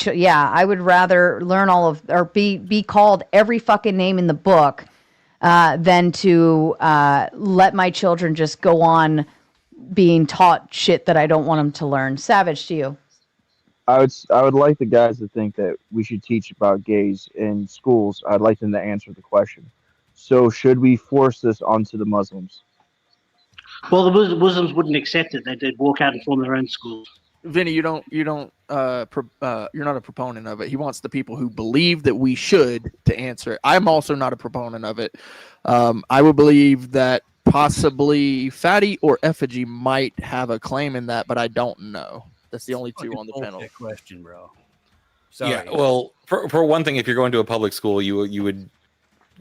Yeah, I would rather learn all of, or be called every fucking name in the book, than to let my children just go on being taught shit that I don't want them to learn. Savage, to you. I would like the guys to think that we should teach about gays in schools. I'd like them to answer the question. So should we force this onto the Muslims? Well, the Muslims wouldn't accept it. They'd walk out and form their own schools. Vinny, you're not a proponent of it. He wants the people who believe that we should to answer it. I'm also not a proponent of it. I would believe that possibly Fatty or Effigy might have a claim in that, but I don't know. That's the only two on the panel. Question, bro. Sorry. Yeah, well, for one thing, if you're going to a public school, you would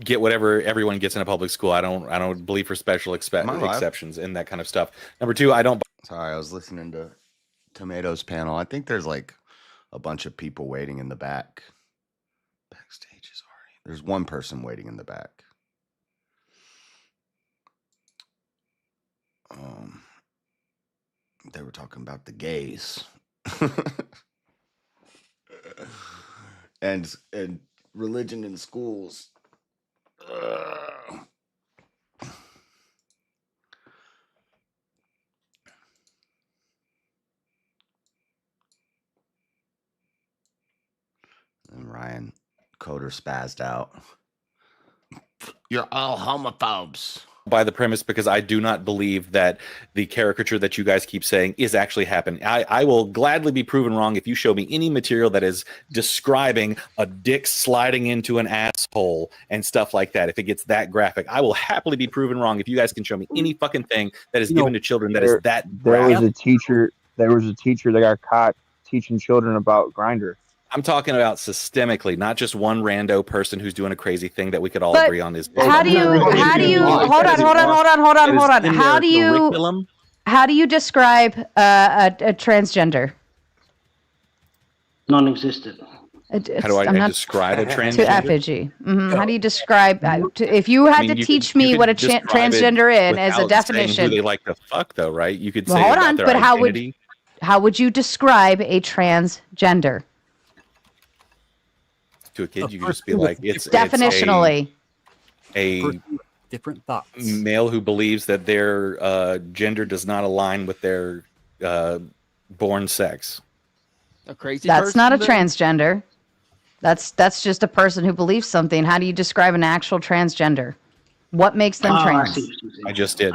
get whatever everyone gets in a public school. I don't believe for special exceptions and that kind of stuff. Number two, I don't. Sorry, I was listening to Tomato's panel. I think there's like a bunch of people waiting in the back. Backstage is already. There's one person waiting in the back. They were talking about the gays. and religion in schools. And Ryan Coder spazzed out. You're all homophobes. By the premise, because I do not believe that the caricature that you guys keep saying is actually happening. I will gladly be proven wrong if you show me any material that is describing a dick sliding into an asshole and stuff like that. If it gets that graphic, I will happily be proven wrong if you guys can show me any fucking thing that is given to children that is that graphic. There was a teacher that got caught teaching children about Grindr. I'm talking about systemically, not just one rando person who's doing a crazy thing that we could all agree on is. How do you hold on. How do you describe a transgender? Non-existent. How do I describe a transgender? To effigy. How do you describe? If you had to teach me what a transgender is as a definition, who they like to fuck, though, right? You could say hold on, their but identity. how would you describe a transgender? To a kid, you can just be like, it's definitionally a different thoughts. Male who believes that their gender does not align with their born sex. A crazy. That's not a transgender. That's just a person who believes something. How do you describe an actual transgender? What makes them trans? I just did.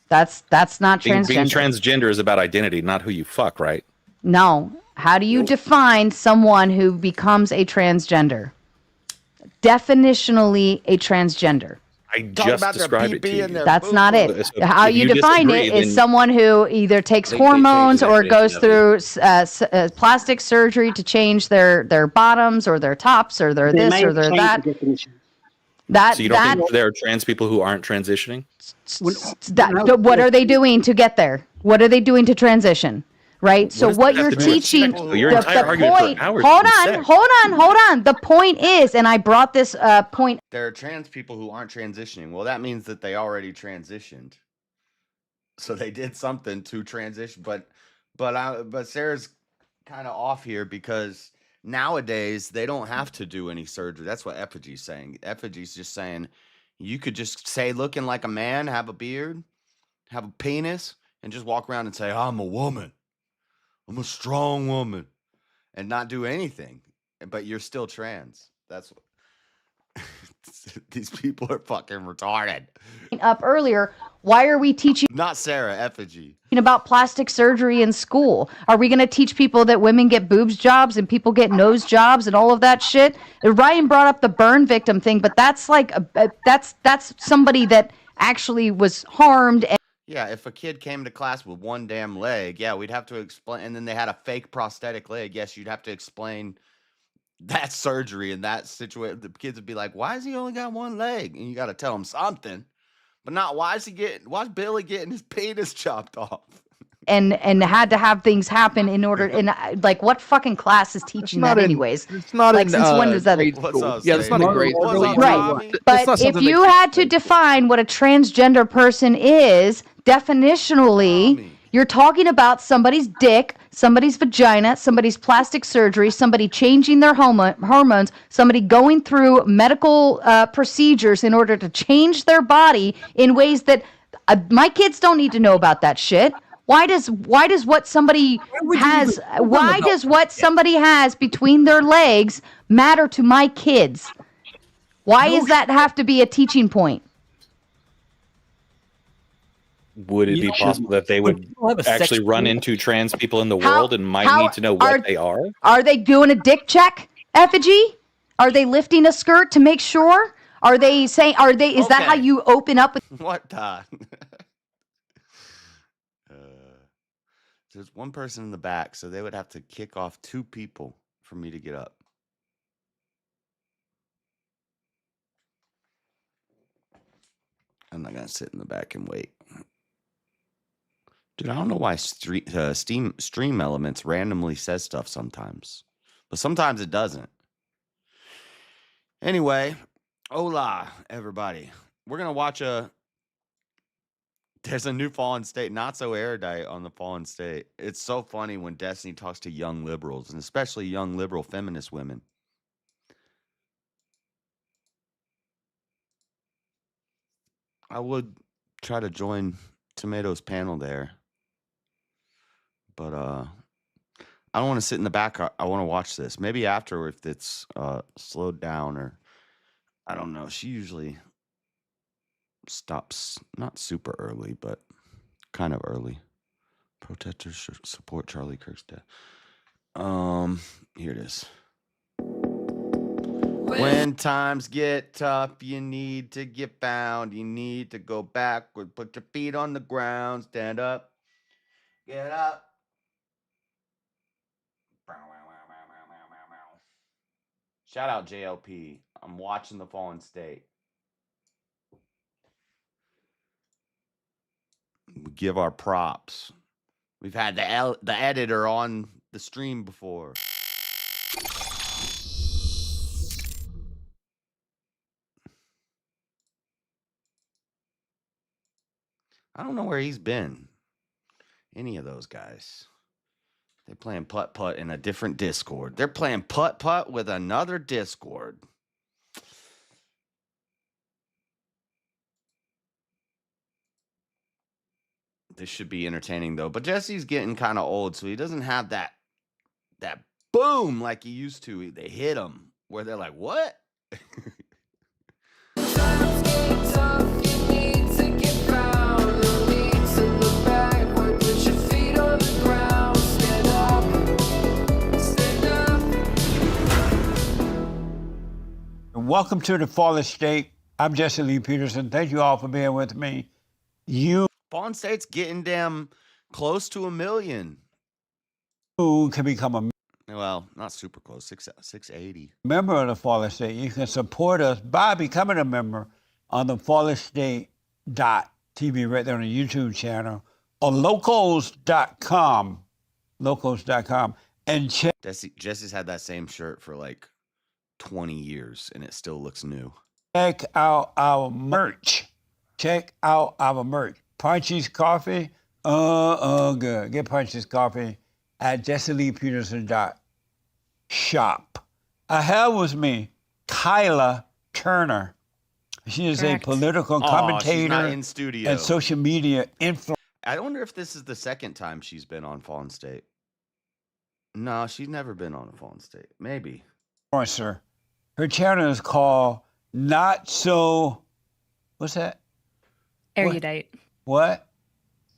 That's not transgender. Being transgender is about identity, not who you fuck, right? No. How do you define someone who becomes a transgender? Definitionally, a transgender. I just described it to you. That's not it. How you define it is someone who either takes hormones or goes through plastic surgery to change their bottoms or their tops or their this or their that. So you don't think there are trans people who aren't transitioning? What are they doing to get there? What are they doing to transition? Right. So what you're teaching, the point, hold on. The point is, and I brought this point. There are trans people who aren't transitioning. Well, that means that they already transitioned. So they did something to transition, but Sarah's kind of off here because nowadays they don't have to do any surgery. That's what Effigy's saying. Effigy's just saying you could just say looking like a man, have a beard, have a penis, and just walk around and say, I'm a woman. I'm a strong woman, and not do anything, but you're still trans. That's what these people are fucking retarded. Up earlier, why are we teaching? Not Sarah, Effigy. About plastic surgery in school? Are we going to teach people that women get boobs jobs and people get nose jobs and all of that shit? Ryan brought up the burn victim thing, but that's like that's somebody that actually was harmed. Yeah, if a kid came to class with one damn leg, yeah, we'd have to explain. And then they had a fake prosthetic leg. Yes, you'd have to explain that surgery and that situation. The kids would be like, "Why has he only got one leg?" And you got to tell them something, but not why is Billy getting his penis chopped off? And had to have things happen in order. And like, what fucking class is teaching that anyways? It's not like since when does that? Yeah, it's not a grade school. Right, but if you had to define what a transgender person is, definitionally, You're talking about somebody's dick, somebody's vagina, somebody's plastic surgery, somebody changing their hormones, somebody going through medical procedures in order to change their body in ways that my kids don't need to know about that shit. Why does what somebody has between their legs matter to my kids? Why does that have to be a teaching point? Would it be possible that they would actually run into trans people in the world and might need to know what they are? Are they doing a dick check, effigy? Are they lifting a skirt to make sure? Are they saying, is that how you open up with? What the? There's one person in the back, so they would have to kick off 2 people for me to get up. I'm not going to sit in the back and wait. Dude, I don't know why Stream Elements randomly says stuff sometimes. But sometimes it doesn't. Anyway, hola, everybody. We're going to watch there's a new Fallen State, Notsoerudite on the Fallen State. It's so funny when Destiny talks to young liberals, and especially young liberal feminist women. I would try to join Tomato's panel there. But I don't want to sit in the back. I want to watch this. Maybe after, if it's slowed down, or I don't know. She usually stops not super early, but kind of early. Protesters support Charlie Kirk's death. Here it is. When times get tough, you need to get bound. You need to go backward. Put your feet on the ground. Stand up. Get up. Shout out JLP. I'm watching the Fallen State. We give our props. We've had the editor on the stream before. I don't know where he's been. Any of those guys. They're playing putt-putt in a different Discord. They're playing putt-putt with another Discord. This should be entertaining, though. But Jesse's getting kind of old, so he doesn't have that boom like he used to. They hit him where they're like, what? Welcome to the Fallen State. I'm Jesse Lee Peterson. Thank you all for being with me. Fallen State's getting damn close to 1 million. You can become a Well, not super close, 680. member of the Fallen State. You can support us by becoming a member on the fallenstate.tv right there on the YouTube channel, or locals.com. Locals.com. And check Jesse's had that same shirt for like 20 years, and it still looks new. check out our merch. Check out our merch. Punchy's Coffee. Good. Get Punchy's Coffee at jesseleepeterson.shop. I have with me Kyla Turner. She is Correct. a political She's commentator not in studio. and social media influencer. I wonder if this is the second time she's been on Fallen State. No, she's never been on a Fallen State. Maybe. Her channel is called Not So. What's that? Erudite. What?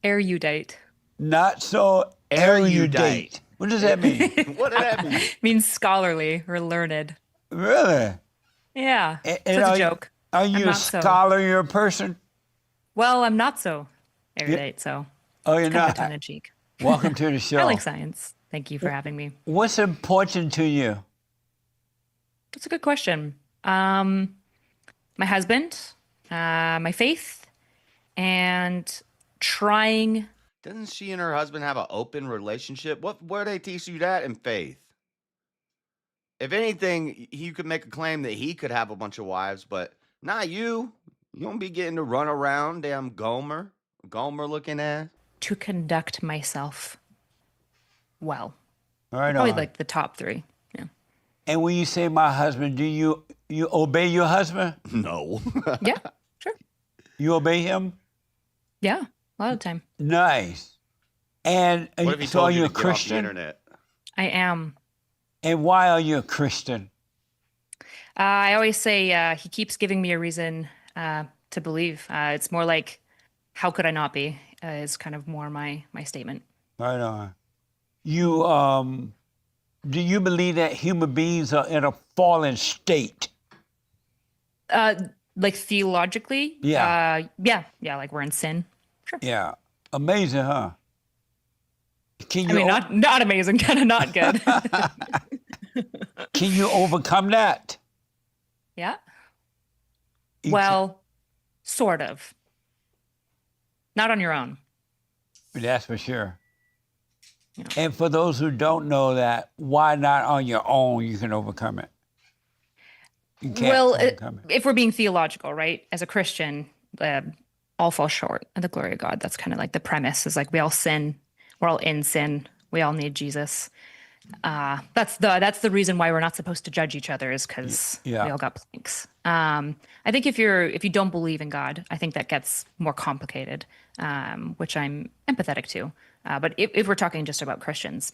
Erudite. Not So Erudite. What does that mean? What did that mean? Means scholarly or learned. Really? Yeah. And It's a joke. Are I'm you a not so. scholar? You're a person? Well, I'm not so erudite, so Oh, you're it's kind of not. tongue in cheek. Welcome to the show. I like science. Thank you for having me. What's important to you? That's a good question. My husband, my faith, and trying. Doesn't she and her husband have an open relationship? Where they teach you that in faith? If anything, you could make a claim that he could have a bunch of wives, but not you. You don't be getting to run around, damn Gomer looking ass. to conduct myself well. Right Probably on. like the top 3. Yeah. And when you say my husband, do you obey your husband? No. Yeah. Sure. You obey him? Yeah. A lot of the time. Nice. And What if he so are told you you to a get off the Christian? internet? I am. And why are you a Christian? I always say he keeps giving me a reason to believe. It's more like, how could I not be? Is kind of more my statement. Right on. You do you believe that human beings are in a fallen state? Like theologically, Yeah. yeah, like we're in sin. Sure. Yeah. Amazing, huh? Can I you mean, not amazing, kind of not good. can you overcome that? Yeah. You Well, sort of. Not on your own. That's for sure. Yeah. And for those who don't know that, why not on your own you can overcome it? You can't Well, overcome it. if we're being theological, right? As a Christian, all fall short of the glory of God. That's kind of like the premise is like we all sin. We're all in sin. We all need Jesus. That's the reason why we're not supposed to judge each other is because Yeah. we all got planks. I think if you don't believe in God, I think that gets more complicated, which I'm empathetic to. But if we're talking just about Christians,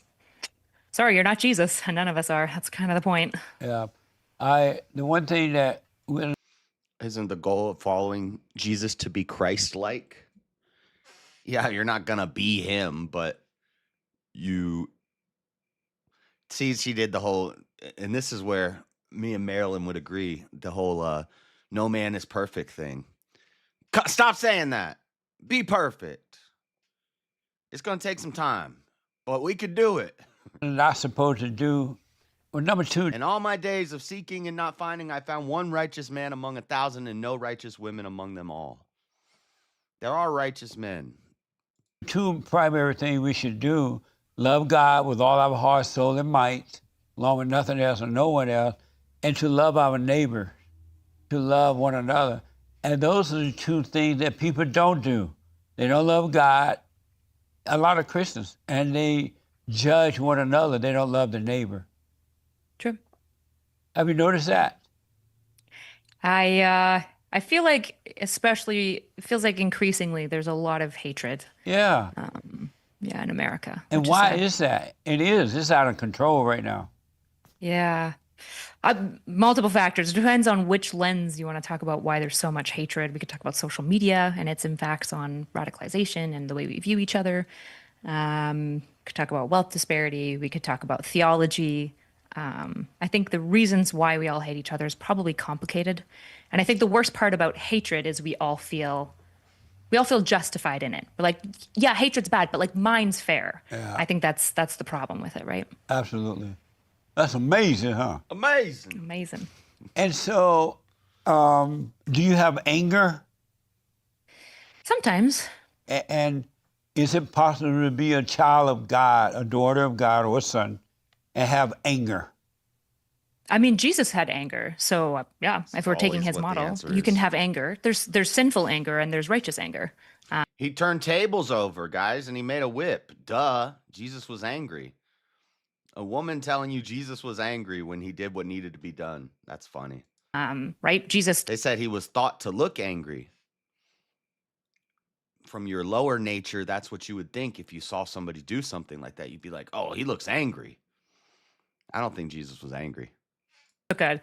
sorry, you're not Jesus, and none of us are. That's kind of the point. Yeah. The one thing that Isn't the goal of following Jesus to be Christ-like? Yeah, you're not gonna be him, but you see, she did the whole, and this is where me and Marilyn would agree, the whole no man is perfect thing. Stop saying that. Be perfect. It's gonna take some time, but we could do it. we're not supposed to do. Well, number 2, In all my days of seeking and not finding, I found one righteous man among 1,000 and no righteous women among them all. There are righteous men. 2 primary things we should do: love God with all our heart, soul, and might, along with nothing else and no one else, and to love our neighbor, to love one another. And those are the 2 things that people don't do. They don't love God, a lot of Christians, and they judge one another. They don't love their neighbor. True. Have you noticed that? I feel like, especially, it feels like increasingly there's a lot of hatred. Yeah. Yeah, in America. And which why sad. is that? It is. It's out of control right now. Yeah. Multiple factors. It depends on which lens you want to talk about why there's so much hatred. We could talk about social media and its impacts on radicalization and the way we view each other. Could talk about wealth disparity. We could talk about theology. I think the reasons why we all hate each other is probably complicated. And I think the worst part about hatred is we all feel justified in it. We're like, yeah, hatred's bad, but like mine's fair. Yeah. I think that's the problem with it, right? Absolutely. That's amazing, huh? Amazing. Amazing. And so, do you have anger? Sometimes. And is it possible to be a child of God, a daughter of God, or a son, and have anger? I mean, Jesus had anger. So yeah, if we're taking always his what the model, answer you can is. have anger. There's sinful anger and there's righteous anger. He turned tables over, guys, and he made a whip. Duh. Jesus was angry. A woman telling you Jesus was angry when he did what needed to be done. That's funny. Right? Jesus. They said he was thought to look angry. From your lower nature, that's what you would think if you saw somebody do something like that. You'd be like, oh, he looks angry. I don't think Jesus was angry. Took a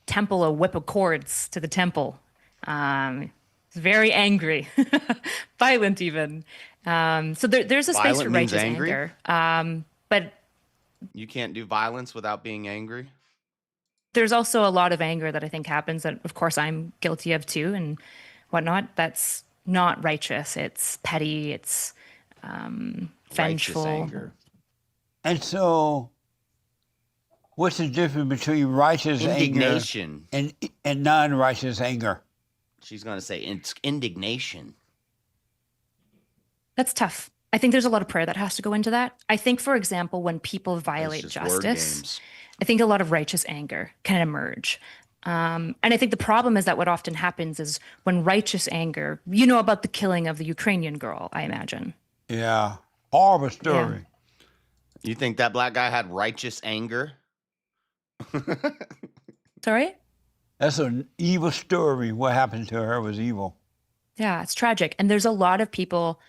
temple, a whip of cords to the temple. He's very angry, violent even. So there's a space Violent for means righteous angry? anger. But You can't do violence without being angry. there's also a lot of anger that I think happens that, of course, I'm guilty of too and whatnot. That's not righteous. It's petty. It's Righteous vengeful. anger. And so, what's the difference between righteous Indignation. anger and non-righteous anger? She's going to say it's indignation. That's tough. I think there's a lot of prayer that has to go into that. I think, for example, when people violate It's just word justice, games. I think a lot of righteous anger can emerge. And I think the problem is that what often happens is when righteous anger, you know about the killing of the Ukrainian girl, I imagine. Yeah. Horrible story. You think that black guy had righteous anger? Sorry? That's an evil story. What happened to her was evil. Yeah, it's tragic. And there's a lot of people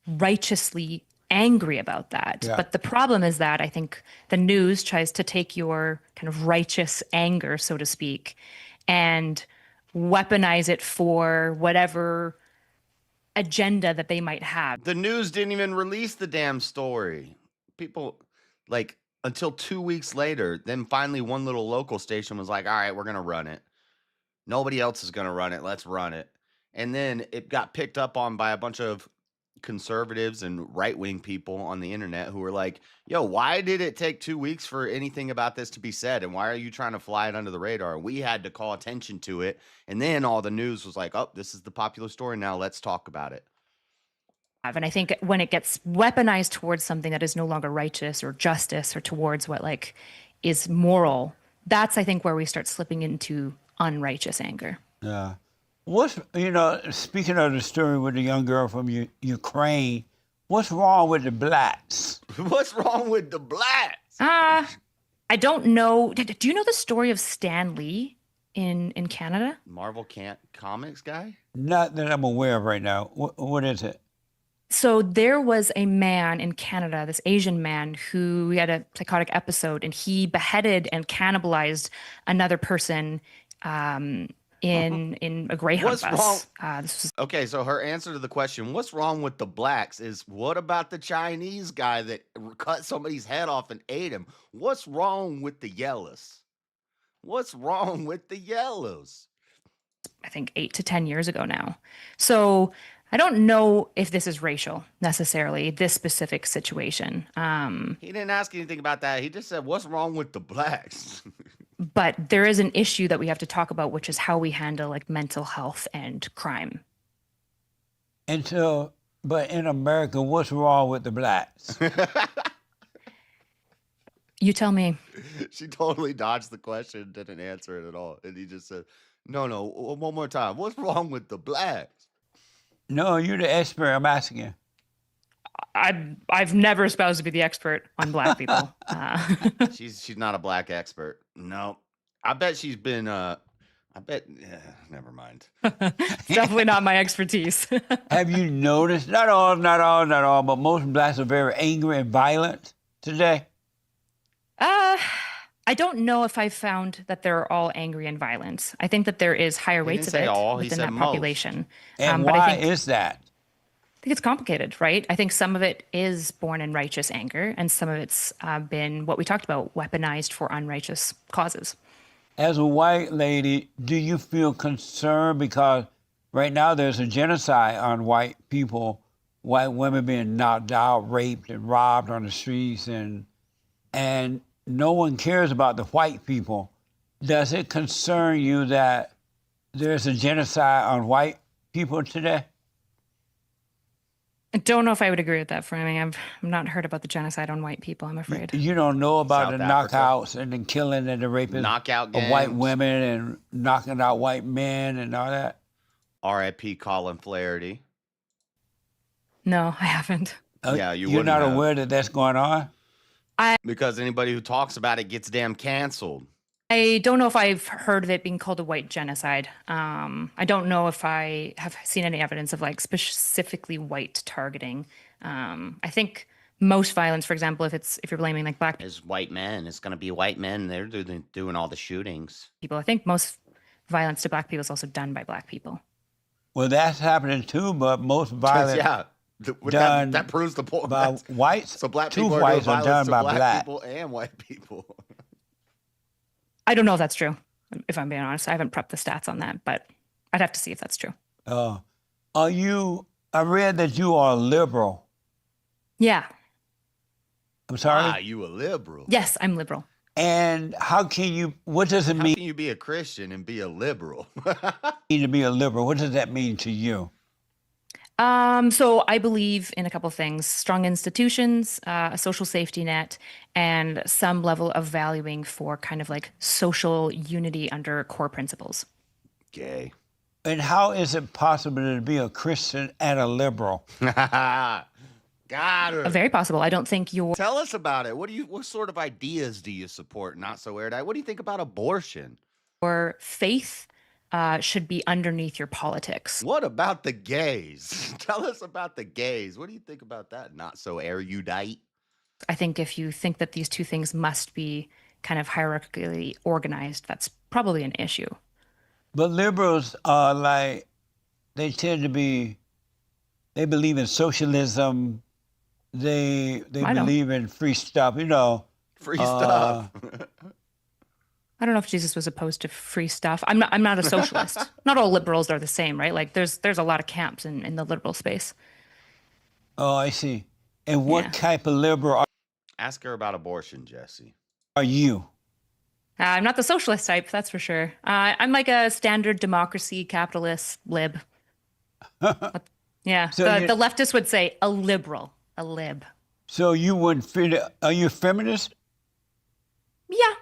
righteously angry about that. Yeah. But the problem is that I think the news tries to take your kind of righteous anger, so to speak, and weaponize it for whatever agenda that they might have. The news didn't even release the damn story. People, like, until 2 weeks later, then finally one little local station was like, all right, we're going to run it. Nobody else is going to run it. Let's run it. And then it got picked up on by a bunch of conservatives and right-wing people on the internet who were like, yo, why did it take 2 weeks for anything about this to be said? And why are you trying to fly it under the radar? We had to call attention to it. And then all the news was like, oh, this is the popular story now. Let's talk about it. And I think when it gets weaponized towards something that is no longer righteous or justice or towards what like is moral, that's I think where we start slipping into unrighteous anger. Yeah. What's, speaking of the story with the young girl from Ukraine, what's wrong with the blacks? What's wrong with the blacks? I don't know. Do you know the story of Stan Lee in Canada? Marvel Comics guy? Not that I'm aware of right now. What is it? So there was a man in Canada, this Asian man, who had a psychotic episode, and he beheaded and cannibalized another person in a Greyhound What's bus. wrong? This was Okay, so her answer to the question, what's wrong with the blacks, is what about the Chinese guy that cut somebody's head off and ate him? What's wrong with the yellows? What's wrong with the yellows? I think 8 to 10 years ago now. So I don't know if this is racial necessarily, this specific situation. He didn't ask anything about that. He just said, what's wrong with the blacks? But there is an issue that we have to talk about, which is how we handle like mental health and crime. But in America, what's wrong with the blacks? You tell me. She totally dodged the question, didn't answer it at all. And he just said, no, one more time. What's wrong with the blacks? No, you're the expert. I'm asking you. I've never espoused to be the expert on black people. She's not a black expert. No. I bet she's been never mind. It's definitely not my expertise. Have you noticed, not all, but most blacks are very angry and violent today? I don't know if I've found that they're all angry and violent. I think that there is higher rates of it within that population. And but why I think, is that? I think it's complicated, right? I think some of it is born in righteous anger, and some of it's been what we talked about, weaponized for unrighteous causes. As a white lady, do you feel concerned because right now there's a genocide on white people, white women being knocked out, raped, and robbed on the streets, and no one cares about the white people. Does it concern you that there's a genocide on white people today? I don't know if I would agree with that framing. I've not heard about the genocide on white people, I'm afraid. You don't know about South the Africa. knockouts and the killing and the raping Knockout of white gangs. women and knocking out white men and all that? R.I.P. Colin Flaherty. No, I haven't. Yeah, you You're wouldn't not have. aware that that's going on? Because anybody who talks about it gets damn canceled. I don't know if I've heard of it being called a white genocide. I don't know if I have seen any evidence of like specifically white targeting. I think most violence, for example, if you're blaming like black It's white men. It's going to be white men. They're doing all the shootings. people, I think most violence to black people is also done by black people. Well, that's happening too, but most violence Yeah. done That proves the point. by whites. So black two people are whites doing are violence done to by black black. people and white people. I don't know if that's true, if I'm being honest. I haven't prepped the stats on that, but I'd have to see if that's true. I read that you are liberal. Yeah. I'm sorry? Ah, you a liberal. Yes, I'm liberal. And what does it How mean can you be a Christian and be a liberal? to be a liberal? What does that mean to you? So I believe in a couple of things: strong institutions, a social safety net, and some level of valuing for kind of like social unity under core principles. Gay. And how is it possible to be a Christian and a liberal? Got Got her. Very possible. I don't think your Tell us about it. What sort of ideas do you support? Not so erudite. What do you think about abortion? faith should be underneath your politics. What about the gays? Tell us about the gays. What do you think about that? Not so erudite. I think if you think that these two things must be kind of hierarchically organized, that's probably an issue. But liberals are like, they tend to be, they believe in socialism. They I don't. believe in free stuff, Free stuff. I don't know if Jesus was opposed to free stuff. I'm not a socialist. Not all liberals are the same, right? Like there's a lot of camps in the liberal space. Oh, I see. And what type of liberal Ask her about abortion, Jesse. are you? I'm not the socialist type, that's for sure. I'm like a standard democracy capitalist lib. Yeah, So the leftists would say a liberal, a lib. So you wouldn't fit, are you a feminist? Yeah,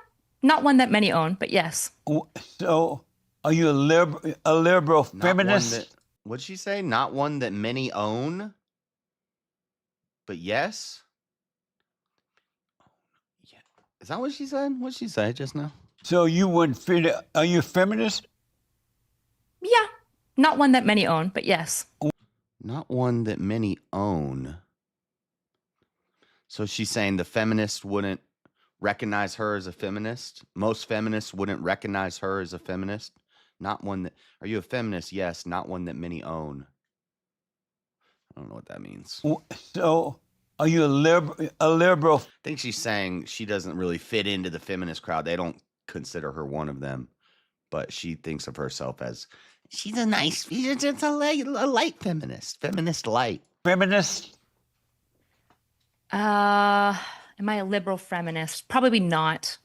not one that many own, but yes. So are you a liberal Not feminist? one that, what'd she say? Not one that many own? But yes? Yeah. Is that what she said? What'd she say just now? So you wouldn't fit, are you a feminist? Yeah, not one that many own, but yes. Not one that many own. So she's saying the feminist wouldn't recognize her as a feminist? Most feminists wouldn't recognize her as a feminist? Not one that... Are you a feminist? Yes. Not one that many own. I don't know what that means. So are you a liberal? I think she's saying she doesn't really fit into the feminist crowd. They don't consider her one of them. But she thinks of herself as... She's just a light feminist. Feminist light. Feminist? Am I a liberal feminist? Probably not.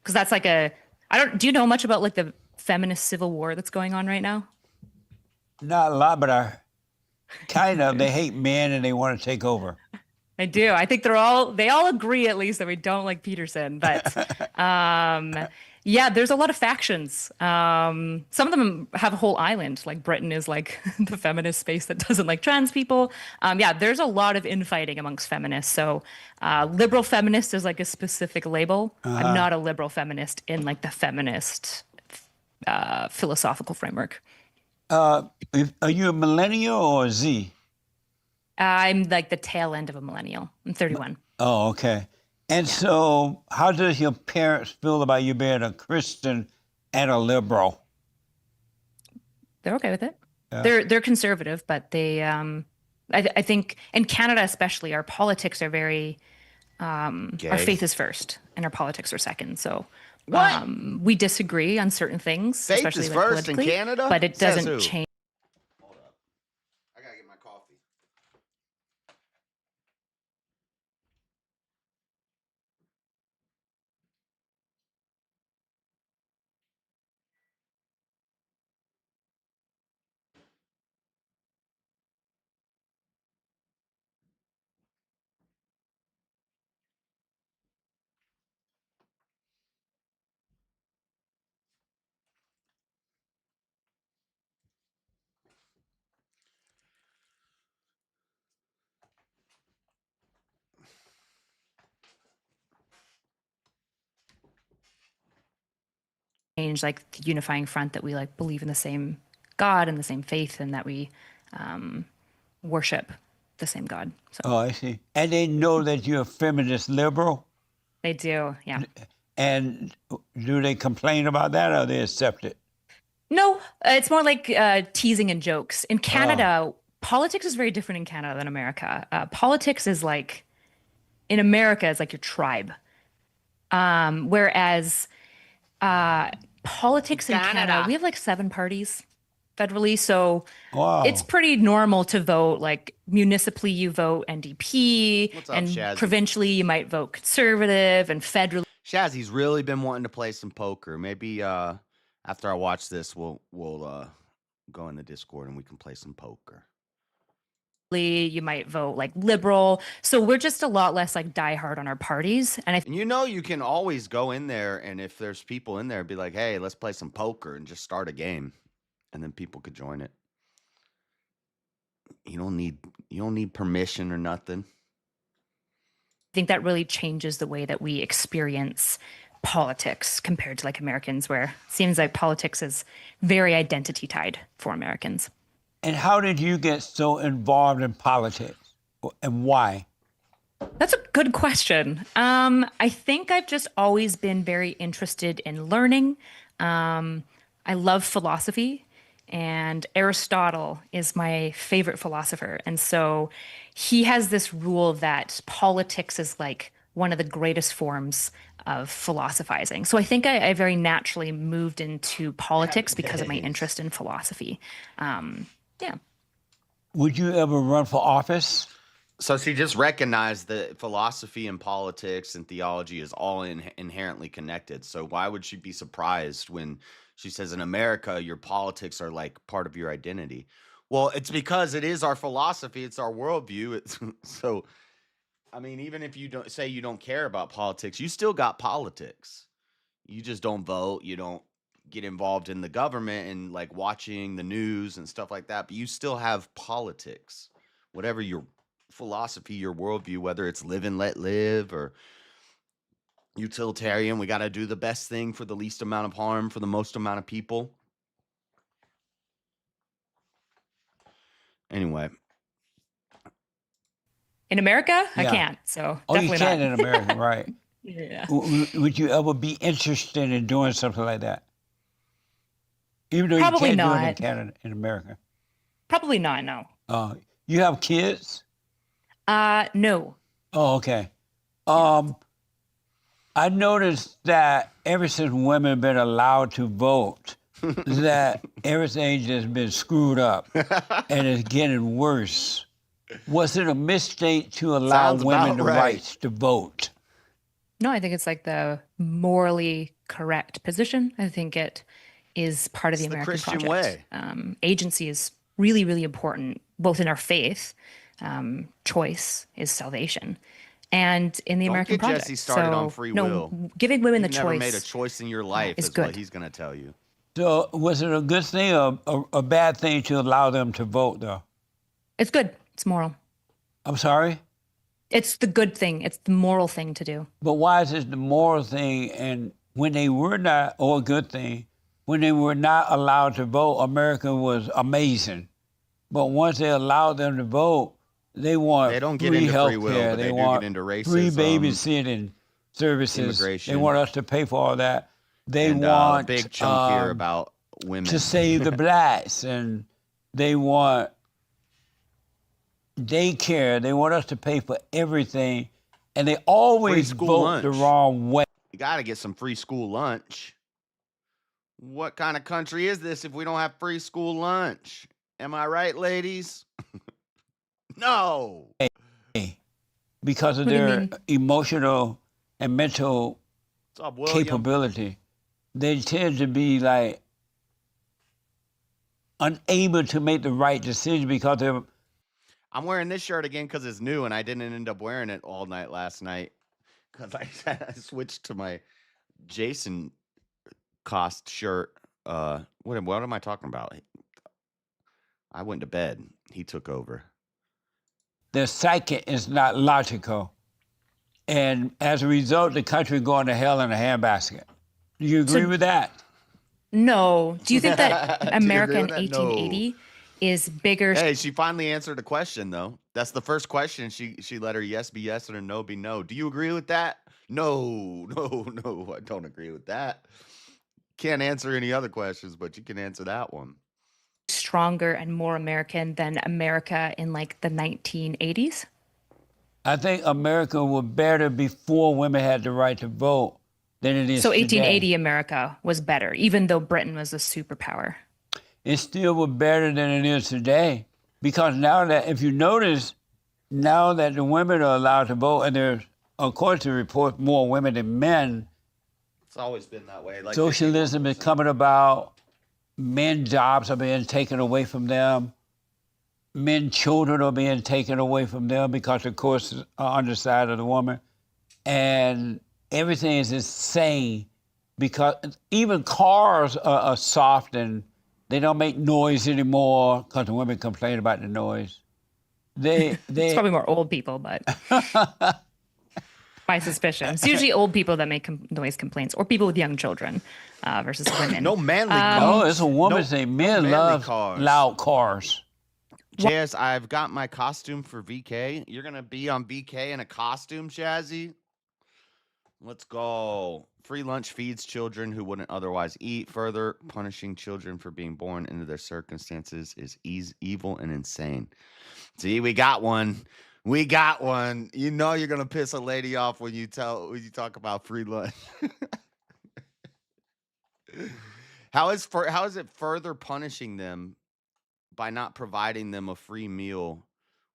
Because that's like do you know much about like the feminist civil war that's going on right now? Not a lot, but they hate men and they want to take over. I do. I think they all agree at least that we don't like Peterson, but yeah, there's a lot of factions. Some of them have a whole island. Like Britain is like the feminist space that doesn't like trans people. Yeah, there's a lot of infighting amongst feminists. So liberal feminist is like a specific label. I'm not a liberal feminist in like the feminist philosophical framework. Are you a millennial or a Z? I'm like the tail end of a millennial. I'm 31. Oh, okay. And so how does your parents feel about you being a Christian and a liberal? They're okay with it. Yeah. They're conservative, but they I think in Canada especially, our politics are very our faith is first and our politics are second. So we disagree on certain things. Faith especially is like first in Canada? But it doesn't change. Hold up. I gotta get my coffee. Like the unifying front that we like believe in the same God and the same faith and that we worship the same God. So. Oh, I see. And they know that you're a feminist liberal? They do, yeah. And do they complain about that or they accept it? No, it's more like teasing and jokes. In Canada, politics is very different in Canada than America. Politics is like, in America, it's like your tribe. Whereas politics in Canada, we have like 7 parties federally. So it's pretty normal to vote. Like municipally, you vote NDP. What's up, and Shazzy? Provincially, you might vote conservative, and federally. Shazzy's really been wanting to play some poker. Maybe after I watch this, we'll go in the Discord and we can play some poker. You might vote like liberal. So we're just a lot less like diehard on our parties. And you can always go in there, and if there's people in there, be like, hey, let's play some poker and just start a game. And then people could join it. You don't need permission or nothing. I think that really changes the way that we experience politics compared to like Americans, where it seems like politics is very identity tied for Americans. And how did you get so involved in politics, and why? That's a good question. I think I've just always been very interested in learning. I love philosophy, and Aristotle is my favorite philosopher. And so he has this rule that politics is like one of the greatest forms of philosophizing. So I think I very naturally moved into politics because of my interest in philosophy. Yeah. Would you ever run for office? So she just recognized that philosophy and politics and theology is all inherently connected. So why would she be surprised when she says in America, your politics are like part of your identity? Well, it's because it is our philosophy. It's our worldview. So, I mean, even if you don't say you don't care about politics, you still got politics. You just don't vote. You don't get involved in the government and like watching the news and stuff like that. But you still have politics, whatever your philosophy, your worldview, whether it's live and let live or utilitarian, we got to do the best thing for the least amount of harm for the most amount of people. Anyway. In America, I Yeah. can't. So Oh, you definitely can not. in America, right? Yeah. Would you ever be interested in doing something like that? Even though Probably you can't do it in not. Canada, in America. Probably not, no. You have kids? No. Oh, okay. I noticed that ever since women have been allowed to vote, that everything just been screwed up and it's getting worse. Was it a mistake to allow Sounds women about the right. rights to vote? No, I think it's like the morally correct position. I think it is part of It's the the American Christian project. way. Agency is really, really important, both in our faith. Choice is salvation. And in the Don't American get project. Jesse started on free will. Giving women You've the never choice. made a choice in your life is is what good. he's going to tell you. So was it a good thing or a bad thing to allow them to vote, though? It's good. It's moral. I'm sorry? It's the good thing. It's the moral thing to do. But why is it the moral thing? And when they were not, or a good thing, when they were not allowed to vote, America was amazing. But once they allowed them to vote, they want They don't get free into health free will, care. but they do want get into free racism, babysitting services. immigration. They want us to pay for all that. They and want a big chunk here about women. to save the blacks, and they want daycare. They want us to pay for everything, and they always school vote lunch. the wrong way. You got to get some free school lunch. What kind of country is this if we don't have free school lunch? Am I right, ladies? No. Because of What do you their mean? emotional and mental What's up, William? capability. They tend to be like unable to make the right decision because they're I'm wearing this shirt again because it's new, and I didn't end up wearing it all night last night because I switched to my Jason Cost shirt. What am I talking about? I went to bed. He took over. their psyche is not logical. And as a result, the country going to hell in a handbasket. Do you agree with that? No. Do you think that Do you agree America in with that? No. 1880 is bigger? Hey, she finally answered a question though. That's the first question. She let her yes be yes and her no be no. Do you agree with that? No, I don't agree with that. Can't answer any other questions, but you can answer that one. Stronger and more American than America in like the 1980s? I think America was better before women had the right to vote than it is So today. 1880 America was better, even though Britain was a superpower. It still was better than it is today. Because now that, if you notice, now that the women are allowed to vote, and there's, according to reports, more women than men, It's always been that way. Like socialism is coming about, men jobs are being taken away from them, men children are being taken away from them because of course are on the side of the woman. And everything is insane because even cars are soft and they don't make noise anymore because the women complain about the noise. They It's probably more old people, but my suspicion. It's usually old people that make noise complaints, or people with young children versus women. No manly Oh, cars. it's a woman's thing. Men manly love cars. loud cars. JS, I've got my costume for VK. You're gonna be on VK in a costume, Shazzy? Let's go. Free lunch feeds children who wouldn't otherwise eat. Further, punishing children for being born into their circumstances is evil and insane. See, we got one. We got one. You know you're gonna piss a lady off when you talk about free lunch. How is it further punishing them by not providing them a free meal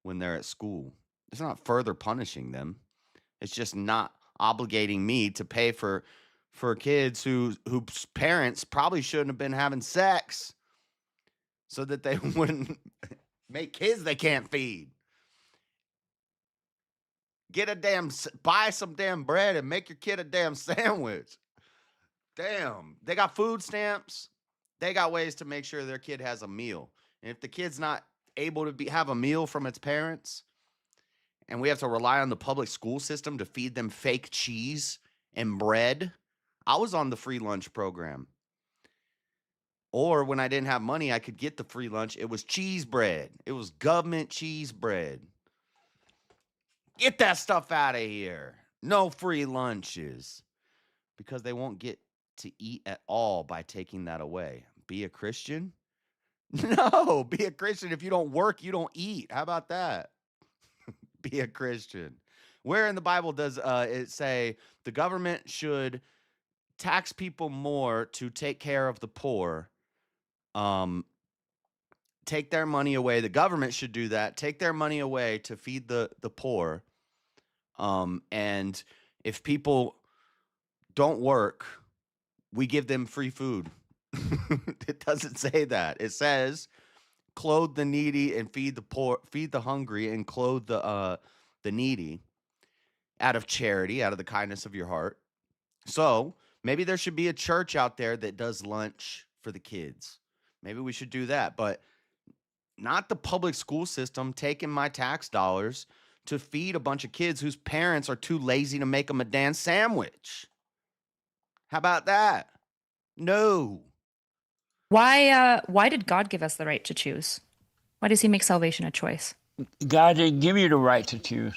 when they're at school? It's not further punishing them. It's just not obligating me to pay for kids whose parents probably shouldn't have been having sex so that they wouldn't make kids they can't feed. Buy some damn bread and make your kid a damn sandwich. Damn, they got food stamps. They got ways to make sure their kid has a meal. And if the kid's not able to have a meal from its parents, and we have to rely on the public school system to feed them fake cheese and bread. I was on the free lunch program. Or when I didn't have money, I could get the free lunch. It was cheese bread. It was government cheese bread. Get that stuff out of here. No free lunches. Because they won't get to eat at all by taking that away. Be a Christian? No, be a Christian. If you don't work, you don't eat. How about that? Be a Christian. Where in the Bible does it say the government should tax people more to take care of the poor? Take their money away. The government should do that. Take their money away to feed the poor. And if people don't work, we give them free food. It doesn't say that. It says clothe the needy and feed the poor, feed the hungry and clothe the needy out of charity, out of the kindness of your heart. So maybe there should be a church out there that does lunch for the kids. Maybe we should do that, but not the public school system taking my tax dollars to feed a bunch of kids whose parents are too lazy to make them a damn sandwich. How about that? No. Why did God give us the right to choose? Why does he make salvation a choice? God didn't give you the right to choose.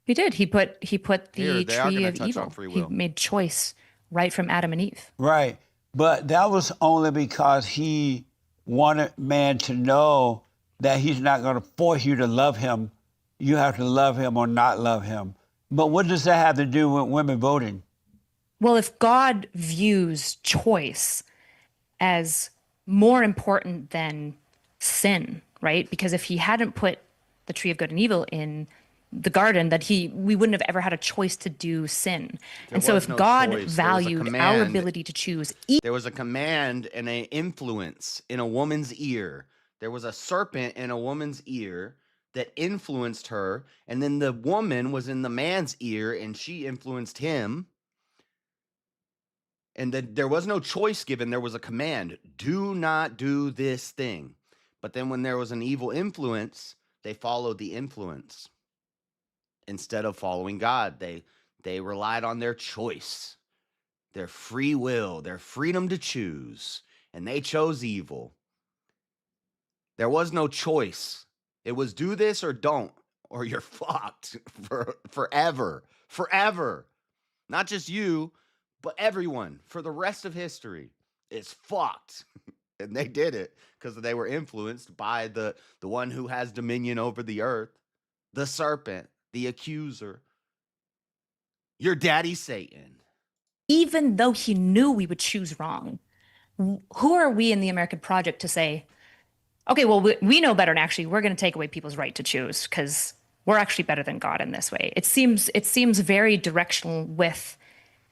He did. He put the Here, they are tree gonna of touch on evil. free He will. made choice right from Adam and Eve. Right. But that was only because he wanted man to know that he's not going to force you to love him. You have to love him or not love him. But what does that have to do with women voting? Well, if God views choice as more important than sin, right? Because if he hadn't put the tree of good and evil in the garden, that we wouldn't have ever had a choice to do sin. And so was if no God choice. There was a valued our command. ability to choose, There was a command and an influence in a woman's ear. There was a serpent in a woman's ear that influenced her. And then the woman was in the man's ear and she influenced him. And then there was no choice given. There was a command. Do not do this thing. But then when there was an evil influence, they followed the influence. Instead of following God, they relied on their choice, their free will, their freedom to choose, and they chose evil. There was no choice. It was do this or don't, or you're fucked forever. Not just you, but everyone for the rest of history is fucked. And they did it because they were influenced by the one who has dominion over the earth, the serpent, the accuser, your daddy Satan. even though he knew we would choose wrong, who are we in the American project to say, okay, well, we know better, and actually we're going to take away people's right to choose because we're actually better than God in this way. It seems very directional with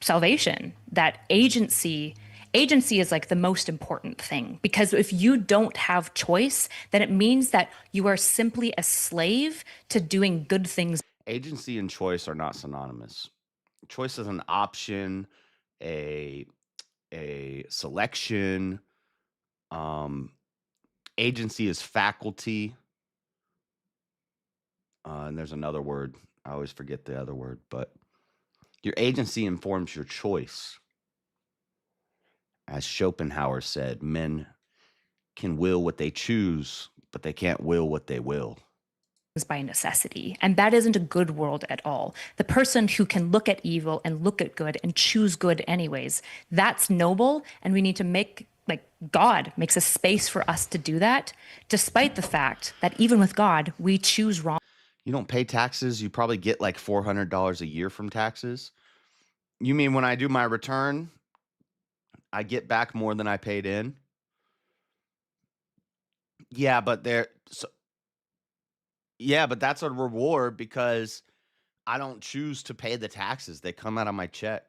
salvation, that agency is like the most important thing, because if you don't have choice, then it means that you are simply a slave to doing good things. Agency and choice are not synonymous. Choice is an option, a selection. Agency is faculty. and there's another word. I always forget the other word, but your agency informs your choice. As Schopenhauer said, men can will what they choose, but they can't will what they will. By necessity. And that isn't a good world at all. The person who can look at evil and look at good and choose good anyways, that's noble. And we need to make, like, God makes a space for us to do that, despite the fact that even with God, we choose wrong. You don't pay taxes. You probably get like $400 a year from taxes. You mean when I do my return, I get back more than I paid in? Yeah, but but that's a reward because I don't choose to pay the taxes. They come out of my check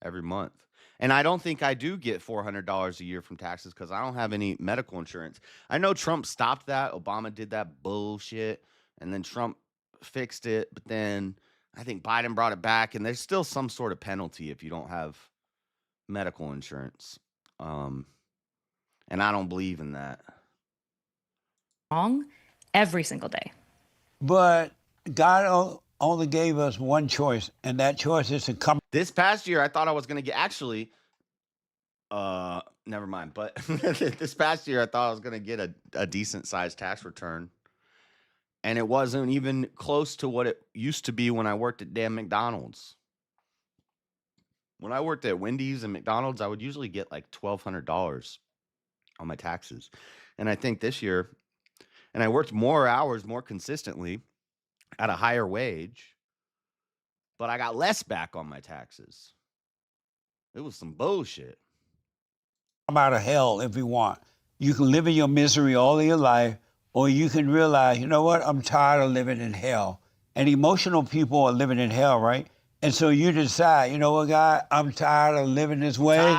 every month. And I don't think I do get $400 a year from taxes because I don't have any medical insurance. I know Trump stopped that. Obama did that bullshit. And then Trump fixed it. But then I think Biden brought it back. And there's still some sort of penalty if you don't have medical insurance. And I don't believe in that. Wrong every single day. But God only gave us one choice, and that choice is to come. This past year, I thought I was going to get, actually, never mind. But this past year, I thought I was going to get a decent sized tax return. And it wasn't even close to what it used to be when I worked at damn McDonald's. When I worked at Wendy's and McDonald's, I would usually get like $1,200 on my taxes. And I think this year, and I worked more hours more consistently at a higher wage, but I got less back on my taxes. It was some bullshit. Come out of hell if you want. You can live in your misery all of your life, or you can realize, you know what, I'm tired of living in hell. And emotional people are living in hell, right? And so you decide, you know what, God, I'm tired of living this way.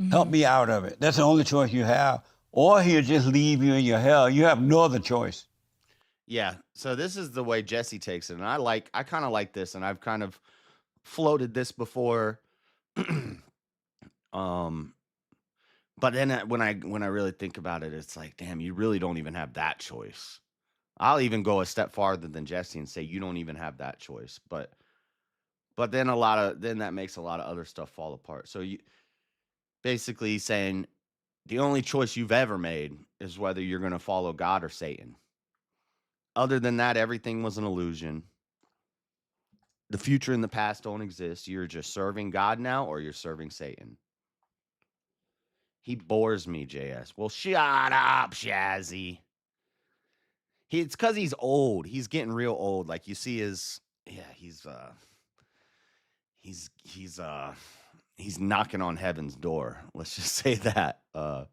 Help me out of it. That's the only choice you have. Or he'll just leave you in your hell. You have no other choice. Yeah. So this is the way Jesse takes it. And I kind of like this, and I've kind of floated this before. But then when I really think about it, it's like, damn, you really don't even have that choice. I'll even go a step farther than Jesse and say you don't even have that choice. But then that makes a lot of other stuff fall apart. So you basically saying the only choice you've ever made is whether you're going to follow God or Satan. Other than that, everything was an illusion. The future and the past don't exist. You're just serving God now, or you're serving Satan. He bores me, JS. Well, shut up, Shazzy. It's because he's old. He's getting real old. Like you see he's knocking on heaven's door. Let's just say that. I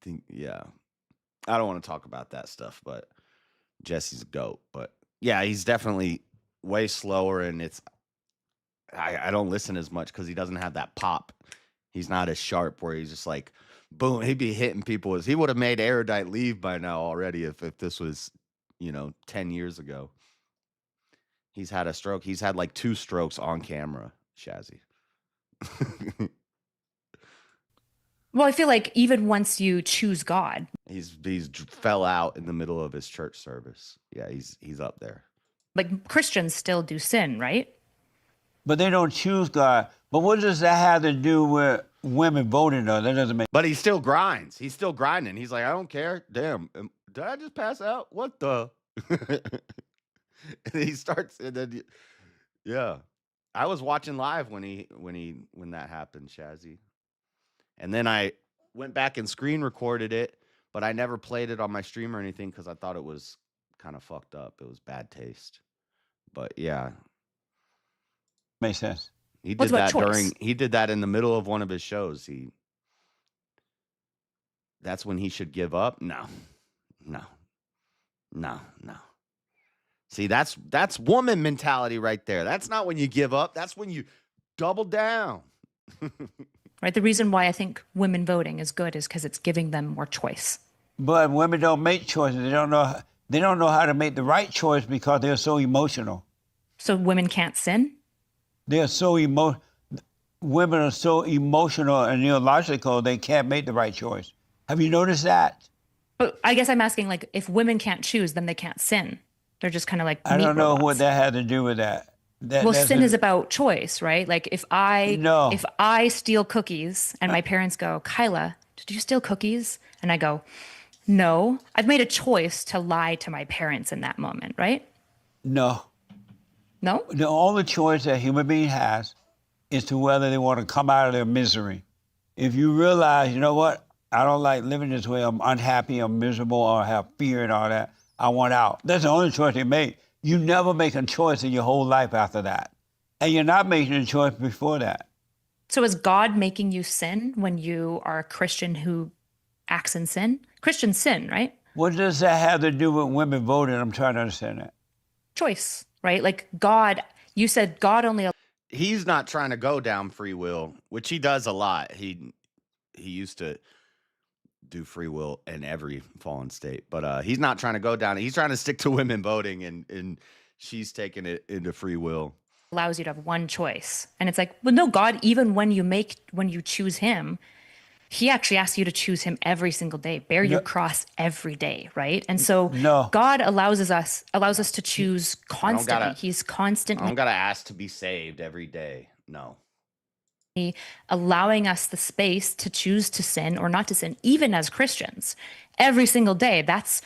think, yeah. I don't want to talk about that stuff, but Jesse's a goat. But yeah, he's definitely way slower, and I don't listen as much because he doesn't have that pop. He's not as sharp where he's just like, boom, he'd be hitting people. He would have made Erudite leave by now already if this was, 10 years ago. He's had a stroke. He's had like 2 strokes on camera, Shazzy. Well, I feel like even once you choose God, He's fell out in the middle of his church service. Yeah, he's up there. like Christians still do sin, right? But they don't choose God. But what does that have to do with women voting, though? That doesn't make. But he still grinds. He's still grinding. He's like, I don't care. Damn, did I just pass out? What the? And he starts, and then, yeah. I was watching live when that happened, Shazzy. And then I went back and screen recorded it, but I never played it on my stream or anything because I thought it was kind of fucked up. It was bad taste. But yeah. Makes sense. He did that in the middle of one of his shows. That's when he should give up. No. See, that's woman mentality right there. That's not when you give up. That's when you double down. Right. The reason why I think women voting is good is because it's giving them more choice. But women don't make choices. They don't know how to make the right choice because they're so emotional. So women can't sin? Women are so emotional and illogical, they can't make the right choice. Have you noticed that? But I guess I'm asking, like, if women can't choose, then they can't sin. They're just kind of like I meat don't know robots. what that had to do with that. Well, sin is about choice, right? Like if I steal cookies and my parents go, Kyla, did you steal cookies? And I go, no, I've made a choice to lie to my parents in that moment, right? No. No? The only choice that a human being has is to whether they want to come out of their misery. If you realize, you know what, I don't like living this way, I'm unhappy, I'm miserable, or have fear and all that, I want out. That's the only choice they make. You never make a choice in your whole life after that. And you're not making a choice before that. So is God making you sin when you are a Christian who acts in sin? Christians sin, right? What does that have to do with women voting? I'm trying to understand that. Choice, right? Like God, you said God only. He's not trying to go down free will, which he does a lot. He used to do free will in every fallen state, but he's not trying to go down. He's trying to stick to women voting, and she's taking it into free will. Allows you to have one choice. And it's like, well, no, God, even when you choose him, he actually asks you to choose him every single day, bear your cross every day, right? And so God allows us to choose constantly. He's constantly. I don't gotta ask to be saved every day. No. Allowing us the space to choose to sin or not to sin, even as Christians, every single day. That's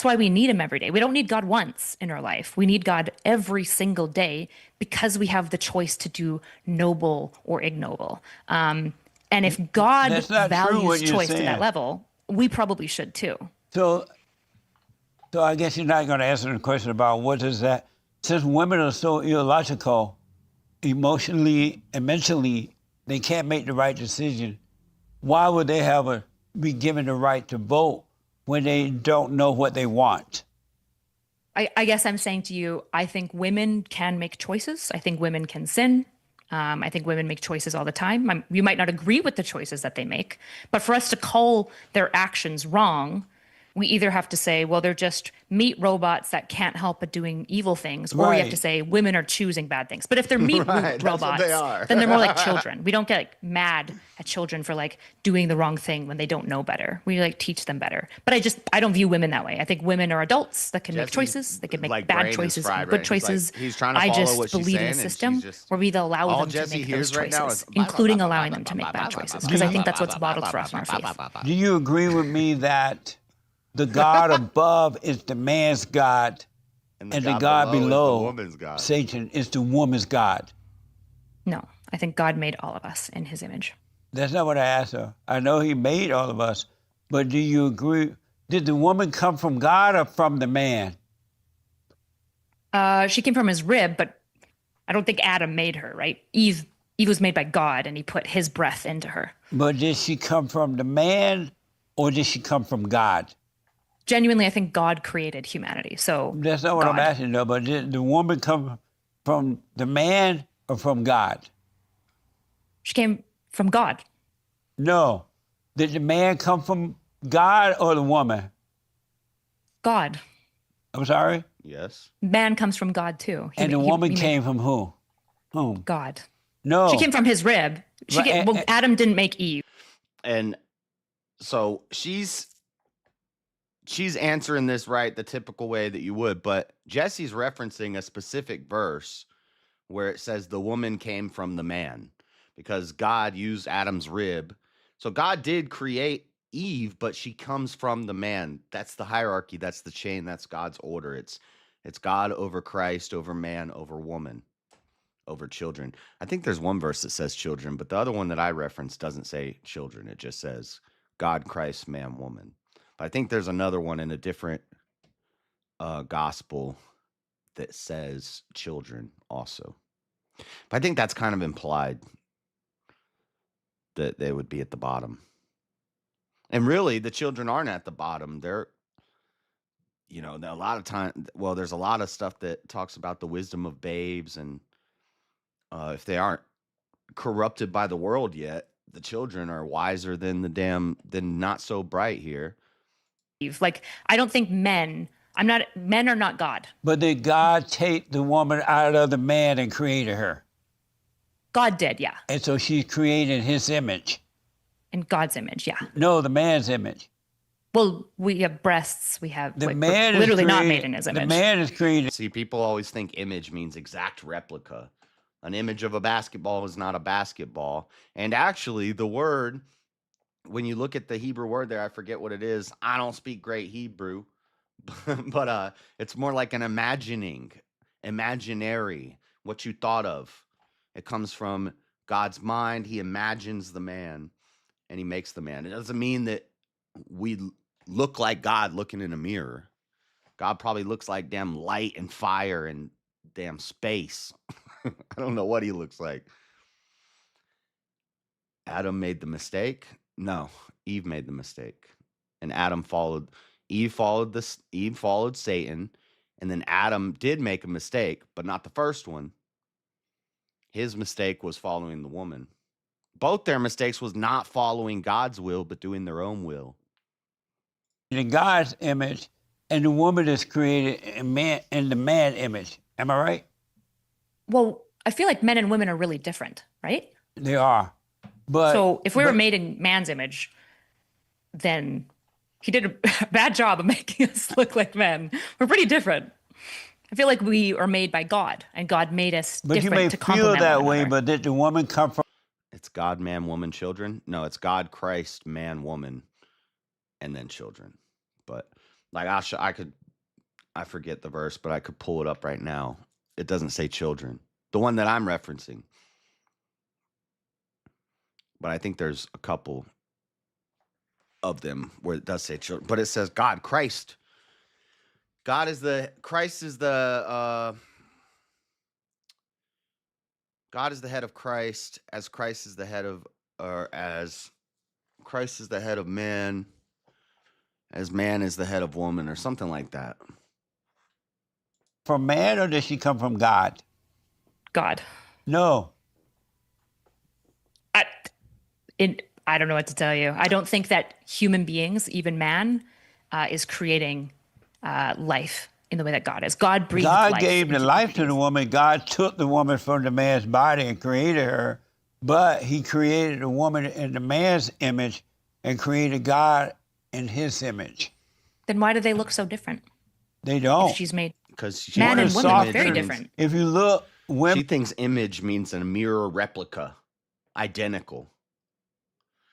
why we need him every day. We don't need God once in our life. We need God every single day because we have the choice to do noble or ignoble. And if God values choice to that level, we probably should too. So I guess you're not going to answer the question about what is that. Since women are so illogical, emotionally and mentally, they can't make the right decision. Why would they be given the right to vote when they don't know what they want? I guess I'm saying to you, I think women can make choices. I think women can sin. I think women make choices all the time. You might not agree with the choices that they make, but for us to call their actions wrong, we either have to say, well, they're just meat robots that can't help but doing evil things, or we have to say women are choosing bad things. But if they're meat robots, then they're more like children. We don't get like mad at children for like doing the wrong thing when they don't know better. We like teach them better. But I don't view women that way. I think women are adults that can make choices. They can make bad choices and good choices. He's trying to follow what she's believe in saying, a system where we allow them to make those choices, including allowing them to make bad choices. Because I think that's what's modeled for us in our faith. Do you agree with me that the God above is the man's God, and the God below, Satan, is the woman's God? No, I think God made all of us in his image. That's not what I asked her. I know he made all of us, but do you agree? Did the woman come from God or from the man? She came from his rib, but I don't think Adam made her, right? Eve was made by God, and he put his breath into her. But did she come from the man or did she come from God? Genuinely, I think God created humanity. So that's not what I'm asking, though. But did the woman come from the man or from God? She came from God. No. Did the man come from God or the woman? God. I'm sorry? Yes. Man comes from God too. And the woman came from who? Whom? God. No. She came from his rib. Adam didn't make Eve. And so she's answering this right the typical way that you would, but Jesse's referencing a specific verse where it says the woman came from the man because God used Adam's rib. So God did create Eve, but she comes from the man. That's the hierarchy. That's the chain. That's God's order. It's God over Christ, over man, over woman, over children. I think there's one verse that says children, but the other one that I referenced doesn't say children. It just says God, Christ, man, woman. But I think there's another one in a different gospel that says children also. But I think that's kind of implied that they would be at the bottom. And really, the children aren't at the bottom. They're, a lot of time, well, there's a lot of stuff that talks about the wisdom of babes. And if they aren't corrupted by the world yet, the children are wiser than than not so bright here. Like, I don't think men are not God. But did God take the woman out of the man and created her? God did, yeah. And so she's created in his image. In God's image, yeah. No, the man's image. Well, we have breasts. We have The we're man is literally not created- made in his The image. man is created. See, people always think image means exact replica. An image of a basketball is not a basketball. And actually, the word, when you look at the Hebrew word there, I forget what it is. I don't speak great Hebrew, but it's more like an imaginary, what you thought of. It comes from God's mind. He imagines the man and he makes the man. It doesn't mean that we look like God looking in a mirror. God probably looks like damn light and fire and damn space. I don't know what he looks like. Adam made the mistake? No, Eve made the mistake. And Eve followed Satan, and then Adam did make a mistake, but not the first one. His mistake was following the woman. Both their mistakes was not following God's will, but doing their own will. In God's image, and the woman is created in the man image. Am I right? Well, I feel like men and women are really different, right? They are. But So if we were made in man's image, then he did a bad job of making us look like men. We're pretty different. I feel like we are made by God, and God made us but you different may to feel complement that one way, another. but did the woman come from? It's God, man, woman, children. No, it's God, Christ, man, woman, and then children. But like I forget the verse, but I could pull it up right now. It doesn't say children. The one that I'm referencing. But I think there's a couple of them where it does say children. But it says God, Christ. God is the head of Christ, as Christ is the head of, or as Christ is the head of man, as man is the head of woman, or something like that. From man, or did she come from God? God. No. I don't know what to tell you. I don't think that human beings, even man, is creating life in the way that God is. God breathed God life gave the into life to beings. the woman. God took the woman from the man's body and created her, but he created the woman in the man's image and created God in his image. Then why do they look so different? They don't. If she's made Because man and women look softer. very different. If you look, She women, thinks image means a mirror replica, identical.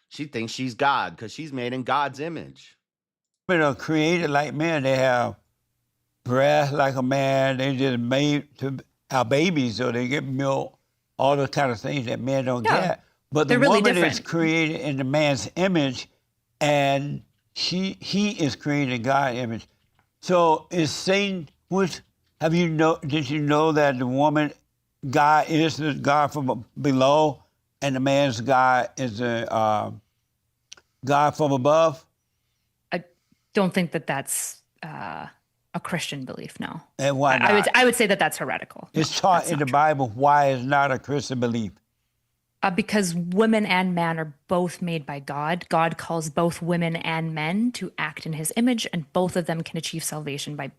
She thinks she's God because she's made in God's image. are created like men. They have breasts like a man. They just made to have babies, so they get milk, all those kind of things that men don't Yeah. get. But the They're really woman is different. created in the man's image, and he is created in God's image. So is Satan? Did you know that the woman God is the God from below, and the man's God is the God from above? I don't think that that's a Christian belief. No, And why not? I would say that that's heretical. No, It's taught that's in not the true. Bible. Why is not a Christian belief? Because women and man are both made by God. God calls both women and men to act in his image, and both of them can achieve salvation by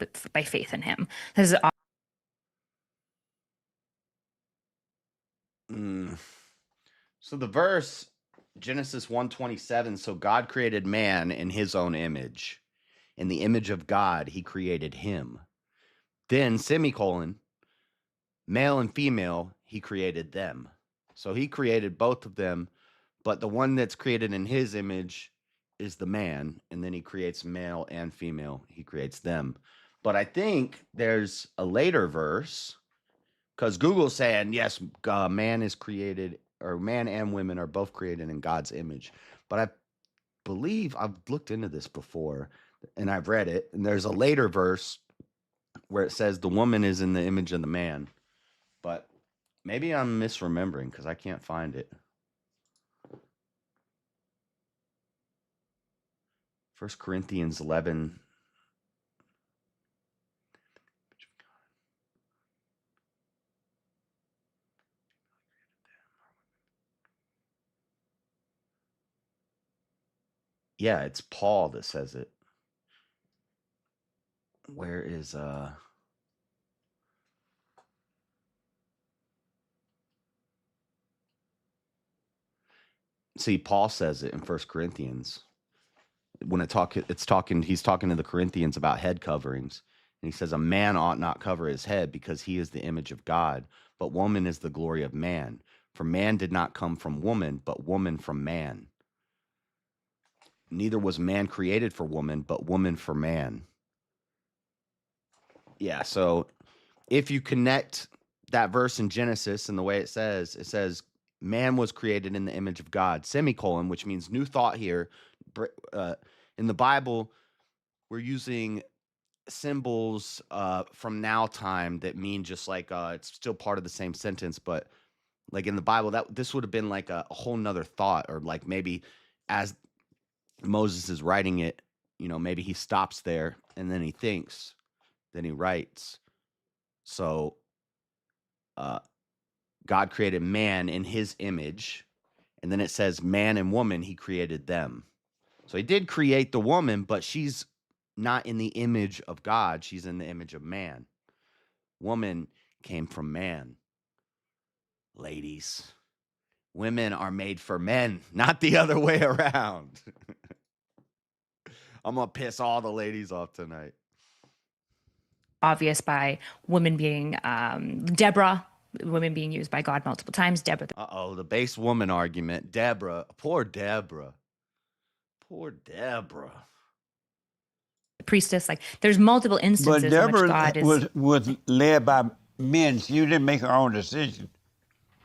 faith in him. This is So the verse, Genesis 1:27, so God created man in his own image. In the image of God, he created him. Then, semicolon, male and female, he created them. So he created both of them, but the one that's created in his image is the man, and then he creates male and female. He creates them. But I think there's a later verse, because Google's saying, yes, man is created, or man and women are both created in God's image. But I believe I've looked into this before, and I've read it, and there's a later verse where it says the woman is in the image of the man. But maybe I'm misremembering because I can't find it. 1 Corinthians 11. Yeah, it's Paul that says it. Where is See, Paul says it in 1 Corinthians. when he's talking to the Corinthians about head coverings. And he says, a man ought not cover his head because he is the image of God, but woman is the glory of man. For man did not come from woman, but woman from man. Neither was man created for woman, but woman for man. Yeah, so if you connect that verse in Genesis and the way it says, man was created in the image of God, semicolon, which means new thought here. In the Bible, we're using symbols from now time that mean just like it's still part of the same sentence, but like in the Bible, this would have been like a whole nother thought, or like maybe as Moses is writing it, maybe he stops there and then he thinks, then he writes. So God created man in his image, and then it says man and woman, he created them. So he did create the woman, but she's not in the image of God. She's in the image of man. Woman came from man. Ladies, women are made for men, not the other way around. I'm going to piss all the ladies off tonight. Obvious by women being Deborah, women being used by God multiple times. Deborah. The base woman argument. Deborah. Poor Deborah. Poor Deborah. The priestess. Like there's multiple instances But in which Deborah God is was led by men. She didn't make her own decision.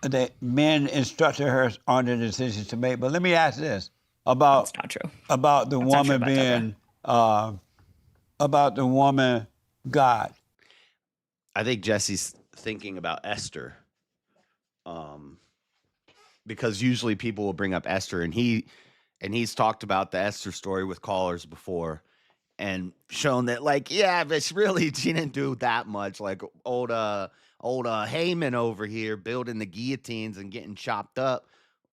The men instructed her on the decisions to make. But let me ask this about That's not true. About the That's not true woman about being about the woman God. I think Jesse's thinking about Esther. Because usually people will bring up Esther, and he's talked about the Esther story with callers before and shown that, like, yeah, but she didn't do that much. Like old Haman over here building the guillotines and getting chopped up.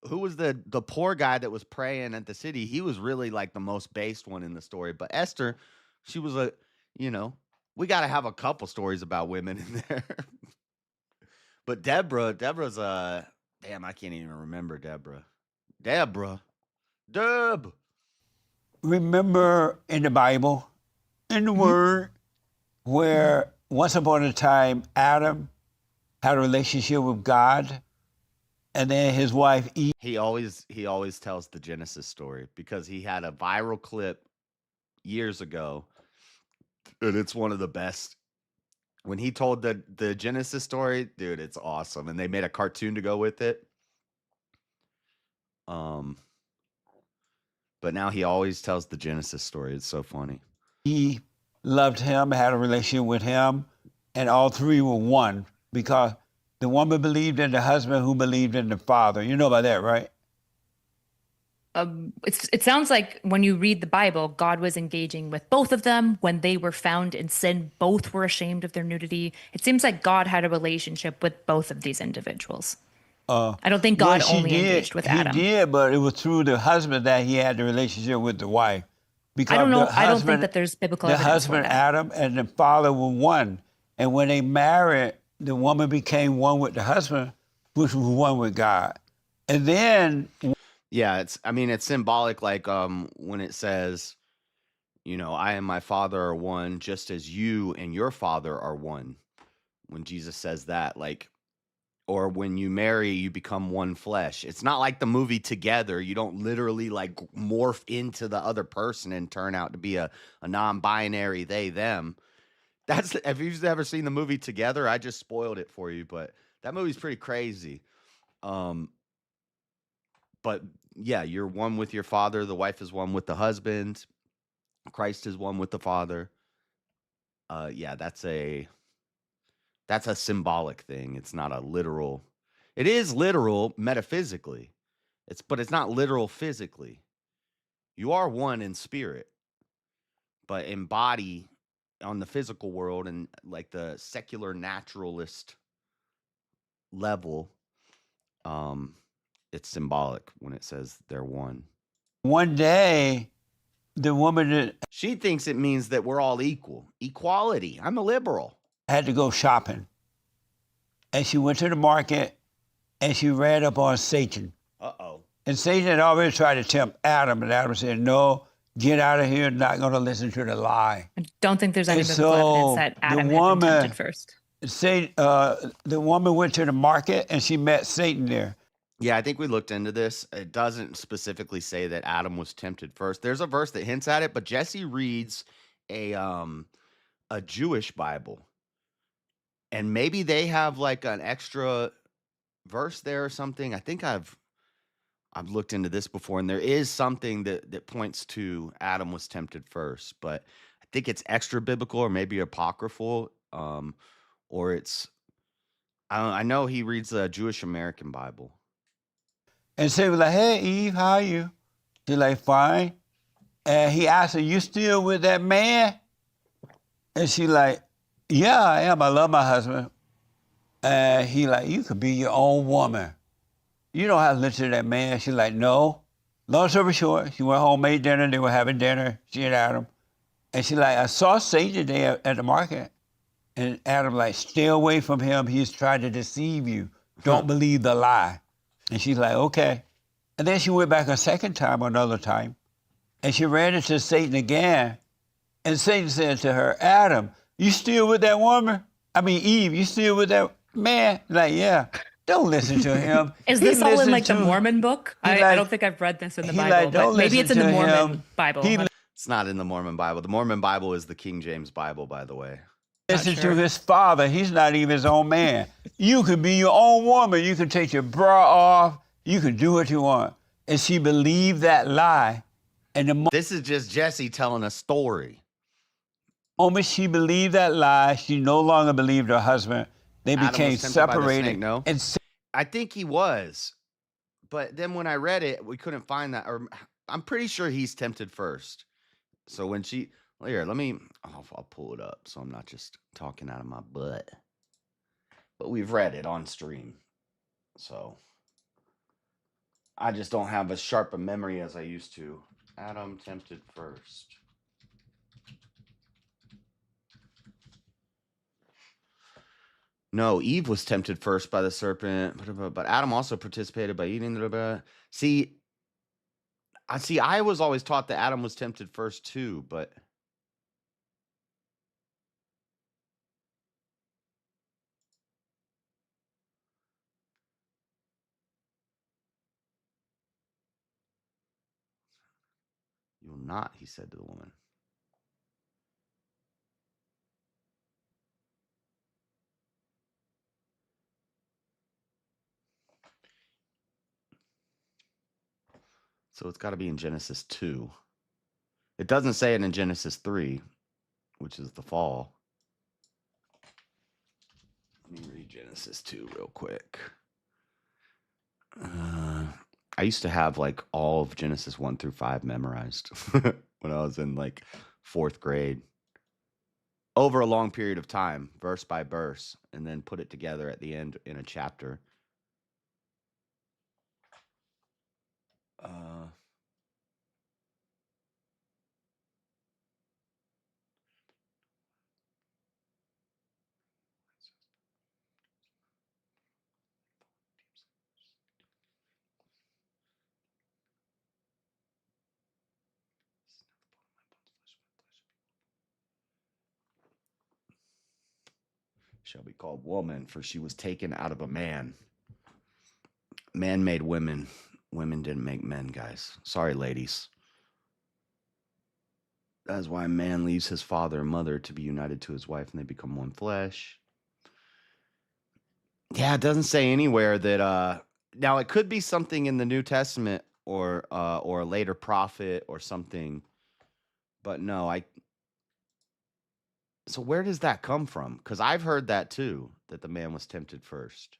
Who was the poor guy that was praying at the city? He was really like the most based one in the story. But Esther, she was we got to have a couple stories about women in there. But Deborah's damn, I can't even remember Deborah. Deb. Remember in the Bible, in the Word, where once upon a time Adam had a relationship with God, and then his wife Eve. He always tells the Genesis story because he had a viral clip years ago, and it's one of the best. When he told the Genesis story, dude, it's awesome, and they made a cartoon to go with it. But now he always tells the Genesis story. It's so funny. He loved him, had a relationship with him, and all three were one because the woman believed in the husband who believed in the father. You know about that, right? It sounds like when you read the Bible, God was engaging with both of them. When they were found in sin, both were ashamed of their nudity. It seems like God had a relationship with both of these individuals. I don't think God only engaged with Adam. He did, but it was through the husband that he had the relationship with the wife. Because I don't know. I don't think that there's biblical evidence. The husband, for that. Adam, and the father were one. And when they married, the woman became one with the husband, which was one with God. And then... Yeah, it's symbolic, like when it says, I and my Father are one, just as you and your Father are one. When Jesus says that, like, or when you marry, you become one flesh. It's not like the movie Together. You don't literally like morph into the other person and turn out to be a non-binary they, them. If you've ever seen the movie Together, I just spoiled it for you, but that movie's pretty crazy. But yeah, you're one with your father. The wife is one with the husband. Christ is one with the Father. Yeah, that's a symbolic thing. It's not a literal. It is literal metaphysically. But it's not literal physically. You are one in spirit, but in body on the physical world and like the secular naturalist level, it's symbolic when it says they're one. One day, the woman... She thinks it means that we're all equal. Equality. I'm a liberal. Had to go shopping. And she went to the market and she read up on Satan. Uh-oh. And Satan had already tried to tempt Adam, and Adam said, no, get out of here, not going to listen to the lie. I don't think there's any And biblical so evidence that the Adam had been woman- tempted first. Say, the woman went to the market and she met Satan there. Yeah, I think we looked into this. It doesn't specifically say that Adam was tempted first. There's a verse that hints at it, but Jesse reads a Jewish Bible. And maybe they have like an extra verse there or something. I think I've looked into this before, and there is something that points to Adam was tempted first, but I think it's extra biblical or maybe apocryphal, or it's I know he reads the Jewish American Bible. And she was like, hey, Eve, how are you? She's like, fine. And he asked her, you still with that man? And she like, yeah, I am. I love my husband. And he like, you could be your own woman. You don't have to listen to that man. She's like, no. Long story short, she went home, made dinner. They were having dinner, she and Adam. And she like, I saw Satan today at the market. And Adam like, stay away from him. He's trying to deceive you. Don't believe the lie. And she's like, okay. And then she went back a second time, another time. And she ran into Satan again. And Satan said to her, Adam, you still with that woman? I mean, Eve, you still with that man? Like, yeah. Don't listen to him. Is this all in like the Mormon book? I don't think I've read this in the Bible, but maybe it's in the Mormon Bible. It's not in the Mormon Bible. The Mormon Bible is the King James Bible, by the way. Listen to his father. He's not even his own man. You could be your own woman. You can take your bra off. You can do what you want. And she believed that lie. And this is just Jesse telling a story. The moment she believed that lie, she no longer believed her husband. They Adam became was tempted by the separated. snake, no? And I think he was. But then when I read it, we couldn't find that. Or I'm pretty sure he's tempted first. So when she... Well, here, I'll pull it up so I'm not just talking out of my butt. But we've read it on stream. So I just don't have as sharp a memory as I used to. Adam tempted first. No, Eve was tempted first by the serpent, but Adam also participated by eating. See, I was always taught that Adam was tempted first too, but... You will not, he said to the woman. So it's got to be in Genesis 2. It doesn't say it in Genesis 3, which is the fall. Let me read Genesis 2 real quick. I used to have like all of Genesis 1 through 5 memorized when I was in like 4th grade. Over a long period of time, verse by verse, and then put it together at the end in a chapter. Shall be called woman, for she was taken out of a man. Man made women. Women didn't make men, guys. Sorry, ladies. That's why a man leaves his father and mother to be united to his wife, and they become one flesh. Yeah, it doesn't say anywhere that... now, it could be something in the New Testament or a later prophet or something. But no, So where does that come from? Because I've heard that too, that the man was tempted first.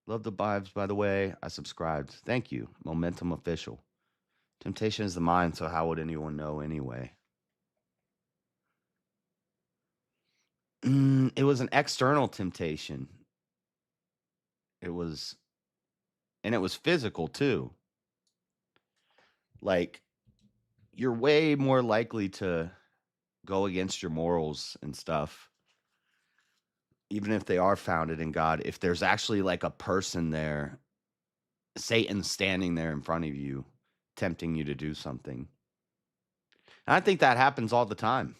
Love the vibes, by the way. I subscribed. Thank you. Momentum Official. Temptation is the mind, so how would anyone know anyway? It was an external temptation. It was physical too. Like, you're way more likely to go against your morals and stuff, even if they are founded in God. If there's actually like a person there, Satan standing there in front of you, tempting you to do something. And I think that happens all the time,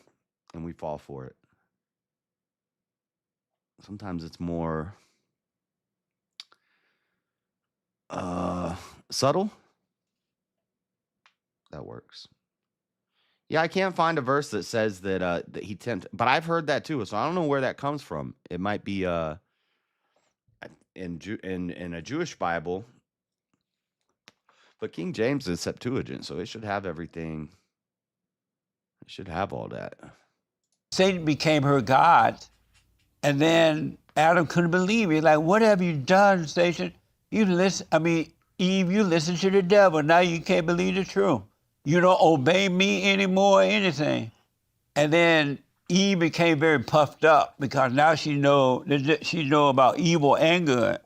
and we fall for it. Sometimes it's more subtle. That works. Yeah, I can't find a verse that says that he tempted, but I've heard that too. So I don't know where that comes from. It might be in a Jewish Bible, but King James is Septuagint, so it should have everything. It should have all that. Satan became her God, and then Adam couldn't believe it. Like, what have you done, Satan? Eve, you listen to the devil. Now you can't believe the truth. You don't obey me anymore or anything. And then Eve became very puffed up because now she know about evil and good.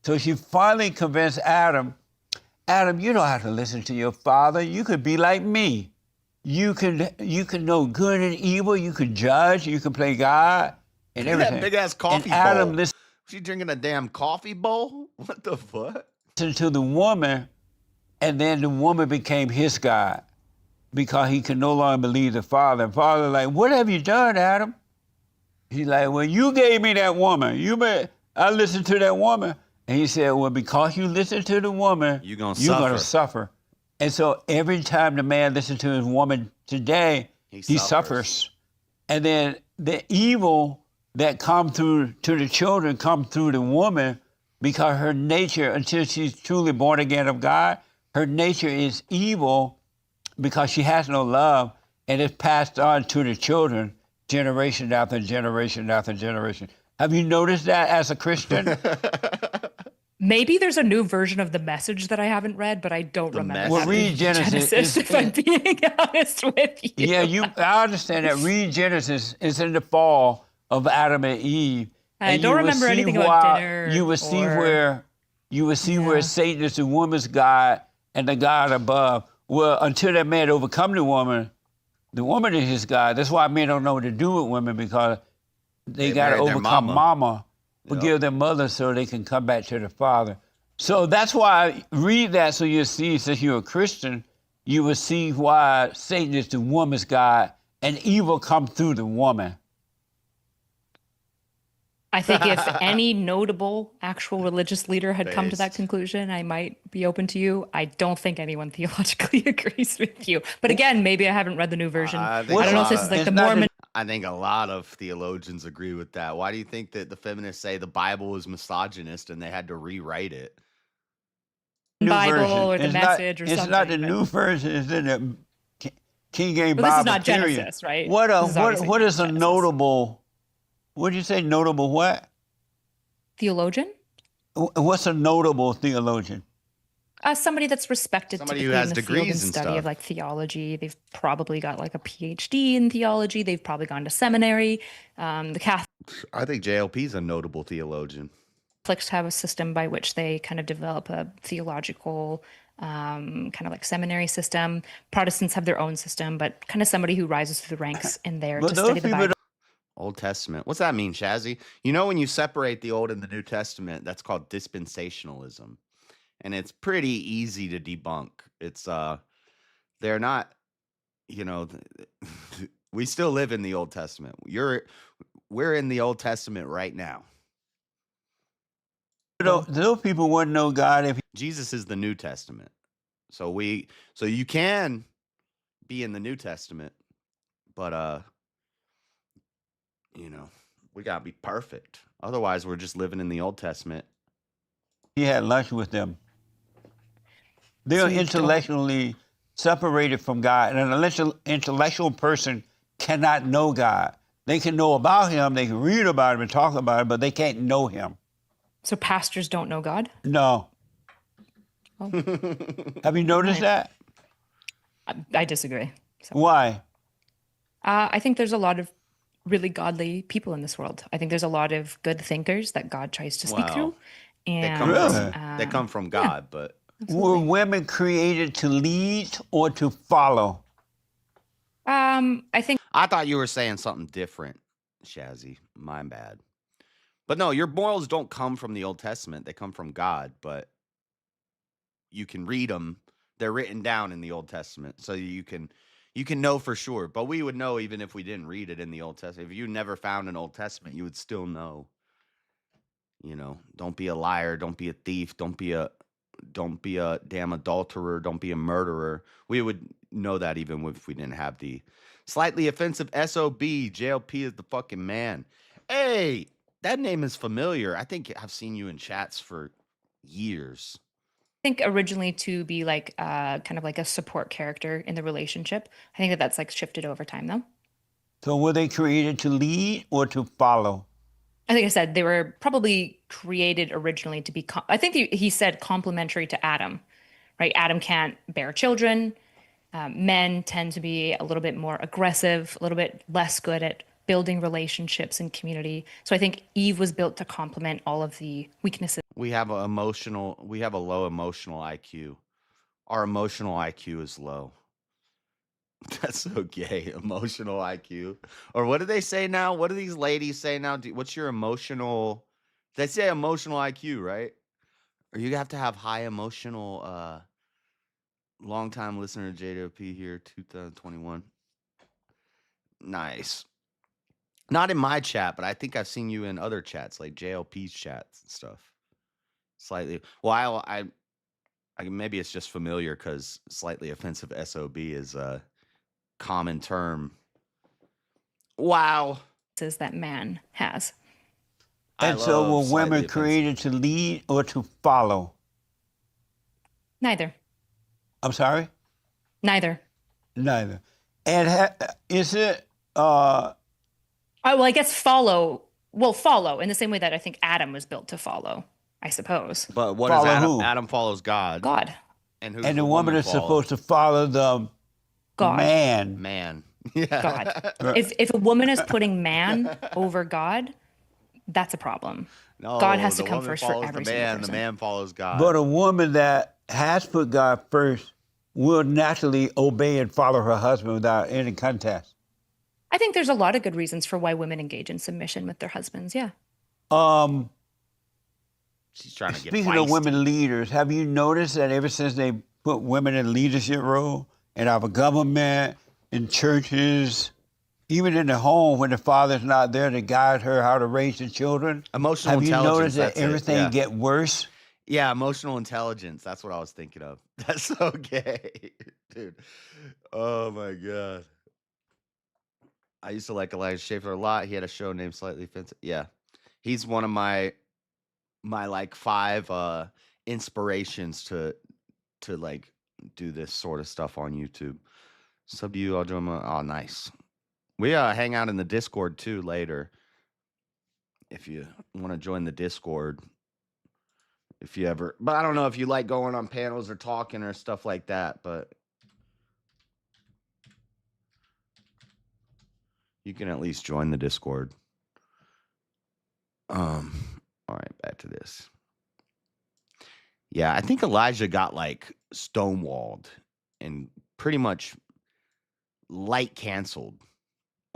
So she finally convinced Adam, you don't have to listen to your father. You could be like me. You can know good and evil. You can judge. You can play God and everything. That big ass coffee and Adam bowl. listened. She drinking a damn coffee bowl? What the fuck? To the woman, and then the woman became his God because he could no longer believe the father. And father like, what have you done, Adam? He's like, well, you gave me that woman. I listened to that woman. And he said, well, because you listened to the woman, you're gonna suffer. And so every time the man listens to his woman today, he suffers. And then the evil that come through to the children come through the woman because her nature, until she's truly born again of God, her nature is evil because she has no love, and it's passed on to the children generation after generation after generation. Have you noticed that as a Christian? Maybe there's a new version of The Message that I haven't read, but I don't remember. Well, read Genesis. If I'm being honest with you. Yeah, I understand that. Read Genesis. It's in the fall of Adam and Eve. I don't remember anything about dinner. You will see where Satan is the woman's God and the God above. Well, until that man overcome the woman is his God. That's why men don't know what to do with women, because they got to overcome mama. Forgive their mother so they can come back to the father. So that's why read that, so you'll see, since you're a Christian, you will see why Satan is the woman's God and evil come through the woman. I think if any notable actual religious leader had come to that conclusion, I might be open to you. I don't think anyone theologically agrees with you. But again, maybe I haven't read the new version. I don't know if this is like the Mormon. I think a lot of theologians agree with that. Why do you think that the feminists say the Bible is misogynist and they had to rewrite it? Bible or the Message or something. It's not the new version. It's in the King James Bible. This is not Genesis, right? What is a notable? What did you say? Notable what? Theologian? What's a notable theologian? Somebody that's respected. Somebody who has in the degrees field and and study stuff. of like theology. They've probably got like a PhD in theology. They've probably gone to seminary. The Catholics. I think JLP's a notable theologian. Catholics have a system by which they kind of develop a theological kind of like seminary system. Protestants have their own system, but kind of somebody who rises through the ranks in there to study the Bible. Old Testament. What's that mean, Shazzy? You know, when you separate the Old and the New Testament, that's called dispensationalism. And it's pretty easy to debunk. It's they're not, we still live in the Old Testament. We're in the Old Testament right now. Those people wouldn't know God if Jesus is the New Testament. So you can be in the New Testament, but we gotta be perfect. Otherwise, we're just living in the Old Testament. he had lunch with them. They're intellectually separated from God. And an intellectual person cannot know God. They can know about him, they can read about him and talk about him, but they can't know him. So pastors don't know God? No. Oh. Have you noticed that? I disagree. So. Why? I think there's a lot of really godly people in this world. I think there's a lot of good thinkers that God tries to speak through. And they come from God, but... Absolutely. Were women created to lead or to follow? I thought you were saying something different, Shazzy. My bad. But no, your morals don't come from the Old Testament. They come from God, but you can read them. They're written down in the Old Testament, so you can know for sure. But we would know even if we didn't read it in the Old Testament. If you never found an Old Testament, you would still know. You know, don't be a liar, don't be a thief, don't be a damn adulterer, don't be a murderer. We would know that even if we didn't have the slightly offensive SOB. JLP is the fucking man. Hey, that name is familiar. I think I've seen you in chats for years. I think originally to be like kind of like a support character in the relationship. I think that's like shifted over time though. So were they created to lead or to follow? I think I said they were probably created originally to be, I think he said complementary to Adam, right? Adam can't bear children. Men tend to be a little bit more aggressive, a little bit less good at building relationships and community. So I think Eve was built to complement all of the weaknesses. We have a low emotional IQ. Our emotional IQ is low. That's so gay. Emotional IQ. Or what do they say now? What do these ladies say now? What's your emotional? They say emotional IQ, right? Or you have to have high emotional. Long-time listener to JWP here, 2021. Nice. Not in my chat, but I think I've seen you in other chats, like JLP's chats and stuff. Slightly. Well, I maybe it's just familiar because slightly offensive SOB is a common term. Wow. That man has. And so were women created to lead or to follow? Neither. I'm sorry? Neither. Neither. And is it... well, I guess follow in the same way that I think Adam was built to follow, I suppose. But what is Adam? Adam follows God. God. And the woman is supposed to follow the God. Man. Yeah. God. If a woman is putting man over God, that's a problem. No, God has to come first for every single person. The man follows God. But a woman that has put God first will naturally obey and follow her husband without any contest. I think there's a lot of good reasons for why women engage in submission with their husbands. Yeah. She's trying to get Speaking of women leaders, have you noticed that ever since they put women in leadership role in our government, in churches, even in the home when the father's not there to guide her how to raise the children? Emotional intelligence. Have you noticed that everything get worse? Yeah, emotional intelligence. That's what I was thinking of. That's so gay, dude. Oh my God. I used to like Elijah Schaefer a lot. He had a show named Slightly Offensive. Yeah. He's one of my like 5 inspirations to like do this sort of stuff on YouTube. Sub to you, I'll join my, oh nice. We hang out in the Discord too later. If you want to join the Discord. If you ever, but I don't know if you like going on panels or talking or stuff like that, but you can at least join the Discord. All right, back to this. Yeah, I think Elijah got like stonewalled and pretty much light canceled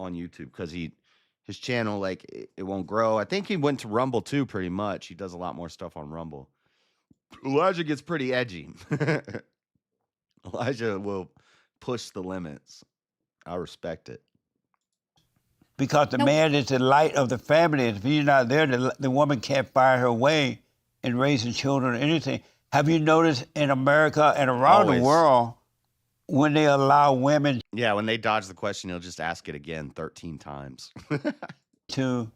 on YouTube because his channel, like it won't grow. I think he went to Rumble too, pretty much. He does a lot more stuff on Rumble. Elijah gets pretty edgy. Elijah will push the limits. I respect it. Because the man is the light of the family. If he's not there, the woman can't find her way in raising children or anything. Have you noticed in America and around the world, when they allow women... Yeah, when they dodge the question, he'll just ask it again 13 times. to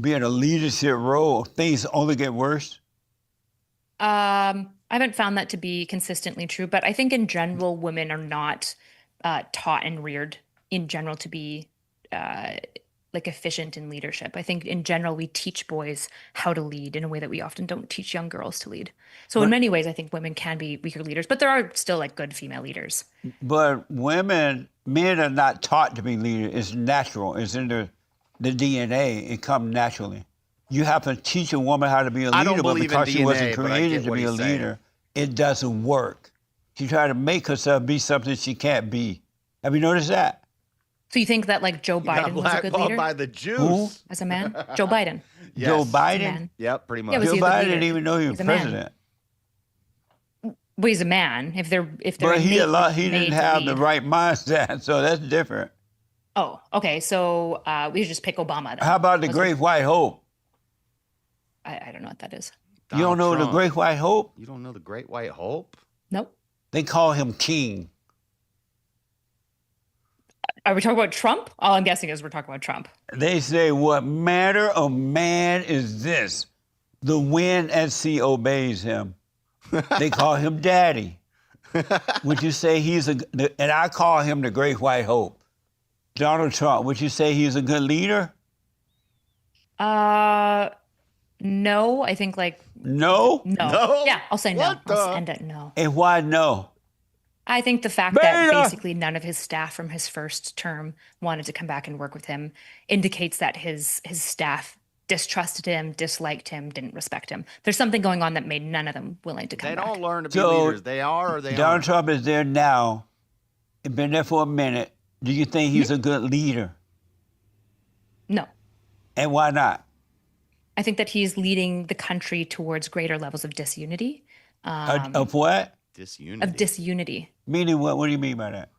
be in a leadership role, things only get worse? I haven't found that to be consistently true, but I think in general, women are not taught and reared in general to be like efficient in leadership. I think in general, we teach boys how to lead in a way that we often don't teach young girls to lead. So in many ways, I think women can be weaker leaders, but there are still like good female leaders. But men are not taught to be leaders. It's natural. It's in the DNA. It comes naturally. You have to teach a woman how to be a leader, but because she wasn't created to be a leader, it doesn't work. She tried to make herself be something she can't be. Have you noticed that? So you think that like Joe Biden was a good leader? By the Jews. Who? As a man? Joe Biden. Yes. Joe Biden? Yep, pretty much. Yeah, was Joe he a good Biden leader? didn't even know he was He's a man. president. Well, he's a man. If they're But he innately made didn't to have the lead- right mindset, so that's different. Oh, okay. So we should just pick Obama. Then. How about the Let's Great White Hope? I don't know what that is. You don't know the Great White Hope? You don't know the Great White Hope? Nope. They call him king. Are we talking about Trump? All I'm guessing is we're talking about Trump. They say, what manner of man is this? The wind at sea obeys him. They call him daddy. Would you say and I call him the Great White Hope. Donald Trump, would you say he's a good leader? No, I think No? no. Yeah, I'll say no. What the- I'll end it no. And why no? I think the fact that Beta! basically none of his staff from his first term wanted to come back and work with him indicates that his staff distrusted him, disliked him, didn't respect him. There's something going on that made none of them willing to come They back. don't learn to be So, leaders. They are or they Donald aren't. Trump is there now. He's been there for a minute. Do you think he's a good leader? No. And why not? I think that he's leading the country towards greater levels of disunity. Of what? Disunity. Of disunity. Meaning what? What do you mean by that?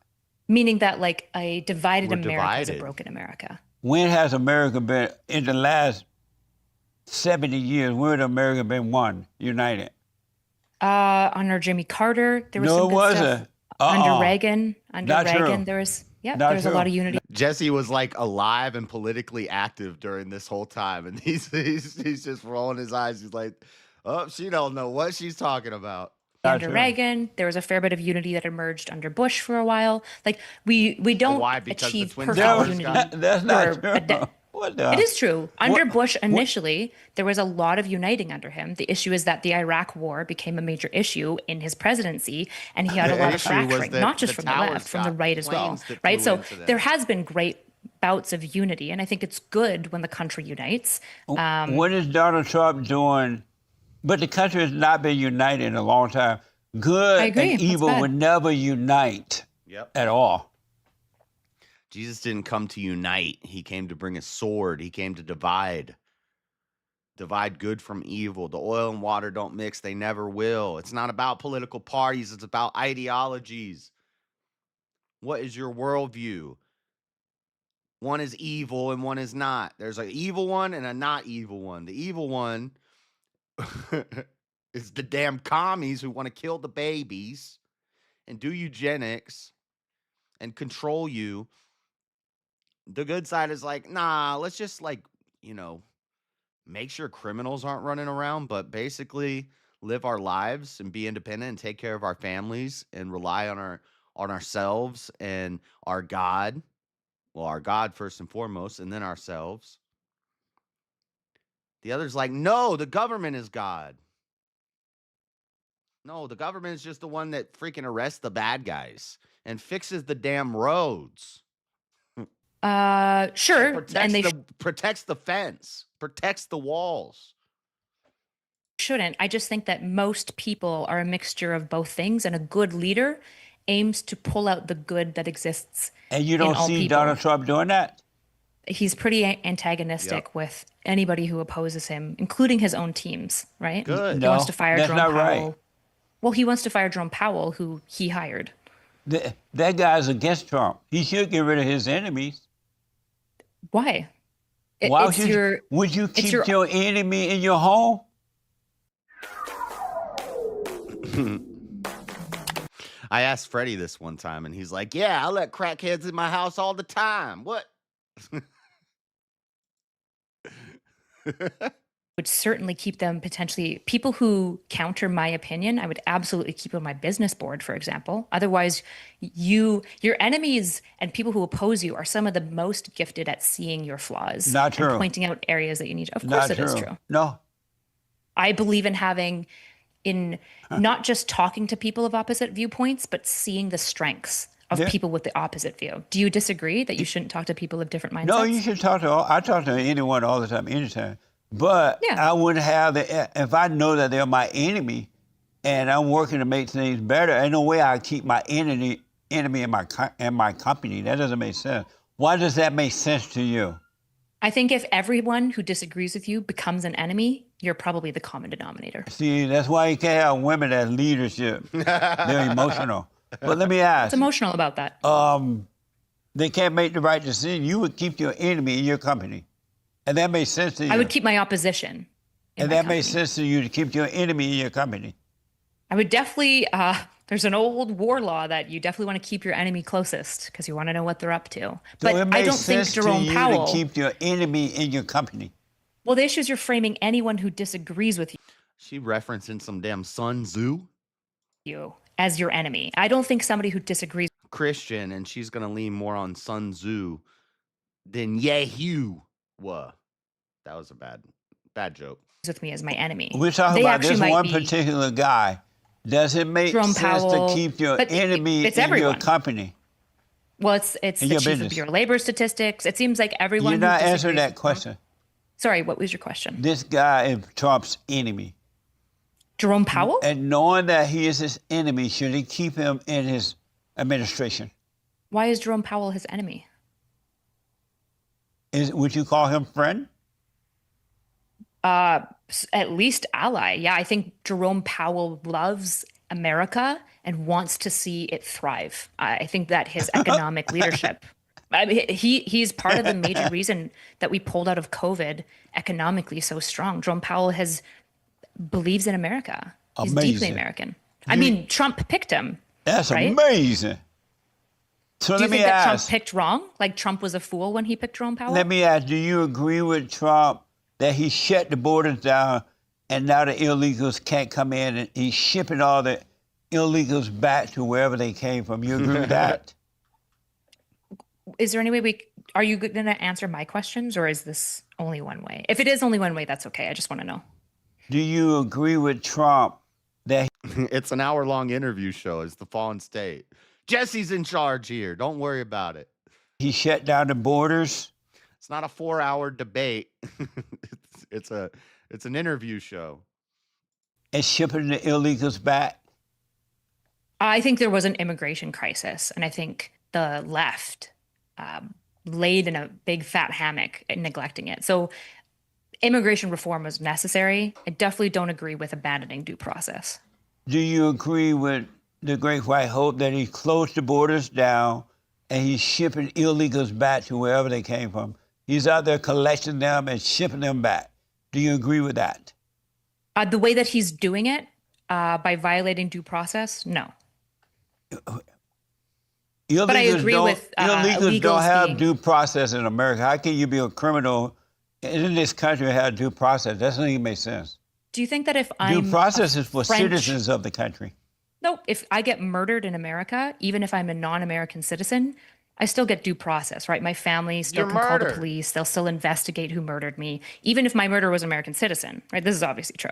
Meaning that like a divided We're America is a divided. broken America. When has America been, in the last 70 years, when has America been one, united? Under Jimmy Carter, there was No, some it good wasn't. stuff. Under Uh-uh. Reagan, Not true. there was Not there was a lot true. of unity. Jesse was like alive and politically active during this whole time, and he's just rolling his eyes. He's like, "Oh, she don't know what she's talking about." Under true. Reagan, there was a fair bit of unity that emerged under Bush for a while. Like we don't Why? Because the achieve Twin perfect Towers unity. got- That's not for true. a de- What the? It is true. Under What- Bush, initially, there was a lot of uniting under him. The issue is that the Iraq War became a major issue in his presidency, and he had a The lot of issue was fracturing, that not just the from the towers left, from the got right as well. planes that Right? flew So into them. there has been great bouts of unity, and I think it's good when the country unites. What is Donald Trump doing? But the country has not been united in a long time. Good I agree. and That's evil bad. would never unite Yep. at all. Jesus didn't come to unite. He came to bring a sword. He came to divide. Divide good from evil. The oil and water don't mix. They never will. It's not about political parties. It's about ideologies. What is your worldview? One is evil and one is not. There's an evil one and a not evil one. The evil one is the damn commies who want to kill the babies and do eugenics and control you. The good side is like, nah, let's just make sure criminals aren't running around, but basically live our lives and be independent and take care of our families and rely on ourselves and our God. Well, our God first and foremost, and then ourselves. The other's like, no, the government is God. No, the government is just the one that freaking arrests the bad guys and fixes the damn roads. Sure, and they Protects the fence, protects the walls. shouldn't. I just think that most people are a mixture of both things, and a good leader aims to pull out the good that exists. And you in don't all see people. Donald Trump doing that? He's pretty antagonistic Yep. with anybody who opposes him, including his own teams, right? Good. He No, wants to fire that's Jerome not Powell. right. Well, he wants to fire Jerome Powell, who he hired. That guy's against Trump. He should get rid of his enemies. Why? Why It's your would you keep your- your enemy in your home? I asked Freddie this one time, and he's like, yeah, I let crackheads in my house all the time. What? would certainly keep them potentially people who counter my opinion. I would absolutely keep on my business board, for example. Otherwise, your enemies and people who oppose you are some of the most gifted at seeing your flaws Not true. and pointing out areas that you need. Of course, Not it is true. No. I believe in not just talking to people of opposite viewpoints, but seeing the strengths of Yeah. people with the opposite view. Do you disagree that you shouldn't talk to people of different mindsets? No, you should talk to I talk to anyone all the time, anytime. But Yeah. I wouldn't have if I know that they're my enemy and I'm working to make things better, ain't no way I keep my enemy in my company. That doesn't make sense. Why does that make sense to you? I think if everyone who disagrees with you becomes an enemy, you're probably the common denominator. See, that's why you can't have women as leadership. They're emotional. But let me ask. What's emotional about that? They can't make the right decision. You would keep your enemy in your company. And that makes sense to you. I would keep my opposition. And that makes sense to you to keep your enemy in your company. I would definitely, there's an old war law that you definitely want to keep your enemy closest because you want to know what they're up to. So But it I makes don't think sense Jerome to you Powell. to keep your enemy in your company. Well, the issue is you're framing anyone who disagrees with She referencing some damn Sun Tzu you as your enemy. I don't think somebody who disagrees Christian, and she's gonna lean more on Sun Tzu than Yehua. That was a bad joke. with me as my enemy. We're talking They about actually this might one be particular guy. Does it make Jerome sense Powell, to keep your but enemy it's in everyone. your company? Well, it's In the your chief business. of Bureau of Labor Statistics. It seems like everyone. You're who not answering disagrees that with Trump- question. Sorry, what was your question? This guy is Trump's enemy. Jerome Powell? And knowing that he is his enemy, should he keep him in his administration? Why is Jerome Powell his enemy? Would you call him friend? At least ally. Yeah, I think Jerome Powell loves America and wants to see it thrive. I think that his economic leadership. I mean, he's part of the major reason that we pulled out of COVID economically so strong. Jerome Powell believes in America. He's deeply Amazing. American. I mean, Trump picked him. That's right? amazing. So Do you let me think that Trump ask. picked wrong? Like Trump was a fool when he picked Jerome Powell? Let me ask. Do you agree with Trump that he shut the borders down and now the illegals can't come in and he's shipping all the illegals back to wherever they came from? You agree with that? Is there any way are you going to answer my questions, or is this only one way? If it is only one way, that's okay. I just want to know. Do you agree with Trump that It's an hour-long interview show. It's the Fallen State. Jesse's in charge here. Don't worry about it. he shut down the borders? It's not a 4-hour debate. it's an interview show. And shipping the illegals back? I think there was an immigration crisis, and I think the left laid in a big fat hammock and neglecting it. So immigration reform was necessary. I definitely don't agree with abandoning due process. Do you agree with the Great White Hope that he closed the borders down and he's shipping illegals back to wherever they came from? He's out there collecting them and shipping them back. Do you agree with that? The way that he's doing it, by violating due process, no. Illegals But I agree don't, with illegals don't illegals have being- due process in America. How can you be a criminal in this country and have due process? That doesn't even make sense. Do you think that if I'm Due process is for French- citizens of the country. No, if I get murdered in America, even if I'm a non-American citizen, I still get due process, right? My family still You're can call the murdered. police. They'll still investigate who murdered me, even if my murderer was an American citizen, right? This is obviously true.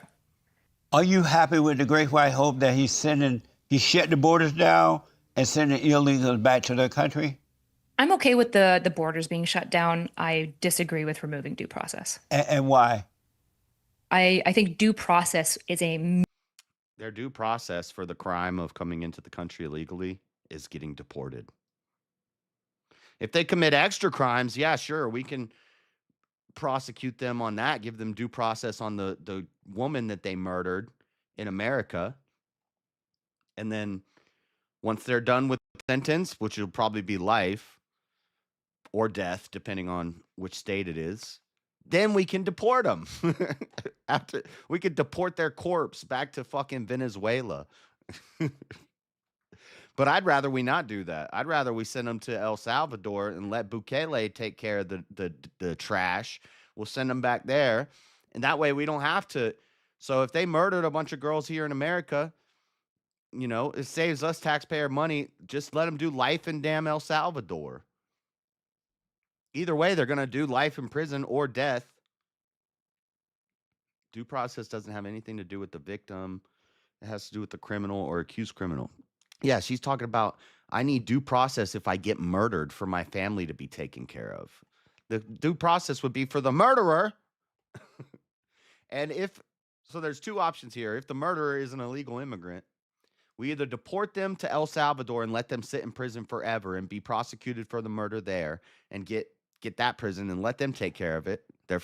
Are you happy with the Great White Hope that he shut the borders down and sending illegals back to their country? I'm okay with the borders being shut down. I disagree with removing due process. And why? I think due process is Their due process for the crime of coming into the country illegally is getting deported. If they commit extra crimes, yeah, sure, we can prosecute them on that, give them due process on the woman that they murdered in America. And then once they're done with the sentence, which will probably be life or death, depending on which state it is, then we can deport them. We could deport their corpse back to fucking Venezuela. But I'd rather we not do that. I'd rather we send them to El Salvador and let Bukele take care of the trash. We'll send them back there. And that way we don't have to. So if they murdered a bunch of girls here in America, you know, it saves us taxpayer money. Just let them do life in damn El Salvador. Either way, they're going to do life in prison or death. Due process doesn't have anything to do with the victim. It has to do with the criminal or accused criminal. Yeah, she's talking about, I need due process if I get murdered for my family to be taken care of. The due process would be for the murderer. And so there's two options here. If the murderer is an illegal immigrant, we either deport them to El Salvador and let them sit in prison forever and be prosecuted for the murder there and get get that prison and let them take care of it.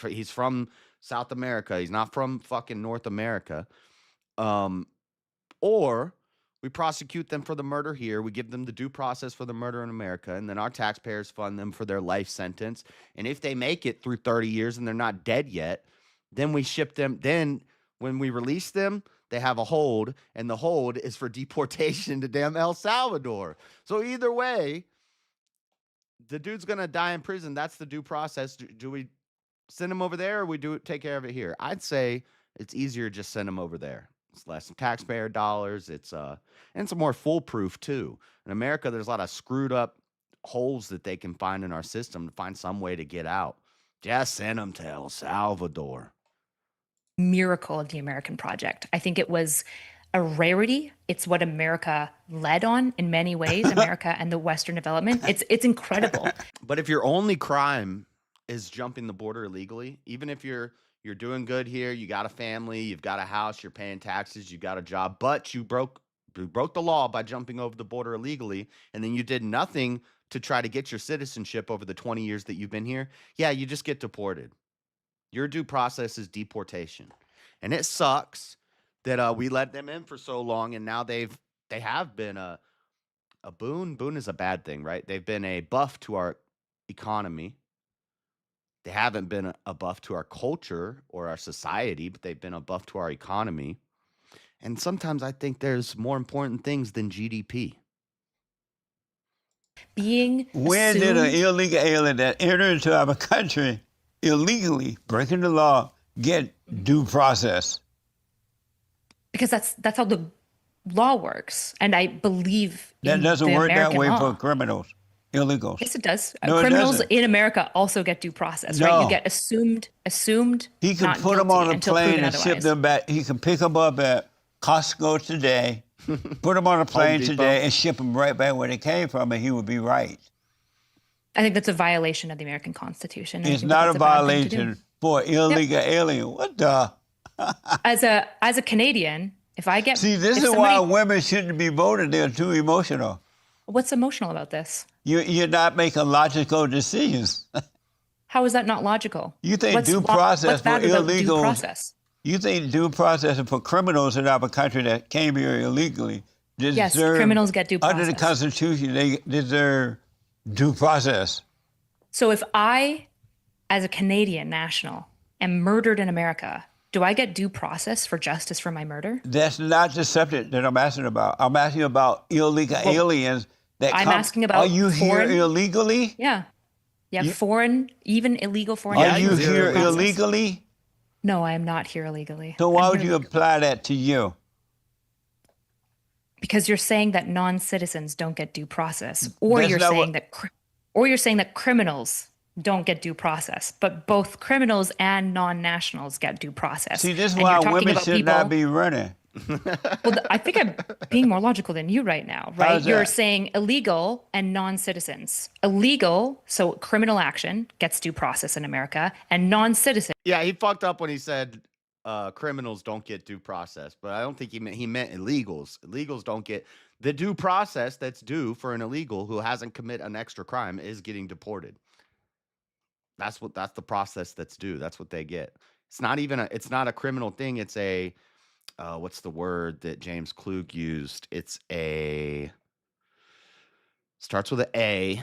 He's from South America. He's not from fucking North America. Or we prosecute them for the murder here. We give them the due process for the murder in America, and then our taxpayers fund them for their life sentence. And if they make it through 30 years and they're not dead yet, then we ship them. Then when we release them, they have a hold, and the hold is for deportation to damn El Salvador. So either way, the dude's going to die in prison. That's the due process. Do we send him over there, or we take care of it here? I'd say it's easier to just send him over there. It's less taxpayer dollars. And it's more foolproof too. In America, there's a lot of screwed up holes that they can find in our system to find some way to get out. Just send them to El Salvador. Miracle of the American project. I think it was a rarity. It's what America led on in many ways, America and the Western development. It's incredible. But if your only crime is jumping the border illegally, even if you're doing good here, you got a family, you've got a house, you're paying taxes, you got a job, but you broke the law by jumping over the border illegally, and then you did nothing to try to get your citizenship over the 20 years that you've been here, yeah, you just get deported. Your due process is deportation. And it sucks that we let them in for so long, and now they have been a boon. Boon is a bad thing, right? They've been a buff to our economy. They haven't been a buff to our culture or our society, but they've been a buff to our economy. And sometimes I think there's more important things than GDP. When did an illegal alien that entered into our country illegally, breaking the law, get due process? Because that's how the law works. And I believe that doesn't the work American that way law. For criminals, illegals. Yes, it does. No, Criminals it in America also get due process, No. right? You get assumed. He can not put them guilty on a until plane proven and ship otherwise. them back. He can pick them up at Costco today, put them on a plane Depot. today, and ship them right back where they came from, and he would be right. I think that's a violation of the American Constitution. I It's think not that's a bad thing to do. violation for illegal alien. What the? As a Canadian, if I get See, this if is why somebody- women shouldn't be voted. They're too emotional. What's emotional about this? You're not making logical decisions. How is that not logical? You think What's due lo- process what's bad for about due illegals- process? You think due process is for criminals in our country that came here illegally Yes, deserve, criminals get due under the process. Constitution, they deserve due process. So if I, as a Canadian national, am murdered in America, do I get due process for justice for my murder? That's not the subject that I'm asking about. I'm asking about illegal aliens that I'm come. asking about Are you foreign- here illegally? Yeah. Yeah, foreign, even illegal foreign. Are you nationals get due here process. illegally? No, I am not here illegally. So why I'm would here you apply that to you? Because you're saying that non-citizens don't get due process, or That's you're not saying that criminals don't get due process, but both criminals and non-nationals get due process. See, this is And why you're talking women about should not be running. Well, I think I'm being more logical than you right now, right? How's You're that? saying illegal and non-citizens. Illegal, so criminal action gets due process in America, and non-citizen. Yeah, he fucked up when he said criminals don't get due process, but I don't think he meant illegals. Illegals don't get the due process that's due for an illegal who hasn't committed an extra crime is getting deported. That's the process that's due. That's what they get. It's not a criminal thing. It's a what's the word that James Klug used? Starts with an A.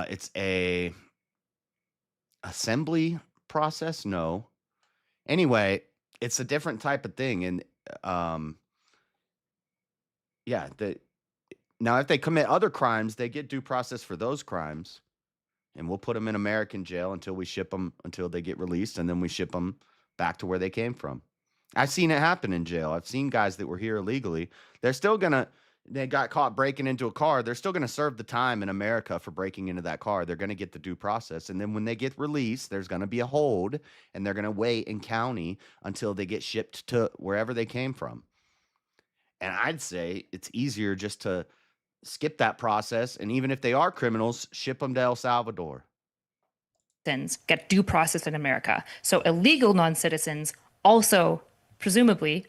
It's a assembly process. No. Anyway, it's a different type of thing. And now if they commit other crimes, they get due process for those crimes. And we'll put them in American jail until they get released, and then we ship them back to where they came from. I've seen it happen in jail. I've seen guys that were here illegally. They got caught breaking into a car. They're still going to serve the time in America for breaking into that car. They're going to get the due process. And then when they get released, there's going to be a hold, and they're going to wait in county until they get shipped to wherever they came from. And I'd say it's easier just to skip that process. And even if they are criminals, ship them to El Salvador. Get due process in America. So illegal non-citizens also, presumably,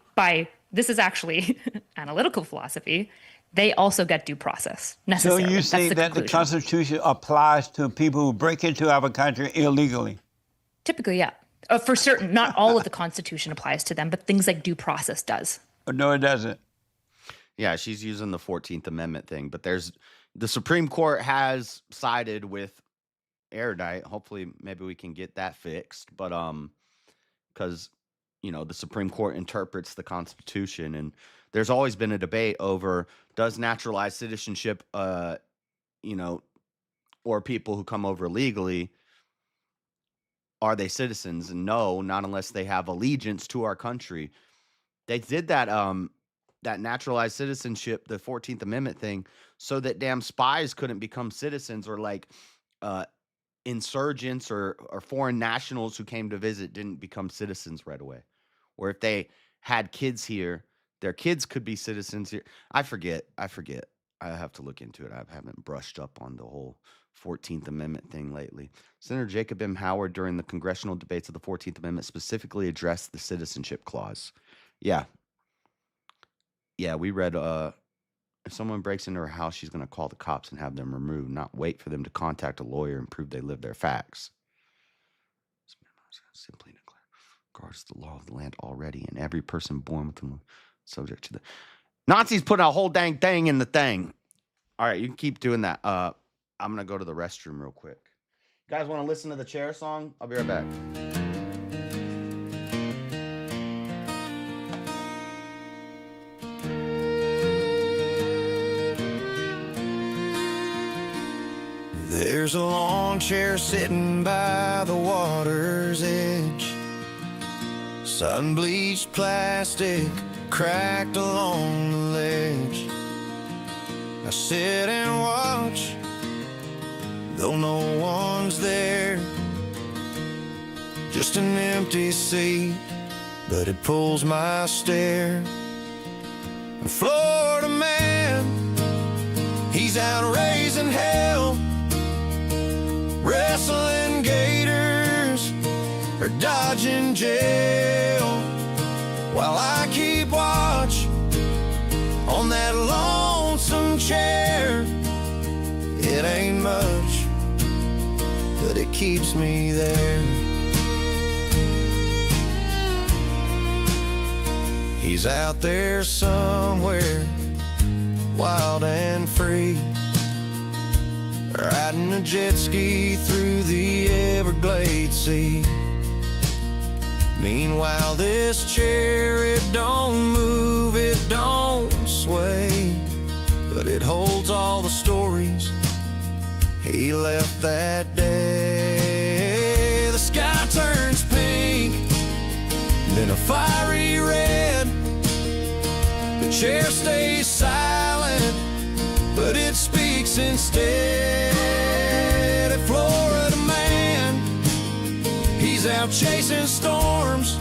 this is actually analytical philosophy, they also get due process So necessarily. you That's say that the conclusion. Constitution applies to people who break into our country illegally? Typically, yeah. For certain, not all of the Constitution applies to them, but things like due process does. No, it doesn't. Yeah, she's using the 14th Amendment thing, but the Supreme Court has sided with Erudite. Hopefully, maybe we can get that fixed. But because the Supreme Court interprets the Constitution, and there's always been a debate over does naturalized citizenship, or people who come over legally, are they citizens? And no, not unless they have allegiance to our country. They did that naturalized citizenship, the 14th Amendment thing, so that damn spies couldn't become citizens, or like insurgents or foreign nationals who came to visit didn't become citizens right away. Or if they had kids here, their kids could be citizens here. I forget. I have to look into it. I haven't brushed up on the whole 14th Amendment thing lately. Senator Jacob M. Howard, during the congressional debates of the 14th Amendment, specifically addressed the citizenship clause. Yeah, we read, if someone breaks into her house, she's going to call the cops and have them removed, not wait for them to contact a lawyer and prove they live their facts. Simply declare, regards the law of the land already, and every person born within the subject to the Nazis put a whole dang thing in the thing. All right, you can keep doing that. I'm going to go to the restroom real quick. You guys want to listen to the chair song? I'll be right back. There's a lawn chair sitting by the water's edge, sun-bleached plastic cracked along the ledge. I sit and watch, though no one's there, just an empty seat, but it pulls my stare. A Florida man, he's out raising hell, wrestling gators or dodging jail, while I keep watch on that lonesome chair. It ain't much, but it keeps me there. He's out there somewhere, wild and free, riding a jet ski through the Everglades Sea. Meanwhile, this chair, it don't move, it don't sway, but it holds all the stories he left that day. The sky turns pink, then a fiery red. The chair stays silent, but it speaks instead. A Florida man, he's out chasing storms,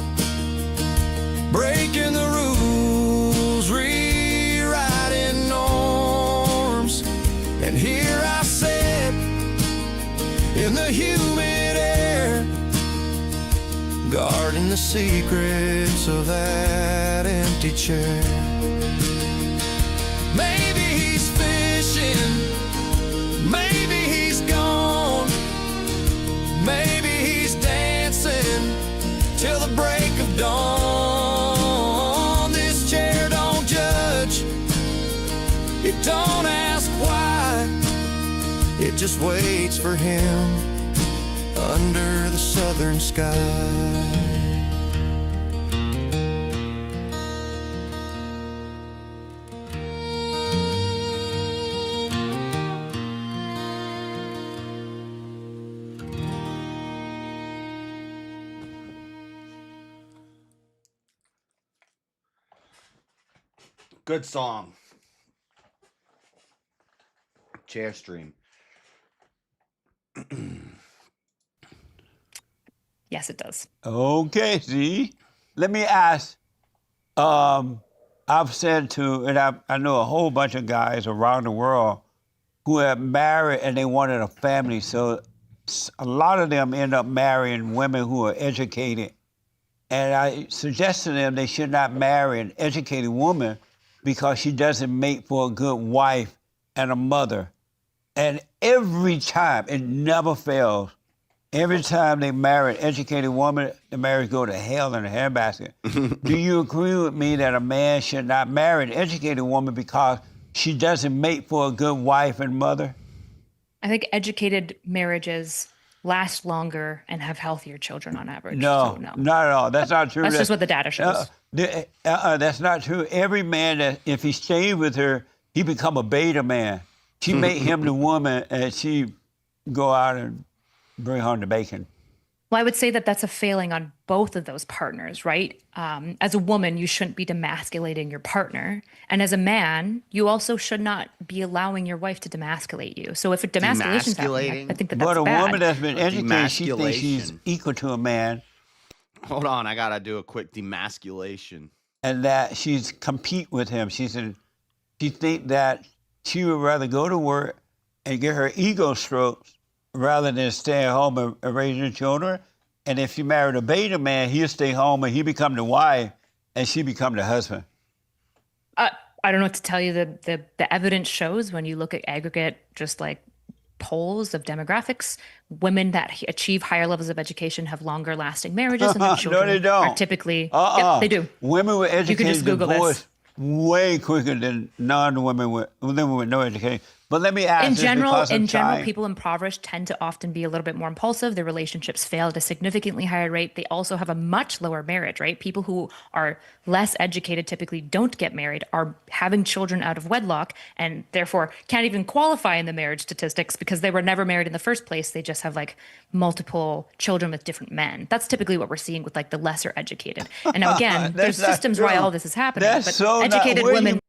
breaking the rules, rewriting norms. And here I sit in the humid air, guarding the secrets of that empty chair. Maybe he's fishing, maybe he's gone, maybe he's dancing till the break of dawn. This chair don't judge, it don't ask why, it just waits for him under the southern sky. Good song. Chair stream. Yes, it does. Okay, see? Let me ask. I've said to, and I know a whole bunch of guys around the world who have married and they wanted a family. So a lot of them end up marrying women who are educated. And I suggest to them they should not marry an educated woman because she doesn't make for a good wife and a mother. And every time, it never fails. Every time they marry an educated woman, the marriage go to hell in a handbasket. Do you agree with me that a man should not marry an educated woman because she doesn't make for a good wife and mother? I think educated marriages last longer and have healthier children on average. No, So no. not at all. That's not true. That's just what the data shows. That's not true. Every man that, if he stayed with her, he become a beta man. She make him the woman, and she go out and bring home the bacon. Well, I would say that that's a failing on both of those partners, right? As a woman, you shouldn't be demasculating your partner. And as a man, you also should not be allowing your wife to demasculate you. So if a demasculation's happening, I think that that's But a bad. woman that's been educated, she thinks she's Demasculation. equal to a man, Hold on, I gotta do a quick demasculation. and that she's compete with him. She think that she would rather go to work and get her ego strokes rather than stay at home and raise her children. And if she married a beta man, he'll stay home and he become the wife and she become the husband. I don't know what to tell you. The evidence shows when you look at aggregate, just like polls of demographics, women that achieve higher levels of education have longer lasting marriages, and their children No, they don't. are typically. Yep, they do. Women with You can education just Google divorce this. way quicker than women with no education. But let me ask In this general, because of time. people impoverished tend to often be a little bit more impulsive. Their relationships fail at a significantly higher rate. They also have a much lower marriage rate. People who are less educated typically don't get married, are having children out of wedlock, and therefore can't even qualify in the marriage statistics because they were never married in the first place. They just have like multiple children with different men. That's typically what we're seeing with like the lesser educated. And now again, there's That's not systems why true. all this is happening. That's but so not- educated where you- women.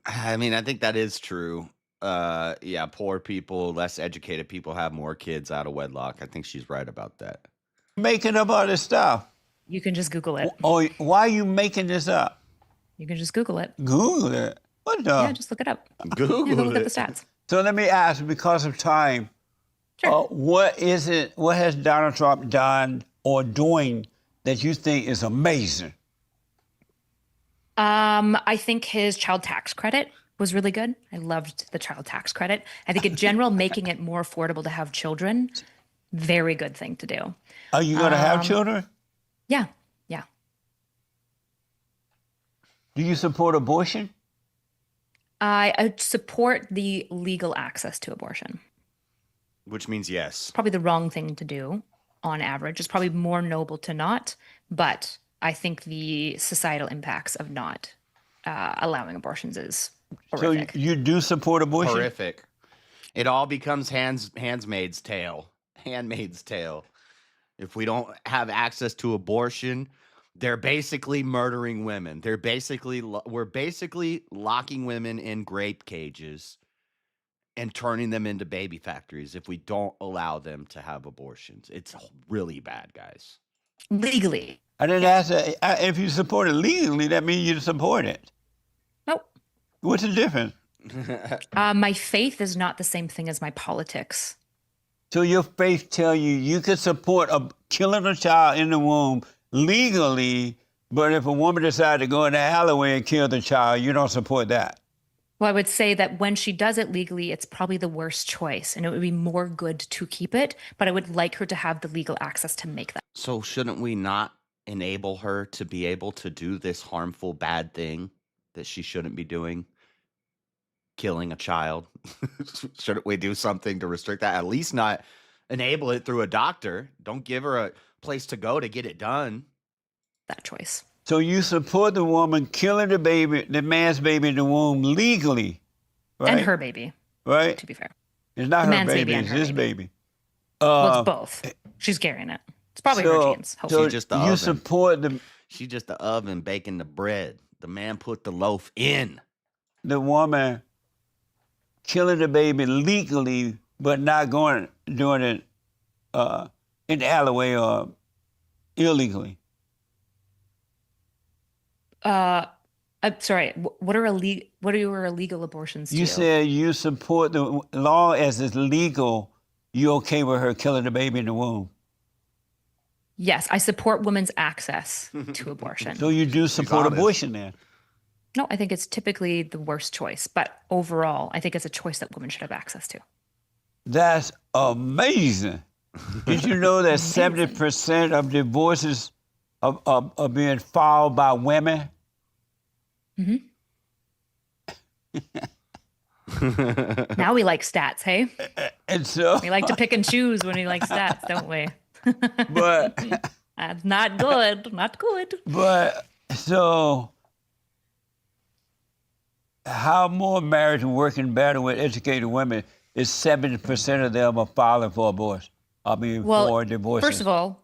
I mean, I think that is true. Yeah, poor people, less educated people have more kids out of wedlock. I think she's right about that. Making up all this stuff. You can just Google it. Oh, why are you making this up? You can just Google it. Google it. What the? Yeah, just look it up. Yeah, go Google look at the it. stats. So let me ask, because of time, Sure. what has Donald Trump done or doing that you think is amazing? I think his child tax credit was really good. I loved the child tax credit. I think in general, making it more affordable to have children, very good thing to do. Are you going to have children? Yeah. Do you support abortion? I support the legal access to abortion. Which means yes. Probably the wrong thing to do on average. It's probably more noble to not, but I think the societal impacts of not allowing abortions is horrific. So you do support abortion? Horrific. It all becomes Handmaid's Tale. Handmaid's Tale. If we don't have access to abortion, they're basically murdering women. We're basically locking women in grape cages and turning them into baby factories if we don't allow them to have abortions. It's really bad, guys. Legally. I didn't ask that. If you support it legally, that means you support it. Nope. What's the difference? My faith is not the same thing as my politics. So your faith tell you could support killing a child in the womb legally, but if a woman decides to go in the alleyway and kill the child, you don't support that. Well, I would say that when she does it legally, it's probably the worst choice, and it would be more good to keep it, but I would like her to have the legal access to make that. So shouldn't we not enable her to be able to do this harmful, bad thing that she shouldn't be doing? Killing a child. Shouldn't we do something to restrict that? At least not enable it through a doctor. Don't give her a place to go to get it done. That choice. So you support the woman killing the baby, the man's baby in the womb legally, right? And her baby, right? to be fair. It's not The her man's baby, baby and it's her his baby. baby. Well, it's both. She's carrying it. It's probably her genes. So Hopefully. She's just the you oven. support She's just the oven baking the bread. The man put the loaf in. the woman killing the baby legally, but not doing it in the alleyway or illegally. I'm sorry. What are your illegal abortions? You said you support the law as it's legal. You okay with her killing the baby in the womb? Yes, I support women's access to abortion. So you do support honest. abortion then? No, I think it's typically the worst choice, but overall, I think it's a choice that women should have access to. That's amazing. Did you know that Amazing. 70% of divorces are being filed by women? Hmm. Now we like stats, hey? And so, We like to pick and choose when we like stats, don't we? but That's not good. Not good. so how more marriage are working better with educated women is 70% of them are filing for divorce. For divorce. First of all,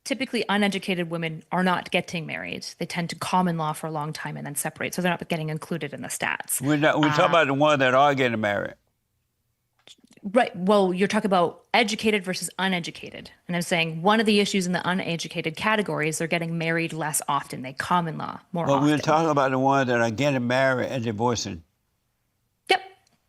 typically uneducated women are not getting married. They tend to common law for a long time and then separate. So they're not getting included in the stats. We're talking about the ones that are getting married. Right. Well, you're talking about educated versus uneducated. And I'm saying one of the issues in the uneducated category is they're getting married less often. They common law more But often. we're talking about the ones that are getting married and divorcing. Yep.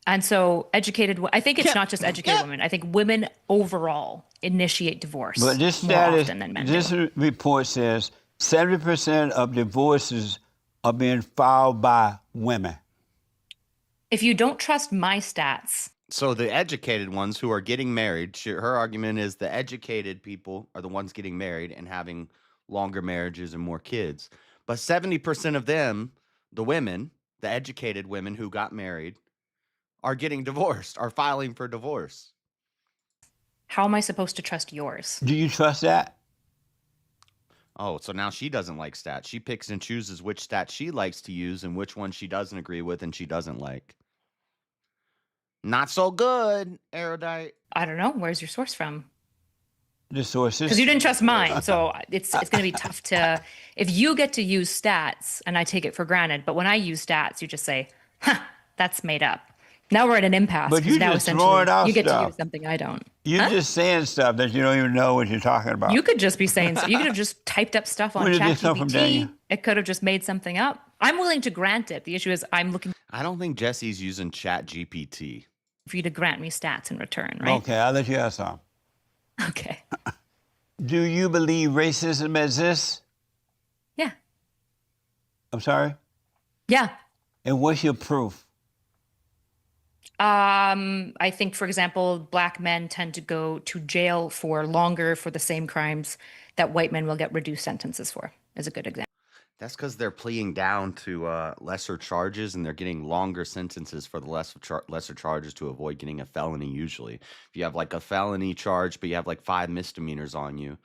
And so educated, I think it's not just educated women. I think women overall initiate divorce But this more status, often than men this do. report says 70% of divorces are being filed by women. If you don't trust my stats, So the educated ones who are getting married, her argument is the educated people are the ones getting married and having longer marriages and more kids. But 70% of them, the women, the educated women who got married, are getting divorced, are filing for divorce. how am I supposed to trust yours? Do you trust that? Oh, so now she doesn't like stats. She picks and chooses which stats she likes to use and which ones she doesn't agree with and she doesn't like. Not so good, Erudite. I don't know. Where's your source from? The sources. Because you didn't trust mine. So it's going to be tough to, if you get to use stats and I take it for granted, but when I use stats, you just say, huh, that's made up. Now we're at an impasse. But 'cause you now just essentially throwing out you get stuff. to use something I don't. You're just saying stuff that you don't even know what you're talking about. You could just be saying, you could have just typed up stuff on Where did this come from, ChatGPT. Daniel? It could have just made something up. I'm willing to grant it. The issue is I'm looking I don't think Jesse's using ChatGPT. for you to grant me stats in return, right? Okay, I'll let you have some. Okay. Do you believe racism exists? Yeah. I'm sorry? Yeah. And what's your proof? I think, for example, black men tend to go to jail for longer for the same crimes that white men will get reduced sentences for, is a good example. That's because they're pleading down to lesser charges and they're getting longer sentences for the lesser charges to avoid getting a felony usually. If you have like a felony charge, but you have like 5 misdemeanors on you,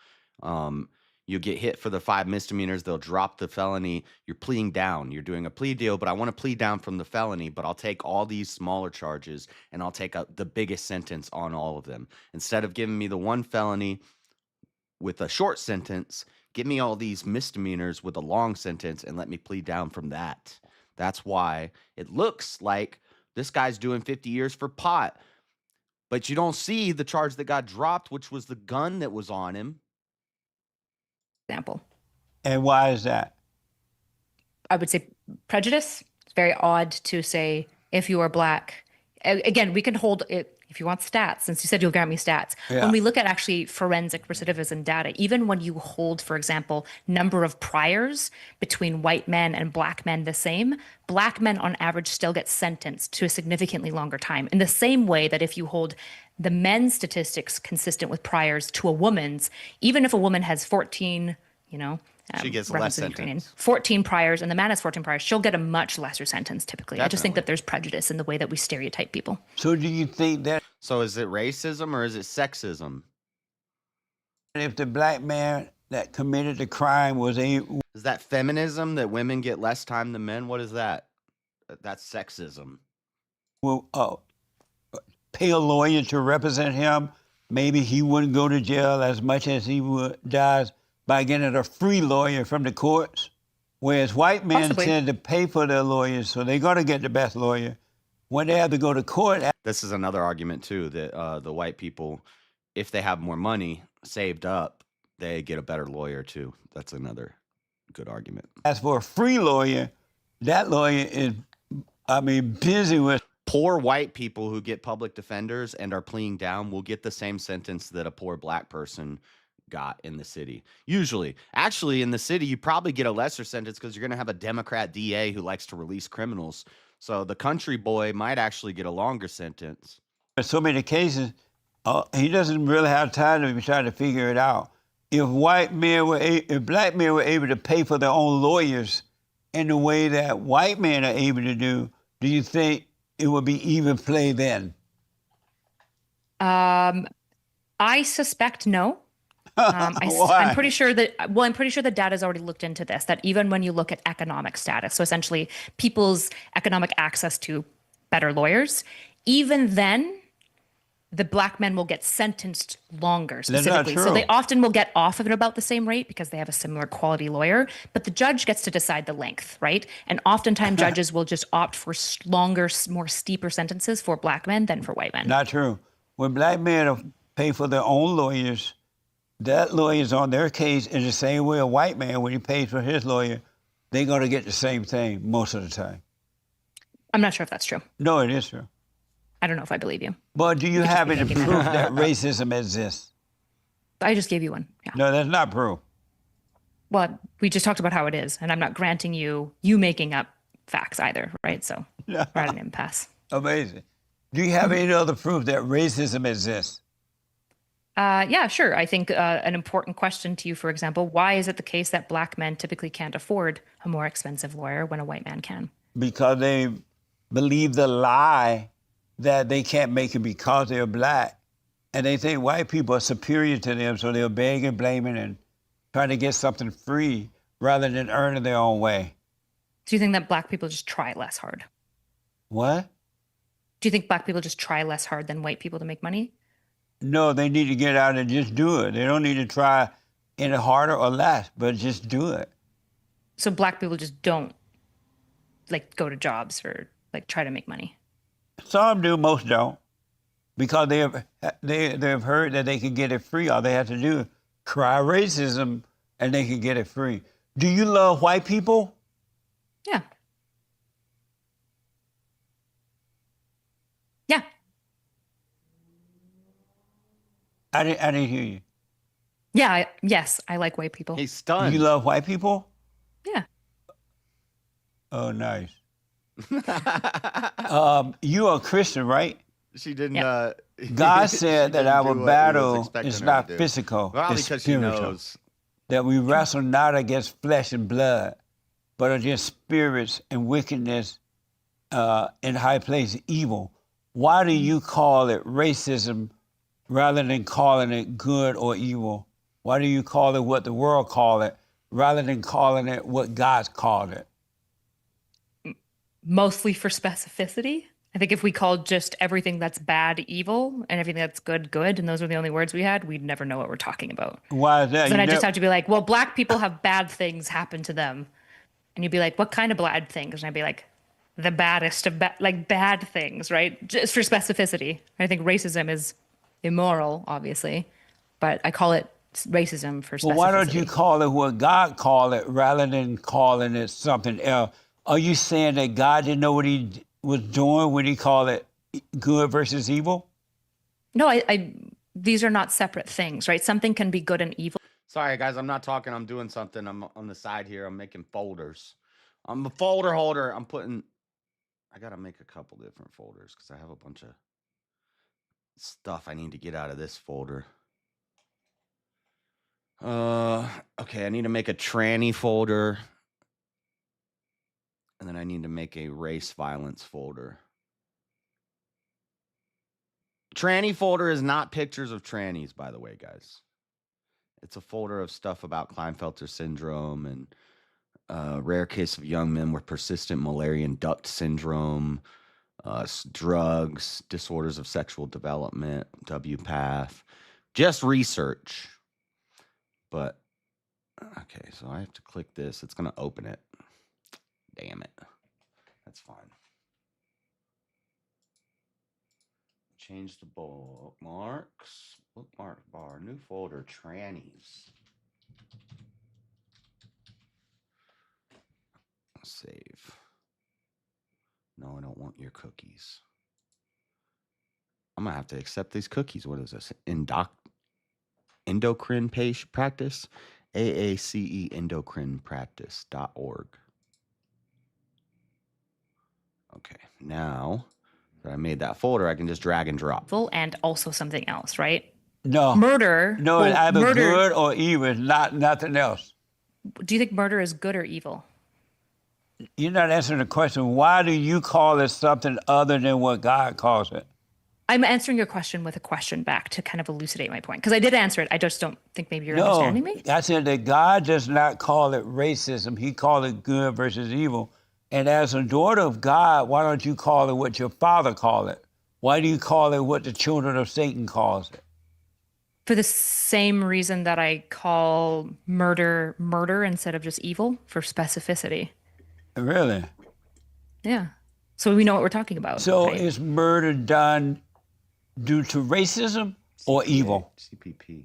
you get hit for the 5 misdemeanors, they'll drop the felony. You're pleading down. You're doing a plea deal, but I want to plead down from the felony, but I'll take all these smaller charges and I'll take the biggest sentence on all of them. Instead of giving me the one felony with a short sentence, give me all these misdemeanors with a long sentence and let me plead down from that. That's why it looks like this guy's doing 50 years for pot, but you don't see the charge that got dropped, which was the gun that was on him. Example. And why is that? I would say prejudice. It's very odd to say if you are black. Again, we can hold it if you want stats, since you said you'll grant me stats. Yeah. When we look at actually forensic recidivism data, even when you hold, for example, number of priors between white men and black men the same, black men on average still get sentenced to a significantly longer time. In the same way that if you hold the men's statistics consistent with priors to a woman's, even if a woman has 14, She gets less referencing Ukrainian, sentence. 14 priors and the man has 14 priors, she'll get a much lesser sentence typically. I just think Definitely. that there's prejudice in the way that we stereotype people. So do you think that So is it racism or is it sexism? if the black man that committed the crime was Is that feminism that women get less time than men? What is that? That's sexism. pay a lawyer to represent him, maybe he wouldn't go to jail as much as he does by getting a free lawyer from the courts. Whereas white men Possibly. tend to pay for their lawyers, so they're going to get the best lawyer. When they have to go to court, This is another argument too, that the white people, if they have more money saved up, they get a better lawyer too. That's another good argument. ask for a free lawyer, that lawyer is, busy with. Poor white people who get public defenders and are pleading down will get the same sentence that a poor black person got in the city. Usually, actually, in the city, you probably get a lesser sentence because you're going to have a Democrat DA who likes to release criminals. So the country boy might actually get a longer sentence. In so many cases, he doesn't really have time to be trying to figure it out. If black men were able to pay for their own lawyers in the way that white men are able to do you think it would be even play then? I suspect no. Why? I'm pretty sure that data's already looked into this, that even when you look at economic status, so essentially people's economic access to better lawyers, even then, the black men will get sentenced longer specifically. So they often will get off of it about the same rate because they have a similar quality lawyer, but the judge gets to decide the length, right? And oftentimes judges will just opt for longer, more steeper sentences for black men than for white men. Not true. When black men pay for their own lawyers, that lawyer's on their case in the same way a white man, when he pays for his lawyer, they're going to get the same thing most of the time. I'm not sure if that's true. No, it is true. I don't know if I believe you. But do you have any proof that racism exists? I just gave you one. Yeah. No, that's not proof. Well, we just talked about how it is, and I'm not granting you making up facts either, right? So we're at an impasse. Amazing. Do you have any other proof that racism exists? Yeah, sure. I think an important question to you, for example, why is it the case that black men typically can't afford a more expensive lawyer when a white man can? Because they believe the lie that they can't make it because they're black. And they think white people are superior to them, so they're begging, blaming, and trying to get something free rather than earning their own way. Do you think that black people just try less hard? What? Do you think black people just try less hard than white people to make money? No, they need to get out and just do it. They don't need to try any harder or less, but just do it. So black people just don't go to jobs or try to make money? Some do, most don't, because they've heard that they can get it free. All they have to do is cry racism and they can get it free. Do you love white people? Yeah. Yeah. I didn't hear you. Yeah. Yes, I like white people. He's stunned. You love white people? Yeah. Oh, nice. You are a Christian, right? She didn't. Yep. God said that our battle expecting is her not to do. physical, Well, it's because she spiritual. knows. That we wrestle not against flesh and blood, but against spirits and wickedness in high places, evil. Why do you call it racism rather than calling it good or evil? Why do you call it what the world call it rather than calling it what God's called it? Mostly for specificity. I think if we called just everything that's bad evil and everything that's good good, and those were the only words we had, we'd never know what we're talking about. Why is that? So then I just have to be like, well, black people have bad things happen to them. And you'd be like, what kind of bad things? And I'd be like, the baddest of bad things, right? Just for specificity. I think racism is immoral, obviously, but I call it racism for specificity. Well, why don't you call it what God called it rather than calling it something else? Are you saying that God didn't know what he was doing when he called it good versus evil? No, these are not separate things, right? Something can be good and evil. Sorry, guys, I'm not talking. I'm doing something. I'm on the side here. I'm making folders. I'm a folder holder. I got to make a couple different folders because I have a bunch of stuff I need to get out of this folder. Okay, I need to make a tranny folder. And then I need to make a race violence folder. Tranny folder is not pictures of trannies, by the way, guys. It's a folder of stuff about Klinefelter syndrome and rare case of young men with persistent Mullerian duct syndrome, drugs, disorders of sexual development, WPATH, just research. But, okay, so I have to click this. It's going to open it. Damn it. That's fine. Change the bookmarks. Bookmark bar. New folder. Trannies. Save. No, I don't want your cookies. I'm going to have to accept these cookies. What is this? endocrine practice, AACE endocrinepractice.org. Okay, now that I made that folder, I can just drag and drop. And also something else, right? No. Murder. No, well, it's either murder, good or evil. It's not nothing else. Do you think murder is good or evil? You're not answering the question. Why do you call it something other than what God calls it? I'm answering your question with a question back to kind of elucidate my point. Because I did answer it. I just don't think maybe you're understanding me. I said that God does not call it racism. He called it good versus evil. And as a daughter of God, why don't you call it what your father called it? Why do you call it what the children of Satan calls it? For the same reason that I call murder instead of just evil, for specificity. Really? Yeah. So we know what we're talking about. So right? is murder done due to racism or evil? CPP.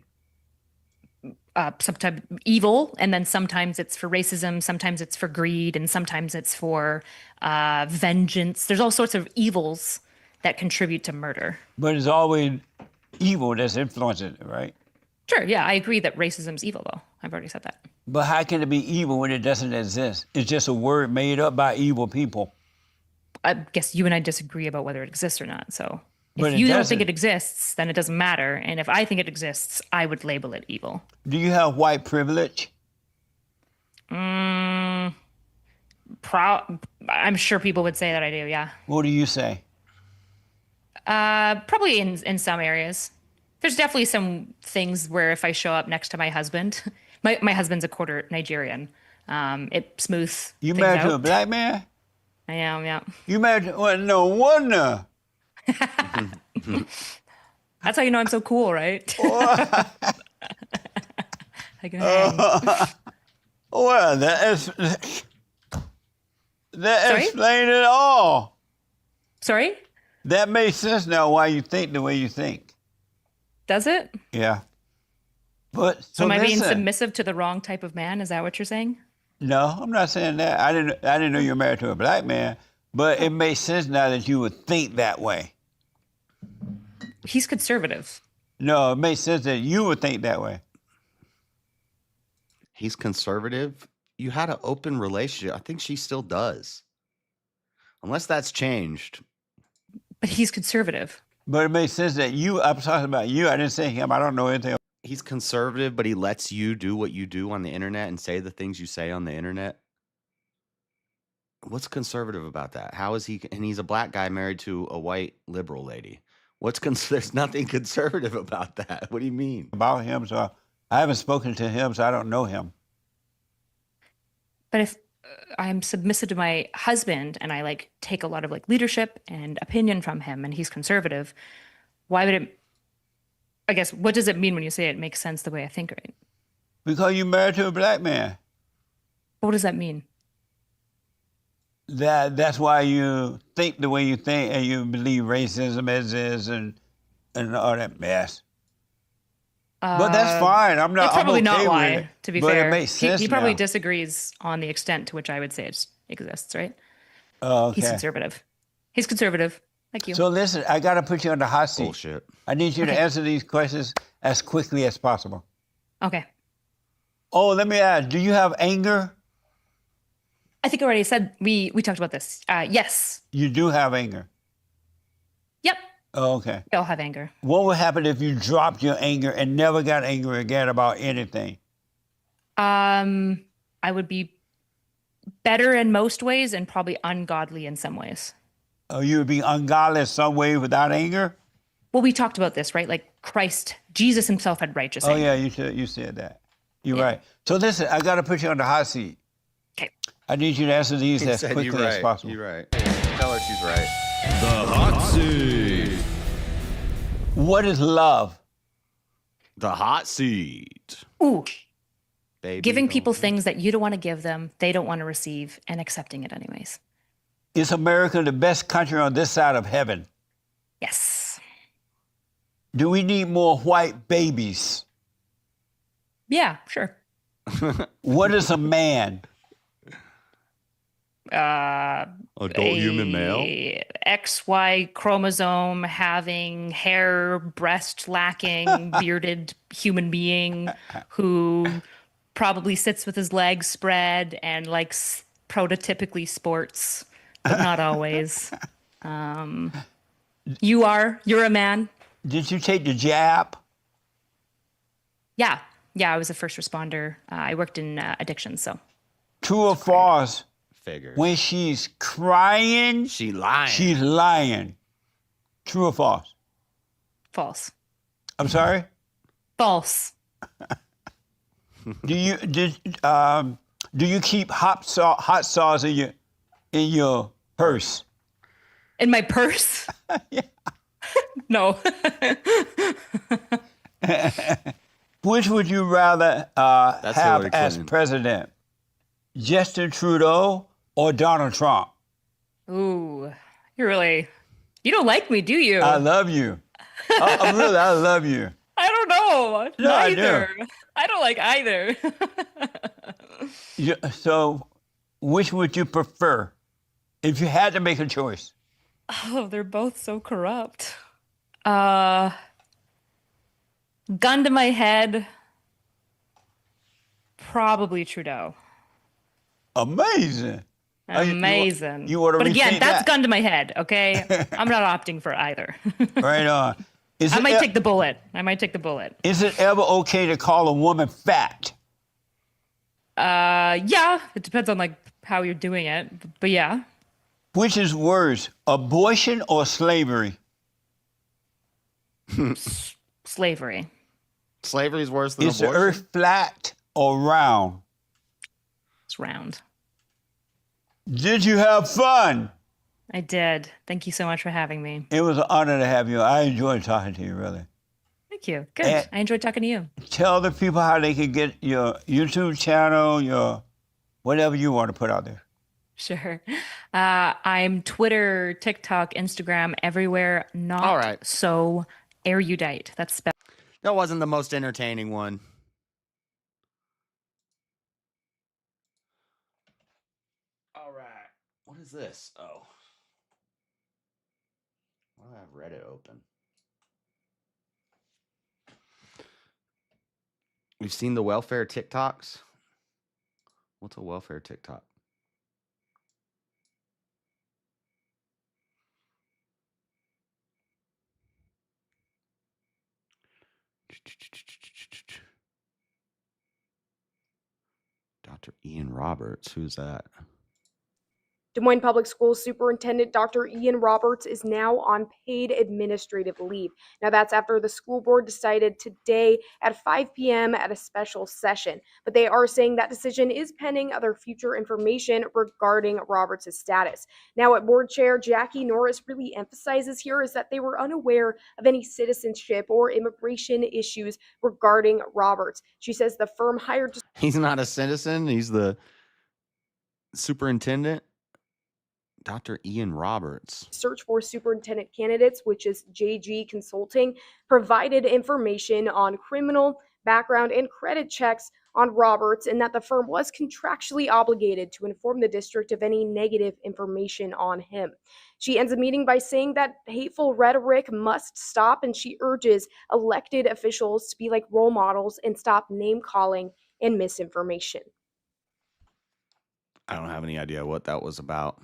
Sometimes evil, and then sometimes it's for racism, sometimes it's for greed, and sometimes it's for vengeance. There's all sorts of evils that contribute to murder. But it's always evil that's influencing it, right? Sure, yeah, I agree that racism's evil, though. I've already said that. But how can it be evil when it doesn't exist? It's just a word made up by evil people. I guess you and I disagree about whether it exists or not. So But if it you don't doesn't. think it exists, then it doesn't matter. And if I think it exists, I would label it evil. Do you have white privilege? I'm sure people would say that I do, yeah. What do you say? Probably in some areas. There's definitely some things where if I show up next to my husband, my husband's a quarter Nigerian, it smooths You things married to a out. black man? I am, yeah. You married to, well, no wonder. That's how you know I'm so cool, right? I can hang. Well, that Sorry? explains it all. Sorry? That makes sense now why you think the way you think. Does it? Yeah. But So am I being listen. submissive to the wrong type of man? Is that what you're saying? No, I'm not saying that. I didn't know you were married to a black man, but it makes sense now that you would think that way. He's conservative. No, it makes sense that you would think that way. He's conservative. You had an open relationship. I think she still does. Unless that's changed. But he's conservative. But it makes sense that I'm talking about you. I didn't say him. I don't know anything. He's conservative, but he lets you do what you do on the internet and say the things you say on the internet. What's conservative about that? How is he? And he's a black guy married to a white liberal lady. There's nothing conservative about that. What do you mean? About him, so I haven't spoken to him, so I don't know him. But if I'm submissive to my husband and I take a lot of leadership and opinion from him and he's conservative, why would it, I guess, what does it mean when you say it makes sense the way I think, right? Because you married to a black man. What does that mean? That's why you think the way you think and you believe racism is and all that mess. But that's fine. I'm not. That's probably I'm okay not why, with it. to be but fair. It makes sense He probably now. disagrees on the extent to which I would say it exists, right? Oh, okay. He's conservative. He's conservative. Like you. So listen, I got to put you on the hot seat. Bullshit. I need you to Okay. answer these questions as quickly as possible. Okay. Oh, let me ask, do you have anger? I think I already said we talked about this. Yes. You do have anger. Yep. Oh, okay. We all have anger. What would happen if you dropped your anger and never got angry again about anything? I would be better in most ways and probably ungodly in some ways. Oh, you would be ungodly in some way without anger? Well, we talked about this, right? Like Christ, Jesus himself had righteous Oh, anger. yeah, you said that. You're Yeah. right. So listen, I got to put you on the hot seat. Okay. I need you to answer these He as said quickly you're right. as possible. You're right. Tell her she's right. The hot seat. What is love? The hot seat. Ooh, Baby, giving don't people you- things that you don't want to give them, they don't want to receive, and accepting it anyways. Is America the best country on this side of heaven? Yes. Do we need more white babies? Yeah, sure. What is a man? Adult human male. XY chromosome having hair, breast lacking, bearded human being who probably sits with his legs spread and likes prototypically sports, but not always. You're a man. Did you take the jab? Yeah. I was a first responder. I worked in addiction, so. True or false? Figures. When she's crying, She lying. she's lying. True or false? False. I'm sorry? False. Do you keep hot sauce in your purse? In my purse? No. Which would you rather That's have Hillary as Clinton. president? Justin Trudeau or Donald Trump? Ooh, you don't like me, do you? I love you. I love you. I don't know. No, I do. Neither. I don't like either. So, which would you prefer if you had to make a choice? Oh, they're both so corrupt. Gun to my head, probably Trudeau. Amazing. Amazing. You ought to but again, rethink that's that. gun to my head, okay? I'm not opting for either. Right on. I might take the bullet. Is it ever okay to call a woman fat? Yeah, it depends on like how you're doing it, but yeah. Which is worse, abortion or slavery? Slavery. Slavery is worse than Is the abortion. earth flat or round? It's round. Did you have fun? I did. Thank you so much for having me. It was an honor to have you. I enjoyed talking to you, really. Thank you. Good. And- I enjoyed talking to you. Tell the people how they can get your YouTube channel, your whatever you want to put out there. Sure. I'm Twitter, TikTok, Instagram, everywhere. Not All right. so erudite. That's spelled. That wasn't the most entertaining one. All right. What is this? Oh. Why do I have Reddit open? We've seen the welfare TikToks. What's a welfare TikTok? Dr. Ian Roberts, who's that? Des Moines Public Schools Superintendent Dr. Ian Roberts is now on paid administrative leave. Now, that's after the school board decided today at 5 p.m. at a special session. But they are saying that decision is pending other future information regarding Roberts' status. Now, what board chair Jackie Norris really emphasizes here is that they were unaware of any citizenship or immigration issues regarding Roberts. She says the firm hired. He's not a citizen. He's the superintendent. Dr. Ian Roberts. Search for superintendent candidates, which is JG Consulting, provided information on criminal background and credit checks on Roberts, and that the firm was contractually obligated to inform the district of any negative information on him. She ends the meeting by saying that hateful rhetoric must stop, and she urges elected officials to be like role models and stop name calling and misinformation. I don't have any idea what that was about.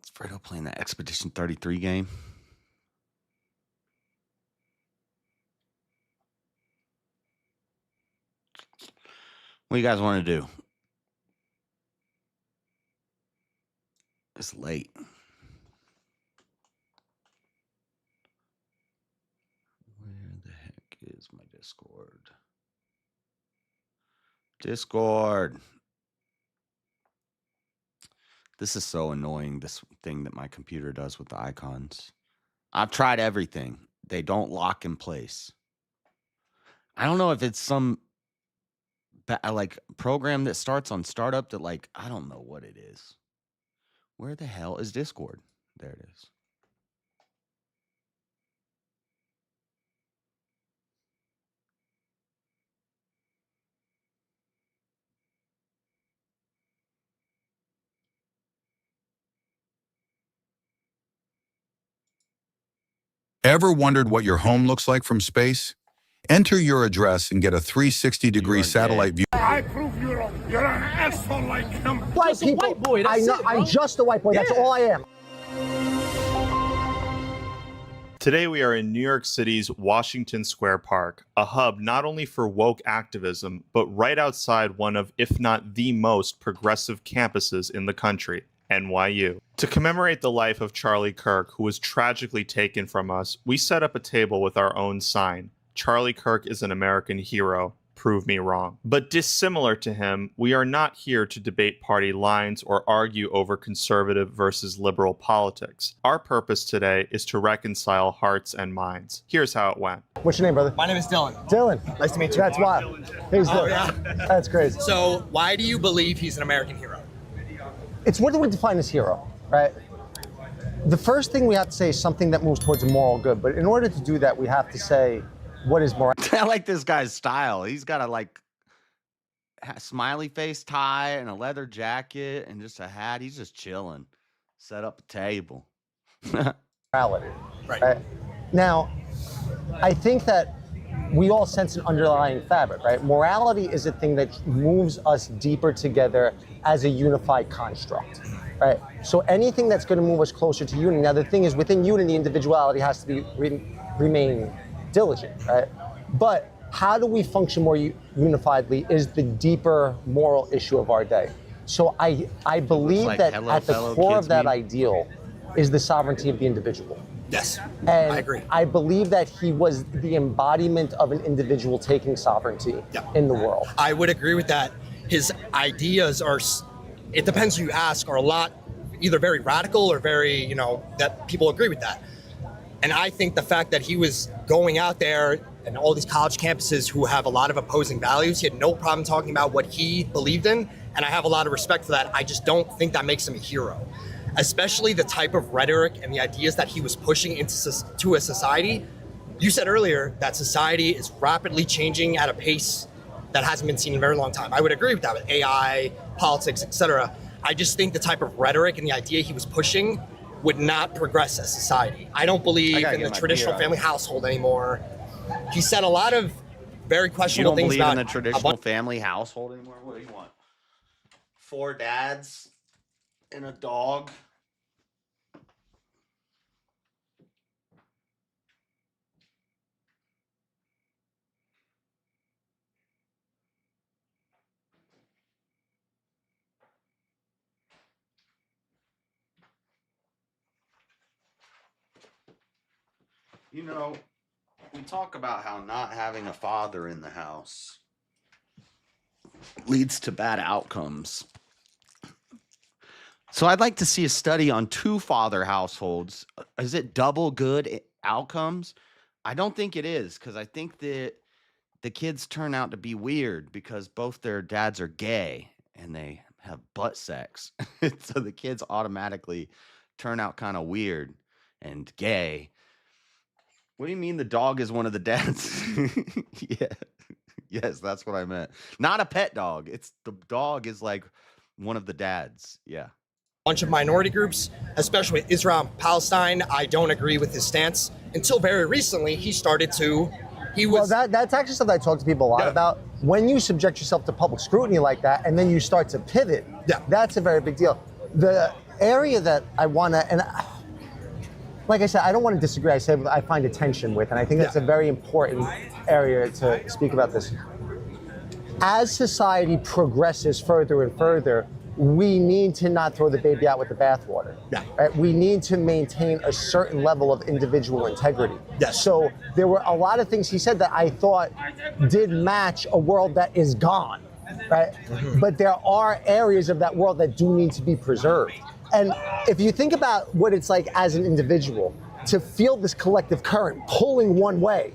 Is Fredo playing that Expedition 33 game? What do you guys want to do? It's late. Where the heck is my Discord? Discord. This is so annoying, this thing that my computer does with the icons. I've tried everything. They don't lock in place. I don't know if it's some like program that starts on startup that like, I don't know what it is. Where the hell is Discord? There it is. Ever wondered what your home looks like from space? Enter your address and get a 360-degree satellite view. I prove you're an asshole like him. White people. White boy, I'm just a white boy. That's all I am. Today we are in New York City's Washington Square Park, a hub not only for woke activism, but right outside one of, if not the most progressive campuses in the country, NYU. To commemorate the life of Charlie Kirk, who was tragically taken from us, we set up a table with our own sign. Charlie Kirk is an American hero. Prove me wrong. But dissimilar to him, we are not here to debate party lines or argue over conservative versus liberal politics. Our purpose today is to reconcile hearts and minds. Here's how it went. What's your name, brother? My name is Dylan. Dylan. Nice to meet you. That's wild. He's Dylan. Yeah. That's crazy. So why do you believe he's an American hero? It's what do we define as hero, right? The first thing we have to say is something that moves towards a moral good. But in order to do that, we have to say, what is moral? I like this guy's style. He's got a smiley face tie and a leather jacket and just a hat. He's just chilling. Set up a table. Morality. Right. Now, I think that we all sense an underlying fabric, right? Morality is a thing that moves us deeper together as a unified construct, right? So anything that's going to move us closer to unity. Now, the thing is, within unity, individuality has to be remain diligent, right? But how do we function more unifiedly is the deeper moral issue of our day. So I believe that at the core of that ideal is the sovereignty of the individual. Yes, and I agree. I believe that he was the embodiment of an individual taking sovereignty in the world. I would agree with that. His ideas are, it depends who you ask, are a lot either very radical or very, that people agree with that. And I think the fact that he was going out there and all these college campuses who have a lot of opposing values, he had no problem talking about what he believed in. And I have a lot of respect for that. I just don't think that makes him a hero, especially the type of rhetoric and the ideas that he was pushing into a society. You said earlier that society is rapidly changing at a pace that hasn't been seen in a very long time. I would agree with that with AI, politics, etc. I just think the type of rhetoric and the idea he was pushing would not progress as society. I don't believe in the traditional family household anymore. He said a lot of very questionable things about... You don't believe in the traditional family household anymore? What do you want? 4 dads and a dog? We talk about how not having a father in the house leads to bad outcomes. So I'd like to see a study on 2-father households. Is it double good outcomes? I don't think it is, because I think that the kids turn out to be weird because both their dads are gay and they have butt sex. So the kids automatically turn out kind of weird and gay. What do you mean the dog is one of the dads? Yeah. Yes, that's what I meant. Not a pet dog. It's the dog is like one of the dads. Yeah. Bunch of minority groups, especially with Israel and Palestine. I don't agree with his stance. Until very recently, he started to. Well, that's actually something I talk to people a lot about. When you subject yourself to public scrutiny like that, and then you start to pivot, that's a very big deal. The area that I want to, and like I said, I don't want to disagree. I said I find a tension with, and I think that's a very important area to speak about this. As society progresses further and further, we need to not throw the baby out with the bathwater. Right? We need to maintain a certain level of individual integrity. So there were a lot of things he said that I thought did match a world that is gone, right? But there are areas of that world that do need to be preserved. And if you think about what it's like as an individual to feel this collective current pulling one way,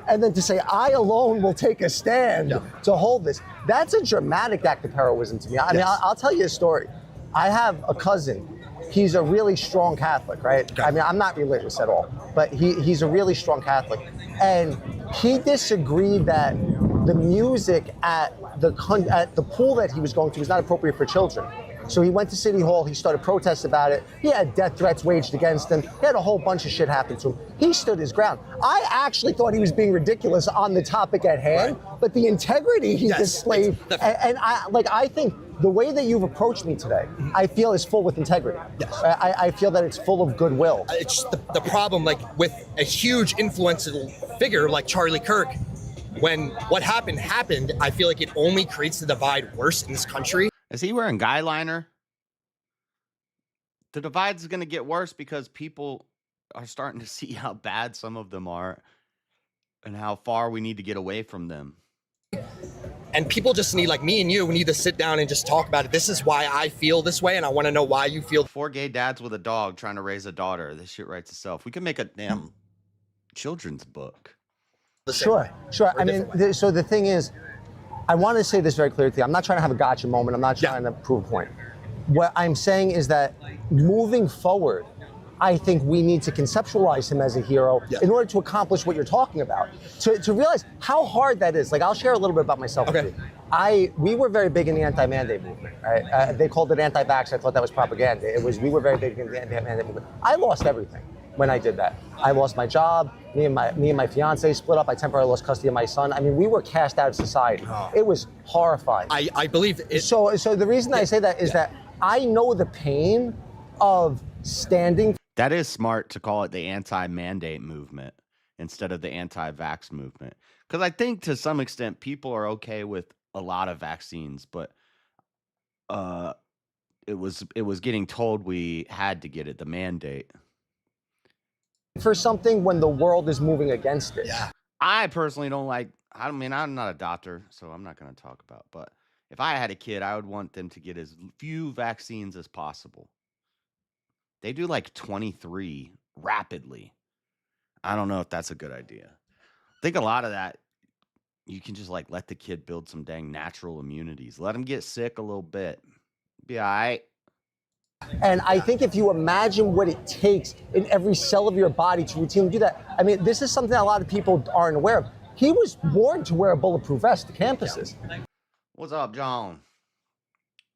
and then to say, I alone will take a stand to hold this, that's a dramatic act of heroism to me. I mean, I'll tell you a story. I have a cousin. He's a really strong Catholic, right? I mean, I'm not religious at all, but he's a really strong Catholic. And he disagreed that the music at the pool that he was going to was not appropriate for children. So he went to City Hall, he started protests about it, he had death threats waged against him, he had a whole bunch of shit happen to him. He stood his ground. I actually thought he was being ridiculous on the topic at hand, but the integrity he displayed, and I think the way that you've approached me today, I feel is full with integrity. Yes. I feel that it's full of goodwill. It's just the problem, like with a huge influential figure like Charlie Kirk, when what happened, I feel like it only creates the divide worse in this country. Is he wearing guy liner? The divide's going to get worse because people are starting to see how bad some of them are and how far we need to get away from them. And people just need, like me and you, we need to sit down and just talk about it. This is why I feel this way, and I want to know why you feel. 4 gay dads with a dog trying to raise a daughter. This shit writes itself. We could make a damn children's book. Sure. I mean, so the thing is, I want to say this very clearly. I'm not trying to have a gotcha moment. I'm not trying to prove a point. What I'm saying is that moving forward, I think we need to conceptualize him as a hero in order to accomplish what you're talking about. To realize how hard that is. Like, I'll share a little bit about myself with you. We were very big in the anti-mandate movement, right? They called it anti-vax. I thought that was propaganda. We were very big in the anti-mandate movement. I lost everything when I did that. I lost my job. Me and my fiance split up. I temporarily lost custody of my son. I mean, we were cast out of society. It was horrifying. I believe it. So the reason I say that is that I know the pain of standing. That is smart to call it the anti-mandate movement instead of the anti-vax movement. Because I think to some extent people are okay with a lot of vaccines, but it was getting told we had to get it, the mandate. For something when the world is moving against it. Yeah. I personally don't like, I mean, I'm not a doctor, so I'm not going to talk about, but if I had a kid, I would want them to get as few vaccines as possible. They do like 23 rapidly. I don't know if that's a good idea. I think a lot of that, you can just like let the kid build some dang natural immunities. Let them get sick a little bit. Be all right. And I think if you imagine what it takes in every cell of your body to routinely do that, I mean, this is something that a lot of people aren't aware of. He was born to wear a bulletproof vest to campuses. What's up, John?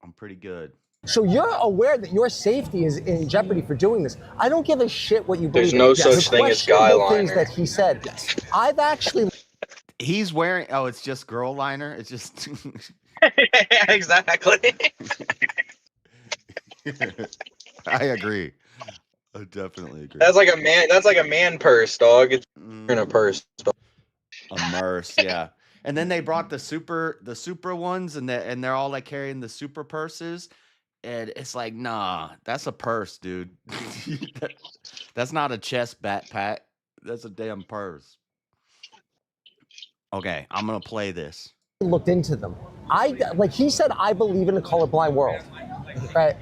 I'm pretty good. So you're aware that your safety is in jeopardy for doing this. I don't give a shit what you believe. There's no such thing as guy liner. Things that he said. I've actually. He's wearing. Oh, it's just girl liner. It's just. Exactly. I agree. I definitely agree. That's like a man. That's like a man purse, dog. It's in a purse. Dog. A merce, yeah. And then they brought the super ones, and they're all like carrying the super purses, and it's like, nah, that's a purse, dude. That's not a chest backpack. That's a damn purse. Okay, I'm gonna play this. Looked into them. Like he said, I believe in a colorblind world. Right?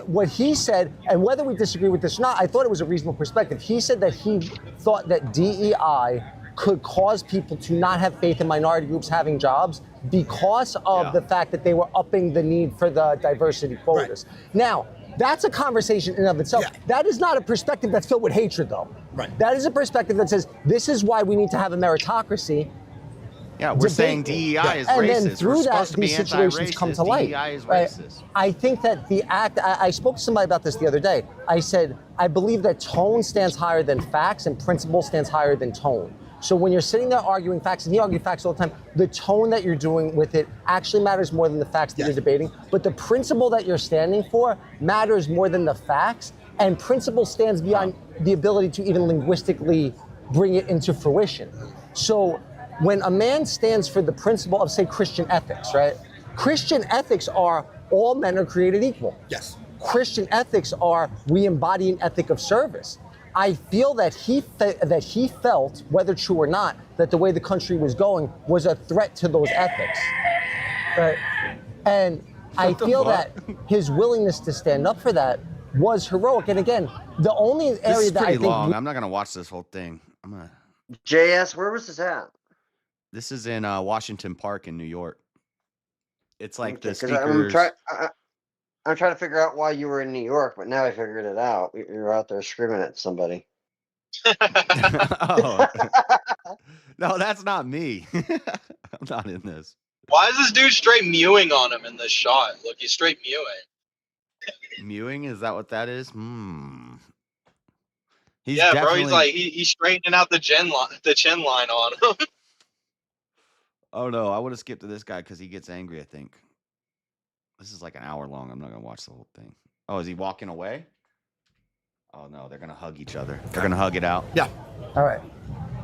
What he said, and whether we disagree with this or not, I thought it was a reasonable perspective. He said that he thought that DEI could cause people to not have faith in minority groups having jobs because of the fact that they were upping the need for the diversity quotas. Right. Now, that's a conversation in and of itself. Yeah. That is not a perspective that's filled with hatred, though. Right. That is a perspective that says this is why we need to have a meritocracy. Yeah, we're saying DEI is racist. And then through that, these situations come to light. DEI is right? racist. I think that the act, I spoke to somebody about this the other day. I said, I believe that tone stands higher than facts and principle stands higher than tone. So when you're sitting there arguing facts, and he argued facts all the time, the tone that you're doing with it actually matters more than the facts that you're debating. But the principle that you're standing for matters more than the facts. And principle stands beyond the ability to even linguistically bring it into fruition. So when a man stands for the principle of, say, Christian ethics, right? Christian ethics are all men are created equal. Yes. Christian ethics are we embody an ethic of service. I feel that he felt, whether true or not, that the way the country was going was a threat to those ethics. Right? And I feel that his willingness to stand up for that was heroic. And again, the only area that I think long. I'm not gonna watch this whole thing. I'm gonna. JS, where was this at? This is in Washington Park in New York. It's like Okay, the 'cause speakers. I'm trying to figure out why you were in New York, but now I figured it out. You're out there screaming at somebody. Oh. No, that's not me. I'm not in this. Why is this dude straight mewing on him in this shot? Look, he's straight mewing. Mewing, is that what that is? He's Yeah, bro. definitely... He's like he's straightening out the chin line on him. Oh no, I would have skipped to this guy because he gets angry. I think this is like an hour long. I'm not gonna watch the whole thing. Oh, is he walking away? Oh no, they're gonna hug each other. They're gonna hug it out. Yeah. All right.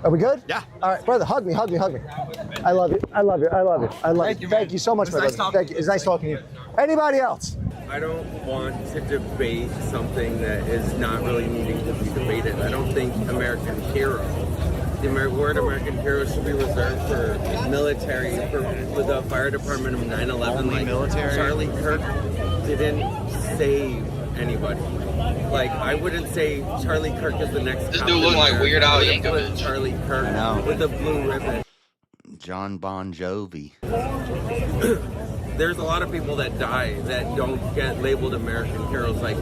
Are we good? Yeah. All right, brother, hug me. I love you. I love you. Thank you so much, my brother. Thank you. It's nice talking to you. Anybody else? I don't want to debate something that is not really needing to be debated. I don't think American hero, the word American hero should be reserved for military, for the fire department of 9/11. Only like military? Charlie Kirk didn't save anybody. Like, I wouldn't say Charlie Kirk is the next. This Captain dude looking like America. Weird Al I would've put Yankovic. Charlie Kirk with a blue ribbon. John Bon Jovi. There's a lot of people that die that don't get labeled American heroes. Like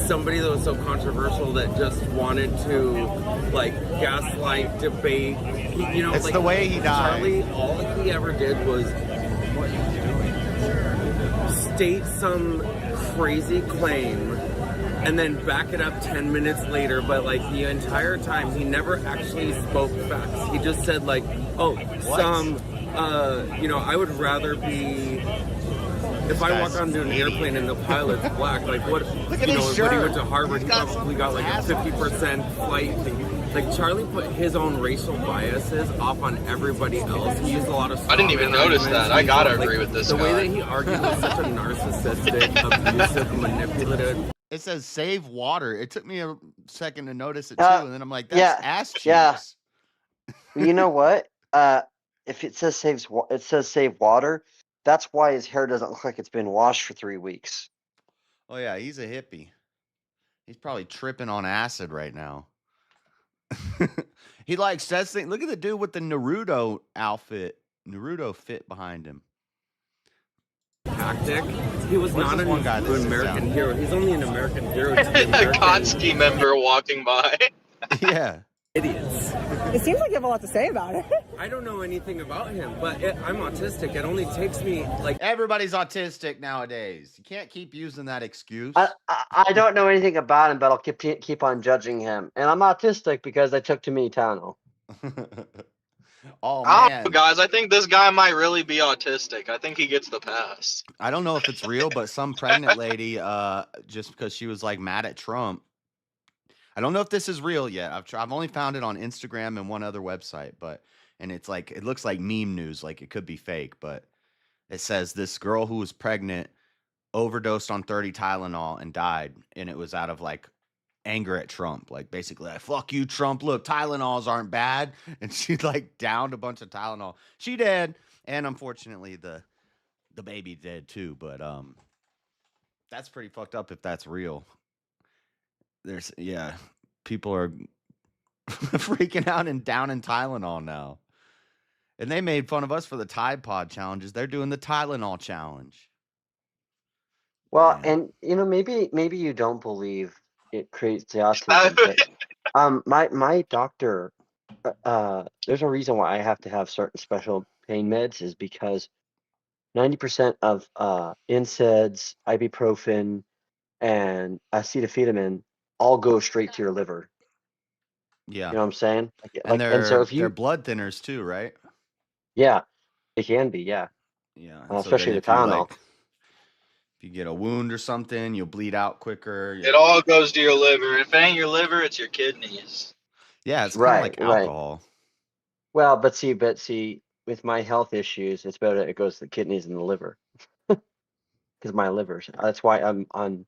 somebody that was so controversial that just wanted to like gaslight, debate. It's like, the way he died. Charlie, all he ever did was state some crazy claim and then back it up 10 minutes later, but like the entire time he never actually spoke facts. He just said like, oh, I would rather be, if I walk onto an airplane and the pilot's black, like what, when he went to Harvard, he probably got like a 50% flight thing. Like Charlie put his own racial biases off on everybody else. He used a lot of. I didn't even notice that. I gotta agree with this The guy. way that he argued was such a narcissistic, abusive, manipulative. It says save water. It took me a second to notice it too, and then I'm like, that's ass cheeks. Yeah. You know what? If it says save water, that's why his hair doesn't look like it's been washed for 3 weeks. Oh yeah, he's a hippie. He's probably tripping on acid right now. He like says things. Look at the dude with the Naruto outfit. Naruto fit behind him. Tactic. He was What's not this an one guy that sits American down? hero. He's only an American hero to the A American Kotsky member walking by. Yeah. idiots. It seems like you have a lot to say about it. I don't know anything about him, but I'm autistic. It only takes me like everybody's autistic nowadays. You can't keep using that excuse. I don't know anything about him, but I'll keep on judging him. And I'm autistic because I took too many Tylenol. Oh I don't man, know, guys. I think this guy might really be autistic. I think he gets the pass. I don't know if it's real, but some pregnant lady, just because she was like mad at Trump. I don't know if this is real yet. I've only found it on Instagram and one other website, and it's like it looks like meme news, like it could be fake, but it says this girl who was pregnant overdosed on 30 Tylenol and died, and it was out of like anger at Trump, like basically like, fuck you, Trump, look, Tylenols aren't bad, and she like downed a bunch of Tylenol. She did, and unfortunately the baby did too, but that's pretty fucked up if that's real. People are freaking out and downing Tylenol now. And they made fun of us for the Tide Pod challenges. They're doing the Tylenol challenge. Well, and maybe you don't believe it creates the autism. But, my doctor, there's a reason why I have to have certain special pain meds is because 90% of NSAIDs, ibuprofen, and acetaminophen all go straight to your liver. Yeah. You know what I'm saying? And so if they're blood thinners too, right? Yeah, it can be, yeah. Yeah. Especially the Tylenol. If you get a wound or something, you'll bleed out quicker. It all goes to your liver. If it ain't your liver, it's your kidneys. Yeah, it's kind of like alcohol. Well, but see, with my health issues, it's better that it goes to the kidneys and the liver. Because my liver's. That's why I'm on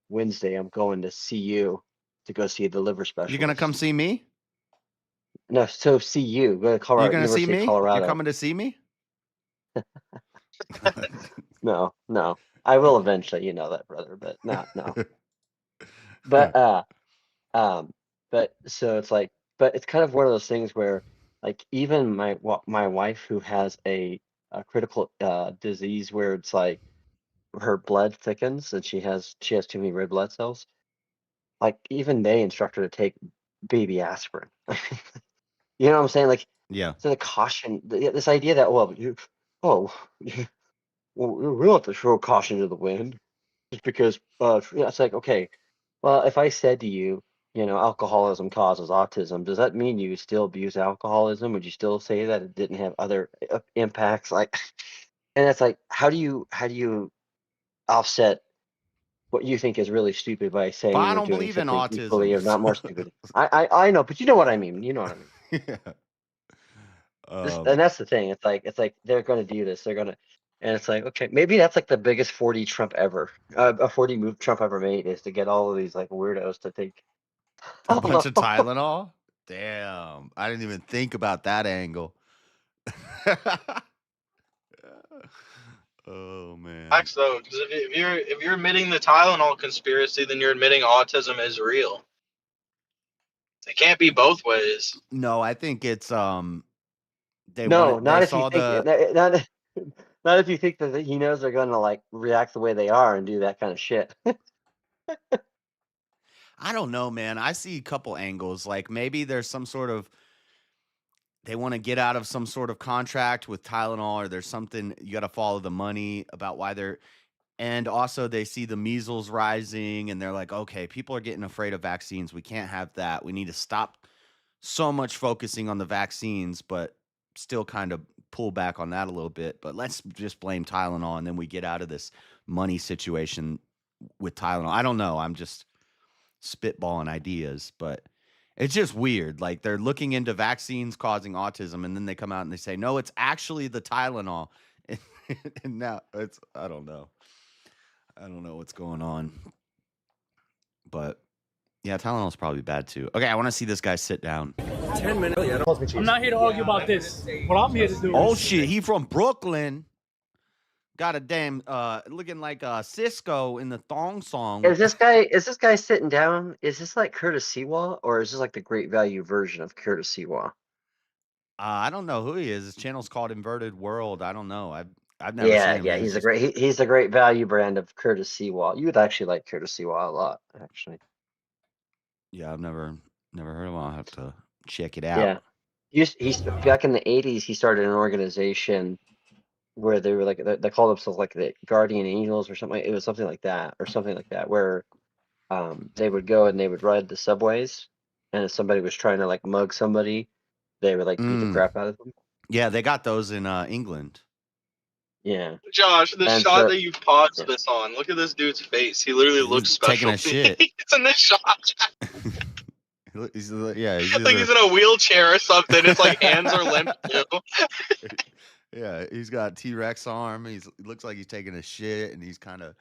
Wednesday. I'm going to see you to go see the liver specialist. You gonna come see me? No, so see you. Go to Colorado. You're gonna see University of me? Colorado. You're coming to see me? No. I will eventually, you know that, brother, but no. But so it's like, but it's kind of one of those things where, like, even my wife who has a critical disease where it's like her blood thickens and she has too many red blood cells. Like even they instruct her to take baby aspirin. You know what I'm saying? Like, yeah. So the caution, this idea that we don't have to throw caution to the wind. Just because it's like, okay, well, if I said to you, alcoholism causes autism, does that mean you still abuse alcoholism? Would you still say that it didn't have other impacts? Like, and it's like, how do you offset what you think is really stupid by saying But I you're don't doing believe in something equally autism. or not more stupid? I know, but you know what I mean. You know what I mean. Yeah. And that's the thing. It's like they're going to do this. They're going to, and it's like, okay, maybe that's like the biggest 4D Trump ever. A 4D move Trump ever made is to get all of these like weirdos to take A bunch of Tylenol? Damn. I didn't even think about that angle. Oh man. Facts though, because if you're admitting the Tylenol conspiracy, then you're admitting autism is real. It can't be both ways. No, I think it's they No, wanted, not they if you saw think the not, not if you think that he knows they're going to like react the way they are and do that kind of shit. I don't know, man. I see a couple angles. Like maybe there's some sort of they want to get out of some sort of contract with Tylenol, or there's something you got to follow the money about why they're. And also, they see the measles rising, and they're like, okay, people are getting afraid of vaccines. We can't have that. We need to stop so much focusing on the vaccines, but still kind of pull back on that a little bit. But let's just blame Tylenol, and then we get out of this money situation with Tylenol. I don't know. I'm just spitballing ideas, but it's just weird. Like they're looking into vaccines causing autism, and then they come out and they say, no, it's actually the Tylenol. And now it's, I don't know. I don't know what's going on. But yeah, Tylenol's probably bad too. Okay, I want to see this guy sit down. 10 minutes. I'm not here to argue about this. What I'm here to do Oh is... shit, he from Brooklyn. Got a damn looking like Cisco in the thong song. Is this guy sitting down? Is this like Curtis Seawall, or is this like the Great Value version of Curtis Seawall? I don't know who he is. His channel's called Inverted World. I don't know. I've never seen him. Yeah, he's a great value brand of Curtis Seawall. You would actually like Curtis Seawall a lot, actually. Yeah, I've never heard of him. I'll have to check it out. Yeah, he's back in the '80s. He started an organization where they were like they called themselves like the Guardian Angels or something. It was something like that, where they would go and they would ride the subways, and if somebody was trying to like mug somebody, they would like beat the crap out of them. Yeah, they got those in England. Yeah. Josh, the shot that you paused this on, look at this dude's face. He literally looks special. Taking a shit. It's in this shot. He's like he's in a wheelchair or something. It's like hands are limp too. Yeah, he's got T-Rex arm. He looks like he's taking a shit, and he's kind of,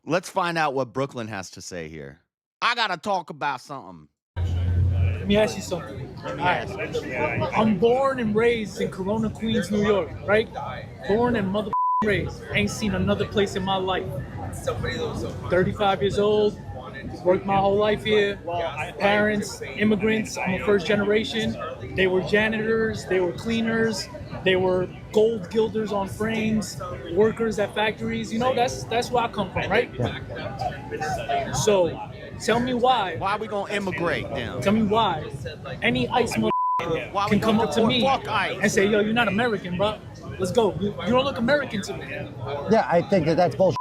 Let's find out what Brooklyn has to say here. I gotta talk about something. Let me ask you something. I'm born and raised in Corona, Queens, New York, right? Born and raised. Ain't seen another place in my life. 35 years old. Worked my whole life here. Parents, immigrants. I'm a first generation. They were janitors. They were cleaners. They were gold gilders on frames. Workers at factories. That's where I come from, right? Yeah. So, tell me why. Why are we gonna immigrate now? Tell me why. Any ICE can come up to me and say, "Yo, you're not American, bro. Let's go. You don't look American to me." Yeah, I think that's bullshit.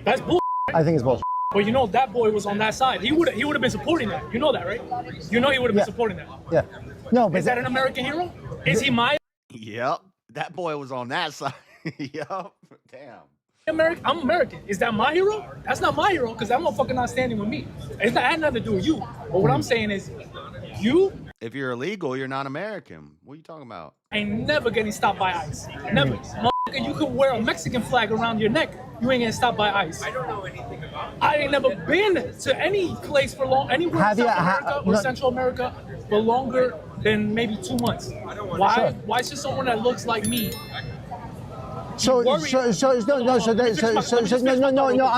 That's bullshit. I think it's bullshit. But that boy was on that side. He would have been supporting that. You know that, right? He would have been supporting that. Yeah. No, but is that an American hero? Is he my? Yep. That boy was on that side. Yep. Damn. I'm American. Is that my hero? That's not my hero because that motherfucker not standing with me. It had nothing to do with you. But what I'm saying is, you. If you're illegal, you're not American. What are you talking about? Ain't never getting stopped by ICE. Never. Motherfucker, you could wear a Mexican flag around your neck. You ain't getting stopped by ICE. I don't know anything about it. I ain't never been to any place for anywhere in South America or Central America for longer than maybe 2 months. Why? Sure. Why should someone that looks like me? No, I'm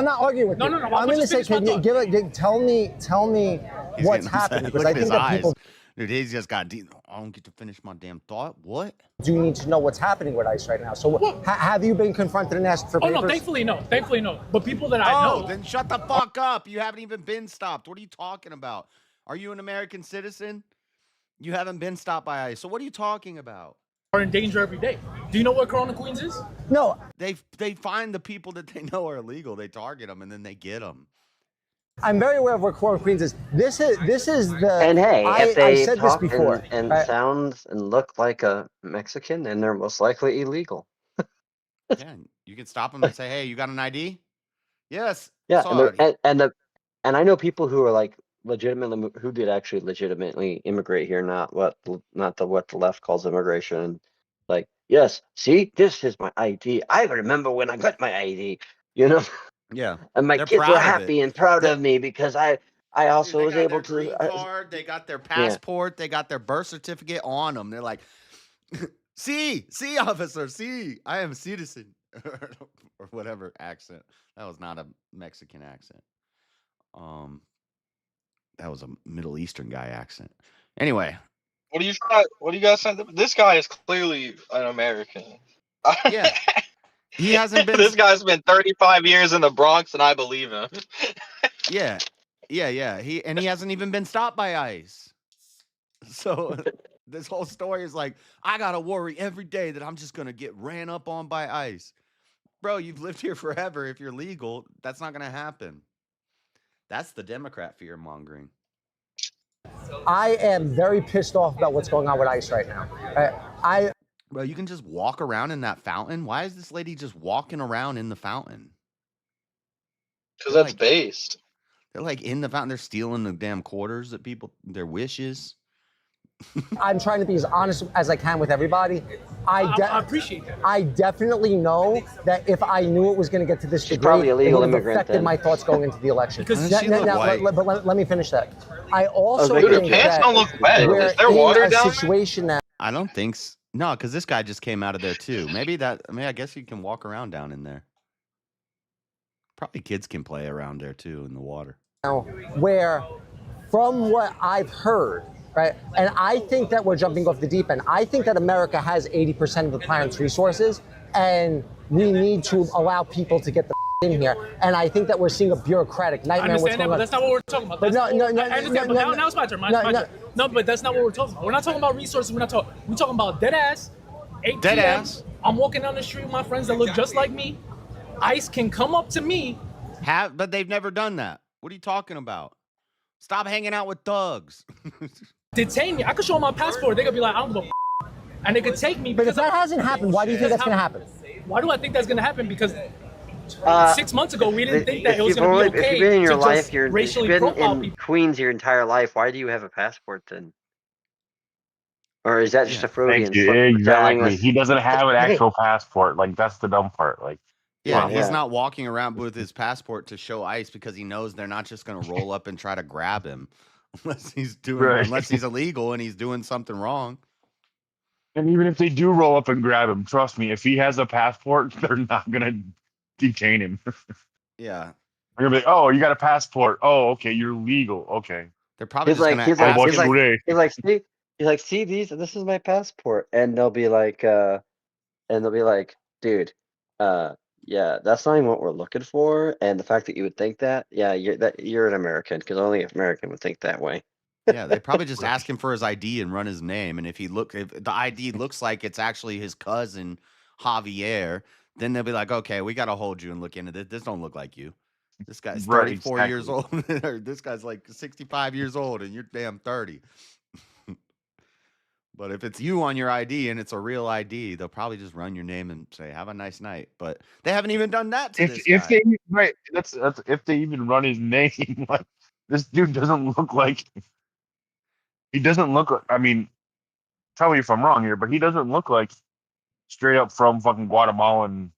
not arguing with you. No. I'm going to say, can you tell me what's happening? Because I think that people. Dude, he's just got. I don't get to finish my damn thought. What? Do you need to know what's happening with ICE right now? So, have you been confronted and asked for papers? Oh no, thankfully no. But people that I know. Then shut the fuck up. You haven't even been stopped. What are you talking about? Are you an American citizen? You haven't been stopped by ICE. So what are you talking about? are in danger every day. Do you know where Corona Queens is? No. They find the people that they know are illegal. They target them and then they get them. I'm very aware of where Corona Queens is. This is the. And hey, if I they said this talk before. and right? sound and look like a Mexican, then they're most likely illegal. Yeah, you can stop them and say, "Hey, you got an ID?" Yes. Yeah, Sorry. and I know people who are like legitimately who did actually legitimately immigrate here, not what the left calls immigration. Like, yes, see, this is my ID. I remember when I got my ID. You know. Yeah. And my They're kids were proud of happy it. and proud of me because I also They was got able their to. green card, they got their passport, they got their birth certificate on them. They're like, see, officer, see, I am a citizen," or whatever accent. That was not a Mexican accent. That was a Middle Eastern guy accent. Anyway, What do you guys think? This guy is clearly an American. Yeah. He hasn't been. This guy's been 35 years in the Bronx, and I believe him. Yeah. He hasn't even been stopped by ICE. So this whole story is like, I gotta worry every day that I'm just gonna get ran up on by ICE. Bro, you've lived here forever. If you're legal, that's not gonna happen. That's the Democrat fear mongering. I am very pissed off about what's going on with ICE right now. Bro, you can just walk around in that fountain. Why is this lady just walking around in the fountain? Because that's based. They're like in the fountain. They're stealing the damn quarters that people, their wishes. I'm trying to be as honest as I can with everybody. I appreciate that. I definitely know that if I knew it was going to get to this degree, probably a it legal would have immigrant affected then. my thoughts going into the election. Because she looked white. But let me finish that. I also Dude, her think pants that don't look wet. we're Is there in water a down there? situation now. I don't think so. No, because this guy just came out of there too. I guess you can walk around down in there. Probably kids can play around there too in the water. Where, from what I've heard, right, and I think that we're jumping off the deep end. I think that America has 80% of the planet's resources, and we need to allow people to get the in here. And I think that we're seeing a bureaucratic I nightmare. What's understand that, going but on? that's not what we're talking about. But That's no, not no, what- no, I understand, but now it's my turn. No, but that's not what we're talking about. We're not talking about resources. We're talking about dead ass. 8 Dead p.m. ass. I'm walking down the street with my friends that look just like me. ICE can come up to me. But they've never done that. What are you talking about? Stop hanging out with thugs. Detain me. I could show them my passport. They could be like, I don't give a f-. And they could take me. But if that hasn't happened, why do you think that's going to happen? Why do I think that's going to happen? Because 6 months ago, we didn't think that If it was you've going to be okay if you've been in your to life, just you've racially been profile in people. Queens your entire life. Why do you have a passport then? Or is that just a Freudian Thank you. slip for telling Exactly. us? He doesn't have an actual passport. Like, that's the dumb part. Like, Yeah, wow. he's not walking around with his passport to show ICE because he knows they're not just going to roll up and try to grab him unless he's illegal and he's doing something wrong. And even if they do roll up and grab him, trust me, if he has a passport, they're not gonna detain him. Yeah. They're gonna be like, "Oh, you got a passport? Oh, okay, you're legal. Okay." They're probably He's like, see these. This is my passport, and they'll be like, dude, yeah, that's not even what we're looking for. And the fact that you would think that, yeah, you're an American, because only an American would think that way. Yeah, they probably just ask him for his ID and run his name. And if the ID looks like it's actually his cousin Javier, then they'll be like, okay, we got to hold you and look into this. This don't look like you. This guy's 34 years old. Or this guy's like 65 years old and you're damn 30. But if it's you on your ID and it's a real ID, they'll probably just run your name and say, have a nice night. But they haven't even done that to this guy. That's if they even run his name. Like, this dude doesn't look like. He doesn't look. I mean, tell me if I'm wrong here, but he doesn't look like straight up from fucking Guatemalan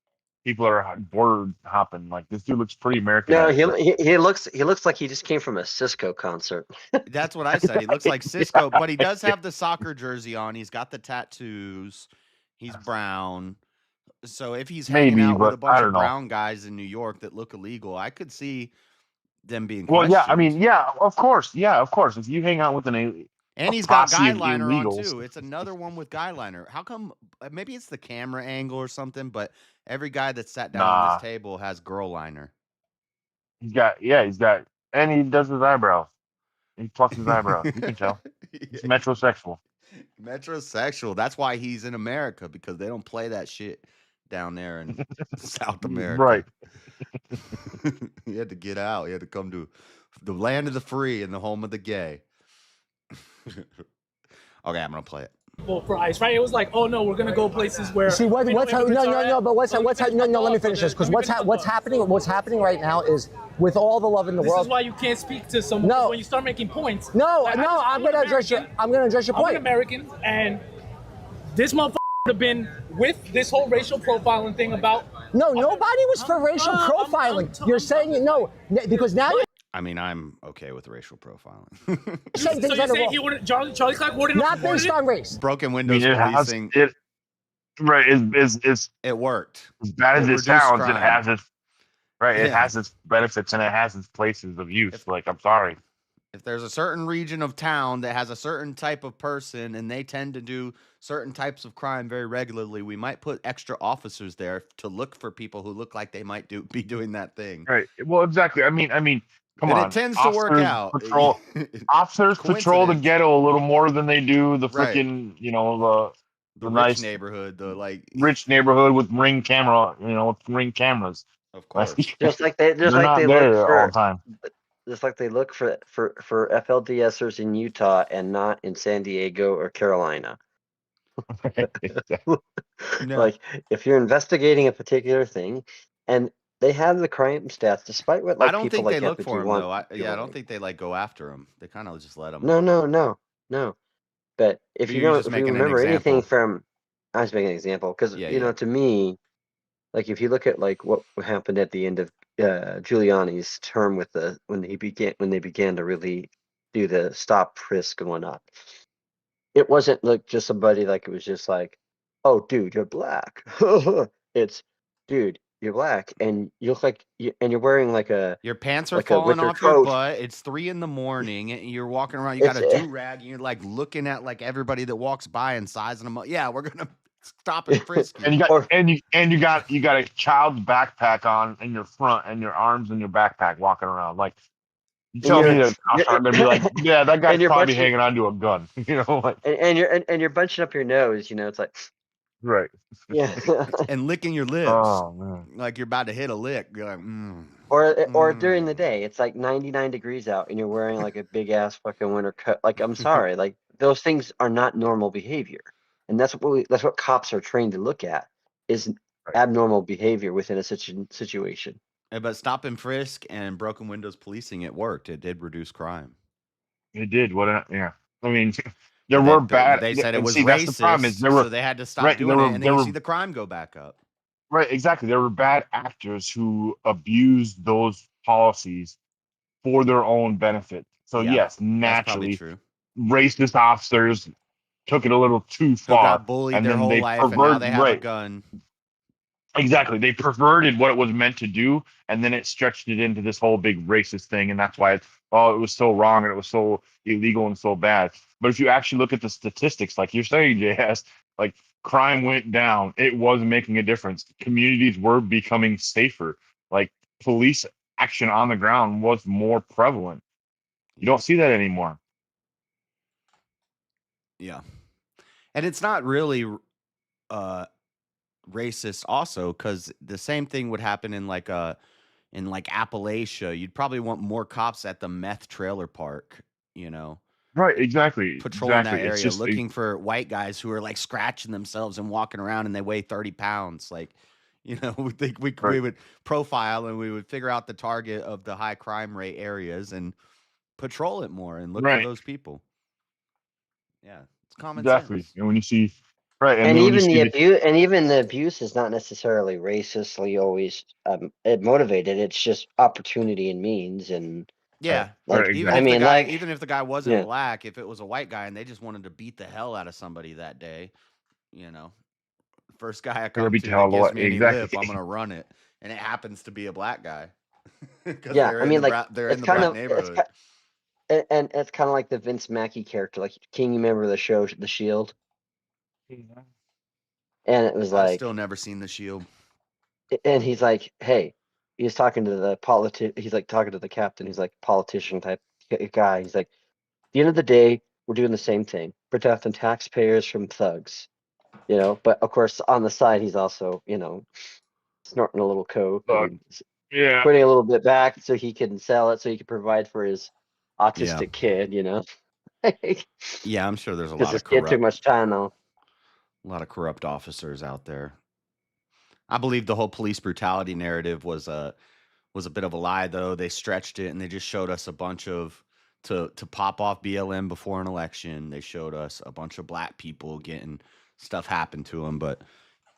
people that are border hopping. Like, this dude looks pretty American. No, he looks like he just came from a Cisco concert. That's what I said. He looks like Cisco, but he does have the soccer jersey on. He's got the tattoos. He's brown. So if he's hanging out with a bunch of brown guys in New York that look illegal, I could see them being questioned. Well, yeah, I mean, yeah, of course. If you hang out with and he's got guy liner on too. It's another one with guy liner. How come? Maybe it's the camera angle or something. But every guy that sat down on this table has girl liner. He's got, and he does his eyebrows. He plucks his eyebrows. You can tell. He's metrosexual. Metrosexual. That's why he's in America, because they don't play that shit down there in South America. Right. He had to get out. He had to come to the land of the free and the home of the gay. Okay, I'm gonna play it. For ICE, right? It was like, oh no, we're gonna go places where. See what's no, but what's no, let me finish this, because what's happening right now is, with all the love in the This world. is why you can't speak to someone. No. When you start making points. I'm gonna address your point. I'm an American, and this motherfucker would have been with this whole racial profiling thing about. No, nobody was for racial profiling. You're saying no, because now you're I mean, I'm okay with racial profiling. So you're saying he wouldn't, Charlie Clark wouldn't not based on race. Broken windows policing. It worked. As bad as it reduced sounds, crime. it has its it Yeah. has its benefits and it has its places of use. I'm sorry. If there's a certain region of town that has a certain type of person and they tend to do certain types of crime very regularly, we might put extra officers there to look for people who look like they might be doing that thing. Right. Well, exactly. I mean, come And on. it tends to work out. Officers patrol the ghetto a little more than they do the Right. freaking, The nice rich neighborhood, the rich neighborhood with ring camera, with ring cameras. Of course. Just like they They're not there all the time. Just like they look for FLDSers in Utah and not in San Diego or Carolina. Like if you're investigating a particular thing, and they have the crime stats, despite what I don't think like they look Empathy for him want though. I people don't to think they go after him. They kind of just let him. No. But if you You're don't, just if you making an remember anything example. from, I was making an example because to me, like if you look at like what happened at the end of Giuliani's term with when they began to really do the stop, frisk, and whatnot, it wasn't like just somebody like it was just like, oh dude, you're black. It's dude, you're black and you look like and you're wearing like your pants are like a falling winter off your coat. butt. It's 3 a.m. and you're walking around. You got a do-rag. And you're like looking at like everybody that walks by and sizing them up. Yeah, we're gonna stop and frisk you. And you got a child's backpack on in your front and your arms in your backpack walking around. Like you tell me that I'm gonna be like, yeah, that guy's probably hanging onto a gun. And you're bunching up your nose, it's like right. Yeah. And licking your lips. Oh man. Like you're about to hit a lick. You're like, Or during the day, it's like 99 degrees out and you're wearing like a big ass fucking winter coat. Like I'm sorry, like those things are not normal behavior. And that's what cops are trained to look at is abnormal behavior within a situation. But stop and frisk and broken windows policing, it worked. It did reduce crime. It did. Yeah. I mean, there were bad. They said it was racist. That's the problem is so they had to stop doing it, and then you see the crime go back up. Right, exactly. There were bad actors who abused those policies for their own benefit. So yes, naturally, racist officers took it a little too far, got bullied and their then whole they life, and now they have a gun. Exactly, they perverted what it was meant to do, and then it stretched it into this whole big racist thing, and that's why it was so wrong and it was so illegal and so bad. But if you actually look at the statistics, like you're saying, JS, like crime went down, it was making a difference. Communities were becoming safer. Like police action on the ground was more prevalent. You don't see that anymore. Yeah, and it's not really racist also, because the same thing would happen in like Appalachia. You'd probably want more cops at the meth trailer park, Right, exactly. Patrolling that area, looking for white guys who are like scratching themselves and walking around and they weigh 30 pounds. Like, we think we would profile and we would figure out the target of the high crime rate areas and patrol it more and look for those people. Yeah, it's common sense. And when you see and even the abuse is not necessarily racistly always motivated. It's just opportunity and means and even if the guy wasn't black, if it was a white guy and they just wanted to beat the hell out of somebody that day, first guy I come to that gives me any lip, I'm gonna run it, and it happens to be a black guy. Yeah, I mean, they're in the black neighborhood. And it's kind of like the Vince Mackey character. Like, can you remember the show The Shield? And it was like, I've still never seen The Shield. And he's like, hey, he's talking to the he's like talking to the captain. He's like politician type guy. He's like, at the end of the day, we're doing the same thing, protecting taxpayers from thugs. You know, but of course, on the side, he's also, you know, snorting a little coke, and Yeah. putting a little bit back so he can sell it, so he can provide for his autistic kid. You know. Yeah, I'm sure there's a Because lot this of kid too corrupt, much time though. a lot of corrupt officers out there. I believe the whole police brutality narrative was a bit of a lie, though. They stretched it and they just showed us a bunch of to pop off BLM before an election. They showed us a bunch of black people getting stuff happen to them, but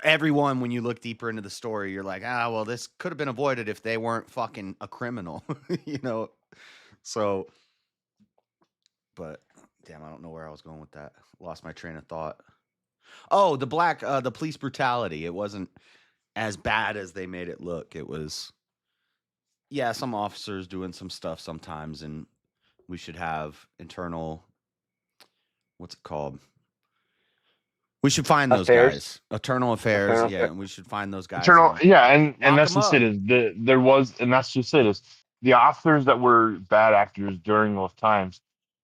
everyone, when you look deeper into the story, you're like, well, this could have been avoided if they weren't fucking a criminal, you know. So, but damn, I don't know where I was going with that. Lost my train of thought. Oh, the police brutality. It wasn't as bad as they made it look. It was, yeah, some officers doing some stuff sometimes, and we should have internal, what's it called? We should find those guys. Internal affairs, yeah, and we should find those guys. Internal, yeah, and lock that's 'em just up. it. There was, and that's just it. Is the officers that were bad actors during those times,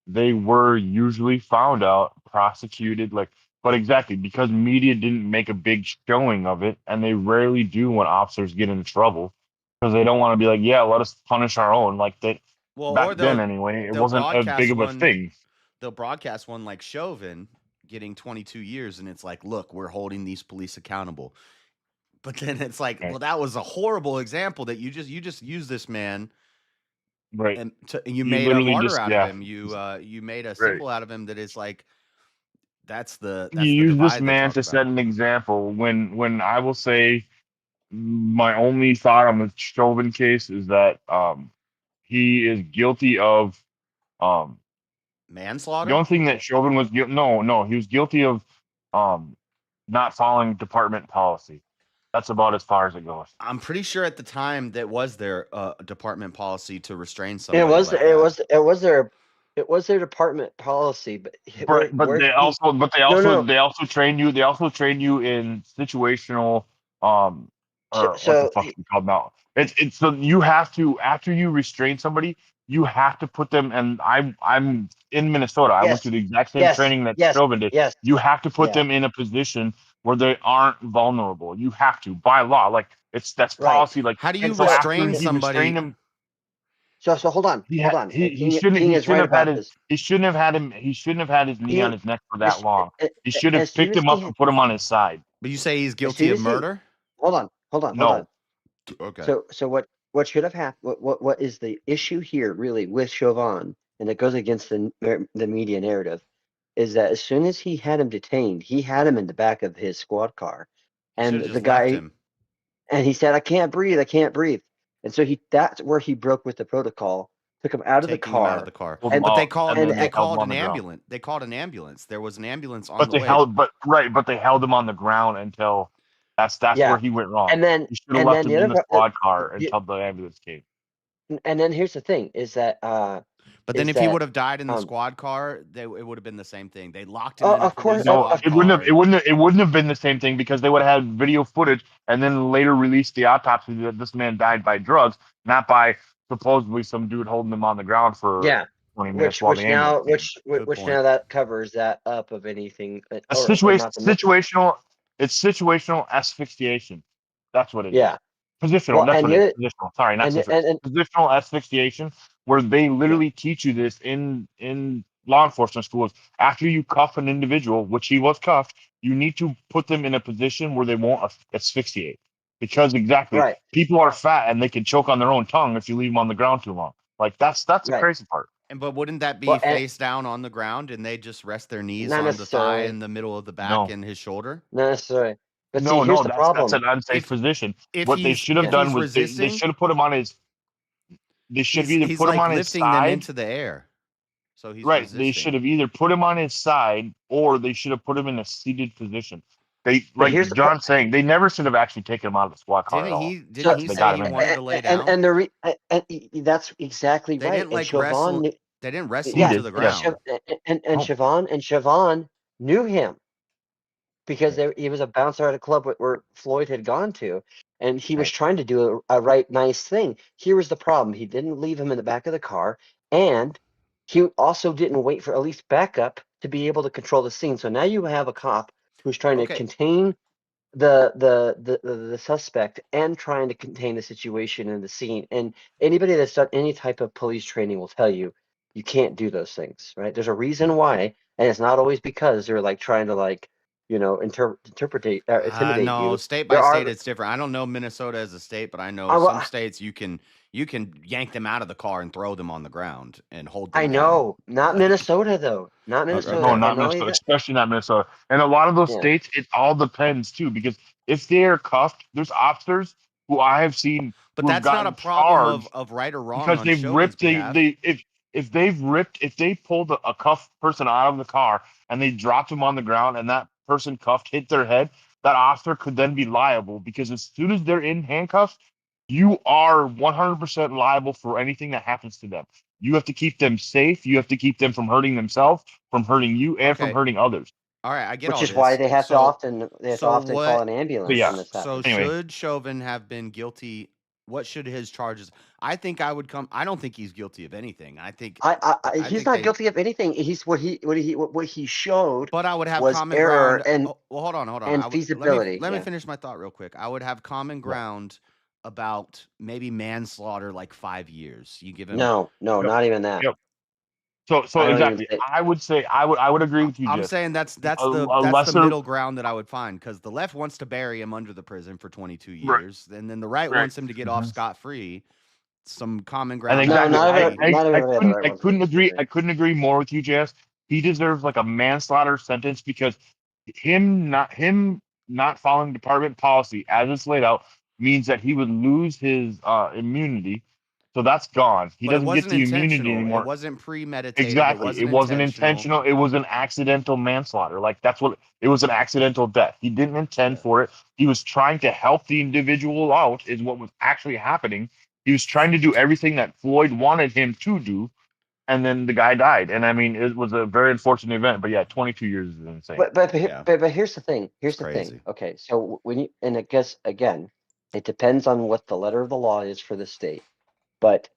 they were usually found out, prosecuted, like, but exactly because media didn't make a big showing of it, and they rarely do when officers get into trouble because they don't want to be like, yeah, let us punish our own. Like that Well, back or then anyway, it they'll wasn't a broadcast big of a one. thing. They'll broadcast one like Chauvin getting 22 years, and it's like, look, we're holding these police accountable. But then it's like, well, that was a horrible example that you just used this man, right? And you You made a literally martyr just- out yeah. of him. You made a Right. symbol out of him that is like, that's the You use this divide they man talk to about. set an example. When I will say my only thought on the Chauvin case is that he is guilty of manslaughter. The only thing that Chauvin was no, he was guilty of not following department policy. That's about as far as it goes. I'm pretty sure at the time that was their department policy to restrain It somebody. was like it was their department policy, but They also train you. They also train you in situational what the fuck is it called now? It's so you have to, after you restrain somebody, you have to put them, and I'm in Minnesota. I went through the exact same training that Chauvin did. You have to put them in a position where they aren't vulnerable. You have to, by law. Like that's policy. Like, how do you so after restrain he somebody? restrained him, So hold on. he King shouldn't is right have had about his this. he shouldn't have had him. He shouldn't have had his knee on his neck for that long. He should have as soon picked as him up he- and put him on his side. But you say he's As guilty soon of as he- murder? Hold on. No. Okay. So what should have happened? What is the issue here really with Chauvin, and it goes against the media narrative, is that as soon as he had him detained, he had him in the back of his squad car, and Should've the just guy, left him. and he said, I can't breathe, and so that's where he broke with the protocol, took him out of the Taking him car, out of the car. Pulled him But they out, called and then they they called held him an on the ground. ambulance. They called an ambulance. There was an ambulance on But the they way. held him on the ground until that's Yeah. where he went wrong. And then- he should have and left then him the in the other- squad car until the ambulance came. And then here's the thing: is that But then is if he that, would have died in the um, squad car, it would have been the same thing. They locked him Oh, in a of course- police No, squad it wouldn't car. have. It wouldn't have been the same thing because they would have had video footage and then later released the autopsy that this man died by drugs, not by supposedly some dude holding him on the ground for 20 minutes while the ambulance came. which now that covers that up of anything. Situational. It's situational asphyxiation. That's what it is. Yeah. Positional. Well, that's and what it is. Positional. Sorry, not positional asphyxiation, where they literally teach you this in law enforcement schools. After you cuff an individual, which he was cuffed, you need to put them in a position where they won't asphyxiate. Because people are fat and they can choke on their own tongue if you leave them on the ground too long. Like that's the crazy part. But wouldn't that be face down on the ground and they just rest their knees Not on the thigh necessarily. in the middle of the back and his shoulder? Not necessarily. But see, here's the problem. That's an unsafe position. If What they should have done was they should have put him on his. They should have either put him on his lifting them side into the air. So he's right. resisting. They should have either put him on his side or they should have put him in a seated position. They here's the John's saying they never should have actually taken him out of the squad car at all. Didn't he say he wanted to lay down? And that's exactly They right. didn't like and Chauvin, wrestle. They didn't wrestle him to the ground. And Chauvin knew him because he was a bouncer at a club where Floyd had gone to, and he was trying to do a nice thing. Here was the problem: he didn't leave him in the back of the car, and he also didn't wait for at least backup to be able to control the scene. So now you have a cop who's trying to contain the suspect and trying to contain the situation in the scene. And anybody that's done any type of police training will tell you you can't do those things, right? There's a reason why, and it's not always because they're like trying to like, you know, intimidate No, you. state There by are state it's different. I don't know Minnesota as a state, but I know I, some states you can yank them out of the car and throw them on the ground and hold them I down. know, not Minnesota though, not Minnesota. No, not And not only Minnesota, that, especially not Minnesota. And a lot of those yeah. states, it all depends too, because if they're cuffed, there's officers who I have seen But who have that's not a gotten problem charged of right or wrong because on they've Chauvin's ripped behalf. if they pulled a cuffed person out of the car and they dropped him on the ground and that person cuffed hit their head, that officer could then be liable because as soon as they're in handcuffs, you are 100% liable for anything that happens to them. You have to keep them safe. You have to keep them from hurting themselves, from hurting you, and from Okay. hurting others. All right, I get Which all is this. why they have to So- often so call an So ambulance yeah. when this So happens. Anyway. should Chauvin have been guilty? What should his charges? I think I would come. I don't think he's guilty of anything. I think He's think not they- guilty of anything. He's what he showed. But I would have was common error ground. and well, hold on. and feasibility. Let me yeah. finish my thought real quick. I would have common ground about maybe manslaughter, like 5 years. You give him No, Yep. not even that. Yep. So I don't even exactly. think- I would say I would agree with you. I'm Jess. saying that's A the lesser- middle ground that I would find because the left wants to bury him under the prison for 22 Right. years, and then the right Right. wants him to get off Mhm. scot free. Some common And ground. exactly, not I, even- not I, even I the couldn't, right I ones. couldn't agree. I couldn't agree more with you, Jess. He deserves like a manslaughter sentence because him not following department policy as it's laid out means that he would lose his immunity. So that's gone. He But it doesn't get wasn't the immunity intentional. anymore. It wasn't premeditated. Exactly. It wasn't intentional. It was an accidental manslaughter. Like that's what it was, an accidental death. He didn't intend for it. He was trying to help the individual out is what was actually happening. He was trying to do everything that Floyd wanted him to do. And then the guy died. And I mean, it was a very unfortunate event, but yeah, 22 years is insane. But here's the thing. Here's the thing. Okay, so when you and I guess again, it depends on what the letter of the law is for the state. But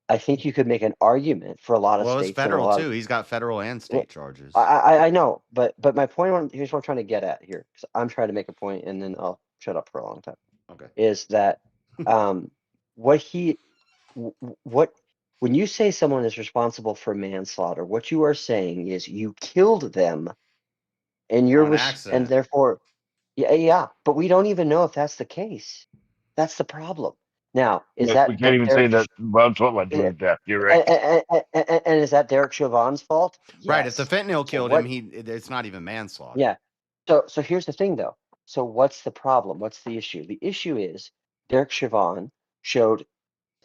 I think you could make an argument for a lot of Well, it's states. and a federal lot too. of- He's got federal and state charges. I know, but my point here's what I'm trying to get at here. 'Cause I'm trying to make a point, and then I'll shut up for a long time. Okay. Is that what when you say someone is responsible for manslaughter, what you are saying is you killed them, and On accident. and therefore, yeah. But we don't even know if that's the case. That's the problem. Now, is Yeah, that we can't even say Derek- that Ron Twitler doing that. You're right. And is that Derek Chauvin's fault? Right. If the Yes. fentanyl So killed what- him, it's not even manslaughter. Yeah. So here's the thing, though. So what's the problem? What's the issue? The issue is Derek Chauvin showed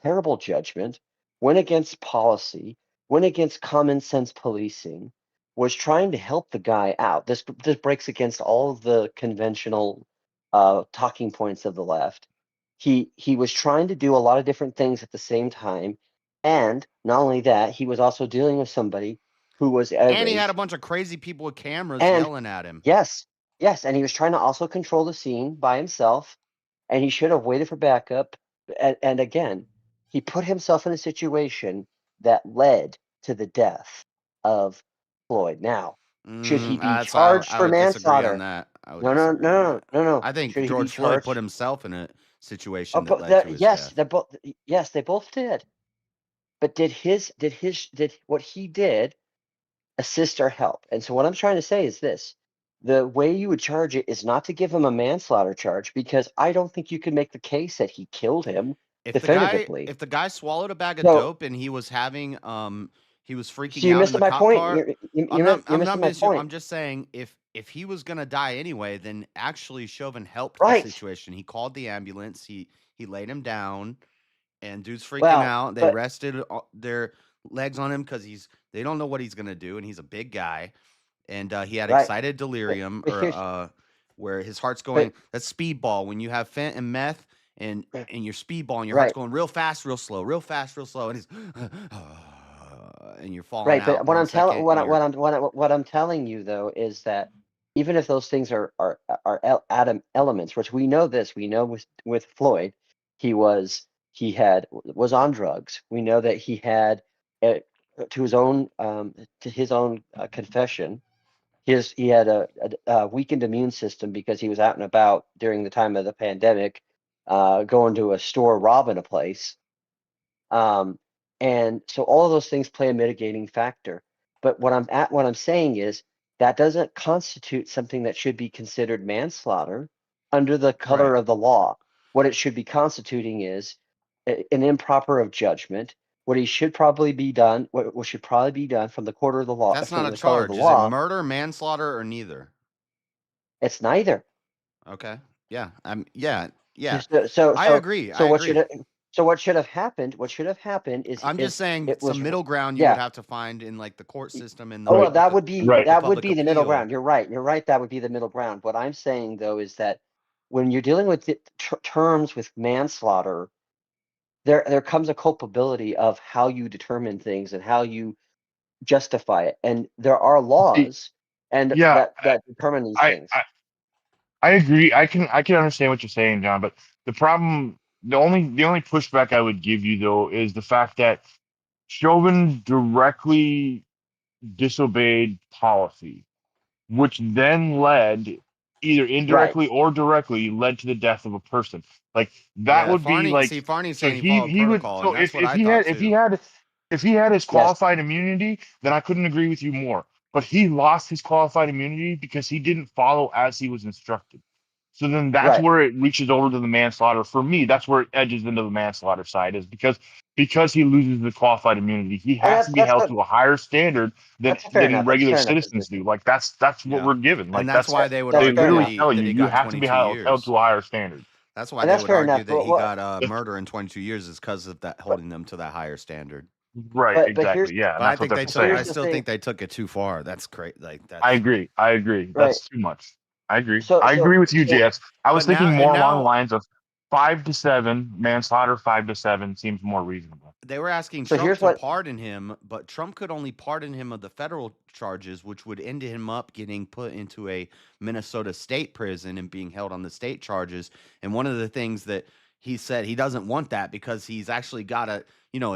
terrible judgment, went against policy, went against common sense policing, was trying to help the guy out. This breaks against all of the conventional talking points of the left. He was trying to do a lot of different things at the same time, and not only that, he was also dealing with somebody who was And he had a bunch of crazy people with cameras yelling at him. Yes, and he was trying to also control the scene by himself, and he should have waited for backup. And again, he put himself in a situation that led to the death of Floyd. Now, should he be charged I for would disagree manslaughter? on that. I would No. I think Should he be George Floyd charged? put himself in a situation Oh, that but led to his death. they both did. But did what he did assist or help? And so what I'm trying to say is this: the way you would charge it is not to give him a manslaughter charge, because I don't think you can make the case that he killed him definitively. If the guy swallowed a bag of No. dope and he was having he was freaking So you out missed in the my cop point. car. You're I'm not missing my missing- point. I'm just saying if he was gonna die anyway, then actually Chauvin helped Right. the situation. He called the ambulance. He laid him down, and dude's freaking Well, out. They but- rested their legs on him because they don't know what he's gonna do, and he's a big guy, and he had Right. excited delirium but here's- where his heart's going. That's speedball when you have fent and meth. And you're speedballing, your Right. heart's going real fast, real slow, and he's and you're falling Right, out. but what one I'm telling second, and you're- what I'm telling you though is that even if those things are atom elements, which we know with Floyd, he was on drugs. We know that he had to his own confession. He had a weakened immune system because he was out and about during the time of the pandemic, going to a store, robbing a place. And so all of those things play a mitigating factor. But what I'm saying is that doesn't constitute something that should be considered manslaughter under the color of the law. What it should be constituting is an improper of judgment. What should probably be done from the court of the law. That's from not a the color of charge. the Is it law. murder, manslaughter, or neither? It's neither. Okay. Yeah. Yeah. So I agree. So I what agree. what should have happened? What should have happened is I'm just saying it was some middle ground you yeah. would have to find in like the court system and the Oh, well, that would be public the middle appeal. ground. You're right. That would be the middle ground. What I'm saying though is that when you're dealing with terms with manslaughter, there comes a culpability of how you determine things and how you justify it, and there are laws that determine these things. I agree. I can understand what you're saying, John, but the problem, the only pushback I would give you though is the fact that Chauvin directly disobeyed policy, which then led either indirectly or directly led to the death of a person. Like that would Farney, be like Farney's so saying he followed protocol, so and that's if what I he thought had too. if he had his qualified immunity, then I couldn't agree with you more. But he lost his qualified immunity because he didn't follow as he was instructed. So then that's where it reaches over to the manslaughter. For me, that's where it edges into the manslaughter side, is because he loses the qualified immunity. He has to be held to a higher standard than regular citizens do. Like that's what we're given. Like And that's why they would they argue literally tell that you he you got have to be 22 held to a higher standard. That's why they would argue that he got murder in 22 years is because of that holding them to that higher standard. Right, exactly. Yeah, But I still saying. think they took it too far. That's great. Like that's, I agree. That's too much. I agree. So- I agree with you, JS. I was But now- thinking more and along now- the lines of 5 to 7 manslaughter. 5 to 7 seems more reasonable. They were asking So Trump here's to what- pardon him, but Trump could only pardon him of the federal charges, which would end him up getting put into a Minnesota state prison and being held on the state charges. And one of the things that he said, he doesn't want that because he's actually got a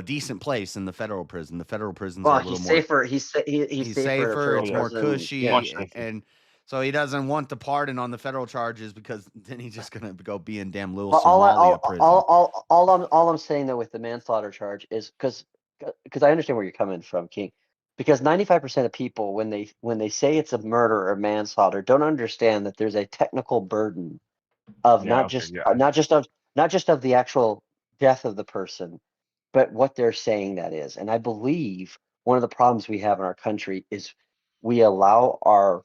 decent place in the federal prison. The federal prison's a little he's more safer. He's safer. It's more cushy, Yeah. and so he doesn't want the pardon on the federal charges because then he's just gonna go be in damn little Somalia prison. All I'm saying though with the manslaughter charge is because I understand where you're coming from, King. Because 95% of people when they say it's a murder or manslaughter don't understand that there's a technical burden of not just of the actual death of the person, but what they're saying that is. And I believe one of the problems we have in our country is we allow our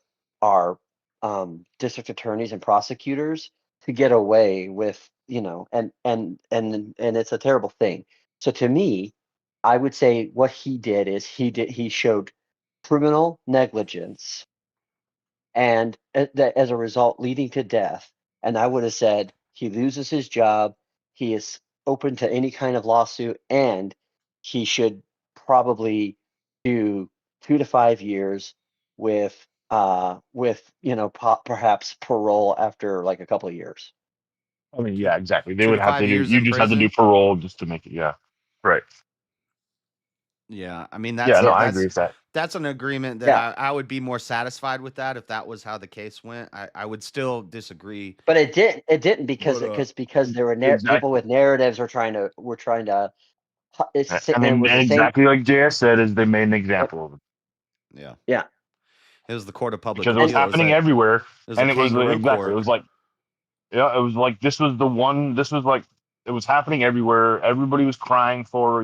district attorneys and prosecutors to get away with, and it's a terrible thing. So to me, I would say what he did is he showed criminal negligence, and as a result leading to death. And I would have said he loses his job, he is open to any kind of lawsuit, and he should probably do 2 to 5 years with perhaps parole after like a couple of years. I mean, yeah, exactly. They 2 would to have 5 to do. years You in just have to do prison? parole just to make it. Yeah, right. Yeah, I mean I agree with that. That's an agreement that I would be more satisfied with that if that was how the case went. I would still disagree. But it didn't because there were Exactly. people with narratives were trying to And exactly like JS said, is they made an example of it. Yeah. It was the court of public Because it was appeal. happening everywhere, and it was kangaroo exactly. court. It was like, it was like this was the one. This was like it was happening everywhere. Everybody was crying for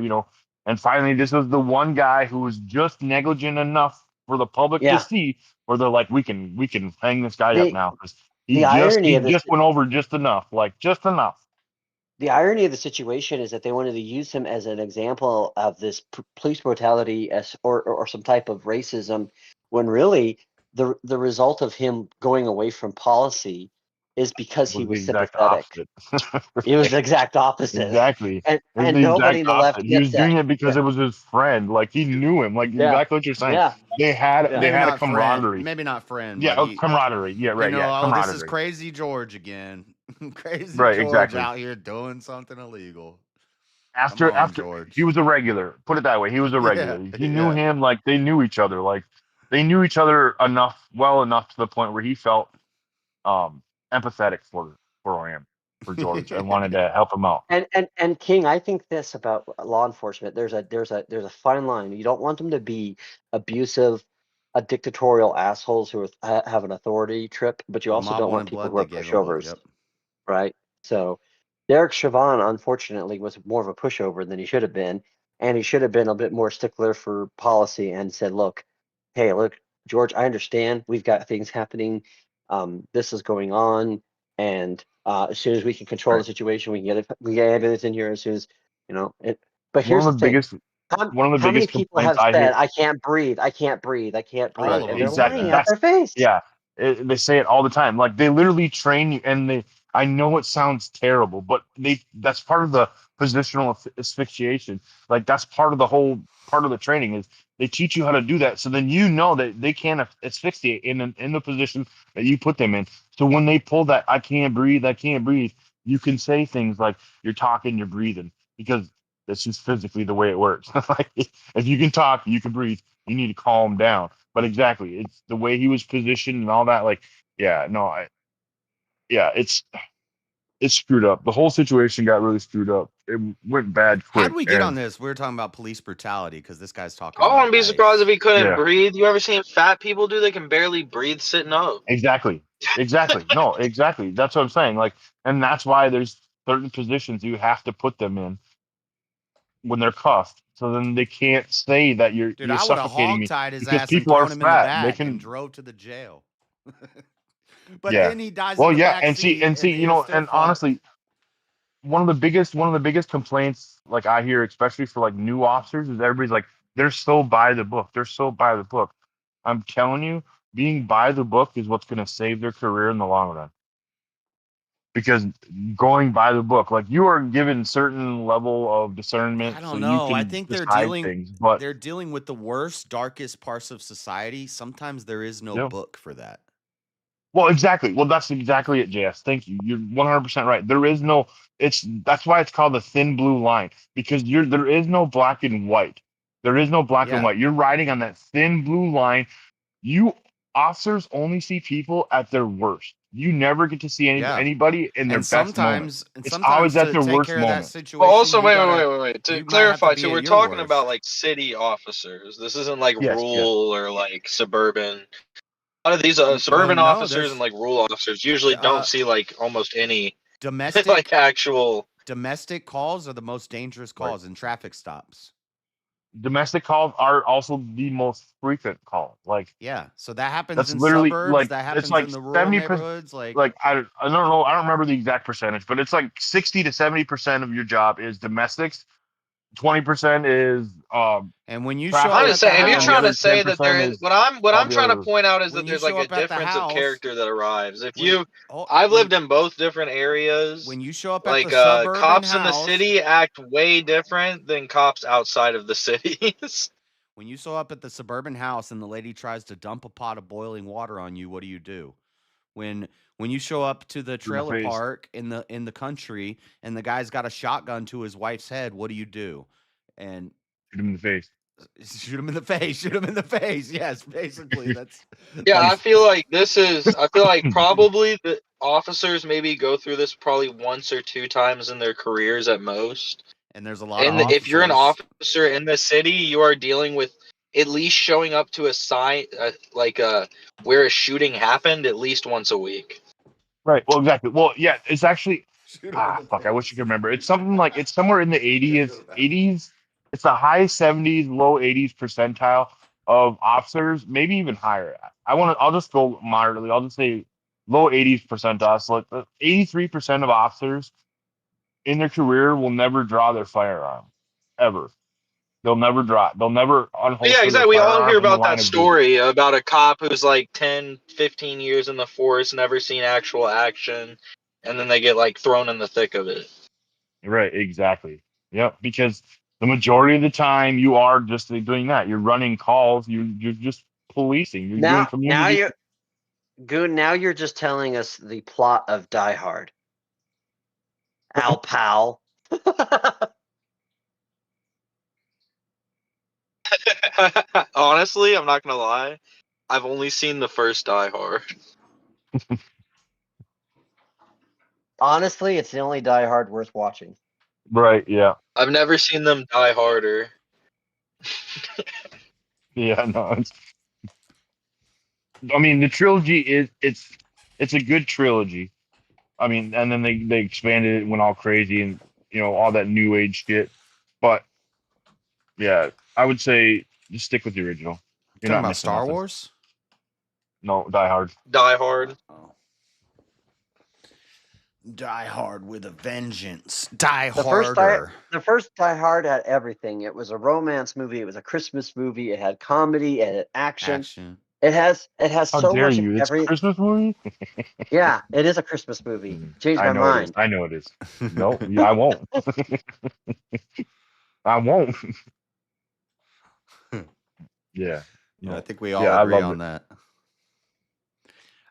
and finally this was the one guy who was just negligent enough for the public to see, where they're like, we can hang this guy up now because he just went over just enough, The irony of the situation is that they wanted to use him as an example of this police brutality or some type of racism, when really the result of him going away from policy is because he was sympathetic. It was the exact opposite. Exactly. And It was the nobody exact in the left opposite. He was gets doing that. it because it was his friend. Like he knew him. Like exactly what you're saying. Yeah. They had Maybe a not camaraderie. friend, maybe not friend. Yeah, but camaraderie. Yeah, right. Yeah, oh, camaraderie. this is Crazy George again. Crazy Right, George exactly. out here doing something illegal. after George. he was a regular. Put it that way. He was a regular. He knew yeah. him like they knew each other. Like they knew each other well enough to the point where he felt empathetic for him, for George, and wanted to help him out. And King, I think this about law enforcement. There's a fine line. You don't want them to be abusive, dictatorial assholes who have an authority trip, but you The also mob don't want wanted people blood, who are they gave him blood. pushovers, Yep. right? So Derek Chauvin, unfortunately, was more of a pushover than he should have been, and he should have been a bit more stickler for policy and said, "Look, hey, look, George, I understand we've got things happening. This is going on, and as soon as we can control the situation, we can get it. We get evidence in here as soon as you know it." But here's the thing: one of the how many biggest people have complaints I said, hear. "I can't breathe, I can't breathe, I can't breathe," Right, and they're exactly. lying out their face. Yeah, they say it all the time. Like they literally train you, and I know it sounds terrible, but that's part of the positional asphyxiation. Like that's part of the whole part of the training is they teach you how to do that. So then you know that they can't asphyxiate in the position that you put them in. So when they pull that, I can't breathe, you can say things like you're talking, you're breathing, because that's just physically the way it works. Like if you can talk, you can breathe. You need to calm down. But exactly, it's the way he was positioned and all that. Like, yeah, no, it's screwed up. The whole situation got really screwed up. It went bad quick. How'd we get on this? We were talking about police brutality because this guy's talking. I about wouldn't be surprised if he couldn't Yeah. breathe. You ever seen fat people do? They can barely breathe sitting up. Exactly. No, exactly. That's what I'm saying. Like, and that's why there's certain positions you have to put them in when they're cuffed. So then they can't say that you're Dude, I would have suffocating me hog-tied his because ass and people are thrown him in the fat. back They can and drove to the jail. But yeah. then he dies Well, in the yeah, back and seat, see, you know, and honestly, one of the biggest complaints like I hear, especially for like new officers, is everybody's like, they're so by the book. They're so by the book. I'm telling you, being by the book is what's going to save their career in the long run. Because going by the book, like you are given certain level of discernment, I so don't you know. can I think they're decide dealing things. But they're dealing with the worst, darkest parts of society. Sometimes there is no book for that. well, exactly. Well, that's exactly it, JS. Thank you. You're 100% right. There is no. That's why it's called the thin blue line, because there is no black and white. There is no black and Yeah. white. You're riding on that thin blue line. You officers only see people at their worst. You never get to see Yeah. anybody in their And best moment. sometimes It's always at to their take worst care of that moment. situation. Well, also, you wait. you To might have to clarify, be so at we're your talking worst. about like city officers. This isn't like Yes, rural or like suburban. A lot of these Well, suburban no, officers there's and like rural officers usually don't see like almost any domestic like actual. domestic calls are the most dangerous calls in traffic stops. Domestic calls are also the most frequent calls. Like Yeah, so that happens that's in literally suburbs. like That it's happens like in the rural 70%. neighborhoods. Like I don't know. I don't remember the exact percentage, but it's like 60 to 70% of your job is domestics. 20% is and when you traffic, show up I'm at just the saying, if you're and the trying to other house, say that 10% there is is what I'm all the trying to other. point out is when that you there's like show a up at the difference of house, character that arrives. If when, you, oh, I've when, lived in both different areas. when you show up at Like the suburban cops in the house, city act way different than cops outside of the cities. when you show up at the suburban house and the lady tries to dump a pot of boiling water on you, what do? When you show up to the trailer face. park in the country and the guy's got a shotgun to his wife's head, what do? And Shoot him in the face. shoot him in the face. Shoot him in the face. Yes, basically that's. Yeah, I that's feel like I feel like probably the officers maybe go through this probably once or two times in their careers at most. and there's a lot And of if you're an officers. officer in the city, you are dealing with at least showing up to a site where a shooting happened at least once a week. Right. Well, exactly. Well, yeah. It's actually Shoot him in the fuck. I wish face. I could remember. It's something like it's somewhere in the 80s. It's the high 70s, low 80s percentile of officers, maybe even higher. I'll just go moderately. I'll just say low 80s percentile. So like 83% of officers in their career will never draw their firearm, ever. They'll never draw it. They'll never unholster Yeah, their exactly. We all hear firearm in the about line that of duty. story about a cop who's like 10, 15 years in the force, never seen actual action, and then they get like thrown in the thick of it. Right, exactly. Yep, because the majority of the time you are just doing that. You're running calls. You're just policing. You're doing Now community. you're Goon. Now you're just telling us the plot of Die Hard. Al Pal. Honestly, I'm not gonna lie. I've only seen the first Die Hard. Honestly, it's the only Die Hard worth watching. Right? Yeah. I've never seen them die harder. Yeah. No. I mean, the trilogy is it's a good trilogy. I mean, and then they expanded it, went all crazy, and all that new age shit. But yeah, I would say just stick with the original. You're Talking not about missing Star nothing. Wars? No, Die Hard. Die Hard. Die Hard with a vengeance. Die The Harder. first Die Hard had everything. It was a romance movie. It was a Christmas movie. It had comedy. It had action. It has How so dare much of you? It's a every. Christmas movie. Yeah, it is a Christmas movie. Changed my I know mind. it is. I know it is. No, yeah, I won't. I won't. Yeah. Yeah, I think we all I agree love on it. that.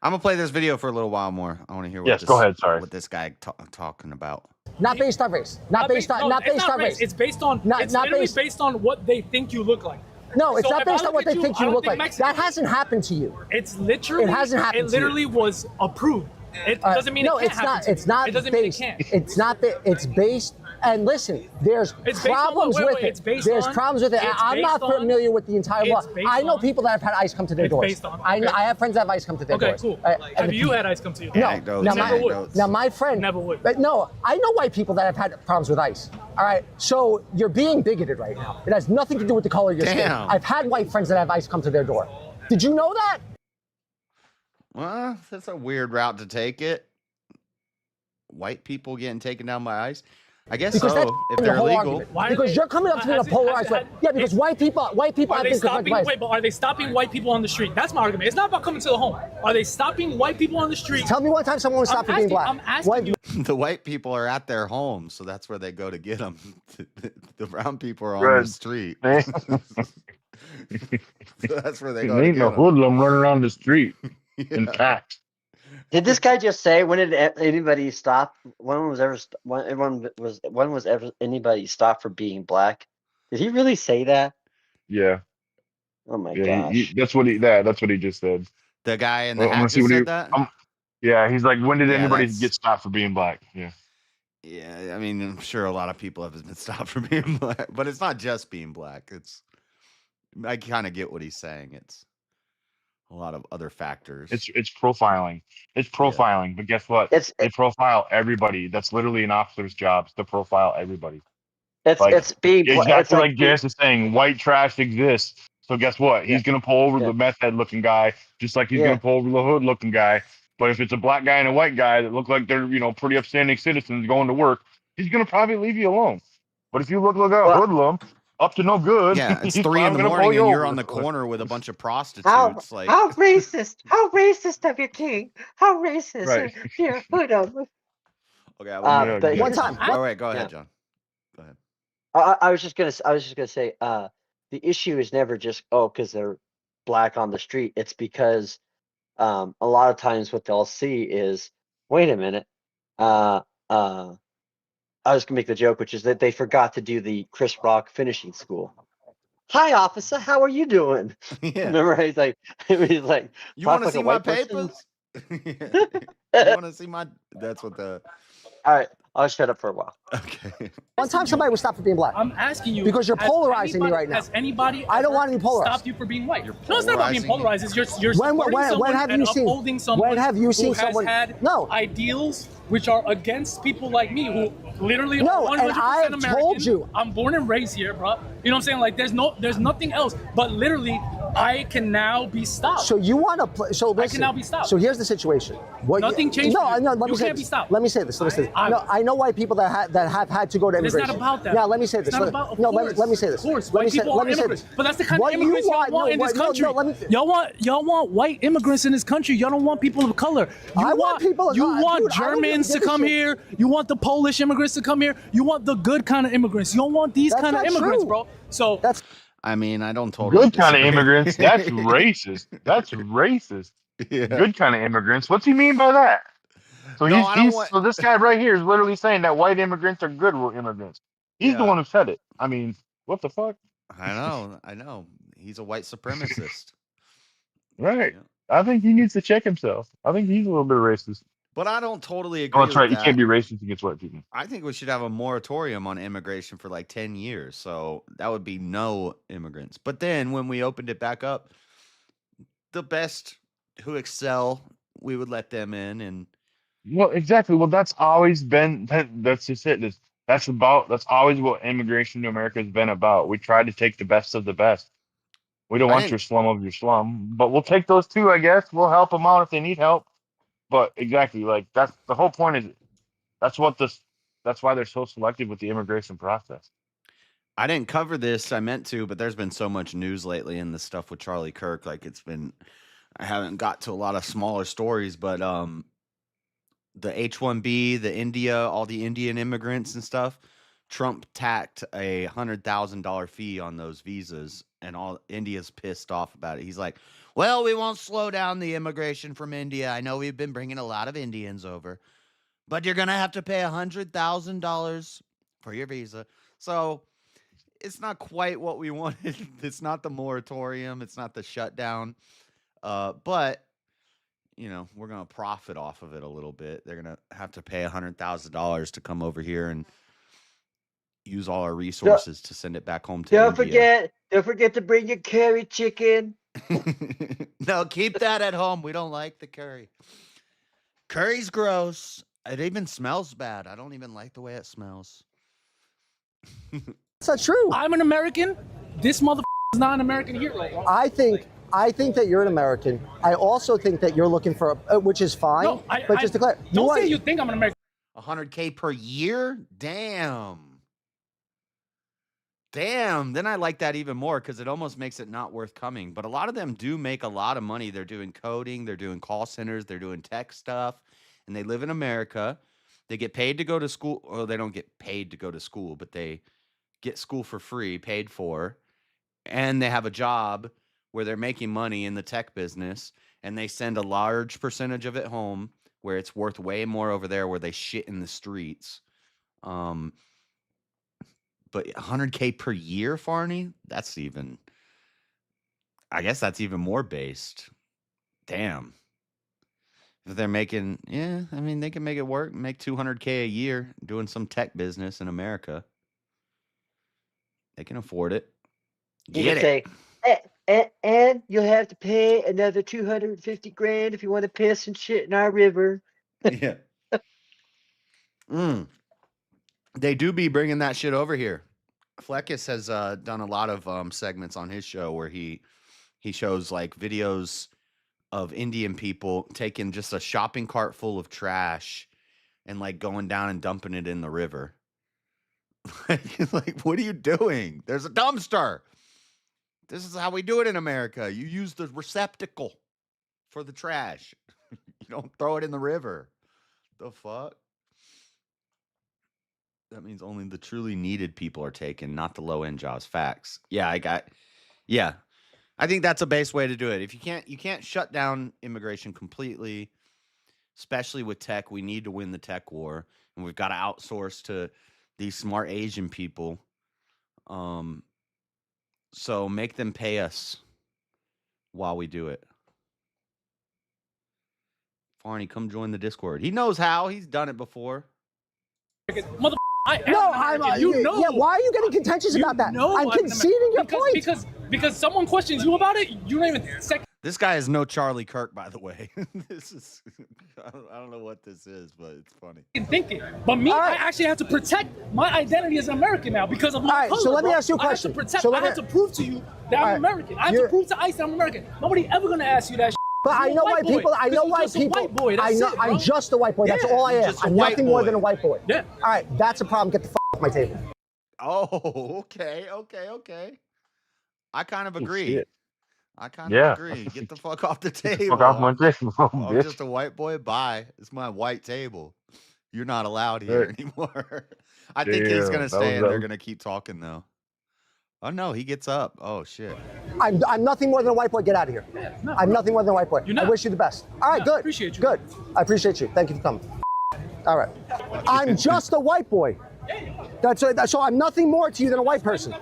I'm gonna play this video for a little while more. I want to hear what Yes, go ahead. Sorry. what this guy talking about. Not based on race. Not based on race. It's based on. It's not literally based. based on what they think you look like. No, it's So not if I based on look what at they think I you don't look think like. Mexican. That hasn't happened to you. It's literally. It hasn't happened It to you. literally was approved. It doesn't mean no, it can't it's happen not. to It's you. not It doesn't based. mean it can't. It's not. It's based. And listen, there's It's based on problems what? Wait, with wait, it. it's based There's on- problems with it. it's I'm not based on- familiar with the entire law. it's based I know on- people that have had ICE come to their It's doors. based on- I okay. have friends that have ICE come to their Okay, doors. cool. And Have the you people- had ICE come to you? No, Anecdotes, now never would. anecdotes. now my friend Never would. But no, I know white people that have had problems with ICE. All right, so you're being bigoted right now. It has nothing to do with the color of your skin. Damn. I've had white friends that have ICE come to their door. Did you know that? Well, that's a weird route to take it. White people getting taken down by ICE. I guess Because that's so. If the they're whole illegal. argument. Because you're coming up to me in a polarized way. Yeah, because white people Are have they been stopping? confronted. Wait, but are they stopping white people on the street? That's my argument. It's not about coming to the home. Are they stopping white people on the street? Tell me one time someone was stopped for being black. I'm asking you. The white people are at their homes, so that's where they go to get them. The brown people are on Right. the street. Man. So that's where they There go to ain't get no 'em. hoodlum running around the street in packs. Did this guy just say when did anybody stop? When was ever anybody stopped for being black? Did he really say that? Yeah. Oh my Yeah. gosh! That's what he just said. The guy in the I'm gonna hat see just what said he. that? Yeah, he's like, when did Yeah, anybody that's- get stopped for being black? Yeah. Yeah, I mean, I'm sure a lot of people have been stopped for being black, but it's not just being black. It's I kind of get what he's saying. It's a lot of other factors. It's profiling. It's profiling, but guess what? They profile everybody. That's literally an officer's job to profile everybody. It's being exactly it's like Jess is saying. White trash exists. So guess what? He's gonna pull over the meth head looking guy, just like he's gonna pull over the hood looking guy. But if it's a black guy and a white guy that look like they're pretty upstanding citizens going to work, he's gonna probably leave you alone. But if you look like a hoodlum, up to no good. Yeah, it's he's 3 in the probably gonna morning pull you and you're over. on the corner with a bunch of prostitutes. How like racist? How racist of your king? How racist? Right. Here, hold on. Okay, But one time. All right, go ahead, Yeah. John. Go ahead. I was just gonna say, the issue is never just because they're black on the street. It's because a lot of times what they'll see is, wait a minute, I was gonna make the joke, which is that they forgot to do the Chris Rock finishing school. Hi, officer. How are you doing? Yeah. Remember, he's like, You talk want to like a see my white person? papers? You want to see my? That's what the. All right, I'll shut up for a while. Okay. One time somebody was stopped for being black. I'm asking you Because you're has polarizing me anybody- right now. Has anybody? I don't ever want to be polarized. Stopped you for being white? No, it's not about being polarizing. polarized. It's you're When supporting someone have and you seen? upholding someone When have you seen who someone? has had No. ideals which are against people like me who literally No, are 100% and I have American. told you. I'm born and raised here, bro. You know what I'm saying? Like there's nothing else. But literally, I can now be stopped. So you want to play? So listen. I can now be stopped. So here's the situation. Nothing changed No, for you. no. Let You me say can't be this. stopped. Let me say this. No, I know white people that have had to go to It's immigration. not about that. Now let me say this. It's not about, of no, course. let me say this. Of course, Let me white say. people Let are me say immigrants. this. But that's the kind What of you immigrants y'all want in this country. No, let me. Y'all want white immigrants in this country. Y'all don't want people of color. I want people. You no, want dude, I don't Germans give to a come shit. here. You want the Polish immigrants to come here. You want the good kind of immigrants. You don't want these That's kind of not immigrants, true. bro. So That's I mean, I don't totally. Good kind of disagree. immigrants. That's racist. That's racist. Yeah. Good kind of immigrants. What's he mean by that? So No, I don't want- so this guy right here is literally saying that white immigrants are good immigrants. He's the Yeah. one who said it. I mean, what the fuck? I know. He's a white supremacist. Right. I think he needs to check himself. I think he's a little bit racist. But I don't totally Oh, agree that's right. with You can't that. be racist against white people. I think we should have a moratorium on immigration for like 10 years. So that would be no immigrants. But then when we opened it back up, the best who excel, we would let them in. And Well, exactly. Well, that's always been that's just it. That's always what immigration to America has been about. We try to take the best of the best. We don't I want didn't- your slum of your slum, but we'll take those too, I guess. We'll help them out if they need help. But exactly, like that's the whole point is that's why they're so selective with the immigration process. I didn't cover this. I meant to, but there's been so much news lately in the stuff with Charlie Kirk. Like I haven't got to a lot of smaller stories, but the H-1B, the India, all the Indian immigrants and stuff, Trump tacked a $100,000 fee on those visas, and all India's pissed off about it. He's like, well, we won't slow down the immigration from India. I know we've been bringing a lot of Indians over, but you're going to have to pay $100,000 for your visa. So it's not quite what we wanted. It's not the moratorium. It's not the shutdown. But, we're going to profit off of it a little bit. They're going to have to pay $100,000 to come over here and use all our resources to send it back home to India. Don't forget to bring your curry chicken. No, keep that at home. We don't like the curry. Curry's gross. It even smells bad. I don't even like the way it smells. That's not true. I'm an American. This motherfucker is not an American hero. Bro. I think that you're an American. I also think that you're looking for, just to clarify. Don't say you think I'm an American. $100K per year? Damn. Then I like that even more because it almost makes it not worth coming. But a lot of them do make a lot of money. They're doing coding. They're doing call centers. They're doing tech stuff. And they live in America. They get paid to go to school. Or they don't get paid to go to school, but they get school for free, paid for. And they have a job where they're making money in the tech business. And they send a large percentage of it home where it's worth way more over there where they shit in the streets. But $100K per year, Farney? I guess that's even more based. Damn. If they're making, they can make it work, make $200K a year doing some tech business in America. They can afford it. You can say, and you'll have to pay another $250,000 if you want to piss and shit in our river. Yeah. They do be bringing that shit over here. Fleckis has done a lot of segments on his show where he shows like videos of Indian people taking just a shopping cart full of trash and like going down and dumping it in the river. Like, what are you doing? There's a dumpster. This is how we do it in America. You use the receptacle for the trash. You don't throw it in the river. The fuck? That means only the truly needed people are taken, not the low-end jobs. Facts. Yeah, I think that's a base way to do it. If you can't shut down immigration completely, especially with tech. We need to win the tech war, and we've got to outsource to these smart Asian people. So make them pay us while we do it. Farney, come join the Discord. He knows how. He's done it before. Mother, I am why are you getting contentious about that? I'm conceding your point. Because someone questions you about it, you don't even second. This guy is no Charlie Kirk, by the way. This is, I don't know what this is, but it's funny. Think it. But me, I actually have to protect my identity as an American now because of my color. So let me ask you a question. I have to prove to you that I'm American. I have to prove to ICE that I'm American. Nobody ever gonna ask you that. But I know why people. I know why people. I'm just a white boy. That's all I am. I'm nothing more than a white boy. Yeah. All right, that's a problem. Get the off my table. Oh, okay. I kind of agree. Shit. I kind of agree. Get the fuck off the table. Fuck off my table, I'm bitch. just a white boy. Bye. It's my white table. You're not allowed here anymore. I think he's gonna stay, and they're gonna keep talking though. Oh no, he gets up. Oh shit. I'm nothing more than a white boy. Get out of here. Yeah, no, I'm nothing more than a white boy. I wish you the best. All right, good. Appreciate you. Good. I appreciate you. Thank you for coming. All right. I'm just a white boy. So I'm nothing more to you than a white person.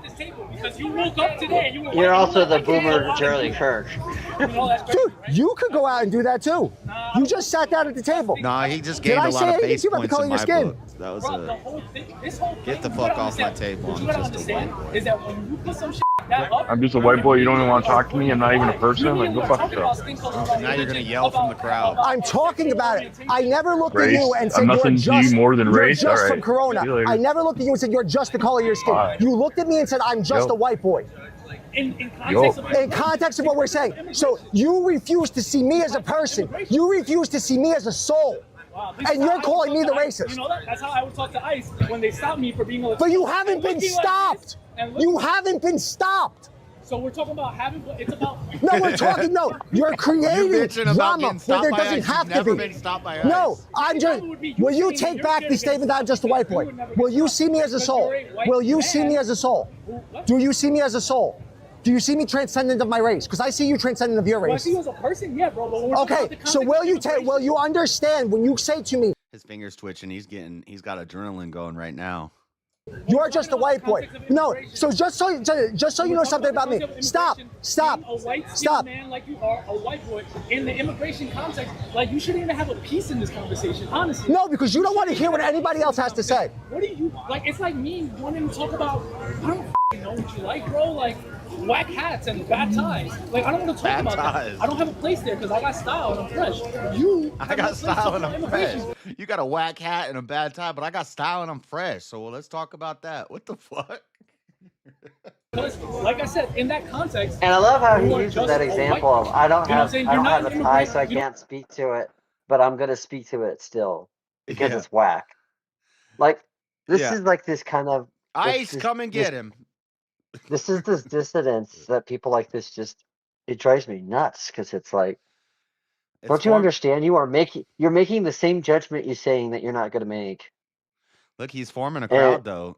Because you woke up today and you were You're like, also the I can't boomer go out Charlie and- Kirk. Dude, you could go out and do that too. You just sat down at the table. Nah, he just Did gained I a lot say of anything base to you about the points color in of your my skin? book. That was Bro, the a whole thing, this whole get the thing, fuck you gotta off my understand- table. what I'm you gotta just a understand white boy. is that when you put some shit like that up, I'm just a white boy. You don't even want to talk to me. I'm not even a person. Like, go fuck yourself. Now you're gonna yell from the crowd. I'm talking about it. I never looked at Race? you and said I'm you're nothing to just you more than you're race? just All from right. Corona. See you later. I never looked at you and said you're just the color of your skin. Bye. You looked at me and said I'm just Yo. a white boy. In context of what we're saying. So you refuse to see me as a person. You refuse to see me as a soul. And you're calling me the racist. You know that? That's how I would talk to ICE when they stopped me for being a. But you haven't been stopped. You haven't been stopped. So we're talking about having. It's about. No, we're talking. No, you're creating bitching about drama getting where stopped there by doesn't ICE. have You've to never be. been stopped by No, ICE. I'm just. Will you take back the statement that I'm just a white boy? Will you see me as a soul? Will you see me as a soul? Do you see me as a soul? Do you see me transcendent of my race? Because I see you transcendent of your Well, I race. see you as a person, yeah, bro. But when we're talking Okay, about the so context will you understand when you say to me, His fingers twitching. He's got adrenaline going right now. you're just a white boy? No, so just so you know something about me. Stop. a white Stop. man like you are, a white boy, in the immigration context, like you shouldn't even have a piece in this conversation, honestly. No, because you don't want to hear what anybody else has to say. What do you like? It's like me wanting to talk about. I don't f***ing know what you like, bro. Like whack hats and bad ties. Like I don't want to talk Bad about ties. that. I don't have a place there because I got style and I'm fresh. I got style and I'm fresh. You got a whack hat and a bad tie, but I got style and I'm fresh. So let's talk about that. What the fuck? Like I said, in that context. And I love how you he are uses just that a example white- of I don't You know what I'm have saying? I You're don't not have an a tie, immigrant. so I You don't- can't speak to it, but I'm gonna speak to it still because Yeah. it's whack. Like this Yeah. is like this kind of ICE, come and get him. This is this dissidence that people like this just it drives me nuts because it's like don't you understand you're making the same judgment you're saying that you're not gonna make. Look, he's forming a crowd though.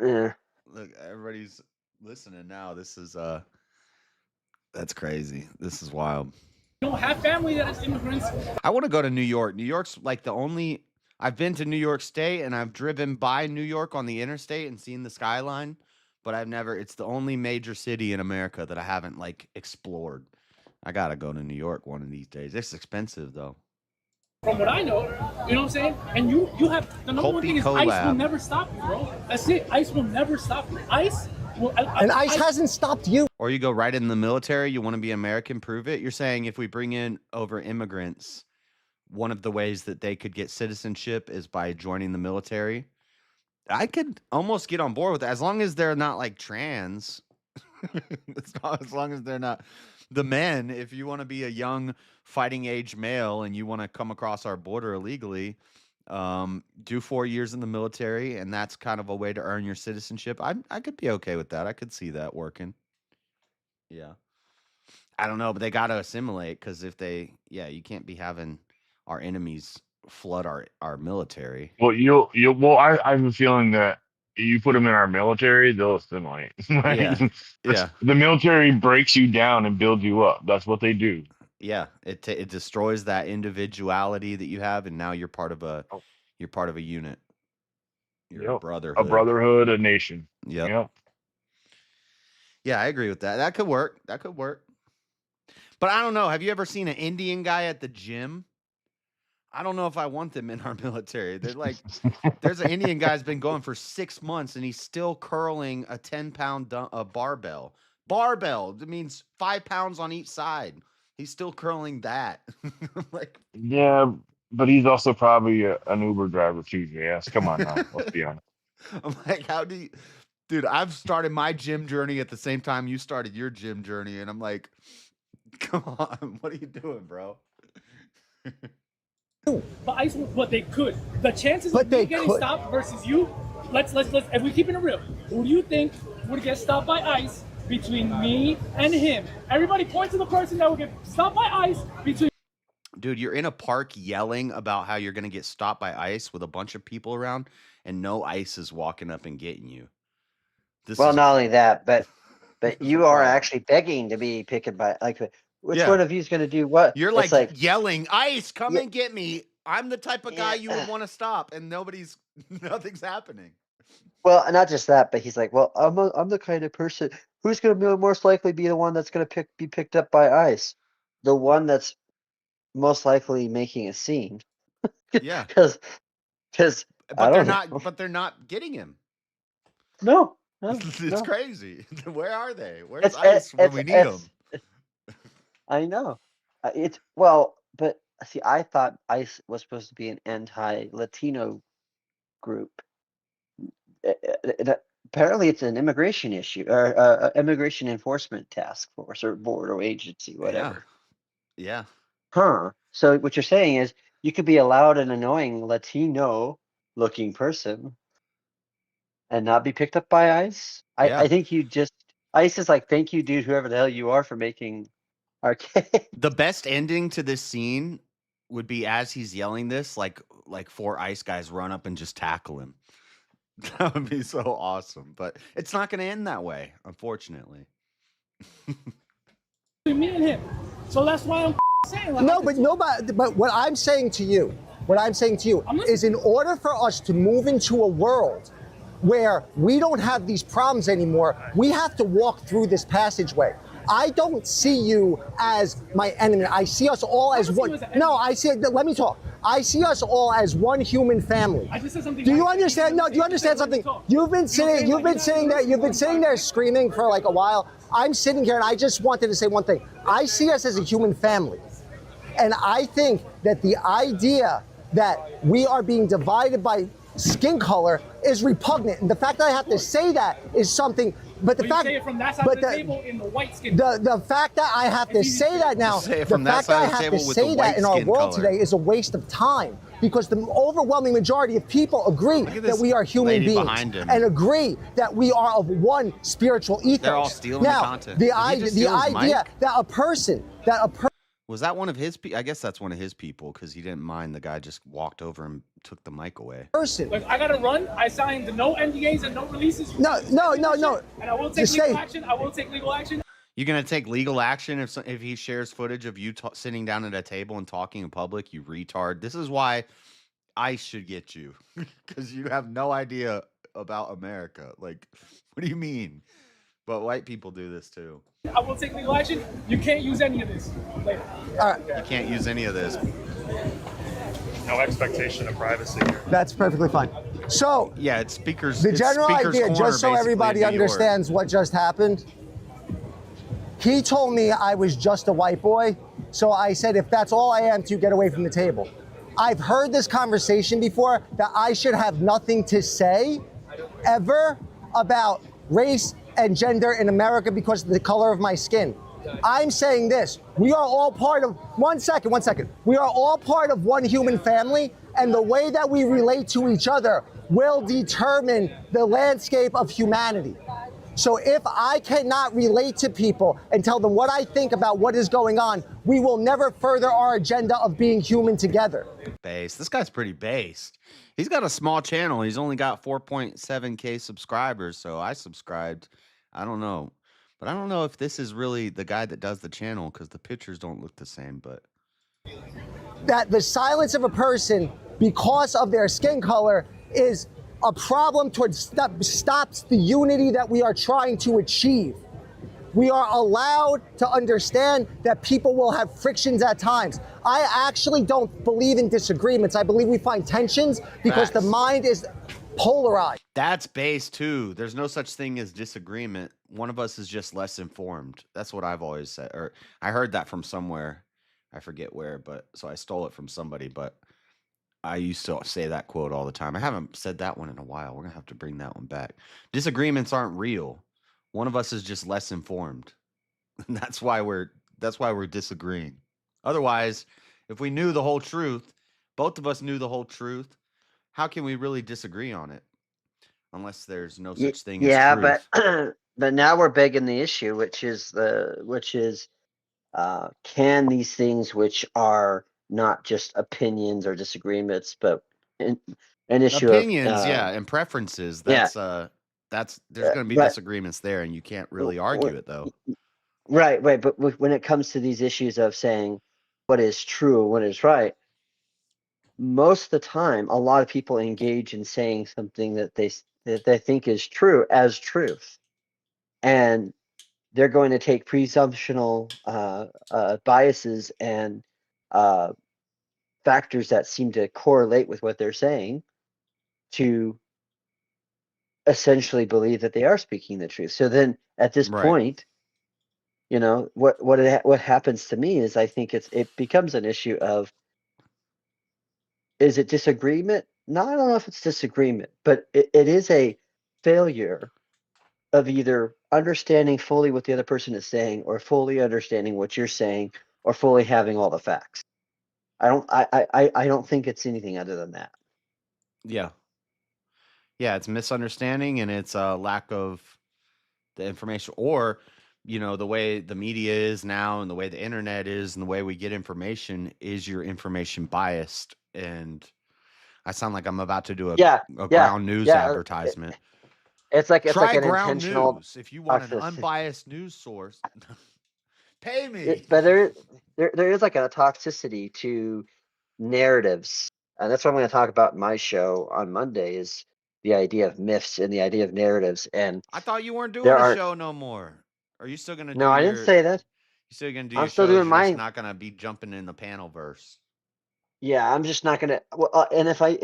Yeah. Look, everybody's listening now. This is that's crazy. This is wild. You don't have family that is immigrants. I want to go to New York. New York's like the only I've been to New York State and I've driven by New York on the interstate and seen the skyline, but it's the only major city in America that I haven't like explored. I gotta go to New York one of these days. It's expensive though. From what I know, you know what I'm saying? And you have the number one thing is ICE will collab. never stop you, bro. That's it. ICE will never stop you. ICE will, And ICE hasn't stopped you. Or you go right in the military, you want to be American, prove it. You're saying if we bring in over immigrants, one of the ways that they could get citizenship is by joining the military. I could almost get on board with that as long as they're not like trans. As long as they're not the men. If you want to be a young fighting age male and you want to come across our border illegally, do 4 years in the military, and that's kind of a way to earn your citizenship. I could be okay with that. I could see that working. Yeah. I don't know, but they got to assimilate because if you can't be having our enemies flood our military. Well, I have a feeling that you put them in our military, they'll assimilate. Yeah. The military breaks you down and builds you up. That's what they do. Yeah, it destroys that individuality that you have, and now you're part of a unit. You're a brotherhood. A brotherhood, a nation. Yep. Yeah, I agree with that. That could work. But I don't know. Have you ever seen an Indian guy at the gym? I don't know if I want them in our military. They're like, there's an Indian guy's been going for 6 months and he's still curling a 10-pound barbell. Barbell, that means 5 pounds on each side. He's still curling that. Like, yeah, but he's also probably an Uber driver too, JS. Come on now, let's be honest. I'm like, how do you, dude? I've started my gym journey at the same time you started your gym journey, and I'm like, come on, what are you doing, bro? But ICE, but they could. The chances of me getting stopped versus you, let's. If we keeping it real, who do you think would get stopped by ICE between me and him? Everybody point to the person that would get stopped by ICE between. Dude, you're in a park yelling about how you're gonna get stopped by ICE with a bunch of people around, and no ICE is walking up and getting you. Not only that, but you are actually begging to be picked by which one of you is going to do what? You're It's like yelling, ICE, come and get me. I'm the type of guy you would Yeah. want to stop, and nothing's happening. Well, not just that, but he's like, well, I'm the kind of person who's going to most likely be the one that's going to be picked up by ICE, the one that's most likely making a scene. Yeah, because I but they're don't know. not. But they're not getting him. No, It's no. crazy. Where are they? Where's It's ICE when we need them? I know. It's well, but see, I thought ICE was supposed to be an anti-Latino group. Apparently, it's an immigration issue or immigration enforcement task force or board or agency, whatever. Yeah. Huh. So what you're saying is you could be a loud and annoying Latino-looking person and not be picked up by ICE. Yeah. I think you just ICE is like, thank you, dude, whoever the hell you are, for making our case. The best ending to this scene would be as he's yelling this, like 4 ICE guys run up and just tackle him. That would be so awesome. But it's not going to end that way, unfortunately. Me and him. So that's why I'm saying. Like, No, but what I'm saying to you is in order for us to move into a world where we don't have these problems anymore, we have to walk through this passageway. I don't see you as my enemy. I see us all as one. No, let me talk. I see us all as one human family. I just said something. Do you understand? No, do you understand something? You've been sitting there screaming for like a while. I'm sitting here and I just wanted to say one thing. I see us as a human family. And I think that the idea that we are being divided by skin color is repugnant. And the fact that I have to say that is something. But the fact, you say it from that side of the table in the white skin. The fact that I have to say that now, the fact that I have to say that in our world today is a waste of time, because the overwhelming majority of people agree that we are human beings and agree that we are of one spiritual ethos. They're all stealing now, the content. The idea that a person Was that one of his? I guess that's one of his people, because he didn't mind the guy just walked over and took the mic away. Like, I gotta run. I signed no NDAs and no releases. No. And I will take legal action. I will take legal action. You're gonna take legal action if he shares footage of you sitting down at a table and talking in public? You retard! This is why ICE should get you, because you have no idea about America. Like, what do you mean? But white people do this too. I will take legal action. You can't use any of this later. You can't use any of this. No expectation of privacy here. That's perfectly fine. So yeah, it's speakers. The general speaker's idea, corner, just so everybody basically, in New York. understands what just happened. He told me I was just a white boy, so I said, if that's all I am, to get away from the table. I've heard this conversation before, that I should have nothing to say ever about race and gender in America because of the color of my skin. I'm saying this, we are all part of, one second. We are all part of one human family, and the way that we relate to each other will determine the landscape of humanity. So if I cannot relate to people and tell them what I think about what is going on, we will never further our agenda of being human together. Based. This guy's pretty based. He's got a small channel. He's only got 4.7K subscribers, so I subscribed. I don't know. But I don't know if this is really the guy that does the channel, because the pictures don't look the same, but That the silence of a person because of their skin color is a problem towards stops the unity that we are trying to achieve. We are allowed to understand that people will have frictions at times. I actually don't believe in disagreements. I believe we find tensions because the mind is polarized. that's base too. There's no such thing as disagreement. One of us is just less informed. That's what I've always said. Or I heard that from somewhere. I forget where, but so I stole it from somebody, but I used to say that quote all the time. I haven't said that one in a while. We're gonna have to bring that one back. Disagreements aren't real. One of us is just less informed. And that's why we're disagreeing. Otherwise, if we knew the whole truth, both of us knew the whole truth, how can we really disagree on it? Unless there's no such thing as truth. But now we're begging the issue, which is can these things, which are not just opinions or disagreements, but an issue opinions, of and preferences. That's there's going to be disagreements there, and you can't really argue it though. Right. But when it comes to these issues of saying what is true and what is right, most of the time, a lot of people engage in saying something that they that they think is true as truth, and they're going to take presumptional biases and factors that seem to correlate with what they're saying to essentially believe that they are speaking the truth. So then at this point, what happens to me is I think it becomes an issue of, is it disagreement? No, I don't know if it's disagreement, but it is a failure of either understanding fully what the other person is saying, or fully understanding what you're saying, or fully having all the facts. I don't think it's anything other than that. Yeah. Yeah, it's misunderstanding and it's a lack of the information, or the way the media is now and the way the internet is and the way we get information, is your information biased? And I sound like I'm about to do a ground news advertisement. It's like Try an ground intentional news if you want an toxicity. unbiased news source. Pay me. But there is like a toxicity to narratives, and that's what I'm going to talk about in my show on Monday, is the idea of myths and the idea of narratives. And I thought you weren't doing a show no more. Are you still gonna do I didn't say that. You still gonna do I'm your still shows? doing You're just mine. not gonna be jumping in the panel verse. Yeah, I'm just not gonna. Well, and if I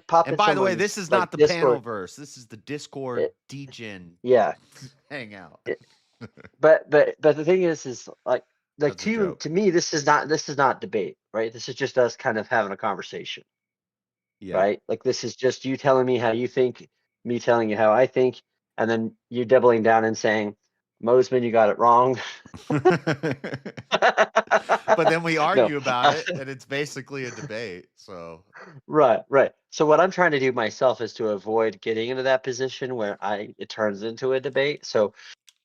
pop And in by the way, someone's, this is like, not the Discord, panel verse. This is the Discord degen yeah. hangout. But the thing is like to me, this is not debate, right? This is just us kind of having a conversation. Yeah. Right? Like, this is just you telling me how you think, me telling you how I think, and then you doubling down and saying, Mosman, you got it wrong. But then we argue about it, and it's basically a debate. So Right. So what I'm trying to do myself is to avoid getting into that position where it turns into a debate. So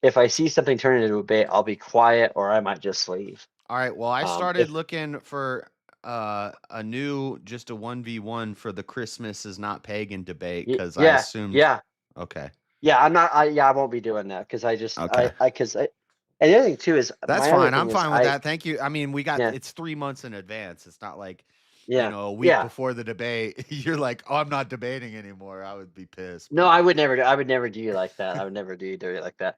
if I see something turn into a debate, I'll be quiet, or I might just leave. all right. Well, I started looking for a new, just a 1v1 for the Christmas is not pagan debate, because I assumed. Yeah. Okay. Yeah, I'm not. I won't be doing that, because I just Okay. And the other thing too is That's my other fine. I'm thing fine is with that. Thank you. I mean, we got Yeah. it's 3 months in advance. It's not like a week Yeah. before the debate. You're like, oh, I'm not debating anymore. I would be pissed. No, I would never do you like that. I would never do you dirty like that.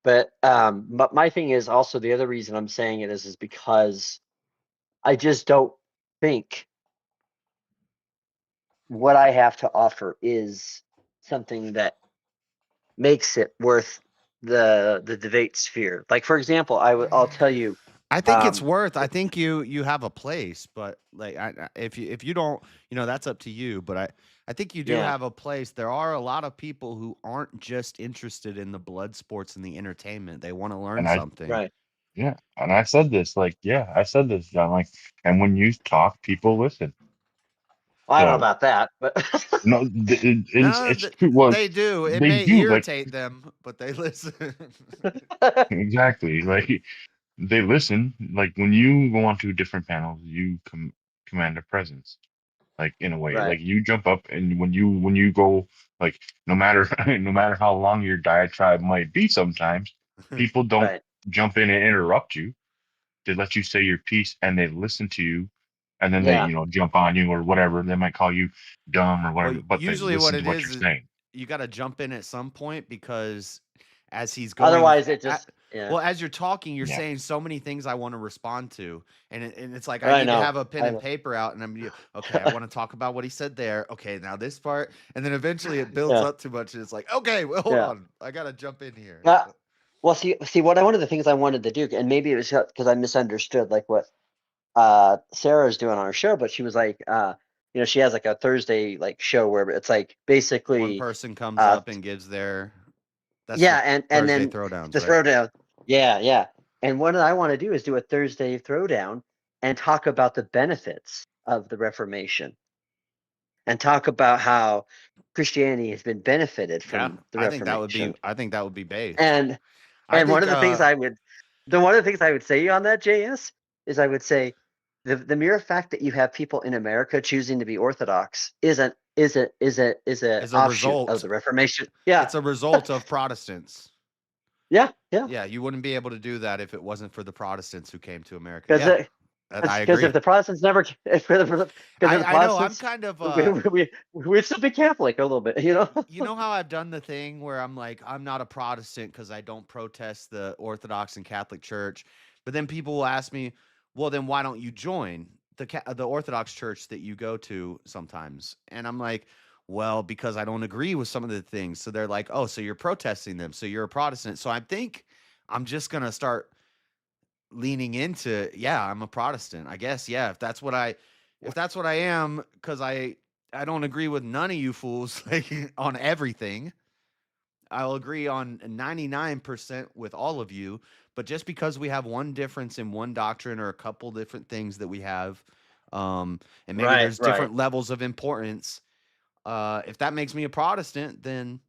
But my thing is also, the other reason I'm saying it is because I just don't think what I have to offer is something that makes it worth the debate sphere. Like, for example, I'll tell you. I think it's worth. I think you have a place, but like, if you don't, that's up to you. But I think you do have a place. There are a lot of people who aren't just interested in the blood sports and the entertainment. They want to learn something. Right. Yeah, and I said this, John. Like, and when you talk, people listen. Well, I don't know about that, but no, it's true. Well, they do. It they may do, irritate them, but they listen. Exactly. Like, they listen. Like, when you go onto different panels, you command a presence. Like, in a way, Right. like, you jump up, and when you go, like, no matter how long your diatribe might be, sometimes people don't jump in and interrupt you. They let you say your piece, and they listen to you, and then they jump on you or whatever. They might call you dumb or whatever, Well, but usually they listen what it to what is you're saying. you got to jump in at some point, because as he's going, otherwise it just well, as you're talking, you're saying so many things I want to respond to, and it's like I I need know. to have a pen I and know. paper out, and I'm okay. I want to talk about what he said there. Okay, now this part, and then eventually it builds up too much, and it's like, okay, well, hold on, I gotta jump in here. Well, see, one of the things I wanted to do, and maybe it was because I misunderstood like what Sarah's doing on her show, but she was like, she has like a Thursday like show where it's like basically One person comes up and gives their and Thursday then throwdowns, the right? throwdown, yeah. And what I want to do is do a Thursday throwdown and talk about the benefits of the Reformation, and talk about how Christianity has been benefited from the Reformation. I think that would be based. And one of the things one of the things I would say on that, JS, is I would say the mere fact that you have people in America choosing to be Orthodox is a offshoot result of the Reformation. Yeah, it's a result of Protestants. Yeah. You wouldn't be able to do that if it wasn't for the Protestants who came to America. Because I Because agree. if the Protestants never, if the I know. I'm Protestants, kind of. we'd still be Catholic a little bit, you know. You know how I've done the thing where I'm like, I'm not a Protestant because I don't protest the Orthodox and Catholic Church, but then people will ask me, well, then why don't you join the Orthodox Church that you go to sometimes? And I'm like, well, because I don't agree with some of the things. So they're like, oh, so you're protesting them, so you're a Protestant. So I think I'm just gonna start leaning into, yeah, I'm a Protestant, I guess. Yeah, if that's what I am, because I don't agree with none of you fools like on everything. I'll agree on 99% with all of you, but just because we have one difference in one doctrine or a couple different things that we have, and maybe there's different levels of importance, if that makes me a Protestant, then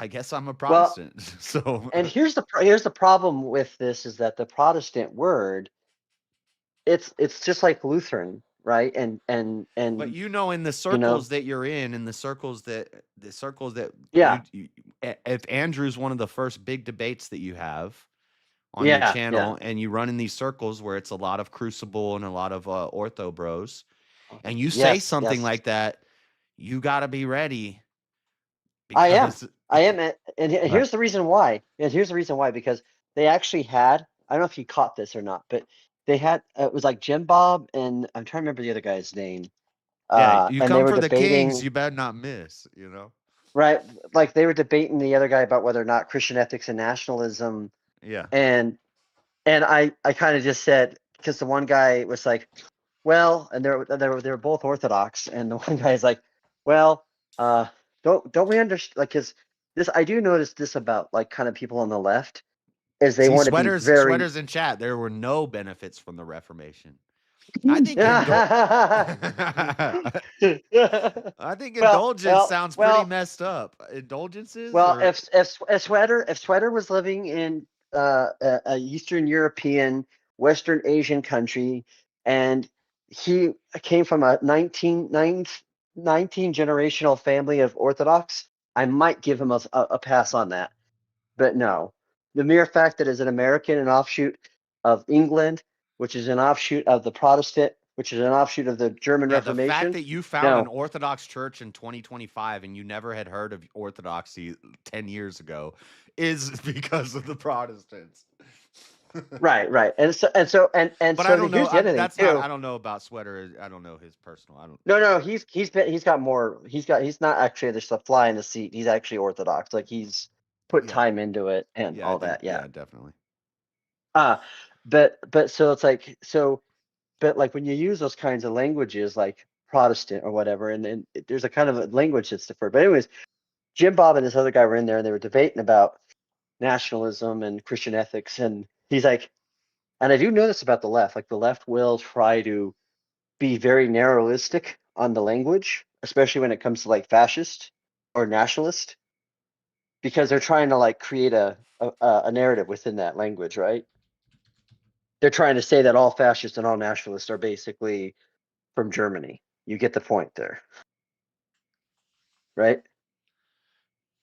I guess I'm a Protestant. Well, so and here's the problem with this is that the Protestant word, it's just like Lutheran, right? And but you know, in the circles that you're in the circles that yeah, if Andrew's one of the first big debates that you have on your channel, and you run in these circles where it's a lot of Crucible and a lot of ortho bros, and you say something like that, you got to be ready. I am, and here's the reason why. And here's the reason why, because they actually had, I don't know if you caught this or not, but they had, it was like Jim Bob and I'm trying to remember the other guy's name. Yeah, you and come they were for debating, the kings, you better not miss, you know? right? Like they were debating the other guy about whether or not Christian ethics and nationalism. Yeah. And I kind of just said, because the one guy was like, well, and they were both Orthodox, and the one guy's like, well, don't we understand? Like, because this, I do notice this about like kind of people on the left, is they want to be very sweaters in chat. There were no benefits from the Reformation. I think I think indulgence sounds pretty messed up. Indulgences. Well, if Sweater was living in a Eastern European, Western Asian country, and he came from a 19 generational family of Orthodox, I might give him a pass on that. But no, the mere fact that is an American, an offshoot of England, which is an offshoot of the Protestant, which is an offshoot of the German Reformation. The fact that you found an Orthodox church in 2025 and you never had heard of Orthodoxy 10 years ago is because of the Protestants. Right. And so but so I don't know. I don't know about Sweater. I don't know his personal. I don't. No. He's got more. He's not actually just a fly in the seat. He's actually Orthodox. Like he's put time into it and all that. Yeah, definitely. But so it's like but like when you use those kinds of languages like Protestant or whatever, and then there's a kind of a language that's different. But anyways, Jim Bob and this other guy were in there and they were debating about nationalism and Christian ethics, and he's like, and I do know this about the left, like the left will try to be very narrowistic on the language, especially when it comes to like fascist or nationalist, because they're trying to like create a narrative within that language, right? They're trying to say that all fascists and all nationalists are basically from Germany. You get the point there, right?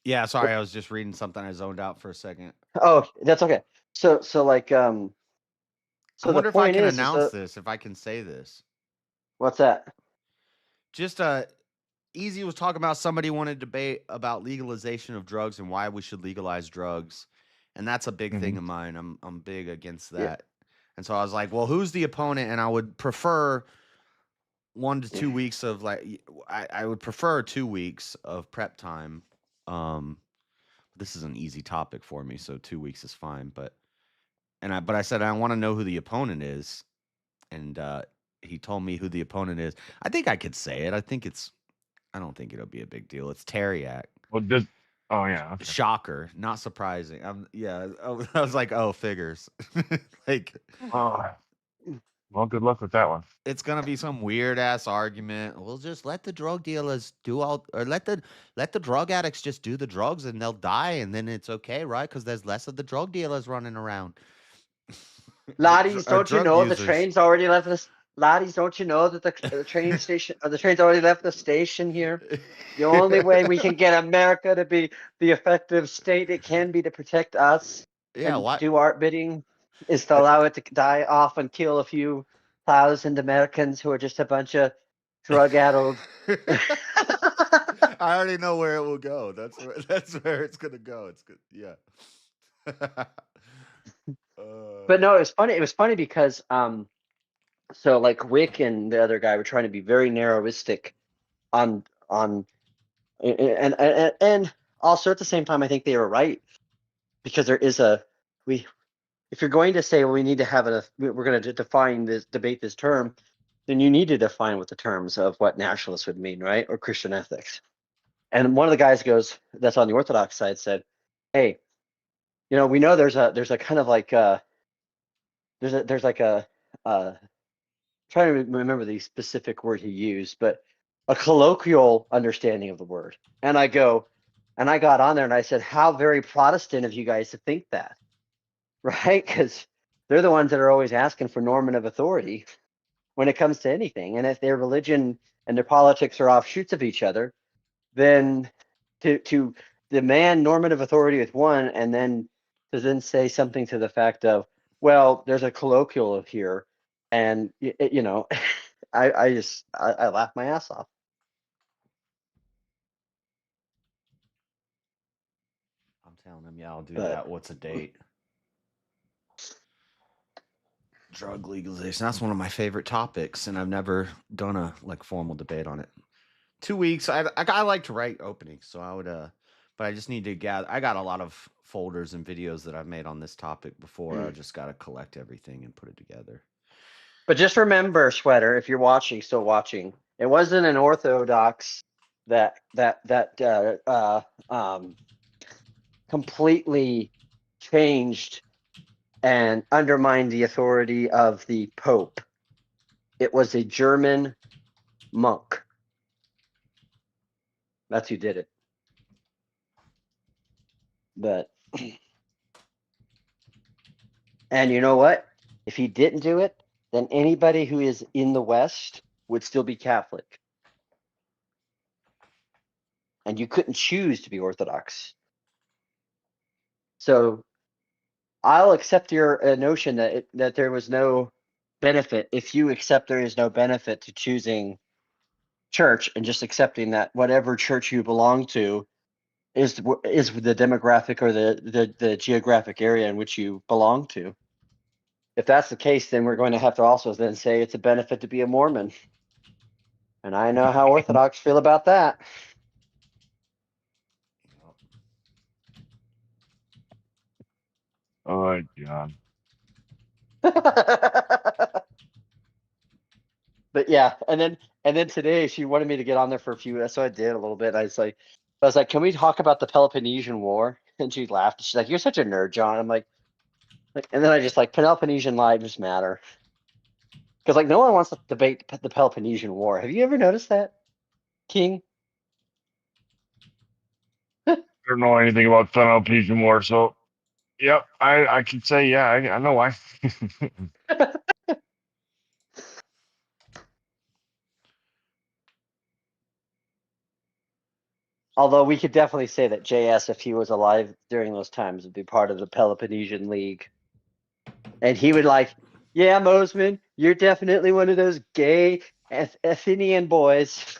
Yeah, sorry, I was just reading something. I zoned out for a second. Oh, that's okay. So like I wonder if I can announce this, if I can say this. What's that? Just Easy was talking about somebody wanted to debate about legalization of drugs and why we should legalize drugs, and that's a big thing of mine. I'm big against that. Yeah. And so I was like, well, who's the opponent? And I would prefer 1 to 2 weeks of I would prefer 2 weeks of prep time. This is an easy topic for me, so 2 weeks is fine. But I said I want to know who the opponent is, and he told me who the opponent is. I think I could say it. I don't think it'll be a big deal. It's Teriak. Well, okay. Shocker, not surprising. I was like, oh, figures. Well, good luck with that one. It's gonna be some weird ass argument. We'll just let the drug dealers do all, or let the drug addicts just do the drugs and they'll die, and then it's okay, right? Because there's less of the drug dealers running around. Laddies, don't you know the train's already left this? Laddies, don't you know that the train station, or the train's already left the station here? The only way we can get America to be the effective state it can be to protect us, and do our bidding, is to allow it to die off and kill a few 1,000 Americans who are just a bunch of drug-addled. I already know where it will go. That's where it's gonna go. It's good. Yeah. But no, it was funny. It was funny because so like Rick and the other guy were trying to be very narrowistic on and also at the same time I think they were right, because there is if you're going to say, well, we need to have we're going to debate this term, then you need to define what the terms of what nationalist would mean, right? Or Christian ethics. And one of the guys that's on the Orthodox side said, hey, we know there's a kind of like there's like a trying to remember the specific word he used, but a colloquial understanding of the word. And I got on there and I said, how very Protestant of you guys to think that, right? Because they're the ones that are always asking for normative authority when it comes to anything. And if their religion and their politics are offshoots of each other, then to demand normative authority with one and then to then say something to the fact of, well, there's a colloquial here, and I laugh my ass off. I'm telling him, yeah, I'll do that. What's a date? Drug legalization. That's one of my favorite topics, and I've never done a formal debate on it. 2 weeks. I like to write openings, so I would but I just need to gather. I got a lot of folders and videos that I've made on this topic before. I just got to collect everything and put it together. But just remember, Sweater, if you're still watching, it wasn't an Orthodox that completely changed and undermined the authority of the Pope. It was a German monk. That's who did it. But, and you know what? If he didn't do it, then anybody who is in the West would still be Catholic. And you couldn't choose to be Orthodox. So I'll accept your notion that there was no benefit. If you accept there is no benefit to choosing church and just accepting that whatever church you belong to is the demographic or the geographic area in which you belong to. If that's the case, then we're going to have to also then say it's a benefit to be a Mormon. And I know how Orthodox feel about that. Oh, John. But yeah, and then today she wanted me to get on there for a few, so I did a little bit. I was like, can we talk about the Peloponnesian War? And she laughed. She's like, you're such a nerd, John. I'm like, and then I just Peloponnesian lives matter. Because no one wants to debate the Peloponnesian War. Have you ever noticed that, King? I don't know anything about Peloponnesian War, so yep, I can say I know why. Although we could definitely say that JS, if he was alive during those times, would be part of the Peloponnesian League. And he would yeah, Mosman, you're definitely one of those gay Athenian boys.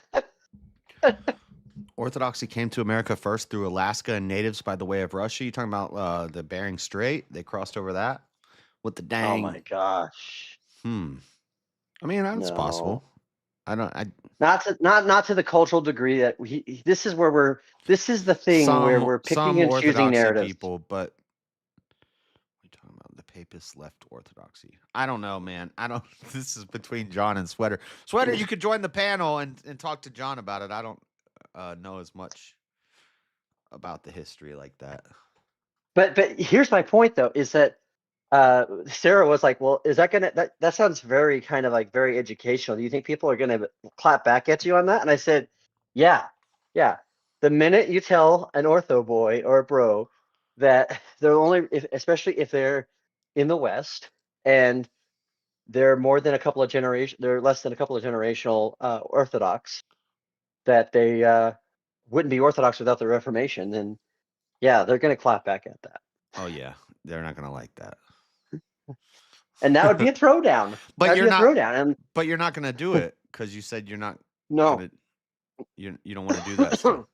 Orthodoxy came to America first through Alaska and natives by the way of Russia. You talking about the Bering Strait? They crossed over that with the dang. Oh my gosh. I mean, that's possible. Not to the cultural degree that this is the thing where we're picking and choosing narratives. People, but we're talking about the papist left orthodoxy. I don't know, man. This is between John and Sweater. Sweater, you could join the panel and talk to John about it. I don't know as much about the history like that. But here's my point though, is that Sarah was like, well, is that that sounds very kind of very educational. Do you think people are gonna clap back at you on that? And I said, yeah. The minute you tell an ortho boy or a bro that they're especially if they're in the West and they're less than a couple of generational Orthodox, that they wouldn't be Orthodox without the Reformation, then yeah, they're gonna clap back at that. Oh yeah, they're not gonna like that. and that would be a throwdown. But That'd you're be a not. throwdown. And But you're not going to do it because you said you're not. no, Gonna, you don't want to do that stuff.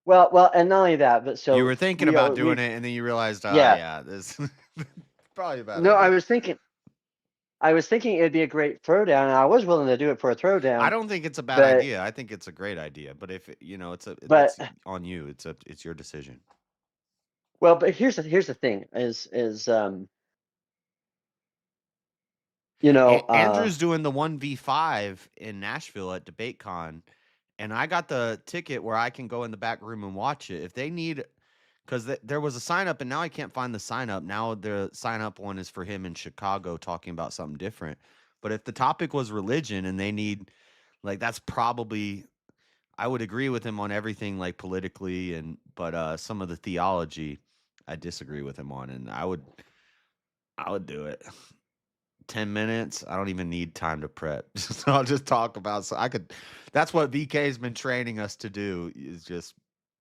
well, and not only that, but so You were thinking about doing it, and then you realized, yeah, this probably a bad No, idea. I was thinking it'd be a great throwdown, and I was willing to do it for a throwdown. I don't think it's a bad idea. I think it's a great idea. But if that's on you. It's your decision. Well, but here's the thing: is Andrew's doing the 1v5 in Nashville at DebateCon, and I got the ticket where I can go in the back room and watch it. If they need, because there was a sign up, and now I can't find the sign up. Now the sign up one is for him in Chicago talking about something different. But if the topic was religion and they need, like, that's probably, I would agree with him on everything, like politically, but some of the theology I disagree with him on, and I would do it. 10 minutes. I don't even need time to prep. So I'll just talk about. So that's what VK's been training us to do. Is just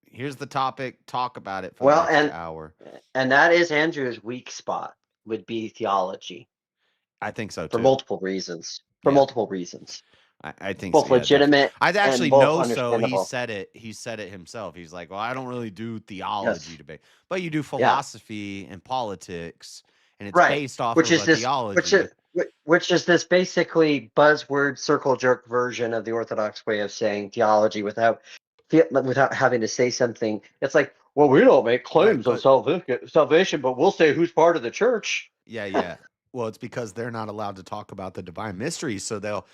here's the topic. Talk about it for the next hour. And that is Andrew's weak spot. Would be theology. I think so too. For multiple reasons. Multiple reasons. I think both so, legitimate. I actually and both know. So understandable. he said it himself. He's like, well, I don't really do theology debate, but you do philosophy and politics, and it's based off of theology. Which is this basically buzzword circle jerk version of the Orthodox way of saying theology without having to say something. It's like, well, we don't make claims on salvation, but we'll say who's part of the church. Yeah. Well, it's because they're not allowed to talk about the divine mysteries, so they'll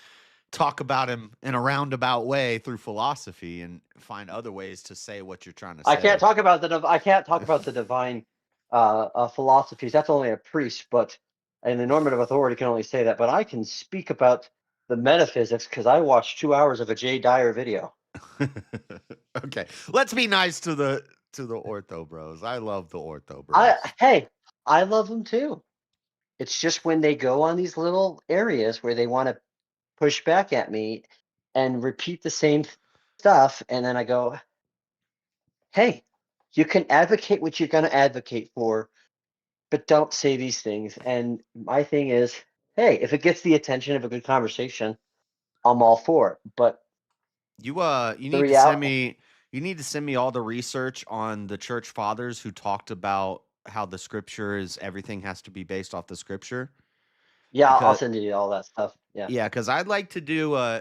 talk about him in a roundabout way through philosophy and find other ways to say what you're trying to say. I can't talk about the divine philosophies. That's only a priest, and the normative authority can only say that. But I can speak about the metaphysics because I watched 2 hours of a Jay Dyer video. Okay, let's be nice to the ortho bros. I love the ortho bros. I love them too. It's just when they go on these little areas where they want to push back at me and repeat the same stuff, and then I go, hey, you can advocate what you're going to advocate for, but don't say these things. And my thing is, hey, if it gets the attention of a good conversation, I'm all for it. But you need to send me all the research on the church fathers who talked about how the scripture is, everything has to be based off the scripture. Yeah, I'll send you all that stuff. Yeah, because I'd like to do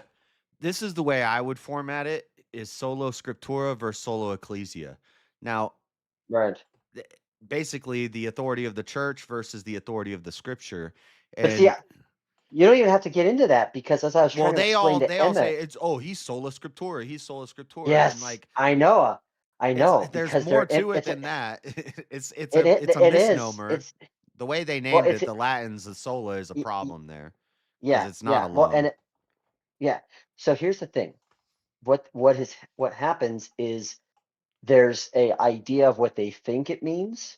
this is the way I would format it, is solo scriptura versus solo ecclesia. Now, basically the authority of the church versus the authority of the scripture. And you don't even have to get into that, because as I was trying to explain to they all Emmett, say he's sola scriptura, he's sola scriptura. Yes, and like I know. There's more to it than that. It's a misnomer. The way they named it, the Latins, the sola is a problem there. Yeah, it's not alone. So here's the thing. What happens is there's a idea of what they think it means,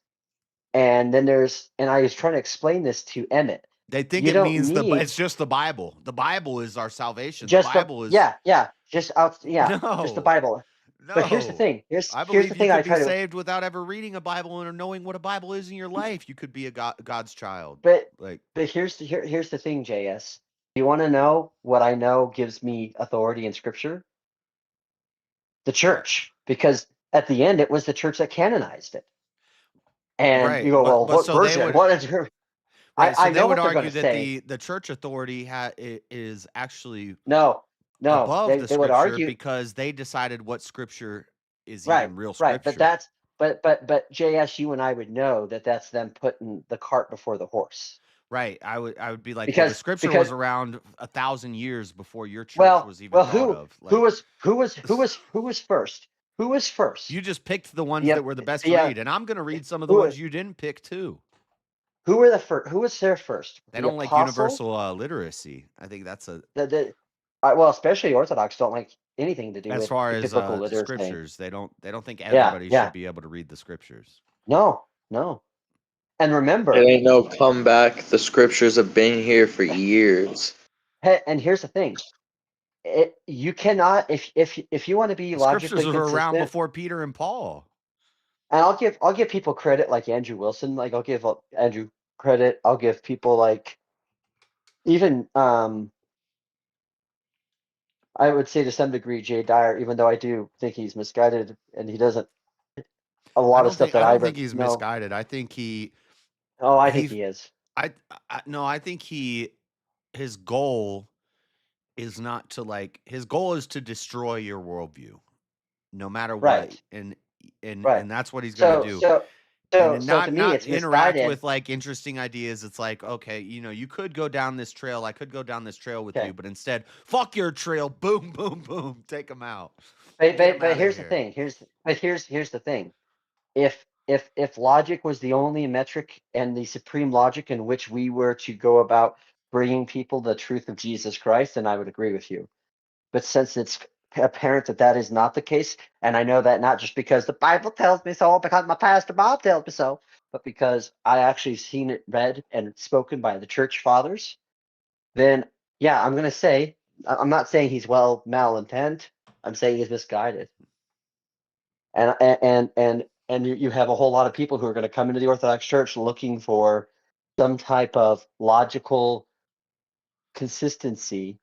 and then I was trying to explain this to Emmett. They think it means it's just the Bible. The Bible is our salvation. Just the Bible is just the Bible. No. But here's the thing. I believe you could be saved without ever reading a Bible or knowing what a Bible is in your life. You could be a God's child. But here's the thing, JS. You want to know what I know gives me authority in Scripture? The church, because at the end it was the church that canonized it. And you go, well, what version? What is her? I know would argue that the church authority is actually above the scripture because they decided what scripture is even real scripture. But JS, you and I would know that that's them putting the cart before the horse. Right. I would be like, the scripture was around 1,000 years before your church was even thought of. Like, who was first? Who was first? You just picked the ones that were the best to read, and I'm going to read some of the ones you didn't pick too. Who were the first? Who was there first? They don't like universal literacy. I think that's well, especially Orthodox don't like anything to do as with far as literacy. scriptures. They don't think everybody should be able to read the scriptures. No. And remember, it ain't no comeback. The scriptures have been here for years. Hey, and here's the thing: you cannot, if you want to be logically scriptures were around consistent, before Peter and Paul. And I'll give people credit like Andrew Wilson. Like I'll give Andrew credit. I'll give people like even I would say to some degree Jay Dyer, even though I do think he's misguided and he doesn't a lot of stuff that I I don't think he's know. misguided. I think he. Oh, I think he is. No, I think his goal is not to his goal is to destroy your worldview, no matter what, Right. and Right. that's what he's going to do. And So to me, it's interact misguided. with interesting ideas. It's like, okay, you could go down this trail. I could go down this trail with you, but instead, fuck your trail. Boom, boom, boom. Take them out. But here's the thing. Here's the thing. If logic was the only metric and the supreme logic in which we were to go about bringing people the truth of Jesus Christ, then I would agree with you. But since it's apparent that that is not the case, and I know that not just because the Bible tells me so, because my pastor Bob tells me so, but because I actually seen it read and spoken by the church fathers, then yeah, I'm gonna say I'm not saying he's malintent. I'm saying he's misguided. And you have a whole lot of people who are going to come into the Orthodox Church looking for some type of logical consistency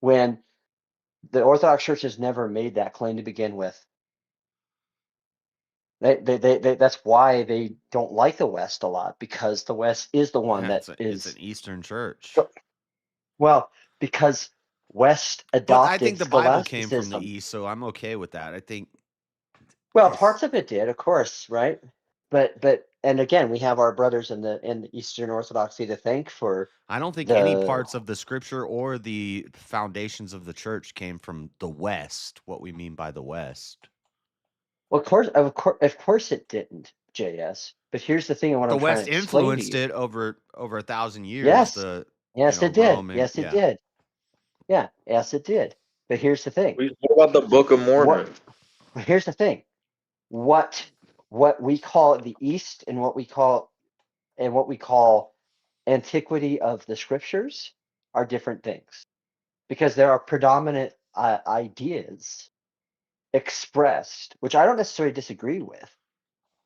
when the Orthodox Church has never made that claim to begin with. That's why they don't like the West a lot, because the West is the one it's an Eastern church. Well, because West adopted But I think the Bible came from the scholasticism. East, so I'm okay with that. I think. Well, parts of it did, of course, right? But and again, we have our brothers in the Eastern Orthodoxy to thank for. I don't think any parts of the Scripture or the foundations of the church came from the West. What we mean by the West. Well, of course, it didn't, JS. But here's the thing: The West influenced it over 1,000 years. Yes, yes, it did. Roman, yes, it did. Yeah, yes, it did. But here's the thing: What about the Book of Mormon? Here's the thing: what we call the East and what we call antiquity of the Scriptures are different things, because there are predominant ideas expressed, which I don't necessarily disagree with,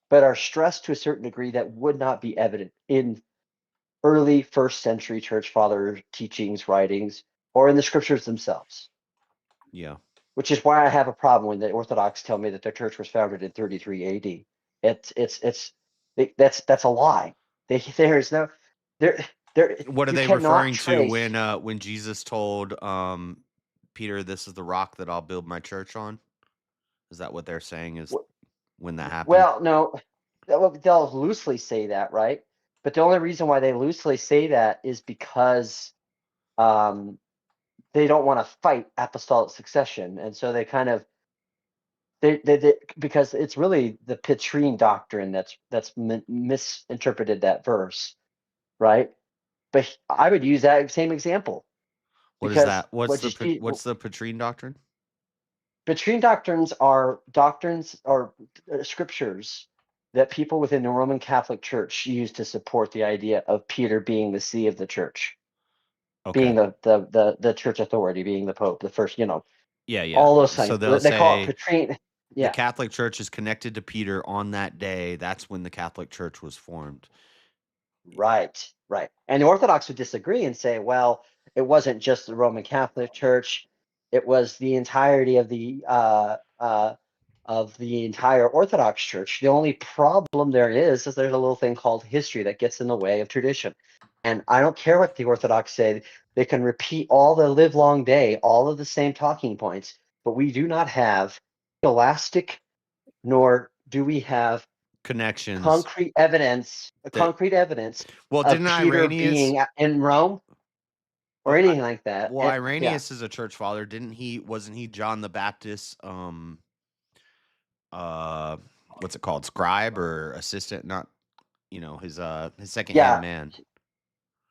but are stressed to a certain degree that would not be evident in early first century church father teachings, writings, or in the Scriptures themselves. Yeah. Which is why I have a problem when the Orthodox tell me that their church was founded in 33 AD. That's a lie. There's no there. What are they referring to when Jesus told Peter, "This is the rock that I'll build my church on"? Is that what they're saying? Is when that happened? Well, no, they'll loosely say that, right? But the only reason why they loosely say that is because they don't want to fight apostolic succession, and so they kind of because it's really the Petrine doctrine that's misinterpreted that verse, right? But I would use that same example. What is that? What's the Petrine doctrine? Petrine doctrines are scriptures that people within the Roman Catholic Church use to support the idea of Peter being the see of the church, being the church authority, being the Pope, the first, Yeah. all those things. So they'll they say call it Petrine. Yeah. The Catholic Church is connected to Peter on that day. That's when the Catholic Church was formed. Right. And the Orthodox would disagree and say, well, it wasn't just the Roman Catholic Church; it was the entirety of the entire Orthodox Church. The only problem there is there's a little thing called history that gets in the way of tradition. And I don't care what the Orthodox say; they can repeat all the livelong day, all of the same talking points, but we do not have scholastic, nor do we have connections, concrete evidence well, of didn't Peter Irenaeus being in Rome or anything like that. Well, Irenaeus is a church father. Wasn't he John the Baptist what's it called, scribe or assistant? Not his second hand man.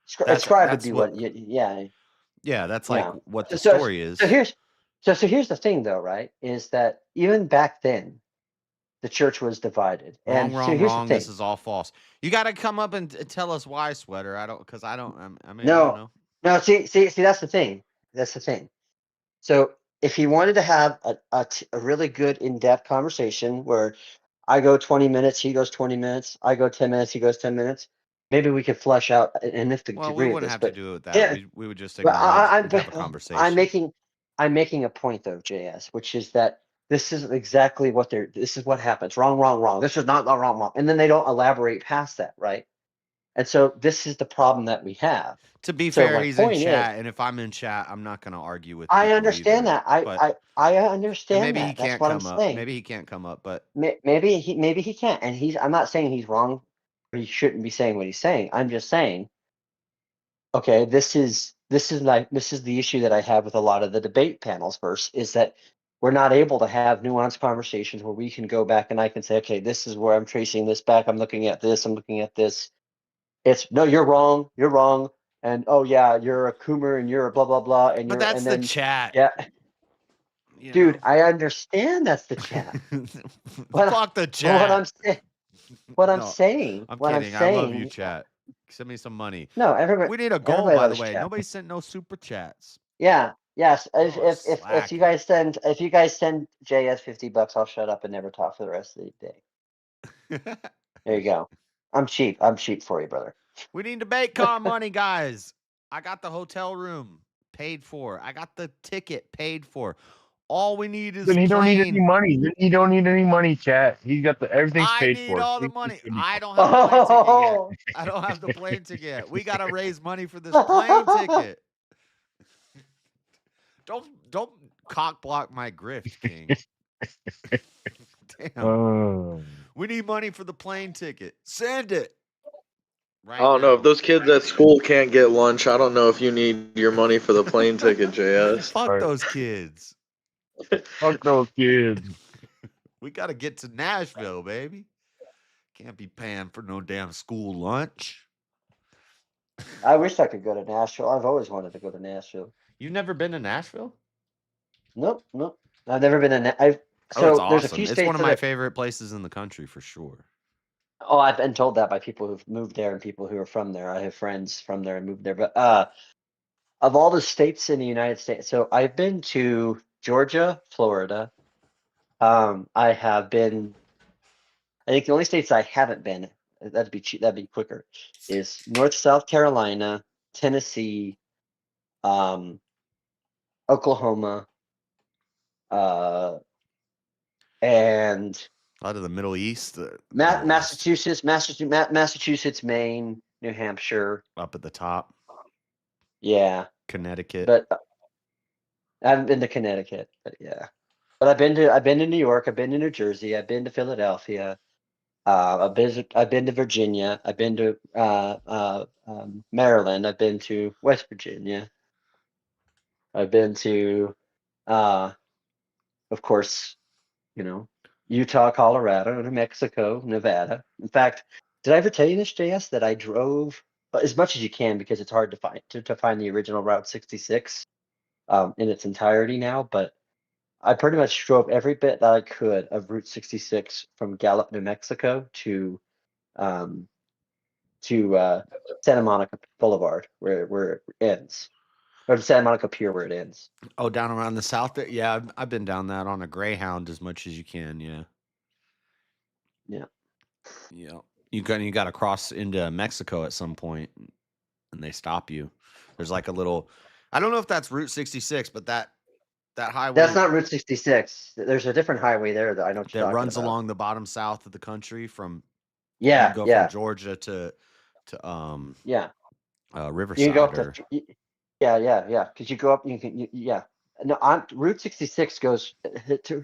Scribe would be what that's like what the story is. So here's the thing, though, right? Is that even back then the church was divided. Wrong. This is all false. You got to come up and tell us why, Sweater. I don't know. No. See, that's the thing. So if he wanted to have a really good in-depth conversation where I go 20 minutes, he goes 20 minutes, I go 10 minutes, he goes 10 minutes, maybe we could flesh out and if the Well, we degree of wouldn't this, have but to do it with that. yeah, We would just but acknowledge, we'd have a conversation. I'm making a point though, JS, which is that this is exactly what this is what happens. Wrong, wrong, wrong. This is not wrong, wrong. And then they don't elaborate past that, right? And so this is the problem that we have. To be So fair, my he's in point chat, is, and if I'm in chat, I'm not going to argue with I people understand either, that. but I and understand maybe he that. That's can't what I'm come up. saying. Maybe he can't come up, but Maybe he can't. And I'm not saying he's wrong or he shouldn't be saying what he's saying. I'm just saying, okay, this is the issue that I have with a lot of the debate panels verse is that we're not able to have nuanced conversations where we can go back and I can say, okay, this is where I'm tracing this back. I'm looking at this. I'm looking at this. It's no, you're wrong. You're wrong. And oh yeah, you're a coomer and you're a blah blah blah. And but you're that's and the then chat. yeah, You dude, know? I understand that's the chat. Fuck the chat. What I'm No, saying, I'm what I'm kidding. I love you, saying. chat. Send me some money. No, everybody. We need a goal, Everybody by the loves way. chat. Nobody sent no super chats. Yeah. Yes. Oh, If you guys send JS $50, I'll shut up and never talk for the rest of the day. There you go. I'm cheap. I'm cheap for you, brother. We need debate car money, guys. I got the hotel room paid for. I got the ticket paid for. All we need is Then he don't need any plane. money. Then he don't need any money, chat. He's got everything's I paid need for. all the money. I don't have a plane ticket yet. I don't have the plane ticket yet. We gotta raise money for this plane ticket. Don't cock block my grift, King. Damn. We need money for the plane ticket. Send it. I don't know if those kids at school can't get lunch. I don't know if you need your money for the plane ticket, JS. Fuck those kids. Fuck those kids. We got to get to Nashville, baby. Can't be paying for no damn school lunch. I wish I could go to Nashville. I've always wanted to go to Nashville. You've never been to Nashville? Nope. I've never been to. It's there's awesome. a few It's states one of that my are- favorite places in the country for sure. Oh, I've been told that by people who've moved there and people who are from there. I have friends from there and moved there. But of all the states in the United States, so I've been to Georgia, Florida. I have been. I think the only states I haven't been, that'd be quicker, is South Carolina, Tennessee, Oklahoma, and A lot of the Middle East. Massachusetts, Maine, New Hampshire. Up at the top. Yeah. Connecticut. But I haven't been to Connecticut, but yeah. But I've been to New York, I've been to New Jersey, I've been to Philadelphia, I've been to Virginia, I've been to Maryland, I've been to West Virginia, I've been to of course, Utah, Colorado, New Mexico, Nevada. In fact, did I ever tell you this, JS, that I drove as much as you can because it's hard to find the original Route 66 in its entirety now, but I pretty much drove every bit that I could of Route 66 from Gallup, New Mexico to Santa Monica Boulevard, where it ends, or to Santa Monica Pier, where it ends. Oh, down around the south there? Yeah, I've been down that on a Greyhound as much as you can, yeah. Yeah. Yeah. You got to cross into Mexico at some point and they stop you. There's like a little, I don't know if that's Route 66, but that highway. That's not Route 66. There's a different highway there that I know what you're that talking runs about. along the bottom south of the country from Yeah, you go yeah. from Georgia to Yeah. Riverside. You can go up or, to yeah. Because you go up, yeah. No, Route 66 goes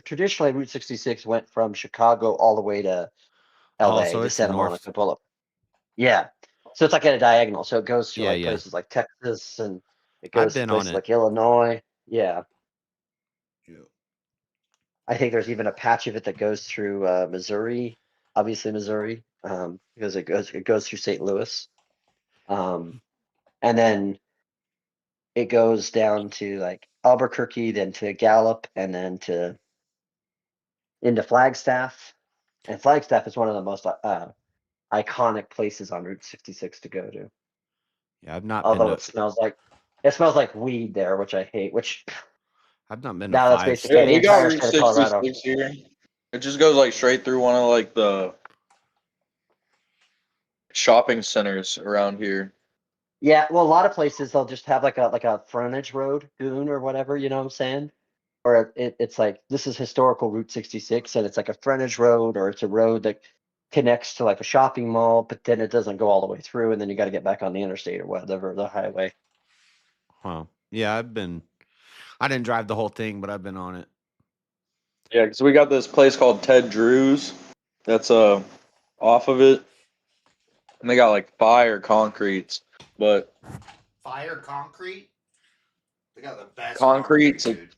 traditionally. Route 66 went from Chicago all the way to L.A. so to it's Santa north. Monica Boulevard. Yeah, so it's like at a diagonal. So it goes to Yeah. places like Texas, and it I've goes to been on places it. like Illinois. Yeah. I think there's even a patch of it that goes through Missouri, obviously Missouri, because it goes through St. Louis, and then it goes down to like Albuquerque, then to Gallup, and then into Flagstaff. And Flagstaff is one of the most iconic places on Route 66 to go to. Yeah, I've not Although been it smells like weed there, which I hate. Which I've not been now to that's five. basically Yeah, the we got entire Route state of Colorado. 66 here. It just goes like straight through one of like the shopping centers around here. Yeah, well, a lot of places they'll just have like a frontage road, goon or whatever. You know what I'm saying? Or it's like this is historical Route 66, and it's like a frontage road, or it's a road that connects to like a shopping mall, but then it doesn't go all the way through, and then you got to get back on the interstate or whatever, the highway. Huh. Yeah, I didn't drive the whole thing, but I've been on it. Yeah, because we got this place called Ted Drew's that's off of it, and they got like fire concretes, but Fire concrete. They got the best concretes. dude.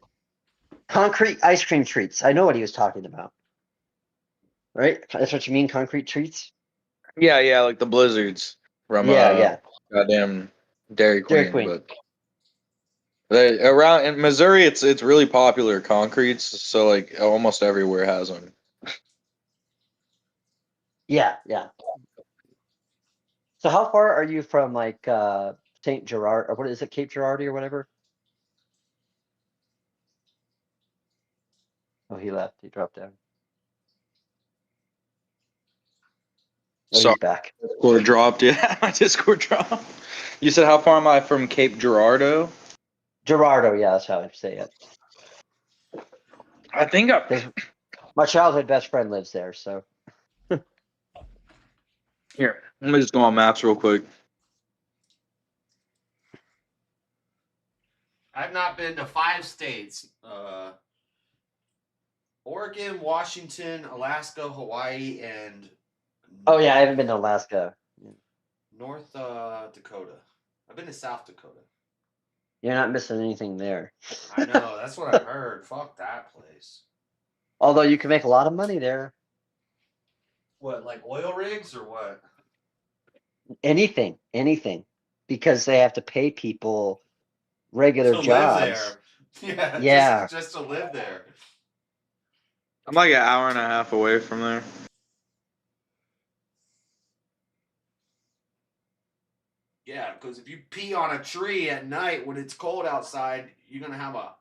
Concrete ice cream treats. I know what he was talking about. Right? That's what you mean, concrete treats? Yeah, like the blizzards from Yeah. goddamn Dairy Queen. Dairy Queen. But they, around in Missouri, it's really popular concretes, so like almost everywhere has them. Yeah. So how far are you from like St. Gerard, or what is it, Cape Girardi or whatever? Oh, he left. He dropped down. Oh, So he's back. Discord dropped. Yeah, my Discord dropped. You said how far am I from Cape Girardeau? Gerardo, yeah, that's how I say it. I think my childhood best friend lives there, so. Here, let me just go on maps real quick. I've not been to 5 states. Oregon, Washington, Alaska, Hawaii, and Oh yeah, I haven't been to Alaska. North Dakota. I've been to South Dakota. You're not missing anything there. I know, that's what I've heard. Fuck that place. Although you can make a lot of money there. What, like oil rigs or what? Anything. Because they have to pay people regular To jobs. live there. Yeah. Just to live there. I'm like an hour and a half away from there. Yeah, because if you pee on a tree at night when it's cold outside, you're gonna have a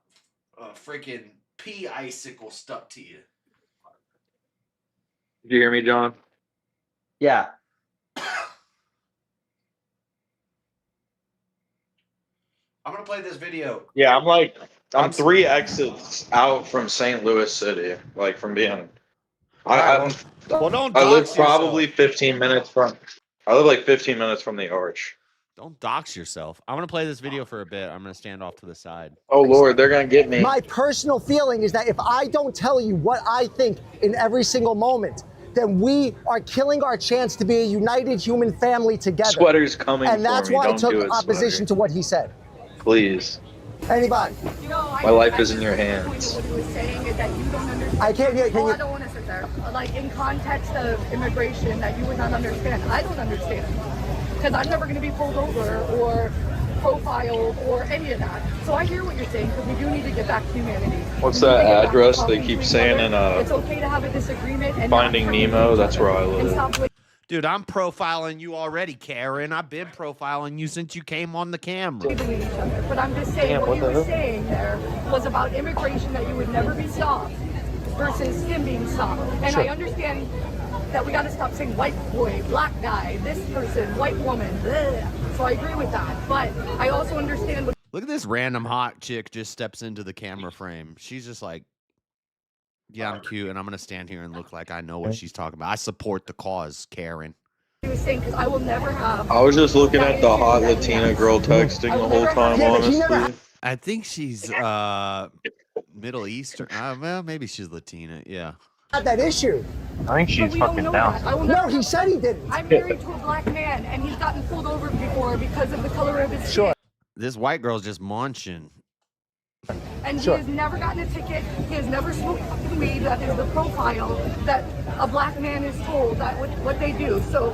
freaking pee icicle stuck to you. Did you hear me, John? Yeah. I'm gonna play this video. Yeah, I'm 3 exits out from St. Louis City, like from being. I don't live dox probably 15 minutes from. I live like 15 minutes from the arch. Don't dox yourself. I'm gonna play this video for a bit. I'm gonna stand off to the side. Oh Lord, they're gonna get me. My personal feeling is that if I don't tell you what I think in every single moment, then we are killing our chance to be a united human family together. Sweater's coming and that's for me. why I Don't took do it, opposition sweater. to what he said. Please. Anybody? My life is in your hands. What he was saying is that you don't understand. I can't hear. Can you? I don't want to sit there. Like in context of immigration, that you would not understand. I don't understand because I'm never going to be pulled over or profiled or any of that. So I hear what you're saying because we do need to get back to humanity. What's We need to that get back address to they talking keep to each saying other. in It's okay to have a disagreement and Finding not hurt Nemo? each That's other. where I And live. stop Dude, I'm profiling you already, Karen. I've been profiling you since you came on the camera. labeling each other. But I'm just saying Damn, what what he the was hell? saying there was about immigration, that you would never be stopped versus him being stopped. And I Sure. understand that we got to stop saying white boy, black guy, this person, white woman. Bleh. So I agree with that. But I also understand what Look at this random hot chick just steps into the camera frame. She's just like, yeah, I'm cute, and I'm going to stand here and look like I know what she's talking about. I support the cause, Karen. he was saying, because I will never have. I was just looking at the hot Latina girl texting the whole time, honestly. I think she's Middle Eastern. Well, maybe she's Latina. Yeah. Not that issue. I think she's fucking down. No, he said he didn't. I'm married to a black man, and he's gotten pulled over before because of the color of his skin. This white girl's just munching. And he has never gotten a ticket. He has never smoked weed. That is the profile that a black man is told that what they do. So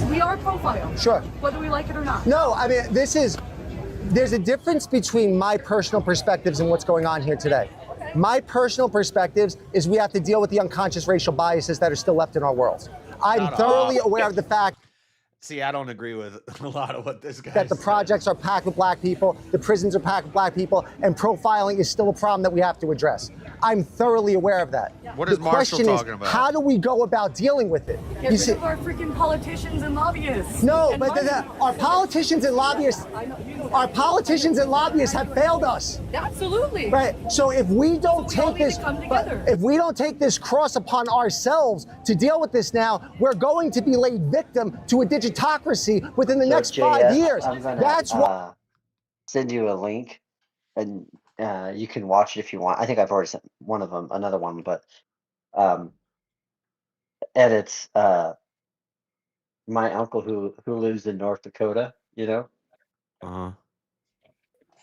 we are profiled. Sure. Whether we like it or not. No, I mean, there's a difference between my personal perspectives and what's going on here today. My personal perspectives is we have to deal with the unconscious racial biases that are still left in our world. I'm thoroughly aware of the fact. See, I don't agree with a lot of what this guy that the said. projects are packed with black people, the prisons are packed with black people, and profiling is still a problem that we have to address. I'm thoroughly aware of that. What is the Marshall question talking is, about? how do we go about dealing with it? Get rid of our freaking politicians and lobbyists. No, and but our politicians and lobbyists, have failed us. Absolutely. Right. So if we don't So we all take need this, to come together. if we don't take this cross upon ourselves to deal with this now, we're going to be laid victim to a digitocracy within the next 5 years. I'm gonna, That's why. send you a link, and you can watch it if you want. I think I've already sent one of them, another one, but edits my uncle who lives in North Dakota. You know. Uh-huh.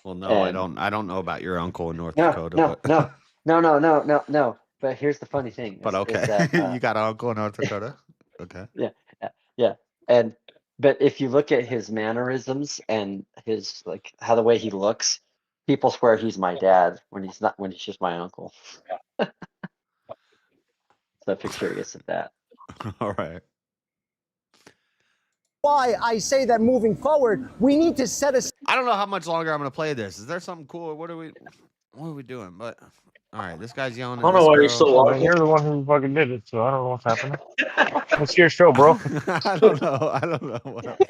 Well, no, And- I don't know about your uncle in North No, Dakota. no, but no. But here's the funny thing. But is okay, that, you got an uncle in North Dakota. Okay. Yeah. But if you look at his mannerisms and his like how the way he looks, people swear he's my dad when he's not, when he's just my uncle. So if you're curious of that. All right. Why I say that moving forward, we need to set a. I don't know how much longer I'm gonna play this. Is there something cool? What are we doing? But all right, this guy's yelling at I don't know this why you're girl. still Well, watching. you're the one who fucking did it, so I don't know what's happening. What's your show, bro? I don't know. What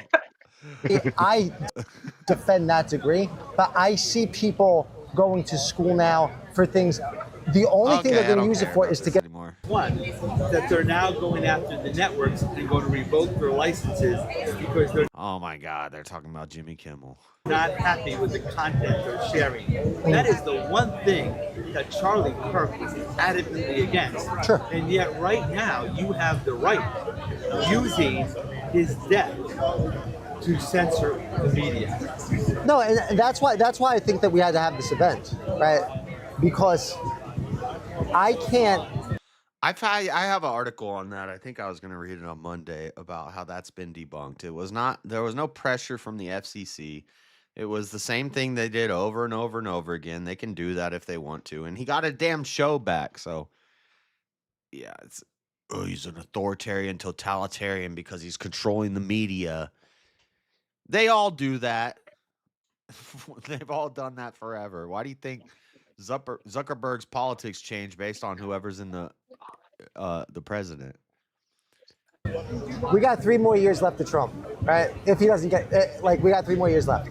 I defend that degree, but I see people going to school now for things. The only thing that they're going to use it for is to get. One, that they're now going after the networks and going to revoke their licenses because they're Oh my God, they're talking about Jimmy Kimmel. not happy with the content they're sharing. That is the one thing that Charlie Kirk was adamantly against. Sure. And yet right now you have the right, using his death, to censor the media. No, and that's why I think that we had to have this event, right? Because I can't. I have an article on that. I think I was going to read it on Monday about how that's been debunked. There was no pressure from the FCC. It was the same thing they did over and over and over again. They can do that if they want to. And he got a damn show back. So yeah, he's an authoritarian, totalitarian because he's controlling the media. They all do that. They've all done that forever. Why do you think Zuckerberg's politics change based on whoever's in the president? We got 3 more years left to Trump, right? If he doesn't get, we got 3 more years left.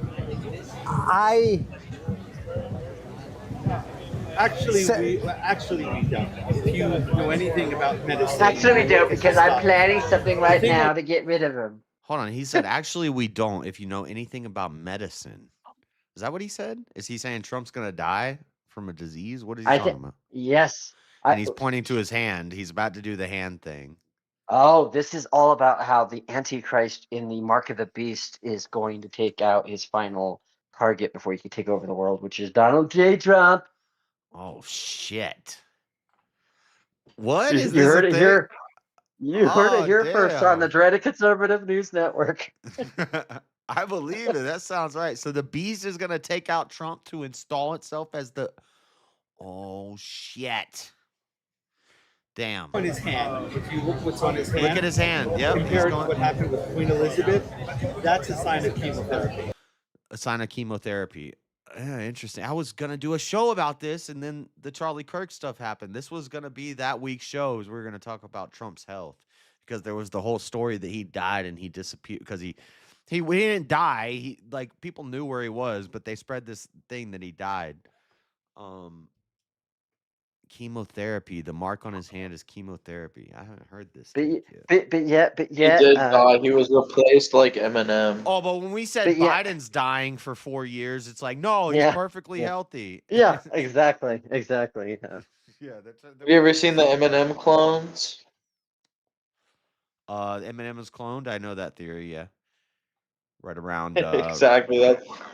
Actually, we don't. If you know anything about medicine, Actually, we do, because I'm planning something right think now to get rid of him. Hold on. He said, actually, we don't if you know anything about medicine. Is that what he said? Is he saying Trump's going to die from a disease? What is he talking about? Yes. And he's pointing to his hand. He's about to do the hand thing. Oh, this is all about how the Antichrist in the Mark of the Beast is going to take out his final target before he can take over the world, which is Donald J. Trump. Oh, shit. What? You Is this heard a it thing? here. You heard it here first on the damn. Dreaded Conservative News Network. I believe it. That sounds right. So the beast is going to take out Trump to install itself as the... Oh, shit. Damn. on his hand. If you look what's on his hand, Look at his hand. Yep. he's compared to going- what happened with Queen Elizabeth, that's a sign of chemotherapy. A sign of chemotherapy. Yeah, interesting. I was going to do a show about this, and then the Charlie Kirk stuff happened. This was going to be that week's shows. We were going to talk about Trump's health because there was the whole story that he died and he disappeared because he didn't die. He, like, people knew where he was, but they spread this thing that he died. Chemotherapy. The mark on his hand is chemotherapy. I haven't heard this. But He yet, did die. He was replaced like Eminem. Oh, but when we said But yeah. Biden's dying for 4 years, it's like, no, he's Yeah. perfectly healthy. Yeah, exactly. Yeah. Yeah, Have you ever seen the Eminem clones? Eminem is cloned. I know that theory. Yeah, right around. Exactly.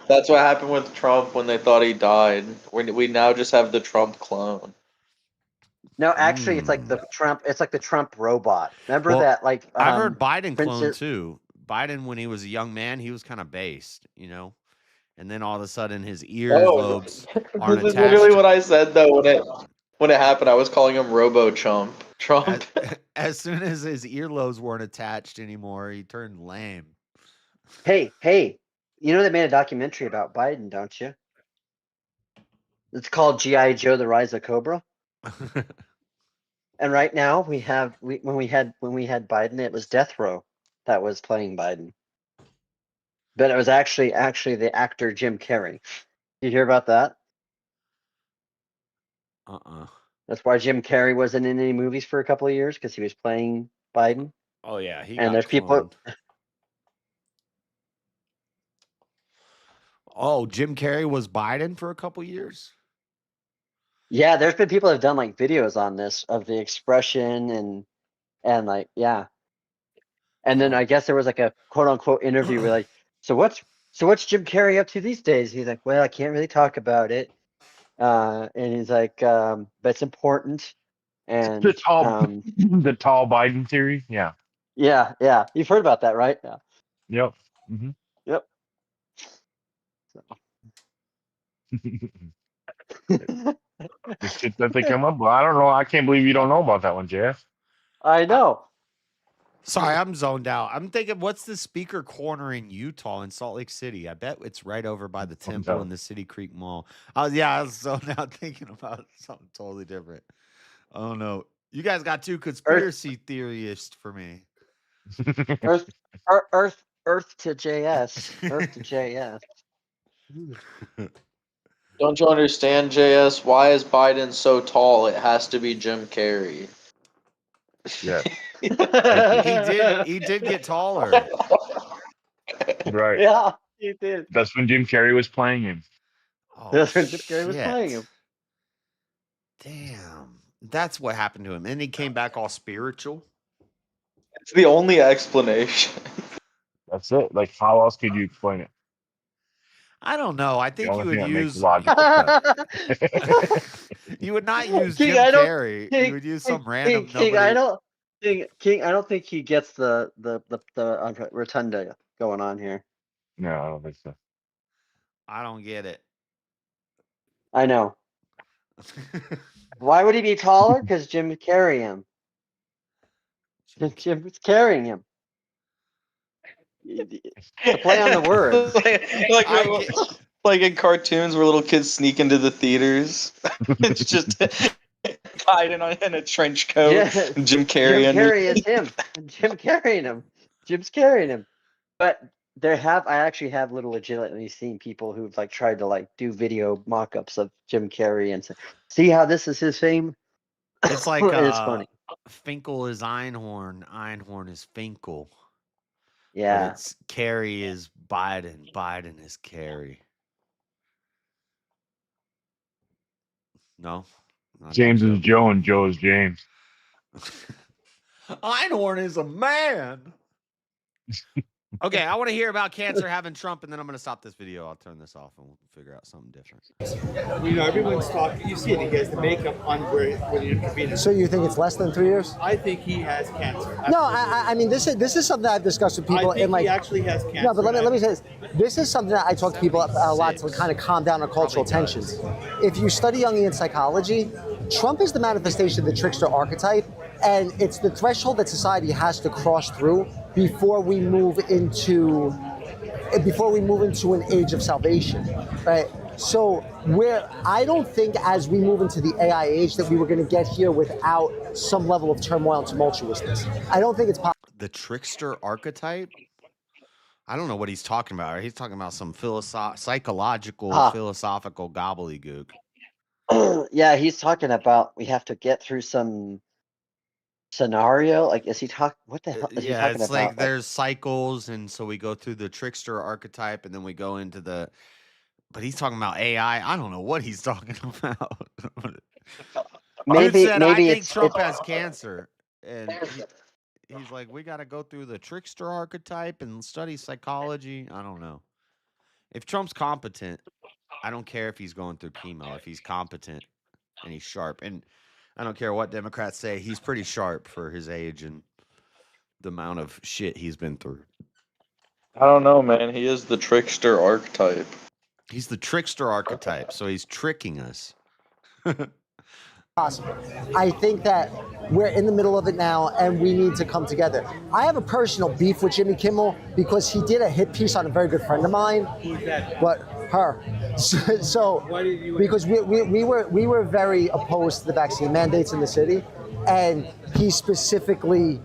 That's what happened with Trump when they thought he died. We now just have the Trump clone. No, actually, it's like the Trump. It's like the Trump robot. Remember Well, that? Like I've heard Biden clone Princess- too. Biden, when he was a young man, he was kind of based, you know, and then all of a sudden his earlobes aren't This is attached. literally what I said though when it happened. I was calling him Robo Trump. As soon as his earlobes weren't attached anymore, he turned lame. Hey, you know they made a documentary about Biden, don't you? It's called G.I. Joe: The Rise of Cobra. And right now when we had Biden, it was Death Row that was playing Biden. But it was actually the actor Jim Carrey. Did you hear about that? That's why Jim Carrey wasn't in any movies for a couple of years, because he was playing Biden. Oh yeah, he And got there's people. Oh, Jim Carrey was Biden for a couple years. Yeah, there's been people that have done like videos on this of the expression and like yeah. And then I guess there was like a quote unquote interview where like, so what's Jim Carrey up to these days? He's like, well, I can't really talk about it. And he's like, but it's important. And The tall Biden theory. Yeah. Yeah. You've heard about that, right? Yeah. Yep. Mm-hmm. Yep. The shit that they come up with. I don't know. I can't believe you don't know about that one, Jeff. I know. Sorry, I'm zoned out. I'm thinking, what's the speaker corner in Utah in Salt Lake City? I bet it's right over by the temple and the City Creek Mall. I was zoned out thinking about something totally different. I don't know. You guys got too conspiracy theorists for me. Earth to JS. Earth to JS. Don't you understand, JS? Why is Biden so tall? It has to be Jim Carrey. Yeah. He did get taller. Right. Yeah, he did. That's when Jim Carrey was playing him. Oh, That's when Jim Carrey was playing him. Damn. That's what happened to him. And he came back all spiritual. It's the only explanation. That's it. Like, how else could you explain it? I don't know. I think you would use logical sense. You would not use King, Jim Carrey. You would use some random King, nobody. King, I don't think he gets the rotunda going on here. No, I don't think so. I don't get it. I know. Why would he be taller? Because Jim would carry him. Jim was carrying him. The play on the words. like in cartoons where little kids sneak into the theaters. It's just Biden in a trench coat. Yeah. And Jim Carrey. Jim Carrey is him. Jim carrying him. Jim's carrying him. But I actually have legitimately seen people who've like tried to like do video mock-ups of Jim Carrey and say, see how this is his fame? It's like it's funny. Finkel is Einhorn. Einhorn is Finkel. Yeah. But it's Carey is Biden. Biden is Carey. No. James is Joe and Joe is James. Einhorn is a man. Okay, I want to hear about cancer having Trump, and then I'm going to stop this video. I'll turn this off, and we'll figure out something different. You know, everyone's talking. You see it. He has the makeup on where he intervenes. So you think it's less than 3 years? I think he has cancer. No, I mean this is something I've discussed with people. I think and like, he actually has cancer. No, but let me say this. This is something that I talk to people a lot to kind of calm down our cultural tensions. If you study Jungian psychology, Trump is the manifestation of the trickster archetype, and it's the threshold that society has to cross through before we move into an age of salvation, right? So I don't think as we move into the AI age that we were going to get here without some level of turmoil and tumultuousness. I don't think it's possible. The trickster archetype? I don't know what he's talking about. He's talking about some psychological, philosophical gobbledygook. Yeah, he's talking about we have to get through some scenario. Like, is he talking? What the hell is he talking about? It's like there's cycles, and so we go through the trickster archetype, and then we go into the. But he's talking about AI. I don't know what he's talking about. maybe I think Trump has cancer, and he's like, we got to go through the trickster archetype and study psychology. I don't know. If Trump's competent, I don't care if he's going through chemo. If he's competent and he's sharp, and I don't care what Democrats say, he's pretty sharp for his age and the amount of shit he's been through. I don't know, man. He is the trickster archetype. He's the trickster archetype, so he's tricking us. possible. I think that we're in the middle of it now, and we need to come together. I have a personal beef with Jimmy Kimmel because he did a hit piece on a very good friend of mine. Who's that? But her. So Why did you? because we were very opposed to the vaccine mandates in the city, and he specifically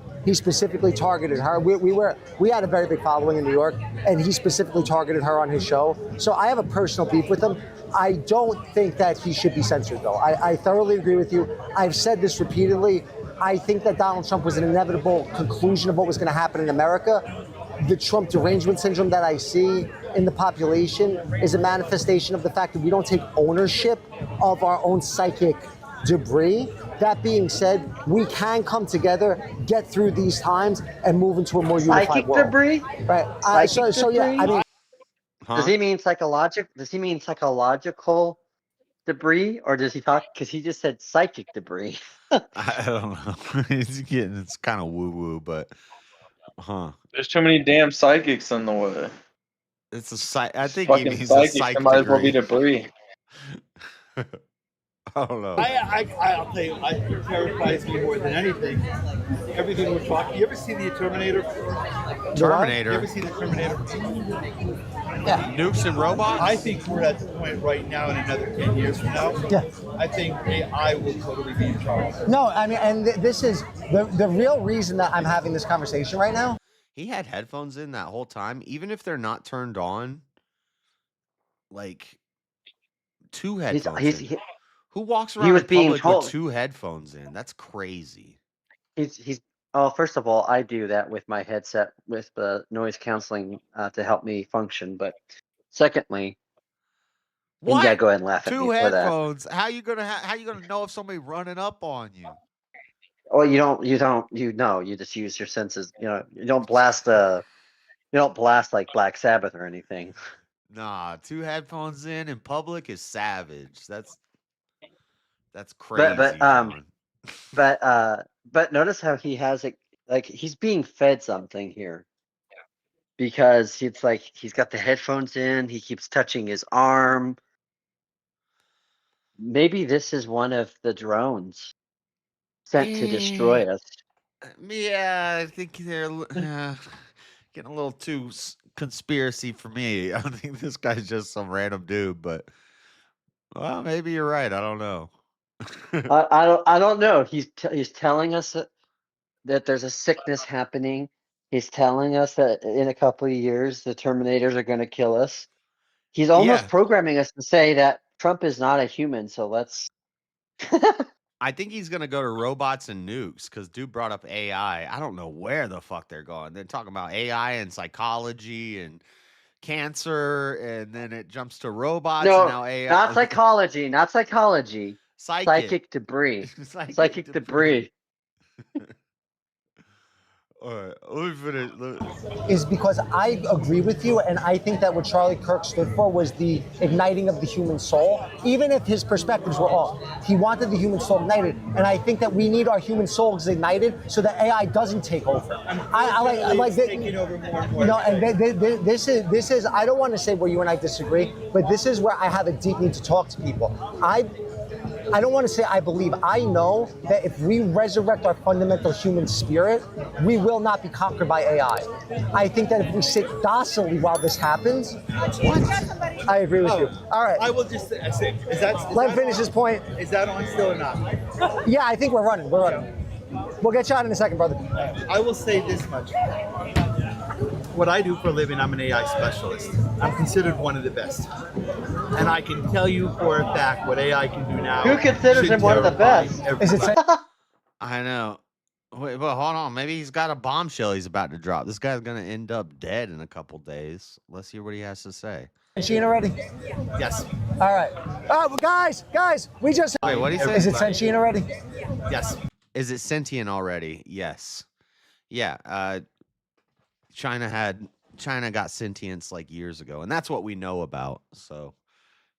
targeted her. We had a very big following in New York, and he specifically targeted her on his show. So I have a personal beef with him. I don't think that he should be censored, though. I thoroughly agree with you. I've said this repeatedly. I think that Donald Trump was an inevitable conclusion of what was going to happen in America. The Trump derangement syndrome that I see in the population is a manifestation of the fact that we don't take ownership of our own psychic debris. That being said, we can come together, get through these times, and move into a more unified Psychic world. debris? Right. So yeah, I mean, Does he mean psychological? Does he mean psychological debris, or does he talk? Because he just said psychic debris. I don't know. It's kind of woo woo, but There's too many damn psychics in the way. It's I think Fucking he's a psychics. psych It might as well be degree. debris. I don't know. I'll tell you, it terrifies me more than anything. Everything we're talking. You ever see the Terminator? Terminator? You ever see the Terminator? Yeah. Nukes and robots? I think we're at the point right now, in another 10 years from now. Yeah. I think AI will totally be in charge. No, I mean, and this is the real reason that I'm having this conversation right now. He had headphones in that whole time, even if they're not turned on. Like 2 headphones. Who walks around was in being public told- with 2 headphones in? That's crazy. He's. Oh, first of all, I do that with my headset with the noise canceling to help me function. But secondly, What? yeah, go ahead and laugh at me 2 for that. headphones. How you gonna know if somebody running up on you? Well, you just use your senses. You don't blast like Black Sabbath or anything. Nah, 2 headphones in public is savage. That's crazy. But notice how he has it, like he's being fed something here, because it's like he's got the headphones in. He keeps touching his arm. Maybe this is one of the drones sent to destroy us. Yeah, I think they're getting a little too conspiracy for me. I don't think this guy's just some random dude, but well, maybe you're right. I don't know. I don't know. He's telling us that there's a sickness happening. He's telling us that in a couple of years the Terminators are going to kill us. He's almost programming us to say that Trump is not a human. So let's. I think he's gonna go to robots and nukes because dude brought up AI. I don't know where the fuck they're going. They're talking about AI and psychology and cancer, and then it jumps to robots. No, and now AI. not psychology. Not psychology. Psychic debris. Psychic debris. All right, let me finish. Is because I agree with you, and I think that what Charlie Kirk stood for was the igniting of the human soul, even if his perspectives were off. He wanted the human soul ignited, and I think that we need our human souls ignited so that AI doesn't take over. I like taking over more and more. No, and this is. I don't want to say where you and I disagree, but this is where I have a deep need to talk to people. I don't want to say I believe. I know that if we resurrect our fundamental human spirit, we will not be conquered by AI. I think that if we sit docilely while this happens, I agree with you. All right. I will just say, let him finish his point. Is that on still or not? Yeah, I think we're running. We'll get you out in a second, brother. I will say this much. What I do for a living, I'm an AI specialist. I'm considered one of the best. And I can tell you for a fact what AI can do now. Who considers him one of the best? Is it? I know. Wait, but hold on. Maybe he's got a bombshell he's about to drop. This guy's gonna end up dead in a couple days. Let's hear what he has to say. Sentient already? Yes. All right. Oh, well, guys, we just. Wait, what do you say? Is it sentient already? Yes. Is it sentient already? Yes. Yeah. China got sentience like years ago, and that's what we know about. So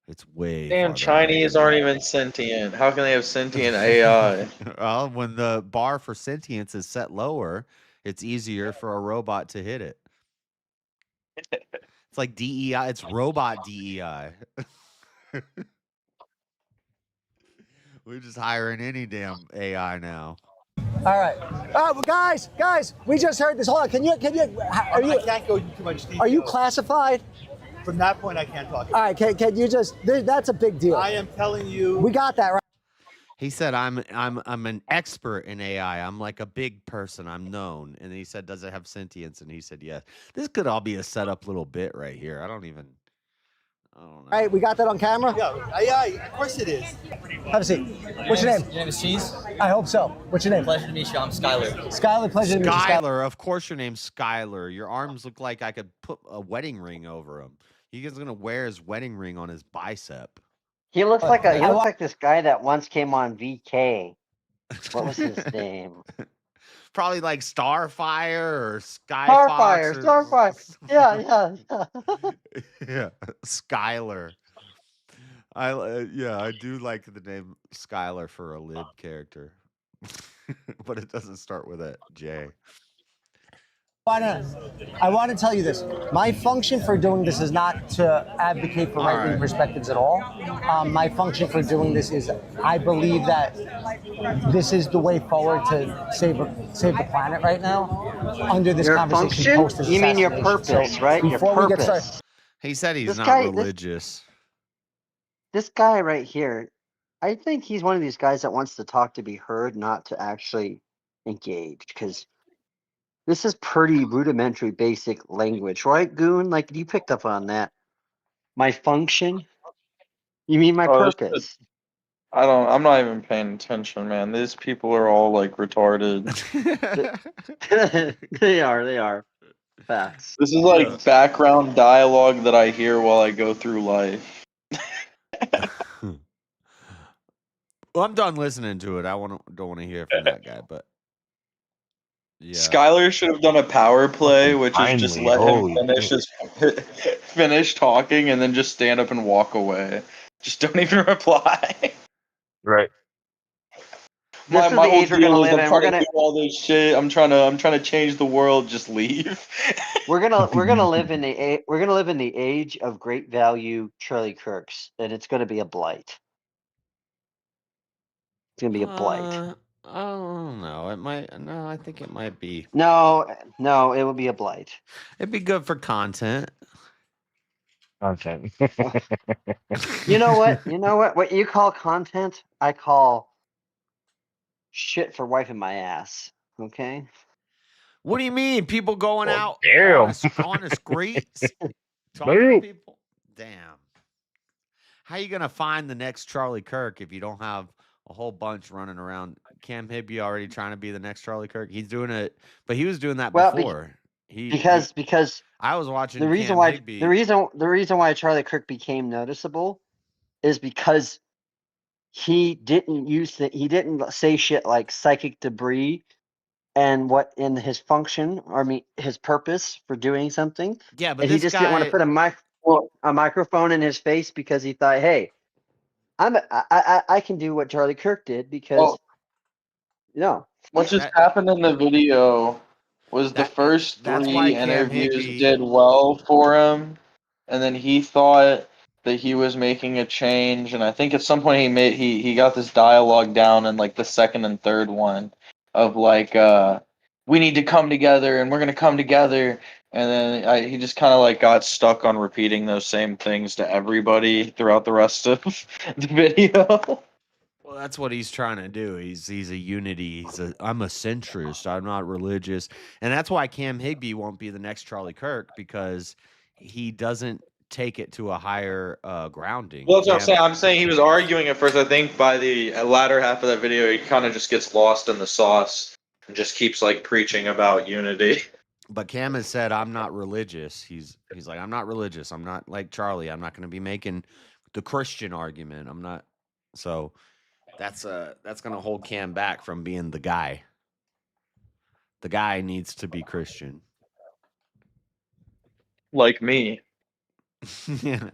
it's way. Damn, Chinese aren't even sentient. How can they have sentient AI? Well, when the bar for sentience is set lower, it's easier for a robot to hit it. It's like DEI. It's robot DEI. We're just hiring any damn AI now. All right. Well, guys, we just heard this. Hold on. Can you? I can't go into too much detail. Are you classified? From that point, I can't talk. All right. Can you just? That's a big deal. I am telling you. We got that right. He said, I'm an expert in AI. I'm like a big person. I'm known. And he said, does it have sentience? And he said, yes. This could all be a setup little bit right here. I don't know. All right, we got that on camera? Yeah, of course it is. Have a seat. What's your name? Your name is Cheese? I hope so. What's your name? Pleasure to meet you. I'm Skylar. Skylar, pleasure to meet you. Skylar, of course your name's Skylar. Your arms look like I could put a wedding ring over them. He's going to wear his wedding ring on his bicep. He looks like he looks like this guy that once came on VK. What was his name? Probably like Starfire or Skyfox. Starfire. Yeah. Yeah, Skylar. I do like the name Skylar for a lib character, but it doesn't start with a J. I want to tell you this. My function for doing this is not to advocate for right-wing perspectives at all. My function for doing this is I believe that this is the way forward to save the planet right now. Under this your conversation, function? You mean your purpose, right? Your purpose. He said he's This not guy- religious. This guy right here, I think he's one of these guys that wants to talk to be heard, not to actually engage, because this is pretty rudimentary, basic language, right, Goon? Like, you picked up on that. My function? You mean my purpose? I'm not even paying attention, man. These people are all like retarded. They are. Facts. This is like background dialogue that I hear while I go through life. Well, I'm done listening to it. Don't want to hear from that guy, but yeah. Skylar should have done a power play, which is just let him finish talking and then just stand up and walk away. Just don't even reply. Right. This is the age we're gonna live in. We're gonna do all this shit. I'm trying to change the world. Just leave. we're gonna live in the age of great value Charlie Kirks, and it's gonna be a blight. It's gonna be a blight. I don't know. It might. No, I think it might be. No, it will be a blight. It'd be good for content. You know what? What you call content, I call shit for wiping my ass. Okay. What do you mean? People going out damn. on the streets talking to people? Damn. How you gonna find the next Charlie Kirk if you don't have a whole bunch running around? Cam Hibby already trying to be the next Charlie Kirk. He's doing it, but he was doing that before. Because I was watching the reason Cam why Higby. the reason why Charlie Kirk became noticeable is because he didn't say shit like psychic debris and what in his function, his purpose for doing something. Yeah, but and he just didn't want to put a microphone in his face because he thought, hey, I can do what Charlie Kirk did because What just happened in the video was the first three interviews did well for him, and then he thought that he was making a change, and I think at some point he got this dialogue down in like the second and third one of like we need to come together and we're gonna come together, and then he just kind of like got stuck on repeating those same things to everybody throughout the rest of the video. Well, that's what he's trying to do. He's a unity. I'm a centrist. I'm not religious, and that's why Cam Higby won't be the next Charlie Kirk, because he doesn't take it to a higher grounding. Well, that's what I'm saying. I'm saying he was arguing at first. I think by the latter half of that video, he kind of just gets lost in the sauce and just keeps like preaching about unity. But Cam has said, I'm not religious. He's like, I'm not religious. I'm not like Charlie. I'm not going to be making the Christian argument. I'm not. So that's going to hold Cam back from being the guy. The guy needs to be Christian. Like me. Yeah.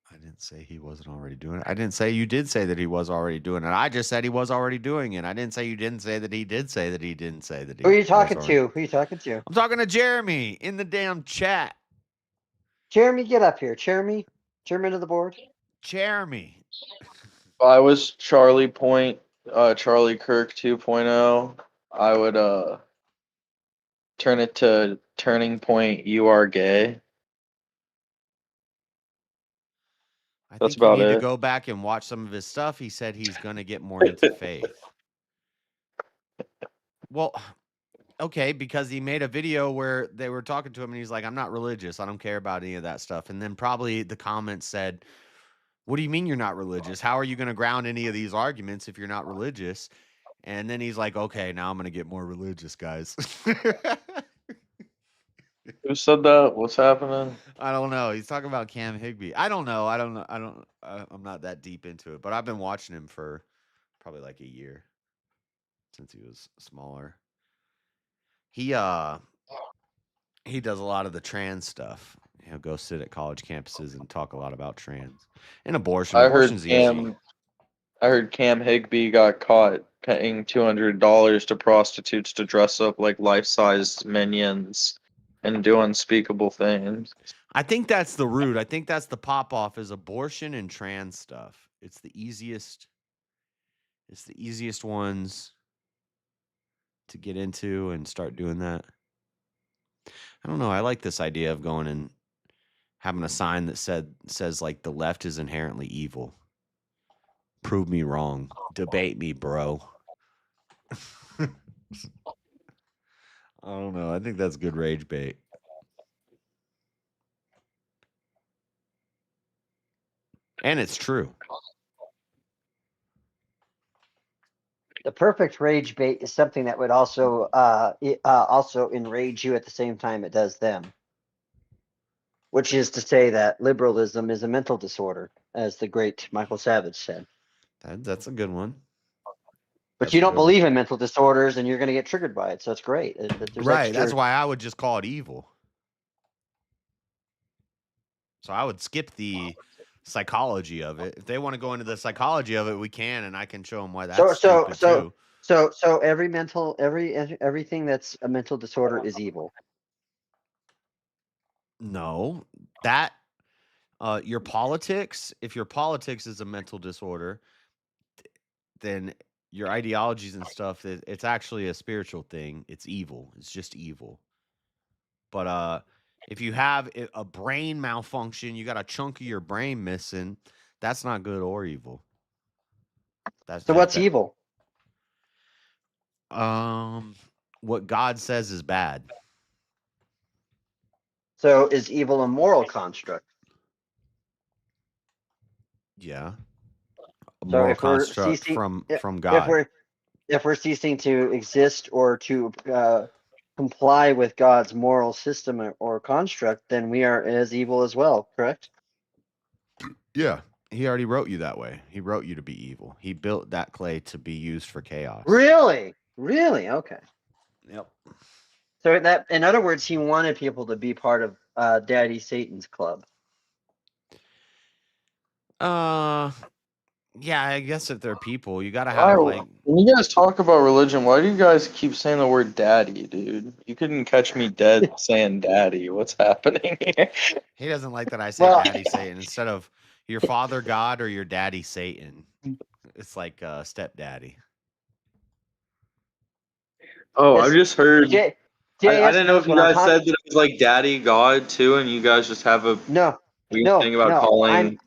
I didn't say he wasn't already doing it. I didn't say you did say that he was already doing it. I just said he was already doing it. I didn't say you didn't say that he did say that he didn't say that he Who are you talking to? Who are you talking to? I'm talking to Jeremy in the damn chat. Jeremy, get up here. Jeremy, Chairman of the board. Jeremy. If I was Charlie Kirk 2.0, I would turn it to Turning Point. You are gay. I That's think you about need to it. go back and watch some of his stuff. He said he's going to get more into faith. Well, okay, because he made a video where they were talking to him and he's like, I'm not religious. I don't care about any of that stuff. And then probably the comments said, what do you mean you're not religious? How are you going to ground any of these arguments if you're not religious? And then he's like, okay, now I'm going to get more religious, guys. Who said that? What's happening? I don't know. He's talking about Cam Higbee. I don't know. I'm not that deep into it, but I've been watching him for probably like a year since he was smaller. He does a lot of the trans stuff. He'll go sit at college campuses and talk a lot about trans and abortion. Abortion's easy. I heard Cam Higbee got caught paying $200 to prostitutes to dress up like life-sized minions and do unspeakable things. I think that's the root. I think that's the pop-off is abortion and trans stuff. It's the easiest ones to get into and start doing that. I don't know. I like this idea of going and having a sign that says like the left is inherently evil. Prove me wrong. Debate me, bro. I don't know. I think that's good rage bait. And it's true. The perfect rage bait is something that would also enrage you at the same time it does them. Which is to say that liberalism is a mental disorder, as the great Michael Savage said. That's a good one. But you don't believe in mental disorders, and you're going to get triggered by it, so it's great. Right. That's why I would just call it evil. So I would skip the psychology of it. If they want to go into the psychology of it, we can, and I can show them why that's stupid too. So everything that's a mental disorder is evil. No, that your politics. If your politics is a mental disorder, then your ideologies and stuff, it's actually a spiritual thing. It's evil. It's just evil. But if you have a brain malfunction, you got a chunk of your brain missing, that's not good or evil. What's evil? What God says is bad. So is evil a moral construct? Yeah. A So moral if we're construct ceasing from God. If we're ceasing to exist or to comply with God's moral system or construct, then we are as evil as well, correct? Yeah. He already wrote you that way. He wrote you to be evil. He built that clay to be used for chaos. Really? Okay. Yep. So that, in other words, he wanted people to be part of Daddy Satan's club. Yeah, I guess if they're people, you gotta have like. When you guys talk about religion, why do you guys keep saying the word daddy, dude? You couldn't catch me dead saying daddy. What's happening here? He doesn't like that I say daddy Satan instead of your father God or your daddy Satan. It's like stepdaddy. Oh, I just heard. I didn't know if you guys said that it was like daddy God too, and you guys just have a weird thing about calling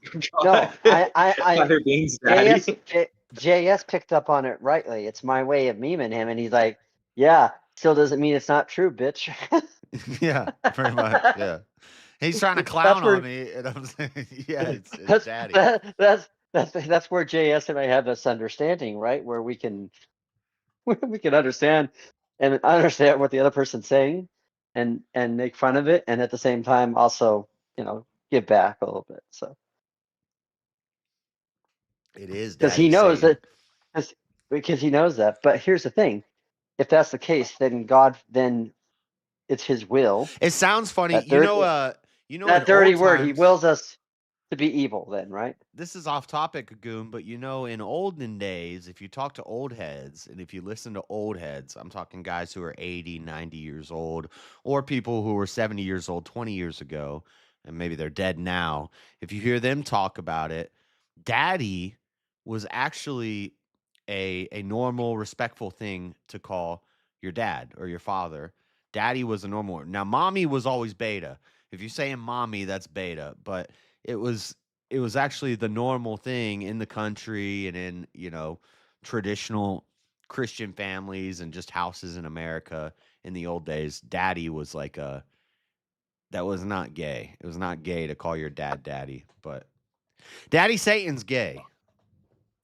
other beings daddy. JS picked up on it rightly. It's my way of memeing him, and he's like, "Yeah, still doesn't mean it's not true, bitch." Yeah, pretty much. Yeah, he's trying to clown on me, and I'm saying, "Yeah, it's daddy." That's where JS and I have this understanding, right? Where we can understand what the other person's saying, and make fun of it, and at the same time also, give back a little bit. So it is because he knows that. Because he knows that. But here's the thing: if that's the case, then it's His will. It sounds funny, that dirty word. He wills us to be evil. Then, right? This is off topic, Goon, but in olden days, if you talk to old heads, and if you listen to old heads, I'm talking guys who are 80, 90 years old, or people who were 70 years old 20 years ago, and maybe they're dead now, if you hear them talk about it, daddy was actually a normal, respectful thing to call your dad or your father. Daddy was a normal. Now, mommy was always beta. If you're saying mommy, that's beta. But it was actually the normal thing in the country and in, traditional Christian families and just houses in America in the old days. Daddy was like that was not gay. It was not gay to call your dad daddy, but Daddy Satan's gay.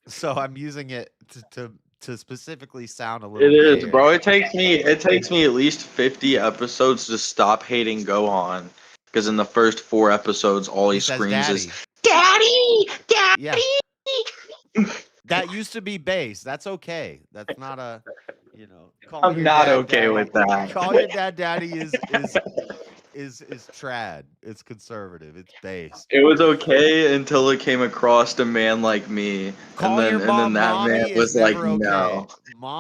So I'm using it to specifically sound a little It is, gayer. bro. It takes me at least 50 episodes to stop hating Gohan, because in the first 4 episodes, all he says screams is daddy. "Daddy, Yeah. Daddy." That used to be bass. That's okay. That's not a, I'm not okay with that. Call your dad daddy is trad. It's conservative. It's bass. It was okay until it came across a man like me, Call and your then mom that mommy man is was like, never okay. "No."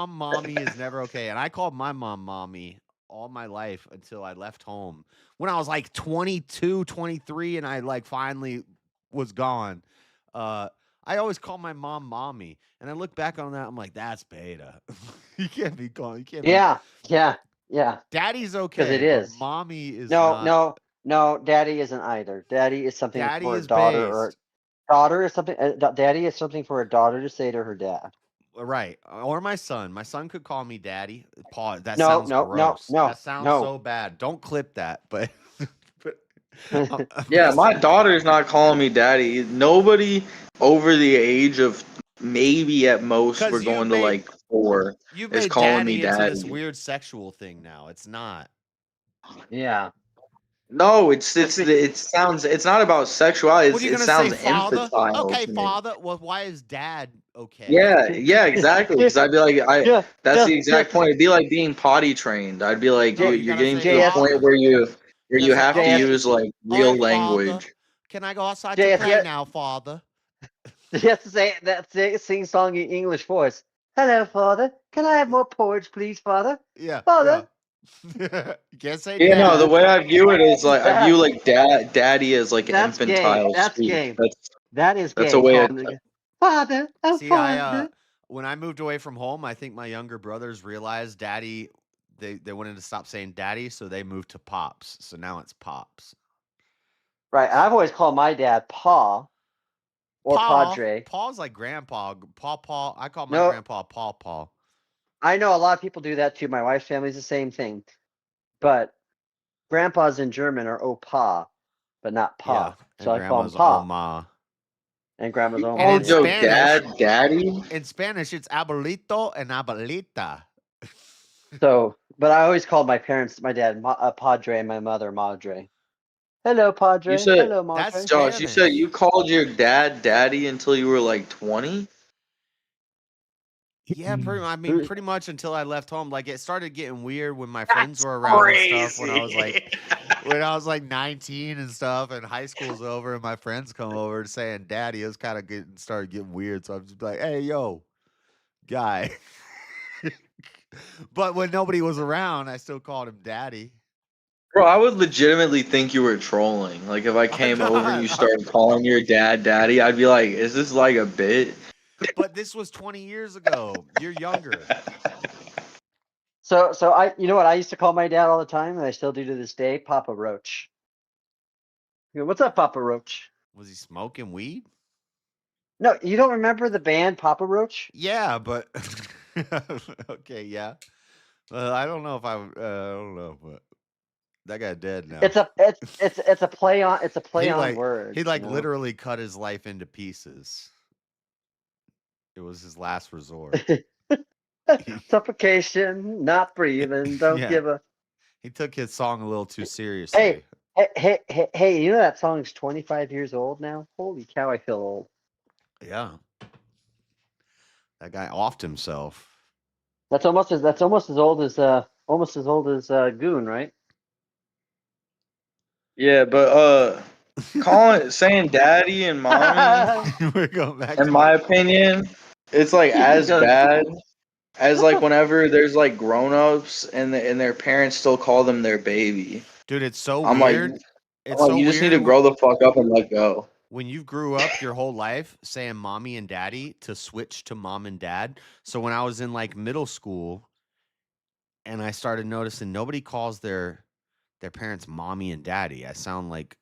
Mommy is never okay. And I called my mom mommy all my life until I left home. When I was like 22, 23, and I like finally was gone. I always call my mom mommy. And I look back on that, I'm like, that's beta. You can't be calling. You can't be. Yeah. Daddy's okay. Because it is. But mommy is No. Daddy isn't either. Daddy is something Daddy for a is daughter, based. or daughter is something. Daddy is something for a daughter to say to her dad. Right. Or my son. My son could call me daddy. Paul, that No, sounds no, gross. no, That sounds no. so bad. Don't clip that, but Yeah, my daughter's not calling me daddy. Nobody over the age of maybe at most 'Cause we're you going to made- like 4 you've is made calling me daddy into daddy. this weird sexual thing now. It's not. Yeah. No, it sounds, it's not about sexuality. What are you It gonna sounds say, father? infantile. Okay, to me. father. Well, why is dad okay? Yeah, exactly. Because I'd be like, that's the exact yeah. point. It'd be like being potty trained. I'd be like, No, you you're gotta getting say to the father. point where you gotta say, have to okay. use like All real right, language. father. Can I go outside JS, to play now, father? You have to say that sing song in English voice. Hello, father. Can I have more porridge, please, father? Yeah. Father. Yeah. You can't say Yeah, no, the dad. way I view it is like I view like daddy as like That's gay. infantile That's speech. gay. That is That's gay. a way of, Father. Oh, See, father. when I moved away from home, I think my younger brothers realized daddy. They wanted to stop saying daddy, so they moved to pops. So now it's pops. Right. I've always called my dad Pa or Padre. Paul's like grandpa. Paw. I call my No. grandpa Paw. I know a lot of people do that too. My wife's family's the same thing. But grandpas in German are Opa, but not Pa. Yeah, so I call him grandma's Pa. Oma. And grandma's Oma. oh, Joe, daddy. In Spanish, it's abuelito and abuelita. So, but I always called my parents, my dad, Padre, and my mother, Madre. Hello, Padre. You said, Hello, Madre. Josh, you said you called your dad daddy until you were like 20? Yeah, pretty much until I left home. Like it started getting weird when my friends were around and stuff. When I was like 19 and stuff, and high school's over, and my friends come over saying "daddy," it was kind of started getting weird. So I'm just like, "Hey, yo, guy." But when nobody was around, I still called him daddy. Bro, I would legitimately think you were trolling. Like if I came over and you started calling your dad daddy, I'd be like, is this like a bit? But this was 20 years ago. You're younger. So I, you know what I used to call my dad all the time, and I still do to this day, Papa Roach. You go, what's up, Papa Roach? Was he smoking weed? No, you don't remember the band Papa Roach? Yeah, but okay, yeah. I don't know if I don't know, but that guy dead now. It's a play on words. He literally cut his life into pieces. It was his last resort. Suffocation, not breathing, don't Yeah. give a. He took his song a little too seriously. Hey! You know that song's 25 years old now? Holy cow! I feel old. Yeah. That guy offed himself. That's almost as old as Goon, right? Yeah, but saying daddy and mommy, We're going back in my opinion, it's like as bad as like whenever there's like grown-ups and their parents still call them their baby. Dude, it's so I'm weird. like, it's Oh, so you just need weird to grow the fuck up and let go. when you've grew up your whole life saying mommy and daddy to switch to mom and dad. So when I was in like middle school and I started noticing nobody calls their parents mommy and daddy. I sound like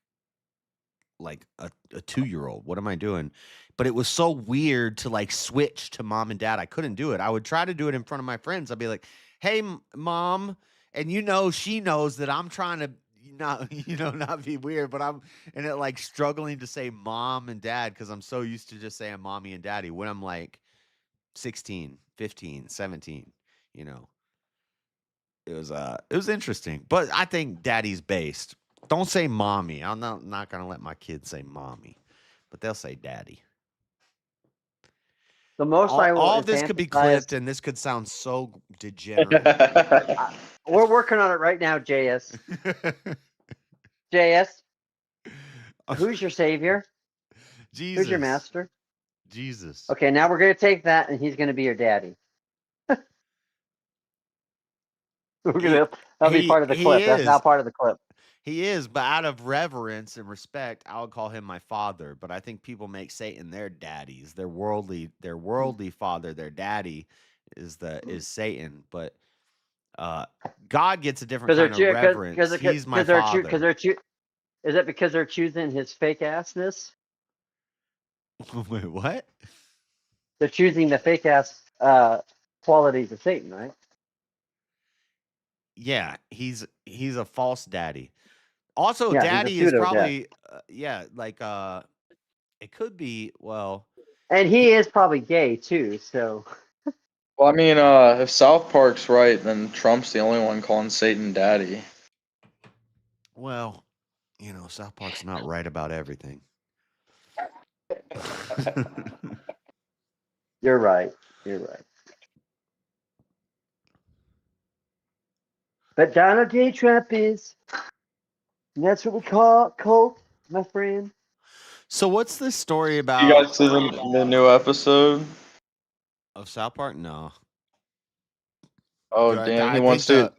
a 2-year-old. What am I doing? But it was so weird to like switch to mom and dad. I couldn't do it. I would try to do it in front of my friends. I'd be like, "Hey, mom," and she knows that I'm trying to not not be weird, but I'm and it like struggling to say mom and dad because I'm so used to just saying mommy and daddy when I'm like 16, 15, 17, you know. It was interesting, but I think daddy's based. Don't say mommy. I'm not gonna let my kids say mommy, but they'll say daddy. The most I will All of this could be infantilize. clipped, and this could sound so degenerate. We're working on it right now, JS. JS, who's your savior? Jesus. Who's your master? Jesus. Okay, now we're gonna take that, and he's gonna be your daddy. That'll be part of the clip. That's now part of the clip. He is, but out of reverence and respect, I would call him my father. But I think people make Satan their daddies, their worldly father. Their daddy is Satan. But God gets a different kind of reverence. He's my father. Is it because they're choosing his fake assness? Wait, what? They're choosing the fake ass qualities of Satan, right? Yeah, he's a false daddy. Also, Yeah, daddy is probably it could be and he is probably gay too. So, Well, I mean, if South Park's right, then Trump's the only one calling Satan daddy. well, South Park's not right about everything. You're right. You're right. But Donald J. Trump is. And that's what we call cult, my friend. So what's this story about? You guys see the new episode of South Park? No. Oh damn, he wants to.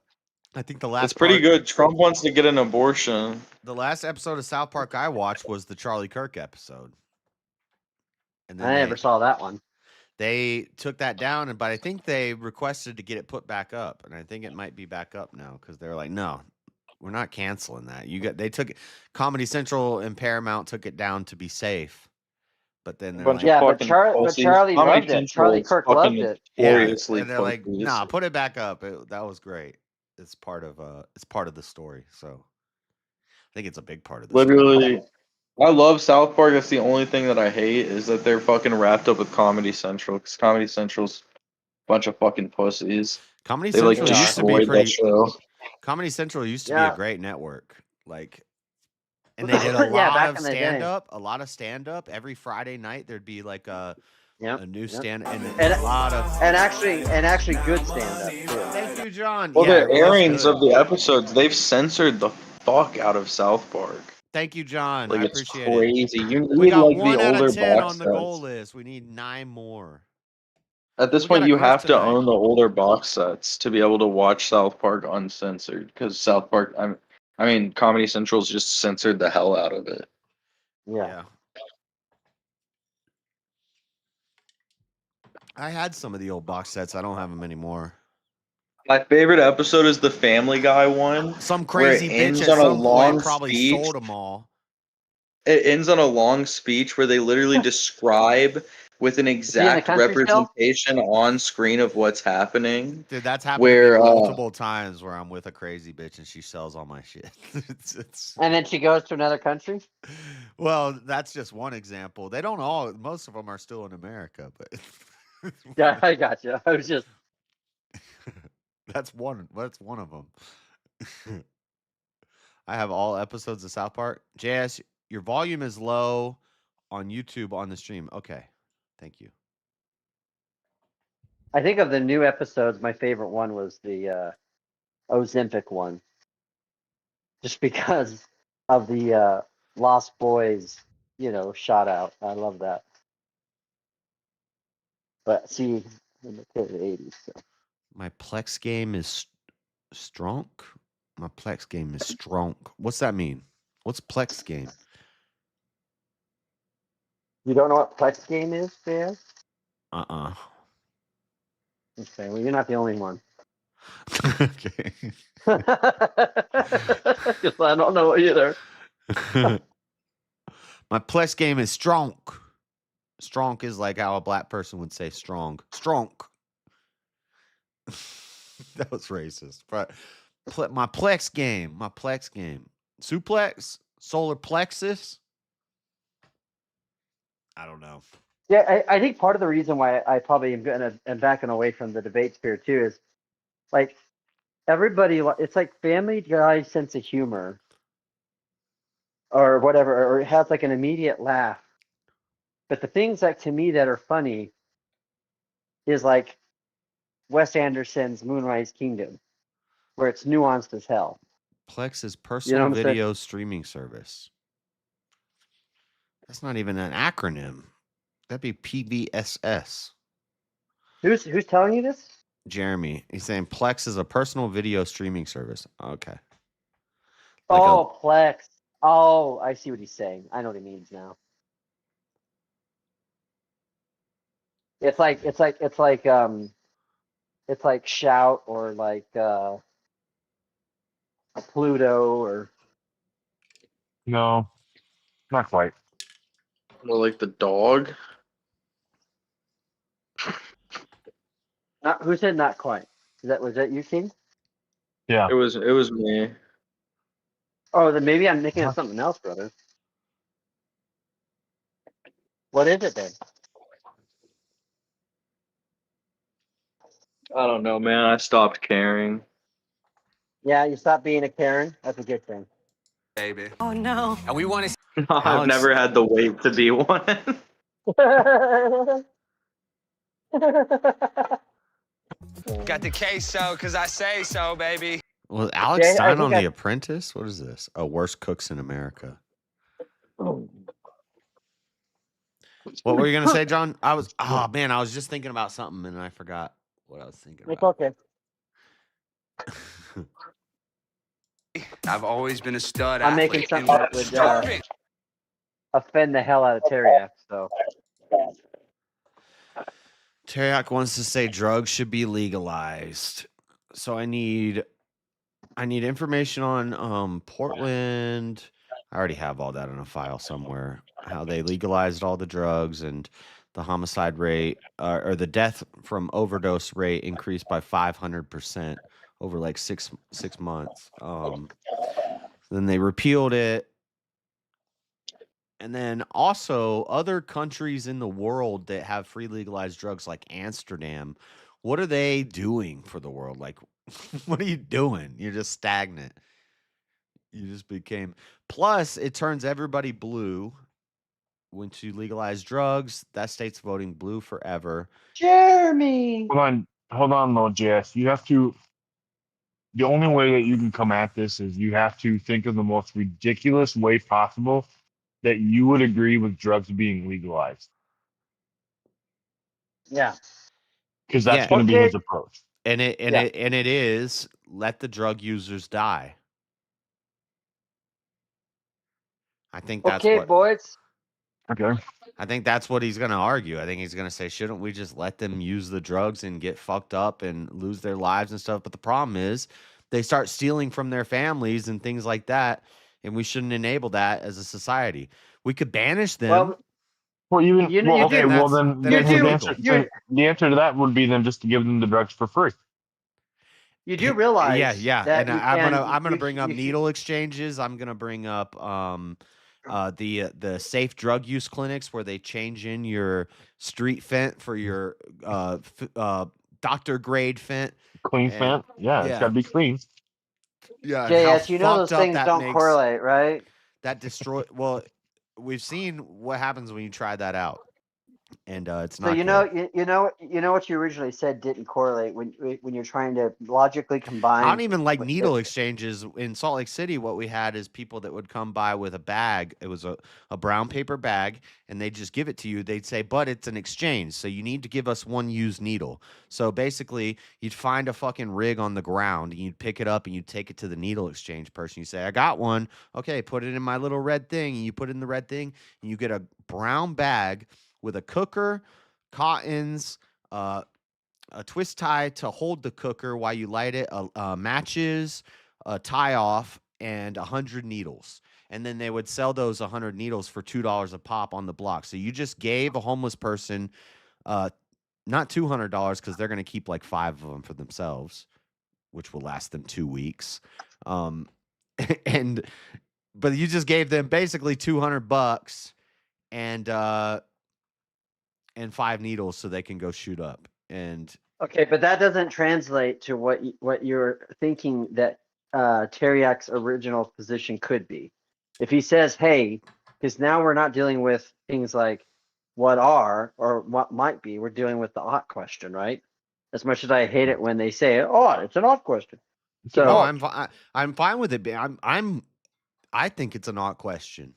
I think the last. It's pretty good. Trump wants to get an abortion. The last episode of South Park I watched was the Charlie Kirk episode. And then I never saw that one. They took that down, but I think they requested to get it put back up, and I think it might be back up now because they're like, no, we're not canceling that. They took it. Comedy Central and Paramount took it down to be safe, but then they're like, but Charlie loved it. Charlie Kirk loved it. Yeah, and they're like, nah, put it back up. That was great. It's part of the story, so I think it's a big part of the Literally. I love South Park. That's the only thing that I hate is that they're fucking wrapped up with Comedy Central because Comedy Central's a bunch of fucking pussies. Comedy they Central like used to be destroyed pretty. that show. Comedy Central used to be a great network, and they did a lot of stand up. A lot of stand up every Friday night. There'd be like a new stand and a lot of and actually good stand up too. Thank you, John. Well, Yeah, the airings of the episodes, they've censored the fuck out of South Park. Thank you, John. Like, I it's appreciate crazy. it. You We need got like 1 the out older of 10 box on the goal sets. list. We need 9 more. At this We point, got a you group have to tonight. own the older box sets to be able to watch South Park uncensored. Because South Park, I mean, Comedy Central's just censored the hell out of it. Yeah. I had some of the old box sets. I don't have them anymore. My favorite episode is the Family Guy one. Some crazy where it bitch ends at on a some long point probably speech. sold them all. It ends on a long speech where they literally describe with an exact representation on screen of what's happening. Dude, that's happened where, to me multiple times where I'm with a crazy bitch and she sells all my shit. it's And then she goes to another country? Well, that's just one example. They don't all. Most of them are still in America, but yeah, I got you. I was just. That's one of them. I have all episodes of South Park. JS, your volume is low on YouTube on the stream. Okay, thank you. I think of the new episodes, my favorite one was the Ozempic one, just because of the Lost Boys, shout out. I love that. But see, in the 80s. So. My Plex game is strong. My Plex game is strong. What's that mean? What's Plex game? You don't know what Plex game is, JS? Okay, well, you're not the only one. Okay. Because I don't know either. My Plex game is strong. Strong is like how a black person would say strong. Strong. That was racist. But my Plex game. Suplex? Solar plexus? I don't know. Yeah, I think part of the reason why I probably am backing away from the debate sphere too is like everybody, it's like Family Guy sense of humor or whatever, or it has like an immediate laugh. But the things that to me that are funny is like Wes Anderson's Moonrise Kingdom, where it's nuanced as hell. Plex is personal video streaming service. That's not even an acronym. That'd be PVSS. Who's telling you this? Jeremy. He's saying Plex is a personal video streaming service. Okay. Plex. Oh, I see what he's saying. I know what he means now. It's like Shout or like a Pluto or No, not quite. More like the dog. Who said not quite? Was that you, King? Yeah. It was me. Oh, then maybe I'm thinking of something else, brother. What is it then? I don't know, man. I stopped caring. Yeah, you stop being a Karen. That's a good thing. Baby. Oh no. And we want to. I've never had the weight to be one. Got the queso because I say so, baby. Was Alex Stein on The Apprentice? What is this? Oh, Worst Cooks in America. What were you going to say, John? I was just thinking about something and I forgot what I was thinking about. It's okay. I've always been a stud I'm athlete. making something that would offend the hell out of Teriak, so. Teriak wants to say drugs should be legalized. So I need information on Portland. I already have all that in a file somewhere. How they legalized all the drugs and the homicide rate or the death from overdose rate increased by 500% over like six months. Then they repealed it. And then also other countries in the world that have free legalized drugs like Amsterdam, what are they doing for the world? Like, what are you doing? You're just stagnant. You just became. Plus, it turns everybody blue. Once you legalize drugs, that state's voting blue forever. Jeremy! Hold on, though, JS. You have to. The only way that you can come at this is you have to think of the most ridiculous way possible that you would agree with drugs being legalized. Yeah. Because that's going to be his approach. And it is let the drug users die. I think that's boys. Okay. I think that's what he's going to argue. I think he's going to say, shouldn't we just let them use the drugs and get fucked up and lose their lives and stuff? But the problem is they start stealing from their families and things like that. And we shouldn't enable that as a society. We could banish them. The answer to that would be then just to give them the drugs for free. You do realize, and I'm gonna bring up needle exchanges. I'm gonna bring up the safe drug use clinics where they change in your street fent for your doctor grade fent. Clean fent, it's gotta be clean. Yeah, JS, you know those things don't correlate, right? That destroy. Well, we've seen what happens when you try that out. and it's So not you good. know what you originally said didn't correlate when you're trying to logically I combine. don't even like what needle exchanges. In Salt Lake City, what we had is people that would come by with a bag. It was a brown paper bag, and they'd just give it to you. They'd say, but it's an exchange, so you need to give us one used needle. So basically, you'd find a fucking rig on the ground, and you'd pick it up, and you'd take it to the needle exchange person. You say, I got one. Okay, put it in my little red thing. And you put it in the red thing, and you get a brown bag with a cooker, cottons, a twist tie to hold the cooker while you light it, matches, a tie off, and 100 needles. And then they would sell those 100 needles for $2 a pop on the block. So you just gave a homeless person uh, not $200 because they're going to keep like 5 of them for themselves, which will last them 2 weeks. Um, and but you just gave them basically $200 and 5 needles so they can go shoot up. And Okay, but that doesn't translate to what you're thinking that Teriak's original position could be. If he says, "Hey," because now we're not dealing with things like what are or what might be. We're dealing with the ought question, right? As much as I hate it when they say, "Oh, it's an ought question." no, So I'm fine with it. I think it's an ought question.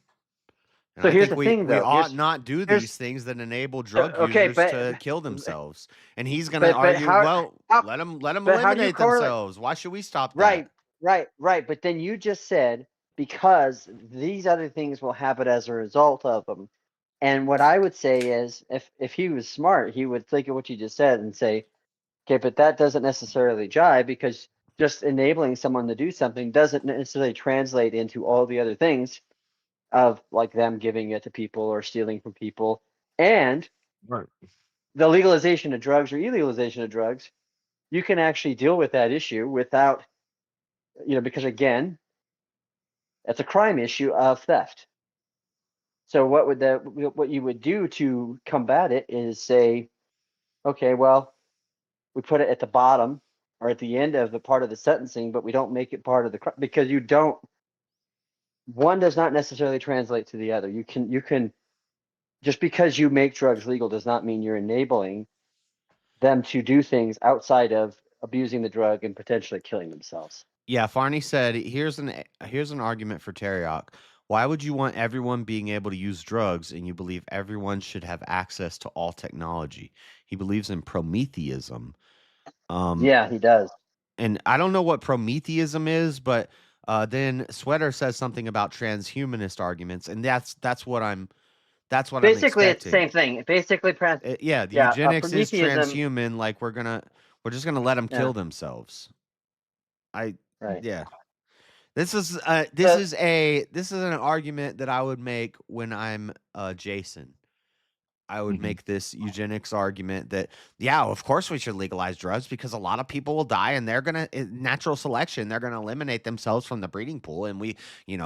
And so I here's think the thing, we though. ought not do Here's these things that enable so, drug okay, users to kill themselves. And he's going to but argue, how, well, how let them but how do you eliminate correlate? themselves. Why should we stop that? Right. But then you just said because these other things will happen as a result of them. And what I would say is, if he was smart, he would think of what you just said and say, okay, but that doesn't necessarily jive because just enabling someone to do something doesn't necessarily translate into all the other things of like them giving it to people or stealing from people. And the legalization of drugs or illegalization of drugs, you can actually deal with that issue without, because again, it's a crime issue of theft. So what you would do to combat it is say, okay, well, we put it at the bottom or at the end of the part of the sentencing, but we don't make it part of the because one does not necessarily translate to the other. You can just because you make drugs legal does not mean you're enabling them to do things outside of abusing the drug and potentially killing themselves. Yeah, Farney said, here's an argument for Teriak. Why would you want everyone being able to use drugs and you believe everyone should have access to all technology? He believes in Prometheism. Yeah, he does. And I don't know what Prometheism is, but then Sweater says something about transhumanist arguments, and that's what I'm Basically, it's the expecting. same thing. Basically, The eugenics is Prometheism. transhuman. Like we're just gonna let them kill Yeah. themselves. Right. Yeah. This is an argument that I would make when I'm Jason. I would make this eugenics argument that, yeah, of course we should legalize drugs because a lot of people will die and they're going to, natural selection, they're going to eliminate themselves from the breeding pool. And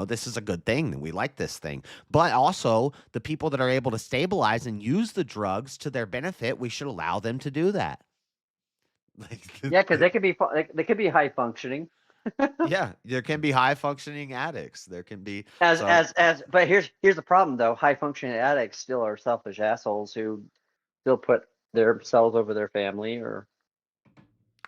this is a good thing. We like this thing. But also, the people that are able to stabilize and use the drugs to their benefit, we should allow them to do that. Yeah, because they could be high functioning. Yeah, there can be high functioning addicts. There can be But here's the problem though. High functioning addicts still are selfish assholes who still put themselves over their family or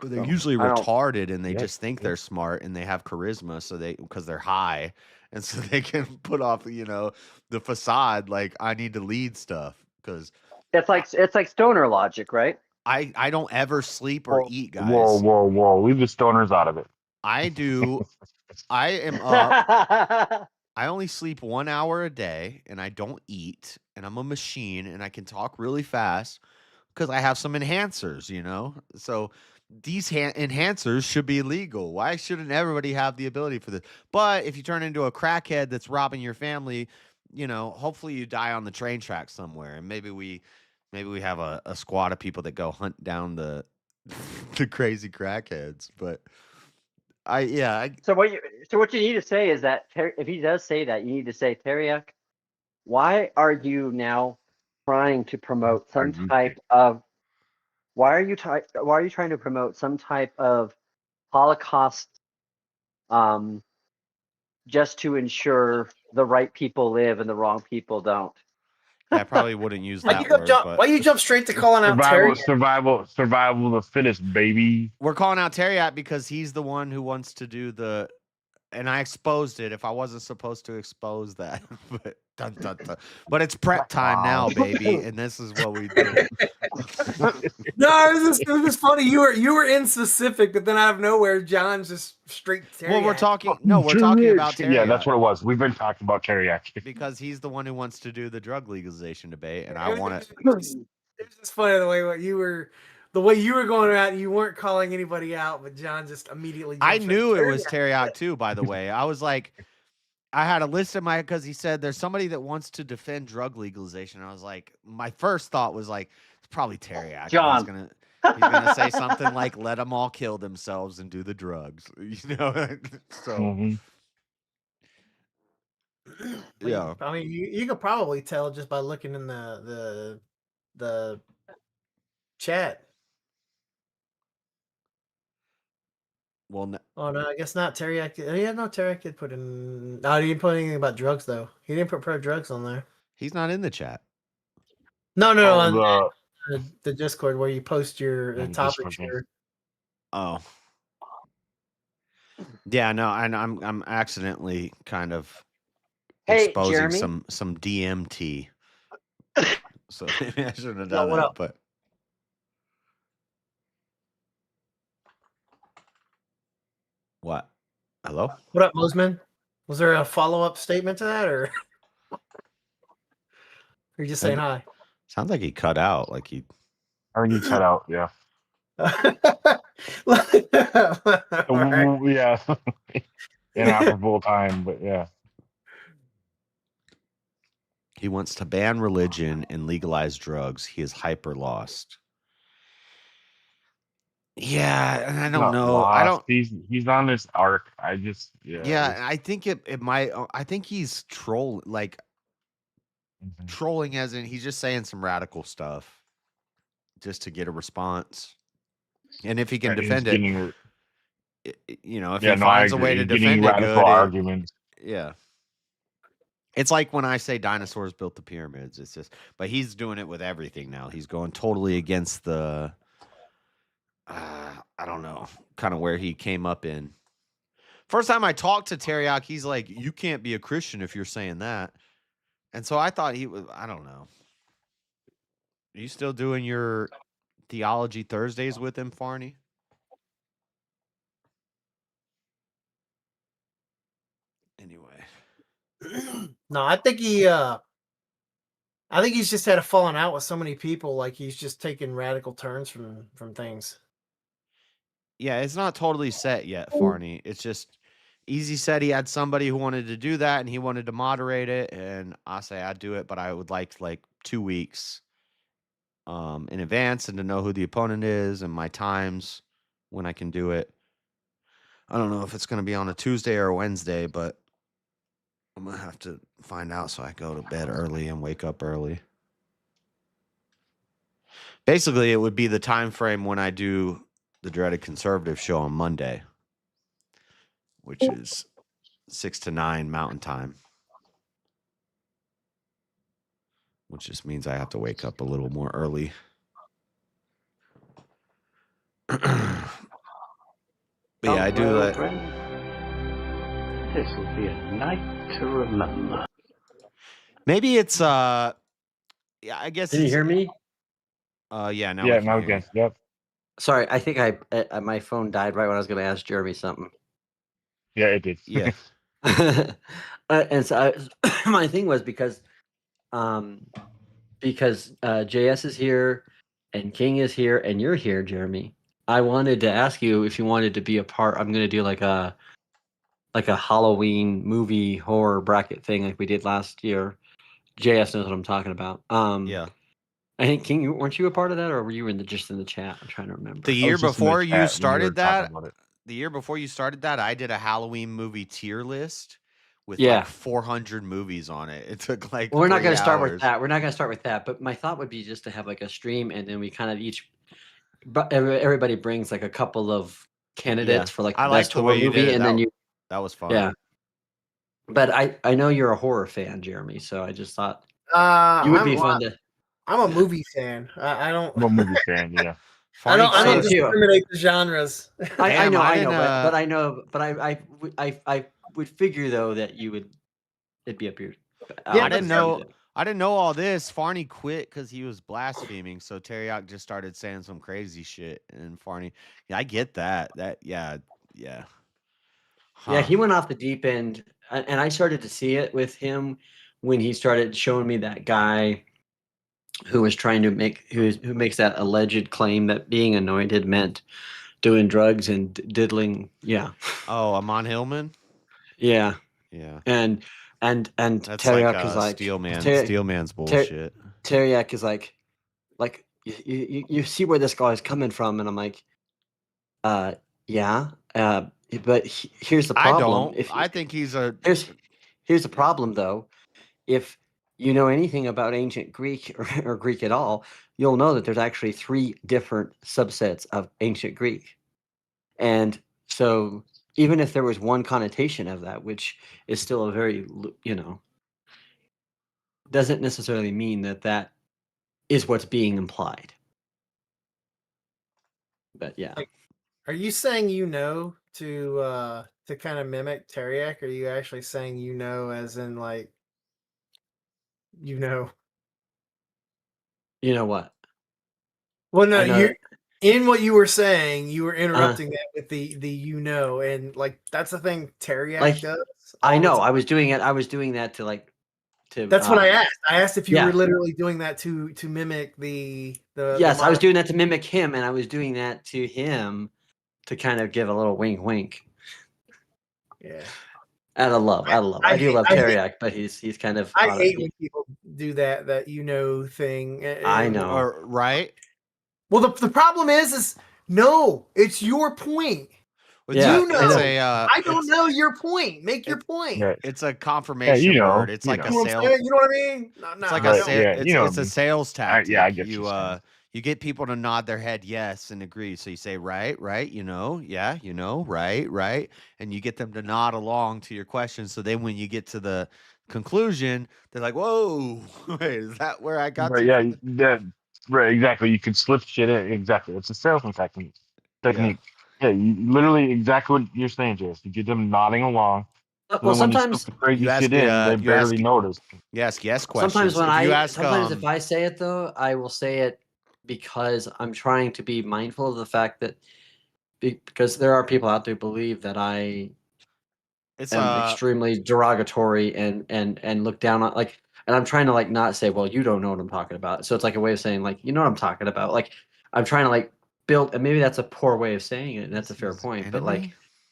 they're usually retarded and they just think they're smart and they have charisma because they're high and so they can put off the facade like I need to lead stuff because it's like stoner logic, right? I don't ever sleep or eat, guys. Whoa! Leave the stoners out of it. I do. I am up. I only sleep 1 hour a day and I don't eat and I'm a machine and I can talk really fast because I have some enhancers, So these enhancers should be legal. Why shouldn't everybody have the ability for this? But if you turn into a crackhead that's robbing your family, hopefully you die on the train track somewhere. And maybe we have a squad of people that go hunt down the the crazy crackheads. But So what you need to say is that if he does say that, you need to say, Teriak, why are you now trying to promote some type of why are you trying to promote some type of Holocaust just to ensure the right people live and the wrong people don't? Yeah, I probably wouldn't use Why that you go word. jump? But Why you jump straight to calling out Terry? Survival of the fittest, baby. we're calling out Terriot because he's the one who wants to do the. And I exposed it if I wasn't supposed to expose that. But dun, dun, dun. But it's prep time now, baby, and this is what we do. No, it was just funny. You were in specific, but then out of nowhere, John's just straight. Well, we're Terriac. talking. No, we're talking about Terriot. Yeah, that's what it was. We've been talking about Terriac because he's the one who wants to do the drug legalization debate, and I want to. It's just funny the way you were going around. You weren't calling anybody out, but John just immediately. I knew it was Terriot too. By the way, I was like, I had a list in my because he said there's somebody that wants to defend drug legalization. I was like, my first thought was like, it's probably Terriot. John. He's gonna say something like, "Let them all kill themselves and do the drugs," you know. So. Yeah, I mean, you could probably tell just by looking in the chat. Well, oh no, I guess not. Terriac. Yeah, no, Terriac did put in. No, he didn't put anything about drugs though. He didn't put pro drugs on there. He's not in the chat. No, on the Discord where you post your topics. Oh, yeah, no, I'm accidentally kind of exposing Jeremy? some DMT. So maybe I shouldn't have Yo, done what that. up? But what? Hello? What up, Mosman? Was there a follow-up statement to that, or are you just saying hi? Sounds like he cut out. Like he. I think he cut out. Yeah. Yeah. Inoperable time, but yeah. He wants to ban religion and legalize drugs. He is hyper lost. Yeah, and I don't know. Lost. I don't. He's on this arc. I just Yeah, I think it might. I think he's trolling as in he's just saying some radical stuff, just to get a response. And if he can defend it, you know, if he finds a way to defend it good, arguments. Yeah. It's like when I say dinosaurs built the pyramids. It's just, but he's doing it with everything now. He's going totally against the, I don't know, kind of where he came up in. First time I talked to Terriac, he's like, "You can't be a Christian if you're saying that." And so I thought he was, I don't know. Are you still doing your Theology Thursdays with him, Farney? Anyway. No, I think he's just had a falling out with so many people. Like he's just taking radical turns from things. Yeah, it's not totally set yet, Farney. It's just Easy said he had somebody who wanted to do that and he wanted to moderate it, and I say I'd do it, but I would like 2 weeks in advance and to know who the opponent is and my times when I can do it. I don't know if it's going to be on a Tuesday or a Wednesday, but I'm going to have to find out so I go to bed early and wake up early. Basically, it would be the time frame when I do the Dreaded Conservative show on Monday, which is 6 to 9 Mountain Time, which just means I have to wake up a little more early. But yeah, I do that. This will be a night to remember. Maybe it's yeah, I guess. Can you hear me? Yeah, now. Yeah, now again. Yep. Sorry, I think my phone died right when I was going to ask Jeremy something. Yeah, it did. Yeah. And so my thing was because JS is here and King is here and you're here, Jeremy. I wanted to ask you if you wanted to be a part. I'm going to do like a Halloween movie horror bracket thing like we did last year. JS knows what I'm talking about. Yeah. I think King, weren't you a part of that, or were you just in the chat? I'm trying to remember. The year before you started that, I did a Halloween movie tier list with like 400 movies on it. It took like. Well, we're not going to start with that. We're not going to start with that. But my thought would be just to have like a stream, and then we kind of everybody brings like a couple of candidates for like the best horror movie, and then you. That was fun. Yeah. But I know you're a horror fan, Jeremy. So I just thought You would I'm be fun to. I'm a movie fan. I don't. I'm a movie fan. Yeah. I don't I am too. discriminate the genres. I know, Damn, but I would figure though that you would. It'd be up your. I didn't know. I didn't know all this. Farney quit because he was blaspheming. So Teriak just started saying some crazy shit, and Farney. Yeah, I get that. Yeah. Yeah, Huh. he went off the deep end, and I started to see it with him when he started showing me that guy who was trying to who makes that alleged claim that being anointed meant doing drugs and diddling. Yeah. Oh, Amon Hillman. Yeah. Yeah. And That's Teriak is like Steelman's bullshit. Teriak is like you see where this guy's coming from, and I'm like, yeah, but here's the problem. I think he's a. Here's the problem though. If you know anything about ancient Greek or Greek at all, you'll know that there's actually 3 different subsets of ancient Greek, and so even if there was one connotation of that, which is still a very, doesn't necessarily mean that that is what's being implied. But yeah. Are you saying to kind of mimic Teriak? Or are you actually saying as in like You know what? Well, no, you in what you were saying, you were interrupting that with the and like that's the thing Teriak does. I know. I was doing it. I was doing that to That's what I asked. I asked if you were literally doing that to mimic the. Yes, I was doing that to mimic him, and I was doing that to him to kind of give a little wink. Yeah. Out of love. I do love Teriak, but he's kind of. I hate when people do that thing. I know. Right. Well, the problem is no, it's your point. Yeah, I don't know your point. Make your point. It's a confirmation word. It's like a sales. You know what I mean? It's like a it's a sales tactic. Yeah, I get you. You get people to nod their head yes and agree. So you say right, yeah, right, and you get them to nod along to your question. So then when you get to the conclusion, they're like, "Whoa, wait, is that where I got?" Right, yeah, right, exactly. You can slip shit in. Exactly, it's a salesman technique. Yeah, you literally exactly what you're saying, Jace. You get them nodding along. Well, sometimes crazy shit they barely notice. You ask yes questions. Sometimes if I say it though, I will say it because I'm trying to be mindful of the fact that because there are people out there who believe that I am extremely derogatory and look down on and I'm trying to not say, well, you don't know what I'm talking about. So it's like a way of saying you know what I'm talking about. Like I'm trying to build, and maybe that's a poor way of saying it, and that's a fair point, but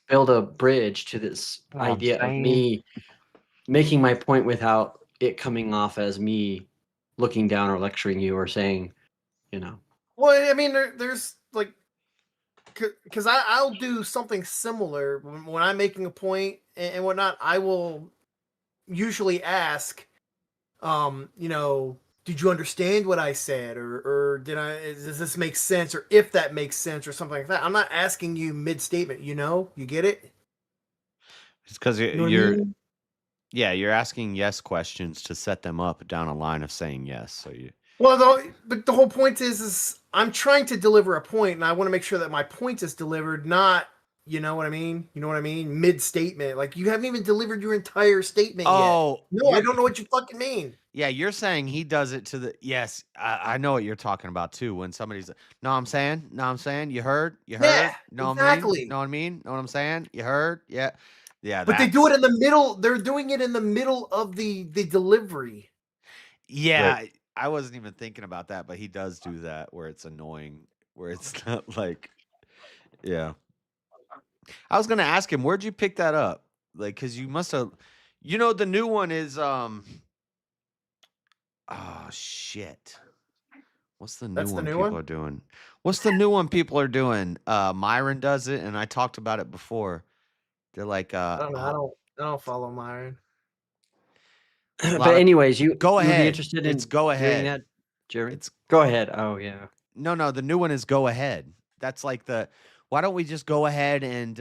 build a bridge to this idea of me making my point without it coming off as me looking down or lecturing you or saying, Well, I mean, there's because I'll do something similar when I'm making a point and whatnot. I will usually ask, did you understand what I said, or does this make sense, or if that makes sense, or something like that. I'm not asking you mid statement. You get it? It's because you're asking yes questions to set them up down a line of saying yes. So you. Well, the whole point is I'm trying to deliver a point, and I want to make sure that my point is delivered, not, you know what I mean? Mid statement. Like, you haven't even delivered your entire statement yet. No, I don't know what you fucking mean. Yeah, you're saying he does it to the yes. I know what you're talking about too. When somebody's no, I'm saying, you heard, yeah, no, exactly. Know what I'm saying, you heard, yeah. But they do it in the middle. They're doing it in the middle of the delivery. Yeah, right. I wasn't even thinking about that, but he does do that where it's annoying, where it's not yeah. I was gonna ask him, where'd you pick that up? Because you must have, the new one is oh shit. What's the new one people are doing? What's the new one people are doing? Myron does it, and I talked about it before. They're like, I don't know. I don't follow Myron. But anyways, go ahead. Be interested in go ahead. Doing that, Jerry. Go ahead. Oh yeah. No, the new one is go ahead. That's like why don't we just go ahead and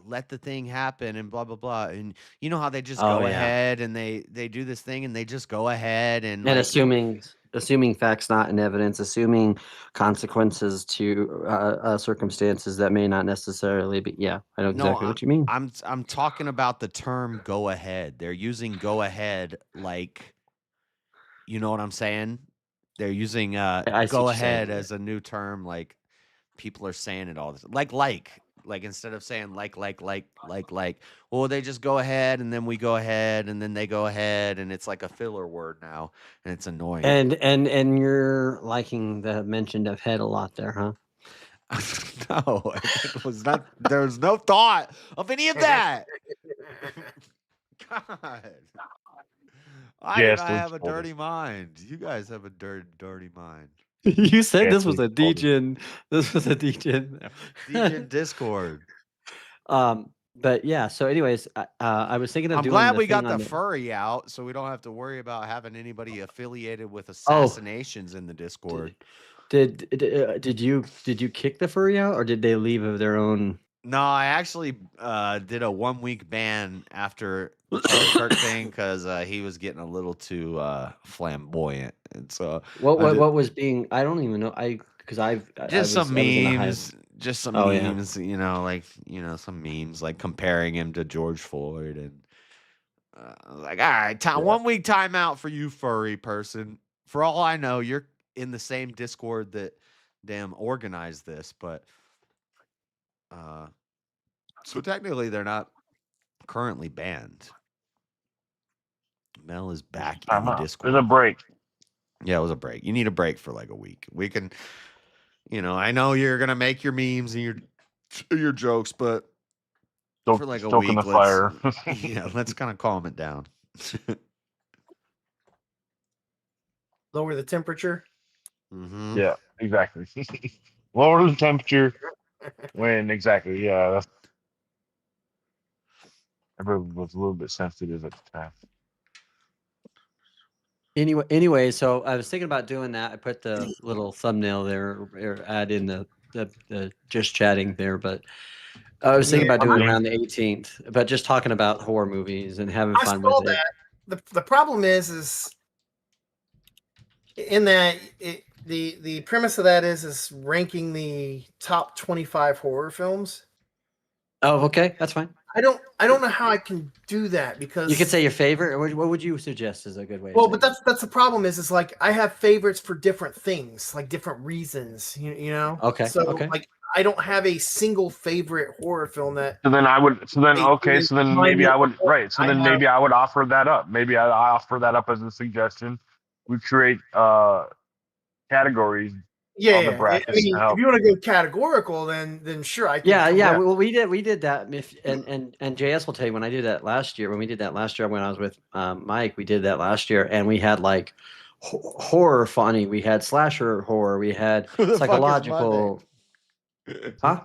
let the thing happen and blah blah blah. And you know how they just Oh go yeah. ahead and they do this thing and they just go ahead and And like assuming facts not in evidence, assuming consequences to circumstances that may not necessarily be. Yeah, I know no, exactly what you mean. I'm talking about the term go ahead. They're using go ahead like, you know what I'm saying? They're using I see what go you're saying. ahead as a new term, like people are saying it all this like instead of saying like, well, they just go ahead and then we go ahead and then they go ahead and it's like a filler word now and it's annoying. And you're liking the mention of head a lot there, huh? No, it was not. There was no thought of any of that. God, I did Yes, not Luke have a told us. dirty mind. You guys have a dirty mind. You said Yes, this was Luke a told us. degen. This was a degen. Degen Discord. But yeah. So, anyways, I was thinking of I'm doing glad the we thing got on the furry out, so we don't have to worry about having anybody affiliated with Oh, assassinations in the Discord. did you kick the furry out, or did they leave of their own? No, I actually did a 1 week ban after the Charlie Kirk thing because he was getting a little too flamboyant, and so What I did was being? I don't even know. Because I just some was in the hive. memes, just some Oh yeah. memes, you know, like some memes like comparing him to George Floyd, and I was like, all right, 1 week timeout for you, furry person. For all I know, you're in the same Discord that damn organized this, but so technically they're not currently banned. Mel is back in the Discord. There's a break. Yeah, it was a break. You need a break for like a week. We can, I know you're gonna make your memes and your jokes, but for like a Stoking week, the fire. let's kind of calm it down. Lower the temperature. Mm-hmm. Yeah, exactly. Lower the temperature when exactly. Yeah, everyone was a little bit sensitive at the time. Anyway, so I was thinking about doing that. I put the little thumbnail there, or add in the just chatting there, but I was thinking about doing it around the 18th, but just talking about horror movies and having I fun saw with it. that. The problem is in that the premise of that is ranking the top 25 horror films. Oh, okay, that's fine. I don't know how I can do that because You could say your favorite. Or what would you suggest is a good way? well, to but that's the problem is like I have favorites for different things, like different reasons. You know. Okay. So Okay. like I don't have a single favorite horror film that. So then I would. So then Hey, okay. So then maybe I would. Right. So I then have- maybe I would offer that up. Maybe I offer that up as a suggestion. We create categories on the Yeah, I brackets mean, to help. if you want to go categorical, then sure, I can. Yeah. Well, we did that. And JS will tell you when I did that last year. When we did that last year, when I was with Mike, we did that last year, and we had like horror funny. We had slasher horror. We had Who the fuck is psychological. Huh?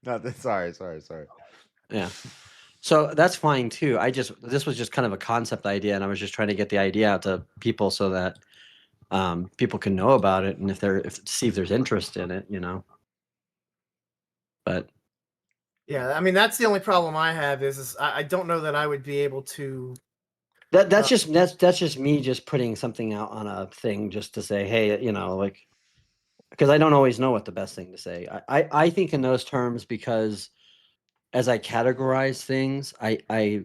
No, sorry. Yeah. So that's fine too. This was just kind of a concept idea, and I was just trying to get the idea out to people so that people can know about it, and see if there's interest in it, But Yeah, I mean that's the only problem I have is I don't know that I would be able to. that's just me just putting something out on a thing just to say, hey, like, because I don't always know what the best thing to say. I think in those terms because as I categorize things, I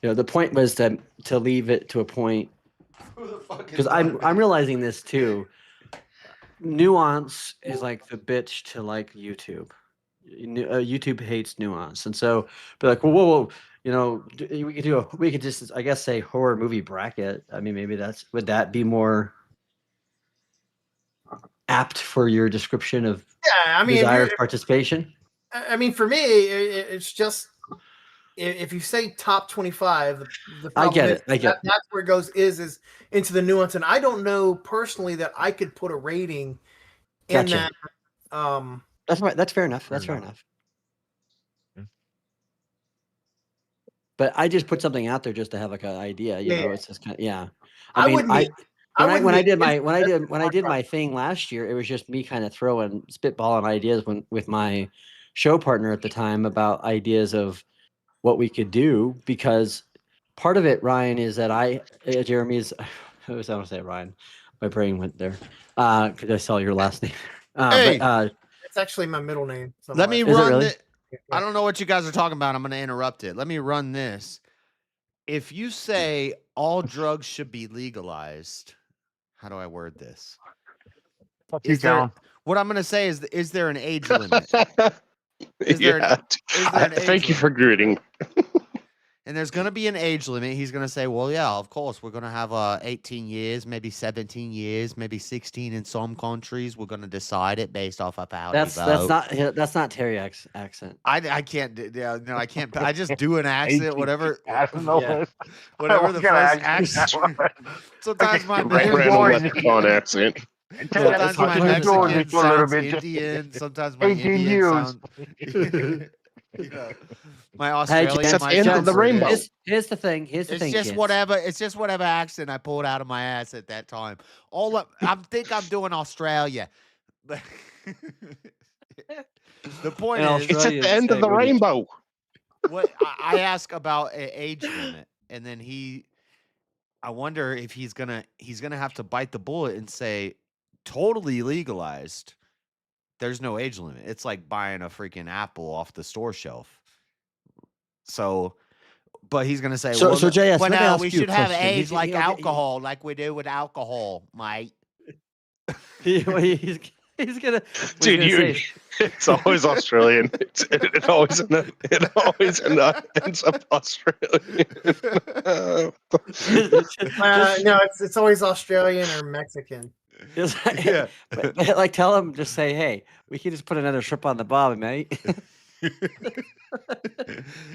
the point was to leave it to a point because I'm realizing this too. Nuance is like the bitch to like YouTube. YouTube hates nuance, and so be like, whoa, we could just I guess say horror movie bracket. I mean, maybe would that be more apt for your description of desired participation? I mean, for me, it's just if you say top 25, the problem I get it. That's where it goes is into the nuance, and I don't know personally that I could put a rating in Gotcha. that. That's right. That's fair enough. That's fair enough. But I just put something out there just to have like an idea. It's just kind of, yeah. I mean, when I did my thing last year, it was just me kind of spitballing ideas with my show partner at the time about ideas of what we could do, because part of it, Ryan, is that Jeremy is, I was going to say Ryan, my brain went there because I saw your last name. Hey! It's actually my middle name. Let me Is it run really? it. I don't know what you guys are talking about. I'm going to interrupt it. Let me run this. If you say all drugs should be legalized, how do I word this? What I'm going to say is there an age limit? Is there an age Thank you for greeting. And there's going to be an age limit. He's going to say, well, yeah, of course, we're going to have 18 years, maybe 17 years, maybe 16 in some countries. We're going to decide it based off of how That's not Terry accent. I can't do, yeah, no, I can't. I just do an accent, whatever. I don't know. Yeah, whatever the first accent. Sometimes my Random accent. Sometimes my Mexican sounds Indian. Sometimes my Indian sounds. My Australian. The rainbow. Here's the thing. It's just whatever. It's just whatever accent I pulled out of my ass at that time. I think I'm doing Australia. The point is, it's at the end of the rainbow. What I ask about an age limit, and then I wonder if he's gonna have to bite the bullet and say, totally legalized. There's no age limit. It's like buying a freaking apple off the store shelf. So, but he's gonna say, JS, well, let me ask we you a should have question. age like alcohol, like we do with alcohol, mate. he's gonna, dude. It's always Australian. It always ends up Australian. No, it's always Australian or Mexican. Yeah, but like tell him, just say, hey, we can just put another shrimp on the barbie, mate.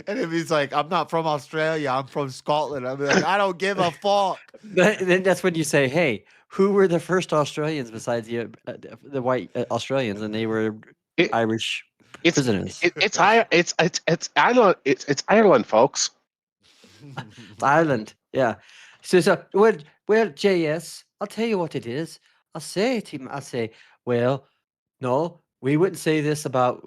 And if he's like, I'm not from Australia, I'm from Scotland, I'm like, I don't give a fuck. Then that's when you say, hey, who were the first Australians besides the white Australians, and they were Irish prisoners. It's Ireland. It's Ireland, folks. Ireland, yeah. So well, JS, I'll tell you what it is. I'll say to him, I'll say, well, no, we wouldn't say this about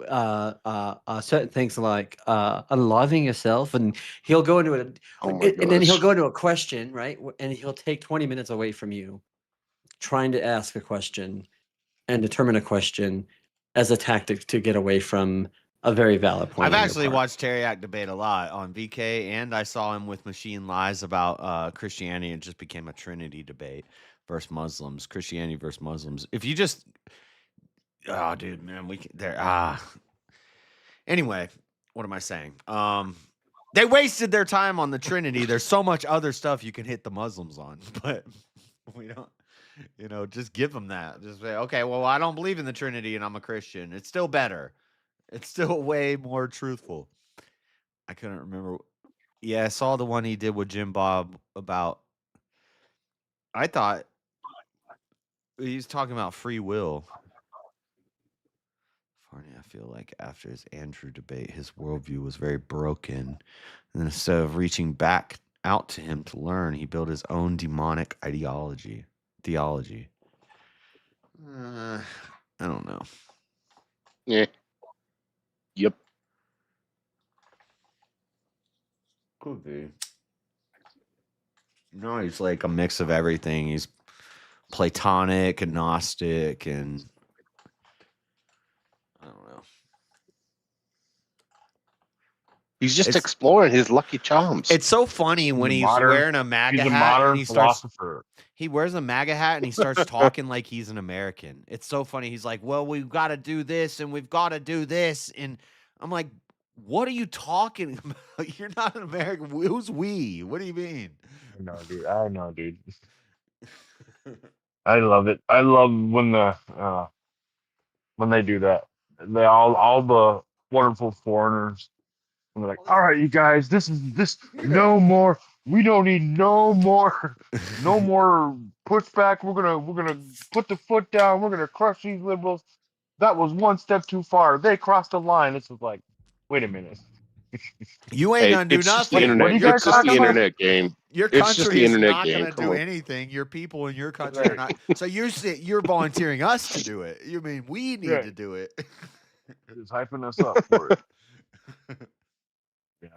certain things like unloving yourself, and he'll go into it, and then he'll go into a question, right? And he'll take 20 minutes away from you, trying to ask a question and determine a question as a tactic to get away from a very valid point. I've actually watched Teriak debate a lot on VK, and I saw him with Machine Lies about Christianity. It just became a Trinity debate versus Muslims, Christianity versus Muslims. If you just, oh, dude, man, Anyway, what am I saying? They wasted their time on the Trinity. There's so much other stuff you can hit the Muslims on, but we don't. Just give them that. Just say, okay, well, I don't believe in the Trinity and I'm a Christian. It's still better. It's still way more truthful. I couldn't remember. Yeah, I saw the one he did with Jim Bob about, I thought he was talking about free will. Funny, I feel like after his Andrew debate, his worldview was very broken. And instead of reaching back out to him to learn, he built his own demonic theology. I don't know. Yeah. Yep. Could be. No, he's like a mix of everything. He's Platonic and Gnostic, and I don't know. He's just exploring his lucky charms. It's so funny when he's wearing a MAGA hat and he wears a MAGA hat and he starts talking like he's an American. It's so funny. He's like, well, we've got to do this and we've got to do this. And I'm like, what are you talking about? You're not an American. Who's we? What do you mean? I know, dude. I love it. I love when they do that. They all the wonderful foreigners. And they're like, all right, you guys, this no more. We don't need no more pushback. We're gonna put the foot down. We're gonna crush these liberals. That was one step too far. They crossed the line. This was like, wait a minute. You ain't gonna do nothing. It's just the internet game. Your country is not gonna do anything. Your people in your country are not. So you're volunteering us to do it. You mean we need to do it? He's hyping us up for it.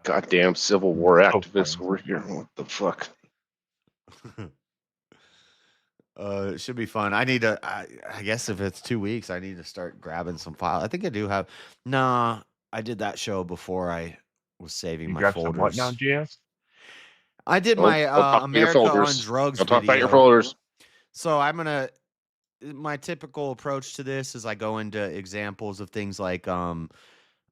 Goddamn Civil War activists over here. What the fuck? It should be fun. I need to. I guess if it's 2 weeks, I need to start grabbing some files. I think I do have. Nah, I did that show before I was saving You my got folders. some what now, GS? I did Oh, my I'll talk about your America on folders. Drugs I'll talk about your video. folders. So I'm gonna. My typical approach to this is I go into examples of things like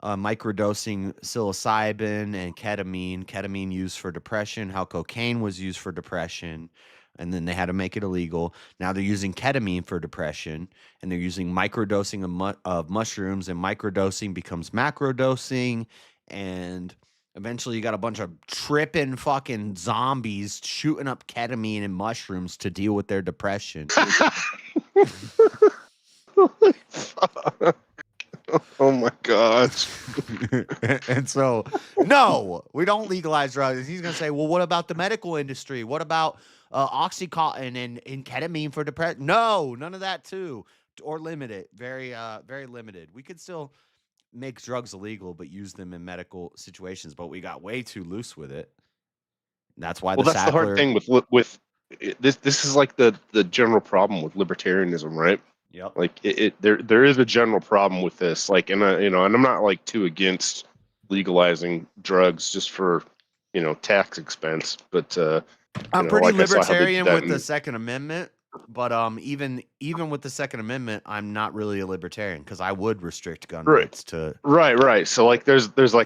microdosing psilocybin and ketamine. Ketamine used for depression. How cocaine was used for depression. And then they had to make it illegal. Now they're using ketamine for depression, and they're using microdosing of mushrooms, and microdosing becomes macrodosing, and eventually you got a bunch of tripping fucking zombies shooting up ketamine and mushrooms to deal with their depression. Oh my gosh. And so, no, we don't legalize drugs. He's going to say, well, what about the medical industry? What about Oxycontin and ketamine for depression? No, none of that too. Or limit it. Very, very limited. We could still make drugs illegal, but use them in medical situations. But we got way too loose with it. That's why Well, that's the hard thing with this. This is like the general problem with libertarianism, right? Yep. Like there is a general problem with this. Like, and and I'm not like too against legalizing drugs just for tax expense, but I'm pretty like I saw how they did libertarian that with in- the Second Amendment, but even with the Second Amendment, I'm not really a libertarian because I would restrict gun rights to. Right. So like there's a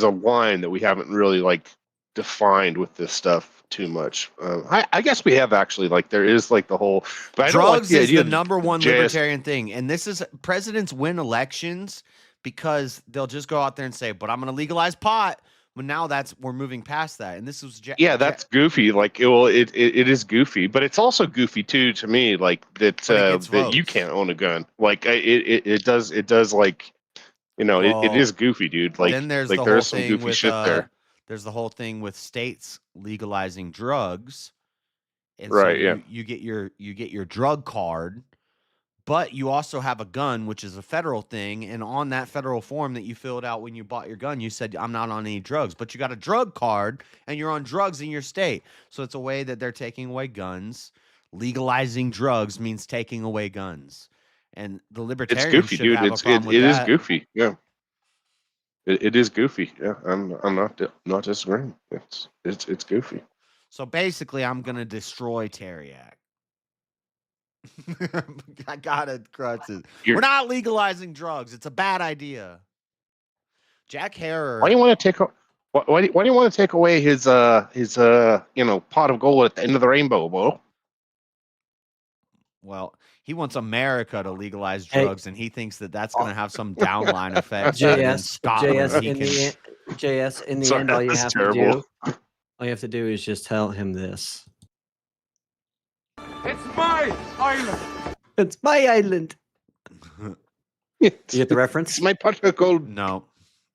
line that we haven't really like defined with this stuff too much. I guess we have actually, like there is like the whole, but I don't like Drugs the is idea the of number one JS libertarian thing, and this is presidents win elections because they'll just go out there and say, "But I'm going to legalize pot." But now we're moving past that, and this was Yeah, that's goofy. Like, it is goofy, but it's also goofy too to me. Like that you can't own a gun. Like it does like it is goofy, dude. Like then there's like the there whole is some thing goofy with shit there. there's the whole thing with states legalizing drugs, and Right, so yeah. you get your drug card, but you also have a gun, which is a federal thing, and on that federal form that you filled out when you bought your gun, you said, I'm not on any drugs, but you got a drug card and you're on drugs in your state. So it's a way that they're taking away guns. Legalizing drugs means taking away guns. And the It's libertarians goofy, should dude. have a problem with It is that. goofy. Yeah, it is goofy. Yeah, I'm not disagreeing. It's goofy. So basically, I'm going to destroy Teriak. I got it, crutches. We're not legalizing drugs. It's a bad idea. Jack Harrer. Why do you want to take? Why do you want to take away his pot of gold at the end of the rainbow, Bo? Well, he wants America to legalize Hey. drugs, and he thinks that that's going to have some downline effect. JS, in the Sorry, end, all you that's have terrible. to do is just tell him this. It's my island. It's my island. You get the reference? It's my pot of gold. No,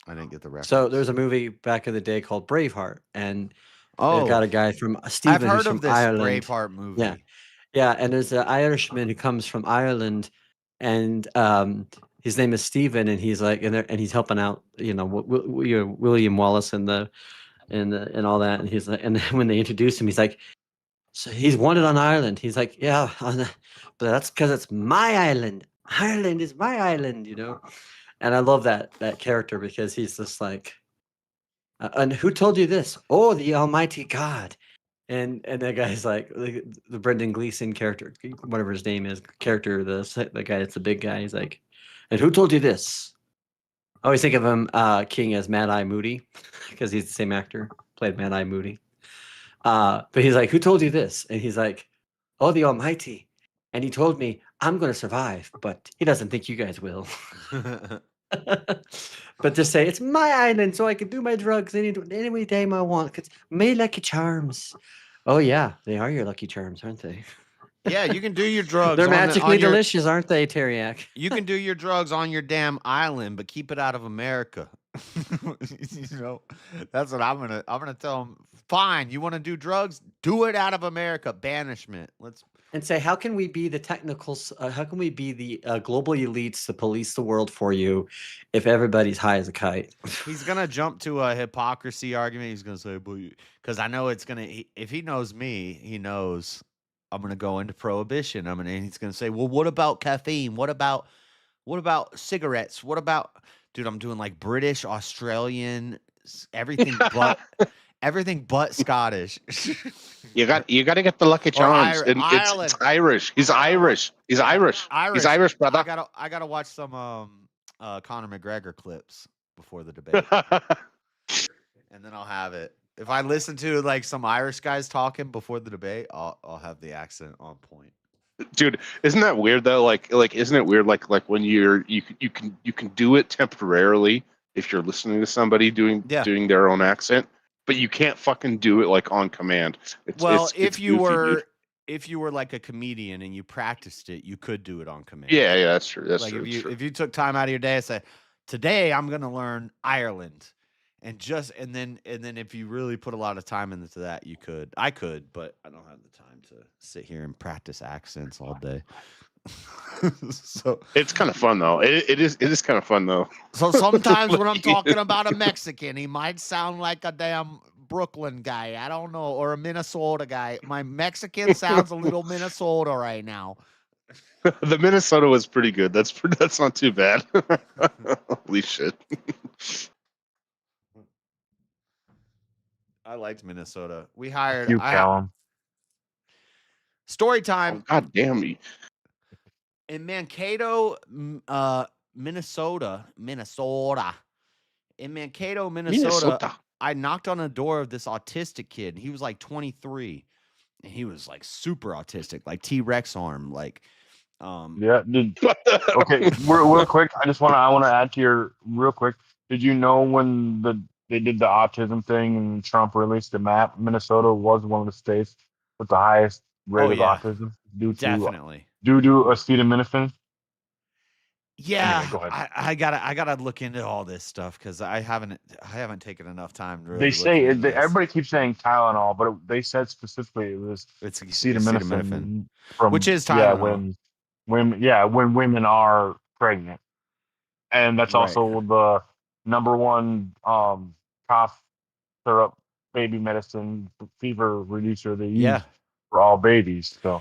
I didn't get the reference. So there's a movie back in the day called Braveheart, and Oh. they've got a guy from Stephen I've heard who's of from this Ireland. Braveheart movie. Yeah, and there's an Irishman who comes from Ireland, and his name is Stephen, and he's like, and he's helping out, William Wallace and all that, and he's like, and then when they introduce him, he's like, so he's wanted on Ireland. He's like, yeah, but that's because it's my island. Ireland is my island, And I love that character because he's just like, and who told you this? Oh, the Almighty God. And that guy's like the Brendan Gleeson character, whatever his name is, the guy that's the big guy. He's like, and who told you this? I always think of him King as Mad Eye Moody because he's the same actor, played Mad Eye Moody. But he's like, who told you this? And he's like, oh, the Almighty. And he told me I'm going to survive, but he doesn't think you guys will. But just say it's my island, so I can do my drugs any time I want. Cause my lucky charms. Oh yeah, they are your lucky charms, aren't they? Yeah, you can do your drugs. They're on the- magically on your- delicious, aren't they, Teriak? You can do your drugs on your damn island, but keep it out of America. That's what I'm gonna tell them. Fine, you want to do drugs? Do it out of America. Banishment. and say, how can we be the technicals? How can we be the global elites to police the world for you if everybody's high as a kite? He's gonna jump to a hypocrisy argument. He's gonna say, because I know it's gonna. If he knows me, he knows I'm gonna go into prohibition. And he's gonna say, well, what about caffeine? What about cigarettes? What about, dude? I'm doing like British, Australian, everything but Scottish. You got to get the Lucky Charms. Ireland. It's Irish. He's Irish. He's Irish. He's Irish, brother. I gotta watch some Conor McGregor clips before the debate, and then I'll have it. If I listen to like some Irish guys talking before the debate, I'll have the accent on point. Dude, isn't that weird though? Like isn't it weird? Like when you can do it temporarily if you're listening to somebody doing their own accent, but you can't fucking do it like on command. If you were like a comedian and you practiced it, you could do it on command. Yeah, that's true. That's like true. If you took time out of your day and said, today I'm gonna learn Ireland, and then if you really put a lot of time into that, you could. I could, but I don't have the time to sit here and practice accents all day. So it's kind of fun though. It is kind of fun though. So sometimes when I'm talking about a Mexican, he might sound like a damn Brooklyn guy. I don't know, or a Minnesota guy. My Mexican sounds a little Minnesota right now. The Minnesota was pretty good. That's not too bad. Holy shit. I liked Minnesota. We hired You, Callum. Story time. Oh, God damn me. In Mankato, Minnesota. In Mankato, Minnesota, I knocked on the door of this autistic kid. He was like 23, and he was like super autistic, like T-Rex arm, like. Yeah. Okay. Real quick. I want to add to your real quick. Did you know when they did the autism thing and Trump released the map, Minnesota was one of the states with the highest rate of autism due to acetaminophen? Yeah, anyway, go ahead. I gotta look into all this stuff because I haven't taken enough time to really They look say into this. everybody keeps saying Tylenol, but they said specifically it's acetaminophen from, which is Tylenol. when women are pregnant, and that's also the number one cough syrup baby medicine fever reducer they use for all babies. So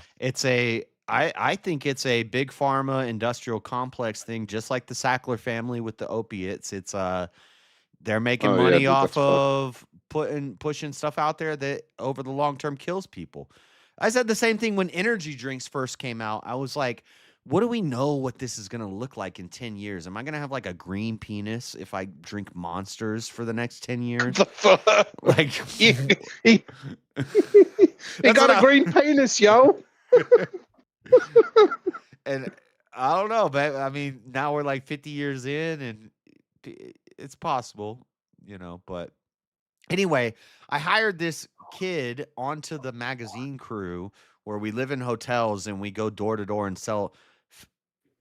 I think it's a big pharma industrial complex thing, just like the Sackler family with the opiates. It's they're making money off of pushing stuff out there that over the long term kills people. I said the same thing when energy drinks first came out. I was like, what do we know what this is going to look like in 10 years? Am I going to have like a green penis if I drink Monsters for the next 10 years? Like he got a green penis, yo. And I don't know, but I mean, now we're like 50 years in and it's possible, but anyway, I hired this kid onto the magazine crew where we live in hotels and we go door to door and sell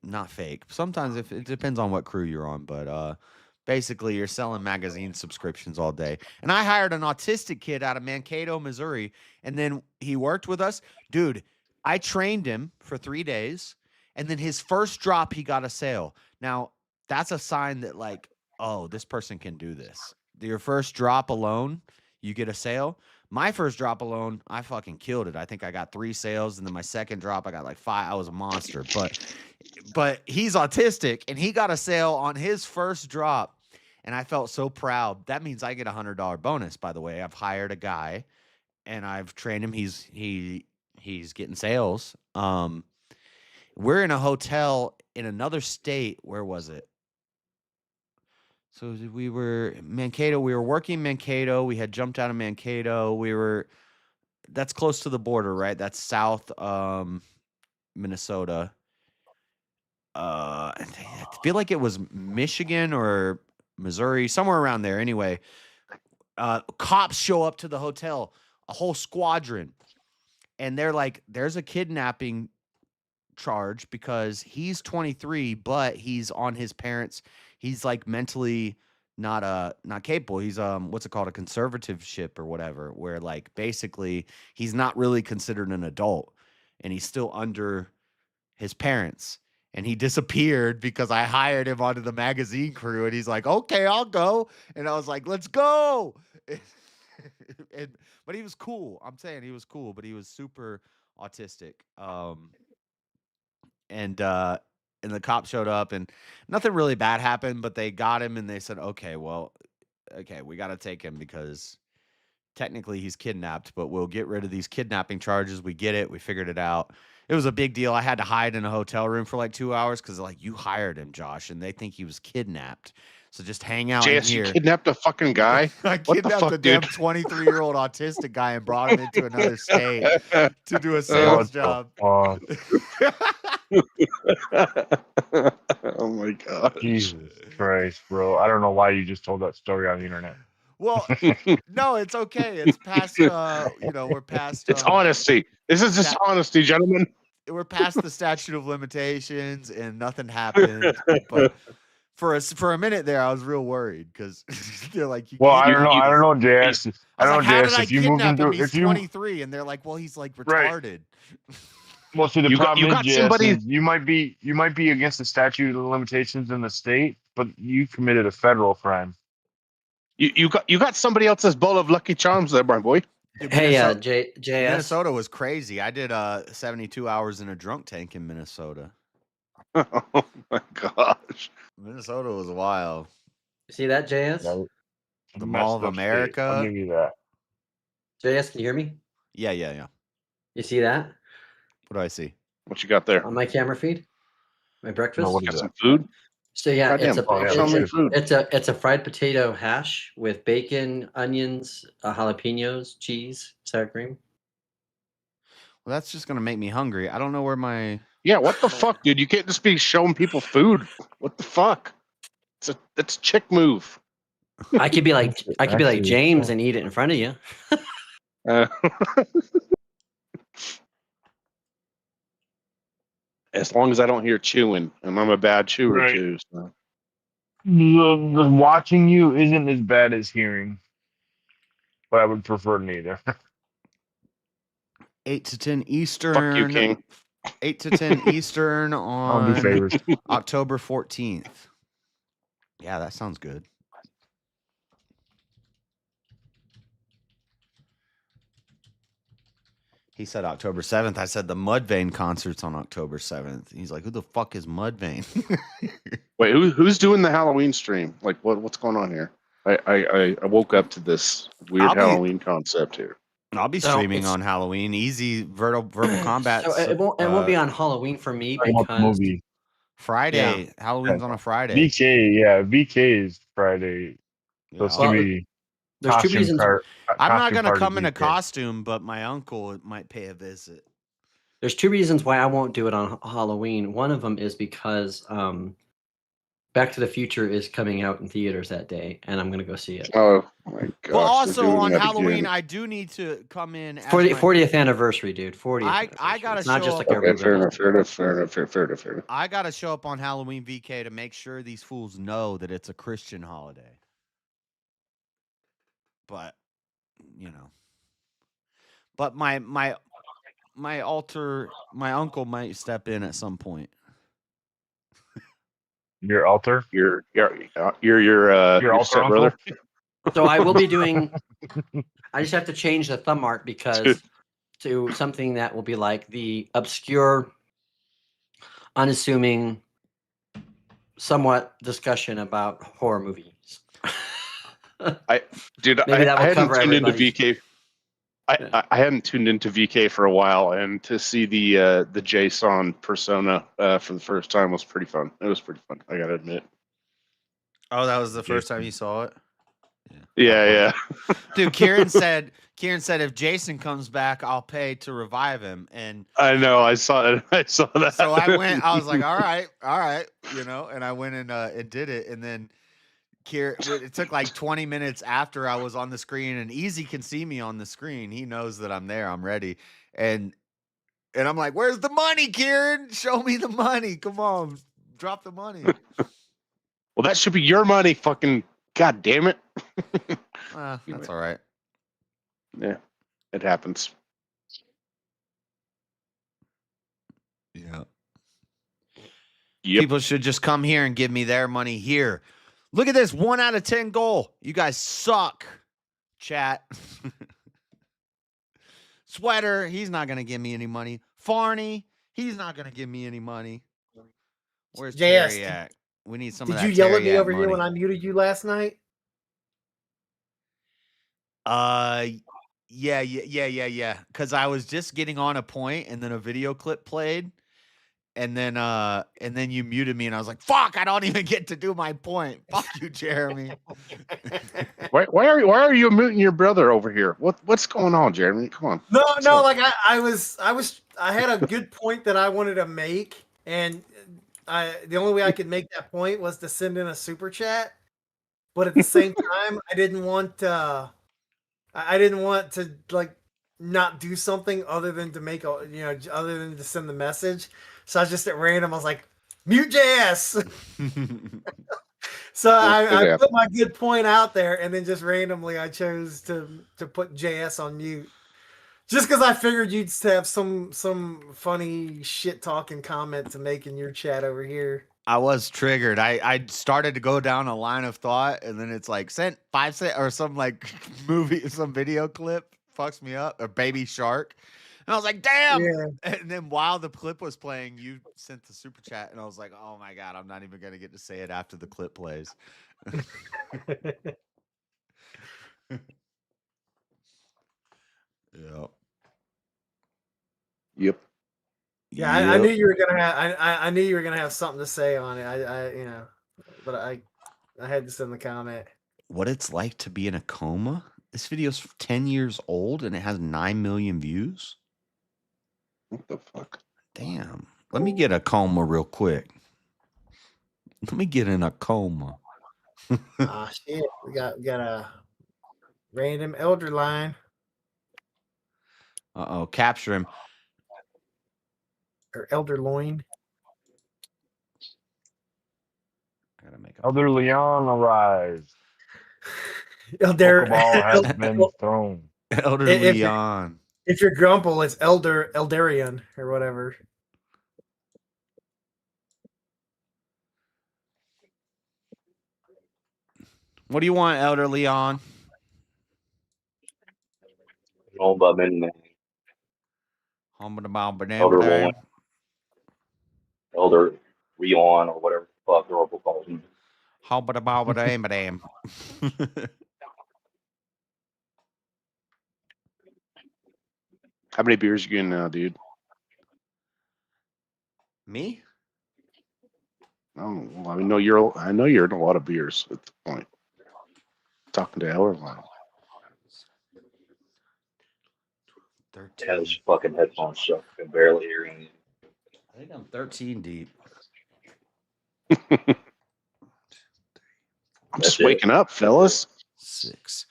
not fake. Sometimes if it depends on what crew you're on, but basically you're selling magazine subscriptions all day. And I hired an autistic kid out of Mankato, Missouri, and then he worked with us. Dude, I trained him for 3 days, and then his first drop, he got a sale. Now, that's a sign that like, oh, this person can do this. Your first drop alone, you get a sale. My first drop alone, I fucking killed it. I think I got 3 sales, and then my second drop, I got like 5. I was a monster. But he's autistic, and he got a sale on his first drop, and I felt so proud. That means I get $100 bonus, by the way. I've hired a guy, and I've trained him. He's getting sales. We're in a hotel in another state. Where was it? So we were Mankato. We were working Mankato. We had jumped out of Mankato. That's close to the border, right? That's South Minnesota. I feel like it was Michigan or Missouri, somewhere around there. Anyway, cops show up to the hotel, a whole squadron. And they're like, there's a kidnapping charge because he's 23, but he's on his parents. He's like mentally not capable. He's what's it called? A conservative ship or whatever, where like basically he's not really considered an adult. and he's still under his parents. And he disappeared because I hired him onto the magazine crew, and he's like, okay, I'll go. And I was like, let's go. But he was cool. I'm saying he was cool, but he was super autistic. And the cop showed up, and nothing really bad happened, but they got him, and they said, okay, we got to take him because technically he's kidnapped, but we'll get rid of these kidnapping charges. We get it. We figured it out. It was a big deal. I had to hide in a hotel room for like 2 hours because like, you hired him, Josh, and they think he was kidnapped. So just hang out in here. You kidnapped a fucking guy? I kidnapped a damn 23-year-old autistic guy and brought him into another state to do a sales job. Oh my God. Jesus Christ, bro. I don't know why you just told that story on the internet. Well, no, it's okay. It's past, we're past. It's honesty. This is just honesty, gentlemen. We're past the statute of limitations, and nothing happened. But for a minute there, I was real worried because they're like, I don't know, JS. If you kidnap him, he's 23, and they're like, well, he's like retarded. Right. Well, see, the problem is, somebody... you might be against the statute of limitations in the state, but you committed a federal crime. You got somebody else's bowl of Lucky Charms there, my boy. Dude, hey, JS. Minnesota was crazy. I did 72 hours in a drunk tank in Minnesota. Oh my gosh, Minnesota was wild. You see that, JS? The Mall of America. I'll give you that. JS, can you hear me? Yeah. You see that? What do I see? What you got there on my camera feed? My breakfast. Got some food. So yeah, food. It's a fried potato hash with bacon, onions, jalapenos, cheese, sour cream. Well, that's just gonna make me hungry. I don't know where my what the fuck, dude? You can't just be showing people food. What the fuck? It's a chick move. I could be like James and eat it in front of you. As long as I don't hear chewing, and I'm a bad chewer too. So. The watching you isn't as bad as hearing, but I would prefer neither. 8 to 10 Eastern. Fuck you, King. 8 to 10 Eastern on October 14th. Yeah, that sounds good. He said October 7th. I said the Mudvayne concert's on October 7th. He's like, who the fuck is Mudvayne? Wait, who's doing the Halloween stream? Like, what's going on here? I woke up to this weird Halloween concept here. I'll be streaming on Halloween. Easy verbal combat. So it won't be on Halloween for me because Friday. Halloween's on a Friday. VK is Friday. Supposed to be. There's two reasons. I'm not going to come in a costume, but my uncle might pay a visit. There's two reasons why I won't do it on Halloween. One of them is because Back to the Future is coming out in theaters that day, and I'm going to go see it. Oh my gosh. Well, also on Halloween, I do need to come in. For the 40th anniversary, dude. 40th. I got to show not just like fair enough. I got to show up on Halloween VK to make sure these fools know that it's a Christian holiday. But, but my uncle might step in at some point. Your altar? Your altar brother. So I will be doing. I just have to change the thumb art because to something that will be like the obscure, unassuming, somewhat discussion about horror movies. I hadn't tuned into VK. I hadn't tuned into VK for a while, and to see the JSON persona for the first time was pretty fun. It was pretty fun, I gotta admit. Oh, that was the first time you saw it? Yeah. Dude, Kieran said if Jason comes back, I'll pay to revive him. And I know, I saw it. I saw that. So I was like, all right, and I went and did it, and then it took like 20 minutes after I was on the screen, and Easy can see me on the screen. He knows that I'm there. I'm ready. And I'm like, where's the money, Kieran? Show me the money. Come on. Drop the money. Well, that should be your money, fucking god damn it. That's all right. Yeah, it happens. People should just come here and give me their money here. Look at this 1 out of 10 goal. You guys suck, chat. Sweater, he's not going to give me any money. Farney, he's not going to give me any money. Where's Terry at? We need some of that. Did you yell at me over money. here when I muted you last night? Yeah. Because I was just getting on a point, and then a video clip played, and then you muted me, and I was like, "Fuck! I don't even get to do my point." Fuck you, Jeremy. Why are you muting your brother over here? What's going on, Jeremy? Come on. No. Like I had a good point that I wanted to make, and the only way I could make that point was to send in a super chat. But at the same time, I didn't want to like not do something other than to make other than to send the message. So I was just at random. I was like, mute JS. So I put my good point out there, and then just randomly I chose to put JS on mute. Just because I figured you'd have some funny shit talking comment to make in your chat over here. I was triggered. I started to go down a line of thought, and then it's like sent 5 cents or some like movie, some video clip fucks me up, or Baby Shark. And I was like, damn. Yeah. And then while the clip was playing, you sent the super chat, and I was like, oh my God, I'm not even going to get to say it after the clip plays. Yep. Yeah, I knew you were gonna have. I knew you were gonna have something to say on it. But I had to send the comment. What it's like to be in a coma. This video's 10 years old, and it has 9 million views. What the fuck? Damn. Let me get a coma real quick. Let me get in a coma. Ah, shit. We got a random elder line. Uh-oh. Capture him. Or elder loin. I gotta make Elder Leon arrives. Elder Pokeball has been thrown. Elder Leon. If you're Grumple, it's Eldarian or whatever. What do you want, Elder Leon? Elder Leon, Elder Leon, or whatever the fuck Oracle calls him. How many beers you getting now, dude? Me? Oh, well, I know you're in a lot of beers at the point. Talking to Elder. 13. Has fucking headphones so I can barely hear anything. I think I'm 13 deep. I'm just waking up, fellas. 6.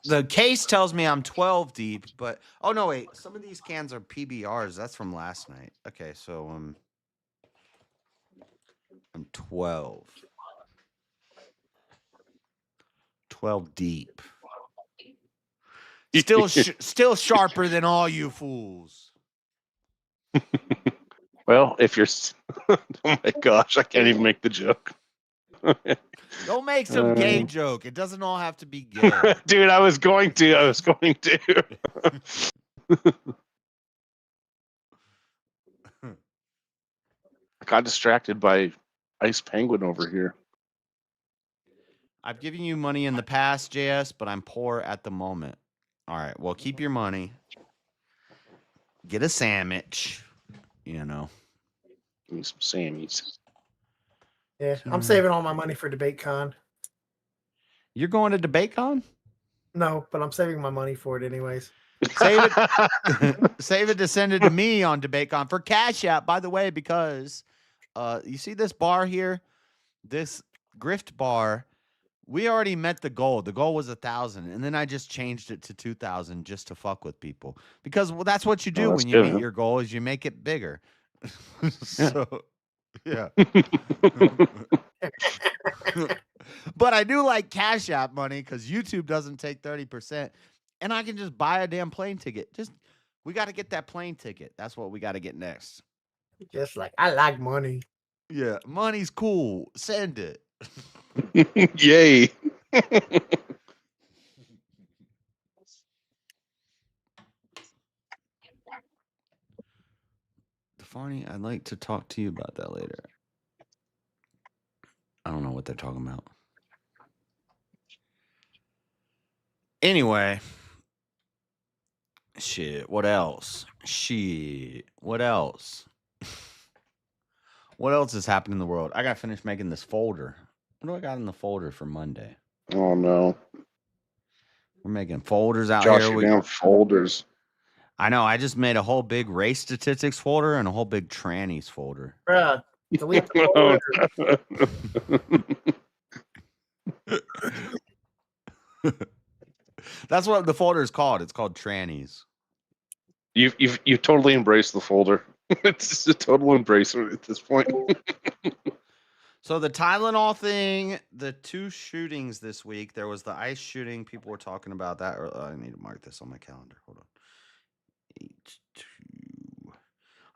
The case tells me I'm 12 deep, but oh no, wait. Some of these cans are PBRs. That's from last night. Okay, so I'm 12. 12 deep. Still sharper than all you fools. Well, if you're, oh my gosh, I can't even make the joke. Don't make some gay joke. It doesn't all have to be gay. Dude, I was going to. I got distracted by Ice Penguin over here. I've given you money in the past, JS, but I'm poor at the moment. All right, well, keep your money. Get a sandwich, Give me some Sammies. Yeah, I'm saving all my money for DebateCon. You're going to DebateCon? No, but I'm saving my money for it anyways. Save it to send it to me on DebateCon for Cashapp, by the way, because you see this bar here? This grift bar. We already met the goal. The goal was 1,000, and then I just changed it to 2,000 just to fuck with people. Because that's what you do when you meet your goal is you make it bigger. So, yeah. But I do like Cash App money because YouTube doesn't take 30%, and I can just buy a damn plane ticket. We got to get that plane ticket. That's what we got to get next. Just like I like money. Yeah, money's cool. Send it. Yay. Funny, I'd like to talk to you about that later. I don't know what they're talking about. Anyway. Shit, what else? What else? What else is happening in the world? I gotta finish making this folder. What do I got in the folder for Monday? Oh no. We're making folders out Josh, here. you're down folders. I know. I just made a whole big race statistics folder and a whole big trannies folder. Bruh, delete the folder. That's what the folder is called. It's called trannies. You've totally embraced the folder. It's just a total embracer at this point. So the Tylenol thing, the 2 shootings this week. There was the ICE shooting. People were talking about that. I need to mark this on my calendar. Hold on. 8-2.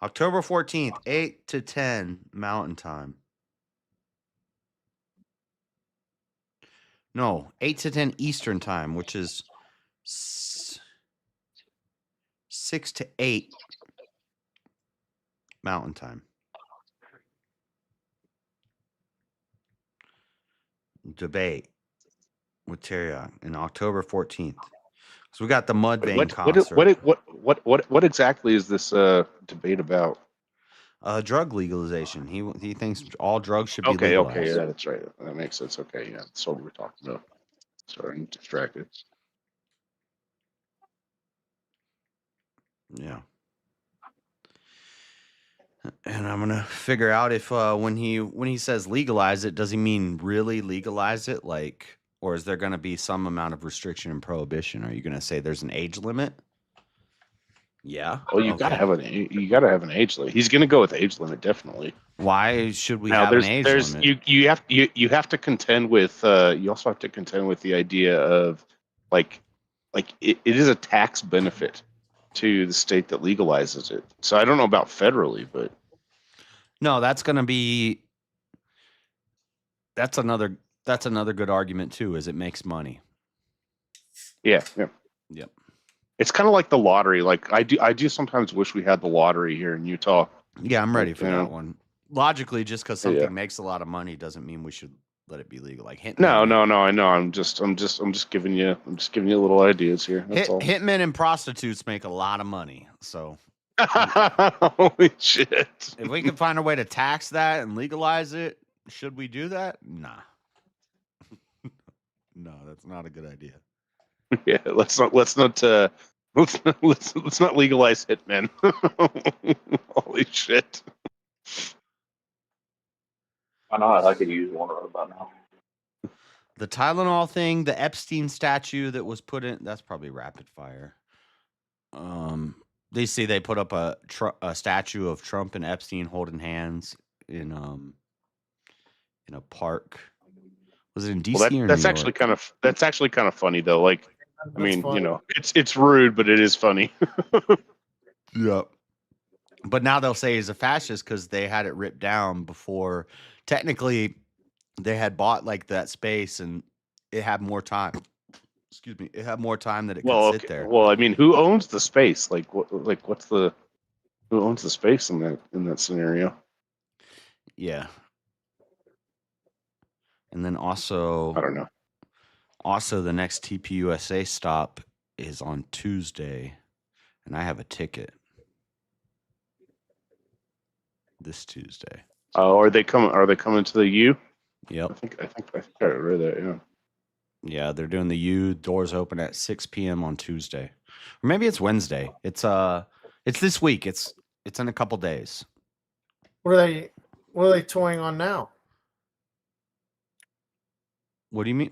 October 14th, 8 to 10 Mountain Time. No, 8 to 10 Eastern Time, which is 6 to 8 Mountain Time. Debate with Terriok in October 14th. So we got the Mudvayne concert. What exactly is this debate about? Drug legalization. He thinks all drugs should be Okay, legalized. yeah, that's right. That makes sense. Okay, yeah, that's what we're talking about. Sorry, I'm distracted. Yeah. And I'm gonna figure out if when he says legalize it, does he mean really legalize it, like, or is there gonna be some amount of restriction and prohibition? Are you gonna say there's an age limit? Yeah. Well, you gotta have an age limit. He's gonna go with age limit, definitely. Why should we have an age limit? You have to contend with you also have to contend with the idea of like it is a tax benefit to the state that legalizes it. So I don't know about federally, but no, that's another good argument too, is it makes money. Yeah. Yep. It's kind of like the lottery. Like I do sometimes wish we had the lottery here in Utah. Yeah, I'm ready for that one. Logically, just because something makes a lot of money doesn't mean we should let it be legal. Like Hitman. No. I know. I'm just giving you little ideas here. That's all. Hitmen and prostitutes make a lot of money. So holy shit! If we can find a way to tax that and legalize it, should we do that? Nah. No, that's not a good idea. Yeah, let's not legalize hitmen. Holy shit! Why not? I could use one right about now. The Tylenol thing, the Epstein statue that was put in, that's probably rapid fire. They put up a statue of Trump and Epstein holding hands in a park. Was it in DC or New York? That's actually kind of funny though. Like, I mean, it's rude, but it is funny. Yep. But now they'll say he's a fascist because they had it ripped down before. Technically, they had bought like that space and it had more time. Excuse me, it had more time that it could sit there. Well, I mean, who owns the space? Like, who owns the space in that scenario? Yeah. And then also, I don't know. Also, the next TPUSA stop is on Tuesday, and I have a ticket this Tuesday. Oh, are they coming to the U? Yep. I think I read that. Yeah. Yeah, they're doing the U. Doors open at 6 p.m. on Tuesday, or maybe it's Wednesday. It's this week. It's in a couple days. What are they touring on now? What do you mean?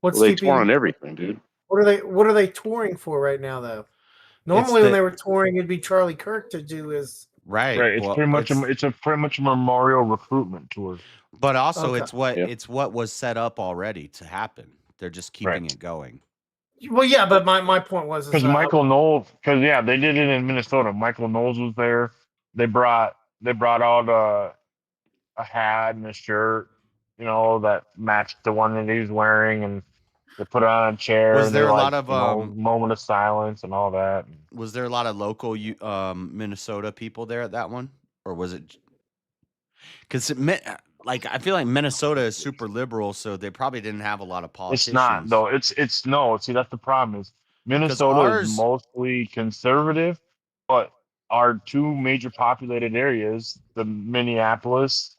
What's they tour on everything, dude? What are they touring for right now, though? Normally, when they were touring, it'd be Charlie Kirk to do his right. It's pretty much a memorial recruitment tour. But also, it's what was set up already to happen. They're just keeping it going. Well, yeah, but my point was because Michael Knowles, they did it in Minnesota. Michael Knowles was there. They brought all the a hat and a shirt, you know, that matched the one that he was wearing, and they put it on a chair. Was and there they're a like, lot of you know, moment of silence and all that. Was there a lot of local Minnesota people there at that one, or was it? Because like I feel like Minnesota is super liberal, so they probably didn't have a lot of politicians. It's not though. It's no. See, that's the problem. Is Because Minnesota is mostly conservative, but our two major populated areas, the Minneapolis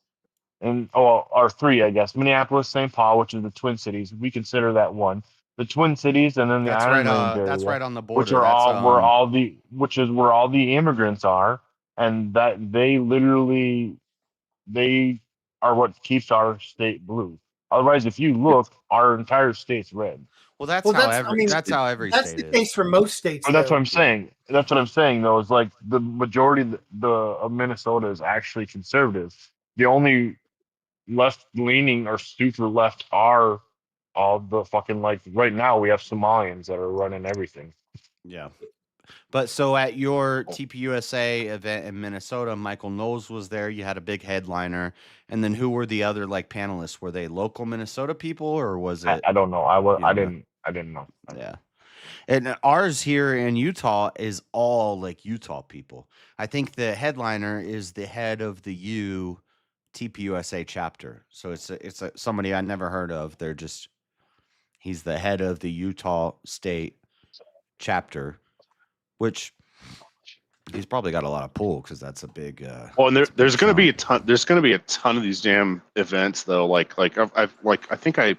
and our three, I guess, Minneapolis, St. Paul, which is the Twin Cities. We consider that one. The Twin Cities, and then the That's Iron right. Range area, That's right on the which border. are That's which is where all the immigrants are, and that they literally they are what keeps our state blue. Otherwise, if you look, our entire state's red. Well, that's Well, how that's, I every mean, that's how every that's state the is. case for most states. But that's though. what I'm saying. That's what I'm saying, though, is like the majority of Minnesota is actually conservative. The only left leaning or super left are all the fucking, like, right now we have Somalians that are running everything. Yeah. But so at your TPUSA event in Minnesota, Michael Knowles was there. You had a big headliner, and then who were the other like panelists? Were they local Minnesota people, or was it? I don't know. I didn't know. Yeah. And ours here in Utah is all like Utah people. I think the headliner is the head of the U TPUSA chapter. So it's somebody I never heard of. He's the head of the Utah State chapter, which he's probably got a lot of pull because that's a big. Well, and there's going to be a ton. There's going to be a ton of these damn events, though. I think I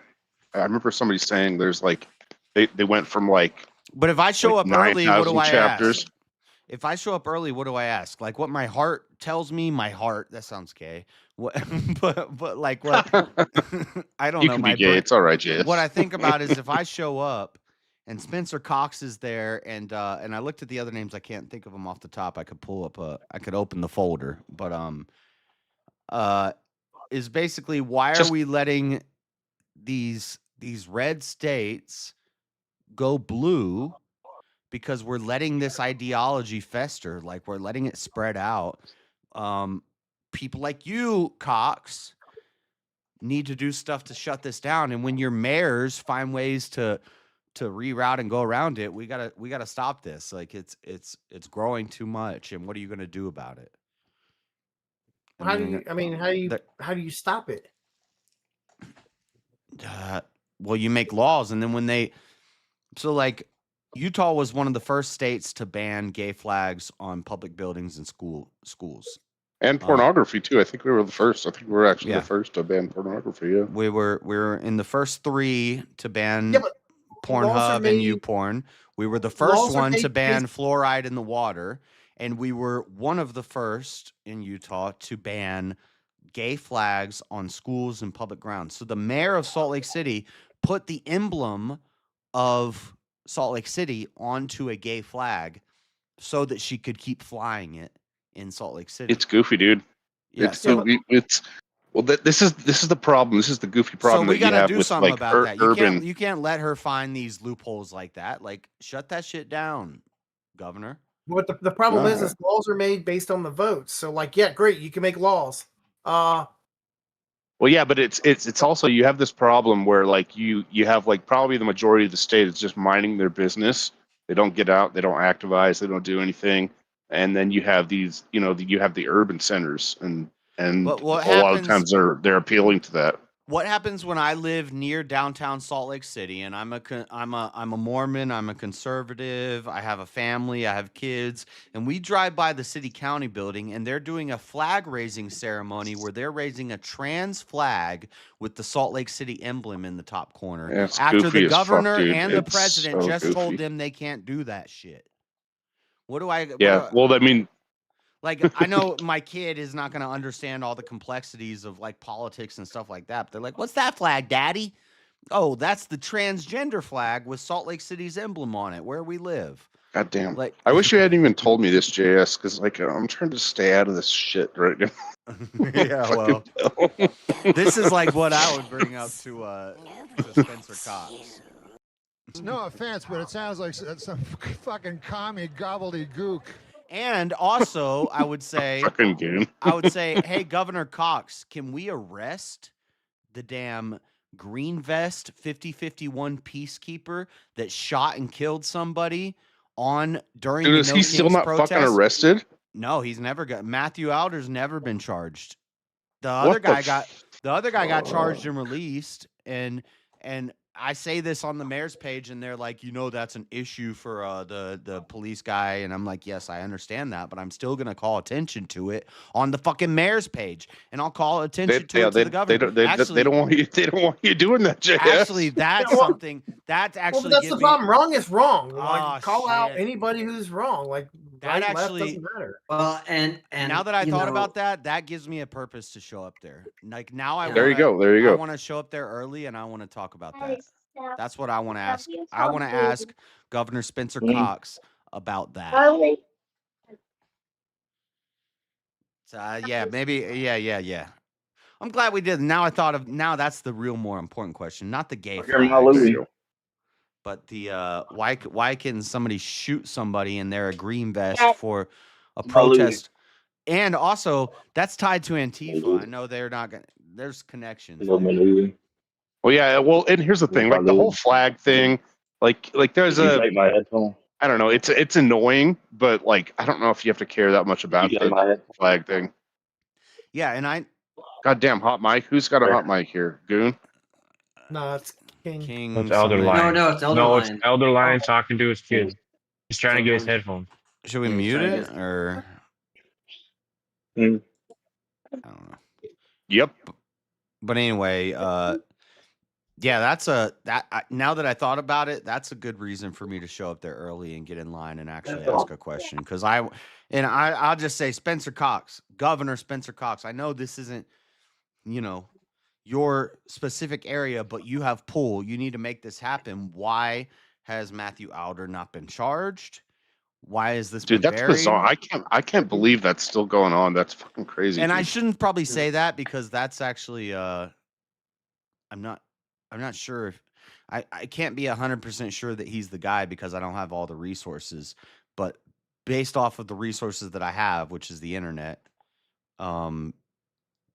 remember somebody saying there's like they went from like. But if I show up early, what do I chapters. ask? If I show up early, what do I ask? Like what my heart tells me. My heart. That sounds gay. What? but like what? I don't You know. can My be gay. It's all right, Jay. What I think about is if I show up and Spencer Cox is there, and I looked at the other names. I can't think of them off the top. I could pull up I could open the folder, but is basically why are we letting these red states go blue? Because we're letting this ideology fester, like we're letting it spread out. People like you, Cox, need to do stuff to shut this down. And when your mayors find ways to reroute and go around it, we gotta stop this. Like it's growing too much. And what are you gonna do about it? How do you stop it? Well, you make laws, and then when like Utah was one of the first states to ban gay flags on public buildings and schools. And pornography too. I think we were the first. I think we were actually the first to ban pornography. Yeah, we were in the first 3 to ban Pornhub and YouPorn. We were the first one to ban fluoride in the water, and we were one of the first in Utah to ban gay flags on schools and public grounds. So the mayor of Salt Lake City put the emblem of Salt Lake City onto a gay flag so that she could keep flying it in Salt Lake City. It's goofy, dude. Yeah, this is the problem. This is the goofy problem. So we gotta do something about that. You can't let her find these loopholes like that. Like shut that shit down, Governor. But the problem is laws are made based on the votes. So like, yeah, great, you can make laws. Well, yeah, but it's also you have this problem where like you have like probably the majority of the state is just minding their business. They don't get out, they don't activize, they don't do anything, and then you have these, you have the urban centers, and a lot of times they're appealing to that. What happens when I live near downtown Salt Lake City and I'm a Mormon, I'm a conservative, I have a family, I have kids, and we drive by the city county building and they're doing a flag raising ceremony where they're raising a trans flag with the Salt Lake City emblem in the top corner. Yeah, it's after goofy the as governor fuck, dude. and the It's president so just goofy. told them they can't do that shit. Well, I mean, like, I know my kid is not going to understand all the complexities of like politics and stuff like that. But they're like, "What's that flag, Daddy?" Oh, that's the transgender flag with Salt Lake City's emblem on it, where we live. God damn. Like, I wish you hadn't even told me this, JS, because like I'm trying to stay out of this shit right now. Yeah, well, this is like what I would bring up to Spencer Cox. No offense, but it sounds like some fucking commie gobbledygook. And also, I would say, Fucking goon. hey, Governor Cox, can we arrest the damn green vest 5051 peacekeeper that shot and killed somebody during Dude, the is No he still Kings not protest? fucking arrested? No, he's never got. Matthew Alder's never been charged. The What other guy got charged and released, and I say this on the mayor's page, and they're like, that's an issue for the police guy, and I'm like, yes, I understand that, but I'm still gonna call attention to it on the fucking mayor's page, and I'll call attention to the governor. They don't want you. They don't want you doing that, JS. Actually, that's something that's actually. Well, that's the problem. Wrong is wrong. Like, Oh, call out shit. anybody who's wrong. Like That right, actually- left doesn't matter. Well, and now that I thought about that gives me a purpose to show up there. Like now I There you go. There you I go. want to show up there early, and I want to talk about that. That's what I want to ask. I want to ask Governor Spencer Cox about that. So, yeah, maybe. Yeah. I'm glad we did. Now that's the real more important question, not the gay flags, but the why can somebody shoot somebody and they're a green vest for a protest? And also, that's tied to Antifa. I know they're not gonna. There's connections. Well, yeah. Well, and here's the thing: like the whole flag thing, like there's a. my headphone. I don't know. It's annoying, but like I don't know if you have to care that much about the flag thing. Yeah, and goddamn hot mic. Who's got a hot mic here? Goon. No, it's King. It's Elder Lion. No, it's Elder No, Lion. it's Elder Lion talking to his kid. He's trying to get his headphones. Should we mute it or? Hmm. I don't know. Yep. But anyway, yeah, now that I thought about it, that's a good reason for me to show up there early and get in line and actually ask a question. Because I'll just say Spencer Cox, Governor Spencer Cox. I know this isn't, your specific area, but you have pull. You need to make this happen. Why has Matthew Alder not been charged? Why is this? Dude, that's bizarre. I can't believe that's still going on. That's fucking crazy. And dude. I shouldn't probably say that because that's actually I'm not sure if I can't be 100% sure that he's the guy because I don't have all the resources, but based off of the resources that I have, which is the internet,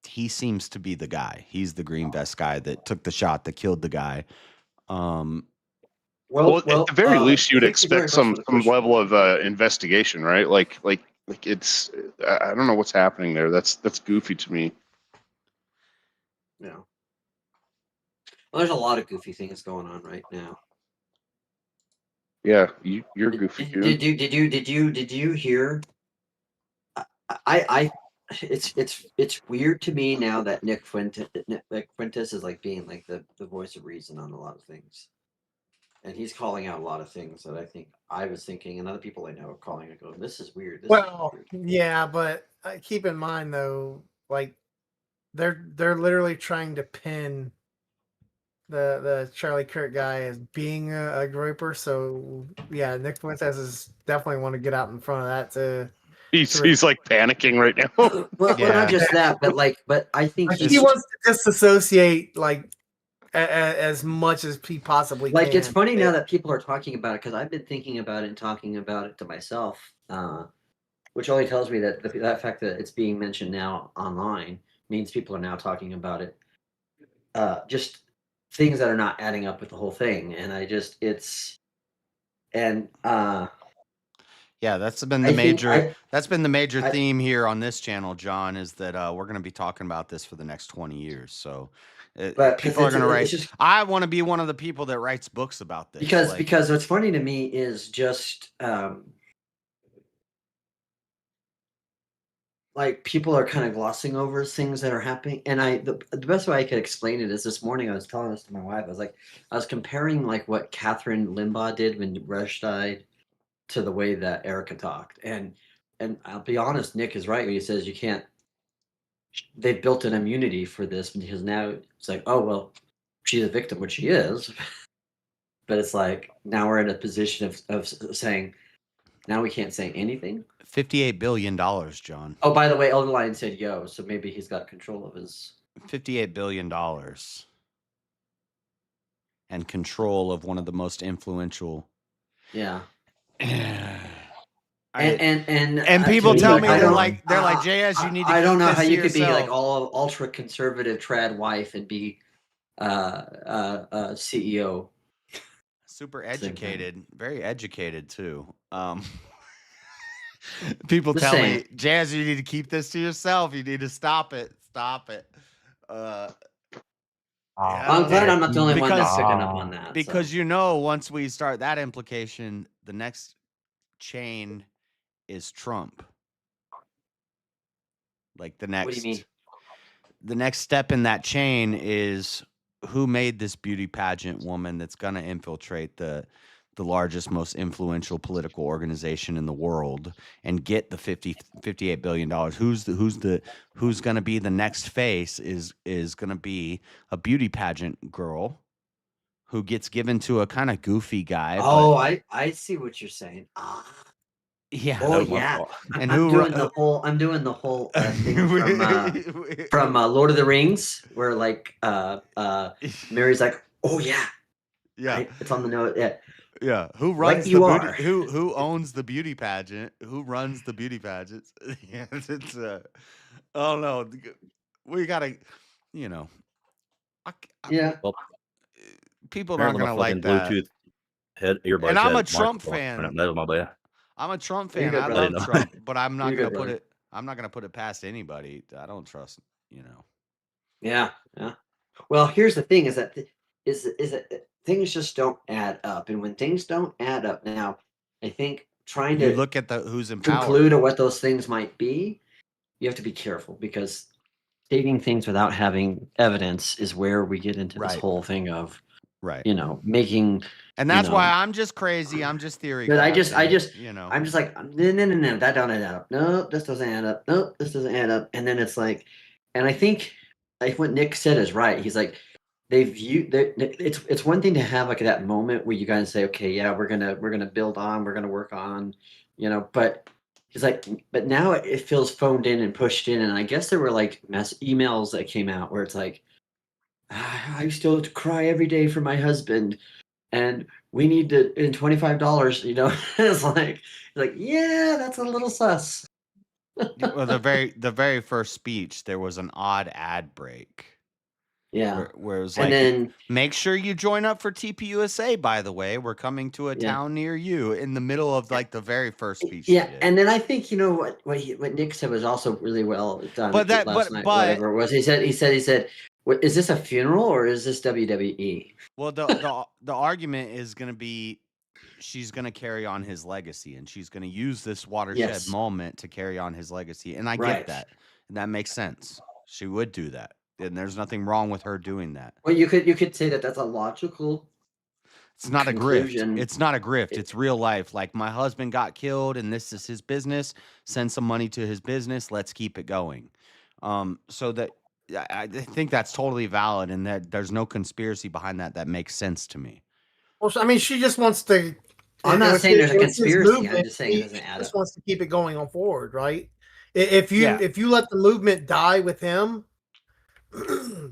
he seems to be the guy. He's the green vest guy that took the shot that killed the guy. Well, at the very least, you'd expect some level of investigation, right? Like it's I don't know what's happening there. That's goofy to me. Yeah. Well, there's a lot of goofy things going on right now. Yeah, you're goofy. Did you hear? It's weird to me now that Nick Fuentes is like being like the voice of reason on a lot of things. And he's calling out a lot of things that I think I was thinking, and other people I know are calling it, going, "This is weird." Yeah, but keep in mind though, like they're literally trying to pin the Charlie Kirk guy as being a groper. So yeah, Nick Fuentes is definitely want to get out in front of that to. He's like panicking right now. Well, not just that, but I think he wants to disassociate like as much as he possibly can. It's funny now that people are talking about it because I've been thinking about it and talking about it to myself, which only tells me that that fact that it's being mentioned now online means people are now talking about it. Just things that are not adding up with the whole thing, and yeah, that's been the major theme here on this channel, John, is that we're going to be talking about this for the next 20 years. So people are going to write. I want to be one of the people that writes books about this. Because what's funny to me is just like people are kind of glossing over things that are happening. And the best way I could explain it is this morning I was telling this to my wife. I was comparing like what Catherine Limbaugh did when Rush died to the way that Erica talked. And I'll be honest, Nick is right when he says you can't. They built an immunity for this because now it's like, oh well, she's a victim, which she is. But it's like now we're in a position of saying now we can't say anything. $58 billion, John. Oh, by the way, Elder Lion said yo, so maybe he's got control of his $58 billion and control of one of the most influential. Yeah. And people tell me they're like JS, you need to. I don't keep know this how to you could be like yourself." all ultra conservative trad wife and be CEO. Super educated, very educated too. People tell me, Jazz, you need to keep this to yourself. You need to stop it. Stop it. I'm glad I'm not the only one that's picking up on that. Because once we start that implication, the next chain is Trump. Like the next. What do you mean? The next step in that chain is who made this beauty pageant woman that's going to infiltrate the largest, most influential political organization in the world and get the $58 billion. Who's going to be the next face is going to be a beauty pageant girl who gets given to a kind of goofy guy. Oh, I see what you're saying. Yeah. Oh yeah. I'm doing the whole thing from Lord of the Rings, where like Mary's like, oh yeah, yeah, right? It's on the note. Yeah. Yeah, who runs the beauty? Who owns the beauty pageant? Who runs the beauty pageants? Yeah, it's I don't know. We gotta, yeah. Well, people aren't gonna like that. Bluetooth earbuds. And I'm a Trump fan. I'm a Trump fan. I love Trump, but I'm not gonna put it. I'm not gonna put it past anybody. I don't trust. Yeah, yeah. Well, here's the thing: is that things just don't add up, and when things don't add up, now I think trying to look at who's in power, conclude what those things might be, you have to be careful, because stating things without having evidence is where we get into this whole thing of making. And that's why I'm just crazy. I'm just theory. But I'm just like, no, that don't add up. No, this doesn't add up. No, this doesn't add up. And then it's like, and I think like what Nick said is right. He's like, it's one thing to have like that moment where you guys say, okay, yeah, we're gonna build on, we're gonna work on, but he's like, but now it feels phoned in and pushed in. And I guess there were like mass emails that came out where it's like, I still cry every day for my husband, and we need to in $25. It's like, yeah, that's a little sus. Well, the very first speech, there was an odd ad break. Yeah, where it was and then make sure you join up for TPUSA. By the way, we're coming to a town near you, in the middle of like the very first speech. Yeah, and then I think what Nick said was also really well done. But whatever it was, he said, is this a funeral or is this WWE? Well, the argument is going to be, she's going to carry on his legacy, and she's going to use this watershed moment to carry on his legacy. And I get that. And that makes sense. She would do that. And there's nothing wrong with her doing that. Well, you could say that that's a logical. It's not conclusion. A grift. It's not a grift. It's real life. Like, my husband got killed and this is his business. Send some money to his business. Let's keep it going. So that I think that's totally valid, and that there's no conspiracy behind that. That makes sense to me. Well, I mean, she just wants to. I'm not saying there's a conspiracy. I'm just saying it doesn't add up. Just wants to keep it going on forward, right? If you let the movement die with him,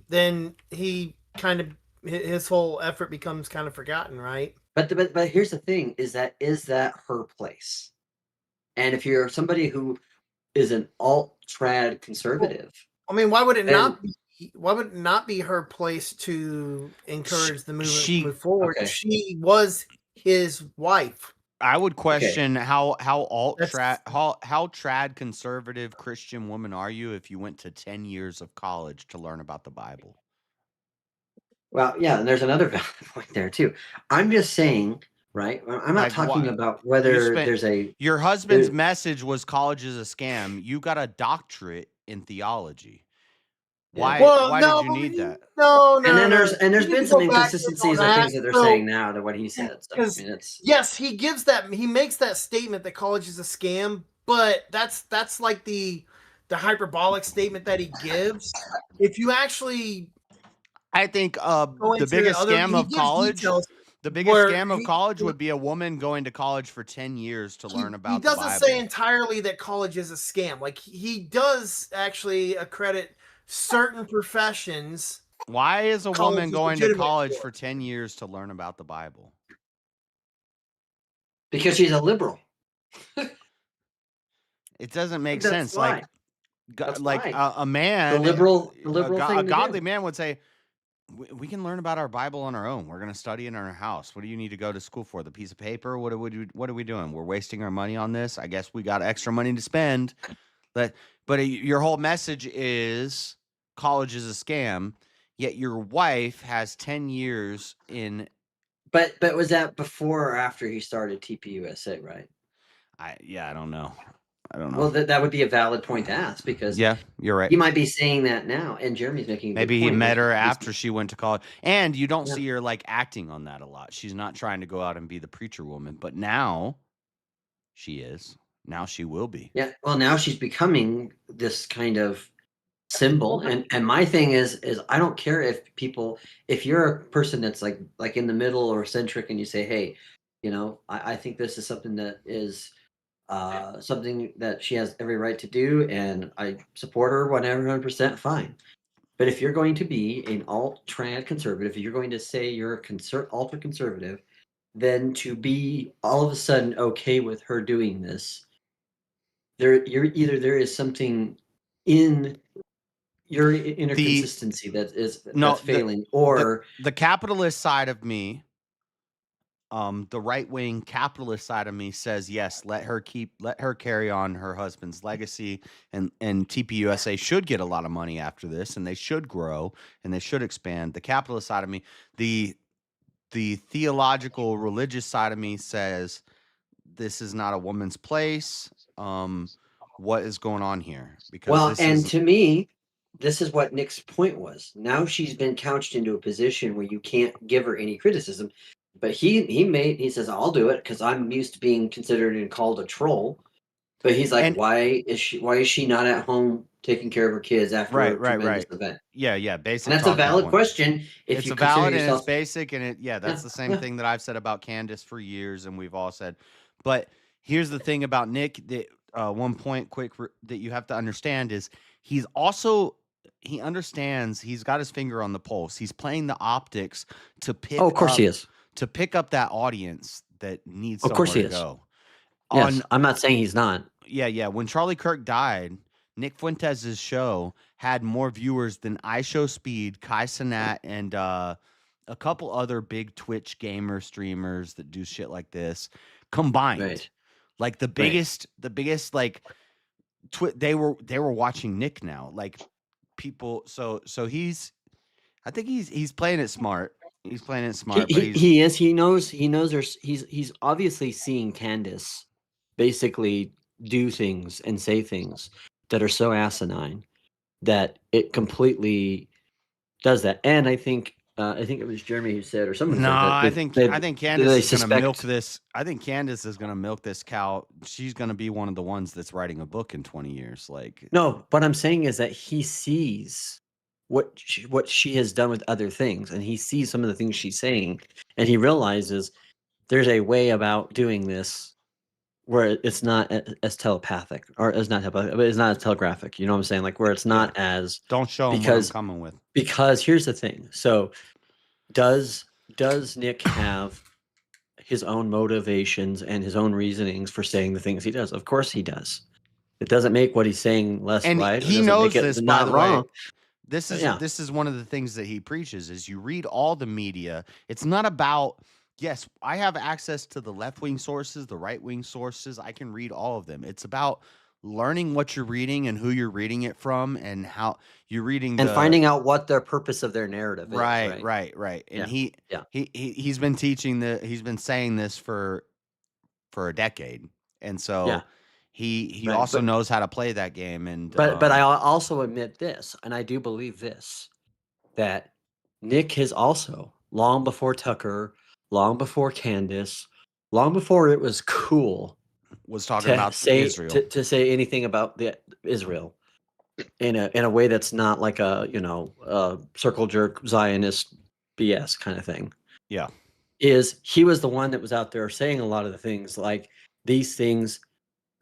then he kind of, his whole effort becomes kind of forgotten, right? But here's the thing: is that her place? And if you're somebody who is an alt trad conservative, I mean, why would it not be? Why would it not be her place to encourage the movement to move forward? Okay. She was his wife. I would question how trad conservative Christian woman are you if you went to 10 years of college to learn about the Bible? Well, yeah, and there's another valid point there too. I'm just saying, right? I'm not talking about whether your husband's message was college is a scam. You got a doctorate in theology. Why did you need that? No. And there's been some inconsistencies of things that they're saying now to what he said. So, I mean, yes, he makes that statement that college is a scam, but that's like the hyperbolic statement that he gives. If you actually, I think the biggest scam of college. The biggest scam of college would be a woman going to college for 10 years to learn about the Bible. He doesn't say entirely that college is a scam. Like, he does actually accredit certain professions. Why is a woman going to college for 10 years to learn about the Bible? Because she's a liberal. It doesn't make That's sense. why. Like, That's like why. a man, the liberal a thing to godly do. man would say, we can learn about our Bible on our own. We're going to study in our house. What do you need to go to school for? The piece of paper? What are we doing? We're wasting our money on this. I guess we got extra money to spend. But your whole message is college is a scam. Yet your wife has 10 years in. But was that before or after he started TPUSA, right? I don't know. Well, that would be a valid point to ask because you're right. He might be saying that now, and Jeremy's making a good Maybe he point. met her after she went to college, and you don't Yeah. see her like acting on that a lot. She's not trying to go out and be the preacher woman, but now she is. Now she will be. Yeah. Well, now she's becoming this kind of symbol, and my thing is I don't care if you're a person that's like in the middle or centric, and you say, hey, I think this is something that is something that she has every right to do, and I support her 100%. Fine. But if you're going to be an alt-trad conservative, if you're going to say you're a ultra-conservative, then to be all of a sudden okay with her doing this, there is something in your inner consistency that's failing, or the capitalist side of me, the right-wing capitalist side of me says yes, let her carry on her husband's legacy, and TPUSA should get a lot of money after this, and they should grow and they should expand. The capitalist side of me, the theological religious side of me says this is not a woman's place. What is going on here? Because to me, this is what Nick's point was. Now she's been couched into a position where you can't give her any criticism. But he says, I'll do it because I'm used to being considered and called a troll. But he's like, why is she not at home taking care of her kids after a tremendous event? Yeah, basic. And that's a valid question. If It's you a valid yourself, and it's basic, and that's the same thing that I've said about Candace for years, and we've all said. But here's the thing about Nick that one point that you have to understand is he understands, he's got his finger on the pulse. He's playing the optics to pick. Of course he is. To pick up that audience that needs. Of course he is. Go. Yes, I'm not saying he's not. Yeah. When Charlie Kirk died, Nick Fuentes' show had more viewers than iShowSpeed, Kai Cenat, and a couple other big Twitch gamer streamers that do shit like this combined. Right. Like the biggest like they were watching Nick now. Like people, so I think he's playing it smart. He's playing it smart. He is. He knows. He's obviously seeing Candace basically do things and say things that are so asinine that it completely does that. And I think it was Jeremy who said, or someone. No, said that I think Candace is going to milk this. I think Candace is going to milk this cow. She's going to be one of the ones that's writing a book in 20 years. Like, no, what I'm saying is that he sees what she has done with other things, and he sees some of the things she's saying, and he realizes there's a way about doing this where it's not as telepathic, or it's not telepathic, but it's not as telegraphic. You know what I'm saying? Like where it's not as don't show him what I'm coming with. Because here's the thing. So does Nick have his own motivations and his own reasonings for saying the things he does? Of course he does. It doesn't make what he's saying less right. He knows this, by the way. This is one of the things that he preaches is you read all the media. It's not about, yes, I have access to the left-wing sources, the right-wing sources. I can read all of them. It's about learning what you're reading and who you're reading it from and how you're reading and finding out what the purpose of their narrative is. Right. And he's been teaching he's been saying this for a decade. And so he also knows how to play that game. And but I also admit this, and I do believe this, that Nick has also, long before Tucker, long before Candace, long before it was cool, was talking about Israel. To say anything about Israel in a way that's not like a circle jerk Zionist BS kind of thing. Yeah, he was the one that was out there saying a lot of the things like these things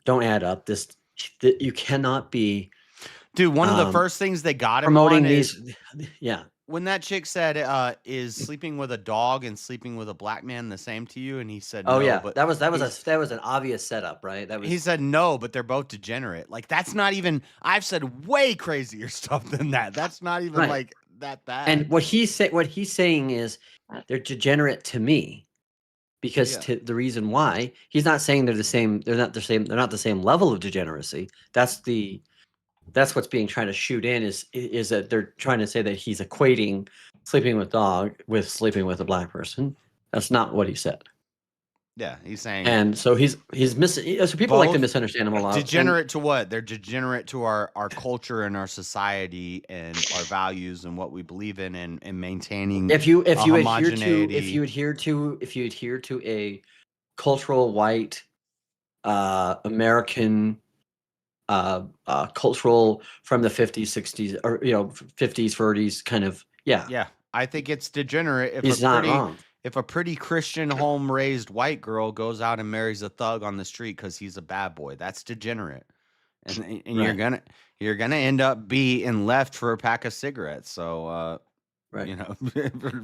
don't add up. That you cannot be. Dude, one of the first things they got him promoting on these. Yeah. when that chick said, "Is sleeping with a dog and sleeping with a black man the same to you?" and he said, Oh "No," yeah, but that was an obvious setup, right? That was he said no, but they're both degenerate. Like that's not even. I've said way crazier stuff than that. That's not even Right. like that bad. And what he's saying is they're degenerate to me, because Yeah. the reason why he's not saying they're the same. They're not the same. They're not the same level of degeneracy. That's what's being trying to shoot in is that they're trying to say that he's equating sleeping with dog with sleeping with a black person. That's not what he said. Yeah, he's saying. And so he's missing. So people like to Both misunderstand him a lot. Degenerate to what? They're degenerate to our culture and our society and our values and what we believe in and maintaining. If you adhere homogeneity. to a cultural white American cultural from the 50s, 60s, or 50s, 40s kind of Yeah, I think it's degenerate if He's not wrong. If a pretty Christian home raised white girl goes out and marries a thug on the street because he's a bad boy, that's degenerate, and Right. you're gonna end up being left for a pack of cigarettes. So Right.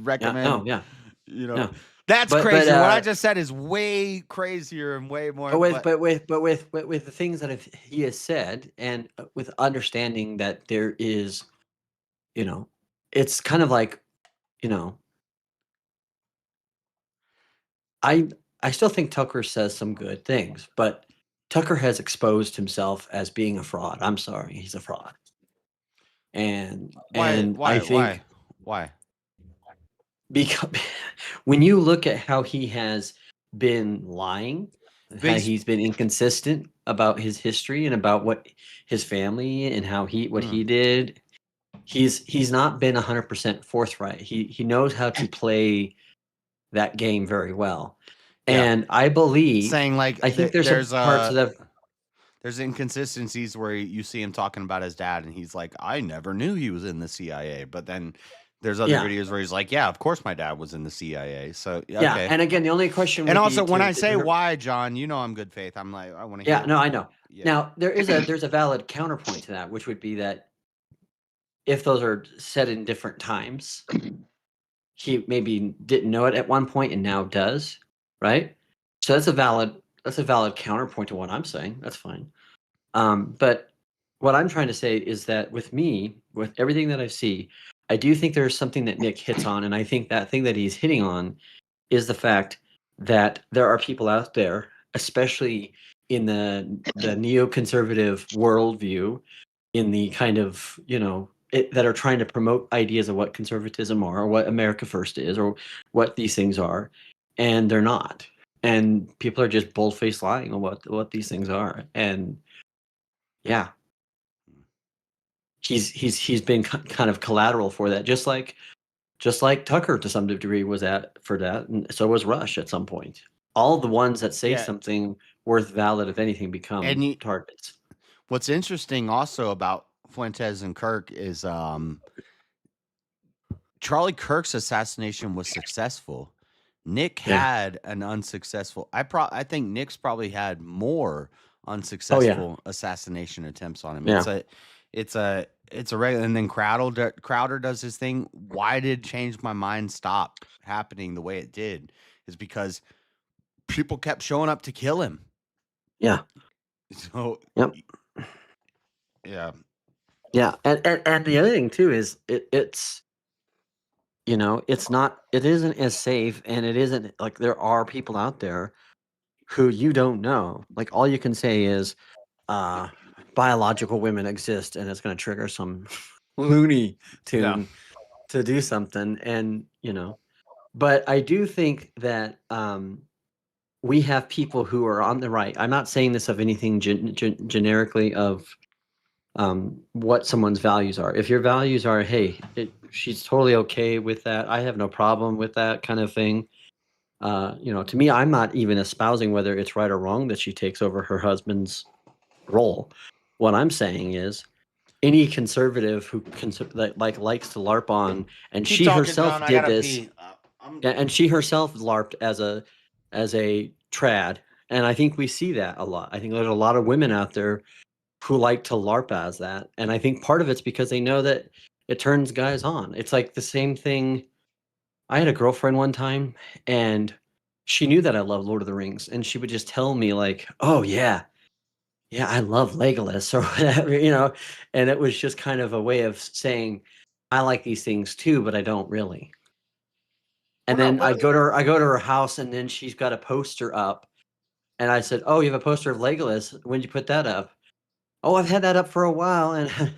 recommend. Yeah. That's But- crazy. but, What I just said is way crazier and way more. But with the things that he has said, and with understanding that there is, it's kind of like, I still think Tucker says some good things, but Tucker has exposed himself as being a fraud. I'm sorry, he's a fraud. And I think why? Because when you look at how he has been lying, how he's been inconsistent about his history and about what his family and how he did, he's not been 100% forthright. He knows how to play that game very well. Yeah. And I believe Saying like I think there's some parts of that. There's inconsistencies where you see him talking about his dad, and he's like, "I never knew he was in the CIA," but then there's other Yeah. videos where he's like, "Yeah, of course my dad was in the CIA." So okay. Yeah, and again, the only question. And would also, be when to- I to say her- why, John, I'm good faith. I'm like, I want to hear. Yeah, no, I know. Yeah. Now there's a valid counterpoint to that, which would be that if those are said in different times, he maybe didn't know it at one point and now does, right? So that's a valid counterpoint to what I'm saying. That's fine. But what I'm trying to say is that with me, with everything that I see, I do think there's something that Nick hits on, and I think that thing that he's hitting on is the fact that there are people out there, especially in the neoconservative worldview, in the kind of that are trying to promote ideas of what conservatism are, or what America First is, or what these things are, and they're not. And people are just bold-faced lying on what these things are. And yeah, he's been kind of collateral for that, just like Tucker to some degree was for that, and so was Rush at some point. All the ones that say Yeah. something worth valid, if anything, become targets. What's interesting also about Fuentes and Kirk is Charlie Kirk's assassination was successful. Nick had an unsuccessful. I think Nick's probably had more unsuccessful assassination attempts on him. Yeah. It's a regular. And then Crowder does his thing. Why did Change My Mind stop happening the way it did? Is because people kept showing up to kill him. Yeah. So Yep. Yeah. Yeah, and the other thing too is it's it isn't as safe, and it isn't like there are people out there who you don't know. Like all you can say is biological women exist, and it's going to trigger some Looney Tune to do something, and but I do think that we have people who are on the right. I'm not saying this of anything generically of what someone's values are. If your values are, hey, she's totally okay with that, I have no problem with that kind of thing. To me, I'm not even espousing whether it's right or wrong that she takes over her husband's role. What I'm saying is, any conservative who likes to LARP on, and Keep she talking, herself John, I did gotta this. pee. Yeah, and she herself LARPed as a trad, and I think we see that a lot. I think there's a lot of women out there who like to LARP as that, and I think part of it's because they know that It turns guys on. It's like the same thing. I had a girlfriend one time, and she knew that I love Lord of the Rings, and she would just tell me like, "Oh yeah, yeah, I love Legolas," or whatever, and it was just kind of a way of saying, "I like these things too, but I don't really." And then I go to her house, and then she's got a poster up, and I said, "Oh, you have a poster of Legolas. When'd you put that up?" "Oh, I've had that up for a while,"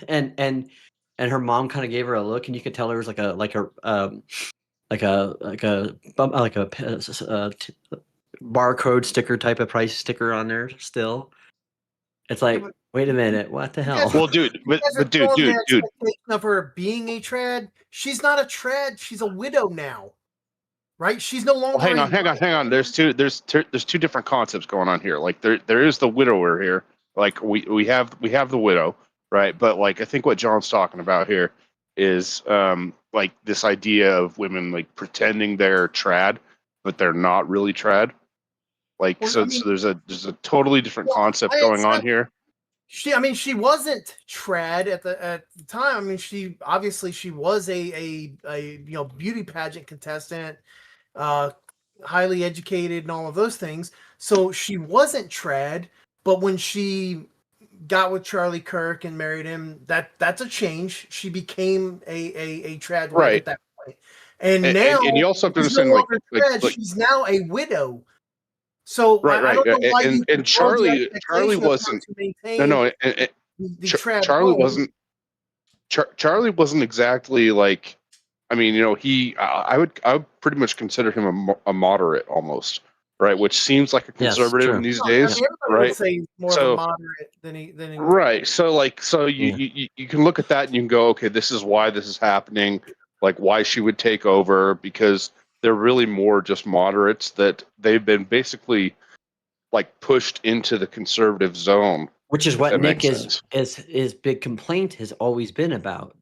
and and her mom kind of gave her a look, and you could tell there was like a barcode sticker type of price sticker on there still. It's like, wait a minute, what the hell? Well, dude, but dude, of her being a trad, she's not a trad. She's a widow now, right? She's no longer. Well, hang on. There's two different concepts going on here. Like there is the widower here. Like we have the widow, right? But like I think what John's talking about here is like this idea of women like pretending they're trad, but they're not really trad. Like so there's a totally different concept going on here. She wasn't trad at the time. I mean, she was a beauty pageant contestant, highly educated and all of those things. So she wasn't trad, but when she got with Charlie Kirk and married him, that's a change. She became a trad right at that point. And now and you also have to understand she's now a widow. So right. I don't know why and Charlie wasn't Charlie wasn't exactly like, I mean, I would pretty much consider him a moderate almost, right? Which seems like a conservative in these days, right? Would say he's more of a moderate than he right. So you can look at that and you can go, okay, this is why this is happening, like why she would take over, because they're really more just moderates that they've been basically like pushed into the conservative zone. Which is what Nick is big complaint has always been about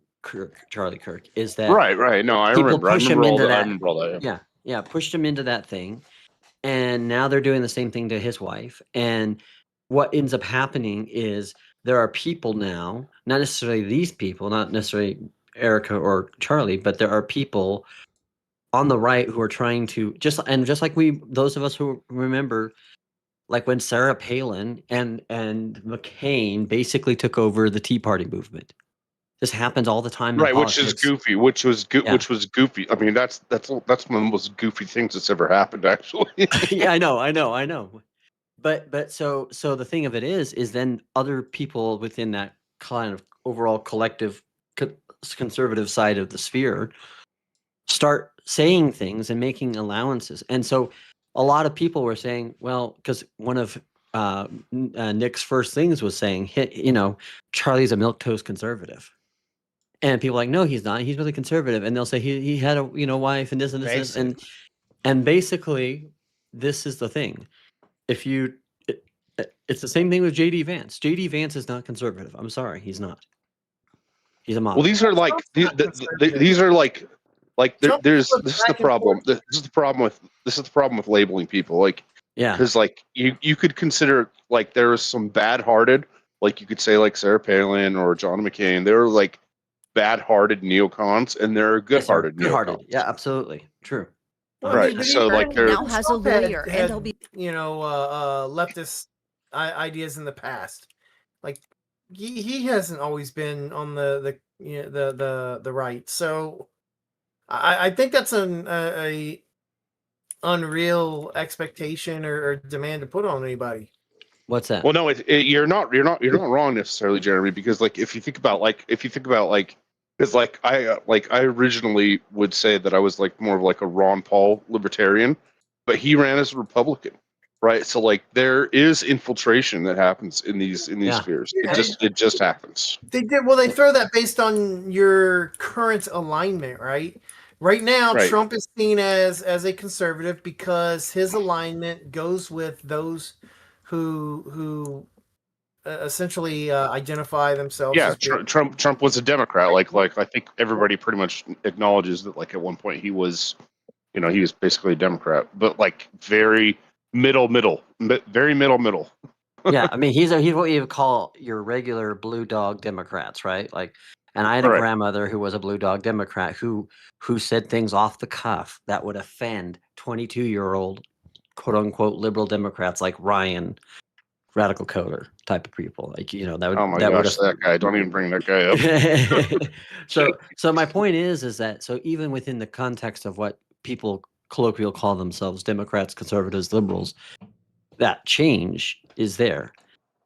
Charlie Kirk, is that right. No, I remember. I remember all that. Yeah, pushed him into that thing, and now they're doing the same thing to his wife. And what ends up happening is there are people now, not necessarily these people, not necessarily Erica or Charlie, but there are people on the right who are trying to just like those of us who remember, like when Sarah Palin and McCain basically took over the Tea Party movement. This happens all the time, right? Which is goofy. Which was goofy. I mean, that's one of the most goofy things that's ever happened, actually. Yeah, I know. But so the thing of it is then other people within that kind of overall collective conservative side of the sphere start saying things and making allowances. And so a lot of people were saying, well, because one of Nick's first things was saying, Charlie's a milquetoast conservative. And people are like, no, he's not. He's really conservative. And they'll say he had a wife and this and this. And basically, this is the thing. It's the same thing with JD Vance. JD Vance is not conservative. I'm sorry, he's not. He's a moderate. Well, these are like these are like this is the problem. This is the problem with labeling people. Like, because like you could consider like there is some bad-hearted, like you could say like Sarah Palin or John McCain. They're like bad-hearted neocons, and there are good-hearted neocons. Yeah, absolutely true. Right. So like there now has a lawyer, and he'll be leftist ideas in the past. Like he hasn't always been on the right. So I think that's a unreal expectation or demand to put on anybody. What's that? Well, no, you're not wrong necessarily, Jeremy, because like if you think about because like I originally would say that I was like more of like a Ron Paul libertarian, but he ran as a Republican, right? So like there is infiltration that happens in these spheres. It just happens. They did well. They throw that based on your current alignment, right? Right now, Right. Trump is seen as a conservative because his alignment goes with those who essentially identify themselves. Yeah, as being- Trump was a Democrat. Like I think everybody pretty much acknowledges that. Like at one point he was basically a Democrat, but like very middle, very middle. Yeah, I mean he's what you would call your regular blue dog Democrats, right? Like, And I had a Right. grandmother who was a Blue Dog Democrat who said things off the cuff that would offend 22-year-old quote unquote liberal Democrats like Ryan, radical coder type of people. Like, you know, that would Oh my that would gosh, that guy! Don't even bring that guy up. so my point is that so even within the context of what people colloquially call themselves, Democrats, conservatives, liberals, that change is there.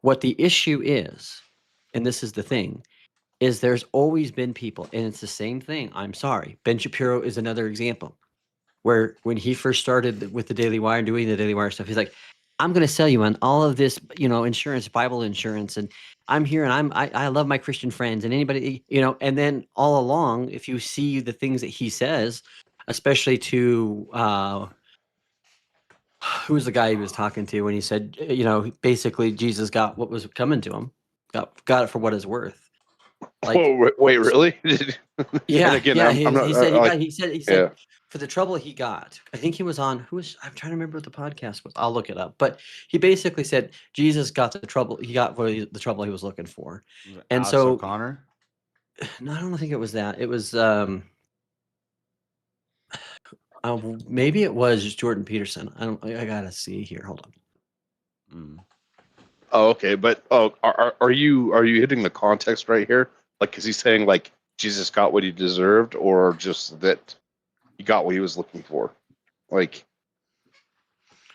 What the issue is, and this is the thing, is there's always been people, and it's the same thing. I'm sorry. Ben Shapiro is another example where when he first started with the Daily Wire and doing the Daily Wire stuff, he's like, I'm going to sell you on all of this, you know, insurance, Bible insurance. And I'm here and I love my Christian friends and anybody, you know, and then all along, if you see the things that he says, especially to, who was the guy he was talking to when he said, you know, basically Jesus got what was coming to him, got it for what it's worth. Like, oh, wait, really? yeah, And again, yeah. I'm not. He said like, he said yeah. for the trouble he got. I think he was on. I'm trying to remember what the podcast was. I'll look it up. But he basically said Jesus got the trouble. He got the trouble he was looking for, and Alex so O'Connor. No, I don't think it was that. It was maybe it was just Jordan Peterson. I gotta see here. Hold on. Oh, okay, but are you hitting the context right here? Like, is he saying like Jesus got what he deserved, or just that he got what he was looking for? Like,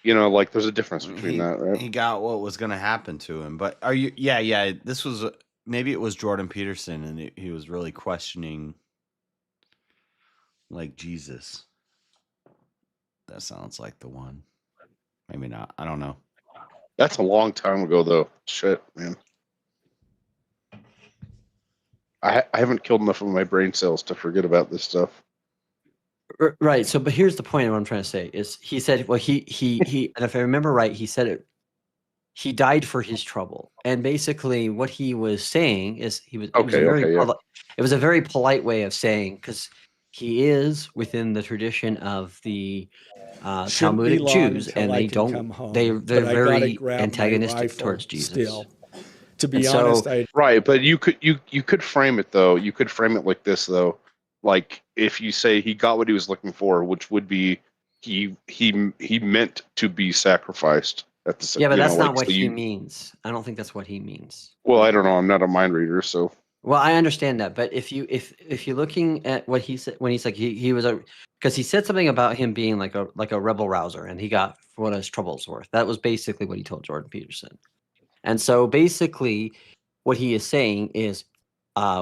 you know, like there's a difference between that, right? He got what was going to happen to him. But are you? Yeah. This was maybe it was Jordan Peterson, and he was really questioning like Jesus. That sounds like the one. Maybe not. I don't know. That's a long time ago, though. Shit, man. I haven't killed enough of my brain cells to forget about this stuff. Right. So, but here's the point of what I'm trying to say is he said, well, he, and if I remember right, he said it, he died for his trouble. And basically what he was saying is it was a very polite way of saying, because he is within the tradition of the Talmudic Jews, and they're very antagonistic towards Jesus. Still, to be honest, right, but you could frame it though. You could frame it like this though, like if you say he got what he was looking for, which would be he meant to be sacrificed at the yeah, but that's not what he means. I don't think that's what he means. Well, I don't know. I'm not a mind reader, so. Well, I understand that, but if you're looking at what he said when he's like he was because he said something about him being like a rebel rouser, and he got for what his trouble's worth. That was basically what he told Jordan Peterson. And so basically, what he is saying is,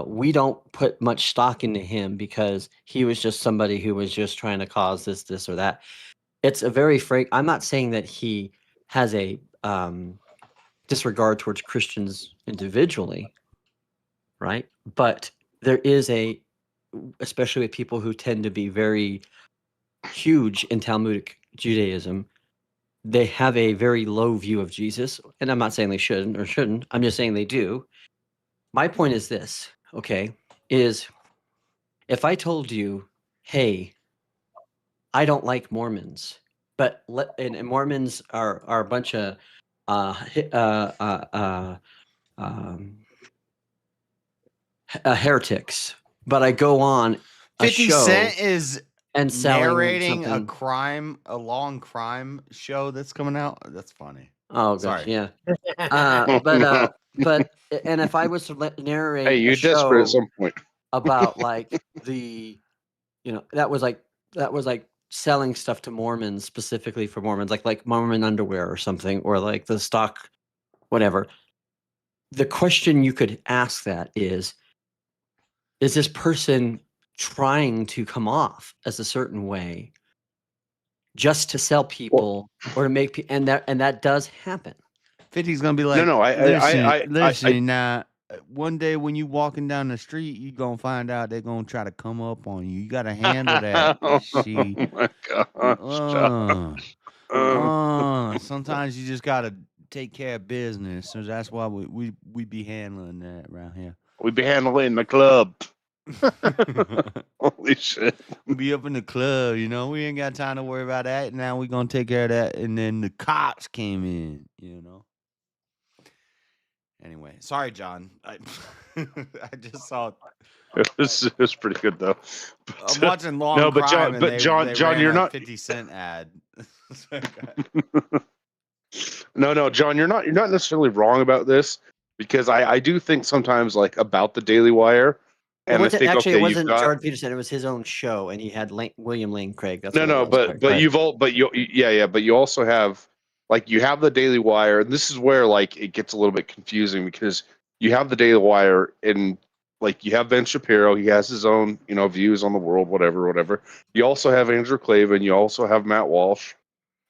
we don't put much stock into him because he was just somebody who was just trying to cause this or that. It's a very frank. I'm not saying that he has a disregard towards Christians individually. Right. But there is especially with people who tend to be very huge in Talmudic Judaism, they have a very low view of Jesus. And I'm not saying they shouldn't. I'm just saying they do. My point is this, okay, is if I told you, hey, I don't like Mormons, but and Mormons are a bunch of heretics, but I go on 50 show Cent is and narrating a long crime show that's coming out. That's funny. Oh gosh, yeah. But and if I was to narrate, hey, you're desperate at some point about like that was like selling stuff to Mormons, specifically for Mormons, like Mormon underwear or something, or like the stock, whatever. The question you could ask that is this person trying to come off as a certain way just to sell people or to make people, and that does happen. 50's gonna be like, listen, now one day when you walking down the street, you gonna find out they're gonna try to come up on you. You gotta handle that. Oh my gosh. Sometimes you just gotta take care of business. So that's why we be handling that around here. We be handling the club. Holy shit. We be up in the club, we ain't got time to worry about that. Now we gonna take care of that. And then the cops came in, Anyway, sorry, John. I just saw. It was pretty good though. But, I'm watching Long no, but Crime, John, and they John, ran you're a not 50-cent ad. No, John, you're not necessarily wrong about this because I do think sometimes like about the Daily Wire, and I think Actually, okay, it you've wasn't got Jordan Peterson. It was his own show, and he had William Lane Craig. That's what it no, was. but you've all but you yeah, but you also have like you have the Daily Wire, and this is where like it gets a little bit confusing because you have the Daily Wire and like you have Ben Shapiro, he has his own views on the world, whatever. You also have Andrew Klavan, you also have Matt Walsh.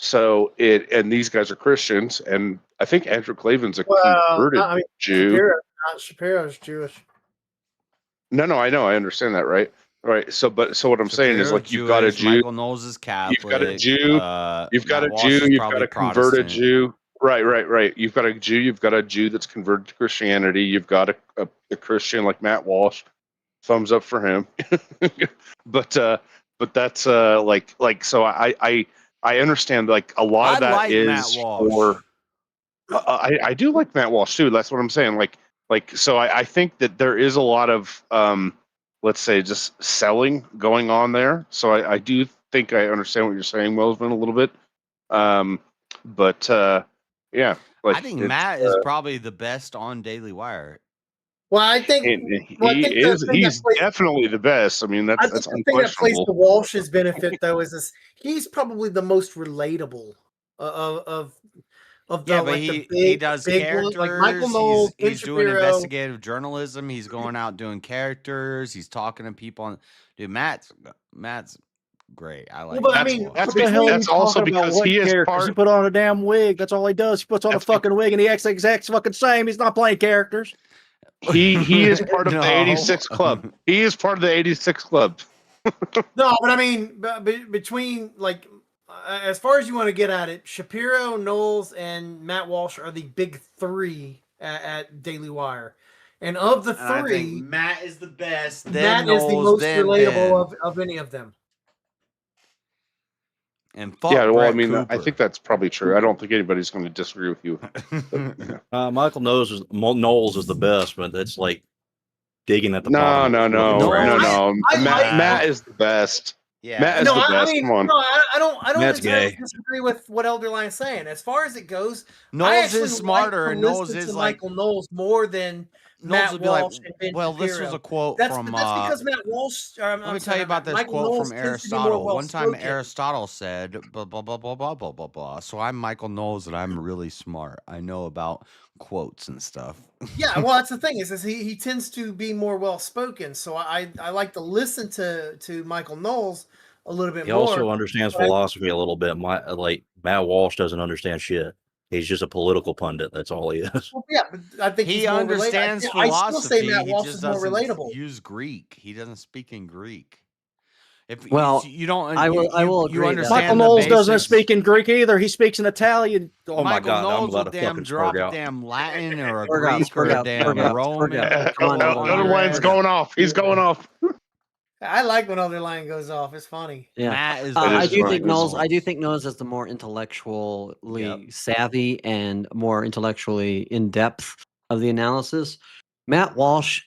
So and these guys are Christians, and I think Andrew Klavan's a converted Jew. Shapiro's Jewish. No, I know, I understand that, right? So what I'm saying is like you've got a Jew, Michael Knowles is Catholic. you've got a Jew, you've got a Jew, you've got a converted Jew. Right. You've got a Jew, you've got a Jew that's converted to Christianity. You've got a Christian like Matt Walsh. Thumbs up for him. but that's like so I understand like a lot of that like is Matt Walsh. for I do like Matt Walsh too. That's what I'm saying. Like so I think that there is a lot of let's say just selling going on there. So I do think I understand what you're saying, Wellsman, a little bit. But yeah, like I think Matt is probably the best on Daily Wire. Well, I think he's definitely the best. I mean, that's the thing that plays to unquestionable. Walsh's benefit, though, is this: he's probably the most relatable of the Yeah, but like the he big, does big characters. ones, like Michael Knowles, Ben he's doing Shapiro. investigative journalism. He's going out doing characters. He's talking to people. Dude, Matt's great. I like. Well, but I Matt's mean, Walsh. That's also because he is part. He put on a damn wig. That's all he does. He puts on a fucking wig and he acts the exact fucking same. He's not playing characters. He is part of the 86 club. He is part of the 86 club. No, but I mean, between like as far as you want to get at it, Shapiro, Knowles, and Matt Walsh are the big three at Daily Wire. And of the And I three, think Matt is the best. Matt then is the Knowles, most then relatable Ben. of any of them. And fuck Yeah, well, Brett I mean, I Cooper. think that's probably true. I don't think anybody's going to disagree with you. Michael Knowles is the best, but that's like digging at the No. bottom. Matt is the best. Yeah. Matt is the best. Come on. No, I don't Matt's entirely gay. disagree with what Elderline's saying. As far as it goes, Knowles I actually is smarter, like and to Knowles listen is to like Michael Knowles more than Knowles Matt would be like, Walsh and Ben well, this was Shapiro. a quote That's from. because Matt Walsh. Let me tell you about this Michael quote Knowles from tends to be more Aristotle. One time, well-spoken. Aristotle said, blah, blah, blah, blah, blah, blah, blah, blah. So I'm Michael Knowles, and I'm really smart. I know about quotes and stuff. Yeah, well, that's the thing is he tends to be more well-spoken. So I like to listen to Michael Knowles a little bit He more. also understands but I- philosophy a little bit. Like Matt Walsh doesn't understand shit. He's just a political pundit. That's all he is. Well, yeah, but I think He he's more understands relatable. I still say philosophy. Matt He Walsh just is more doesn't relatable. use Greek. He doesn't speak in Greek. If Well, you don't, I will you agree that- understand Michael the Knowles doesn't basics. speak in Greek either. He speaks in Italian. Oh my Michael god, I'm Knowles about will to damn fucking drop spurg a out. damn Latin or a Spurg out, Greek or spurg a out, damn spurg out, Roman. spurg out. Come on, Another line's going off. He's going off. I like when Elderline goes off. It's funny. Yeah, Matt is I do funny. think Knowles is the more intellectually savvy and more intellectually in depth of the analysis. Matt Walsh,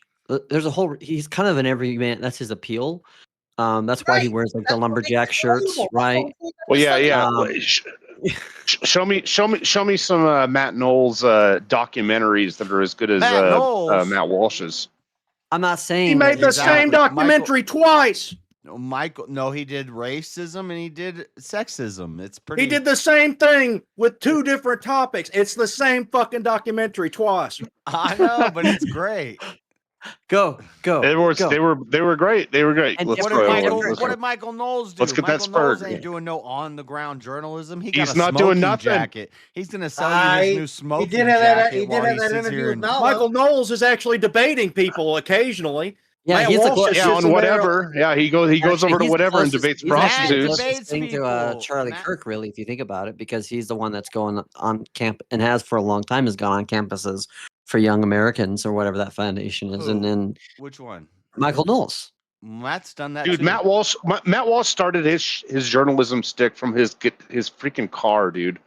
he's kind of an everyman. That's his appeal. That's why he wears like the lumberjack shirts, right? Well, yeah. Show me some Matt Knowles documentaries that are as good as Matt Walsh's. I'm not saying He made the same documentary twice. No, he did racism and he did sexism. It's pretty. He did the same thing with two different topics. It's the same fucking documentary twice. I know, but it's great. Go. They were great. They were great. And Let's What go. did Michael Knowles do? Let's get that Michael Knowles spurred. ain't doing no on the ground journalism. He's not doing nothing. Jacket. He's gonna sell you his new smoking did have that- jacket he did while have he that sits interview here with and Nala. Michael Knowles is actually debating people occasionally. Yeah, Matt he's Walsh the just Yeah, sits on in whatever. Yeah, he goes over to he's the whatever and closest- debates he's actually the prostitutes. closest thing to Charlie Kirk, really, if you think about it, because he's the one that's going on camp and has for a long time has gone on campuses for young Americans or whatever that foundation is, and then Which one? Michael Knowles. Matt's done that. Dude, too. Matt Walsh started his journalism stick from his freaking car, dude.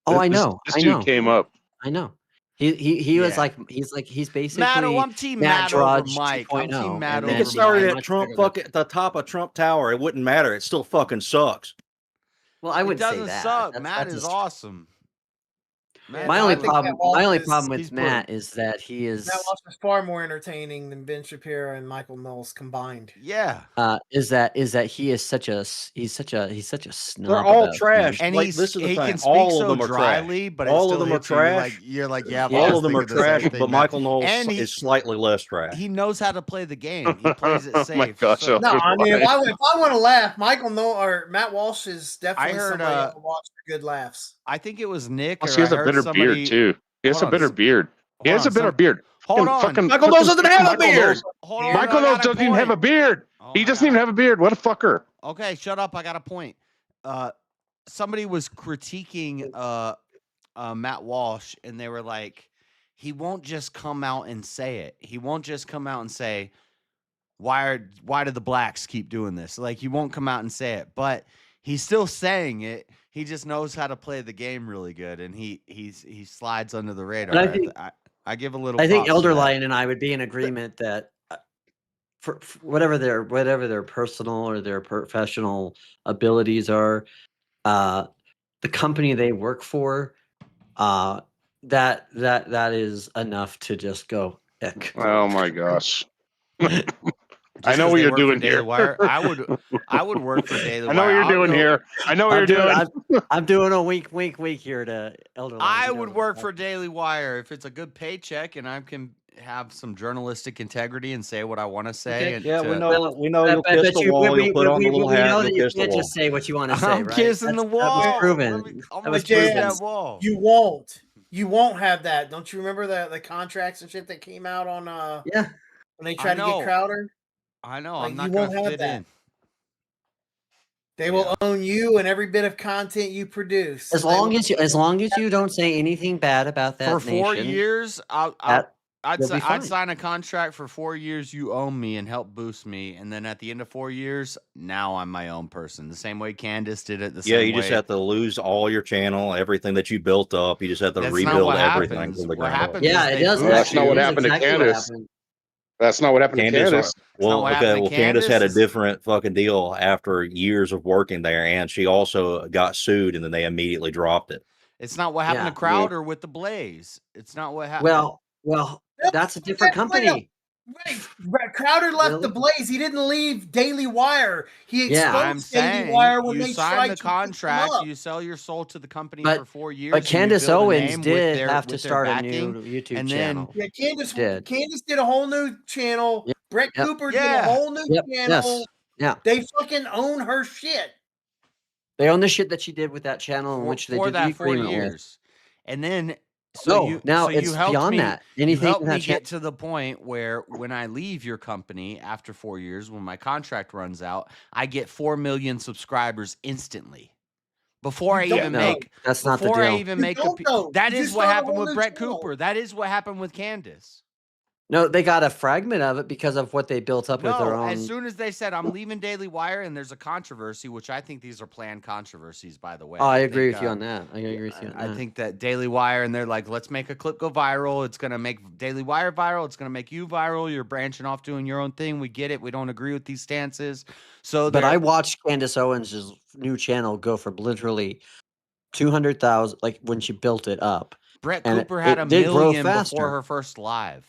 Oh, I know. This I dude know. came up. I know. He was like he's basically I'm Team Matt Matt over Drudge Mike. I'm 2.0, Team Matt and You over could start it Mike. at Trump fucking at the top of Trump Tower. It wouldn't matter. It still fucking sucks. Well, I It wouldn't say doesn't that. suck. Matt is awesome. My only problem with he's Matt is that he is Matt Walsh is far more entertaining than Ben Shapiro and Michael Knowles combined. Yeah. Is that he is such a snub. They're all about trash. And like, he's, this is the he thing. can speak All so of them are dryly, trash. but all it of still them are hits you trash. you're like, yeah, all of them are thinking the same trash. thing, But Matt. Michael Knowles And is slightly less trash. He knows how to play the game. He plays it Oh safe. my gosh! So- No, I mean, if I want to laugh, Michael Knowles or Matt Walsh is definitely somebody I would watch for good laughs. I think it was Nick. Plus, Or he has I a heard bitter somebody, beard too. He has Hold a on, bitter beard. He has a bitter beard. Hold on. Michael Knowles doesn't have a beard. Michael Knowles doesn't even have a beard. He doesn't even have a beard. What a fucker. Okay, shut up. I got a point. Somebody was critiquing Matt Walsh, and they were like, he won't just come out and say it. He won't just come out and say, why do the blacks keep doing this? Like, he won't come out and say it, but he's still saying it. He just knows how to play the game really good, and he slides under the radar. But I think I give a little. I think props to that. Elderline and I would be in agreement that for whatever their personal or their professional abilities are, the company they work for, that is enough to just go ick. Oh my gosh. I Just know 'cause what they you're work for doing Daily here. Wire, I would work for Daily Wire. I know what you're doing here. I know what you're doing. I'm doing a wink here to Elderline. I would work for Daily Wire if it's a good paycheck and I can have some journalistic integrity and say what I want to say. Okay. And Yeah, to- we know you'll kiss the wall. You'll put on the little we hat. know You'll that you kiss the can't wall. just say what you want to say, I'm right? kissing the That was wall. proven. I'm That gonna was kiss proven. that wall. You won't. You won't have that. Don't you remember the contracts and shit that came out on Yeah. when they tried to know. get Crowder? I know. Like, I'm not you gonna won't have fit that. in. They will own you and every bit of content you produce. As long as you don't say anything bad about that For 4 nation, years, you'll be I'd fine. sign a contract for 4 years. You own me and help boost me, and then at the end of 4 years, now I'm my own person. The same way Candace did it. Yeah, you just have to lose all your channel, everything that you built up. You just have to That's not rebuild what everything happens. from the What ground up. happens Yeah, is it they does. boost That's not you. what happened to exactly what Candace. happened. That's not what happened to Candace, Candace. well, what okay, happened to well, Candace had a Candace. different fucking deal after years of working there, and she also got sued, and then they immediately dropped it. It's not what happened Yeah. to Crowder with the Blaze. It's not what happened. Well, that's a different company. Wait, Crowder left the Really? Blaze. He didn't leave Daily Wire. He Yeah. I'm exposed Daily saying Wire when you they sign tried the to pick him contract, up. you sell your soul to the company But- for 4 years. But and you Candace build a Owens name did with have to with their start a backing, new YouTube and then channel. Yeah, Candace Did. did a whole new channel. Yep. Brett Yep. Cooper did Yeah. a whole new Yep. channel. Yes. Yeah. They fucking own her shit. They own the shit that she did with that channel in for, which they for did the that 4 agreement with. years, and then Now you it's helped beyond me, that. You Anything helped in me that get to the point where when I leave your company after 4 years, when my contract runs out, I get 4 million subscribers instantly. Before I You don't even know. make, That's not the before I deal. even You make a, don't know. that You is just what start a happened whole with new Brett channel. Cooper. That is what happened with Candace. No, they got a fragment of it because of what they built up with their No, own. as soon as they said I'm leaving Daily Wire, and there's a controversy, which I think these are planned controversies, by the way. I agree think, with you on that. I agree with you on I that. think that Daily Wire, and they're like, let's make a clip go viral. It's going to make Daily Wire viral. It's going to make you viral. You're branching off doing your own thing. We get it. We don't agree with these stances. So, But I watched Candace Owens' new channel go from literally 200,000, like when she built it up. Brett and Cooper had it a did grow million before faster. her first live.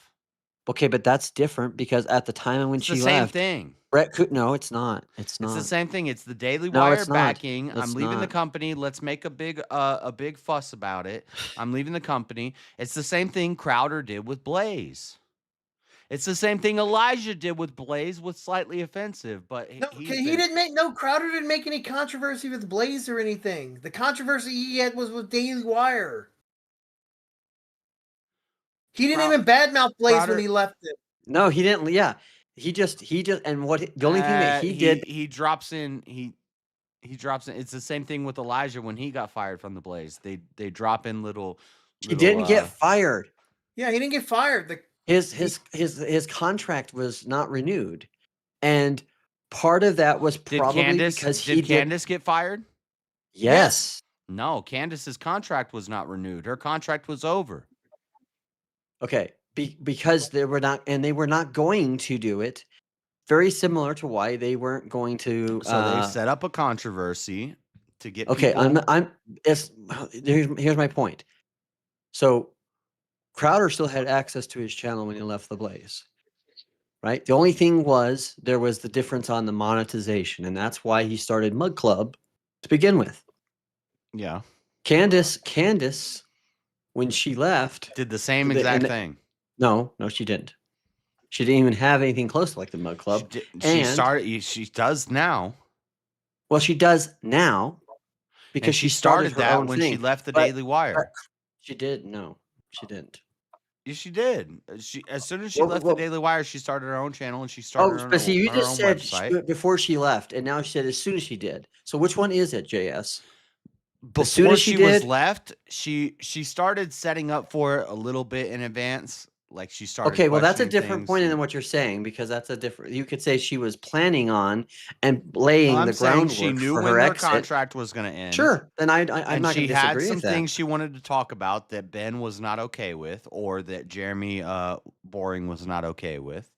Okay, but that's different because at the time when It's she the same left, thing. Brett could no, it's not. It's not. It's the same thing. It's the Daily No, Wire it's not. backing. It's I'm leaving the not. company. Let's make a big fuss about it. I'm leaving the company. It's the same thing Crowder did with Blaze. It's the same thing Elijah did with Blaze, with slightly offensive, but Crowder didn't make any controversy with Blaze or anything. The controversy he had was with Daily Wire. He didn't even badmouth Blaze when he left it. No, he didn't. Yeah, he just and the only thing that he did. He drops in. He drops in. It's the same thing with Elijah when he got fired from the Blaze. They drop in little. He didn't get fired. Yeah, he didn't get fired. His contract was not renewed, and part of that was probably because he did Candace get fired? Yes. No, Candace's contract was not renewed. Her contract was over. Okay, because they were not going to do it. Very similar to why they weren't going to. So they've set up a controversy to get Okay, people. Here's my point. So Crowder still had access to his channel when he left the Blaze, right? The only thing was there was the difference on the monetization, and that's why he started Mug Club to begin with. Yeah. Candace, when she left, did the same exact thing. No, she didn't. She didn't even have anything close to like the Mug Club. She does now. Well, she does now because And she started her that own when thing. she left the Daily Wire. She did. No, she didn't. Yes, she did. As soon as she left the Daily Wire, she started her own channel and she started her, but see, you her just own said website. before she left, and now she said as soon as she did. So which one is it, JS? Before as soon as she was did, left, she started setting up for it a little bit in advance. Like she started. Okay, well, that's a questioning different things point and- than what you're saying because that's a different. You could say she was planning on and laying I'm the saying groundwork she knew for when her her exit. contract was going to end. Sure, then I'm and not she going to had disagree some with that. things she wanted to talk about that Ben was not okay with, or that Jeremy Boring was not okay with,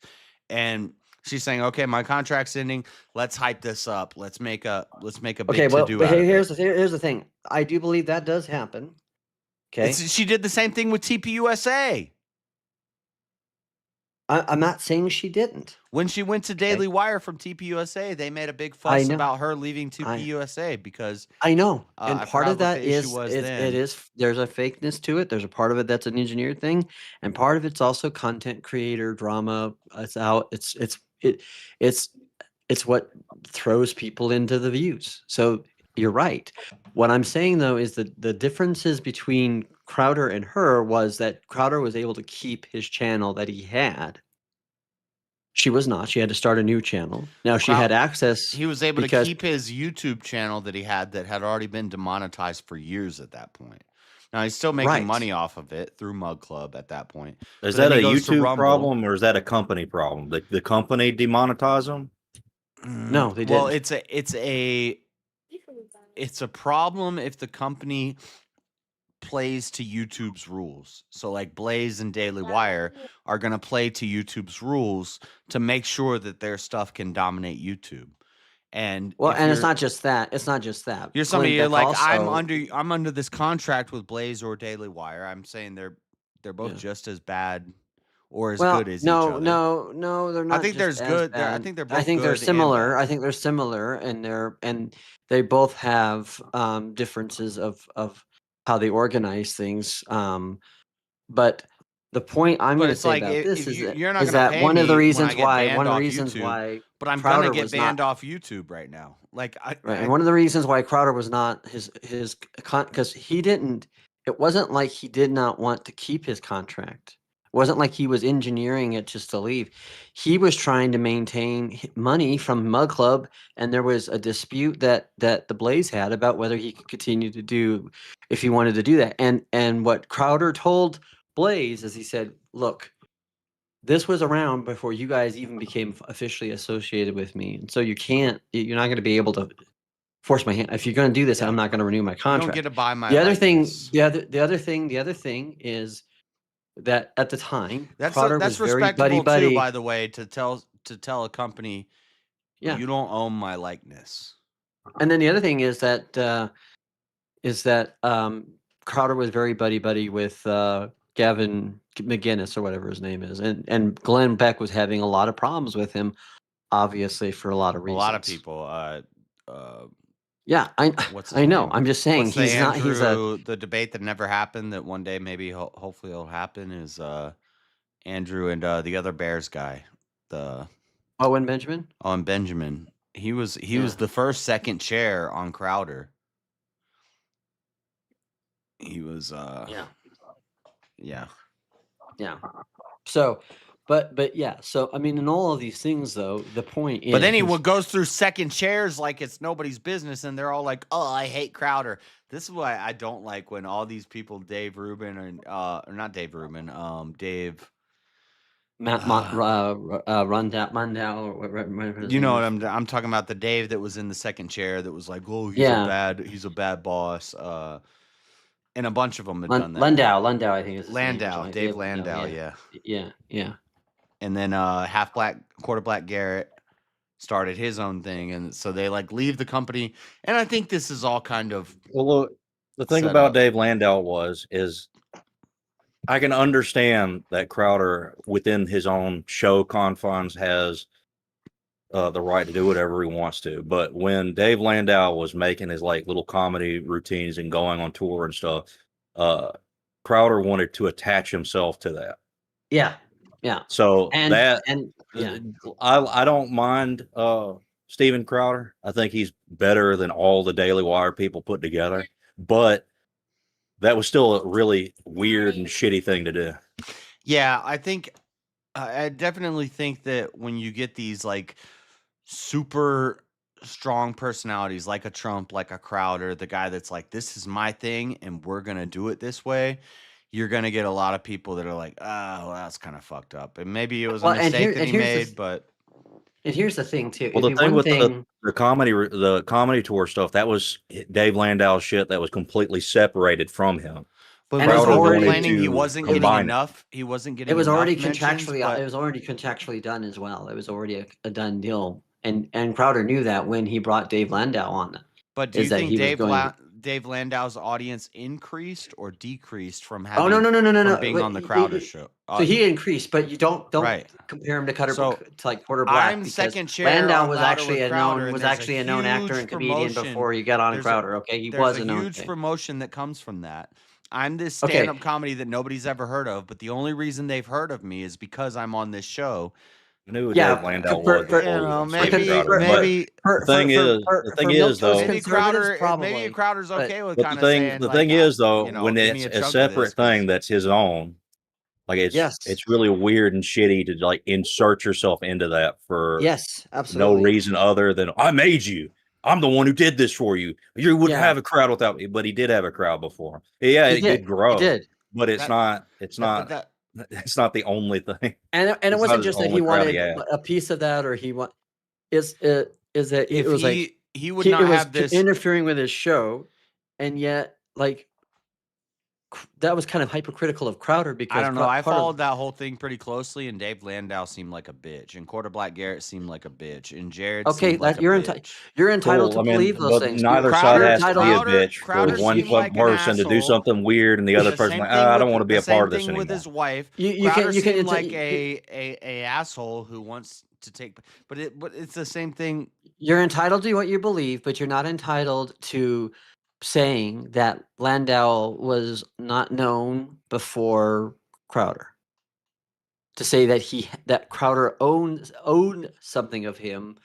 and she's saying, "Okay, my contract's ending. Let's hype this up. Let's make a big Okay, well, to-do but out of it." here's the thing. I do believe that does happen. Okay, She did the same thing with TPUSA. I'm not saying she didn't. When she went to Daily Wire from TPUSA, they made a big fuss know. about her leaving TPUSA because I know, and I part forgot of what that the issue is was it then. is there's a fakeness to it. There's a part of it that's an engineered thing, and part of it's also content creator drama. It's what throws people into the views. So you're right. What I'm saying though is that the differences between Crowder and her was that Crowder was able to keep his channel that he had. She was not. She had to start a new channel. Now she had access. He was able to because- keep his YouTube channel that he had that had already been demonetized for years at that point. Now he's still making Right. money off of it through Mug Club at that point. Is But then that a he goes to YouTube Rumble. problem or is that a company problem? The company demonetize them? No, they Well, didn't. it's a problem if the company plays to YouTube's rules. So like Blaze and Daily Wire are going to play to YouTube's rules to make sure that their stuff can dominate YouTube. And Well, if and it's you're- not just that. It's not just that. You're somebody Glenn you're Beck like I'm also- under this contract with Blaze or Daily Wire. I'm saying they're both just as bad or as good as each other. No, they're not. I think just there's as good. I bad. think they're both. I think they're good and similar. bad. I think they're similar, and they both have differences of how they organize things. But the point I'm But going to it's say like about if this is you're not is gonna that pay one of the me when reasons I get why banned off YouTube, why but I'm Crowder gonna get was banned not, off YouTube right now. Like right, and one of the reasons why Crowder was not his because he didn't. It wasn't like he did not want to keep his contract. It wasn't like he was engineering it just to leave. He was trying to maintain money from Mug Club, and there was a dispute that the Blaze had about whether he could continue to do if he wanted to do that. And what Crowder told Blaze is he said, "Look, this was around before you guys even became officially associated with me, and so you're not going to be able to force my hand. If you're going to do this, I'm not going to renew my you contract." don't get to buy my. The other likeness. thing, the other thing is that at the time, That's Crowder was very respectable buddy. too, by the way, to tell a company, Yeah. you don't own my likeness. And then the other thing is that Crowder was very buddy with Gavin McGinnis or whatever his name is, and Glenn Beck was having a lot of problems with him, obviously for a lot of A reasons. lot of people. Yeah, What's his I know. name? I'm just saying What's the he's not. He's a. the debate that never happened. That one day maybe hopefully it'll happen. Is Andrew and the other Bears guy, the Owen Benjamin. Owen Benjamin. He was the first second chair on Crowder. He was yeah. So, but yeah. So I mean, in all of these things, though, the point is. But then he goes through second chairs like it's nobody's business, and they're all like, "Oh, I hate Crowder." This is why I don't like when all these people, Dave Rubin and or not Dave Rubin, Dave. Rundown, or whatever his You know name what is. I'm talking about? The Dave that was in the second chair that was like, "Oh, he's a bad boss." and a bunch of them have done that. Landau, I think is his name, Landau, Dave Landau, yeah. And then half black, quarter black Garrett started his own thing, and so they like leave the company. And I think this is all kind of look. The thing about Dave Landau is I can understand that Crowder within his own show confines has the right to do whatever he wants to. But when Dave Landau was making his like little comedy routines and going on tour and stuff, Crowder wanted to attach himself to that. Yeah. So and I don't mind Steven Crowder. I think he's better than all the Daily Wire people put together. But that was still a really weird and shitty thing to do. Yeah, I think I definitely think that when you get these like super strong personalities like a Trump, like a Crowder, the guy that's like, this is my thing and we're going to do it this way, you're going to get a lot of people that are like, oh, well, that's kind of fucked up. And maybe it was a mistake that he made, but... And here's the thing, too. Well, the thing with the comedy tour stuff, that was Dave Landau's shit that was completely separated from him. But Crowder complaining he wasn't getting enough. He wasn't getting. It was already contractually. It was already contractually done as well. It was already a done deal, and Crowder knew that when he brought Dave Landau on. But do you think Dave Landau's audience increased or decreased from having? Oh no! Being on the Crowder show. So he increased, but you don't compare him to Cutter to like Quarter Black. I'm second chair. Landau was actually a known actor and comedian before he got on Crowder. Okay, he was a known huge promotion that comes from that. I'm this stand-up comedy that nobody's ever heard of, but the only reason they've heard of me is because I'm on this show. I knew Dave Landau was. Maybe. The thing is, though, maybe Crowder's okay with kind of saying. The thing is, though, when it's a separate thing that's his own, like it's really weird and shitty to like insert yourself into that for no reason other than I made you. I'm the one who did this for you. You wouldn't have a crowd without me, but he did have a crowd before. Yeah, it did grow. He did. But it's not the only thing. And it wasn't just that he wanted a piece of that, or he want is that it was like he would not have this interfering with his show, and yet like that was kind of hypocritical of Crowder because I don't know. I followed that whole thing pretty closely, and Dave Landau seemed like a bitch, and Quarter Black Garrett seemed like a bitch, and Jared. You're entitled to believe those things. Neither side has to be a bitch for one person to do something weird, and the other person like, I don't want to be a part of this anymore. With his wife, you can like a asshole who wants to take, but it's the same thing. You're entitled to what you believe, but you're not entitled to saying that Landau was not known before Crowder. To say that Crowder owned something of him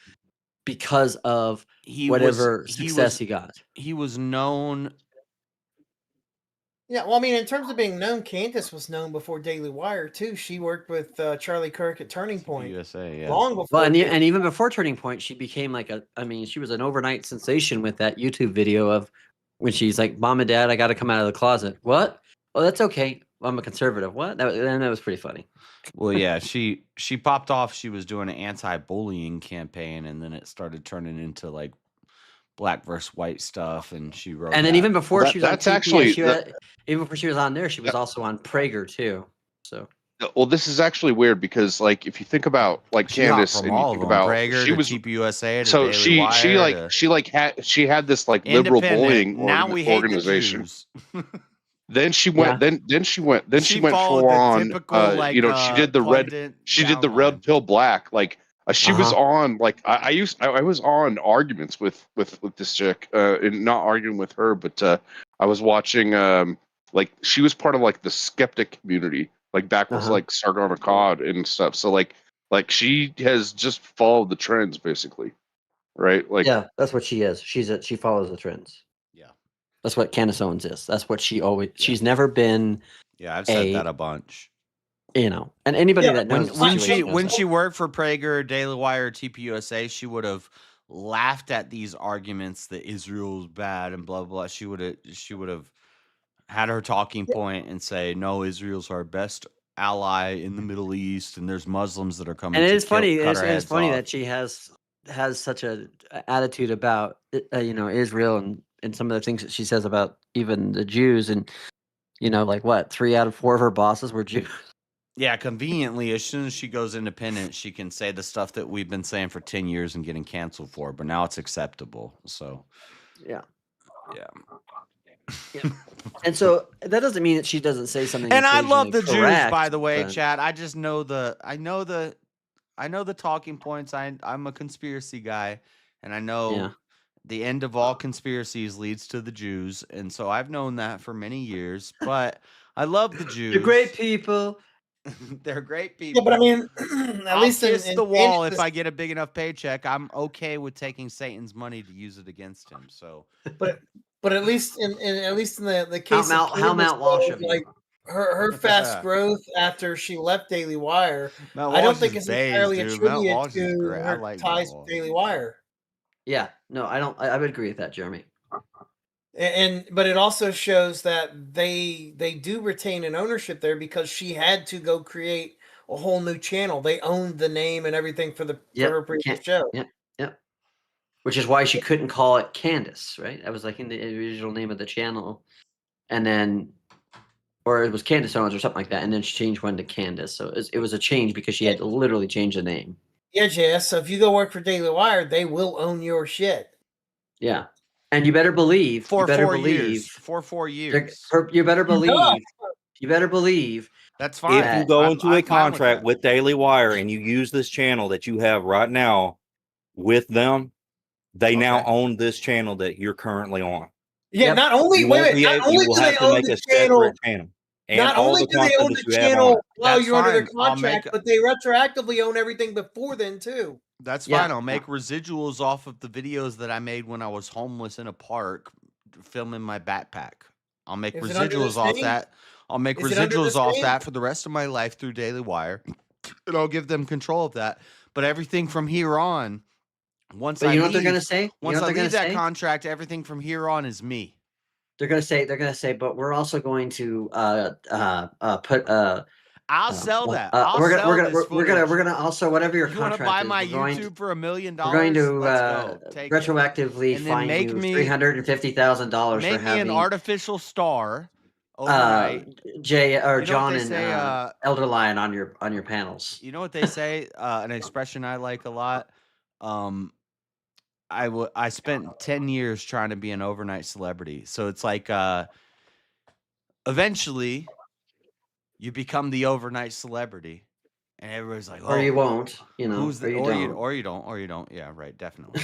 because of whatever success he got. He was known. Yeah, well, I mean, in terms of being known, Candace was known before Daily Wire too. She worked with Charlie Kirk at Turning Point USA, long before. Well, and even before Turning Point, she became like she was an overnight sensation with that YouTube video of when she's like, "Mom and Dad, I got to come out of the closet." What? Oh, that's okay. I'm a conservative. What? That was pretty funny. Well, yeah, she popped off. She was doing an anti-bullying campaign, and then it started turning into like black versus white stuff. And she wrote. And then even before she was on TV, even before she was on there, she was also on Prager too. So. Well, this is actually weird because, like, if you think about like Candace and you think about Prager, she was USA. So she had this like liberal bullying organization. Then she went. Then she went full on. She did the red pill black. Like she was on. Like I was on arguments with this chick, and not arguing with her, but I was watching. Like she was part of like the skeptic community. Like back with like Sargon of Akkad and stuff. So like she has just followed the trends basically, right? Like that's what she is. She follows the trends. Yeah, that's what Candace Owens is. That's what she always. She's never been. Yeah, I've said that a bunch. And anybody that knows when she worked for Prager, Daily Wire, TPUSA, she would have laughed at these arguments that Israel's bad and blah blah. She would have had her talking point and say, no, Israel's our best ally in the Middle East, and there's Muslims that are coming. And it's funny that she has such a attitude about Israel and some of the things that she says about even the Jews, and like what 3 out of 4 of her bosses were Jews. Yeah, conveniently, as soon as she goes independent, she can say the stuff that we've been saying for 10 years and getting canceled for, but now it's acceptable. So, yeah. Yeah. And so that doesn't mean that she doesn't say something. And I love the correct, Jews, by the way, but... Chad. I just know the talking points. I'm a conspiracy guy, and I know the end of all conspiracies leads to the Jews, and so I've known that for many years. But I love the Jews. They're great people. They're great people. Yeah, but I mean, at I'll least kiss in the wall Andy's- if I get a big enough paycheck. I'm okay with taking Satan's money to use it against him. So, but at least in the case How of Mount Candace, Walsh though, of you. like her fast growth after she left Daily Wire, Mount I don't Walsh think is it's bays, entirely dude. Mount attributed Walsh is to great. I her like ties Mount to Daily Wire. Yeah, no, I don't. I would agree with that, Jeremy. But it also shows that they do retain an ownership there because she had to go create a whole new channel. They owned the name and everything for her previous show. Yep. Which is why she couldn't call it Candace, right? That was like in the original name of the channel, and then, or it was Candace Owens or something like that, and then she changed one to Candace. So it was a change because she had to literally change the name. Yeah, JS. So if you go work for Daily Wire, they will own your shit. Yeah, and you better believe. For you better 4 believe, years. For 4 years. You better believe. You better believe. That's fine. If you go into a contract with Daily Wire and you use this channel that you have right now with them, they now own this channel that you're currently on. Yeah, not only you will have to make a separate channel. And not all only the do they own content the that you have on channel it. while That's you're under their fine. I'll contract, make- but they retroactively own everything before then too. That's Yeah. fine. I'll make residuals off of the videos that I made when I was homeless in a park filming my backpack. I'll make Is it under residuals this off name? that. I'll make Is it under residuals this off name? that for the rest of my life through Daily Wire. And I'll give them control of that. But everything from here on, once But I you know leave, what they're gonna say? once I they're leave gonna that say? contract, everything from here on is me. They're gonna say, but we're also going to put I'll sell that. we're gonna also, whatever your You want to contract buy is, my we're going YouTube for $1 million? we're going to Let's go. Take it. retroactively And then fine make you me $350,000 for Make me having an artificial star overnight. Jay or You know what John they and say, Elder Lion on your panels. You know what they say? An expression I like a lot. I spent 10 years trying to be an overnight celebrity. So it's like eventually you become the overnight celebrity, and everybody's like, Or you won't, who's the, or you don't. Yeah, right, definitely.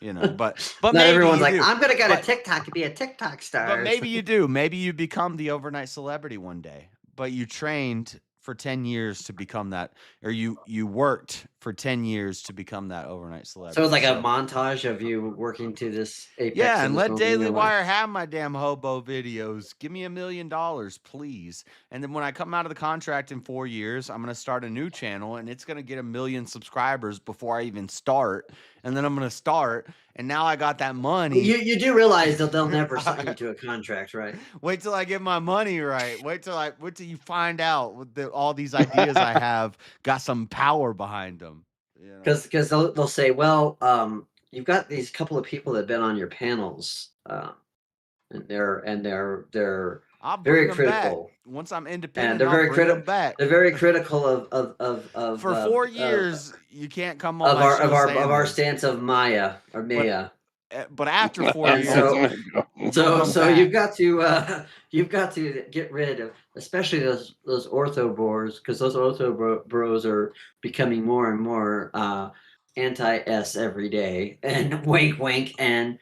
But not maybe everyone's you like, do. I'm gonna go to But- TikTok and be a TikTok star. But maybe you do. Maybe you become the overnight celebrity one day. But you trained for 10 years to become that, or you worked for 10 years to become that overnight celebrity. So it's like a montage of you working to this apex. Yeah, of and this let moment Daily in your life. Wire have my damn hobo videos. Give me $1 million, please. And then when I come out of the contract in 4 years, I'm gonna start a new channel, and it's gonna get 1 million subscribers before I even start. And then I'm gonna start, and now I got that money. You do realize that they'll never sign you to a contract, right? Wait till I get my money right. Wait till you find out that all these ideas I have got some power behind them. Because they'll say, well, you've got these couple of people that've been on your panels, and they're I'll very bring 'em critical. back. Once I'm And independent, they're I'll very bring critical. them back. They're very critical of For 4 years, you can't come on of my our show of our saying of our this. stance of Maya or Maya. But after 4 And years, so you've got to get rid of, especially those ortho bros, because those ortho bros are becoming more and more anti-S every day, and wink wink, and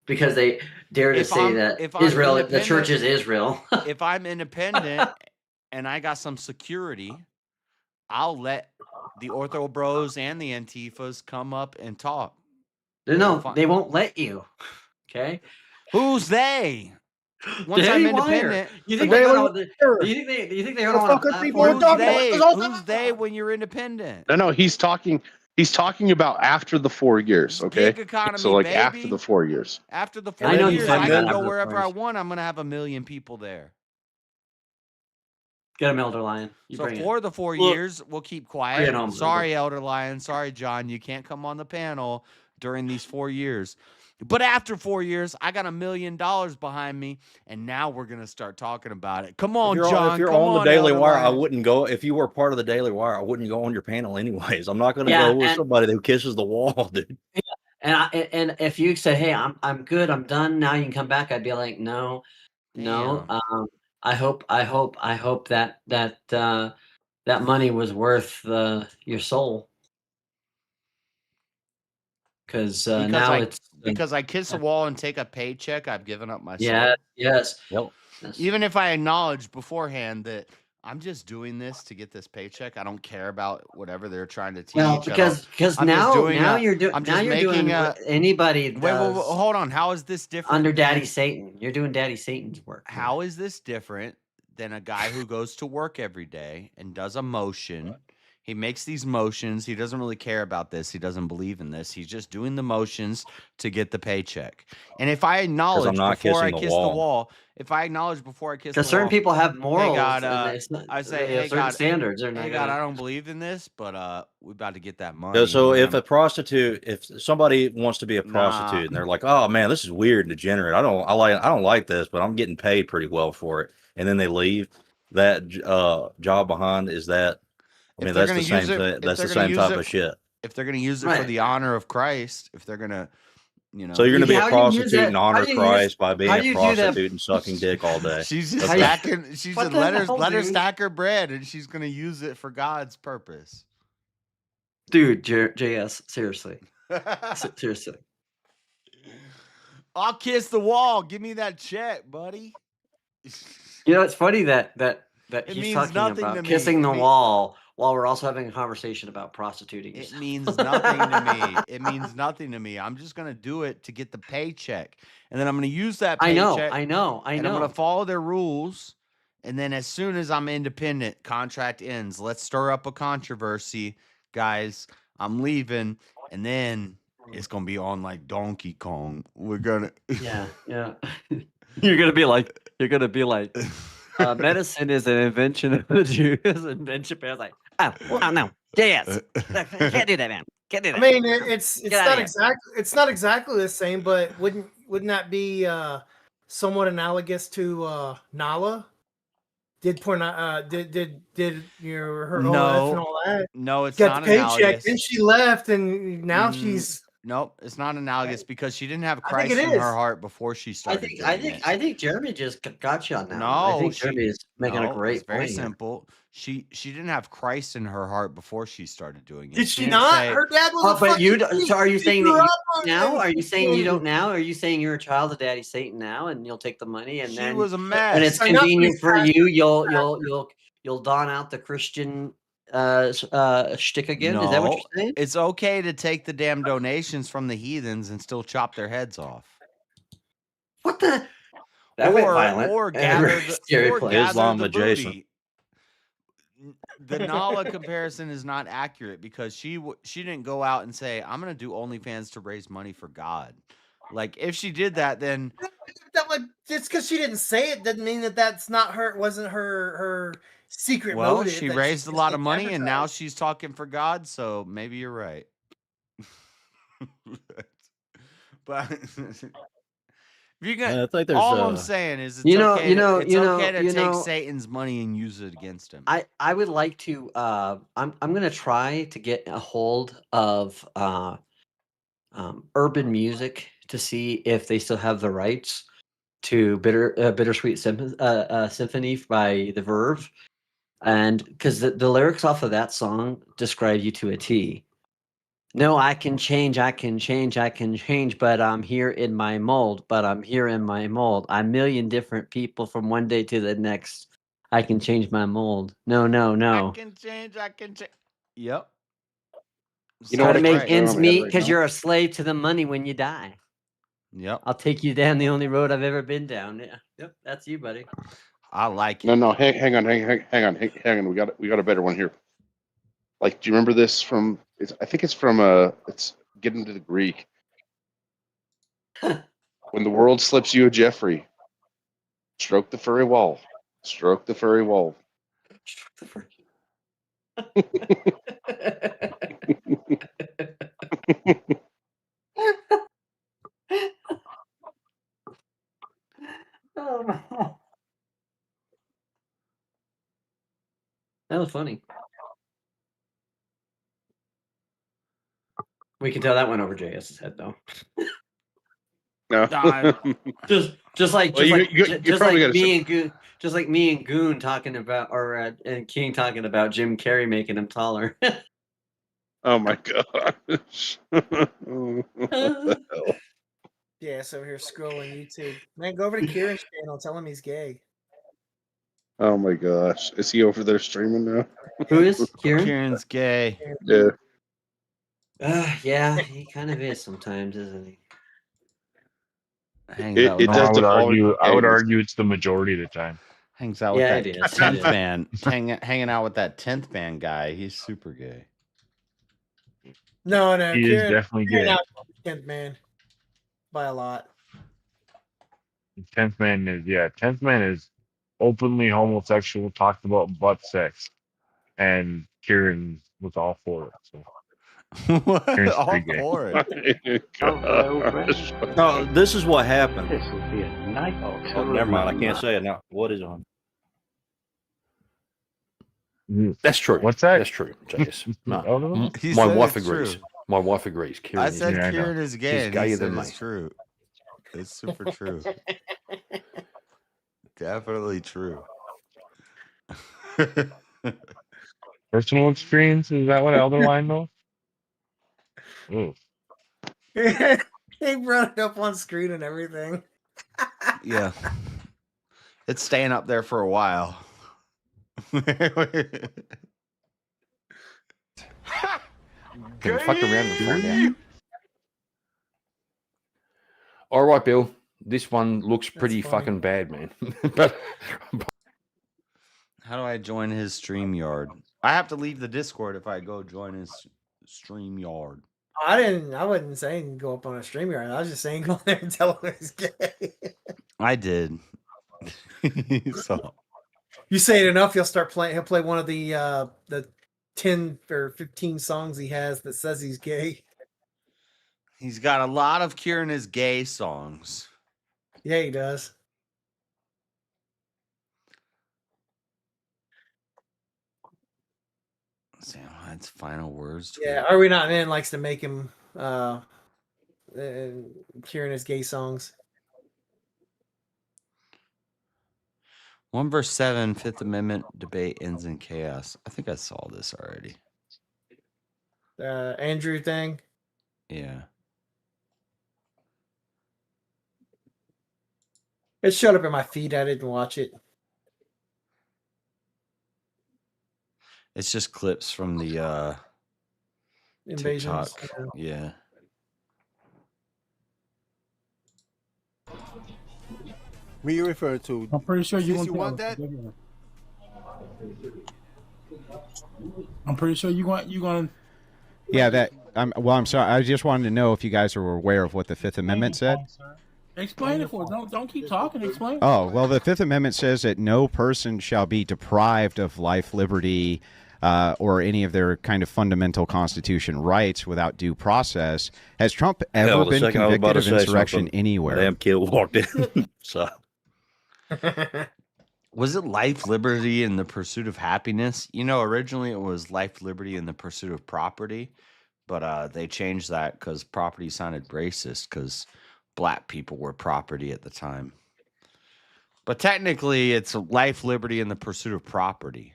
because they dare to If say I'm- that if I'm Israel, the independent- church is Israel. if I'm independent and I got some security, I'll let the ortho bros and the Antifas come up and talk. No, they won't let you. Okay, who's they? Once Daily I'm Wire. independent, You think they're gonna? Do you think they're gonna want a platform? Who's they when you're independent? No, he's talking about after the 4 years. Okay, Gig economy, so like baby. after the 4 years. After the I 4 know years, he's I talking can about go after the wherever 4 I years. want. I'm gonna have 1 million people there. Get him, Elder Lion. You So bring it. for the 4 Look, years, we'll keep bring quiet. it home, Sorry, Elder Lion. Sorry, John. You can't come on the panel during these 4 years. But after 4 years, I got $1 million behind me, and now we're gonna start talking about it. Come on, John. If you're come on the on, Daily Wire, I Elderline. wouldn't go. If you were part of the Daily Wire, I wouldn't go on your panel anyways. I'm not going to Yeah, go with and- somebody who kisses the wall, dude. And if you said, "Hey, I'm good, I'm done. Now you can come back," I'd be like, "No, no. I hope that that money was worth your soul." Because now it's because I kiss a wall and take a paycheck, I've given up my soul. Yeah. Yes. Yep. Even if I acknowledge beforehand that I'm just doing this to get this paycheck, I don't care about whatever they're trying to teach. Well, because now you're doing what anybody does. Wait, hold on. How is this different under Daddy Satan? You're doing Daddy Satan's work. How is this different than a guy who goes to work every day and does a motion? He makes these motions. He doesn't really care about this. He doesn't believe in this. He's just doing the motions to get the paycheck. And if I acknowledge before I kiss the wall, because certain people have morals, hey God, and I say, they have hey certain God, standards. They're not hey God, gonna- I don't believe in this, but we're about to get that money. So if a prostitute, if somebody wants to be a prostitute and they're like, "Oh man, this is weird and degenerate. I don't like this, but I'm getting paid pretty well for it," and then they leave, that job behind, is that? I mean, that's the same thing. That's the same type of shit. If they're going to use it for the honor of Christ, if they're going to, So you're going to be a prostitute and honor Christ by being a prostitute and sucking dick all day. She's just stacking. She's just let her stack her bread, and she's going to use it for God's purpose. Dude, JS, seriously, seriously. I'll kiss the wall. Give me that check, buddy. You know, it's funny that It he's means talking nothing to about me. kissing the wall while we're also having a conversation about prostituting. It means nothing to me. It means nothing to me. I'm just going to do it to get the paycheck. And then I'm going to use that paycheck. I know. And I'm going to follow their rules. And then as soon as I'm independent, contract ends. Let's stir up a controversy, guys. I'm leaving. And then it's going to be on like Donkey Kong. We're going to. Yeah. You're going to be like, medicine is an invention of the Jews. Invention. I was like, oh no, JS, can't do that, man. Can't do that. I mean, it's not exactly the same, but wouldn't that be somewhat analogous to Nala? Did her OF and all that? No, it's got not the paycheck, analogous. and she left, and now she's. Nope, it's not analogous because she didn't have Christ in her heart before she started. I think Jeremy just got you on that. No, I think Jeremy is making a great it's very point. simple. She didn't have Christ in her heart before she started doing it. Did she not? Her dad was. But so are you saying that you don't now? Are you saying you don't now? Are you saying you're a child of Daddy Satan now, and you'll take the money, and then was a mess. when it's convenient for you, you'll don out the Christian shtick again? No, Is that what you're saying? It's okay to take the damn donations from the heathens and still chop their heads off. What the? That went violent. Or gather Islam the adjacent. booty. The Nala comparison is not accurate because she didn't go out and say, "I'm going to do OnlyFans to raise money for God." Like if she did that, then just because she didn't say it doesn't mean that that's not her. Wasn't her secret motive. She raised a lot of money and now she's talking for God. So maybe you're right. But you got, all I'm saying is it's okay to take Satan's money and use it against him. I would like to. I'm going to try to get a hold of urban music to see if they still have the rights to Bittersweet Symphony by The Verve. And because the lyrics off of that song describe you to a T. No, I can change, but I'm here in my mold, I'm a million different people from one day to the next. I can change my mold. No. I can change. Yep. You know how to make ends meet because you're a slave to the money when you die. Yep. I'll take you down the only road I've ever been down. Yeah. Yep. That's you, buddy. I like it. No. Hang on. We got a better one here. Like, do you remember this from? I think it's from. It's getting to the Greek. When the world slips you a Jeffrey, stroke the furry wall. Stroke the furry wall. Stroke the furry. We can tell that went over JS's head though. No. just like Well, you probably gotta me and Goon, just like me and Goon talking about, and King talking about Jim Carrey making him taller. Oh my gosh. What the hell? Yeah, so here scrolling YouTube. Man, go over to Kieran's channel. Tell him he's gay. Oh my gosh. Is he over there streaming now? Who is Kieran? Kieran's gay. Yeah. Yeah, he kind of is sometimes, isn't he? Hangs out with I would games. argue it's the majority of the time. Hangs out with Yeah, that it is. 10th man. Hanging out with that 10th man guy. He's super gay. No, He is definitely Kieran gay. out 10th man by a lot. 10th man is openly homosexual, talked about butt sex, and Kieran was all for it. So Kieran's All pretty gay. for it. No, this is what happened. This will be a night. Oh, never mind. I can't say it now. What is on? That's true. What's that? That's true, Jace. No. He My said wife it's agrees. true. My wife agrees. Kieran I is said gay. Kieran is gay. He's and gayer he than said me. it's true. It's super true. Definitely true. Personal experience? Is that what Elderline knows? Ooh. He brought it up on screen and everything. Yeah. It's staying up there for a while. Can fuck around and find out. All right, Bill. This one looks pretty fucking bad, man. But How do I join his StreamYard? I have to leave the Discord if I go join his StreamYard. I wasn't saying go up on a StreamYard. I was just saying go there and tell him he's gay. I did. So You say it enough, he'll start playing. He'll play one of the 10 or 15 songs he has that says he's gay. he's got a lot of Kieran is gay songs. Yeah, he does. Sam Hyde's final words. Yeah, Are We Not Men likes to make him Kieran his gay songs. 1 verse 7, Fifth Amendment debate ends in chaos. I think I saw this already. Andrew thing. Yeah. It showed up in my feed. I didn't watch it. It's just clips from the Invasions. TikTok. Yeah. What you refer to? I'm pretty sure you want that? I'm pretty sure you going. Yeah, that. I'm sorry. I just wanted to know if you guys are aware of what the Fifth Amendment said. Explain it for us. Don't keep talking. Explain. Oh, well, the Fifth Amendment says that no person shall be deprived of life, liberty, or any of their kind of fundamental Constitution rights without due process. Has Trump ever been convicted of insurrection anywhere? Damn kid walked in. So. Was it life, liberty, and the pursuit of happiness? You know, originally it was life, liberty, and the pursuit of property, but they changed that because property sounded racist because black people were property at the time. But technically, it's life, liberty, and the pursuit of property,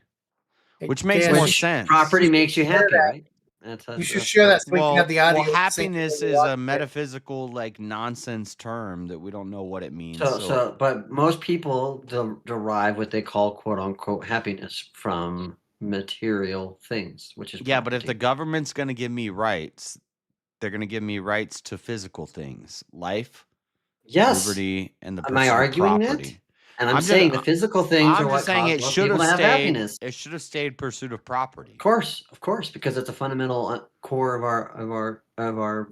which makes more sense. Property makes you happy, right? You should share that so we can have the audio. Well, happiness is a metaphysical, like, nonsense term that we don't know what it means. But most people derive what they call "quote unquote" happiness from material things, which is yeah. But if the government's going to give me rights, they're going to give me rights to physical things, life, yes, liberty, and the am I arguing that? And I'm saying the physical things are what cause most people to have happiness. It should have stayed pursuit of property. Of course, because it's a fundamental core of our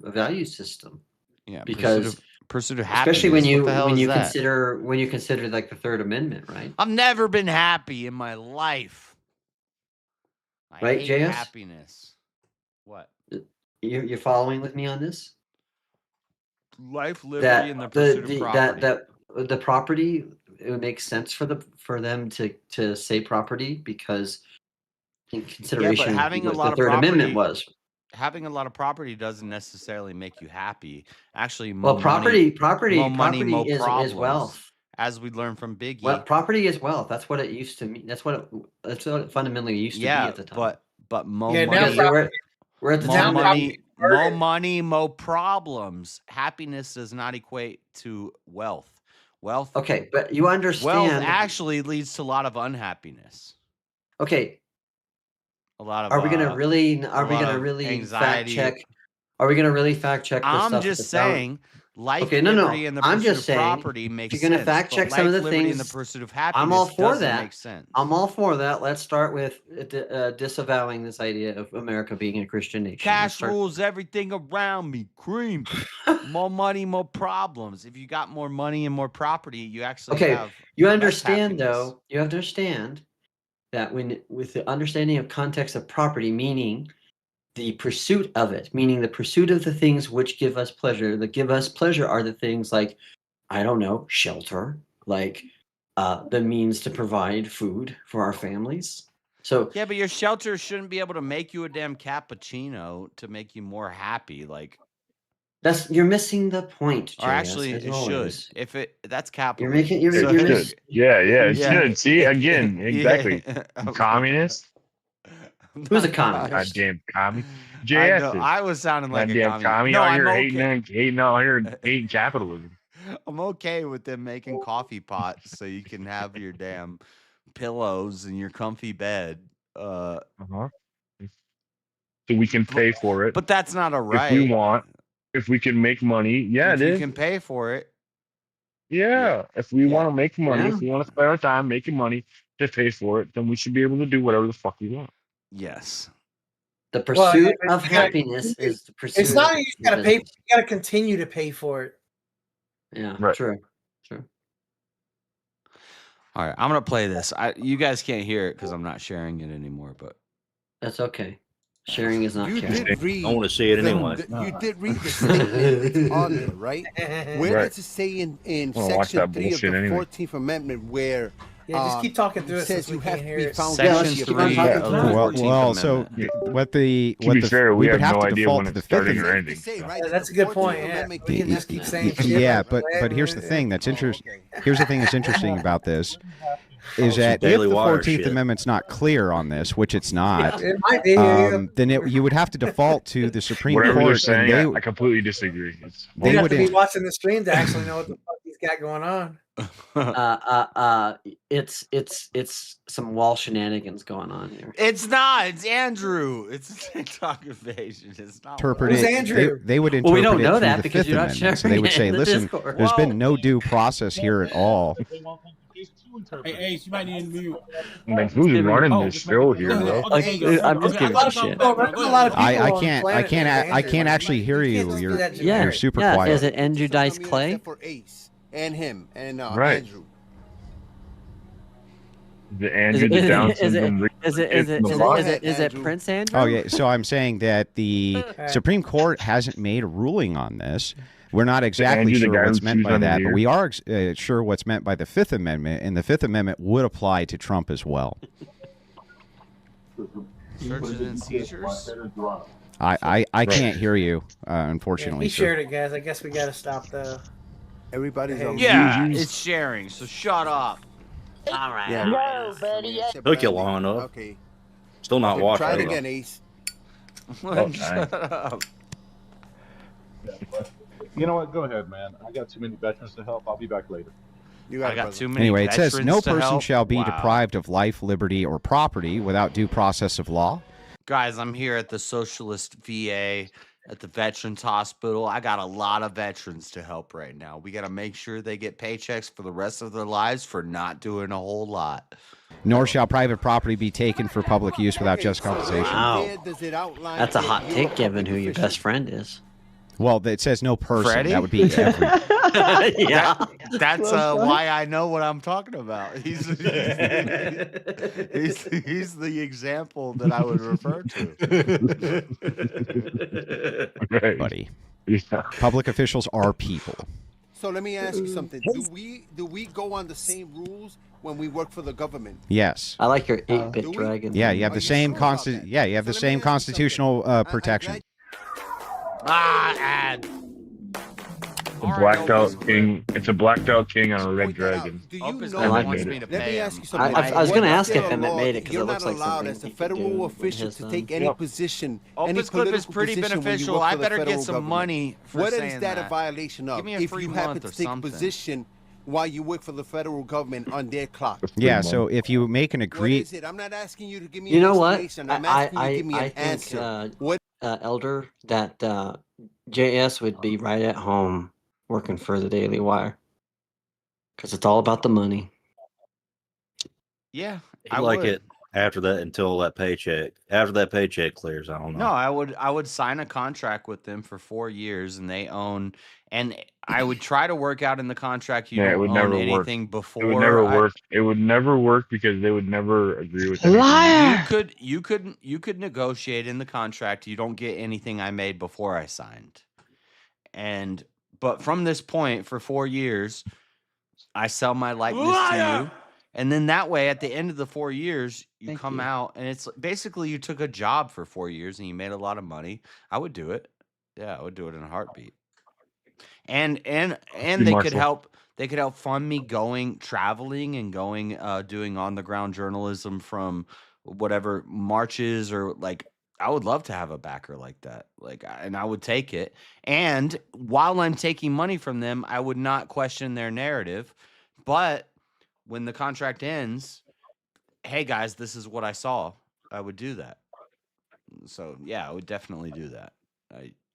value system. Yeah, because pursuit of happiness. Especially when you consider like the Third Amendment, right? I've never been happy in my life. I hate JS? happiness. What? You're following with me on this? Life, liberty, and the pursuit of property. The property. It would make sense for them to say property because in consideration having what a lot the Third of property, Amendment was. having a lot of property doesn't necessarily make you happy. Actually, Well, more property money, more is problems. wealth. As we learned from Biggie. Well, property is wealth. That's what it used to mean. That's what it fundamentally used to be at the time. But more Yeah, now money. We're at the more time. money, more money, more problems. Happiness does not equate to wealth. Wealth. Okay, but you understand. Wealth actually leads to a lot of unhappiness. Okay. A lot of. Are we gonna really? Are we gonna really anxiety. fact check? Are we gonna really fact check? I'm just saying. Life, okay, liberty, and the I'm pursuit just of saying, property makes if you're gonna fact check some of the things, and the pursuit of happiness I'm all for doesn't that. make sense. I'm all for that. Let's start with disavowing this idea of America being a Christian nation. Cash rules everything around me. Cream. More money, more problems. If you got more money and more property, you actually have. You understand though. You understand that with the understanding of context of property, meaning the pursuit of it, meaning the pursuit of the things which give us pleasure. That give us pleasure are the things like, I don't know, shelter, like the means to provide food for our families. So yeah, but your shelter shouldn't be able to make you a damn cappuccino to make you more happy. Like you're missing the point. Or actually, it should. If that's capitalism. You're should. Yeah, it should. See, again, exactly. Communist. Who's a communist? Goddamn commie. I was sounding like a commie. No, I'm okay. hating out here, hating capitalism. I'm okay with them making coffee pots so you can have your damn pillows and your comfy bed. So we can pay for it. But that's not a right. If we want, if we can make money, if you can pay for it. Yeah. If we want to make money, if we want to spend our time making money to pay for it, then we should be able to do whatever the fuck we want. Yes. The pursuit of happiness is the pursuit. It's not you gotta pay. You gotta continue to pay for it. Yeah, right. True. All right, I'm gonna play this. You guys can't hear it because I'm not sharing it anymore, but that's okay. Sharing is not caring. I want to see it anyway. You did read the statement that's on there, right? Where does it say in Section 3 of the 14th Amendment where just keep talking through it says you have to be found Section 3 of the 14th well, so Amendment. we have have no to idea default when to the it's Fifth starting or Amendment. ending. That's a good point. Yeah, we can just keep saying shit. Yeah, but here's the thing that's interesting. Here's the thing that's interesting about this is that if the 14th Amendment's not clear on this, which it's not, it might be, then you would have to default to the Supreme Whatever Court. you're saying, I completely disagree. You have to be watching the stream to actually know what the fuck he's got going on. It's some wall shenanigans going on here. It's not. It's Andrew. It's a TikTok invasion. It's not. Interpret Who's it. Andrew? They would interpret we don't know it that through the because Fifth you're not Amendment. So they would say, sharing it in the listen, Discord. there's been no due process here at all. Hey, you might need to mute. Like, who's running this show here, bro? I'm just giving a shit. I can't actually hear you. You're super quiet. Is it Andrew Dice Clay? And him and right. Andrew. The Andrew, the Down syndrome. Is it Prince Andrew? Oh yeah. So I'm saying that the Supreme Court hasn't made a ruling on this. We're not exactly sure what's meant by that, but we are sure what's meant by the Fifth Amendment, and the Fifth Amendment would apply to Trump as well. Searches and seizures. I can't hear you, unfortunately. He shared it, guys. I guess we gotta stop though. Everybody's on. Yeah, it's sharing. So shut up. All right. Yeah. No, buddy. Took you long enough. Okay. Still not watching. Try it again, Ace. Shut up. You know what? Go ahead, man. I got too many veterans to help. I'll be back later. I got too many. Anyway, it says veterans no to person help. shall be Wow. deprived of life, liberty, or property without due process of law. Guys, I'm here at the Socialist VA at the Veterans Hospital. I got a lot of veterans to help right now. We got to make sure they get paychecks for the rest of their lives for not doing a whole lot. Nor shall private property be taken for public use without just compensation. Wow. That's a hot take given who your best friend is. Well, it says no person. Freddie? That would be every. Yeah. That's why I know what I'm talking about. He's the example that I would refer to. Right. Buddy. Yeah. Public officials are people. So let me ask you something. Do we go on the same rules when we work for the government. Yes. I like your 8-bit dragon. Yeah, you have the same you have the same constitutional protection. Ad. A blacked out king. It's a blacked out king on a red dragon. Opus I like wants it. me to Let me pay ask him. you something. I was going to ask if Under Emmett law, made it because it you're looks not like allowed something as a he could federal do official with to his, take any position. Any Opus Clip is political pretty position when you beneficial. work I for the better get federal some government. money for What saying is that a violation of? Give me a If free you happen month to or take a something. position while you work for the federal government on their clock. Yeah, so if you make an What agree, is it? I'm not asking you to give me You an know what? explanation. I'm asking you to give me I an think, answer. What? Elder, that JS would be right at home working for the Daily Wire because it's all about the money. Yeah, I like it after that until that paycheck. After that paycheck clears, I don't know. No, I would sign a contract with them for 4 years, and they own. And I would try to work out in the contract you Yeah, it don't would own never work. anything before. It would never work. It would never work because they would never agree with anything. You could negotiate in the contract. You don't get anything I made before I signed. But from this point, for 4 years, I sell my likeness to you. And then that way, at the end of the 4 years, you come out, and it's basically you took a job for 4 years and you made a lot of money. I would do it. Yeah, I would do it in a heartbeat. And they could help. They could help fund me traveling and going, doing on the ground journalism from whatever marches or like. I would love to have a backer like that. And I would take it. And while I'm taking money from them, I would not question their narrative, but when the contract ends, hey guys, this is what I saw. I would do that. So yeah, I would definitely do that.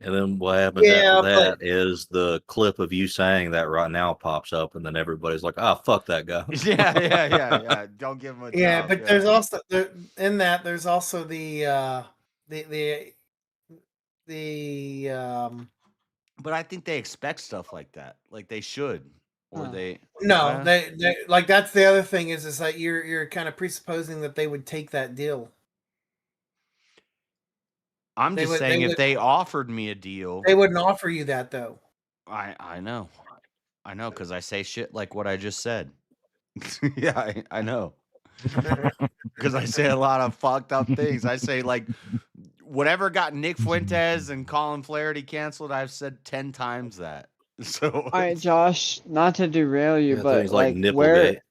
And then what happens after that is the clip of you saying that right now pops up, and then everybody's like, "Oh, fuck that guy." Yeah. Don't give him a yeah, job. but there's also there's also the But I think they expect stuff like that. Like they should. Or they No, they like that's the other thing is that you're kind of presupposing that they would take that deal. I'm just saying if they offered me a deal, they wouldn't offer you that though. I know, because I say shit like what I just said. Yeah, I know, because I say a lot of fucked up things. I say like whatever got Nick Fuentes and Colin Flaherty canceled. I've said 10 times that. So all right, Josh, not to derail you, Yeah, but things like where,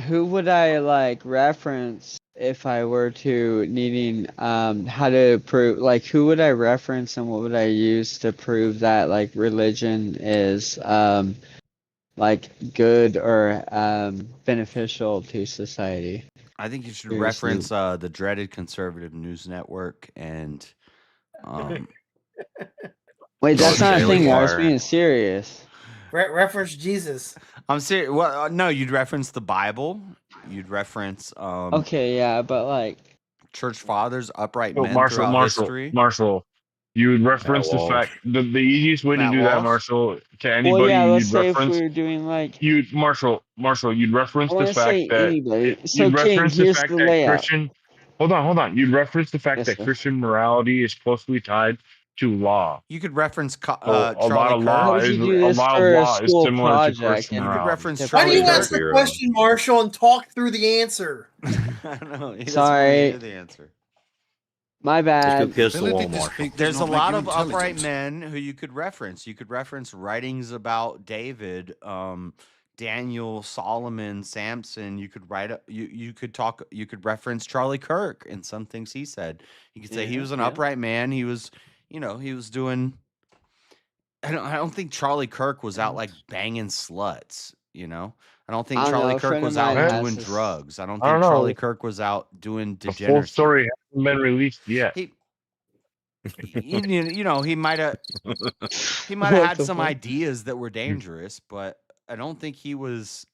who would I like reference if I were to needing how to prove, like who would I reference and what would I use to prove that like religion is like good or beneficial to society? I think you should reference the Dreaded Conservative News Network and wait, that's not a thing. I was being serious. Reference Jesus. I'm serious. Well, no, you'd reference the Bible. You'd reference. Okay, yeah, but like church fathers, upright men throughout history. Marshall, you would reference the fact the easiest way to do that, Marshall, to anybody. Well, yeah, let's you'd say reference. if we were doing like Marshall, you'd reference the fact that anybody. So you'd King, reference the here's fact the that layout. Christian. Hold on. You'd reference the fact that Christian morality is closely tied to law. You could reference a lot of law is similar to Christian morality. You could reference. Why do you ask the question, Marshall, and talk through the answer? I know. Sorry. The answer. My bad. There's a lot of upright men who you could reference. You could reference writings about David, Daniel, Solomon, Samson. You could you could reference Charlie Kirk and some things he said. You could say he was an upright man. He was, he was doing. I don't think Charlie Kirk was out like banging sluts. I don't think Charlie Kirk was out doing drugs. I don't think Charlie Kirk was out doing degeneracy. The full story hasn't been released yet. He might have had some ideas that were dangerous, but I don't think he was.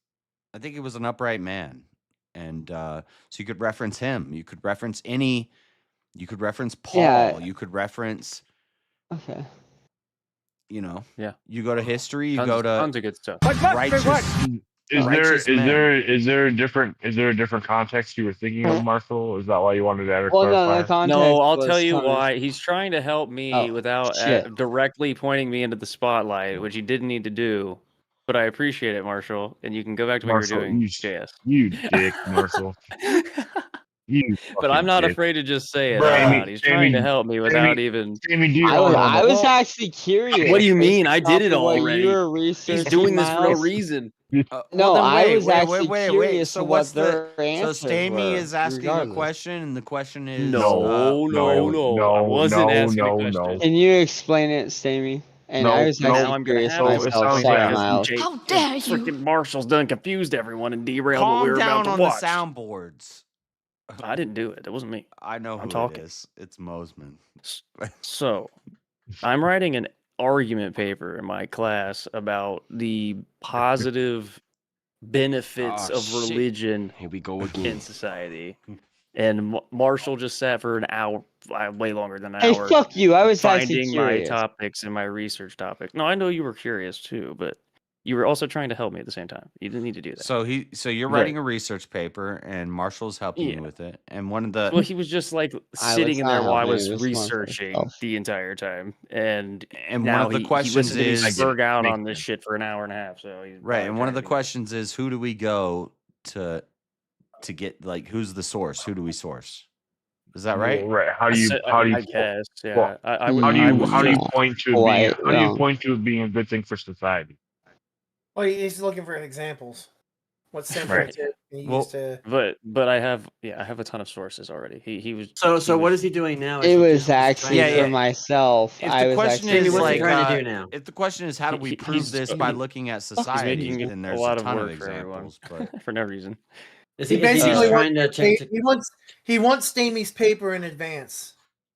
I think he was an upright man, and so you could reference him. You could reference You could reference Paul. Yeah. You could reference. Okay. Yeah. You go to history. You Tons- go to tons of good stuff. Righteous. Is righteous men. there a different context you were thinking of, Marshall? Is that why you wanted to add a Well, no, clarifier? the context No, I'll was tell you kind of- why. He's trying to help me Oh, without shit. directly pointing me into the spotlight, which he didn't need to do. but I appreciate it, Marshall. And you can go back to what Marshall, you were doing, you, JS. you dick, Marshall. You But I'm fucking not dick. afraid to just say it Bro, out Jamie, loud. He's trying to Jamie, help me without even. Jamie, do you I was actually curious. What do you mean? based I did off it of what already. You were He's researching, doing this for no Miles. reason. Well, No, then I wait, was actually wait. curious So to what's what their so answers Stamey were. is asking a regardless. question, and the question is No. I wasn't asking a question. Can you explain it, Stamey? And I was Now actually I'm gonna curious have to myself. explain Sorry, because Miles. How dare you? Freaking Marshall's done confused everyone and derailed what we calm were about down to on watch. the soundboards. I didn't do it. It wasn't me. I know I'm who talking. it is. It's Mosman. So, I'm writing an argument paper in my class about the positive benefits of religion Here we go in again. society. And Marshall just sat for an hour, way longer than an Hey, hour. fuck you. I was actually finding my curious. topics and my research topic. No, I know you were curious too, but you were also trying to help me at the same time. You didn't need to do that. So you're Right. writing a research paper, and Marshall's helping you with it. And one of the Well, he was just like I sitting was in not there while I helping, was it was more for researching myself. the entire time, and one now of the he questions listened to me is spurg out on this shit for an hour and a half. So he's right. probably And one of the trying to questions is, who do we go to get, like, who's the source? Who do we source? Is that right? Well, right. How do you I guess, yeah. well, I would. how do I you was how do you just point to it being how do you point to it being a good thing for society? Well, he's looking for examples. What simple Right. tip can you well, use to? but I have a ton of sources already. He was So what is he doing now? It Is he was just actually trying to- for myself. If I the was question actually is what's he like, trying to do now? if the question is how do we prove he's- this by looking at He's society, making then a there's lot a of ton of work for everyone, examples. But for no reason. Is He he just basically trying wants to he wants Stamey's paper in advance.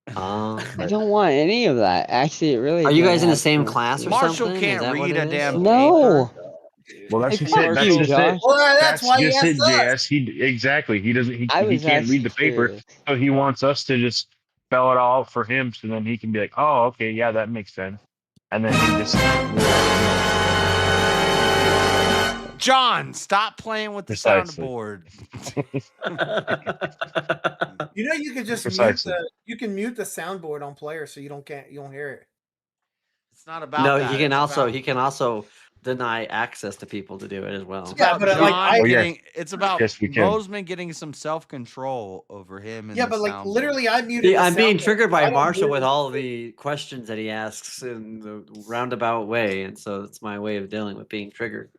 I don't want any of that. Actually, it really. Are you didn't guys in the have same to- class or Marshall something? can't Is that read what a it is? damn No. Well, that's Hey, just it. fuck That's you, just Josh. it. Well, that's why he just it, asked us. JS. He exactly. He doesn't. He I was can't read the actually paper, curious. so he wants us to just spell it all out for him, so then he can be like, "Oh, okay, yeah, that makes sense," and then he just. John, stop playing with the Precisely. soundboard. You know, you could just Precisely. mute the soundboard on player so you don't hear it. It's not about No, that. he can also deny access to people to do it as well. It's Yeah, about but John getting. It's about Yes, we can. Mosman getting some self-control over him. And Yeah, the but like soundboard. literally, I muted. See, the I'm being soundboard, triggered so I by don't Marshall hear with the- all the questions that he asks in the roundabout way, and so it's my way of dealing with being triggered.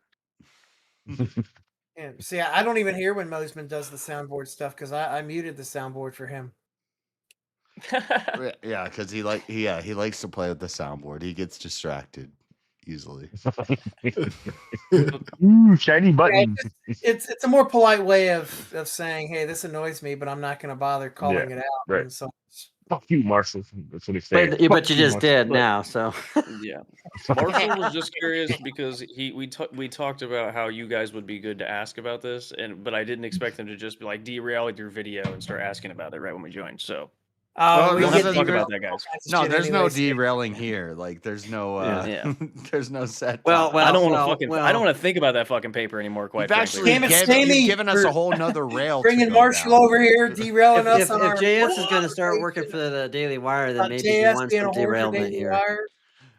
Yeah, see, I don't even hear when Mosman does the soundboard stuff because I muted the soundboard for him. Yeah, because he likes to play with the soundboard. He gets distracted easily. Ooh, shiny button. It's a more polite way of saying, hey, this annoys me, but I'm not going to bother calling Yeah, it out. right. And so Fuck you, Marshall. That's what he said. But you just did now, so Yeah, Marshall was just curious because we talked about how you guys would be good to ask about this, but I didn't expect them to just be like derail your video and start asking about it right when we joined. So Well, we don't have to talk about that, guys. No, there's no derailing here. Like, there's no, Yeah. there's no set. Well, topic. I don't want to I don't want to think about that fucking paper anymore. Quite You've frankly, actually you've given us a whole nother rail. Bringing to go Marshall down. over here, derailing us if on our JS is going to start working for the Daily Wire, then maybe he JS wants being some a whore for derailment Daily here. Wire.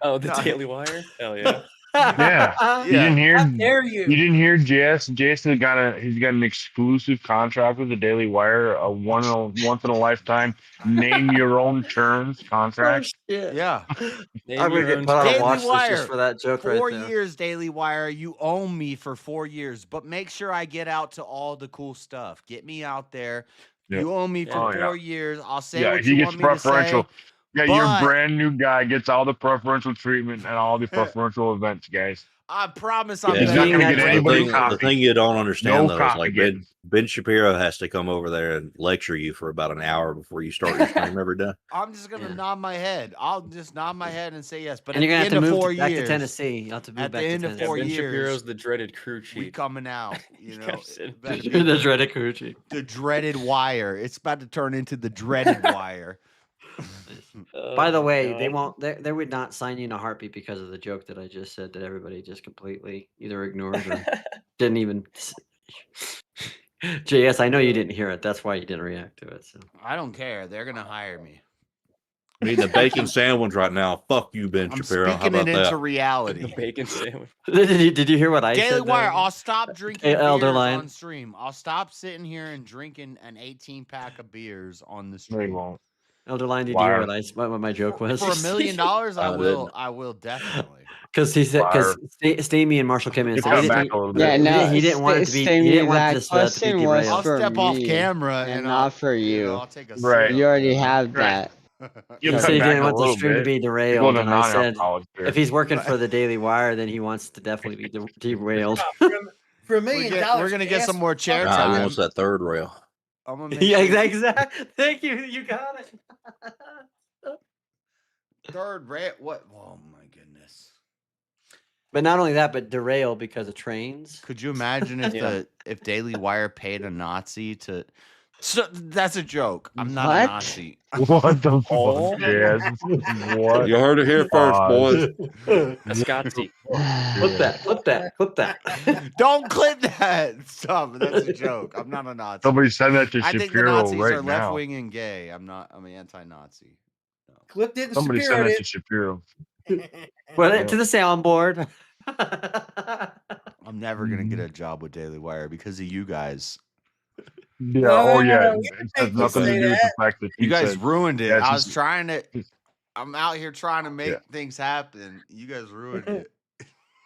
Oh, the Daily Wire? Hell yeah. Yeah. You didn't hear? How dare you? You didn't hear JS? JS he's got an exclusive contract with the Daily Wire, a once in a lifetime name your own terms contract. Yeah. I'm going to get put on a watch list just for that joke right 4 there. years, Daily Wire. You own me for 4 years, but make sure I get out to all the cool stuff. Get me out there. Yeah. You own me for Oh, yeah. 4 years. I'll say Yeah, what he you gets want me to preferential. say. Yeah, your brand new guy gets all the preferential treatment and all the preferential events, guys. I promise I'm He's not going to get anybody The copy. thing you don't understand, No though, is copy like getting. Ben Shapiro has to come over there and lecture you for about an hour before you start your stream every day. I'm just gonna nod my head. I'll just nod my head and say yes. But And at you're the going to end have of to 4 move back years, to Tennessee. You have to move at the back to end of Tennessee. 4 Ben years, Shapiro's the dreaded crew we chief. coming out. You know, The dreaded crew chief. the dreaded wire. It's about to turn into the dreaded wire. By the way, they won't. They would not sign you in a heartbeat because of the joke that I just said that everybody just completely either ignored or didn't even. JS, I know you didn't hear it. That's why you didn't react to it. So I don't care. They're gonna hire me. I'm eating a bacon sandwich right now. Fuck you, Ben I'm Shapiro. How speaking about it into that? reality. Bacon sandwich. Did you hear what I Daily said? Wire, I'll stop drinking beers Elderline. on stream. I'll stop sitting here and drinking an 18-pack of beers on the No, stream. you won't. Elderline, did you Liar. hear what my joke was? For $1 million, I didn't. will definitely. Because he said, Liar. because Stamy and Marshall came in and Get said that back a little bit. Yeah, no, he didn't want it to be. He Stamy, didn't want that this to be question was I'll derailed. for step off me camera and I'll, not for you. I'll take a Right. sip. You already have Right. that. You He cut said he back didn't a want the little stream to bit. be You're derailed, going to and I said, non-alcoholic beer. if he's working for the Daily Wire, then he wants to definitely be derailed. For $1 million, We're gonna get some more chair Nah, he time. wants that third rail. I'm gonna make Yeah, sure exactly. Thank you. You got it. third rate. What? Oh my goodness. But not only that, but derail because of trains. Could you imagine if Yeah. if Daily Wire paid a Nazi to? So that's a joke. I'm not What? a Nazi. What the Oh. fuck? Yes. What? You heard it here first, boys. Scotty. Clip that. Don't clip that. Stop. That's a joke. I'm not a Nazi. Somebody send that to I think the Shapiro Nazis right are now. left wing and gay. I'm anti-Nazi. Clipped it. Somebody send that to Shapiro. Well, to the soundboard. I'm never gonna get a job with Daily Wire because of you guys. Yeah. No, Oh no, no, yeah. no, we It didn't has make you nothing to say do with the that. fact that You guys said, ruined it. Yeah, I it's was trying to. I'm out here trying to make Yeah. things happen. You guys ruined it.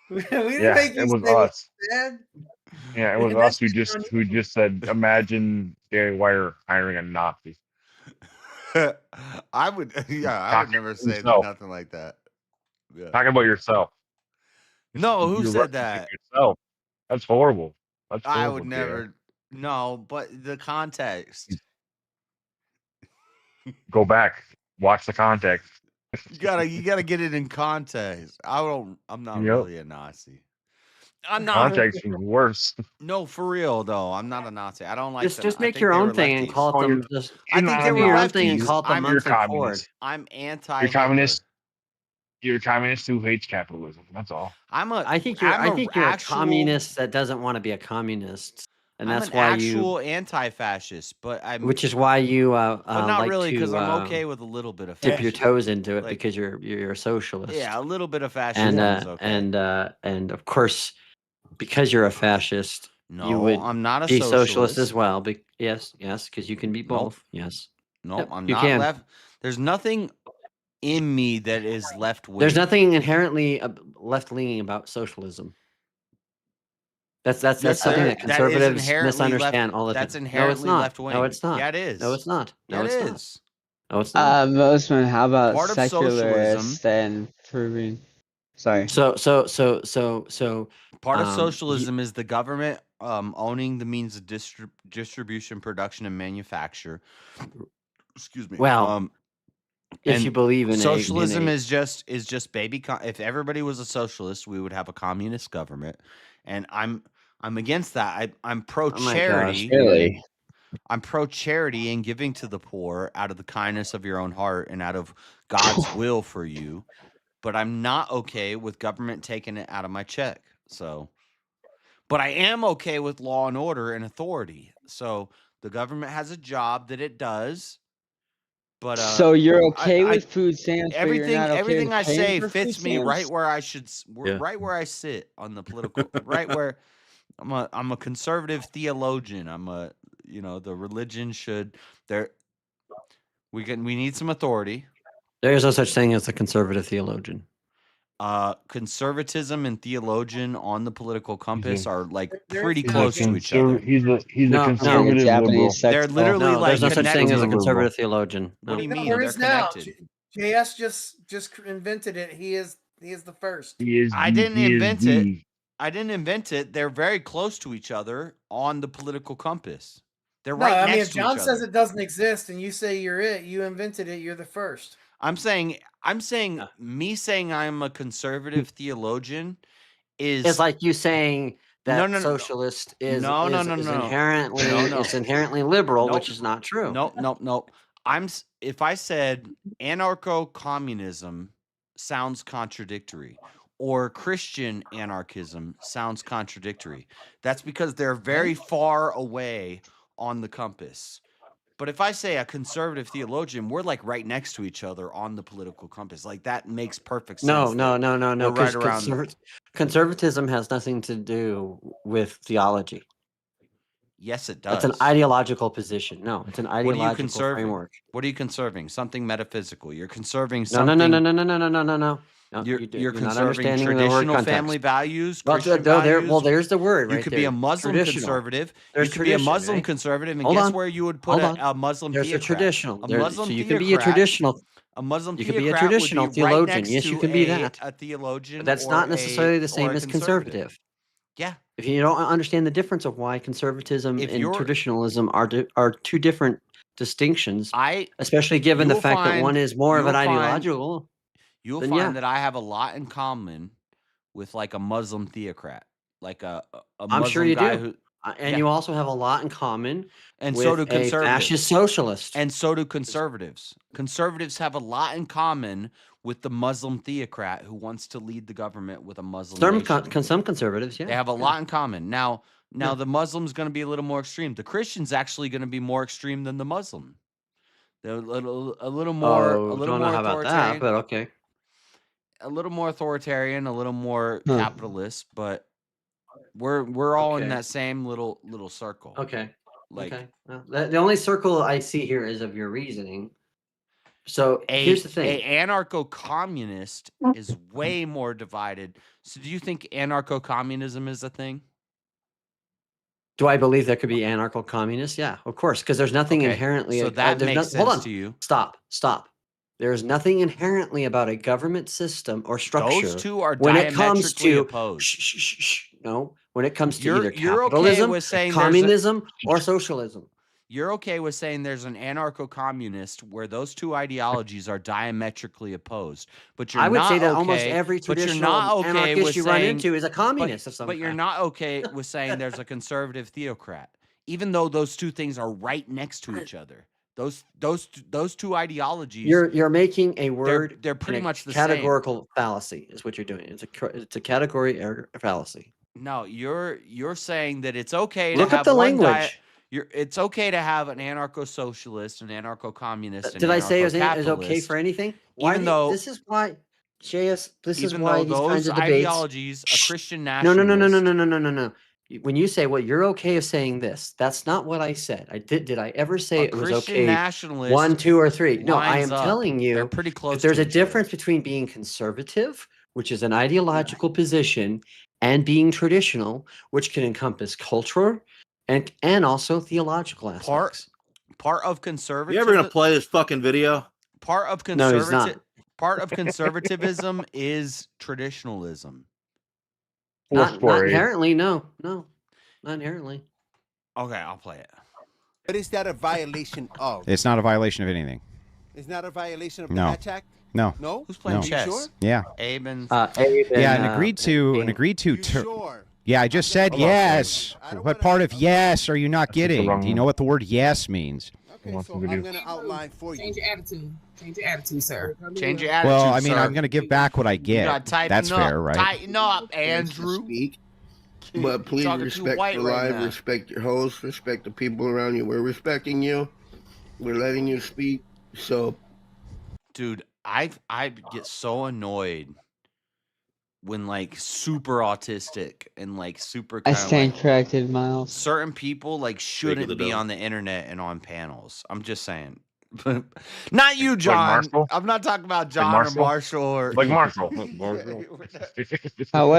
We didn't Yeah, make you it was say what us. you said. Yeah, it was And us that's who just said, imagine Daily Wire hiring a Nazi. I would never say Himself. nothing like that. Yeah. Talking about yourself. No, who You're said referencing that? Yourself. That's horrible. That's I horrible, would JR. never. No, but the context. Go back. Watch the context. You gotta get it in context. I'm not Yep. really a Nazi. I'm not. Context is worse. No, for real though. I'm not a Nazi. I don't like. Just I make think your they own were thing and lefties. call it them. Just I think they do were your own thing and lefties. call it the You're a monthly cord. communist. I'm anti. You're a communist. You're a communist who hates capitalism. That's all. I think you're a communist that doesn't want to be a communist, and I'm that's an why actual anti-fascist, but I'm. Which is why you but not like really, because to I'm okay with a little bit of dip fascism. your toes into it Like, because you're a socialist. yeah, a little bit of fascism and is okay. and of course, because you're a fascist, you No, would I'm not a be socialist as socialist. well. Yes, because you can be both. Yes. No, Yep, I'm you not can. left. There's nothing in me that is left wing. There's nothing inherently left leaning about socialism. That's something that conservatives misunderstand all the time. That's inherently no, it's left not. wing. No, it's not. Yeah, it is. No, it's not. No, Yeah, it's it not. is. No, it's not. Mosman, how about Part of socialism. secularists and proving? Sorry. So Part of um, socialism is the government owning the means of distribution, production, and manufacture. Excuse me. Well, if and you believe in socialism a, is just baby. If everybody was a socialist, we would have a communist government, and I'm against that. I'm pro charity. Really? I'm pro charity and giving to the poor out of the kindness of your own heart and out of God's will for you. But I'm not okay with government taking it out of my check. So, but I am okay with law and order and authority. So the government has a job that it does. But so you're okay with food stamps? Everything I say for fits food me right stamps? where I should, right where I sit on the political, right where I'm a conservative theologian. The religion should we need some authority. there is no such thing as a conservative theologian. Conservatism and theologian on the political compass are like There's pretty no close to each other. He's a No, conservative liberal. They're literally No, like there's no such thing as a connected. conservative theologian. What do you No, mean? there They're is now. connected. JS just invented it. He is the first. I didn't invent it. I didn't invent it. They're very close to each other on the political compass. They're No, right I mean, next if to each John other. says it doesn't exist and you say you're it, you invented it. You're the first. I'm saying me saying I'm a conservative theologian is It's like you saying that No. socialist is No. inherently No. it's inherently liberal, Nope. which is not true. No. If I said anarcho-communism sounds contradictory, or Christian anarchism sounds contradictory. That's because they're very far away on the compass. But if I say a conservative theologian, we're like right next to each other on the political compass. Like that makes perfect sense. No. We're right around. Conservatism has nothing to do with theology. Yes, it does. That's an ideological position. No, it's an What are you ideological conserving? framework. What are you conserving? Something metaphysical. You're conserving No. something. No. You're not conserving understanding the word traditional context. family values, Well, Christian values. there's the word You right could there. be a Muslim Traditional. conservative. There's You could be a tradition, Muslim right? conservative, and Hold guess on. where you would put Hold a Muslim There's theocrat? a traditional. A There- Muslim so you theocrat. can be a traditional. A Muslim You could be a theocrat traditional would be right theologian. next Yes, to you can be that. a theologian. But that's or not necessarily the or same a as conservative. Yeah. If you don't understand the difference of why conservatism If and you're- traditionalism are two different distinctions, I especially given the you'll fact that one find- is more of an you'll find- ideological. You'll then find yeah. that I have a lot in common with like a Muslim theocrat, like a I'm sure Muslim you guy do. who. And Yeah. you also have a lot in common And with so do a conservatives. fascist socialist. And so do conservatives. Conservatives have a lot in common with the Muslim theocrat who wants to lead the government with a Muslim nation. Some conservatives, yeah. They have a yeah. lot in common. Now Yeah. the Muslim's going to be a little more extreme. The Christian's actually going to be more extreme than the Muslim. They're a little more Don't know how about that, authoritarian. but okay. A little more authoritarian, a little more capitalist, but we're all in that same little circle. Okay. Like okay. Well, the only circle I see here is of your reasoning. So here's the thing. A anarcho-communist is way more divided. So do you think anarcho-communism is a thing? Do I believe there could be anarcho-communists? Yeah, of course, because there's nothing Okay, inherently. so that there's makes hold sense on. to you. Stop. There's nothing inherently about a government system or structure. Those two are when it comes diametrically to opposed. no, when it comes to You're either okay capitalism, with saying there's a- communism, or socialism. You're okay with saying there's an anarcho-communist where those two ideologies are diametrically opposed, but you're I would not say that okay, almost every but you're traditional not okay anarchist with you saying, run into is a communist of some but you're kind. not okay with saying there's a conservative theocrat, even though those two things are right next to each other. Those two ideologies. You're making a word. They're pretty in a much the same. categorical fallacy is what you're doing. It's a category fallacy. No, you're saying that it's okay Look to up have the one language. it's okay to have an anarcho-socialist, an anarcho-communist, and Did I say it was okay anarcho-capitalist, for anything? even though this is why, JS. This is even why though these kinds those of debates. ideologies, a Christian No. nationalist. When you say, well, you're okay of saying this, that's not what I said. Did I ever say it was Christian okay? nationalist 1, 2, or 3. No, I lines am up. telling you They're pretty close that there's to a each other. difference between being conservative, which is an ideological position, and being traditional, which can encompass culture and also theological aspects. Part of conservative. You ever gonna play this fucking video? Part of No, he's not. Part of conservatism is traditionalism. Not inherently, no, not inherently. Okay, I'll play it. But is that a violation of? It's not a violation of anything. It's not a violation of No. the Hatch Act? No. No? Who's playing No. chess? You sure? Yeah. Abe and Yeah, and agreed to. Sure. Yeah, I just said yes. What part of yes are you not getting? Do you know what the word yes means? Okay, so I'm going to outline for you. Change your attitude. Change your attitude, sir. Change your attitude. Well, I mean, sir. I'm going to give back what I You get. gotta tighten That's up. fair, right? Tighten up, Andrew. But please Talking too respect white the right live, now. respect your host, respect the people around you. We're respecting you. We're letting you speak. So, Dude, I get so annoyed when like super autistic and like super I kind of stand like, corrected, Miles. certain people like shouldn't the be devil. on the internet and on panels. I'm just saying. Not you, John. Marshall? I'm not talking about John or Marshall or Like Marshall. What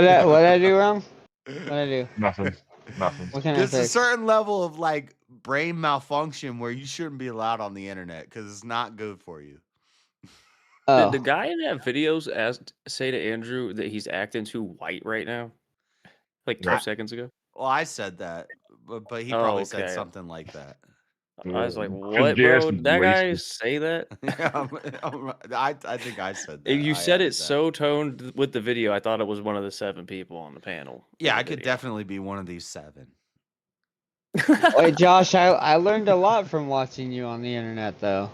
I do wrong? What I do? Nothing. What can I There's a fix? certain level of like brain malfunction where you shouldn't be allowed on the internet because it's not good for you. Oh. Did the guy in that videos say to Andrew that he's acting too white right now? Like 2 seconds ago? Well, I said that, but he Oh, probably said okay. something like that. I was like, what, bro? Did that guy say that? I think I said that. You I said added it that. so toned with the video. I thought it was one of the 7 people on the panel. Yeah, I could definitely be one of these 7. Wait, Josh, I learned a lot from watching you on the internet, though.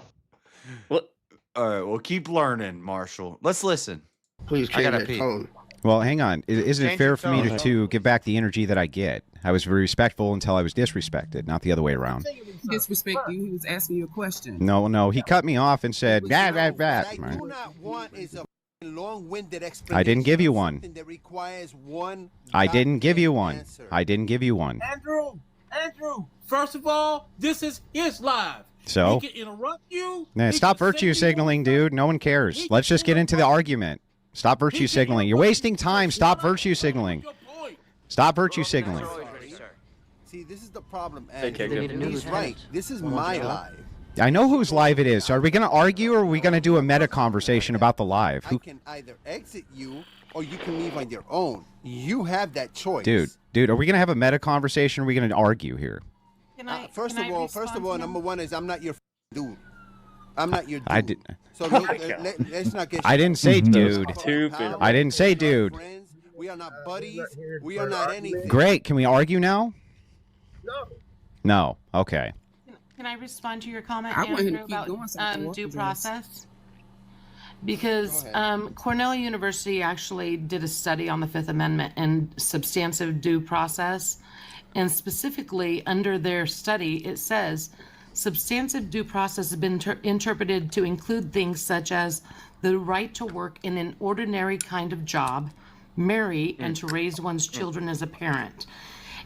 What? All right, well, keep learning, Marshall. Let's listen. please I change gotta that pee. tone. Well, hang on. Isn't it Change fair your for me tone. to give back the energy that I get? I was very respectful until I was disrespected, not the other way around. He disrespect you. He was asking you a question. No. He cut me off and said, "Nah." What I do not want is a long-winded explanation. I didn't give you of one. something that requires one. I didn't give you one. answer. I didn't give you one. Andrew, first of all, this is his live. So? He can interrupt you. Nah, stop virtue signaling, dude. No one cares. Let's just get into the argument. Stop virtue signaling. You're wasting time. Stop virtue signaling. Stop virtue signaling. See, this is the problem. Thank you. He's right. This is my live. I know whose live it is. So are we going to argue or are we going to do a meta conversation about the live? I can either exit you or you can leave on your own. You have that choice. Dude, are we going to have a meta conversation or are we going to argue here? First of all, number one is I'm not your dude. I'm not your dude. I did. So let's not get. I didn't say dude. Stupid. I didn't say dude. We are not buddies. We are not anything. Great. Can we argue now? No. Okay. Can I respond to your comment, I want him to Andrew, keep going so I can about work due with this. process? Because Cornell University actually did a study on the Fifth Amendment and substantive due process. And specifically under their study, it says substantive due process has been interpreted to include things such as the right to work in an ordinary kind of job, marry, and to raise one's children as a parent.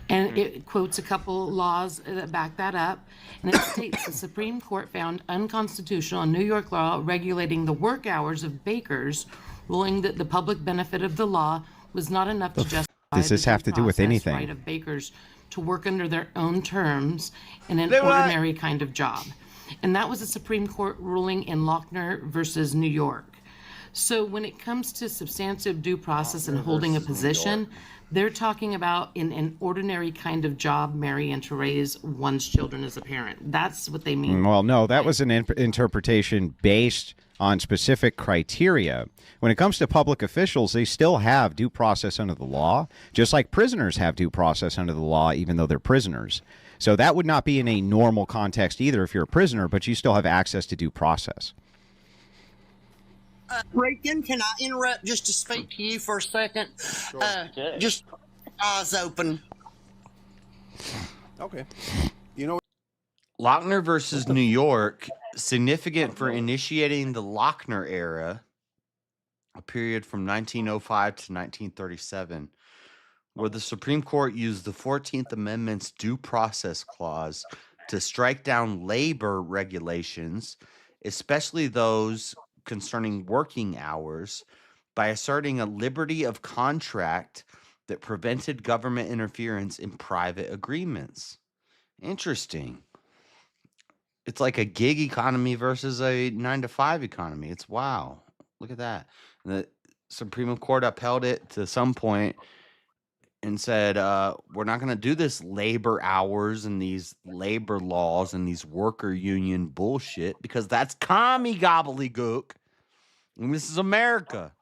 And it quotes a couple laws that back that up. And it states the Supreme Court found unconstitutional a New York law regulating the work hours of bakers, ruling that the public benefit of the law was not enough to justify Does this the have to do with process anything? right of bakers to work under their own terms in an They what? ordinary kind of job. And that was a Supreme Court ruling in Lochner versus New York. So when it comes to substantive due process and holding a position, they're talking about in an ordinary kind of job, marry and to raise one's children as a parent. That's what they mean. Well, no, that was an interpretation based on specific criteria. When it comes to public officials, they still have due process under the law, just like prisoners have due process under the law, even though they're prisoners. So that would not be in a normal context either if you're a prisoner, but you still have access to due process. Reagan, can I interrupt just to speak to you for a second? Just eyes open. Okay. You know, Lochner versus New York, significant for initiating the Lochner era, a period from 1905 to 1937, where the Supreme Court used the 14th Amendment's Due Process Clause to strike down labor regulations, especially those concerning working hours, by asserting a liberty of contract that prevented government interference in private agreements. Interesting. It's like a gig economy versus a 9-to-5 economy. It's wow. Look at that. And the Supreme Court upheld it to some point and said, we're not going to do this labor hours and these labor laws and these worker union bullshit because that's commie gobbledygook. And this is America.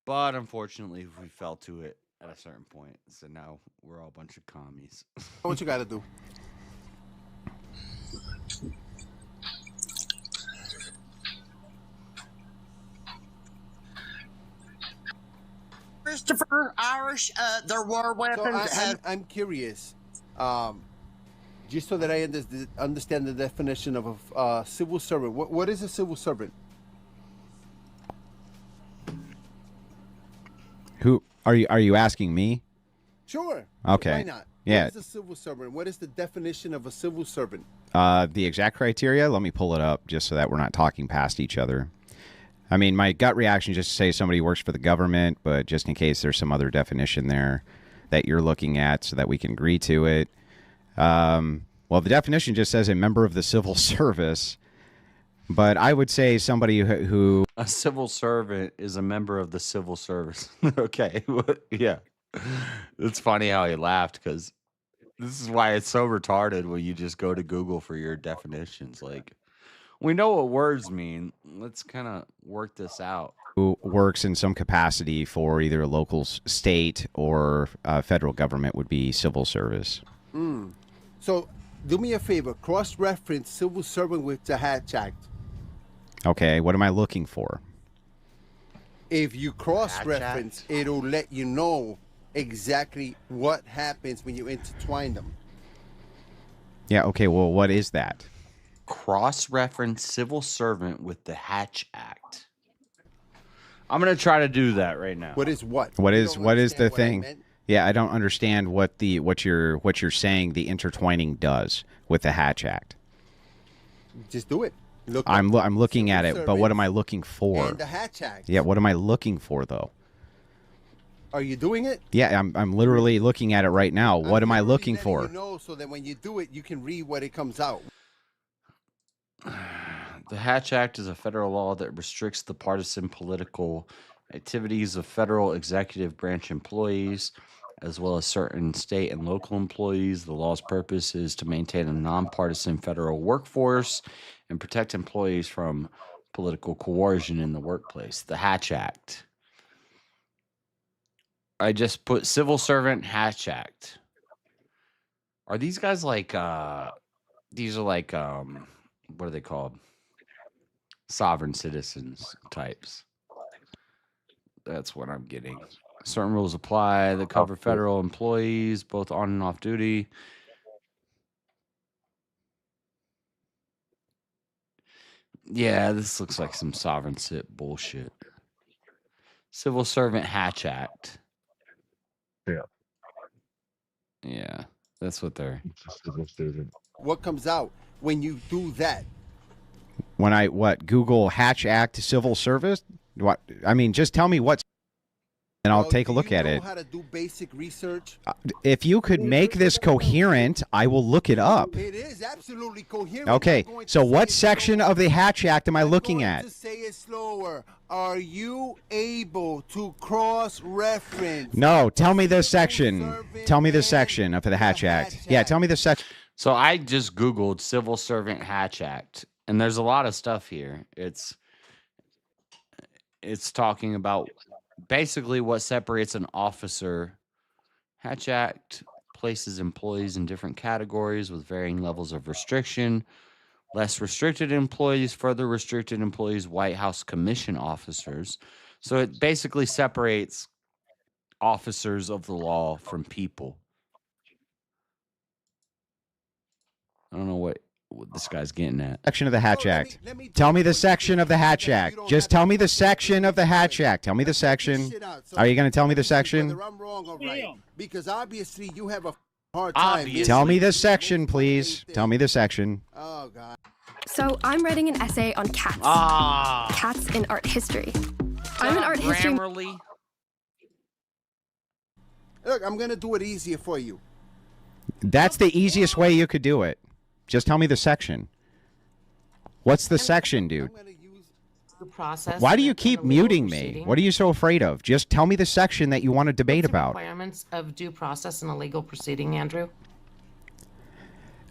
But unfortunately, we fell to it at a certain point. So now we're all a bunch of commies. what you got to do? Christopher, Irish, there were weapons. So I'm curious, just so that I understand the definition of a civil servant. What is a civil servant? Who are you asking me? Sure. Okay. Why not? Yeah. What is a civil servant? What is the definition of a civil servant? The exact criteria, let me pull it up just so that we're not talking past each other. I mean, my gut reaction is just to say somebody works for the government, but just in case there's some other definition there that you're looking at so that we can agree to it. Well, the definition just says a member of the civil service, but I would say somebody who... A civil servant is a member of the civil service. Okay. Yeah. It's funny how he laughed because this is why it's so retarded when you just go to Google for your definitions. Like, we know what words mean. Let's kind of work this out. Who works in some capacity for either a local state or federal government would be civil service. So do me a favor, cross-reference civil servant with the Hatch Act. Okay, what am I looking for? If you cross-reference, it'll let you know exactly what happens when you intertwine them. Yeah. Okay. Well, what is that? Cross-reference civil servant with the Hatch Act. I'm gonna try to do that right now. What is what? What is the thing? Yeah, I don't understand what you're saying the intertwining does with the Hatch Act. Just do it. I'm looking at it, but what am I looking for? And the Hatch Act. Yeah, what am I looking for though? Are you doing it? Yeah, I'm literally looking at it right now. What am I looking for? You know, so that when you do it, you can read what it comes out. The Hatch Act is a federal law that restricts the partisan political activities of federal executive branch employees, as well as certain state and local employees. The law's purpose is to maintain a nonpartisan federal workforce and protect employees from political coercion in the workplace. The Hatch Act. I just put civil servant Hatch Act. Are these guys like these are like what are they called? Sovereign citizens types. That's what I'm getting. Certain rules apply that cover federal employees, both on and off duty. Yeah, this looks like some sovereign cit bullshit. Civil Servant Hatch Act. Yeah. Yeah, that's what they're. What comes out when you do that? When I Google Hatch Act civil service? What I mean, just tell me what's, and I'll take a look at it. How to do basic research? If you could make this coherent, I will look it up. It is absolutely coherent. Okay, so what section of the Hatch Act am I looking at? To say it slower. Are you able to cross-reference? No, tell me the section. Tell me the section of the Hatch Act. Yeah, tell me the section. So I just Googled Civil Servant Hatch Act, and there's a lot of stuff here. It's talking about basically what separates an officer. Hatch Act places employees in different categories with varying levels of restriction. Less restricted employees, further restricted employees, White House commission officers. So it basically separates officers of the law from people. I don't know what this guy's getting at. Section of the Hatch Act. Tell me the section of the Hatch Act. Just tell me the section of the Hatch Act. Tell me the section. Are you going to tell me the section? I'm wrong or right? Because obviously you have a hard time. Tell me the section, please. Tell me the section. Oh, God. So I'm writing an essay on cats. Cats in art history. I'm an art history. Look, I'm going to do it easier for you. That's the easiest way you could do it. Just tell me the section. What's the section, dude? The process. Why do you keep muting me? What are you so afraid of? Just tell me the section that you want to debate about. Requirements of due process in a legal proceeding, Andrew.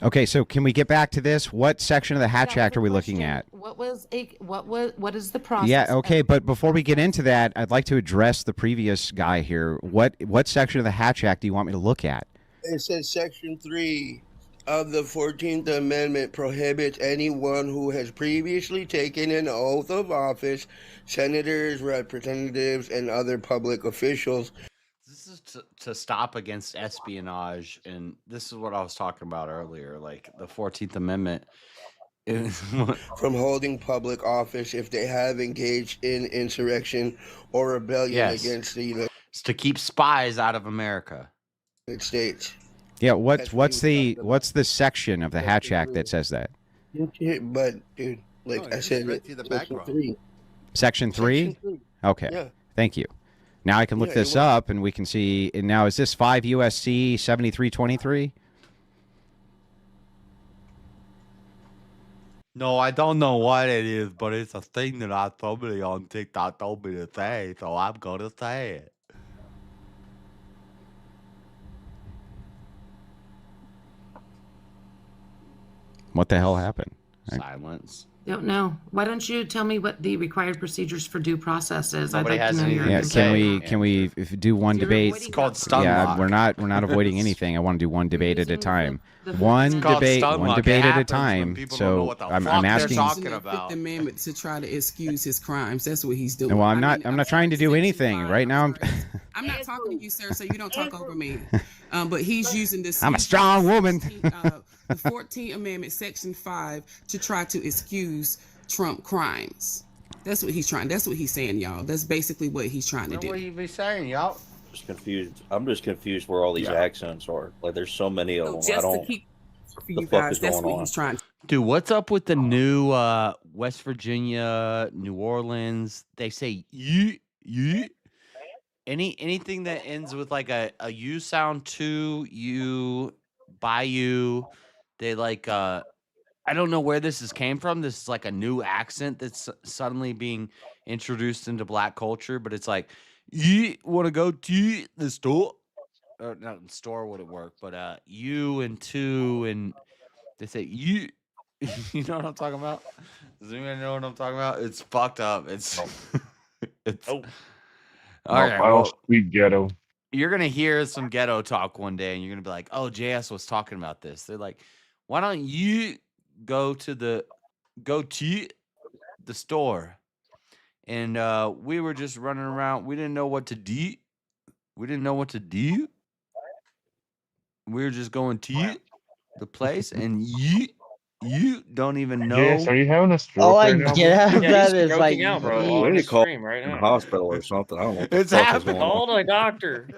Okay, so can we get back to this? What section of the Hatch Act are we looking at? What is the process? Yeah, okay, but before we get into that, I'd like to address the previous guy here. What section of the Hatch Act do you want me to look at? It says Section 3 of the 14th Amendment prohibits anyone who has previously taken an oath of office, senators, representatives, and other public officials. This is to stop against espionage, and this is what I was talking about earlier, like the 14th Amendment. From holding public office if they have engaged in insurrection or rebellion against the United States. It's to keep spies out of America. States. Yeah, what's the section of the Hatch Act that says that? But dude, like I said, Section 3. Section 3? Okay. Yeah. Thank you. Now I can look this up and we can see. And now is this 5 USC 7323? No, I don't know what it is, but it's a thing that somebody on TikTok told me to say, so I'm gonna say it. What the hell happened? Silence. Don't know. Why don't you tell me what the required procedures for due process is? Nobody I'd like has to know your anything to Yeah, say. can we do one debate? It's called stun Yeah, lock. we're not avoiding anything. I want to do one debate at a time. the One It's called debate, stun one lock. It debate at a happens when time. people don't know So what the I'm fuck they're asking. talking The about. Fifth Amendment to try to excuse his crimes. That's what he's doing. Well, I'm not trying to do anything right now. I'm not talking to you, sir, so you don't talk over me. But he's using this. I'm a strong woman. The 14th Amendment, Section 5, to try to excuse Trump crimes. That's what he's trying. That's what he's saying, y'all. That's basically what he's trying to do. What you be saying, y'all? Just confused. I'm just confused where all these accents are. Like, there's so many of them. Just I don't. to keep for the you fuck guys, is that's going what on? he's trying. Dude, what's up with the new West Virginia, New Orleans? They say you. Anything that ends with like a U sound, to you, bayou. They like I don't know where this came from. This is like a new accent that's suddenly being introduced into black culture, but it's like, you want to go to the store? Or not the store wouldn't work, but you and two, and they say you. You know what I'm talking about? Does anyone know what I'm talking about? It's fucked up. It's it's all right. Well, Sweet ghetto. you're gonna hear some ghetto talk one day, and you're gonna be like, "Oh, JS was talking about this." They're like, "Why don't you go to the store?" And we were just running around. We didn't know what to do. We didn't know what to do. We were just going to the place, and you don't even know. Yes, are you having a stroke All I right now? get out of Yeah, that he's is like, stroking out, bro. We On need the to call stream right in the now. hospital or something. I don't know what the It's fuck is happening. going on. Call a doctor.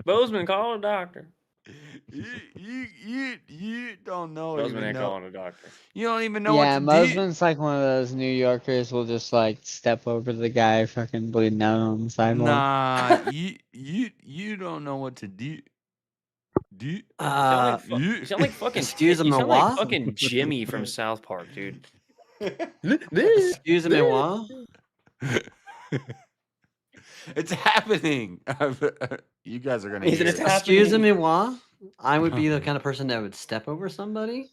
Bozeman, call a doctor. You don't know. Bozeman even ain't know. calling a doctor. You don't even know yeah, what to do. Muslim's like one of those New Yorkers will just like step over the guy fucking bleeding out on the sidewalk. Nah, you don't know what to do. You sound like fucking. excuse you me, sound like what? fucking Jimmy from South Park, dude. Excuse me, what? It's happening. You guys are gonna Is hear it it. excuse me, what? I would be the kind of person that would step over somebody.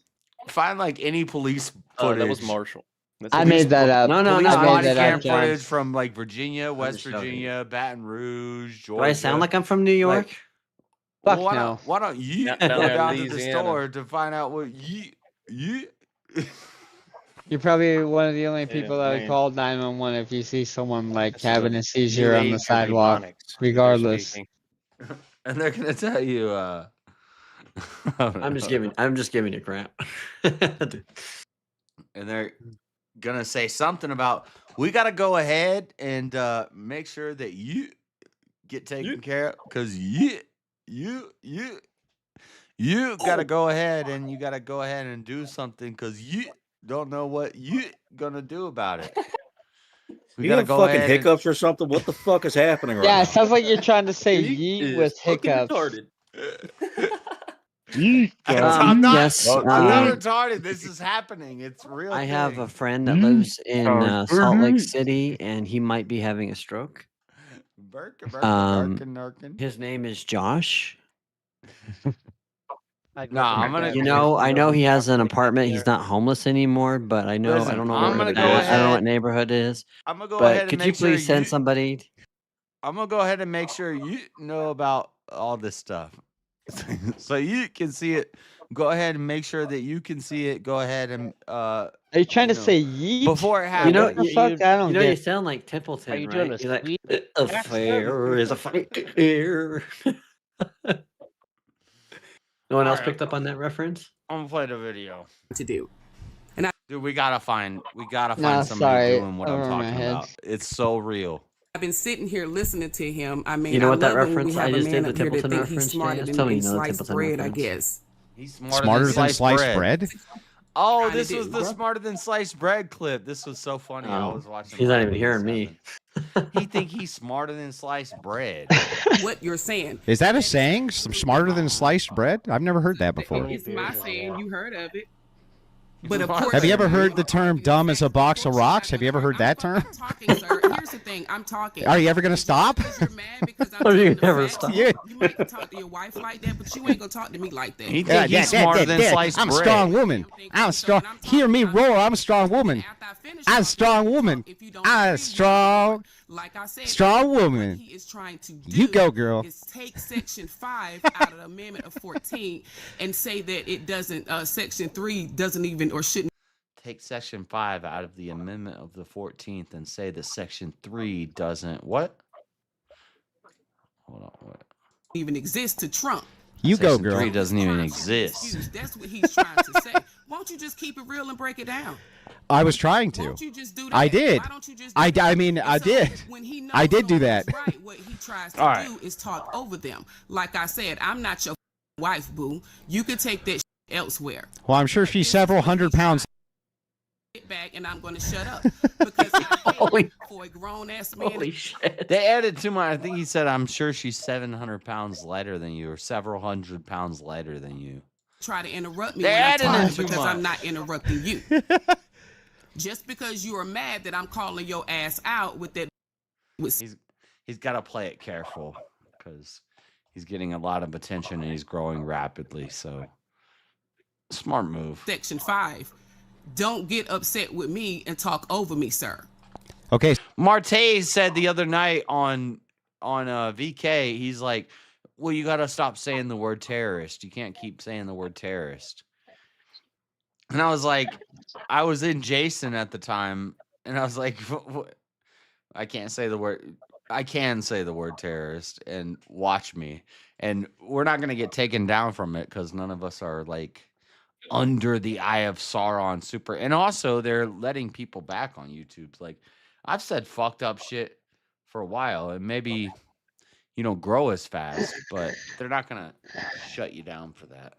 Find like any police Oh, footage. that was Marshall. That's I made that up. No, Police I body made cam that up, footage John. from like Virginia, West just joking. Virginia, Baton Rouge, Georgia. Do I sound like I'm from New York? Fuck Well, no. why don't you Yeah, go down there, down to the Louisiana. store to find out what you You're probably one of the only people that would man. call 911 if you see someone like This is having a a seizure new on the age of sidewalk, ebonics that they're regardless. speaking. and they're gonna tell you I'm just giving you crap. and they're gonna say something about, we gotta go ahead and make sure that you get taken care of, because you gotta go ahead, and you gotta go ahead and do something, because you don't know what you gonna do about it. We You gotta have go fucking ahead and- hiccups or something? What the fuck is happening right Yeah, now? it sounds like you're trying to say He yeet is with fucking hiccups. retarded. I'm not, yes, I'm not retarded. This is happening. It's real. I have a thing. friend that lives in Salt Lake City, and he might be having a stroke. His name is Josh. Nah, I'm gonna. I know he has an apartment. He's not homeless anymore, but I know I Listen, don't know I'm where gonna it's go at. I don't know ahead- what neighborhood it is. I'm gonna go but ahead and could you make sure please send you- somebody? I'm gonna go ahead and make sure you know about all this stuff, so you can see it. Go ahead and make sure that you can see it. Go ahead and. Are you trying to say yeet? Before it happens? You know, What the fuck? I don't you get. sound like Templeton, Are you right? doing You're like, a fair is a fight here. No one else picked up on that reference? I'm gonna play the video. To do. Dude, we gotta find Nah, somebody sorry, doing what I'm over my talking head. about. It's so real. I've been sitting here listening to him. I mean, You know I what that love when we reference have I a just man did, the up here that Templeton think he's reference, smarter JS? than, Tell me you than know the sliced Templeton bread, I reference. guess. He's Smarter than sliced bread? Oh, Kinda this was do, the bro. smarter than sliced bread clip. This was so funny. I Oh, was watching. he's not live even when hearing this me. happened. He think he's smarter than sliced bread. What you're saying. Is that a saying? Smarter than sliced bread? I've never heard that before. It's my saying. You heard of it. But of course, Have you ever heard the term "dumb as a box of rocks"? Have you ever heard that term? talking, sir. Here's the thing. I'm talking. Are you ever gonna stop? Are you ever stop? Yeah. You might talk to your wife like that, but you ain't gonna talk to me like that. He think he's smarter than sliced I'm a bread. strong woman. I'm a strong. Hear me roar. I'm a strong woman. I'm a strong woman. I'm a strong. Like I said, strong woman. He is trying to do You go, girl. is take Section 5 out of the Amendment of 14 and say that it doesn't. Section 3 doesn't even or shouldn't. Take Section 5 out of the amendment of the 14th and say that Section 3 doesn't what? Hold on, what? Even exist to Trump. You go, Section girl. 3 doesn't even exist. That's what he's trying to say. Won't you just keep it real and break it down? I was trying to. Won't you just do that? I did. Why don't you just I mean, I did. When he knows I did do that. right, what he tries to do is talk over them. Like I said, I'm not your wife, boo. You could take that elsewhere. Well, I'm sure she's several hundred pounds. Get back, and I'm going to shut up because for a grown ass man. Holy shit! They added to my. I think he said, "I'm sure she's 700 pounds lighter than you, or several hundred pounds lighter than you." Try to interrupt me They're when I adding talk it too because I'm much. not interrupting you. Just because you are mad that I'm calling your ass out with that. He's got to play it careful because he's getting a lot of attention and he's growing rapidly. So smart move. Section 5. Don't get upset with me and talk over me, sir. Okay. Marte said the other night on VK, he's like, well, you got to stop saying the word terrorist. You can't keep saying the word terrorist. And I was like, I was in Jason at the time, and I was like, what? I can't say the word. I can say the word terrorist, and watch me. And we're not going to get taken down from it because none of us are like under the eye of Sauron super. And also they're letting people back on YouTube. Like I've said fucked up shit for a while and maybe you don't grow as fast, but they're not going to shut you down for that.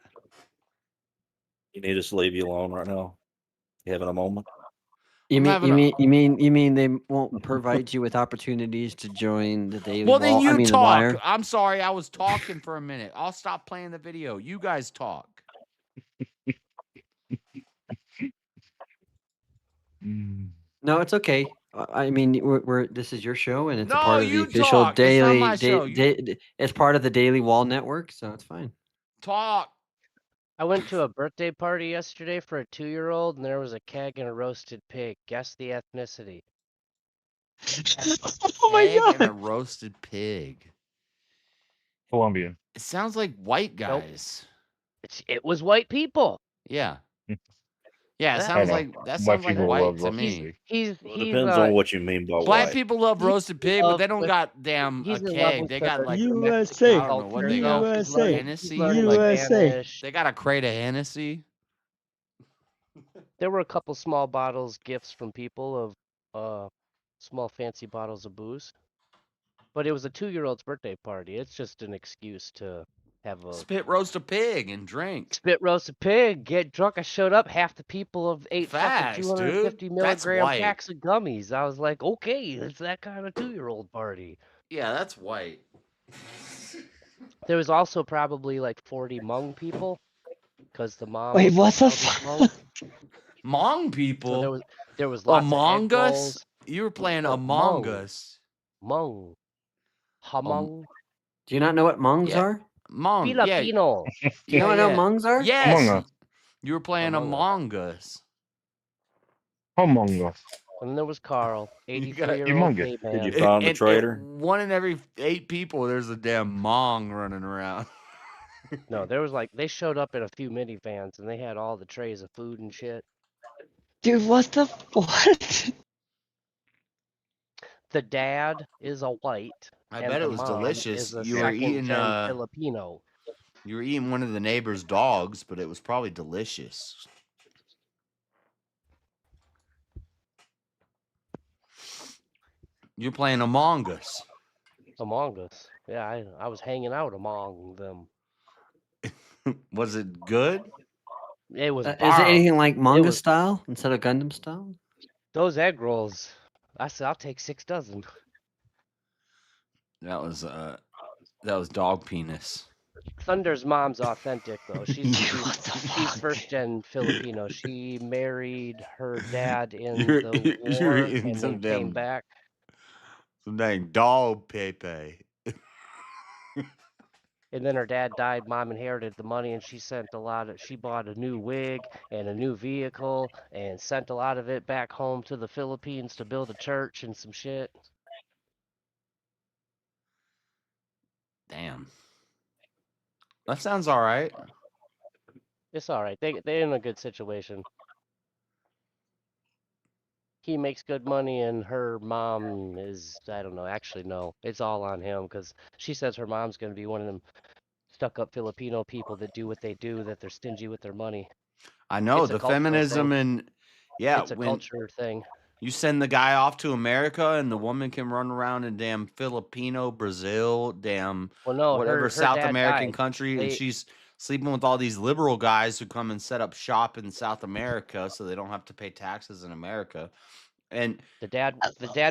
You need us to leave you alone right now? You having a moment? You mean they won't provide you with opportunities to join the daily? Well, then you the talk. Wire? I'm sorry. I was talking for a minute. I'll stop playing the video. You guys talk. No, it's okay. I mean, we're this is your show, and it's a No, part of the you official talk. It's not daily. my show. It's part of the Daily Wall Network, so it's fine. Talk. I went to a birthday party yesterday for a 2-year-old, and there was a keg and a roasted pig. Guess the ethnicity. Oh my god! And a roasted pig. Colombian. It sounds like white guys. It was white people. Yeah. Yeah, it That- sounds like that sounds like white to me. He's Depends on what you mean by Black white. people love roasted pig, but they don't with- got damn a he's in love keg. with They got the like USA. I don't know what they got. USA. Hennessy. USA. They got a crate of Hennessy. There were a couple small bottles, gifts from people of small fancy bottles of booze. But it was a 2-year-old's birthday party. It's just an excuse to have a Spit roast a pig and drink. spit roast a pig, get drunk. I showed up, half the people have ate Fast, fucking 250 dude. That's milligram white. packs of gummies. I was like, okay, it's that kind of 2-year-old party. Yeah, that's white. There was also probably like 40 Hmong people, because the mom. Wait, what the fuck? Hmong people. So there was lots Among of egg Us. rolls. You were playing No, Among Hmong. Us. Hmong. Hmong. Do you not know what Hmongs Yeah. are? Hmong. Yeah. Filipino. You know what Hmongs are? Yes. Among Us. You were playing Among Us. Among Us. And there was Carl, You got 83-year-old humongous. gay Did man. you find the traitor? One in every 8 people, there's a damn Hmong running around. No, there was like they showed up in a few minivans and they had all the trays of food and shit. Dude, what the what? The dad is a white. I and bet the it was mom delicious. is a You were eating second-gen Filipino. you were eating one of the neighbor's dogs, but it was probably delicious. You're playing Among Us. Among Us. Yeah, I was hanging out among them. Was it good? It was. Is it bomb. anything like It manga was- style instead of Gundam style? Those egg rolls. I said I'll take 6 dozen. That was dog penis. Thunder's mom's authentic though. She's first gen Filipino. She married her dad in the You're war eating and then came back. some dang dog Pepe. And then her dad died. Mom inherited the money, and she bought a new wig and a new vehicle, and sent a lot of it back home to the Philippines to build a church and some shit. Damn. That sounds all right. It's all right. They're in a good situation. He makes good money, and her mom is, I don't know. Actually, no, it's all on him because she says her mom's gonna be one of them stuck-up Filipino people that do what they do, that they're stingy with their money. I know It's a the cultural feminism thing. and yeah, It's a when culture thing. you send the guy off to America and the woman can run around in damn Filipino, Brazil, damn Well, no, whatever her South dad American died. country, and she's sleeping with all these liberal guys who come and set up shop in South America so they don't have to pay taxes in America. And the dad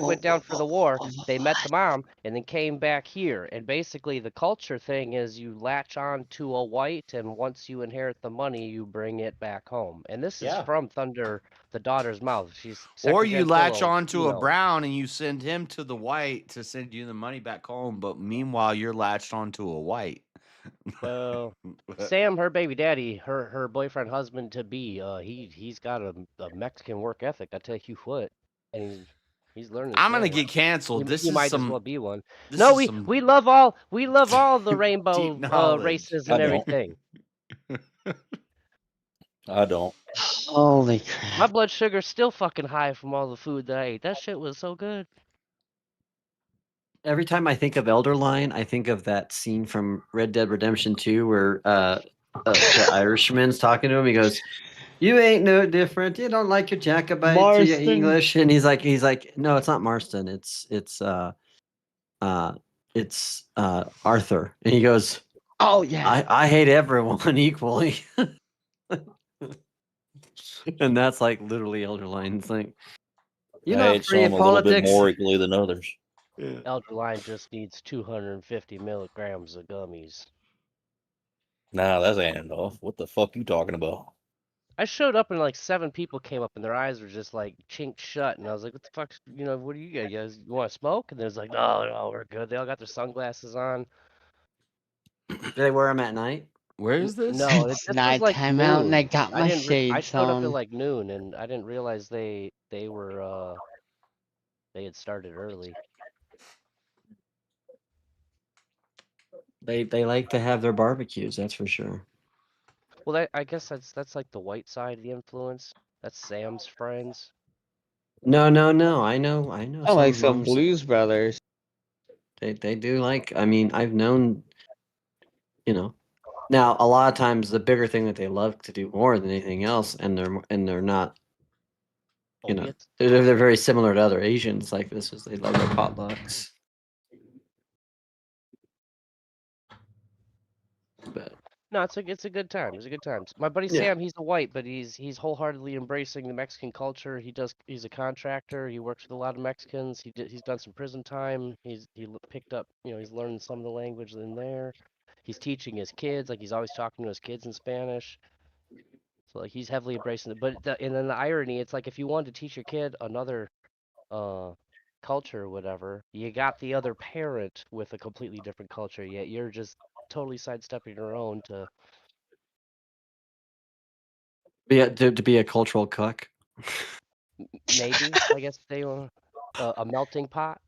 went down for the war. They met the mom and then came back here. And basically the culture thing is you latch on to a white, and once you inherit the money, you bring it back home. And this is from Thunder, the daughter's mouth. She's or you second-gen latch on to a Filipino. brown and you send him to the white to send you the money back home, but meanwhile you're latched on to a white. Well, Sam, her baby daddy, her boyfriend, husband to be, he's got a Mexican work ethic. I tell you what, and he's learning. I'm gonna get canceled. This You is might some. as well be one. This No, is some we love all the rainbow knowledge. races I and don't. everything. I don't. Holy crap. My blood sugar's still fucking high from all the food that I ate. That shit was so good. Every time I think of Elderline, I think of that scene from Red Dead Redemption 2 where the Irishman's talking to him. He goes, "You ain't no different. You don't like your Jacobite Marston. English." And he's like, "No, it's not Marston. It's Arthur." And he goes, "Oh yeah, I hate everyone equally." And that's like literally Elderline's like, "You're I not hate free some of a little bit politics." more equally than others. Yeah. Elderline just needs 250 milligrams of gummies. Nah, that's Andolph. What the fuck you talking about? I showed up and like 7 people came up and their eyes were just like chinked shut, and I was like, "What the fuck? What do you guys? You want to smoke?" And there's like, "No, we're good." They all got their sunglasses on. Do they wear them at night? Where is this? No, it's this was like nighttime out, and noon. I got my I shades showed up at on. like noon, and I didn't realize they were they had started early. They like to have their barbecues, that's for sure. Well, I guess that's like the white side of the influence. That's Sam's friends. No. I know. I like some moms. Blues Brothers. They do like. I mean, I've known. Now a lot of times the bigger thing that they love to do more than anything else, and they're not. Opiates? They're very similar to other Asians. Like this is they love their potlucks. But No, it's a good time. It's a good time. My buddy Sam, he's a white, but he's wholeheartedly embracing the Mexican culture. He's a contractor. He works with a lot of Mexicans. He's done some prison time. Picked up, he's learning some of the language in there. He's teaching his kids, like he's always talking to his kids in Spanish. So like he's heavily embracing it. And then the irony, it's like if you wanted to teach your kid another culture or whatever, you got the other parent with a completely different culture, yet you're just totally sidestepping your own to be a cultural cook. maybe, I guess they were a melting pot.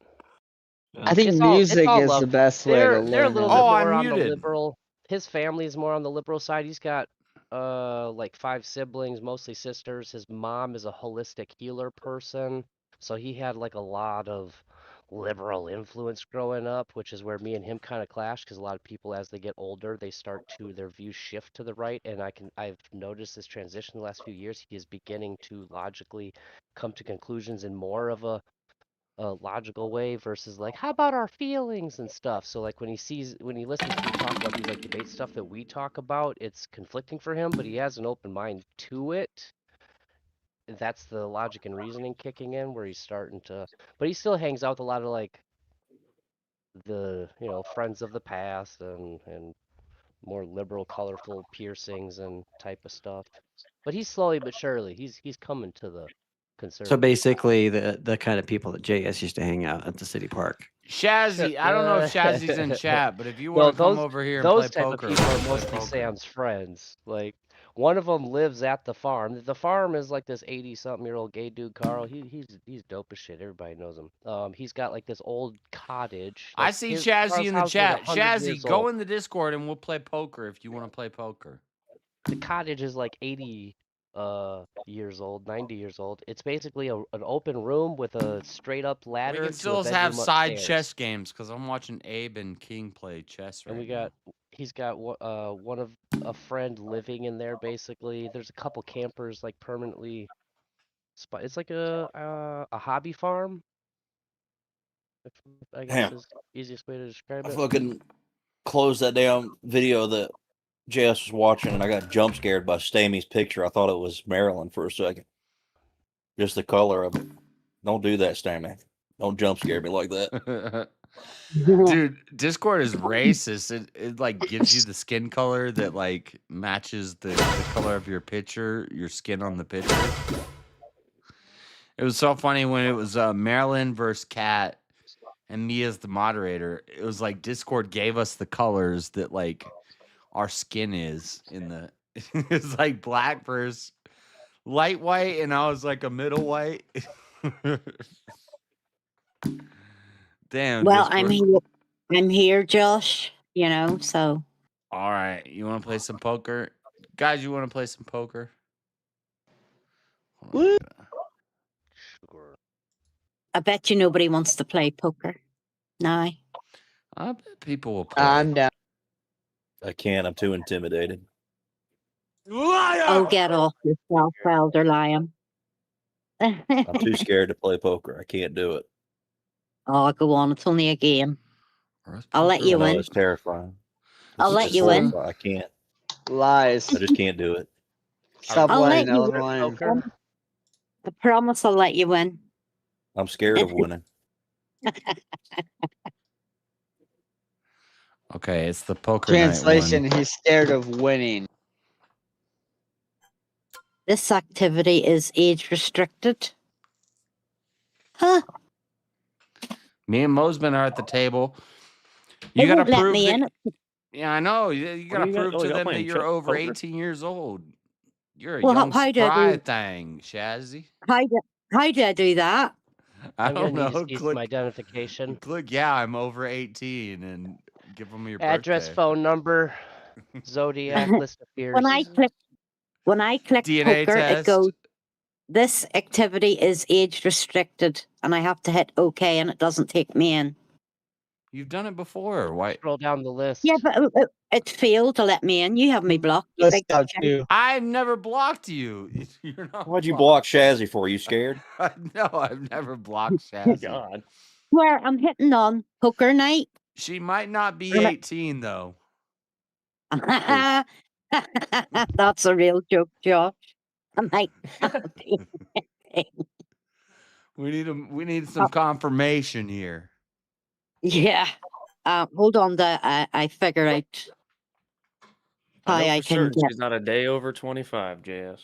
I think music is love. the best way to learn. They're a little it. bit more on the liberal. His family is more on the liberal side. He's got like 5 siblings, mostly sisters. His mom is a holistic healer person, so he had like a lot of liberal influence growing up, which is where me and him kind of clash, because a lot of people as they get older their views shift to the right, and I've noticed this transition the last few years. He is beginning to logically come to conclusions in more of a logical way versus like, how about our feelings and stuff. So like when he listens to me talk about these like debate stuff that we talk about, it's conflicting for him, but he has an open mind to it. That's the logic and reasoning kicking in, where he's starting to, but he still hangs out with a lot of like the friends of the past and more liberal, colorful piercings and type of stuff. But he's slowly but surely he's coming to the conservative. So basically, the kind of people that JS used to hang out at the city park. Shazzy, I don't know if Shazzy's in chat, but if you want to come over here and play those type poker, of people we'll are play mostly poker. Sam's friends. Like one of them lives at the farm. The farm is like this 80-something-year-old gay dude, Carl. He's dope as shit. Everybody knows him. He's got like this old cottage. I Like, see his Shazzy Carl's in the house is chat. 100 Shazzy, years go old. in the Discord and we'll play poker if you want to play poker. The cottage is like 80 years old, 90 years old. It's basically an open room with a straight up ladder. We can to still a have bedroom side upstairs. chess games because I'm watching Abe and King play chess right And he's got one of a friend living in there basically. There's a couple campers like permanently. It's like a hobby farm. I guess Damn. is the easiest way to describe I it. fucking closed that damn video that JS was watching, and I got jump scared by Stamey's picture. I thought it was Maryland for a second. Just the color of it. Don't do that, Stamey. Don't jump scare me like that. Dude, Discord is racist. It like gives you the skin color that like matches the color of your picture, your skin on the picture. It was so funny when it was Marilyn versus Cat and me as the moderator. It was like Discord gave us the colors that like our skin is in the it's like black versus light white, and I was like a middle white. Damn. Well, Discord. I'm here, Josh. You know, so. All right, you want to play some poker, guys? You want to play some poker? Woo. I bet you nobody wants to play poker. No. I bet people will play. I'm down. I can't. I'm too intimidated. Oh, get off yourself, Elder Lion. I'm too scared to play poker. I can't do it. Oh, go on. It's only a game. I'll let you I know, win. it's terrifying. I'll let you win. I can't. Lies. I just can't do it. Stop I'll lying, let you Elder win. Lion. I promise I'll let you win. I'm scared of winning. Okay, it's the poker night Translation, one. he's scared of winning. This activity is age restricted. Huh? Me and Mosman are at the table. You They gotta won't let prove me that. in. Yeah, I know. You gotta you got- prove oh, to y'all them that playing you're over poker? 18 years old. You're a Well, young how do I spry do- thing, Shazzy. How do I do that? I I'm don't gonna need know. to see some identification. Click. Yeah, I'm over 18, and give them your Address, birthday. phone number, Zodiac, list of fears. When I click DNA poker, test. it goes. This activity is age restricted, and I have to hit OK, and it doesn't take me in. You've done it before. Why? Scroll down the list. Yeah, but it failed to let me in. You have me blocked. You Let's big go shit. too. I've never blocked you. You're not. Why'd you block Shazzy for? You scared? No, I've never blocked Shazzy. God. Where I'm hitting on poker night. She might not be 18 though. That's a real joke, Josh. I might not be. We need some confirmation here. Yeah. Hold on. I figure out how I know I for can certain get. she's not a day over 25, JS.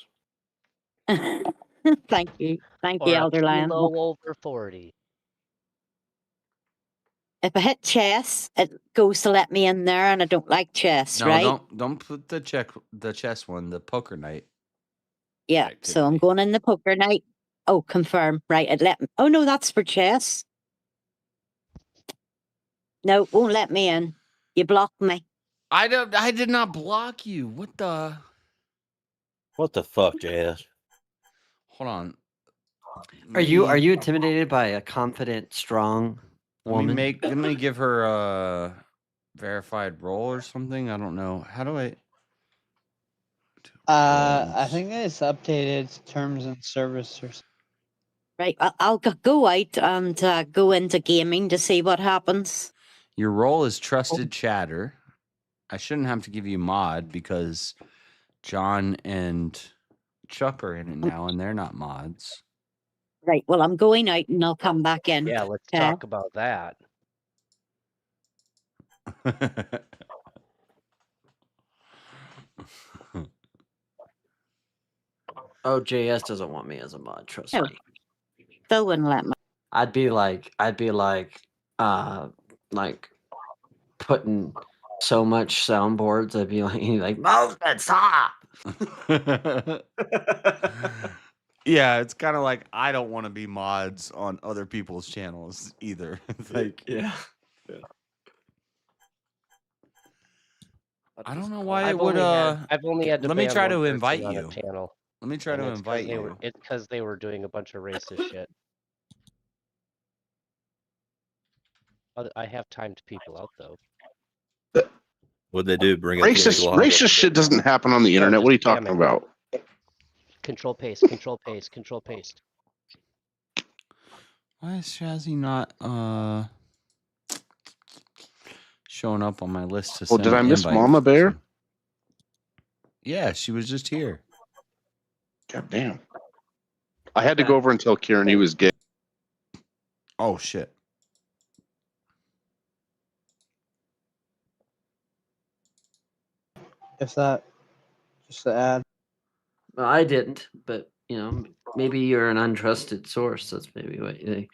Thank you, Or a Elder Lion. kilo over 40. If I hit chess, it goes to let me in there, and I don't like chess, No, right? don't put the chess one, the poker night. Yeah. So I'm going in the poker night. Oh, confirm. Right. It let me. Oh no, that's for chess. No, won't let me in. You blocked me. I did not block you. What the fuck, JS? Hold on. Are you intimidated by a confident, strong woman? Let me give her a verified role or something. I don't know. How do I? I think it's updated terms and service or something. Right. I'll go out and go into gaming to see what happens. Your role is trusted chatter. I shouldn't have to give you mod because John and Chuck are in it now, and they're not mods. Right. Well, I'm going out and I'll come back in. Yeah, let's Okay? talk about that. Oh, JS doesn't want me as a mod. Trust No. me. Still wouldn't let me. I'd be like, putting so much soundboards. I'd be like, move it, stop. Yeah, it's kind of like I don't want to be mods on other people's channels either. It's like, yeah. I don't know why it I've would. only had to Let me ban try one to person invite on a you. channel. Let me try And to it's 'cause invite they you. were, it's because they were doing a bunch of racist shit. I have timed people out though. What'd they do? Bring up the Racist shit doesn't happen on the internet. What are you talking about? Control paste, control paste, control paste. Why is Shazzy not showing up on my list to Oh, send did I an miss invite Mama Bear? Yeah, she was just here. God damn. I had to go over and tell Kieran he was gay. Oh shit. If that, just to add. No, I didn't, but maybe you're an untrusted source. That's maybe what you think.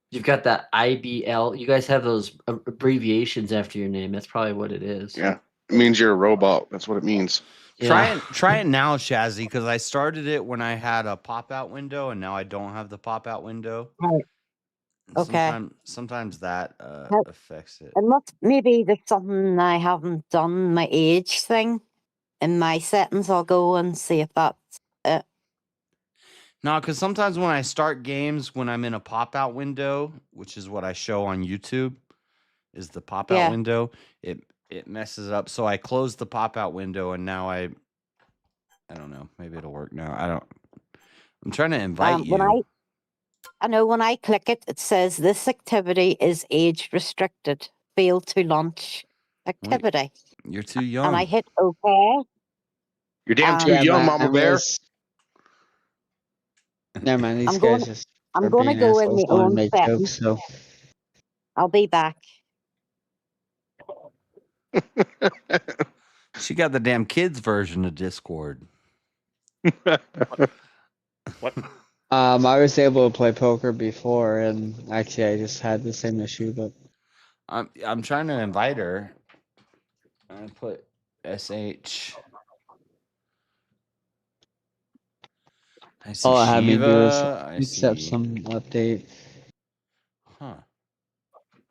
You've got that IBL. You guys have those abbreviations after your name. That's probably what it is. Yeah, it means you're a robot. That's what it means. Try it now, Shazzy, because I started it when I had a pop-out window, and now I don't have the pop-out window. Right. Okay. Sometimes that affects it. It must, maybe there's something I haven't done, my age thing. In my settings, I'll go and see if that's it. No, because sometimes when I start games, when I'm in a pop-out window, which is what I show on YouTube, is the pop-out window, it messes up. So I closed the pop-out window, and now I don't know. Maybe it'll work now. I'm trying to invite you. I know when I click it, it says this activity is age restricted. Fail to launch activity. You're too young. And I hit OK. You're damn too young, Mama Bear. Never mind, these I'm guys going- just I'm are going to being go in assholes, my wanna own make settings. jokes, so I'll be back. She got the damn kids version of Discord. What? I was able to play poker before, and actually I just had the same issue, but I'm trying to invite her. I put SH. I see all I had me do is Shiva. I accept see. some update. Huh.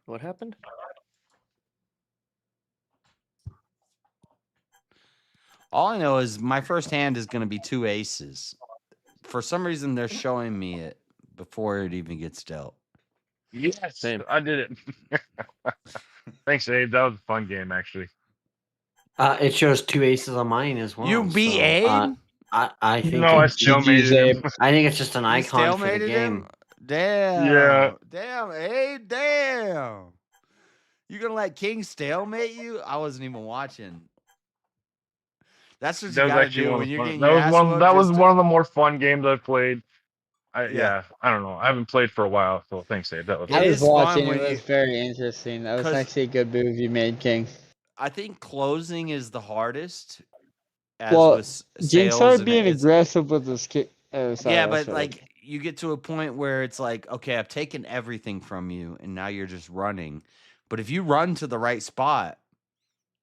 What happened? All I know is my first hand is going to be 2 aces. For some reason, they're showing me it before it even gets dealt. Yes, I did it. Thanks, Abe. That was a fun game, actually. It shows 2 aces on mine as well. You beat so, Abe? I think No, I stalemated him. I think it's just an icon for the Stalemated game. him? Damn. Yeah. Damn, Abe. Damn. You gonna let King stalemate you? I wasn't even watching. That's what you That was gotta actually do one when of the you're fun. getting That your was ass one. whooped. That was just one of the more fun games I've played. Yeah. Yeah, I don't know. I haven't played for a while, so thanks, Abe. That was. I It was is fun watching, when it was you- very interesting. That was 'cause- actually a good move you made, King. I think closing is the hardest. As Well, with Jin sales, started and being it's aggressive with his kick. Oh, sorry, yeah, that's but right. like you get to a point where it's like, okay, I've taken everything from you, and now you're just running. But if you run to the right spot,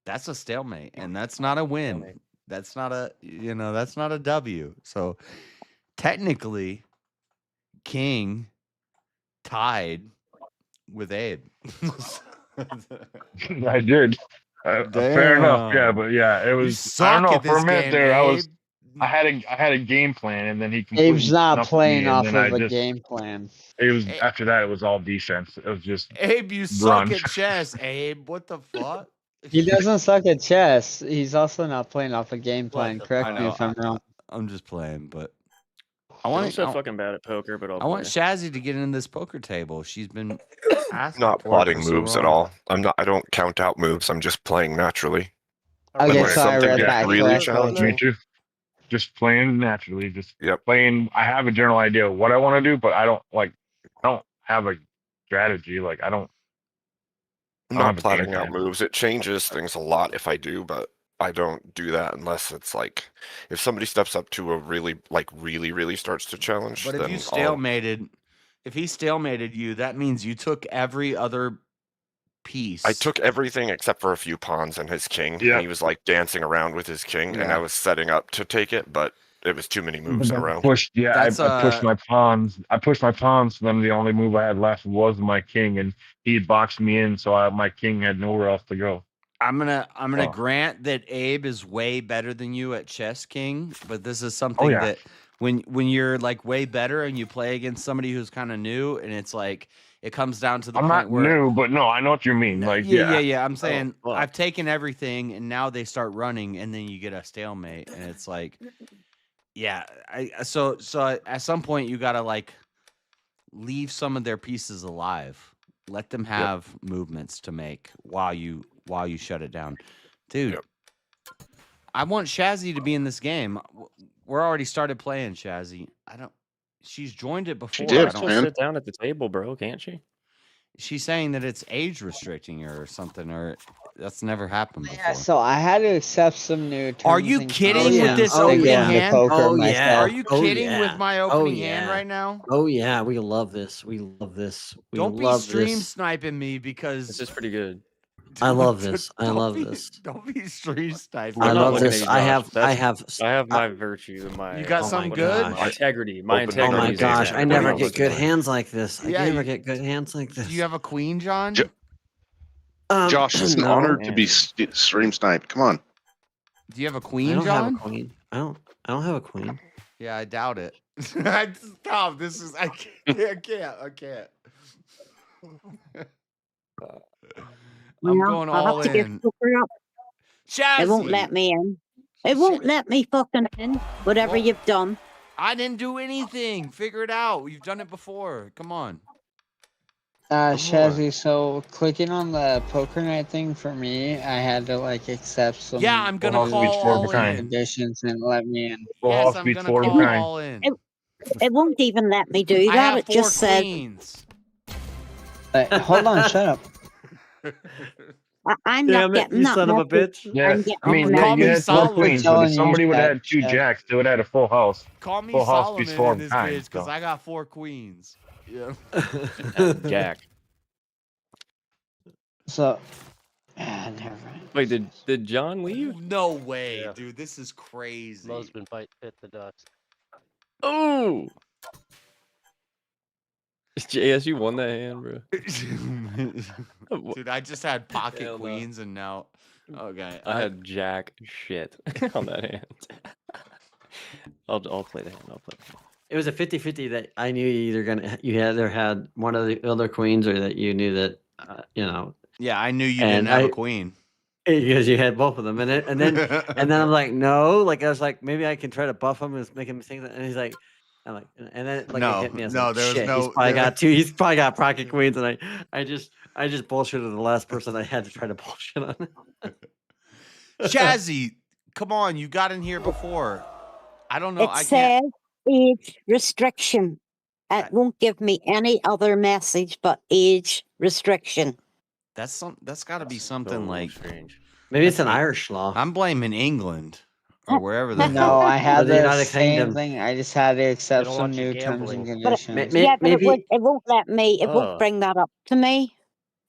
that's a stalemate, and that's not a win. That's not a that's not a W. So technically, King tied with Abe. I did. Fair enough. Yeah, but yeah, it You was. I don't suck know. at For a this minute game, there, Abe. I had a game plan, and then he completely Abe's not snuffed playing me, and off then of I a just. game plan. It was after that. It was all defense. It was just. Abe, you suck run. at chess, Abe. What the fuck? He doesn't suck at chess. He's also not playing off a game plan. Correct I me know. if I'm wrong. I'm just playing, but I'm so fucking bad at poker, but I want Shazzy to get in this poker table. She's been asking Not for it plotting for so moves at long. all. I don't count out moves. I'm just playing naturally. Okay, When so I something read gets that really correctly. Me challenging. too. Just playing naturally. Just playing. I have a general idea of what I want to do, but I don't have a strategy. I'm not plotting out moves. It changes things a lot if I do, but I don't do that unless it's like if somebody steps up to a really starts to challenge. But if then you I'll- stalemated, if he stalemated you, that means you took every other piece. I took everything except for a few pawns and his king, and he was like dancing around with his king, and Yeah. I was setting up to take it, but it was too many moves in a row. I pushed my pawns. I pushed my pawns. Then the only move I had left was my king, and he had boxed me in, so my king had nowhere else to go. I'm gonna Oh. grant that Abe is way better than you at Chess King, but this is something yeah. that when you're like way better and you play against somebody who's kind of new, and it's like it comes down to the I'm point not where new, but no, I know what you mean. Like, yeah. I'm saying fuck. I've taken everything, and now they start running, and then you get a stalemate, and it's like, yeah. So at some point you gotta like leave some of their pieces alive. Let them have movements to make while you shut it down, dude. I want Shazzy to be in this game. We're already started playing Shazzy. She's joined it before. She did, She'll sit down at the table, bro. Can't she? She's saying that it's age restricting her or something, or that's never happened before. Yeah, so I had to accept some new terms. Are you and kidding with this conditions to opening get into hand? poker myself. Are you kidding with my opening hand right now? Oh yeah, we love this. We love this. We Don't be love stream this. sniping me because this is pretty good. I love this. I love this. Don't be stream sniping. I I'm not love looking this. at you, I Josh. have my virtues and my. You got something good? My integrity. My Oh integrity. my is gosh, intact. I never What am get looking good for? hands like this. I Yeah, never get good hands like this. Do you have a queen, John? Josh, it's an no. honor to be stream sniped. Come on. Do you have a I queen, don't John? have a queen. I don't have a queen. Yeah, I doubt it. Stop. This is I can't. I'm going I'll all have to get in. poker up. It won't Shazzy. let me in. It won't let me fucking in. Whatever you've done. I didn't do anything. Figure it out. You've done it before. Come on. Shazzy, so clicking on the poker night thing for me, I had to like accept some Yeah, I'm gonna terms call and all in. conditions and let me in. Yes, I'm gonna call all in. It won't even let me do I that. have It 4 just says queens. Hold on, shut up. I'm Damn not it, getting you that son of a message. bitch. Yeah, I'm getting I mean, the yeah, you message. had 4 queens, but if somebody would have had 2 Shazzy. jacks, they would have had a full house. Call me Full house Solomon beats 4 in this times. bitch because I got 4 queens. Yeah. Jack. So, never mind. Wait, did John leave? No way, dude. This is crazy. Mo's been fit the dust. Oh. JS, you won that hand, bro. Dude, I just had pocket Hell no. queens and now. Okay. I had jack shit on that hand. I'll play the hand. I'll play the hand. It was a 50-50 that I knew you either had one of the other queens or that you knew that Yeah, I knew you And didn't have a I- queen. because you had both of them, and then I'm like, no, like I was like, maybe I can try to buff him and make him think that, and he's like, I'm like, and then like No, it hit me. I was no, like, there was shit, no- he's probably there- got 2. He's probably got pocket queens, and I just bullshitted the last person I had to try to bullshit on. Shazzy, come on, you got in here before. I don't know. It I can't. says age restriction. It won't give me any other message but age restriction. That's got to be something like strange. Maybe it's an Irish law. I'm blaming England or wherever the No, I Or had the the United same Kingdom. thing. I just had to accept don't some want you new terms and gambling. conditions. Yeah, but maybe it won't let me. It Oh. won't bring that up to me.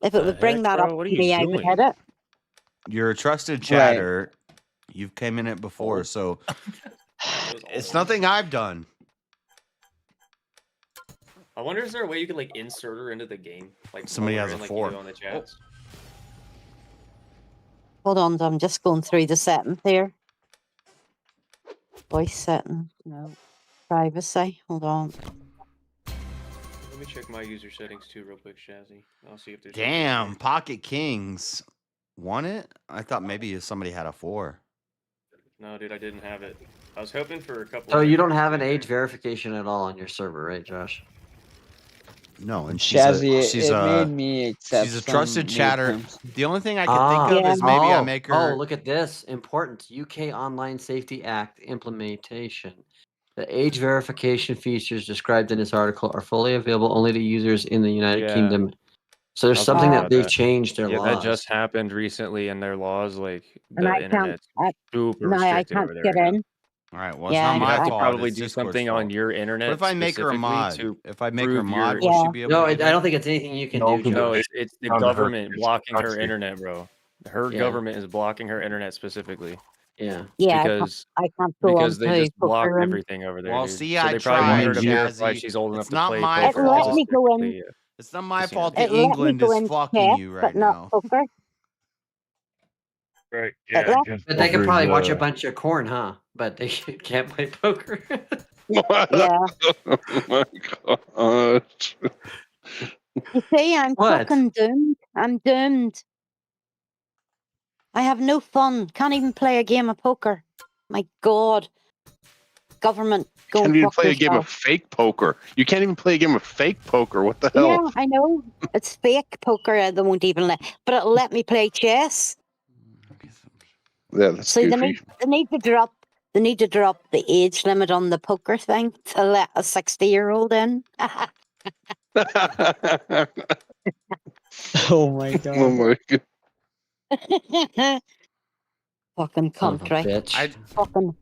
If it The would bring heck, that bro? up What are to you me, I would doing? hit it. You're a trusted chatter. You've came in it before, so it's nothing I've done. I wonder, is there a way you could like insert her into the game? Like Somebody promote has her a in, like 4. you do on the chats. Hold on, I'm just going through the settings here. Voice setting, no. Privacy, hold on. Let me check my user settings too, real quick, Shazzy. I'll see if there's. Damn, pocket kings. Won it? I thought maybe somebody had a 4. No, dude, I didn't have it. I was hoping for a couple. So of you don't different- have an age verification at all on your server, right, Josh? No, and Shazzy, she's it a made me accept she's a some trusted new chatter. terms. The only thing I can think of is maybe I make her. Oh, look at this. Important. UK Online Safety Act implementation. The age verification features described in this article are fully available only to users in the United Yeah. Kingdom. So there's I was something thinking that about they've that. changed their Yeah, laws. that just happened recently in their laws. Like And the I can't. internet's super No, I restricted can't over there get right now. in. All right. Well, it's Yeah, not You'd my have to fault. probably It's do Discord's something fault. on your internet What if I make her a specifically mod? to If I make her a prove mod, your. will she be able No, to I get in? don't think it's anything you can No, do, 'cause Joe. No, it's the down to her. government It's blocking her country. internet, bro. Her Yeah. government is blocking her internet specifically. Yeah. Yeah, Because I can't go on they to just blocked poker. everything over there, Well, dude. see, So I they probably want her tried, to verify Shazzy. she's old enough It's to not play my It poker let fault. me go in. specifically. It's not my Casino. fault that It let me England go is in fucking chess, you but right not now. poker. Right. It Yeah. let Just But they could probably watch a poker's, bunch of corn, huh? But they can't play poker. Yeah. Oh my gosh. You see, I'm What? fucking doomed. I'm doomed. I have no fun. Can't even play a game of poker. My God. Government, go Can't and even fuck play a game of yourself. fake poker. You can't even play a game of fake poker. What the hell? Yeah, I know. It's fake poker. They won't even let, but it'll let me play chess. Yeah, that's See, goofy. they need to drop. They need to drop the age limit on the poker thing to let a 60-year-old in. Oh my god. Oh my god. Fucking Son of a country. bitch. Fucking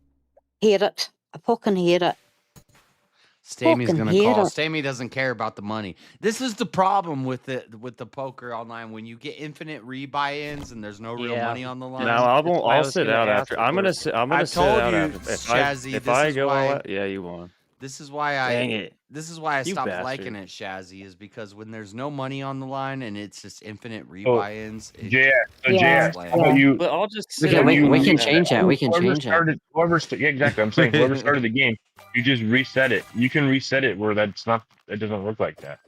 hate it. I fucking hate it. Stamey's Fucking gonna hate call. it. Stamey doesn't care about the money. This is the problem with the poker online. When you get infinite rebuy-ins and there's no real Yeah. money on the line. No, I That's won't. why I I'll was sit gonna out ask after. if I'm gonna we're- sit. I'm gonna I've sit told out you, after. Shazzy, If this I is go all why- out, yeah, you won. This is why Dang it. This is why I You stopped bastard. liking it, Shazzy, is because when there's no money on the line and it's just infinite Oh, rebuy-ins. Yeah. So Yeah. JS, how about you? But I'll just We sit can, out. we and can do change that. We can Whoever change that. started, yeah, exactly. I'm saying whoever started the game, you just reset it. You can reset it where it doesn't work like that.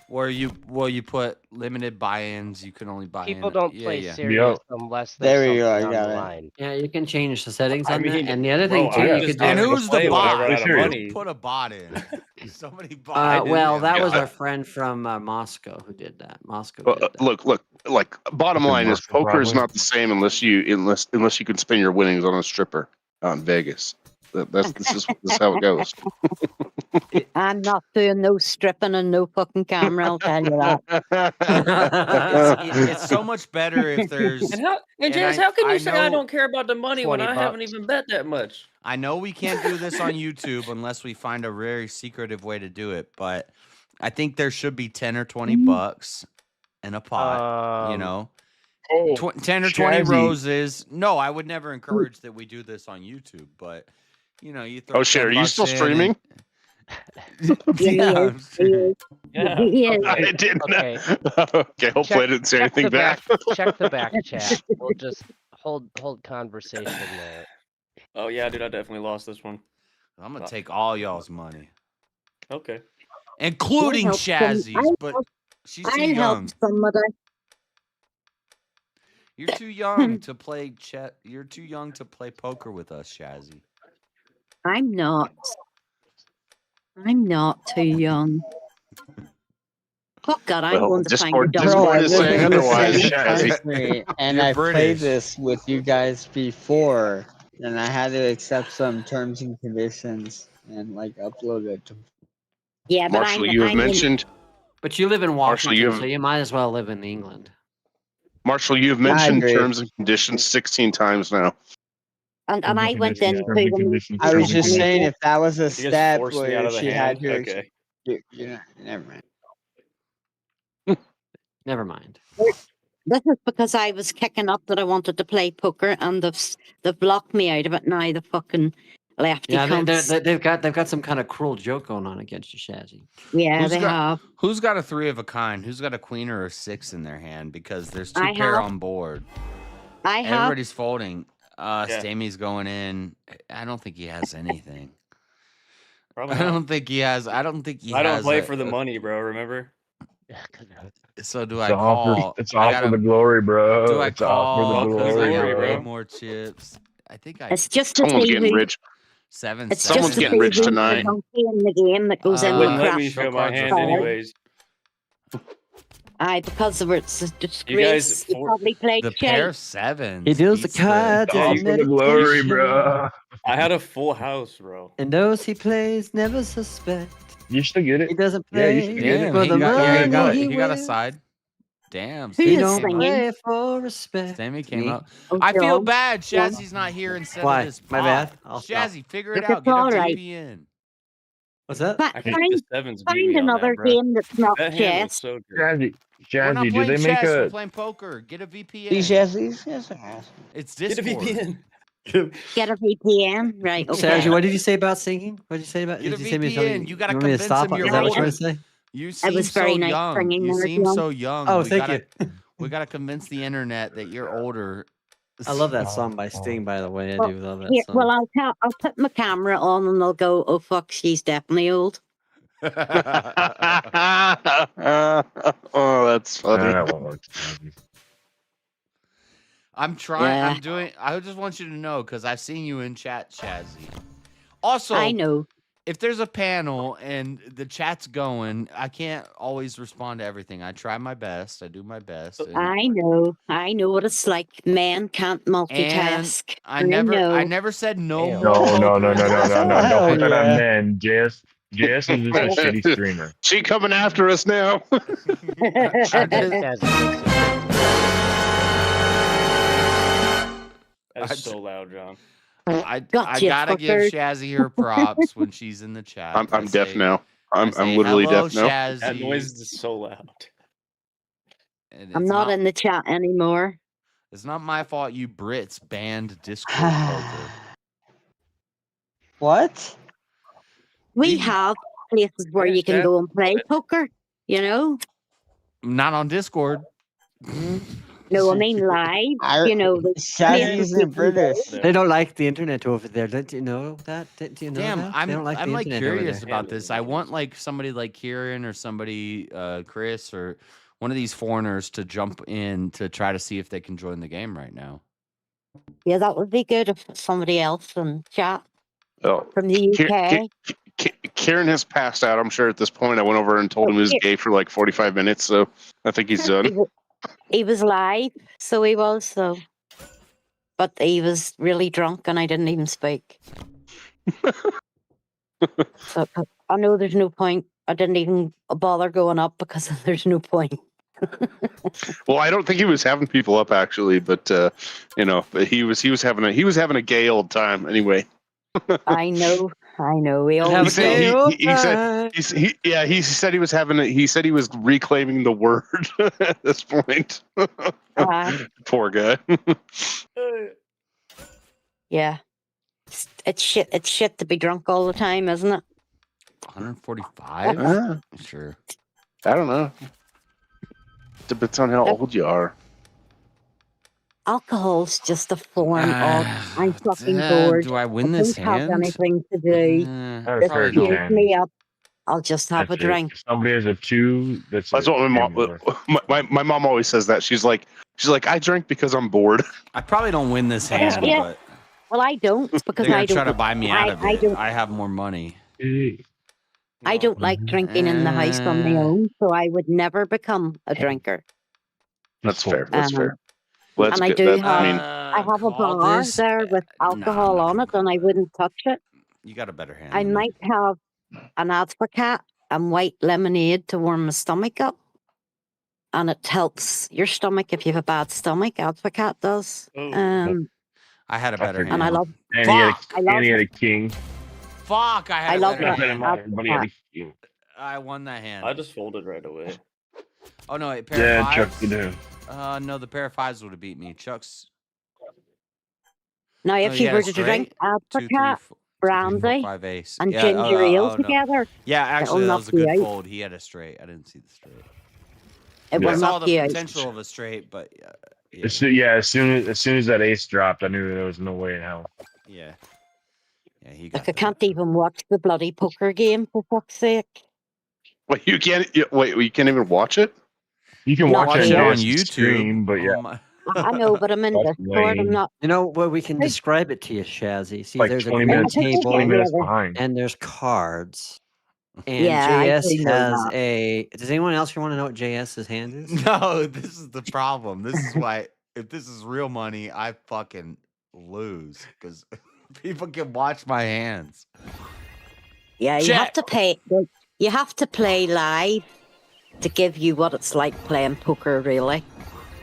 Where you put limited buy-ins, you can only buy People in. don't Yeah, play yeah. serious unless There there's we go, something I on got the it. line. Yeah, you can change the settings I on that. mean, And the other bro, thing too, I'm you just could do. And down to who's the play whenever I bot? have Who money. put a bot in? Somebody bought. I did. Well, that Yeah, was our friend from Moscow who did that. Moscow Well, did that. look. Like bottom Good line is market, poker is probably. not the same unless you can spend your winnings on a stripper out in Vegas. This is how it goes. I'm not doing no stripping and no fucking camera. I'll tell you that. It's so much better if there's. And James, how can you say I know- don't care about the money when 20 I haven't bucks. even bet that much? I know we can't do this on YouTube unless we find a very secretive way to do it, but I think there should be 10 or 20 bucks in a pot. You know, Oh, 10 or 20 Shazzy. roses. No, I would never encourage that we do this on YouTube, but you know, you throw. Oh shit! 10 Are you bucks still in streaming? Yeah. Yeah. I didn't. Okay. Okay. Hopefully, I didn't say anything bad. Check the back chat. We'll just hold conversation there. Oh yeah, dude, I definitely lost this one. I'm gonna take all y'all's money, Okay. including I'll help some- Shazzy's, but I'll- she's too I'll help young. somebody. You're too young to play You're too young to play poker with us, Shazzy. I'm not. I'm not too young. Fuck God, I'm Well, going to Discord- find a Discord Bro, I is live saying in the otherwise, same Shazzy. country, and You're I played British. this with you guys before, and I had to accept some terms and conditions and like upload it. Yeah, but Marshall, you have mentioned. But you live in Marshall, Washington, you have- so you might as well live in England. Marshall, you have I mentioned agree. terms and conditions 16 times now. And I went into I was just saying if that was a You just step forced me out where of the she had hand? to, Okay. you know, never mind. Never mind. This is because I was kicking up that I wanted to play poker, and they've blocked me out of it now. The fucking lefty Yeah, cunts. they've got some kind of cruel joke going on against you, Shazzy. Yeah, they have. Who's got a 3 of a kind? Who's got a queen or a 6 in their hand? Because there's 2 I pair have. on board. I have. Everybody's folding. Stammy's going in. I don't think he has anything. Probably I not. don't think he has. I don't think he I don't has play for the money, bro. Remember? So do I It's all call? for, it's I all gotta- for the glory, bro. Do I It's all for the call? Fuck the Because I glory, got glory, way bro. more chips. I think I. It's just to Someone's see getting who. rich. 7. It's Someone's just to getting see rich who's the tonight. donkey in the game that goes in the Wouldn't let crap. me show my cards are hand full. anyways. Aye, because of it's a You disgrace. guys You probably played The pair of shite. 7s. He deals the beats cards It's all of for the glory, meditation. bro. I had a full house, bro. And those he plays never suspect. You still get it. He doesn't Yeah, you play should get it. Damn, for he the got, money he got, he he got a wins. side. Damn, Who Sammy is don't came up. singing? play for respect. Sammy came Me. up. Oh, I feel John. bad. John. Shazzy's not here instead Why? of this My bot. bad. I'll Shazzy, figure it Look, out. it's Get a all right. VPN. What's that? Fi- I think Find, the sevens beat find me on another that, bro. game that's not That hand was chess. so good. We're not Jazzy, do playing they make chess. We're a? playing poker. Get a VPN. These yes. It's Get a Discord. VPN. Get a VPN, right? Okay. Sergi, what did you say about singing? What did you say about? Get a Did you say me something? VPN. You gotta want me to convince stop? him you're Is that what you're older. trying to say? You It seem was so very nice young. singing You there, seem John. so young. Oh, we thank gotta, you. we gotta convince the internet that you're older. I love that song by Sting, by the way. I Well, do love that here, song. well, I'll put my camera on and they'll go, oh fuck, she's definitely old. Oh, that's funny. That won't work. I'm trying. Yeah. I'm doing. I just want you to know because I've seen you in chat, Shazzy. Also, I know. if there's a panel and the chat's going, I can't always respond to everything. I try my best. I do my best. And, I know what it's like. Men can't and multitask. I never know. said no Damn. more No. poker. Don't put that on yeah. men. JS is just a shitty streamer. She coming after us now. That's so loud, John. I Gotcha, gotta give fucker. Shazzy her props when she's in the chat. I'm I deaf say- now. I I'm say, literally "Hello, deaf now. Shazzy." That noise is so loud. And I'm it's not in the chat anymore. It's not my fault you Brits banned Discord poker. What? We have places where you can go and play poker, you know? Not on Discord. No, I mean live. You know, the Shazzy's in British. They don't like the internet over there. Did you know that? Do you know Damn, that? I'm They don't like I'm the like internet over curious there. about this. I want like somebody like Kieran or somebody Chris or one of these foreigners to jump in to try to see if they can join the game right now. Yeah, that would be good if somebody else in chat Oh, from the UK. Kieran has passed out. I'm sure at this point. I went over and told him he was gay for like 45 minutes, so I think he's done. He was live, so he was, so. But he was really drunk and I didn't even speak. So I know there's no point. I didn't even bother going up because there's no point. Well, I don't think he was having people up actually, but but he was having a gay old time anyway. I know. We all He said he said he was having he said he was reclaiming the word at this point. Poor guy. Yeah. It's shit to be drunk all the time, isn't it? 145? Sure. I don't know. Depends on how old you are. Alcohol's just a form of I'm fucking bored. Do I win I this don't have hand? anything to do. This Probably cheers don't. me up. I'll just have a That's it. drink. If somebody has a 2, that's what my mom. My mom always says that. She's like, I drink because I'm bored. I probably don't win this hand, Yeah. but Well, I don't because they're I gonna don't try to buy me out of I it. don't I have more money. I don't like drinking in the house on my own, so I would never become a drinker. That's fair. That's fair. Well, that's and I good. do That, have I mean, I have a bar there with alcohol on it, and I wouldn't touch it. You got a better hand. I might have an advocate and white lemonade to warm my stomach up, and it helps your stomach if you have a bad stomach. Advocate does. I had a better hand. And I love. And he had a king. Fuck! I had I a love better that. hand. But he had a king. I won that hand. I just folded right away. Oh no! Wait, pair of Chuck, fives? you do. No, the pair of fives would have beat me. Chuck's. Now, Oh, if you you had were a to straight? drink 2, 3, advocate, 4, brandy, 5 ace. and Yeah, ginger ale no. together, Yeah, actually, it'll that knock was a good you out. fold. He had a straight. I didn't see the straight. It I will saw knock the you out. potential of a straight, but As soon as that ace dropped, I knew there was no way in hell. yeah, he Like I can't even watch the bloody poker game for fuck's sake. wait, you can't. Wait, you can't even watch it. You can Not watch it yet. on on YouTube, YouTube. but yeah. I know, but I'm in That's Discord. I'm lame. not. You know what? We can describe it to you, Shazzy. See, Like there's a 20 green minutes, table 20 minutes behind. and there's cards. And Yeah, I JS do know has that. a. Does anyone else want to know what JS's hand is? No, this is the problem. This is why, if this is real money, I fucking lose because people can watch my hands. Yeah, you have to pay. You have to play live. to give you what it's like playing poker, really.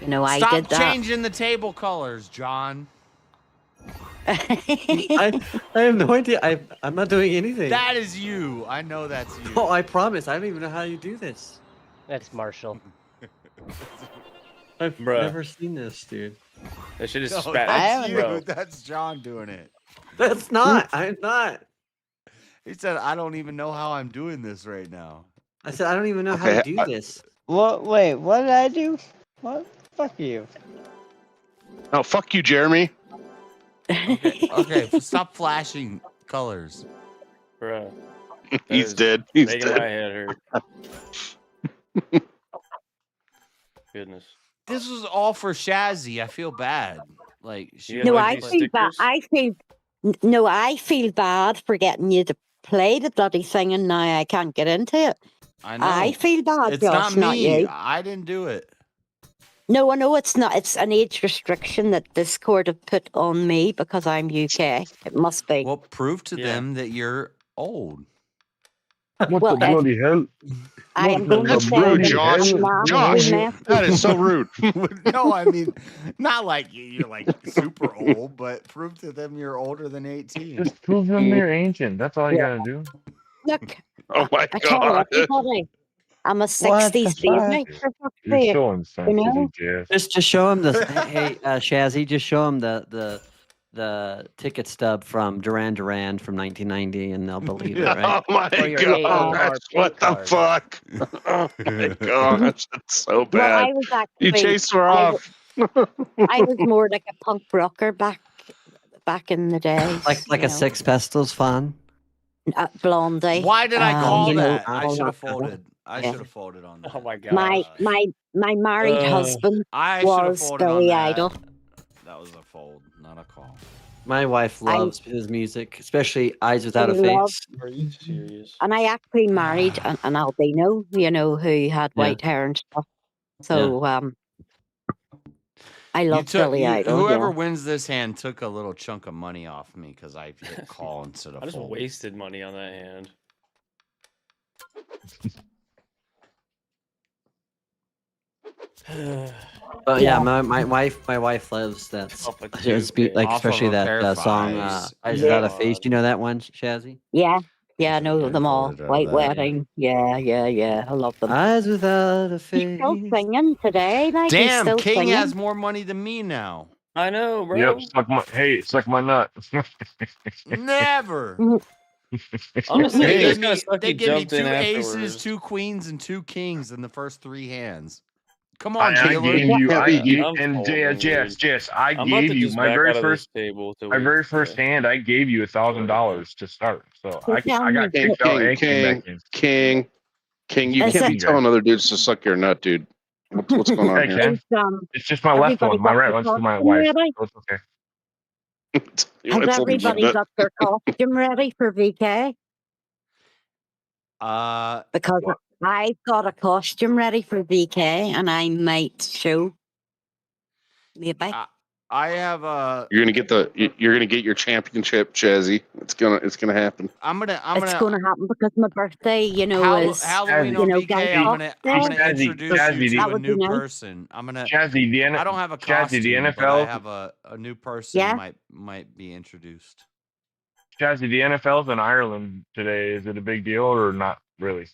You know, I Stop did that. changing the table colors, John. I have no idea. I'm not doing anything. That is you. I know that's you. Oh, I promise. I don't even know how you do this. That's Marshall. I've Bruh. never seen this, dude. That shit is No, spat. that's you. Bro. That's John doing it. That's not. I'm not. He said, "I don't even know how I'm doing this right now." I said I don't even know how to do this. What? Wait, what did I do? What? Fuck you. Oh, fuck you, Jeremy. Okay, stop flashing colors. Bro. He's dead. He's making dead. my head hurt. Goodness. This was all for Shazzy. I feel bad. Like she. No, I feel bad. I feel bad for getting you to play the bloody thing, and now I can't get into it. I know. I feel bad, It's Josh, not me. you. I didn't do it. No, I know it's not. It's an age restriction that Discord have put on me because I'm UK. It must be. Well, prove to them that you're old. What Well, the bloody hell? I am going to That's say rude, that Josh. I'm not Josh, female. that is so rude. No, I mean, not like you're like super old, but prove to them you're older than 18. Just prove them they're ancient. That's all you gotta do. Look, Oh my I tell god. everybody, I'm a 60s baby. For fuck's You're sake, so you know? insensitive, Jess. Just show him the hey Shazzy. Just show him the ticket stub from Duran Duran from 1990, and they'll believe it, right? Oh my god. That's what the fuck. Oh my gosh. That's so Well, bad. I was actually, You chased her off. I was more like a punk rocker back in the day. Like a Sex Pistols fan. Blondie. Why did I call you know, that? I all should have that stuff. folded. I Yeah. should have folded on that. Oh my god. My married husband I should have was folded on Billy that. Idol. That was a fold, not a call. My wife loves his music, especially Eyes Without a love- Face. Are you serious? And I actually married an albino, you know, who had white hair and stuff. So I love Billy Idol. Whoever yeah. wins this hand took a little chunk of money off me because I hit call instead of I just fold. wasted money on that hand. But yeah, my wife loves that. Like Off especially of a pair that of song. fives. Eyes Without a Face. Do you know that one, Shazzy? Yeah, I know them all. folded out of White that. Wedding. Yeah. I love them. Eyes Without a He's Face. still singing today. Like, he's Damn, still King singing. has more money than me now. I know, bro. Yep, suck my nut. Never. Honestly, They it's give kind me, of suck they he give me jumped 2 in aces, afterwards. 2 queens, and 2 kings in the first 3 hands. Come I on, Taylor. gave you, I'm and folding, Jess, dude. I I'm about gave to you just my back very out of first, this table till my we- very first hand. I gave you $1,000 to start, so I tell got me. kicked out and came back in. King. You Is can't be it- telling other dudes to suck your nut, dude. What's going on I here? can. Is, It's just my left everybody one. My got right their one's to my costume wife. ready? So it's okay. You Has wanna tell me everybody about got their costume ready for VK? Because What? I've got a costume ready for VK, and I might show. Maybe. I have a. You're gonna get your championship, Chazzy. It's gonna happen. It's going to happen because my birthday, you know, is Halloween you on know, VK. guys I'm off gonna day. introduce you That to a would be new nice. person. I'm gonna. Chazzy, I don't have a Chazzy, the costume, but I NFL have a new person Yeah. might be introduced. Chazzy, the NFL's in Ireland today. Is it a big deal or not really?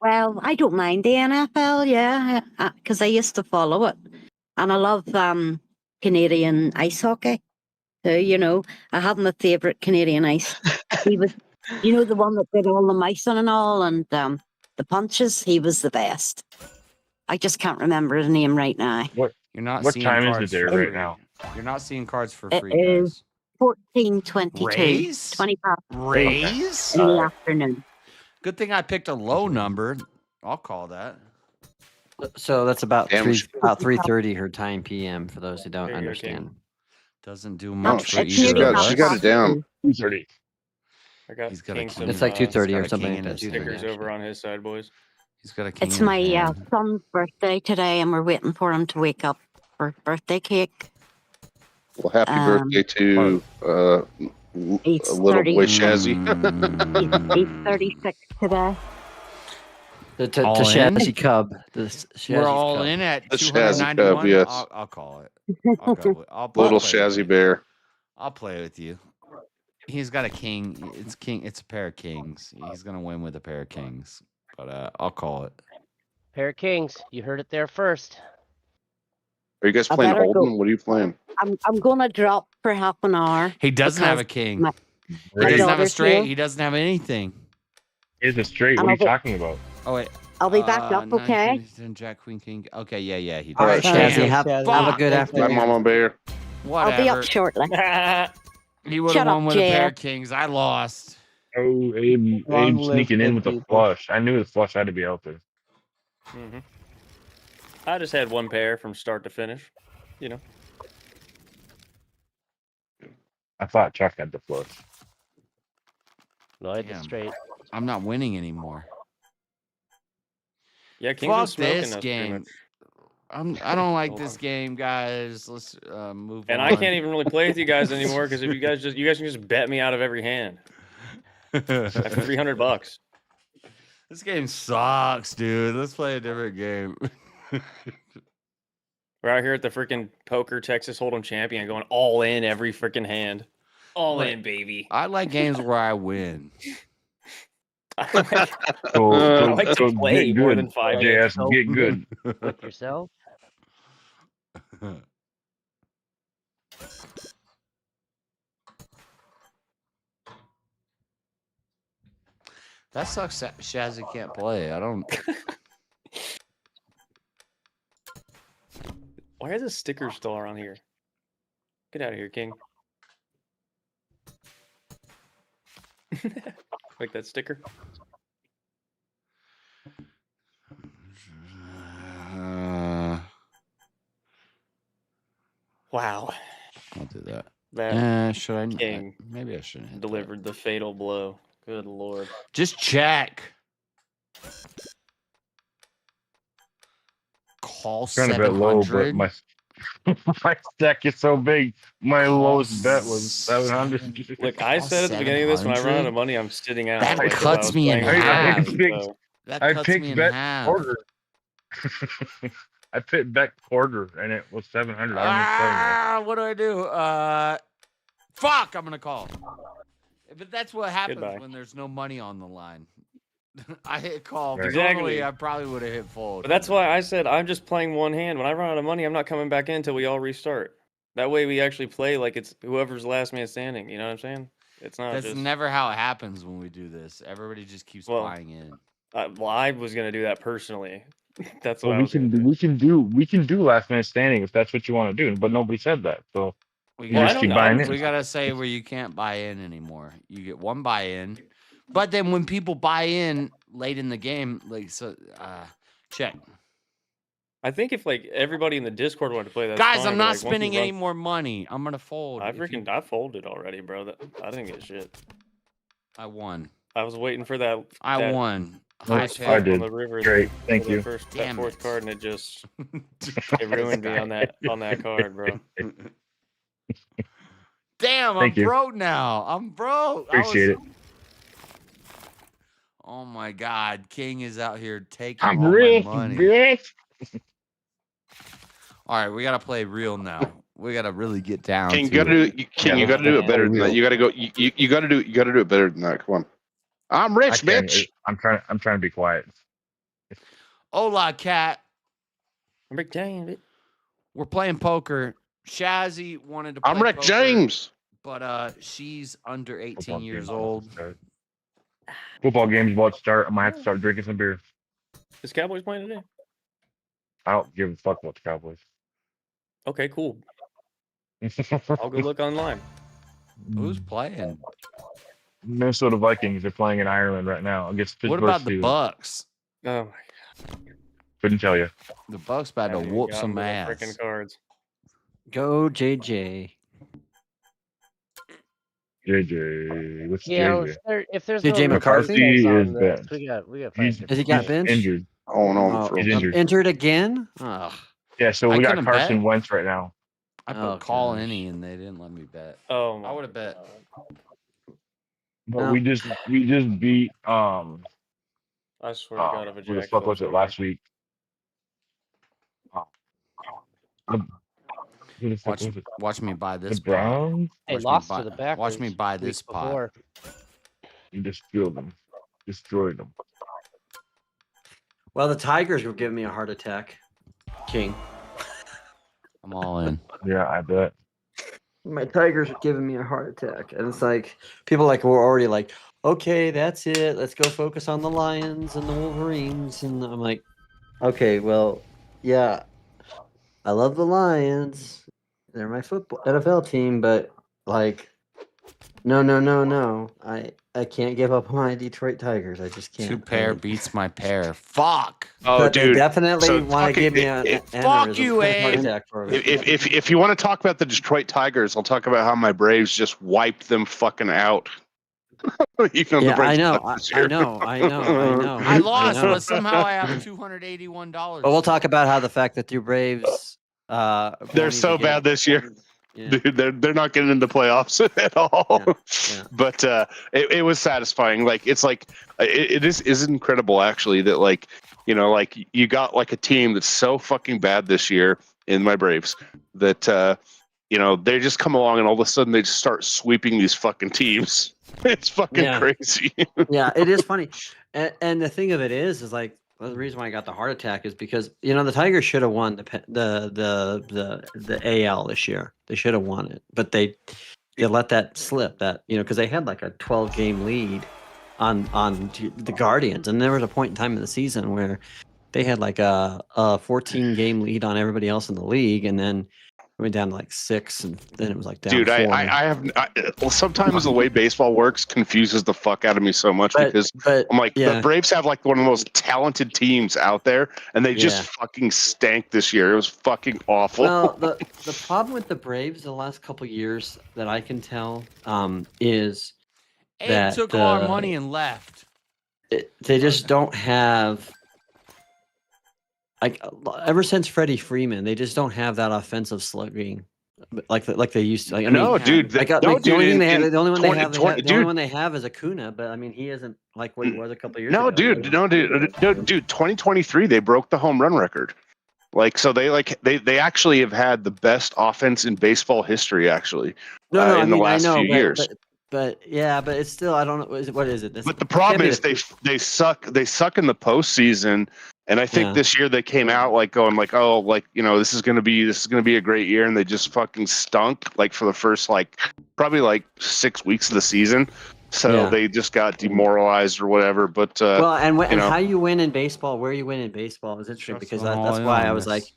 Well, I don't mind the NFL, yeah, because I used to follow it, and I love Canadian ice hockey. So, you know, I had my favorite Canadian ice. He was, you know, the one that did all the micing and all, and the punches. He was the best. I just can't remember his name right now. What? You're not What seeing time is cards it there for right free. now? You're not seeing cards for It free, is guys. 14:22, Raise? 20 past Raise? in the afternoon. Good thing I picked a low number. I'll call that. So that's about Damn, 3:30 her time PM. For those who don't There you go, understand. Doesn't do Oh, much for she either of got us. it down. 2:30. I got He's got a King king. some, It's like 2:30 or He's got a something king like in that. his 2:30. stickers over on his side, boys. He's got a king. It's in my his hand. son's birthday today, and we're waiting for him to wake up for birthday cake. Well, happy birthday to a He's little 30. boy Shazzy. He's 36 today. To All in? Shazzy Cub. We're Shazzy's all Cub. in at The Shazzy Cub, 291. yes. I'll call it. I'll go. I'll Little play with Shazzy you. Bear. I'll play with you. He's got a king. It's king. It's a pair of kings. He's gonna win with a pair of kings. But I'll call it. Pair of kings. You heard it there first. Are you guys I playing better Holden? go. What are you playing? I'm gonna drop for half an hour. He doesn't have a because king. My, He my doesn't have a daughter's straight. here. He doesn't have anything. Is a straight. And What are I'll you be- talking about? Oh wait. I'll be back up, Nine, okay? queen, 10, jack, queen, king. Okay, yeah. He All right, does. Shazzy, Damn, have a fuck. good Bye, afternoon. Mama Bear. Whatever. I'll be up shortly. He would Shut have up, won with a pair of Jeff. kings. I lost. Oh, Abe Long live sneaking in good with the people. flush. I knew the flush had to be out there. I just had one pair from start to finish. You know. I thought Chuck had the flush. No, I had the Damn. straight. I'm not winning anymore. Yeah, King's been Fuck smoking this us pretty game. much. I don't like this game, guys. Let's move And on. I can't even really play with you guys anymore because if you guys can just bet me out of every hand. That's $300. This game sucks, dude. Let's play a different game. We're out here at the freaking poker Texas Hold'em champion going all in every freaking hand. All Look, in, baby. I like games where I win. So I like to play get more good. than 5 JS, minutes. get good. With yourself? That sucks. Shazzy can't play. I don't. Why are the stickers still around here? Get out of here, King. Like that sticker. Wow. I'll do that. That Should I? King Maybe I shouldn't hit delivered the fatal blow. Good lord. Just check. Call Trying to bet low, but 700. my my stack is so big. My lowest bet was 700. Look, I said at the beginning of this, when I run out 700? of money, I'm sitting out. That like, 'cause I cuts was me in playing with half. you guys, so- That I cuts picked me in bet half. quarter. I picked bet quarter, and it was 700. What do I do? Fuck! I'm gonna call. But that's what happens Goodbye. when there's no money on the line. I hit call. Right. Exactly. Normally, I probably would have hit fold. But that's why I said I'm just playing one hand. When I run out of money, I'm not coming back in until we all restart. That way we actually play like it's whoever's last man standing. You know what I'm saying? It's not That's just... never how it happens when we do this. Everybody just keeps buying in. Well, I was gonna do that personally. That's what Well, I was gonna do. we can do last minute standing if that's what you want to do. But nobody said that, so We you just keep buying we in. gotta say where you can't buy in anymore. You get one buy in, but then when people buy in late in the game, like check. I think if like everybody in the Discord wanted to play that, Guys, I'm not spending any more money. I'm gonna fold. I folded already, bro. I didn't get shit. I won. I was waiting for that. I won. First I flip did. on the river. Great, thank for the you. First, Damn that fourth it. card, and it just it ruined me on that card, bro. Damn, Thank I'm you. broke now. I'm broke. Appreciate it. Oh my God, King is out here taking I'm all rich, my money. bitch. All right, we gotta play real now. We gotta really get down. King, to you gotta it. do. King, you gotta do it better than that. You gotta go. You gotta do. You gotta do it better than that. Come on. I'm I rich, can't. bitch. I'm trying to be quiet. Hola, cat. I'm Rick James. We're playing poker. Shazzy wanted to play I'm Rick poker, James. but she's under 18 Football years game's old. about to start. Football game's about to start. I might have to start drinking some beer. Is Cowboys playing today? I don't give a fuck about the Cowboys. Okay, cool. I'll go look online. Who's playing? Minnesota Vikings are playing in Ireland right now against Pittsburgh What about the Steelers. Bucks? Oh my Couldn't tell you. The Bucks about to God, dude, whoop got some me with the ass. Frickin' cards. Go JJ. JJ, what's Yeah, JJ? if there's JJ no McCarthy? repercussions is on this, benched. we got He's- five Has he different got games. benched? Injured. Oh no, Oh, for He's real. injured. Entered again? Ugh. Yeah, so I we got couldn't Carson bet. Wentz right now. I put Oh, call gosh. any and they didn't let me bet. Oh, my I would have bet. God. But No. we just beat I swear to God, if a Who the jack fuck flips was it over. last week? Who the fuck was it? Watch me buy this The Browns? They Watch lost me to the buy, Packers. watch me buy week this pot. before. You just killed them. Destroyed them. Well, the Tigers were giving me a heart attack. King. I'm all in. Yeah, I bet. My Tigers are giving me a heart attack. And it's like, people like were already like, okay, that's it. Let's go focus on the Lions and the Wolverines. And I'm like, okay, well, yeah, I love the Lions. They're my football NFL team, but like, no. I can't give up on my Detroit Tigers. I just can't. Two pair beats my pair. Fuck. Oh, But they dude. definitely So want to give me an fuck you, heart Abe. attack for it. If you want to talk about the Detroit Tigers, I'll talk about how my Braves just wiped them fucking out. Even Yeah, the Braves I know, suck this I year. know. I lost, know. but somehow I have $281. But we'll talk about how the fact that the Braves They're so bad this year. Dude, they're not getting into playoffs at all. But it was satisfying. Like it is incredible actually that like you got like a team that's so fucking bad this year in my Braves that they just come along and all of a sudden they just start sweeping these fucking teams. It's fucking crazy. Yeah, it is funny. And the thing of it is like the reason why I got the heart attack is because the Tigers should have won the AL this year. They should have won it, but they let that slip. That because they had like a 12-game lead on the Guardians, and there was a point in time in the season where they had like a 14-game lead on everybody else in the league, and then it went down to like 6, and then it was like down. Dude, 4. well, sometimes the way baseball works confuses the fuck out of me so much because I'm like, the Braves have like one of the most talented teams out there, and they just fucking stank this year. It was fucking awful. Well, the problem with the Braves the last couple years that I can tell is Abe took all our money and left. They just don't have. Like ever since Freddie Freeman, they just don't have that offensive slugging like they used to. Like, the only one they have is Acuna, but I mean he isn't like what he was a couple years ago. Dude. 2023 they broke the home run record. Like so they actually have had the best offense in baseball history actually. In the last few years. But it's still I don't know what is it? But the problem is they suck in the postseason. And I think this year they came out like going like, oh, like, this is gonna be a great year, and they just fucking stunk like for the first like probably like 6 weeks of the season. So they just got demoralized or whatever. But and how you win in baseball, where you win in baseball is interesting because that's why I was like,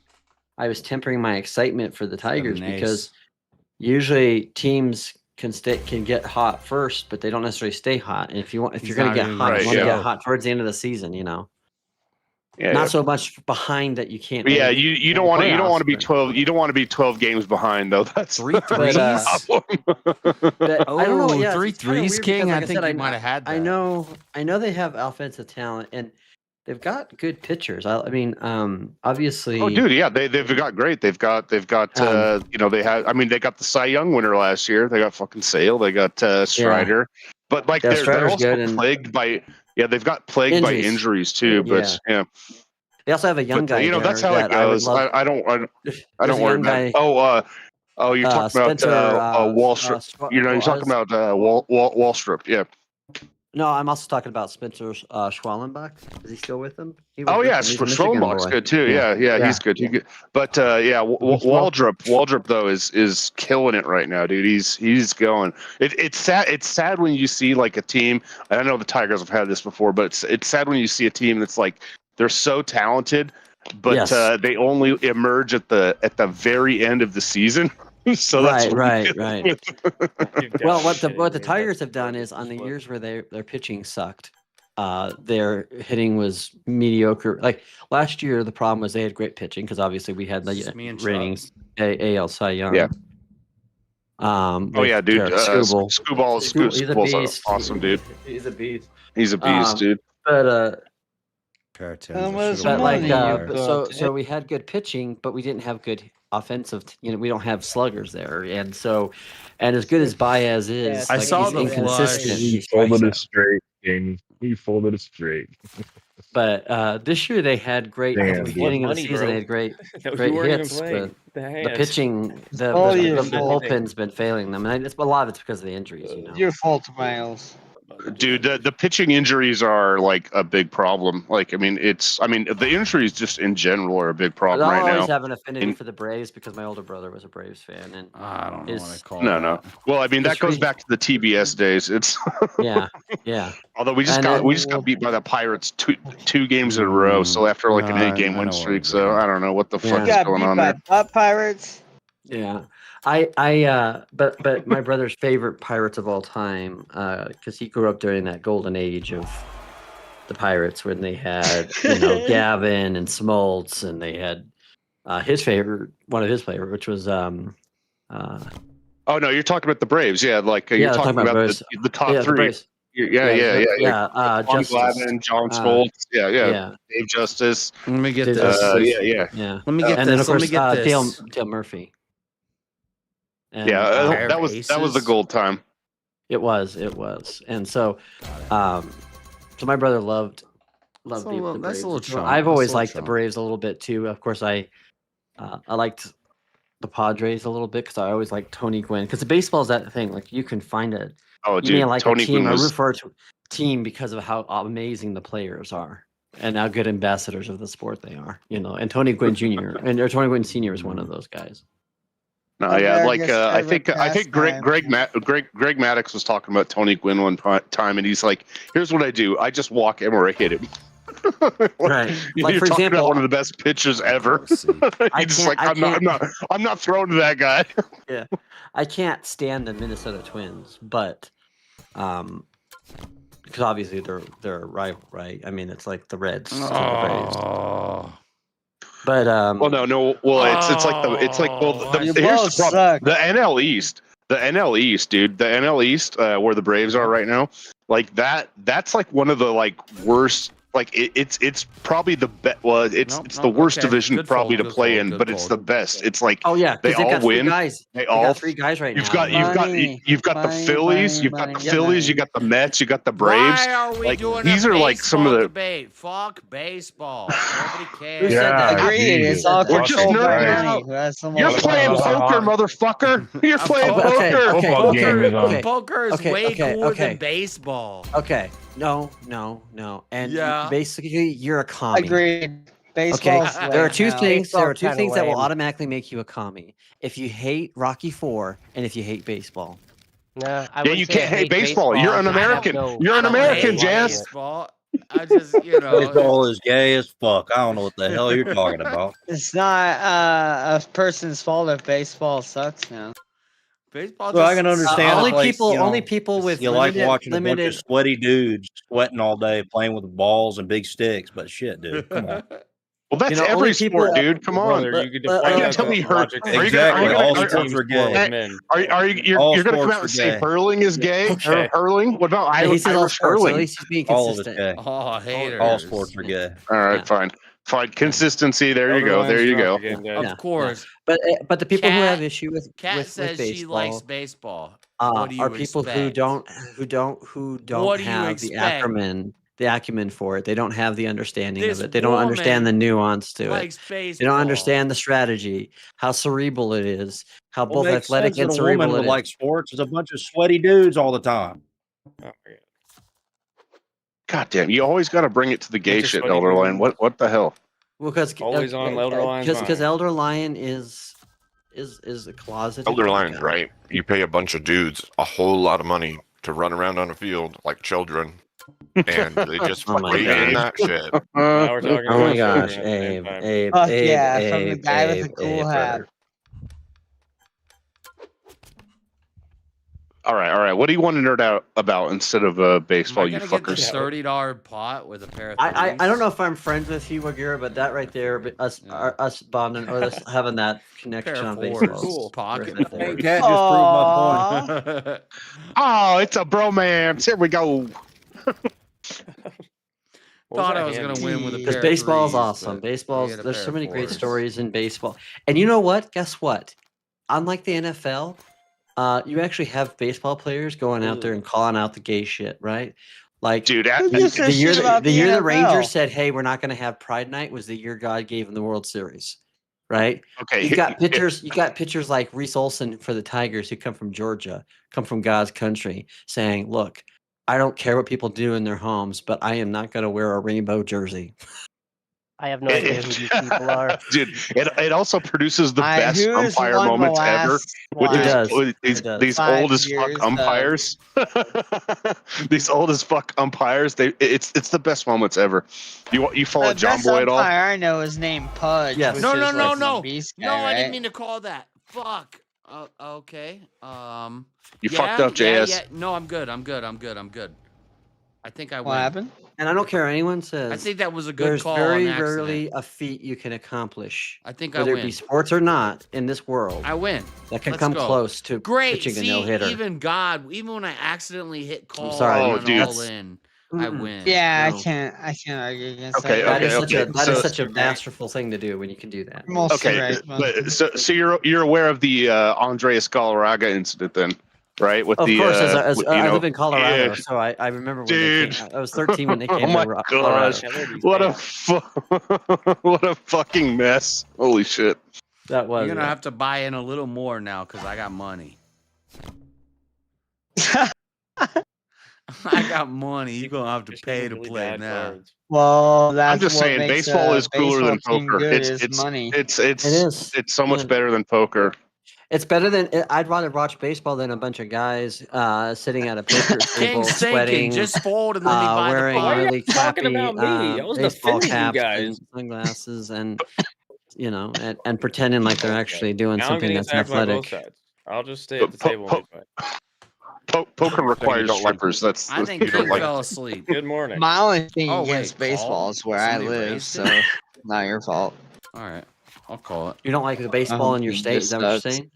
I was tempering my excitement for the Tigers because usually teams can get hot first, but they don't necessarily stay hot. And if you're gonna get hot, you want to get hot towards the end of the season, Not so much behind that you can't. Yeah, you don't want to be 12. You don't want to be 12 games behind though. That's 3 threes. I don't know. Yeah, 3 threes, King. Like I think you might have had that. I know they have offensive talent and they've got good pitchers. I mean, obviously. Oh, dude, yeah, they've got great. They've got they got the Cy Young winner last year. They got fucking Sale. They got Strider. But like they're also plagued by. Yeah, they've got plagued by injuries too, but They also have a young guy. That's how it goes. I don't worry about it. You're talking about Wall Street. You're talking about Wall Street. Yeah. No, I'm also talking about Spencer Schwallenbach. Is he still with them? Schwallenbach's good too. Yeah, he's good. But Waldrop though is killing it right now, dude. He's going. It's sad. It's sad when you see like a team. And I know the Tigers have had this before, but it's sad when you see a team that's like they're so talented, but they only emerge at the very end of the season. So that's right. Well, what the Tigers have done is on the years where their pitching sucked, their hitting was mediocre. Like last year, the problem was they had great pitching because obviously we had the ratings AL Cy Young. Yeah. Dude. Scooball's awesome, dude. He's a beast. He's a beast, dude. But so so we had good pitching, but we didn't have good offensive. We don't have sluggers there, and as good as Baez is, I saw he's the inconsistent. He's holding it straight, Jamie. He folded it straight. But this year they had great at Damn, the dude. beginning of the Money, season. bro. They had great You weren't even hits, playing. but The the hands. pitching, the All your fault. bullpen's been failing them, and a lot of it's because of the injuries. You know, Your fault, Miles. Dude, the pitching injuries are like a big problem. Like, I mean, the injuries just in general are a big problem I right always now. have an affinity And- for the Braves because my older brother was a Braves fan, and I don't know what I call No, that. no. Well, I mean, that goes back to the TBS days. It's yeah. Although we just got beat by the Pirates two games in a row. So after like an 8-game win streak, so I don't know what the fuck is going on there. Butt Pirates. Yeah, but my brother's favorite Pirates of all time, because he grew up during that golden age of the Pirates when they had Gavin and Smoltz, and they had one of his favorite, which was Oh no, you're talking about the Braves, yeah. Like you're talking about the top three. Braves. Yeah. Tom Justice. Glavine, John Smoltz, yeah. Dave Justice. Let me get Dave this. Justice. Yeah. Let me get and this. then of course Let me get this. Dale Murphy. And, that was the gold time. It was, and so, so my brother loved the Braves. That's a little chump. I've always That's a little liked the chump. Braves a little bit too. Of course, I liked the Padres a little bit because I always liked Tony Gwynn. Because the baseball is that thing, like you can find it. Oh, You dude, may like Tony a team. Gwynn was... I refer to a team because of how amazing the players are and how good ambassadors of the sport they are. And Tony Gwynn Jr. or Tony Gwynn Sr. is one of those guys. No, yeah, like I think Greg Maddox was talking about Tony Gwynn one time, and he's like, "Here's what I do: I just walk him or I hit him." Right. You're Like for talking example, about one of the best pitchers ever. He's just like, I'm not throwing to that guy. Yeah, I can't stand the Minnesota Twins, but because obviously they're a rival, right? I mean, it's like the Reds to the Braves. But well, no. Well, it's like here's the problem. The NL East, dude. The NL East, where the Braves are right now, like that's like one of the like worst. Like it's probably the best. Well, it's the worst division probably to play in, but it's the best. It's like they all win. They all got 3 guys right now. You've got the Phillies. You've got the Phillies. You got the Mets. You got the Braves. Why are we like doing these a are like some of the debate? Fuck baseball. Nobody cares. Agreed. It's all we're just nerding out. You're playing poker, motherfucker. You're playing poker. Football game is on. Poker is way cooler than baseball. Okay. No. And basically, you're a commie. Agreed. Baseball's there are two things. There are two Baseball's things that kinda will lame. automatically make you a commie: if you hate Rocky IV and if you hate baseball. Nah, Yeah, you can't hate baseball. You're an American. You're an American, Jazz. Baseball. I just, Baseball is gay as fuck. I don't know what the hell you're talking about. It's not a person's fault if baseball sucks now. Baseball. Well, I can understand. Only people with you like watching a bunch of sweaty dudes sweating all day, playing with balls and big sticks. But shit, dude, come on. Well, that's every sport, dude. Come on. Brother, you could define that tell me logic. Exactly. All sports are gay. Are you going to come out and say hurling is gay? Okay. Hurling? What about Irish hurling? At least he's being All of it's consistent. gay. Oh, haters. All sports are gay. All right, fine. Consistency. There you go. Of course. But the people who have issue with Kat says baseball, she likes baseball. are people who don't What do you have expect? the acumen for it. They don't have the understanding This of it. They don't understand the nuance to likes it. They baseball. don't understand the strategy, how cerebral it is, how What both makes athletic sense and that a woman cerebral would it is. like sports is a bunch of sweaty dudes all the time. God damn, you always got to bring it to the gay shit, Elder Lion. What the hell? Well, because Always on Elder Lion's because mind. Elder Lion is a closet. Elder Lion's right. You pay a bunch of dudes a whole lot of money to run around on a field like children, and they just Oh my breathe in gosh. that shit. Now we're talking Oh my about gosh, children at the same time. Abe, Fuck yeah, from the guy with the cool Abe, hat. brother. All right. What do you want to nerd out about instead of baseball, Am I you gonna get fuckers? this $30 pot with a pair of I don't know if I'm friends with you, Wagura, but that right there, but us bonding or us having that connection Pair on of baseball. fours. is Cool. Pocket right there. fours. That just proved my point. Oh, it's a bromance. Here we go. Thought I was gonna win with a Because pair baseball of is threes, awesome. but Baseball, we had a there's pair so of many great fours. stories in baseball. And you know what? Guess what? Unlike the NFL, you actually have baseball players going out there and calling out the gay shit, right? Like, dude, the year about the the year the NFL? Rangers said, "Hey, we're not going to have Pride Night," was the year God gave them the World Series, right? Okay, You got pitchers. You got pitchers like Reese Olson for the Tigers, who come from Georgia, come from God's country, saying, "Look, I don't care what people do in their homes, but I am not going to wear a rainbow jersey." I have no idea who these people are. Dude, it also produces the best who has umpire won the moments ever last, with It these, does. with It does. these 5 old as fuck years, umpires. These old as fuck umpires. It's the best moments ever. You follow The John best Boy at all? umpire I know is named Pudge. Yes. Which No, is no, no, like no. the beast No, guy, I didn't right? mean to call that. Fuck. Okay. You fucked up, JS. Yeah. No, I'm good. I think I What win. happened? And I don't care what anyone says. I think that was a good There's call. very on accident. rarely a feat you can accomplish, I think I whether it win. be sports or not, in this world, I win. that can Let's come go. close to Great. pitching See, a no-hitter. even when I accidentally hit call sorry, on Oh, an dude. all in, I win. Yeah, No. I can't argue against Okay, that. That is okay. that is So- such a masterful thing to do when you can do that. Mostly Okay, right. but so you're aware of the Andreas Galarraga incident then, right? With Of the course, you I know, live in Colorado, yeah. so I remember when Dude. they came. I was 13 when they came Oh my to Colorado. gosh! What a fucking mess! Holy shit! That was. You're gonna yeah. have to buy in a little more now because I got money. I got money. You're gonna have to pay to play now. Well, that's I'm just what saying, makes baseball a is cooler than baseball team poker. good It's is money. it's It is. so much better than poker. It's better than I'd rather watch baseball than a bunch of guys sitting at a poker table King's sweating, thinking, just fold and let me buy the wearing pot. really talking crappy about me? I was baseball defending you caps guys. and sunglasses, and and pretending like they're actually doing Now I'm something getting that's attacked by both athletic. sides. I'll just stay at the table and be fine. Poker requires don't like- strippers. That's I think you don't King like. fell asleep. Good morning. My only thing Oh, against wait, baseball call? is where I Somebody live, raised so it? not your fault. All right, I'll call it. You don't like the baseball in your state? Is that what you're saying?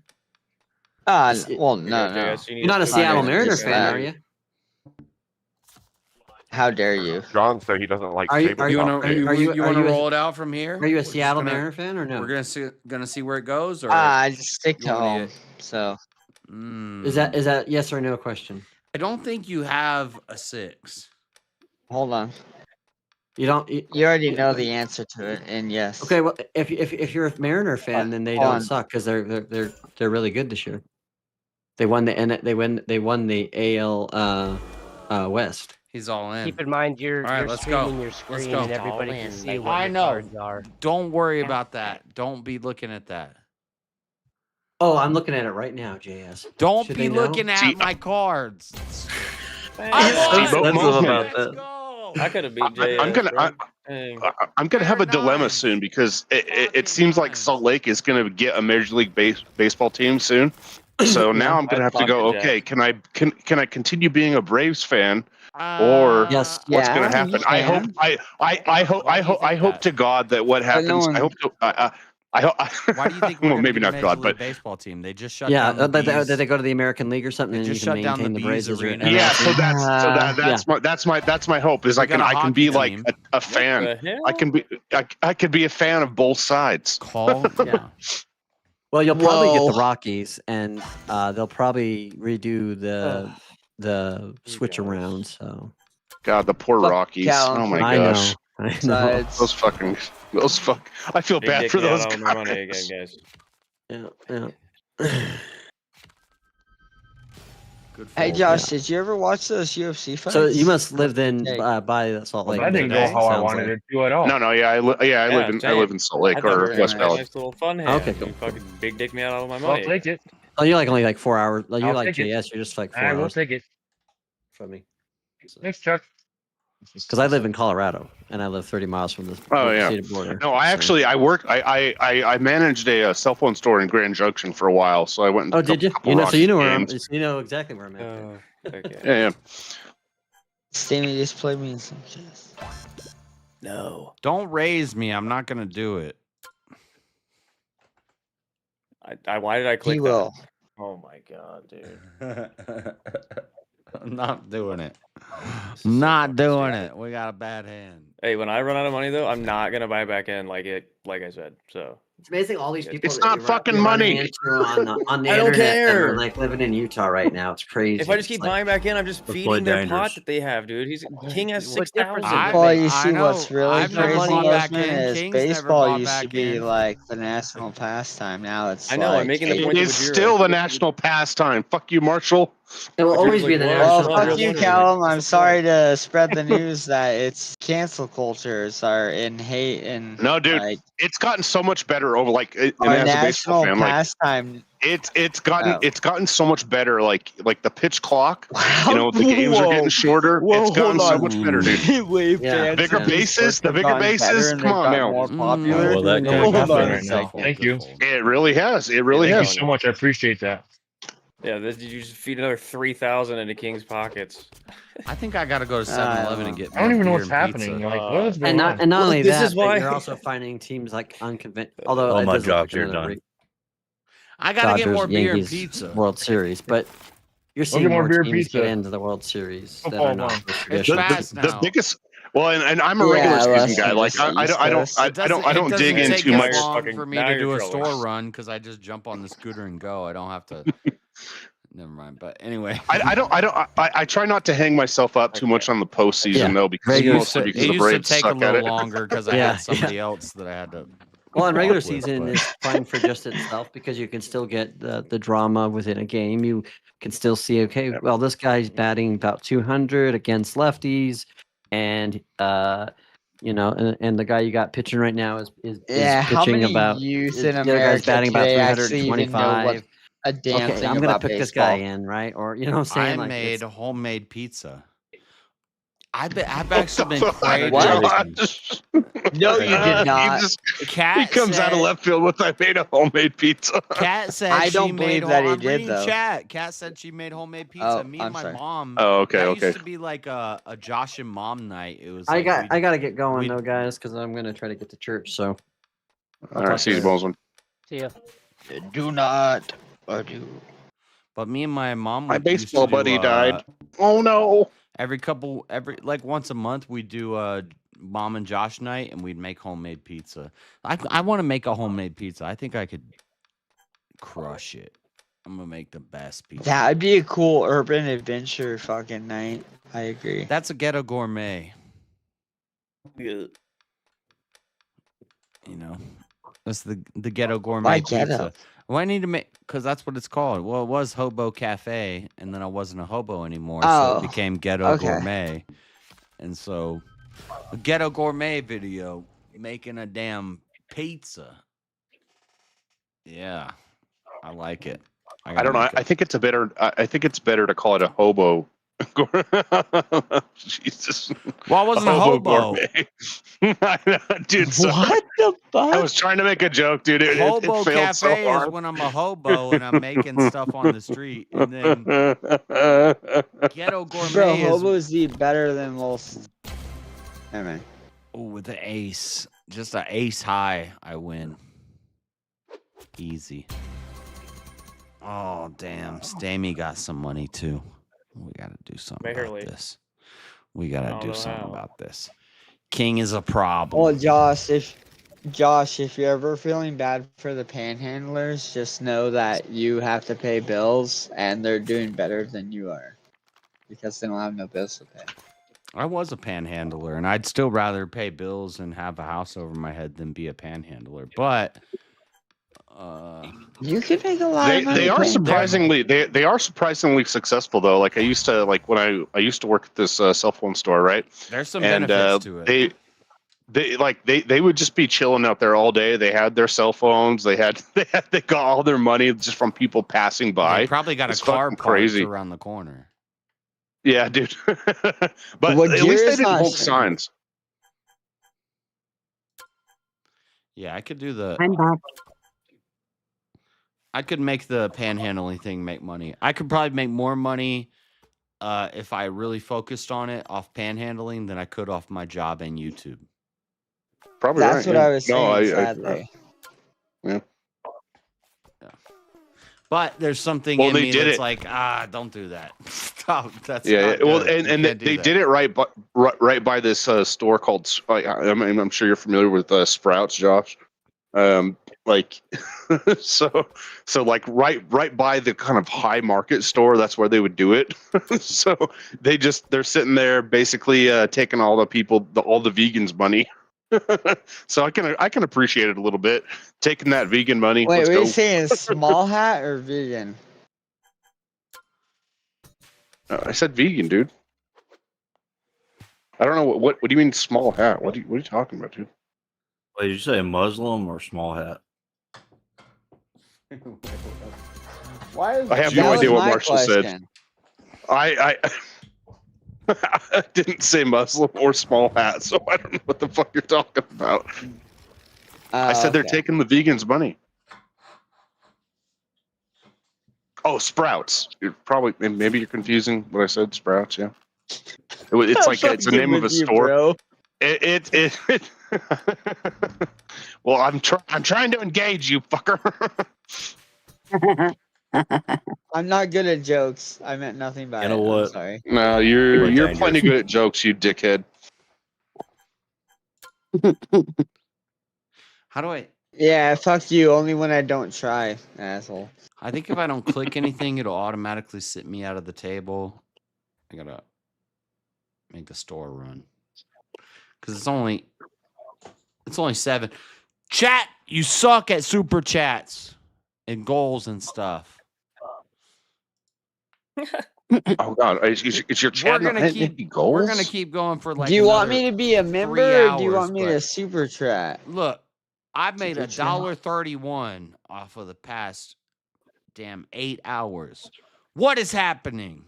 Well, no. You're not a Seattle Mariners fan, are you? How dare you? John said he doesn't like Are you- tabletop are You want are to you- you are want to you a- roll it out from here? Are you a We're just Seattle gonna- Mariner fan or no? We're gonna see where it goes, or I just stick you to want me home. So Is that yes or no question? I don't think you have a 6. hold on. You don't. You already know the answer to it, and yes. Okay, well, if you're a Mariner fan, then they hold don't on. suck because they're really good this year. They won the AL West. He's all in. Keep in mind you're All right, you're let's go. streaming your Let's screen go. and everybody can see what I your know. cards are. Don't worry about that. Don't be looking at that. Oh, I'm looking at it right now, JS. Don't Should be they know? looking at my cards. I could have beat JS. I'm gonna have a dilemma soon because it seems like Salt Lake is gonna get a Major League Baseball team soon. So now I'm gonna have to go. Okay, can I continue being a Braves fan, or Yes. what's Yeah, gonna happen? you I hope can. I hope to God that what happens. no one- I hope to. I hope. Why do you think we're well, gonna maybe get a not Major God, League but baseball team? They just shut Yeah, down the did Bees. they go to the American League or something? They And you just can shut down maintain the the Braves Bees as your arena. yeah. So NL team? that's my hope is We I can got a be hockey like team. a fan. the hell? I could be a fan of both sides. Call. Yeah. Well, you'll probably get Whoa. the Rockies, and they'll probably redo the switch around. So God, the poor Fuck Rockies. Callum. Oh my I gosh. know. I know. Besides, Those fuck. I feel Big bad dick for me out those all my money guys. again, guys. Yeah. Good hey fold. Josh, did you ever watch those UFC fights? So you must live then Hey. by Salt Lake. That didn't go how I sounds wanted like. it to at all. No, yeah, I live in Salt Lake I thought we or were gonna West have a Valley. nice little fun here. Okay, cool. You fucking big dick me out all my I'll money. take it. Oh, you're like only like 4 hours. You're I'll like take it. JS. You're just like 4 I will hours take it. from me. Thanks, Chuck. Because I live in Colorado and I live 30 miles from the Oh yeah. state border. No, I worked. I managed a cell phone store in Grand Junction for a while, so I went. And Oh, did you? couple You know, so Rocky you know where games. you know exactly where I'm at. Okay. Yeah. Steamy just played me in some chess. No. Don't raise me. I'm not gonna do it. Why did I click He that? will. Oh my god, dude. I'm not doing it. Not doing it. We got a bad hand. Hey, when I run out of money though, I'm not gonna buy back in like I said. So It's amazing all these people. It's that not you're fucking running money. into on the I don't internet that care. are like living in Utah right now. It's crazy. If I just keep It's like, buying back in, I'm just That's feeding quite their dangerous. pot that they have, dude. King has What difference 6,000. does it Well, make? you see what's really I've never crazy, bought back Bozeman, in. is King's never baseball bought used to back be in. like the national pastime. Now it's I know. I'm like, making the hey, point It to is Wajiro. still the national pastime. Fuck you, Marshall. it will always be the well, national. fuck you, pastime. Callum. I'm sorry to spread the news that it's cancel cultures are in hate and No, dude, like it's gotten so much better over and our as a baseball national fan, like pastime. it's gotten so much better. Like the pitch clock. Wow. You know, the games are Whoa. getting shorter. Whoa, it's gotten hold so on. much better, dude. Wait, Yeah. fans Bigger of these bases, sports the have bigger gotten bases. better and Come they've on gotten now. more popular. Well, that Hold can't on happen right now. Thank you. It really has. It really Thank you has. so much. I appreciate that. Yeah, you just feed another 3,000 into King's pockets. I think I got to go to 7-Eleven and get I don't more even know beer what's and happening. pizza. Like, what is going And on? not and not only this that, is why- but you're also finding teams like unconventional. Although Oh it my doesn't look God, like you're another done. I got to get Dodgers, more beer and Yankees pizza. World Series, but you're Go seeing get more more beer and teams get pizza. into the World Series that Football are not on. the It's traditional. fast The now. biggest. Well, and I'm a regular Yeah, season less guy. than Like just the I East don't Coast. I don't dig doesn't in take too as much. long for me now to you're do a trolling. store run because I just jump on the scooter and go. I don't have to. Never mind. But anyway, I try not to hang myself up too much on the postseason Yeah. though, because it mostly used because to, the it used to Braves take a suck at little it. longer because I Yeah, had somebody else that I had to. Well, and regular walk with, season but- is fine for just itself because you can still get the drama within a game. You can still see, okay, well, this guy's batting about 200 against lefties, and and the guy you got pitching right now is Yeah, how pitching many about youth the in other guy's America batting about today actually even know what 325. a damn Okay, thing I'm gonna about pick baseball? this guy in, right? Or you know what I'm saying? I Like, made it's- homemade pizza. I've actually been craving. Josh. No, you did not. He Cat comes out of said- left field with I made a homemade pizza. Cat said I she don't made. believe that he I'm did, reading though. chat. Cat said she made homemade pizza. Oh, Me and I'm my sorry. mom. Oh, okay, that okay. used to be like a Josh and Mom night. It was. I Like got to get going we'd- though, guys, because I'm gonna try to get to church. So, All right, see you, Bozeman. See ya. Do not do. But me and my mom. My used to baseball do, buddy died. Oh no! Every like once a month, we'd do Mom and Josh night, and we'd make homemade pizza. I want to make a homemade pizza. I think I could crush it. I'm gonna make the best pizza. That would be a cool urban adventure fucking night. I agree. That's a ghetto gourmet. Yeah. You know, that's the ghetto gourmet Why pizza. ghetto? Well, I need to make because that's what it's called. Well, it was Hobo Cafe, and then I wasn't a hobo anymore, so Oh, it became Ghetto okay. Gourmet. And so, a Ghetto Gourmet video making a damn pizza. Yeah, I like it. I don't know. I think it's better to call it a hobo. Jesus. Well, I wasn't a hobo. Dude, so What the fuck? I was trying to make a joke, dude. It Hobo failed so Cafe is hard. when I'm a hobo and I'm making stuff on the street, and then Ghetto Gourmet Bro, is hobos eat better than most. Hey, man. with the ace, just an ace high. I win. Easy. Oh damn, Stammy got some money too. We gotta do something Barely. about this. We gotta don't do know something how. about this. King is a problem. Well, Josh, if you're ever feeling bad for the panhandlers, just know that you have to pay bills, and they're doing better than you are because they don't have no bills to pay. I was a panhandler, and I'd still rather pay bills and have a house over my head than be a panhandler. But you could make a lot of money. They are paying surprisingly they are surprisingly successful though. Like I used to when I used to work at this cell phone store, right? there's some And benefits to it. they would just be chilling out there all day. They had their cell phones. They got all their money just from people passing by. They probably got It's a car fucking parked crazy. around the corner. Yeah, dude. But What at gear least they is didn't not hold showing? signs. Yeah, I could do the. I'm back. I could make the panhandling thing make money. I could probably make more money if I really focused on it off panhandling than I could off my job and YouTube. Probably That's right. what yeah. I was saying. Sadly. Yeah. But there's something Well, in they me did that's it. like, don't do that. Stop. That's Yeah, not well, good. and You can't do they that. did it right by this store called. I'm sure you're familiar with Sprouts, Josh. Like, so like right by the kind of high market store, that's where they would do it. So they're sitting there basically taking all the vegans' money. So I can appreciate it a little bit. Taking that vegan money. Wait, Let's were go. you saying small hat or vegan? I said vegan, dude. I don't know what do you mean small hat? What are you talking about, dude? Wait, did you say Muslim or small hat? Why is I have no idea what Marshall said. question. I didn't say Muslim or small hat, so I don't know what the fuck you're talking about. I said they're taking the vegans' money. Oh, Sprouts. Maybe you're confusing what I said. Sprouts, yeah. It's like it's the name of a store. Bro. It Well, I'm trying to engage you, fucker. I'm not good at jokes. I meant nothing by it. You know what? I'm sorry. No, you're plenty good at jokes, you dickhead. How do I? Yeah, fuck you. Only when I don't try, asshole. I think if I don't click anything, it'll automatically sit me out of the table. I gotta make the store run because it's only 7. Chat, you suck at super chats and goals and stuff. Oh God, is your chat We're gonna keep going for like. Do you want me to be a member, or do you want me to but super chat? Look, I've made Super chat. $1.31 off of the past damn 8 hours. What is happening?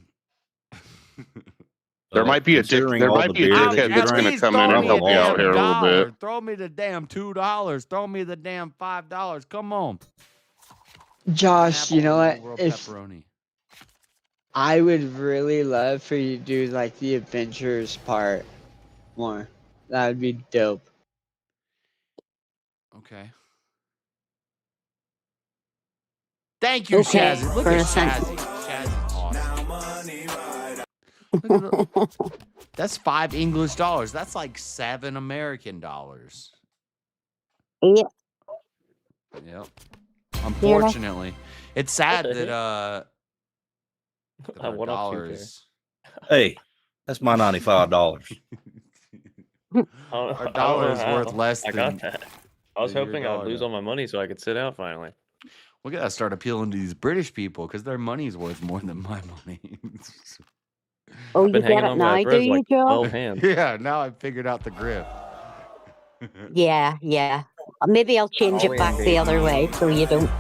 There might be a dickhead that's going to come in and help you out here a little bit. Throw me the damn $2. Throw me the damn $5. Come on. Josh, you know what? World If pepperoni. I would really love for you to do like the adventures part more. That would be dope. Okay. Thank you, Okay, Shazzy. Look for at a second. Shazzy. Shazzy's awesome. Look at that's $5 English. That's like $7 American. Yeah. Yep. Unfortunately, it's sad that I went up 2 dollars. Hey, that's my $95. Our dollar is worth less I than. got that. I was than your hoping I'd dollar. lose all my money so I could sit out finally. We gotta start appealing to these British people because their money's worth more than my money. Oh, I've you been get hanging it on now, by do threads you, like Joe? 12 hands. Yeah, now I've figured out the grip. Yeah, yeah. Maybe I'll change it back the other way so you don't.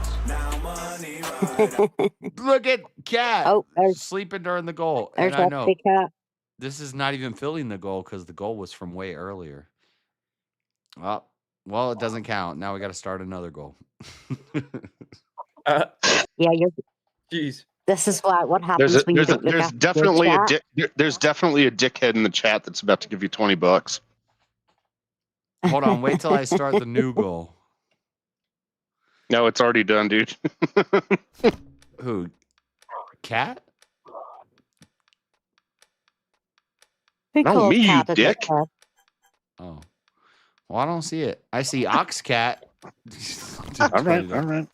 Look at Cat Oh, sleeping during the goal. there's And I that know big cat. this is not even filling the goal because the goal was from way earlier. Well, it doesn't count. Now we got to start another goal. Yeah, you're. Jeez. This is what happens when you don't look after your chat. There's definitely a dickhead in the chat that's about to give you $20. Hold on, wait till I start the new goal. No, it's already done, dude. Who? Cat? Who No, calls me, you cat a dick. dickhead? Oh. Well, I don't see it. I see Ox Cat. All right.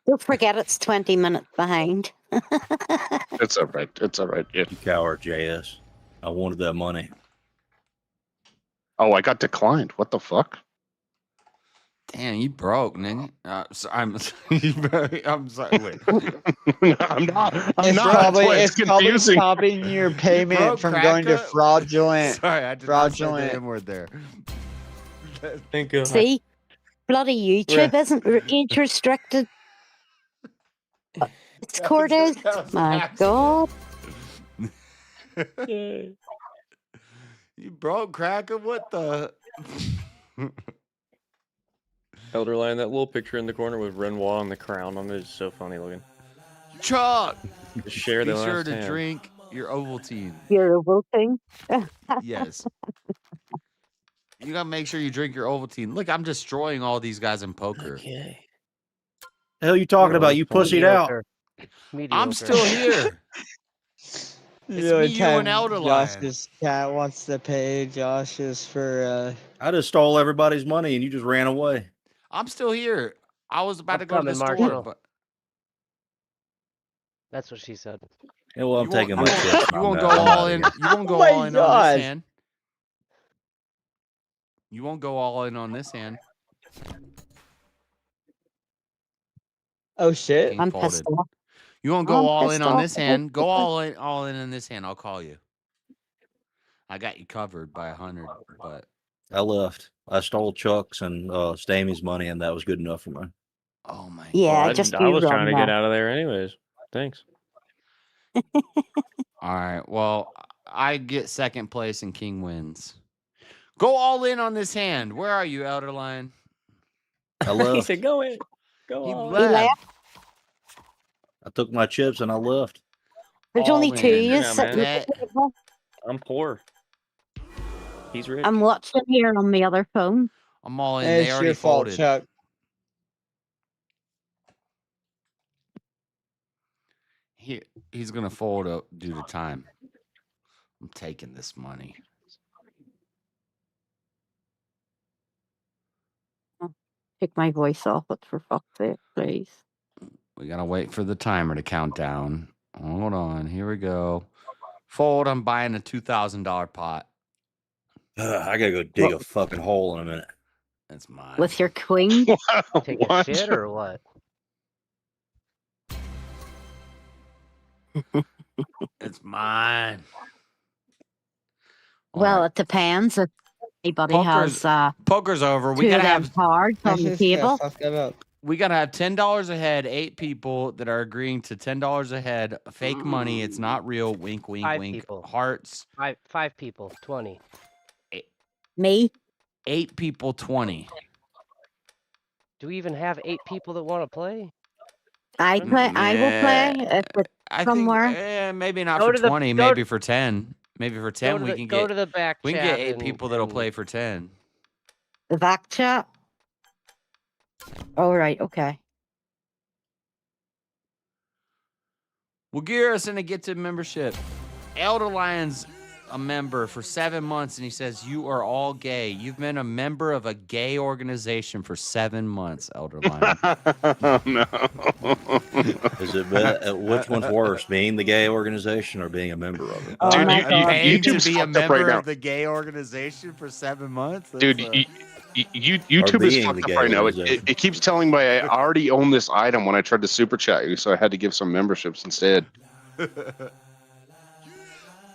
Don't forget it's 20 minutes behind. It's all right. Yeah. You coward, JS. I wanted that money. Oh, I got declined. What the fuck? Damn, you broke, nigga. I'm sorry. Wait. I'm not. It's probably stopping your payment broke, from going to cracker? fraudulent. Sorry, I did fraudulent. not say the N-word there. Thank God. See? Bloody YouTube isn't age restricted. It's court is. My God. You broke, cracker. What the? Elderline, that little picture in the corner with Renoir and the crown on it is so funny looking. Chuck! Just share Be the sure last to hand. drink your Ovaltine. You're Ovaltine. Yes. You gotta make sure you drink your Ovaltine. Look, I'm destroying all these guys in poker. Okay. The hell you talking about? You pussied out. I'm still here. It's me, you, and Elderline. Josh's cat wants to pay Josh's for. I just stole everybody's money and you just ran away. I'm still here. I was about I'm to go to the coming, store, Marshall. but That's what she said. Yeah, well, I'm you taking won't, my chips. you won't go I'm all outta in. here. You won't go Oh my all in on this God. hand. You won't go all in on this hand. Oh shit. King I'm folded. pissed off. You won't go I'm all in pissed on off. this hand. Go all in this hand. I'll call you. I got you covered by 100, but I left. I stole Chuck's and Stamey's money, and that was good enough for me. oh my Yeah, Well, just I you was trying to run get that. out of there anyways. Thanks. All right. Well, I get second place and King wins. Go all in on this hand. Where are you, Elder Lion? I He left. said, "Go in, go He all He in." left. left. I took my chips and I left. There's All only two in. of you Yeah, sitting man. at the table. I'm poor. He's rich. I'm watching here on the other phone. I'm all in. They It's already your fault, folded. Chuck. He's gonna fold up due to time. I'm taking this money. Take my voice off it for fuck's sake, please. We gotta wait for the timer to count down. Hold on. Here we go. Fold. I'm buying a $2,000 pot. I gotta go dig a fucking hole in a minute. That's mine. With your queen? Take a shit or what? It's mine. Well, it depends if anybody has Poker's over. We two gotta of them have cards on the table. We gotta have $10 a head. 8 people that are agreeing to $10 a head. Fake money. It's not real. Wink, wink, 5 wink. people. Hearts. Five people. 20. Me? 8 people. 20. Do we even have 8 people that want to play? I will play if it's somewhere. Think, maybe not Go for to the- 20. go Maybe to- for 10. Maybe for 10 we can go get. to the back we can get chat 8 and- people that'll and- play for 10. The back chat? All right, okay. We'll gear us into get to membership. Elder Lion's a member for 7 months, and he says, you are all gay. You've been a member of a gay organization for 7 months, Elder Lion. Oh, no. Is it which one's worse, being the gay organization or being a member of it? Oh Dude, my God. Paying to YouTube's be a fucked up right member now. of the gay organization for 7 months? Dude, YouTube is being fucked the up gay right now. organization. It keeps telling me I already own this item when I tried to super chat you, so I had to give some memberships instead.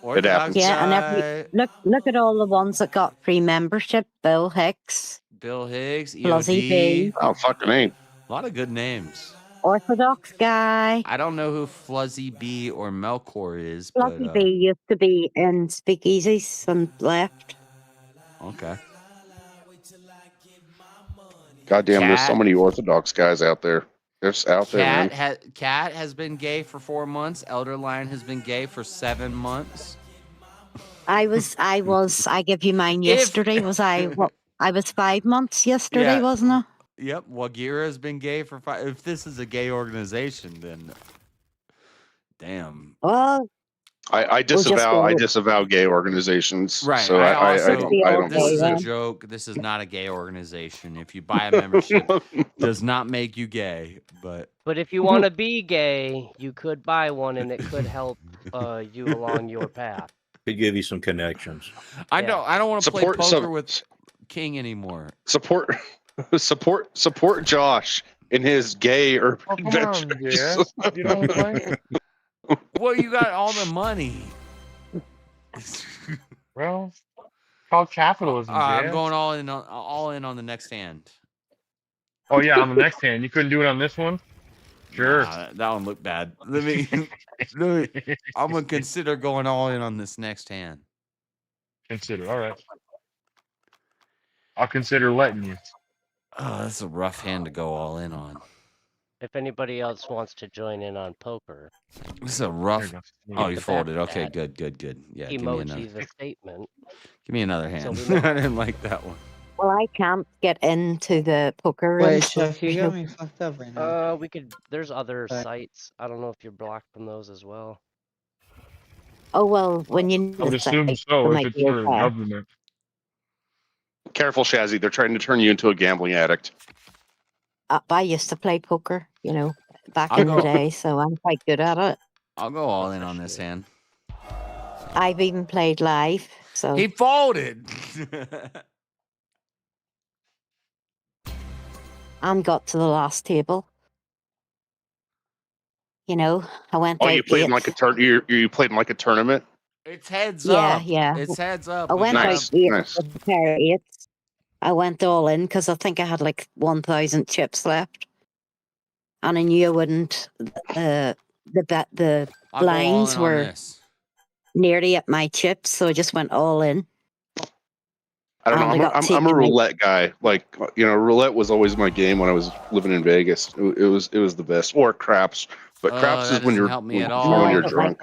It happens. Yeah, and look at all the ones that got free membership. Bill Hicks, Bill Higgs, Fluzzy EOD. B. Oh, fucking A. A lot of good names. Orthodox guy. I don't know who Fluzzy B or Melkor is, Fluzzy but B used to be in Speakeasies and left. okay. Goddamn, there's so Cat. many Orthodox guys out there. They're just out there, man. Cat has been gay for 4 months. Elder Lion has been gay for 7 months. I give you mine yesterday. I was 5 months yesterday, Yeah. wasn't I? Yep, Wagira has been gay for 5. If this is a gay organization, then damn. Well, I disavow gay organizations. Right. So I don't this is a believe joke. This is not a gay organization. If you buy a membership, does not make you gay. But if you want to be gay, you could buy one, and it could help you along your path. Could give you some connections. I don't want to play Support poker some- with King anymore. Support Josh in his gay urban adventures. You don't play? Well, you got all the money. Well, called capitalism. I'm going all in on the next hand. Oh yeah, on the next hand. You couldn't do it on this one. Sure. Nah, that one looked bad. I'm gonna consider going all in on this next hand. Consider. All right. I'll consider letting you. Oh, that's a rough hand to go all in on. If anybody else wants to join in on poker, This is a rough. Oh, you The folded. back Okay, chat. good. Yeah, give me emoji another. the statement. Give me another hand. So we know- I didn't like that one. Well, I can't get into the poker room. Wait, so Chuck, you there's got no- me fucked up right now. We could. There's other Right. sites. I don't know if you're blocked from those as well. Oh well, when you need I would a assume site, so it if might it's be for the okay. government. Careful, Shazzy. They're trying to turn you into a gambling addict. I used to play poker, back I'll in the go. day, so I'm quite good at it. I'll go all in on this hand. I've even played live, so He folded. and got to the last table. I went Oh, out you played in eight. like a you played in like a tournament? It's heads Yeah, up. yeah. It's heads up. I We went gotta- out eight with a pair of eights. I went all in because I think I had like 1,000 chips left, and I knew I wouldn't. The I'll go all blinds in on were this. nearly at my chips, so I just went all in. I don't And I know. got I'm a taken out. roulette guy. Like, roulette was always my game when I was living in Vegas. It was the best. Or craps, but craps that is when doesn't you're help me when, at when all. you're No, drunk.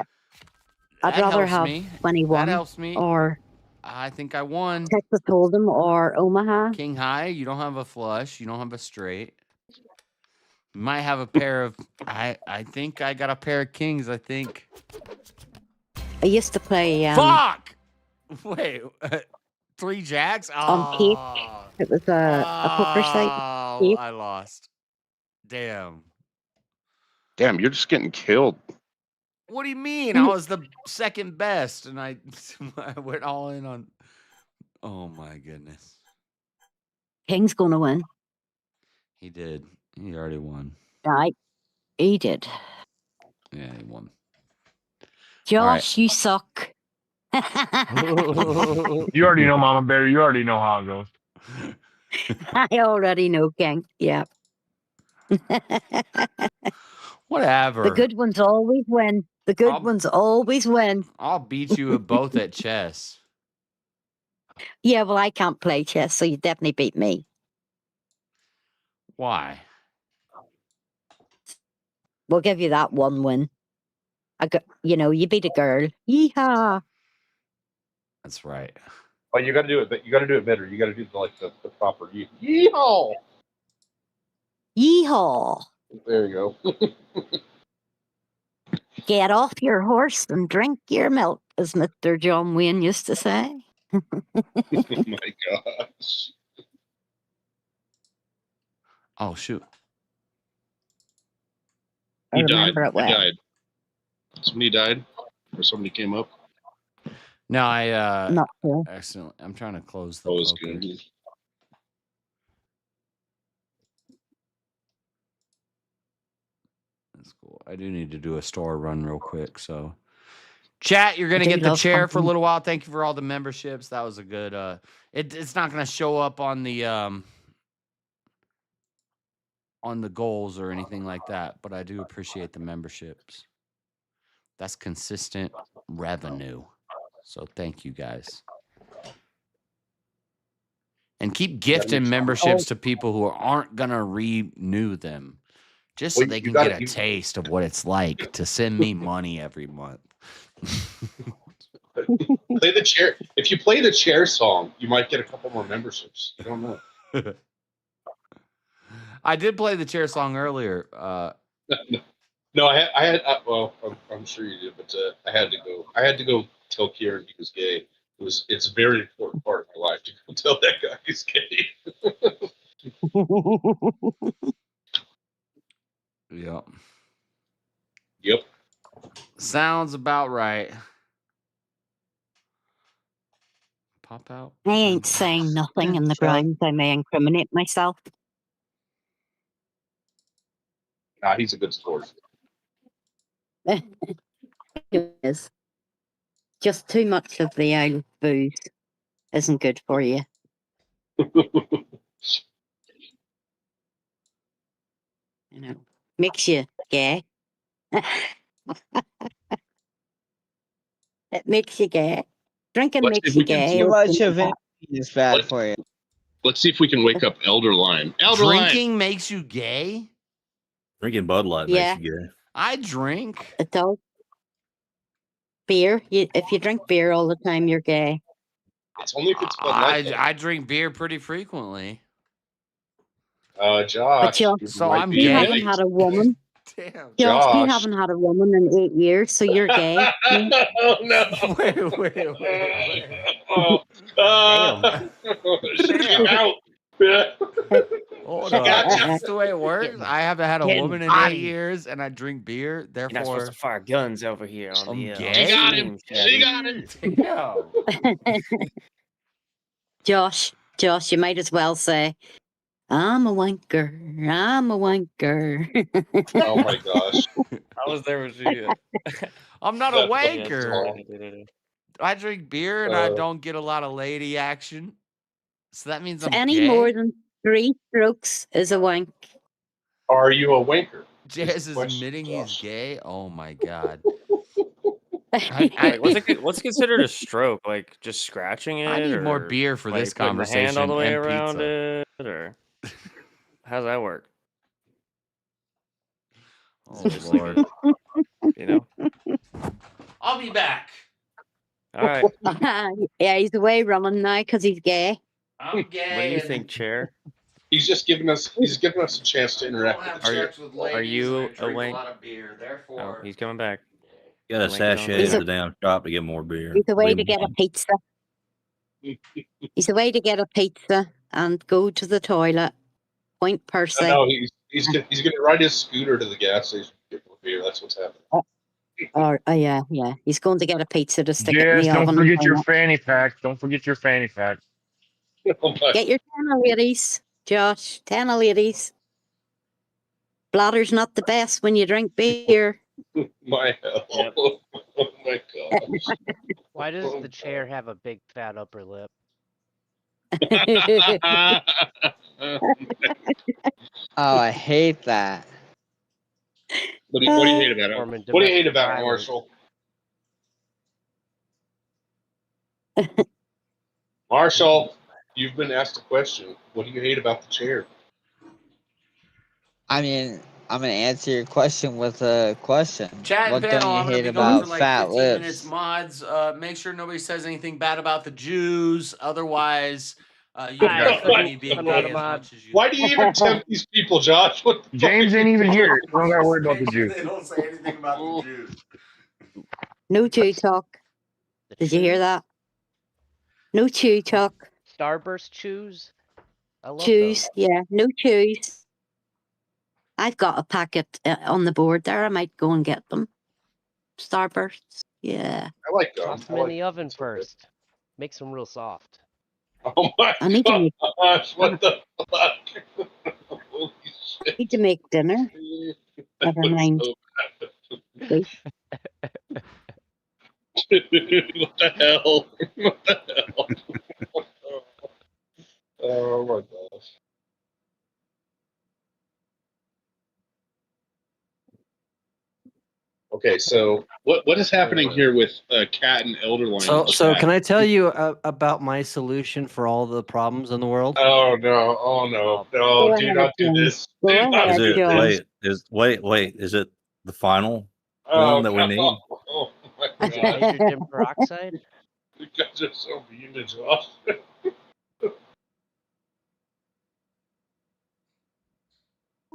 I'd That rather helps have me. 21 That helps me. or I think I won. Texas Hold'em or Omaha. King high. You don't have a flush. You don't have a straight. You might have a pair of. I think I got a pair of kings. I think. I used to play. Fuck! Wait. 3 jacks? On Cape. It was a poker site. Oh, I lost. Damn. Damn, you're just getting killed. What do you mean? I was the second best, and I went all in on. Oh my goodness. King's gonna win. He did. He already won. Right. He did. Yeah, he won. Josh, you suck. You already know, Mama Bear. You already know how it goes. I already know, King. Yeah. Whatever. The good ones always win. The good ones always win. I'll beat you both at chess. Yeah, well, I can't play chess, so you definitely beat me. Why? We'll give you that one win. You beat a girl. Yeehaw. That's right. Oh, you got to do it, but you got to do it better. You got to do the proper yeehaw. Yeehaw. There you go. Get off your horse and drink your milk, as Mr. John Wayne used to say. Oh my gosh. Oh shoot. I remember it well. He died. Somebody died, or somebody came up. No, I Not sure. accidentally. I'm trying to close the poker. That's cool. I do need to do a store run real quick. So, chat, you're gonna get the chair for a little while. Thank you for all the memberships. That was a good. It's not gonna show up on the goals or anything like that, but I do appreciate the memberships. That's consistent revenue. So thank you guys. And keep gifting memberships to people who aren't going to renew them, just so they can get a taste of what it's like to send me money every month. Play the chair. If you play the chair song, you might get a couple more memberships. I don't know. I did play the chair song earlier. No, I had. Well, I'm sure you did, but I had to go. I had to go tell Kieran he was gay. It's a very important part of my life to go tell that guy he's gay. Yep. Yep. Sounds about right. Pop out. I ain't saying nothing in the grounds I may incriminate myself. Nah, he's a good sport. It is. Just too much of the old booze isn't good for you. Makes you gay. It makes you gay. Drinking makes you gay. Too much of it is bad for you. Let's see if we can wake up Elder Lime. Drinking makes you gay? Drinking Bud Light Yeah. makes you gay. I drink. It does. Beer. If you drink beer all the time, you're gay. It's only if it's Bud Light. I drink beer pretty frequently. Josh. But you haven't had a woman. Damn. Josh, you haven't had a woman in 8 years, so you're gay. Oh no! Wait. Shoot him out. Hold on. That's the way it works. I haven't had a Getting woman in body. 8 years, and I drink beer. You're not supposed to Therefore, fire guns over here on I'm the gay. She got him. She got him. Josh, you might as well say, I'm a wanker. I'm a wanker. Oh my gosh. I was there when she. I'm not a That's wanker. I drink beer and I don't get a lot of lady action. So that means I'm Any gay. more than 3 strokes is a wank. Are you a wanker? Jazz is Question, admitting he's Josh. gay. Oh my god. Like, what's considered a stroke? Like just scratching it? I need more or, beer for like, this putting the hand all conversation the way and around pizza. it, or how's that work? Oh Just like Lord. you know. I'll be back. All right. Yeah, he's away running now because he's gay. I'm gay. What do you think, Chair? He's giving us a chance to interact with Are the you, chat. are you I drink a wank? lot of beer, Oh, therefore. he's coming back. Got a Link is on sachet He's at a- the damn shop to get more beer. He's away Leave to him get a alone. pizza. He's away to get a pizza and go to the toilet. Point Percy. No, he's gonna ride his scooter to the gas station to get more beer. That's what's happening. Yeah. He's going to get a pizza to stick it in Yes, the don't oven. forget your fanny pack. Don't forget your fanny pack. Oh my. Get your 10 ladies, Josh. 10 ladies. Bladder's not the best when you drink beer. My hell. Yep. Oh my gosh. Why does the chair have a big fat upper lip? Oh, I hate that. What do you hate about Form it? in What do you hate domestic about it, violence. Marshall? Marshall, you've been asked a question. What do you hate about the chair? I mean, I'm gonna answer your question with a question. Chat What and don't panel, you I'm gonna hate be going about for like fat 15 lips? minutes. Mods, make sure nobody says anything bad about the Jews. Otherwise, you can I defend me couldn't. being I'm not gay a as mod. much as you. Why do you even tempt these people, Josh? What the James ain't even here. You don't gotta worry about the Make sure Jews. they don't say anything about the Jews. No Jew talk. The Did you hear chews? that? No chew talk. Starburst chews? I love Chews. those. Yeah, no chews. I've got a packet on the board there. I might go and get them. Starbursts. Yeah. I like gum. Toss them in the oven first. Makes them real soft. Oh my I need to make, gosh, what the fuck? Holy shit. need to make dinner. That Never was mind. so bad. Wait. What the hell? What the hell? Oh my gosh. Okay, so what is happening here with Cat and Elderline? So can I tell you about my solution for all the problems in the world? Oh no! Oh no! Go No! Do ahead, not do John. this! Go Do not ahead, Is do it John. this! wait, is it the final Oh one that we no! need? Oh my Is it god! hydrogen peroxide? You guys are so mean to Josh.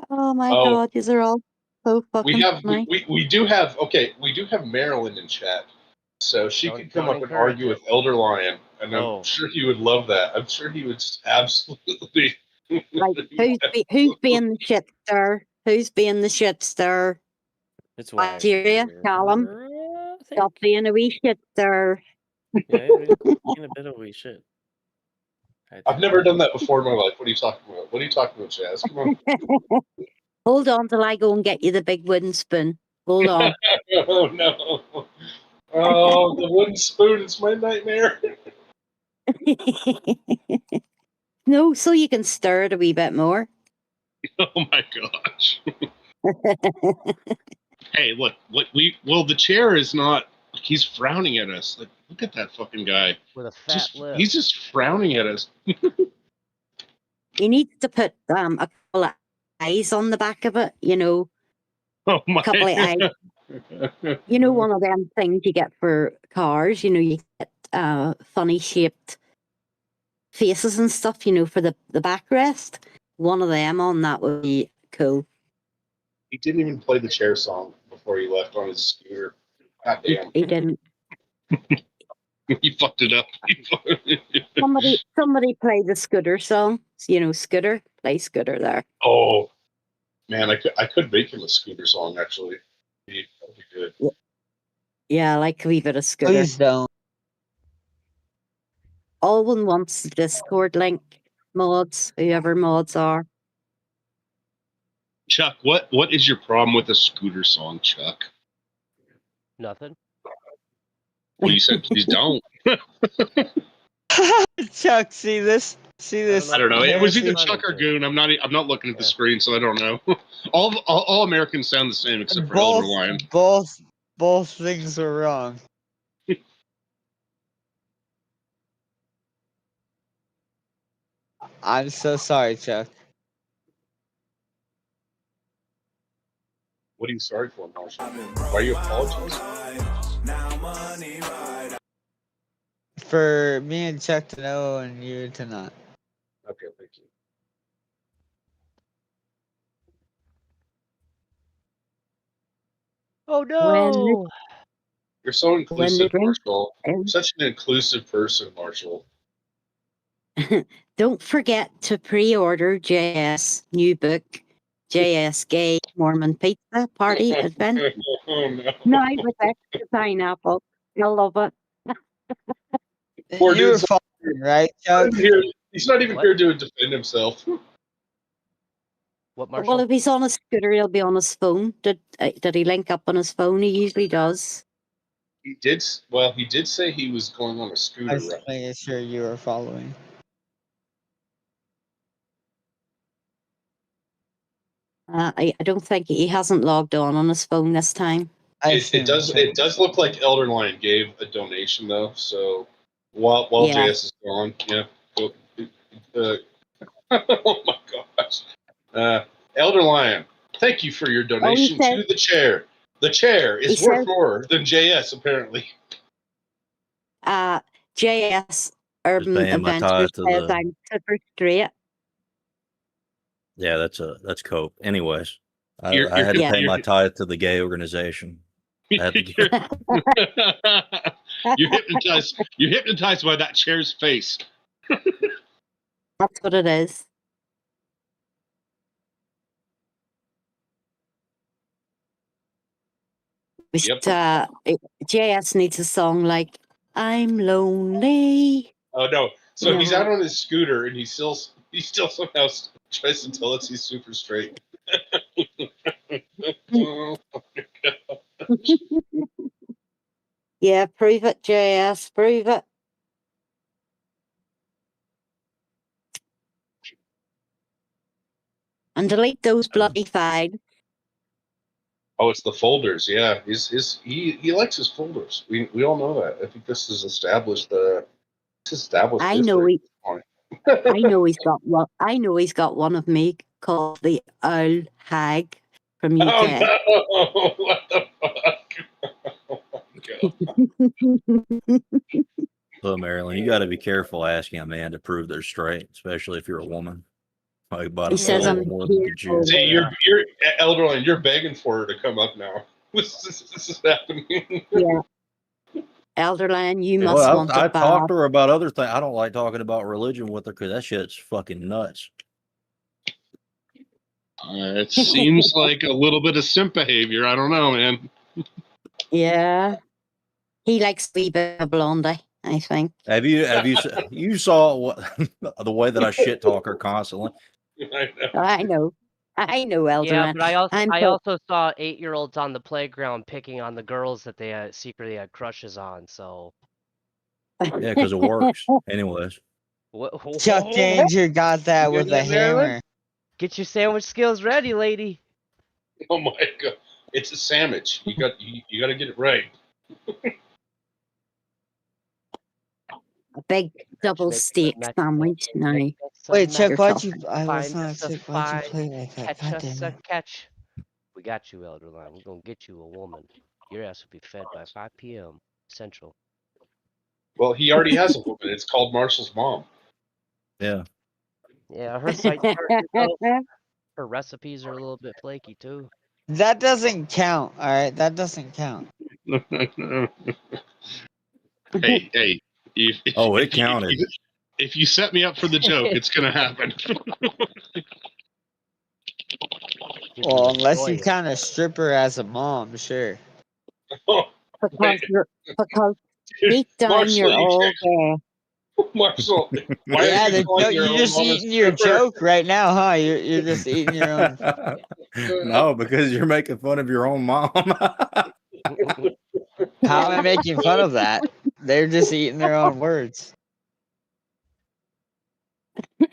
Oh my Oh, God, these are all so fucking funny. we do have Marilyn in chat, so she could come don't up and encourage argue it. with Elder Lion, and Oh. I'm sure he would love that. I'm sure he would just absolutely. Like, who's being the shit stir? Who's being the shit stir? It's Nigeria, Callum. Stop being a wee shit stir. Yeah, he's being a bit of wee shit. I've never done that before in my life. What are you talking about? What are you talking about, Jazz? Come on. Hold on till I go and get you the big wooden spoon. Hold on. Oh no! Oh, the wooden spoon! It's my nightmare. No, so you can stir it a wee bit more. Oh my gosh! Hey, look! The chair is not. He's frowning at us. Like, look at that fucking guy. With a fat lip. He's just frowning at us. You need to put a couple of eyes on the back of it, you know. Oh my! A couple of eyes. You know, one of them things you get for cars, you know, you get funny shaped faces and stuff, you know, for the backrest. One of them on that would be cool. He didn't even play the chair song before he left on his scooter. God damn. He didn't. You fucked it up. Somebody play the Scooter song. You know, Scooter. Play Scooter there. Oh man, I could make him a Scooter song actually. That'd be good. Yeah, I like a wee bit of Scooter. Please don't. All one wants the Discord link. Mods, whoever mods are. Chuck, what is your problem with a Scooter song, Chuck? Nothing. Well, you said please don't. Chuck, see this? See this? I don't know. It was either heresy? Chuck or Goon. I'm not looking at the screen, so I don't know. all Americans sound the same except for Elder Lion. Both things are wrong. I'm so sorry, Chuck. What are you sorry for, Marshall? Why are you apologizing? For me and Chuck to know and you to not. Okay, thank you. Oh no! You're so inclusive, drink- Marshall. Such an inclusive person, Marshall. Don't forget to pre-order JS new book, JS Gay Mormon Pizza Party Adventure. Oh no! Now with extra pineapple. I love it. Poor You were dude's following, right, Chuck? He's not even here to defend himself. What, Marshall? Well, if he's on a scooter, he'll be on his phone. Did he link up on his phone? He usually does. He did. Well, he did say he was going on a I scooter was ride. making sure you were following. I don't think he hasn't logged on his phone this time. It does look like Elder Lion gave a donation though. So while Yeah. JS is gone, yeah. Oh my gosh, Elder Lion, thank you for your donation to the chair. The chair is worth more than JS apparently. JS Urban paying my Adventures tithe to says the- I'm super straight. Yeah, that's cope. Anyways, I You're- had to you're- pay my you're- tithe to the gay organization. I had to get- You're hypnotized. You're hypnotized by that chair's face. That's what it is. JS needs a song like "I'm Lonely." Oh no! So he's out on his scooter and he still somehow tries to tell us he's super straight. Oh, Yeah, prove it, JS. Prove it. And delete those bloody files. Oh, it's the folders. Yeah, he likes his folders. We all know that. I think this is established. I know history. I know he's got one. I know he's got one of me called the Owl Hag from UK. Oh no! What the fuck? Oh, God. So Marilyn, you got to be careful asking a man to prove they're straight, especially if you're a woman. Like, He says I'm more than the Jew. See, you're Elder Lion. You're begging for her to come up now. This is happening. Yeah. Elder Lion, you must Well, want I it bad. talked to her about other things. I don't like talking about religion with her because that shit's fucking nuts. It seems like a little bit of simp behavior. I don't know, man. Yeah. He likes wee bit of blondie, I think. Have you saw what the way that I shit talk her constantly? I know, Elder Yeah, Lion. but I I'm also saw 8-year-olds on the playground picking on the girls that they secretly had crushes on. So Yeah, because it works. Anyways, Chuck Danger got that with a hammer. Get your sandwich skills ready, lady. Oh my god, it's a sandwich. You got to get it right. a big double steak sandwich now. Wait, Chuck, You're why'd you? talking. I was Find not us a sick. Why'd you find, play like that? catch God us damn a it. catch. We got you, Elder Lion. We're gonna get you a woman. Your ass will be fed by 5 p.m. Central. Well, he already has a woman. It's called Marshall's mom. yeah. Yeah, her site, her recipes are a little bit flaky too. That doesn't count. All right, that doesn't count. Hey. It counted. If you set me up for the joke, it's gonna happen. Well, unless you count a stripper as a mom, sure. Because deep down you're all gay. Marshall, why Yeah, are you calling your you're own just mom a eating your stripper? joke right now, huh? You're just eating your own. No, because you're making fun of your own mom. How am I making fun of that? They're just eating their own words.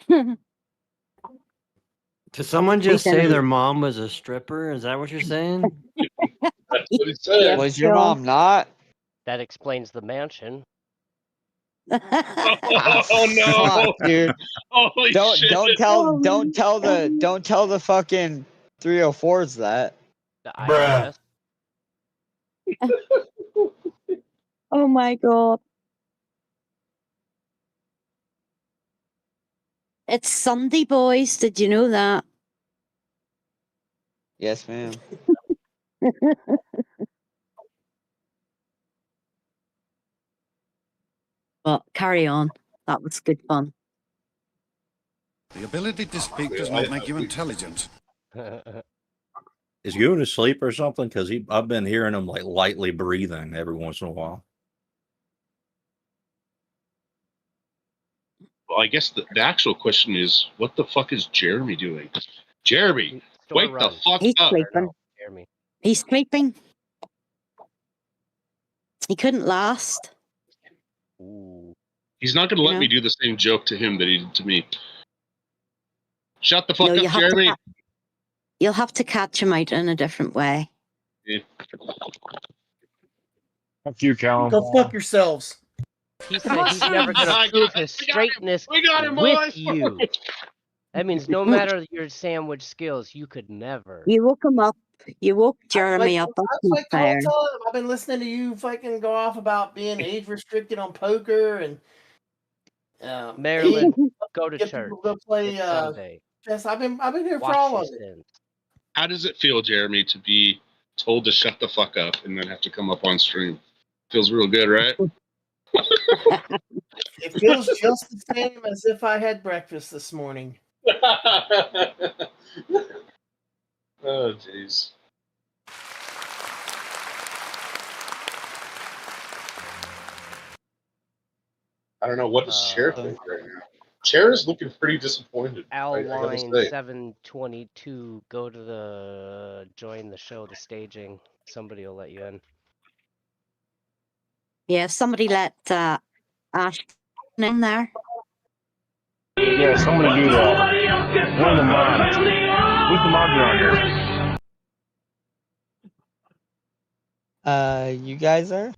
Did someone just say their mom was a stripper? Is that what you're saying? That's what he said. Was your mom not? That explains the mansion. Oh no, Fuck, dude! Holy shit! Don't tell the fucking 304s that. The IRS. Oh my god. It's Sunday, boys. Did you know that? Yes, ma'am. But carry on. That was good fun. The ability to speak does not make you intelligent. Is going to sleep or something? Because I've been hearing him like lightly breathing every once in a while. Well, I guess the actual question is, what the fuck is Jeremy doing? Jeremy, wake the fuck He's up! sleeping. Jeremy. He's sleeping. He couldn't last. He's not going to let know? me do the same joke to him that he did to me. Shut the fuck No, up, Jeremy. You'll have to catch him out in a different way. Yeah. Fuck you, Callum. Go fuck yourselves. He said he's never going to prove his straightness with you. That means no matter your sandwich skills, you could never. You woke him up. You woke Jeremy up. That's not fair. I've been listening to you fucking go off about being age restricted on poker and Maryland, go to get church. people to go play. It's Sunday. Yes, I've been here for Wash all your of it. sins. How does it feel, Jeremy, to be told to shut the fuck up and then have to come up on stream? Feels real good, right? It feels just the same as if I had breakfast this morning. Oh, jeez. I don't know. What does Cher think right now? Cher is looking pretty disappointed. Alwine 722, go to the join the show, the staging. Somebody will let you in. Yeah, somebody let Ash in there. Yeah, somebody do that. One of the mods. Who's the mod on here? You guys are?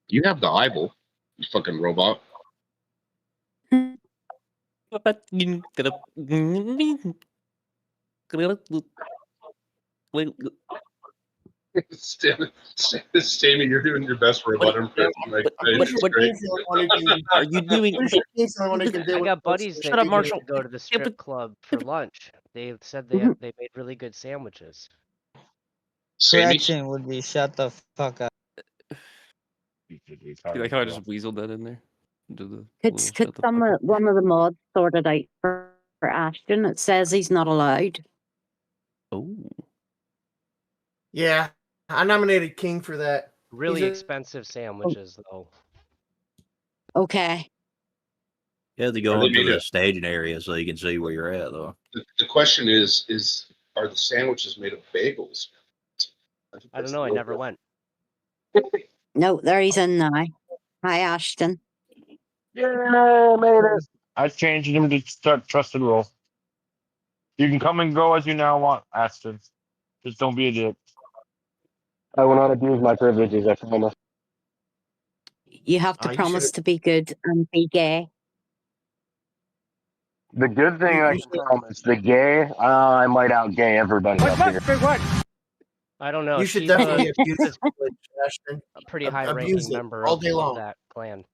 You have the eyeball, you fucking robot. Stammy, you're doing your best robot impression. Are you doing? I got buddies that used to go to the strip club for lunch. They said they made really good sandwiches. Correction would be shut the fuck up. You like how I just weaseled that in there? Could one of the mods sort it out for Ashton? It says he's not allowed. Oh. Yeah, I nominated King for that. Really expensive sandwiches, though. Okay. You have to go into the staging area so you can see where you're at, though. The question is are the sandwiches made of bagels? I don't know. I never went. No, there he's in now. Hi, Ashton. Yeah, made it. I changed him to start trusted role. You can come and go as you now want, Ashton. Just don't be a dick. I will not abuse my privileges, I promise. You have to promise to be good and be gay. The good thing I can promise, the gay, I might out-gay everybody up here. I don't know. You should She's definitely abuse this privilege, Ashton. a pretty high-ranking member all day of long. that clan.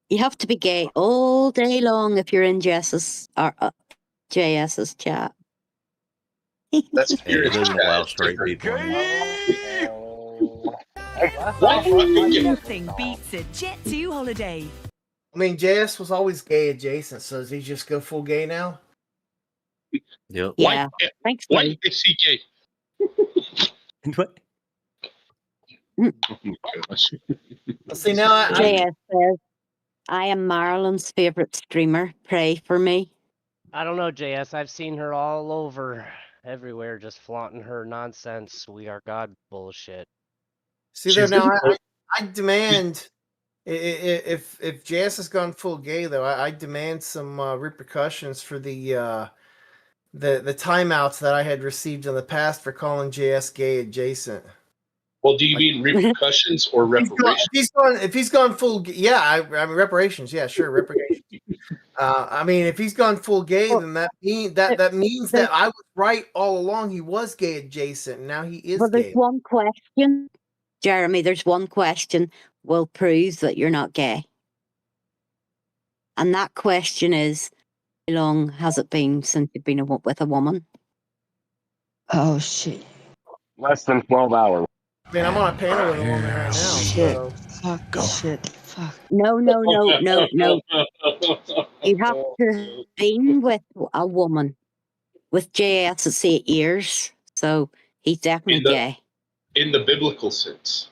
You have to be gay all day long if you're in JS's chat. That's It doesn't allow straight people. I Nothing beats a Jet 2 holiday. I mean, JS was always gay adjacent, so does he just go full gay now? Yep. Yeah. Thanks, Why is he gay? What? Oh my gosh. See, now JS says, I am Marilyn's favorite streamer. Pray for me. I don't know, JS. I've seen her all over, everywhere, just flaunting her nonsense. We are God bullshit. See there now, I demand if JS has gone full gay though, I demand some repercussions for the timeouts that I had received in the past for calling JS gay adjacent. Well, do you mean repercussions or reparations? If he's gone full, yeah, I mean reparations, yeah, sure, reparations. I mean, if he's gone full gay, then that means that I was right all along. He was gay adjacent, and now he is Well, gay. there's one question, Jeremy. There's one question will prove that you're not gay, and that question is, how long has it been since you've been with a woman? Oh shit! Less than 12 hours. I mean, I'm on a panel with a woman right now. So. Fuck. Shit. Fuck. No. You have to been with a woman. With JS, it's 8 years, so he's definitely gay. In the biblical sense.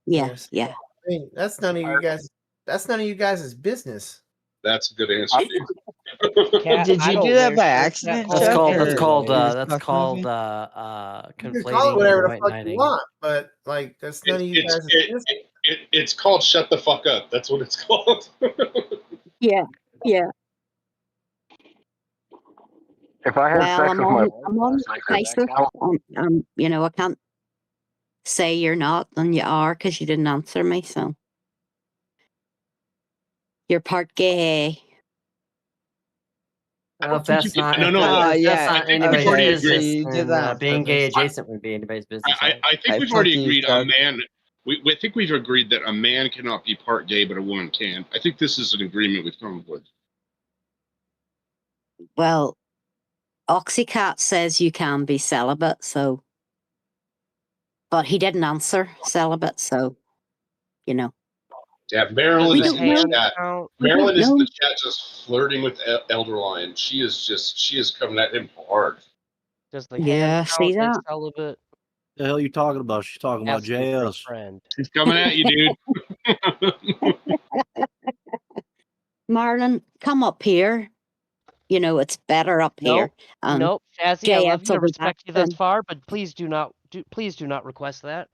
Yeah. I mean, that's none of you guys. That's none of you guys' business. That's a good answer. Did you do that by accident? That's called You can call it conflating whatever and the white fuck you knighting. want, but like that's none of you guys' business. It's called shut the fuck up. That's what it's called. Yeah. If I had sex I'm with my on Facebook. I can't say you're not, and you are because you didn't answer me. So you're part gay. Well, if that's not, anybody's business, then being gay adjacent would be anybody's business. I think we've already agreed a man. I think we've agreed that a man cannot be part gay, but a woman can. I think this is an agreement we've come up with. Well, Oxycat says you can be celibate, so. But he didn't answer celibate, so, Yeah, Marilyn is in the chat. Marilyn is in know. the chat just flirting with Elder Lion. She is coming at him hard. Does the Yeah, hand see count as that? celibate? The hell you talking about? She's talking about Asking for a JS. friend. She's coming at you, dude. Marlon, come up here. It's better up here. Nope, Shazzy, I love you. I will be respect you back thus far, but please do not request that.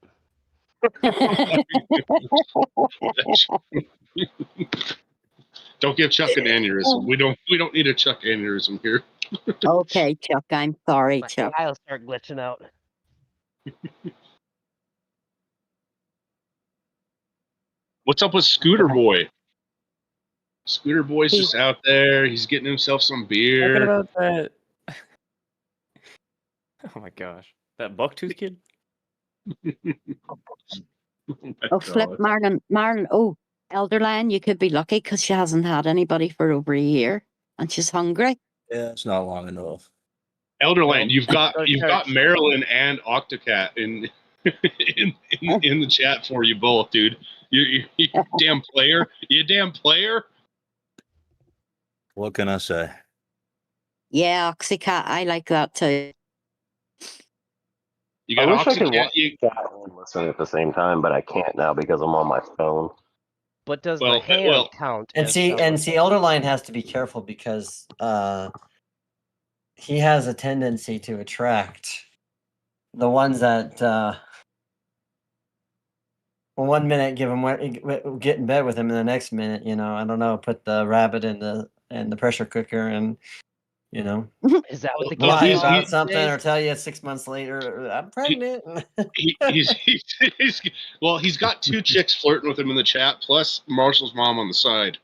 Don't give Chuck an aneurysm. We don't need a Chuck aneurysm here. Okay, Chuck. I'm sorry, Chuck. I'll start glitching out. What's up with Scooter Boy? Scooter Boy's just out there. He's getting himself some beer. Talking about that. Oh my gosh, that bucktooth kid. Flip Marlon. Oh, Elderland, you could be lucky because she hasn't had anybody for over a year, and she's hungry. Yeah, it's not long enough. Elderland, you've got Marilyn and Octocat in the chat for you both, dude. You damn player. You damn player. What can I say? Yeah, Oxycat, I like that too. You got I wish I could Octocat. watch chat and listen at the same time, but I can't now because I'm on my phone. But does the hand count? And as see, celibate? Elderline has to be careful because he has a tendency to attract the ones that one minute get in bed with him, and the next minute, I don't know, put the rabbit in the pressure cooker, and is that what the lie kids about these something days? or tell you 6 months later I'm pregnant. He's got two chicks flirting with him in the chat, plus Marshall's mom on the side.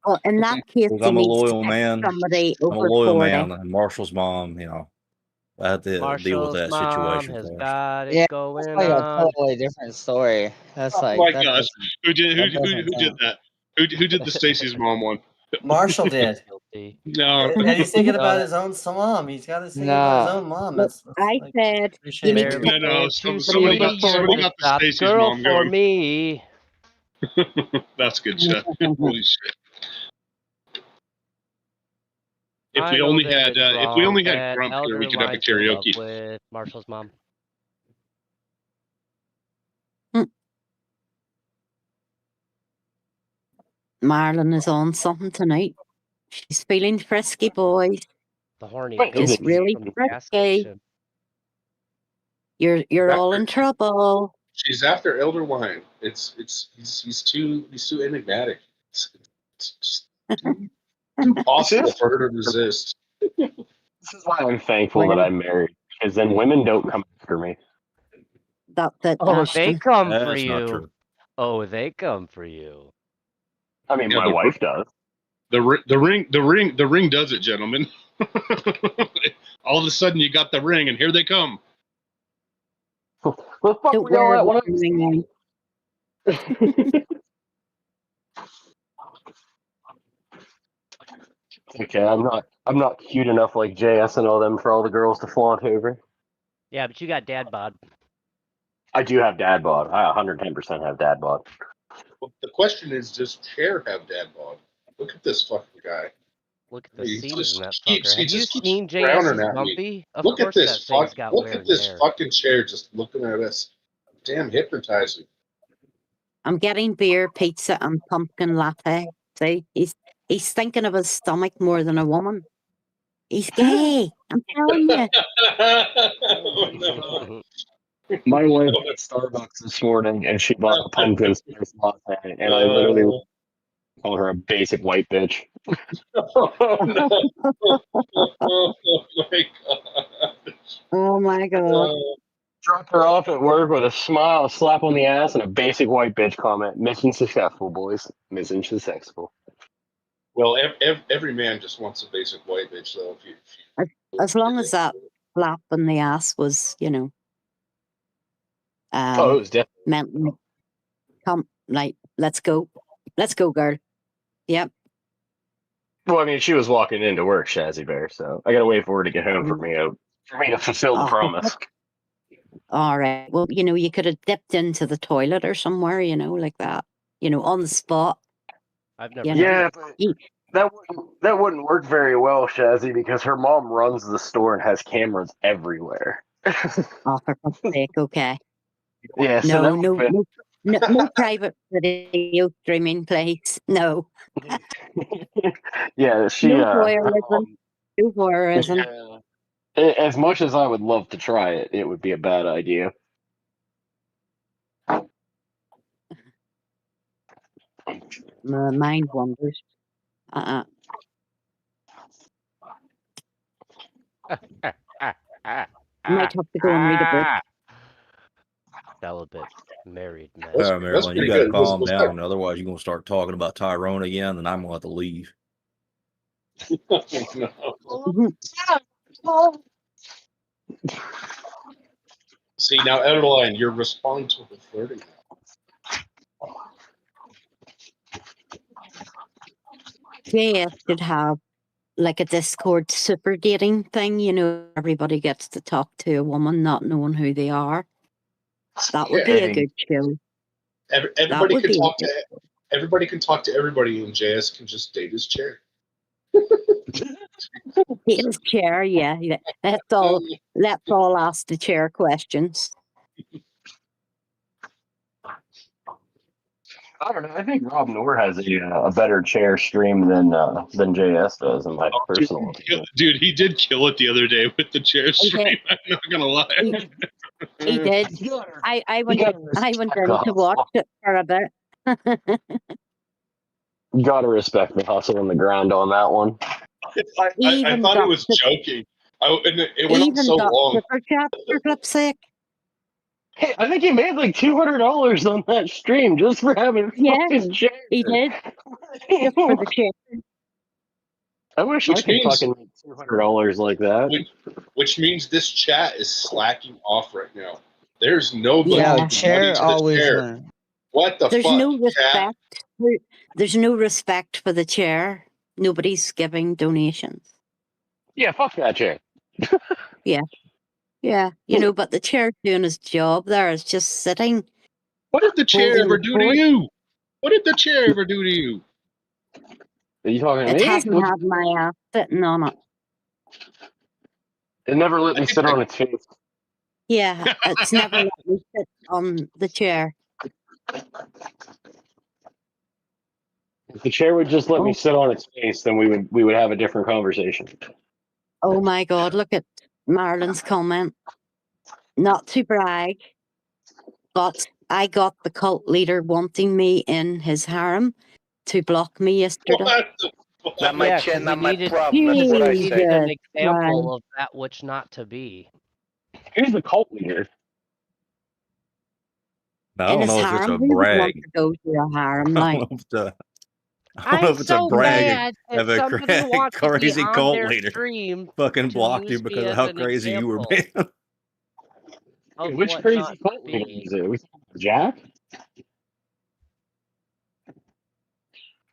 Well, in that case, I'm a loyal man. Somebody I'm a over loyal 40. man. And Marshall's mom, I have to deal with that Mom situation. has first. got it Yeah, going that's like on. a totally different story. That's Oh like my that gosh, doesn't- who did that doesn't that? Who did the Stacy's mom one? Marshall did. No. And he's thinking No. about his own mom. He's got to think about his own mom. That's I like, said appreciate you need it. to No, no. Into Somebody got Stacey, the stop Stacy's girl mom for going. me. That's good shit. Holy shit. If I we know only that had it's if we wrong, only had but Grump here, Elder we could have a Line's in love karaoke. with Marshall's mom. Marlon is on something tonight. She's feeling frisky, boys. The horny Just ghost really from the gas frisky. station. You're all in trouble. She's after Elder Wine. He's too enigmatic. It's just too possible for her to resist. This is why I'm thankful that I'm married, because then women don't come after me. That's it, Oh, they Ashton. come for That's not you. true. Oh, they come for you. I mean, Yeah, my wife does. The ring does it, gentlemen. All of a sudden, you got the ring, and here they come. What the fuck Don't were y'all wear at? the What ring. Okay, I'm not cute enough like JS and all them for all the girls to flaunt over. Yeah, but you got dad bod. I do have dad bod. I 110% have dad bod. Well, the question is, does Chair have dad bod? Look at this fucking guy. Look at the He seams in that keeps- fucker. he Have you just keeps seen frowning JS's at me. bumpy? Of Look at course this that thing's got Look wear at and this tear. fucking chair just looking at us. Damn hypnotizing. I'm getting beer, pizza, and pumpkin latte. See, he's thinking of his stomach more than a woman. He's gay. I'm telling you. Oh, no. My wife went at Starbucks this morning and she bought a pumpkin spice latte, and I literally call her a basic white bitch. Oh, no. Oh, my God. Oh my god. Dropped her off at work with a smile, a slap on the ass, and a basic white bitch comment. Mission successful, boys. Mission successful. Well, every man just wants a basic white bitch, though. As long as that slap in the ass was, you know, Oh, it was definitely. meant come, like, let's go, girl. Yep. Well, I mean, she was walking into work, Shazzy Bear, so I gotta wait for her to get home for me to fulfill the promise. All right. Well, you know, you could have dipped into the toilet or somewhere, you know, like that. You know, on the spot. I've never. Yeah, but that wouldn't work very well, Shazzy, because her mom runs the store and has cameras everywhere. Oh, for fuck's sake, okay. Yeah, so no private video streaming, please. No. Yeah, she. No voyeurism. No voyeurism. Yeah. As much as I would love to try it, it would be a bad idea. My mind wanders. I might have to go and read a book. Celibate, married man. Marilyn, you got to calm down. Otherwise, you're going to start talking about Tyrone again, and I'm going to have to leave. See, now, Elderline, you're responding to the flirting now. JS should have like a Discord super dating thing, you know, everybody gets to talk to a woman not knowing who they are. That would be a good show. Everybody can talk to everybody, and JS can just date his chair. Date his chair, yeah. Let's all ask the chair questions. I don't know. I think Rob Noor has a better chair stream than JS does, in my personal opinion. Dude, he did kill it the other day with the chair stream. I'm not gonna lie. He did. I went in to watch it for a bit. You gotta respect the hustle and the grind on that one. I thought he was joking. It went on so long. Super chat for flip's sake. Hey, I think he made like $200 on that stream just for having fucking chair. He did. Just for the chair. I wish I could fucking make $200 like that. Which means this chat is slacking off right now. There's nobody. Yeah, giving chair money to the always chair. wins. What the There's fuck? no chat? respect. There's no respect for the chair. Nobody's giving donations. Yeah, fuck that chair. Yeah. Yeah. You know, but the chair's doing his job there. It's just sitting. What did the chair holding ever the do to fort. you? What did the chair ever do to you? Are you talking to It me? hasn't had my ass sitting on it. It never let me sit on its face. Yeah, it's never let me sit on the chair. If the chair would just let me Oh. sit on its face, then we would have a different conversation. Oh my God, look at Marlon's comment. Not to brag, but I got the cult leader wanting me in his harem to block me yesterday. Not my chin, not my problem. That's what I We say. needed an Jesus example Christ. of that which not to be. Who's the cult leader? I In don't his know if it's a harem, who would want brag. to go to a harem? I Like, don't know if it's a, I don't know I'm if it's a so brag mad that of a somebody wants to be crazy on cult their leader stream fucking to blocked you use me because of as how an crazy you were example being. of Which what crazy not to cult leader be. is it? Jack?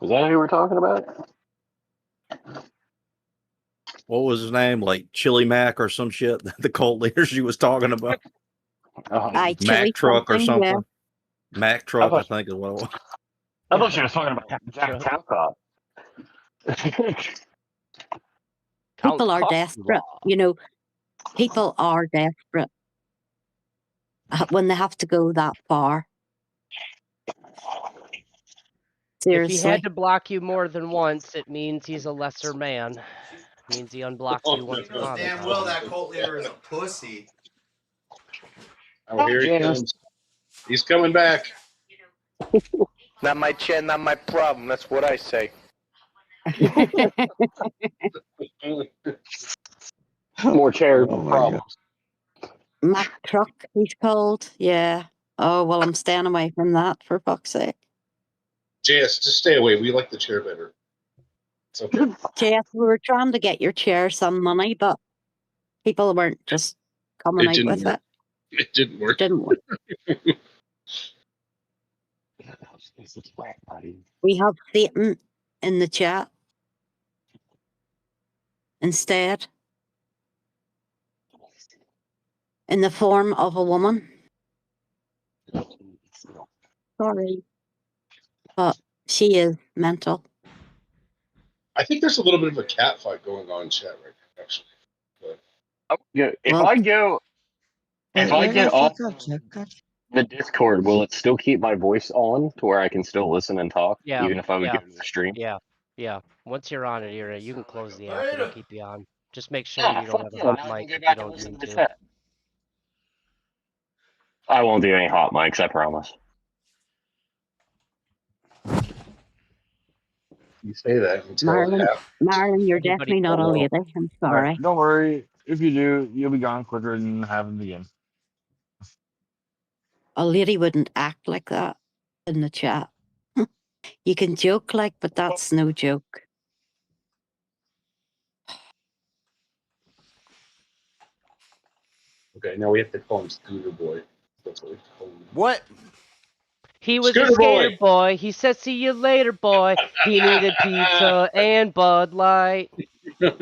Is that who we're talking about? What was his name? Like Chili Mac or some shit? The cult leader she was talking about. I chili Mac Truck or something, yeah. something. Mac Truck, I think is what it was. I thought she was talking about Jack Talcott. People are desperate. You know, people are desperate when they have to go that far. If he Seriously. had to block you more than once, it means he's a lesser man. It means he unblocks you once upon a Damn time. well that cult leader is a pussy. Oh, here he comes. He's coming back. Not my chin, not my problem. That's what I say. More chair problems. Mac Truck, he's called. Yeah. Oh, well, I'm staying away from that, for fuck's sake. JS, just stay away. We like the chair better. It's okay. JS, we were trying to get your chair some money, but people weren't just coming It out didn't with work. it. It didn't work. Didn't work. We have Satan in the chat instead, in the form of a woman. Sorry, but she is mental. I think there's a little bit of a cat fight going on in chat right now, actually. But, If I get off the Discord, will it still keep my voice on to where I can still listen and talk, Yeah. even if I would yeah. go to the stream? Yeah. Once you're on it, you can close the app. It'll keep you on. Just make sure Yeah, you don't fuck have a yeah, hot now I mic can if go you back and don't listen need to the to. chat. I won't do any hot mics, I promise. you say that until it happens. Marlon, you're Anybody definitely not a follow? lady. I'm sorry. Don't worry. If you do, you'll be gone quicker than having the game. A lady wouldn't act like that in the chat. You can joke like, but that's no joke. Okay, now we have to call him Scooter Boy. That's what we call him. What? He was Scooter a skater boy. He said, "See you later, boy." He needed pizza and Bud Light. That's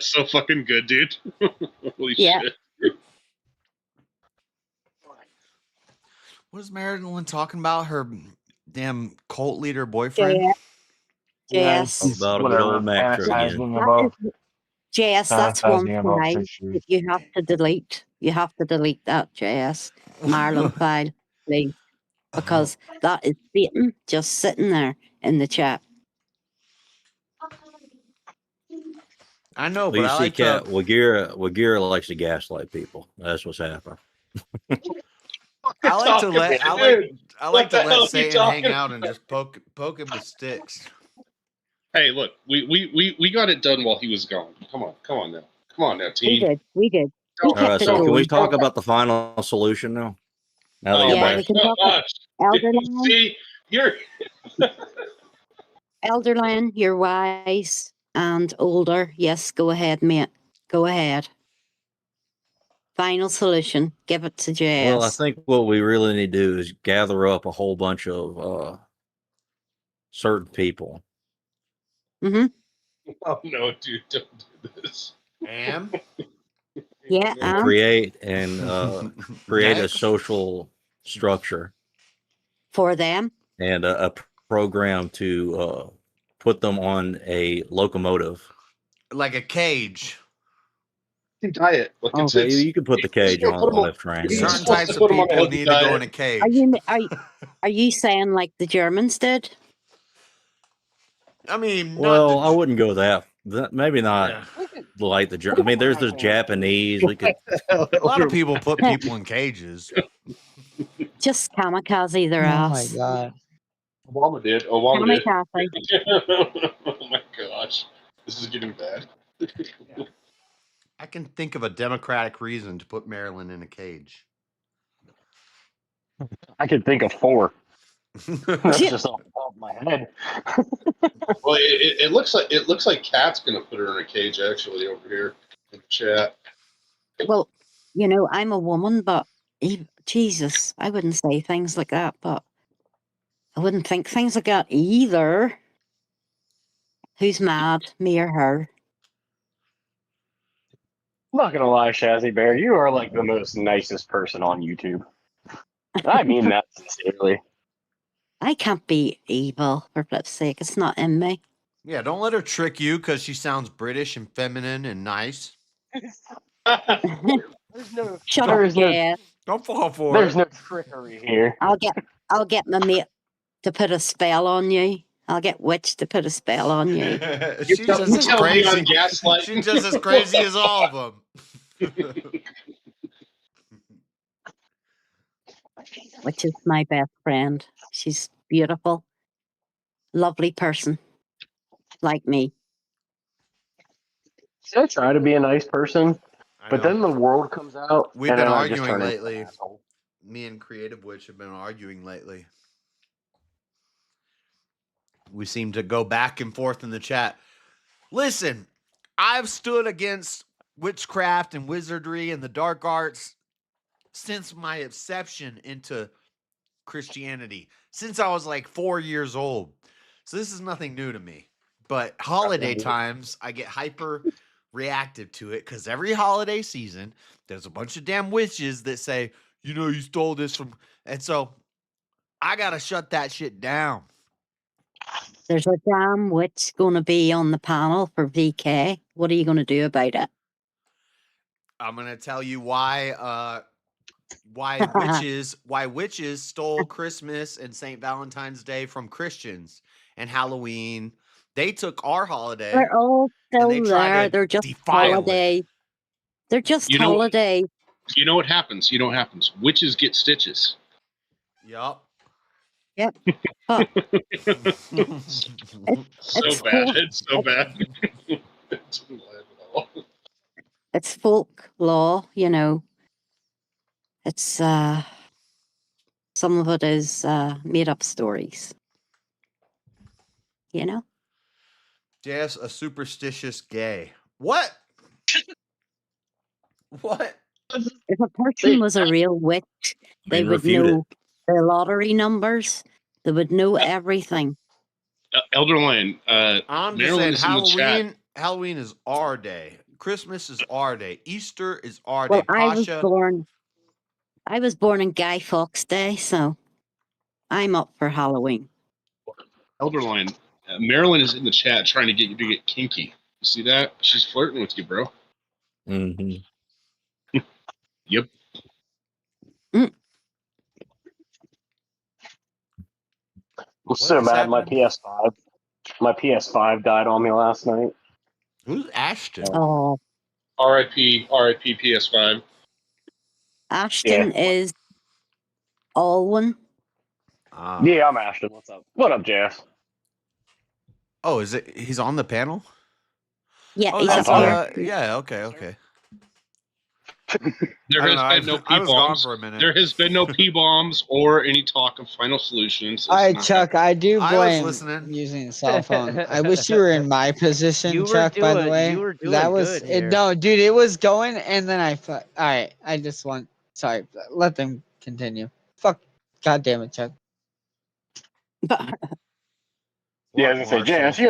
so fucking good, dude. Holy Yeah. shit. What is Marilyn talking about? Her damn cult leader boyfriend? JS. About a good old Mac Truck again. JS, that's one fantasizing about file pictures. that you have to delete. You have to delete that, JS. Marlon file, please. Because that is Satan just sitting there in the chat. I know, Well, but you I see, like Cat, to. Wagira likes to gaslight people. That's what's happening. I like to let. I like to What the hell are let you Satan hang talking out and just poke him with sticks. Hey, look, we got it done while he was gone. Come on now, team. We did. We All right, kept it so can we going. talk about the final solution now? Now that Oh you're Yeah, back. we can talk about Elderland. See, you're Elderland, you're wise and older. Yes, go ahead, mate. Go ahead. Final solution. Give it to JS. Well, I think what we really need to do is gather up a whole bunch of certain people Mm-hmm. Oh no, dude, don't do this. Am? Yeah. And create a social structure For them. and a program to put them on a locomotive. Like a cage. Diet. Like Okay, you can put the cage on a train. Certain types of people need to go in a cage. Are you saying like the Germans did? I mean, Well, I wouldn't go maybe not Yeah. like the German. I mean, there's the Japanese. We could. A lot of people put people in cages. Just kamikaze their Oh my ass. god. Obama did. Obama did. Kamikaze. Oh my gosh, this is getting bad. I can think of a democratic reason to put Marilyn in a cage. I could think of 4. That's just off the top of my head. Well, it looks like Kat's gonna put her in a cage actually over here in the chat. Well, I'm a woman, but Jesus, I wouldn't say things like that, but I wouldn't think things like that either. Who's mad, me or her? I'm not gonna lie, Shazzy Bear, you are like the most nicest person on YouTube. I mean that sincerely. I can't be evil, for flip's sake. It's not in me. Yeah, don't let her trick you because she sounds British and feminine and nice. Shut up, yeah. Don't fall for There's it. no trickery here. I'll get my mate to put a spell on you. I'll get Witch to put a spell on you. She's just as crazy. She's just as crazy as all of them. Witch is my best friend. She's beautiful, lovely person, like me. I try to be a nice person, but then the world comes out. We've and been then I just arguing turn into an lately. asshole. Me and Creative Witch have been arguing lately. We seem to go back and forth in the chat. Listen, I've stood against witchcraft and wizardry and the dark arts since my inception into Christianity, since I was like 4 years old. So this is nothing new to me. But holiday times, I get hyper reactive to it because every holiday season, there's a bunch of damn witches that say, you stole this from. And so I got to shut that shit down. There's a damn witch going to be on the panel for VK. What are you going to do about it? I'm going to tell you why witches stole Christmas and St. Valentine's Day from Christians and Halloween. They took our holiday. They're all still they tried there. to They're just defile holiday. They're just You know- holiday. You know what happens? Witches get stitches. Yup. Yep. But So bad. It's so bad. It's not live at all. it's folk law, It's some of it is made up stories. Jeff's a superstitious gay. What? What? If a person was a real witch, they would know their lottery numbers. They would know everything. Elder Lane, I'm just Marilyn saying is in the chat. Halloween is our day. Christmas is our day. Easter is our Well, day. I was born in Guy Fawkes Day, so I'm up for Halloween. Elder Lane, Marilyn is in the chat trying to get you to get kinky. You see that? She's flirting with you, bro. Mm-hmm. Yep. I'm so mad my PS5 died on me last night. Who's Ashton? Oh, R.I.P. PS5. Ashton is Alwyn. Yeah, I'm Ashton. What's up? What up, Jess? Oh, is it? He's on the panel? Yeah, Oh, he's that's, up here. yeah, okay. There has been no I was gone P-bombs. for a minute. There has been no P-bombs or any talk of final solutions. All right, Chuck, I do I was blame listening. using a cell phone. I wish you were in my position, You were Chuck, by the doing- way. you were doing that was good here. No, dude, it was going, and then all right, I just want, sorry, let them continue. Fuck, God damn it, Chuck. Yeah, I was gonna say, Jess,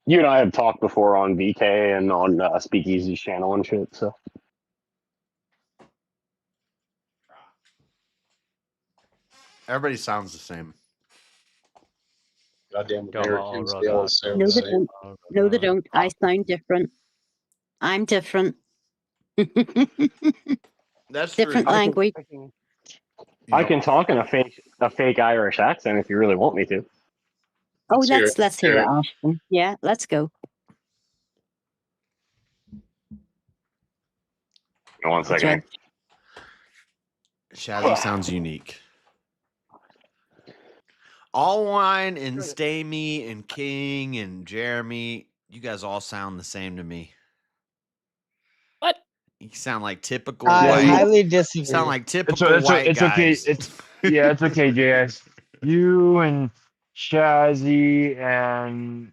You and I have talked before on VK and on Speakeasy's channel and shit. So Everybody sounds the same. Goddamn Don't Americans, all they all rock. sound No, the they same. don't. No, they don't. I sound different. I'm different. That's Different true. language. I can talk in a fake Irish accent if you really want me to. Oh, Let's hear it. let's hear Hear it, it. Austin. Yeah, let's go. One second. Shazzy sounds unique. All Wine and Stay Me and King and Jeremy, you guys all sound the same to me. What? You sound like typical I white. highly You disagree. sound like It's typical white it's okay. guys. It's it's okay, JS. You and Shazzy and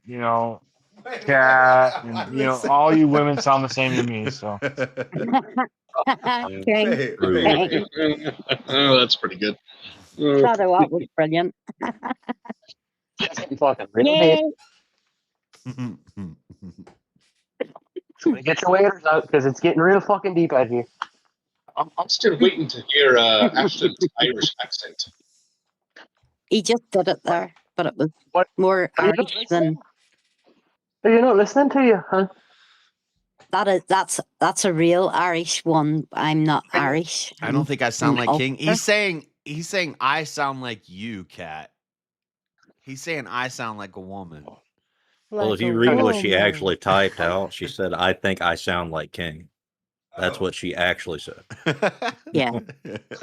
Cat and all you women sound the same to me. So King. Oh, that's pretty good. Shadow, that was brilliant. Fucking real Yay! deep. Get your waders out because it's getting real fucking deep out here. I'm still waiting to hear Ashton's Irish accent. He just did it there, but it was more Irish than You're not listening to you, huh? that's a real Irish one. I'm not Irish. I don't think I sound I'm like King. Ulster. He's saying I sound like you, Cat. He's saying I sound like a woman. Well, if you read what she actually typed out, she said, "I think I sound like King." That's what she actually said. Yeah.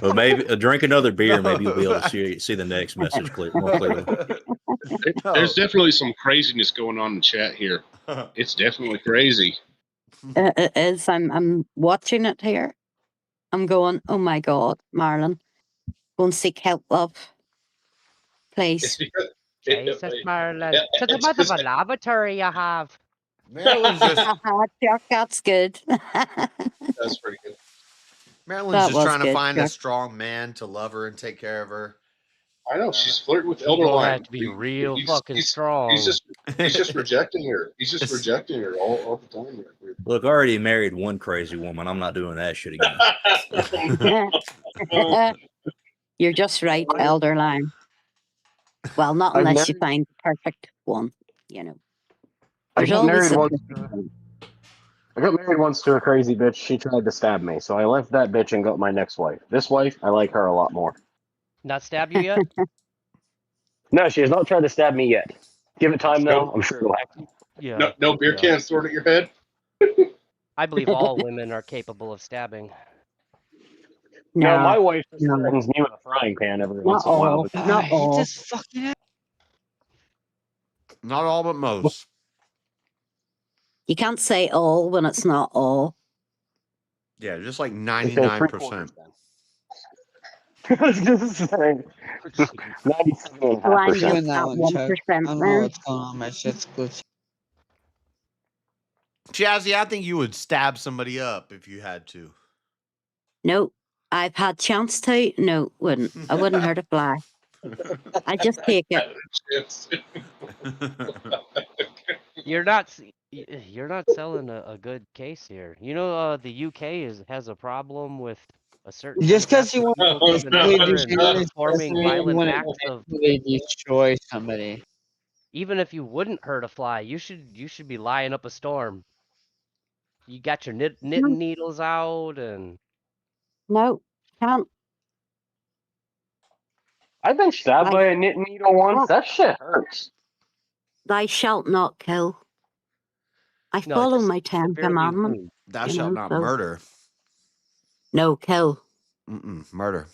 Well, maybe drink another beer. Maybe you'll be able to see the next message more clearly. There's definitely some craziness going on in the chat here. It's definitely crazy. It is. I'm watching it here. I'm going, oh my God, Marlon. Go and seek help, love. Please. Jesus, Marlon. To the mother of a lavatory you have. Marilyn's That's good. That's pretty good. Marilyn's That just was trying to good, find a Chuck. strong man to love her and take care of her. I know she's flirting with You're Elder gonna Line. have to be real fucking strong. He's just rejecting her. He's just rejecting her all the time. Look, I already married one crazy woman. I'm not doing that shit again. You're just right, Elder Line. Well, not I've unless you never- find the perfect one, I There's got always married a I got married once to a crazy bitch. She tried to stab me, so I left that bitch and got my next wife. This wife, I like her a lot more. Not stab you yet? No, she has not tried to stab me yet. Give it time, though. Nope. I'm sure it'll happen. Yeah. No beer cans thrown at your head. I believe all women are capable of stabbing. No, my wife just threatens me with a frying pan every once in a while. But Not all. Fucking Not all, but most. You can't say all when it's not all. Yeah, just like say 99%. I was just saying. 97.5%. So I'm doing just that at one, Chuck. 1% I don't know then. what's going on. My shit's glitchy. Jazzy, I think you would stab somebody up if you had to. No, I've had chance to. No, wouldn't. I wouldn't hurt a fly. I just take it. You're not selling a good case here. You know, the UK has a problem with a certain Just because you want to performing violent acts of. Destroy somebody. Even if you wouldn't hurt a fly, you should be lining up a storm. You got your knitting needles out and. No, can't. I've been stabbed by a knitting needle once. That shit hurts. Thou shalt not kill. I No, follow just my 10 severely commandments. wound. Thou you shalt know, not so- murder. No, kill. Murder.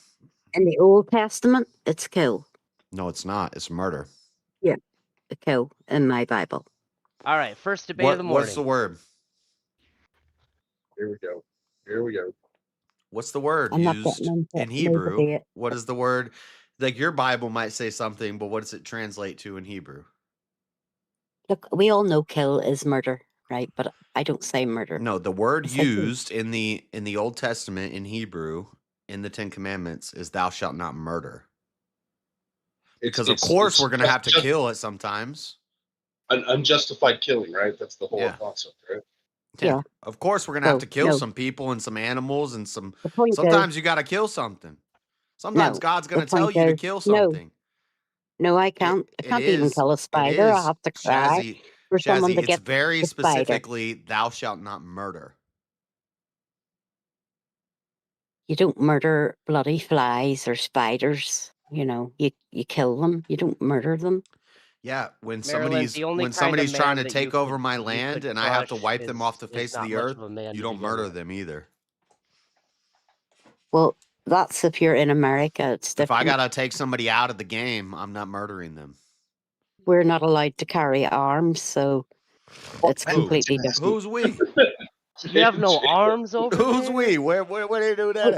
In the Old Testament, it's kill. No, it's not. It's murder. Yeah, a kill in my Bible. All right, first debate of the morning. What's the word? Here we go. Here we go. What's the word I'm not used getting into in no Hebrew? debate. What is the word? Like your Bible might say something, but what does it translate to in Hebrew? Look, we all know kill is murder, right? But I don't say murder. No, the word I say kill. used in the Old Testament in Hebrew in the Ten Commandments is "Thou shalt not murder." Because of course we're going to have to kill it sometimes. an unjustified killing, right? That's the whole Yeah. concept, right? Yeah. Of course, we're gonna have to kill no. some people and some animals and some. The point is, Sometimes you got to kill something. Sometimes no. God's The gonna tell point you to is, kill no. something. No, I can't. I It can't even is. kill a It spider. I is. have to cry for someone Shazzy. to It's get very the spider. specifically, thou shalt not murder. You don't murder bloody flies or spiders. You know, you kill them. You don't murder them. Yeah, when Maryland, the only kind of trying man to that you take over could my you land could and I have to crush wipe them off the is face of not the much earth, of a man you to don't begin murder with. them either. Well, that's if you're in America. It's If I different. gotta take somebody out of the game, I'm not murdering them. We're not allowed to carry arms, so it's completely different. Who's we? You have no arms over Who's there? we? Where do you do that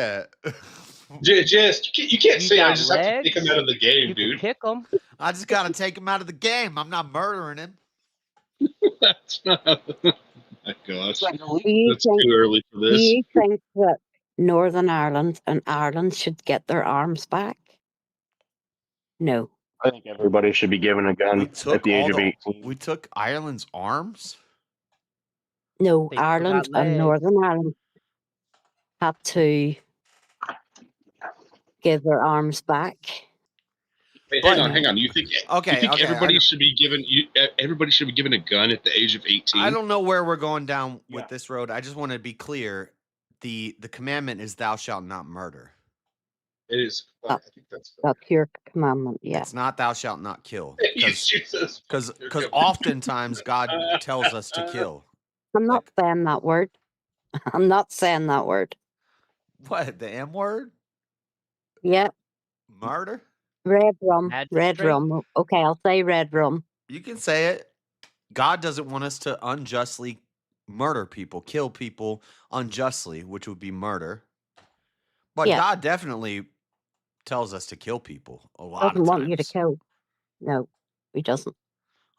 at? Just you can't You say I got just have to take him legs? out of the game, You dude. could kick them. I just gotta take him out of the game. I'm not murdering him. That's not. Oh my gosh, Do you that's too early for Do this. you think that Northern Ireland and Ireland should get their arms back? No. I think everybody should be given a gun at the age of 18. We took Ireland's arms. No, They Ireland forgot and legs. Northern Ireland had to give their arms back. Wait, But- hang on. You think Okay, okay, everybody should be given everybody should be given a gun at the age of 18? I don't know where we're going down with this road. I just want to be clear. The commandment is thou shalt not murder. It is. I think that's That's your commandment, yeah. It's not thou shalt not kill. Jesus. Because oftentimes God tells us to kill. I'm not saying that word. I'm not saying that word. What, the M word? Yeah. Murder? Red rum. Magistrate? Red rum. Okay, I'll say red rum. You can say it. God doesn't want us to unjustly murder people, kill people unjustly, which would be murder. But Yeah. God definitely tells us to kill people a lot Doesn't of want you to times. kill. No, he doesn't.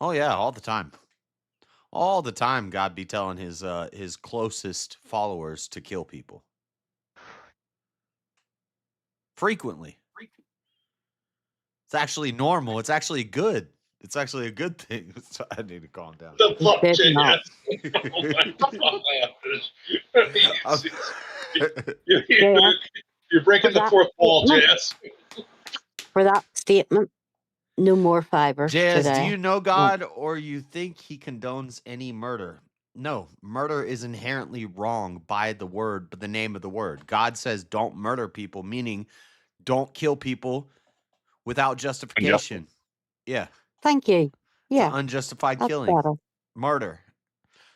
Oh yeah, all the time. All the time God be telling his closest followers to kill people. Frequently. It's actually normal. It's actually good. It's actually a good thing. So I need to calm down. The fuck, Did Jay, not. yes. You're breaking the fourth wall, Jess. For that statement, no more fiber JS, today. do you know God or you think he condones any murder? No, murder is inherently wrong by the word, but the name of the word. God says don't murder people, meaning don't kill people without justification. Yeah. Thank you. It's Yeah. an unjustified That's killing. better. Murder.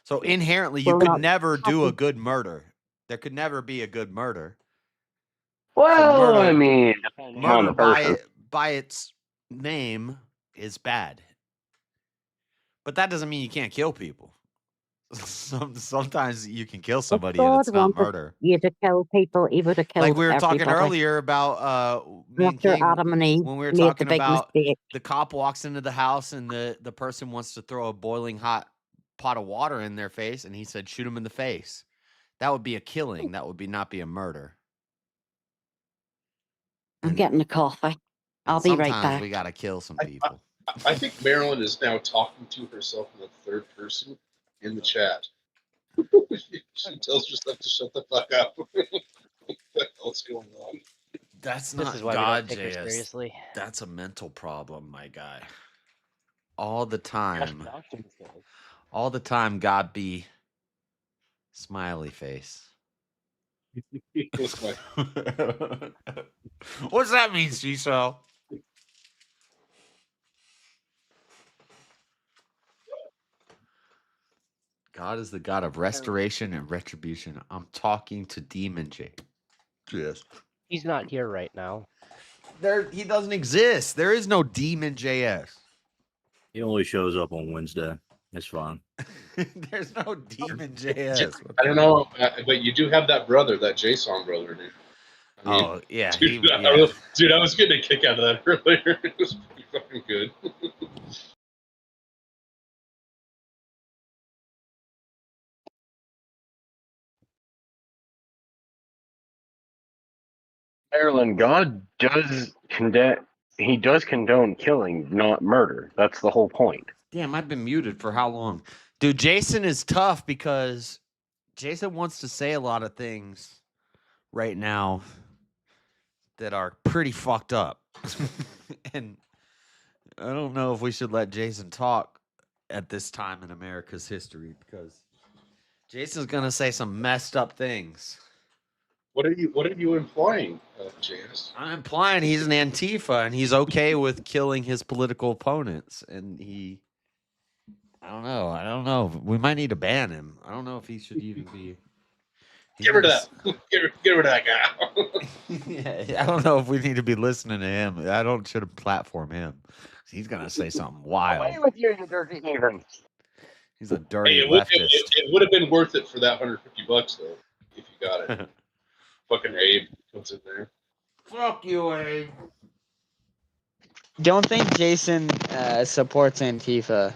So inherently, you Well, could not never do a happy. good murder. There could never be a good murder. Well, murder- I mean, depending on Murder the person. by its name is bad. But that doesn't mean you can't kill people. Sometimes you can kill somebody and God it's not wanted murder. you to kill people, he would have killed Like we were talking everybody. earlier about me and After King Adam and Eve when we were made the talking big about mistake. the cop walks into the house and the person wants to throw a boiling hot pot of water in their face and he said shoot him in the face. That would be a killing. That would not be a murder. I'm getting a coffee. I'll be right Sometimes back. we got to kill some people. I think Marilyn is now talking to herself in the third person in the chat. She tells herself to shut the fuck up. What the hell's going on? That's This not is why God, we don't take her JS. seriously. That's a mental problem, my guy. All the time. All the time, God be smiley face. What's that mean, Cecil? God is the God of restoration and retribution. I'm talking to Demon J. Yes. He's not here right now. He doesn't exist. There is no Demon JS. He only shows up on Wednesday. It's fine. There's no Demon JS. I don't know, but you do have that brother, that JSON brother, dude. I mean, Oh, yeah. Dude, I was getting a kick out of that earlier. It was pretty fucking good. Maryland, God does condemn. he does condone killing, not murder. That's the whole point. Damn, I've been muted for how long? Dude, Jason is tough because Jason wants to say a lot of things right now that are pretty fucked up. And I don't know if we should let Jason talk at this time in America's history because Jason's going to say some messed up things. What are you implying, Janice? I'm implying he's an Antifa and he's okay with killing his political opponents. And I don't know. We might need to ban him. I don't know if he should even be. Get rid of that. Get rid of that guy. Yeah, I don't know if we need to be listening to him. Should platform him. He's gonna say something wild. Away with you, dirty heathen. He's a dirty Hey, leftist. it would have been worth it for that $150 though, if you got it. Fucking Abe comes in there. Fuck you, Abe. Don't think Jason supports Antifa.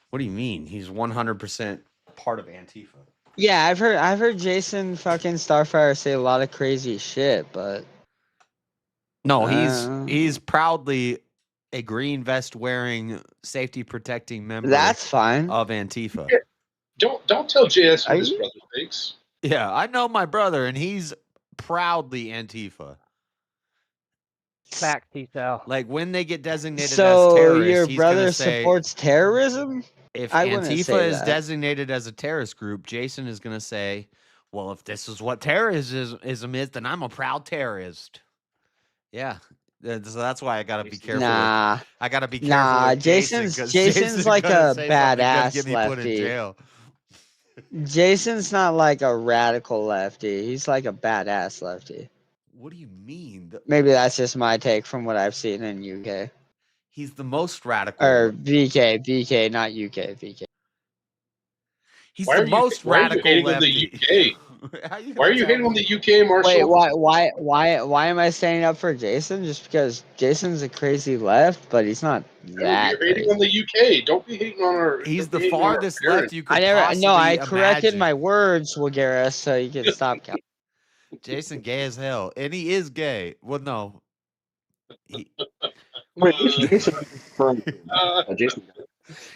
What do you mean? He's 100% part of Antifa. Yeah, I've heard Jason fucking Starfire say a lot of crazy shit, but no, he's proudly a green vest wearing, safety protecting member. That's fine. Of Antifa. Yeah. Don't tell JS what his brother thinks. Yeah, I know my brother, and he's proudly Antifa. Fact, T-Cell. Like when they get designated as so terrorists, your he's brother gonna say, supports terrorism? if I wouldn't Antifa say is that. designated as a terrorist group, Jason is going to say, well, if this is what terrorism is, then I'm a proud terrorist. Yeah. So that's why I got to be careful. Nah. I got to be careful. Nah, with Jason's Jason's like gonna a say something that's badass get me put in lefty. jail. Jason's not like a radical lefty. He's like a badass lefty. What do you mean? Maybe that's just my take from what I've seen in UK. He's the most radical. Or VK, not UK, VK. He's the most radical lefty. Why are you hating on the UK, Marshall? Wait, why am I standing up for Jason? Just because Jason's a crazy left, but he's not that. You're hating on the UK. Don't be hating on our. He's the farthest left you could I corrected imagine. my words, Wagaris, so you can stop counting. Jason gay as hell, and he is gay. Well, no. Wait, Jason. Jason.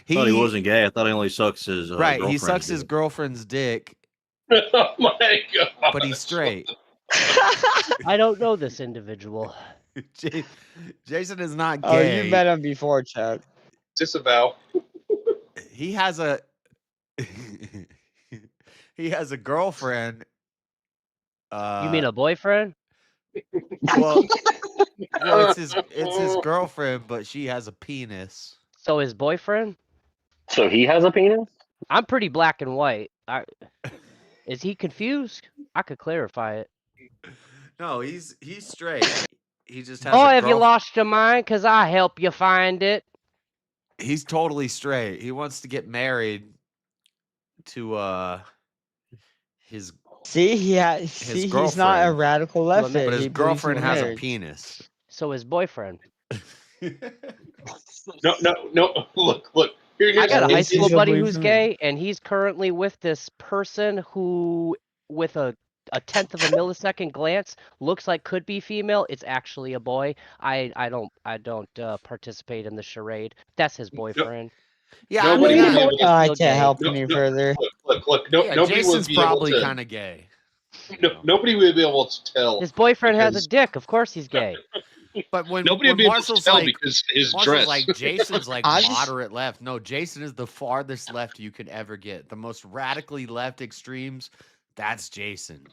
I thought he wasn't gay. I thought he only sucks his right. He sucks his dick. girlfriend's dick. Oh my god! But he's straight. I don't know this individual. Jason is not Oh, gay. you met him before, Chuck. Disavow. He has a girlfriend. You mean a boyfriend? Well, no, it's his girlfriend, but she has a penis. So his boyfriend? So he has a penis? I'm pretty black and white. Is he confused? I could clarify it. No, he's straight. He just has. Oh, have you lost your mind? 'Cause I help you find it. He's totally straight. He wants to get married to his. See, he's not a radical leftist. But his He girlfriend believes in has a marriage. penis. So his boyfriend. No. Look. I got a high school He's a buddy who's boyfriend. gay, and he's currently with this person who, with a tenth of a millisecond glance, looks like could be female. It's actually a boy. I don't participate in the charade. That's his boyfriend. Yeah, Nobody I mean, would be able to- I Still can't gay. help any further. Look. yeah, Nobody Jason's would be able probably to. kind of gay. Nobody would be able to tell. His boyfriend has a because- dick. Of course he's gay. But when Nobody would be able to Marshall's tell like, because his Marshall's dress. like Jason's like I just- moderate left. No, Jason is the farthest left you could ever get. The most radically left extremes. That's Jason.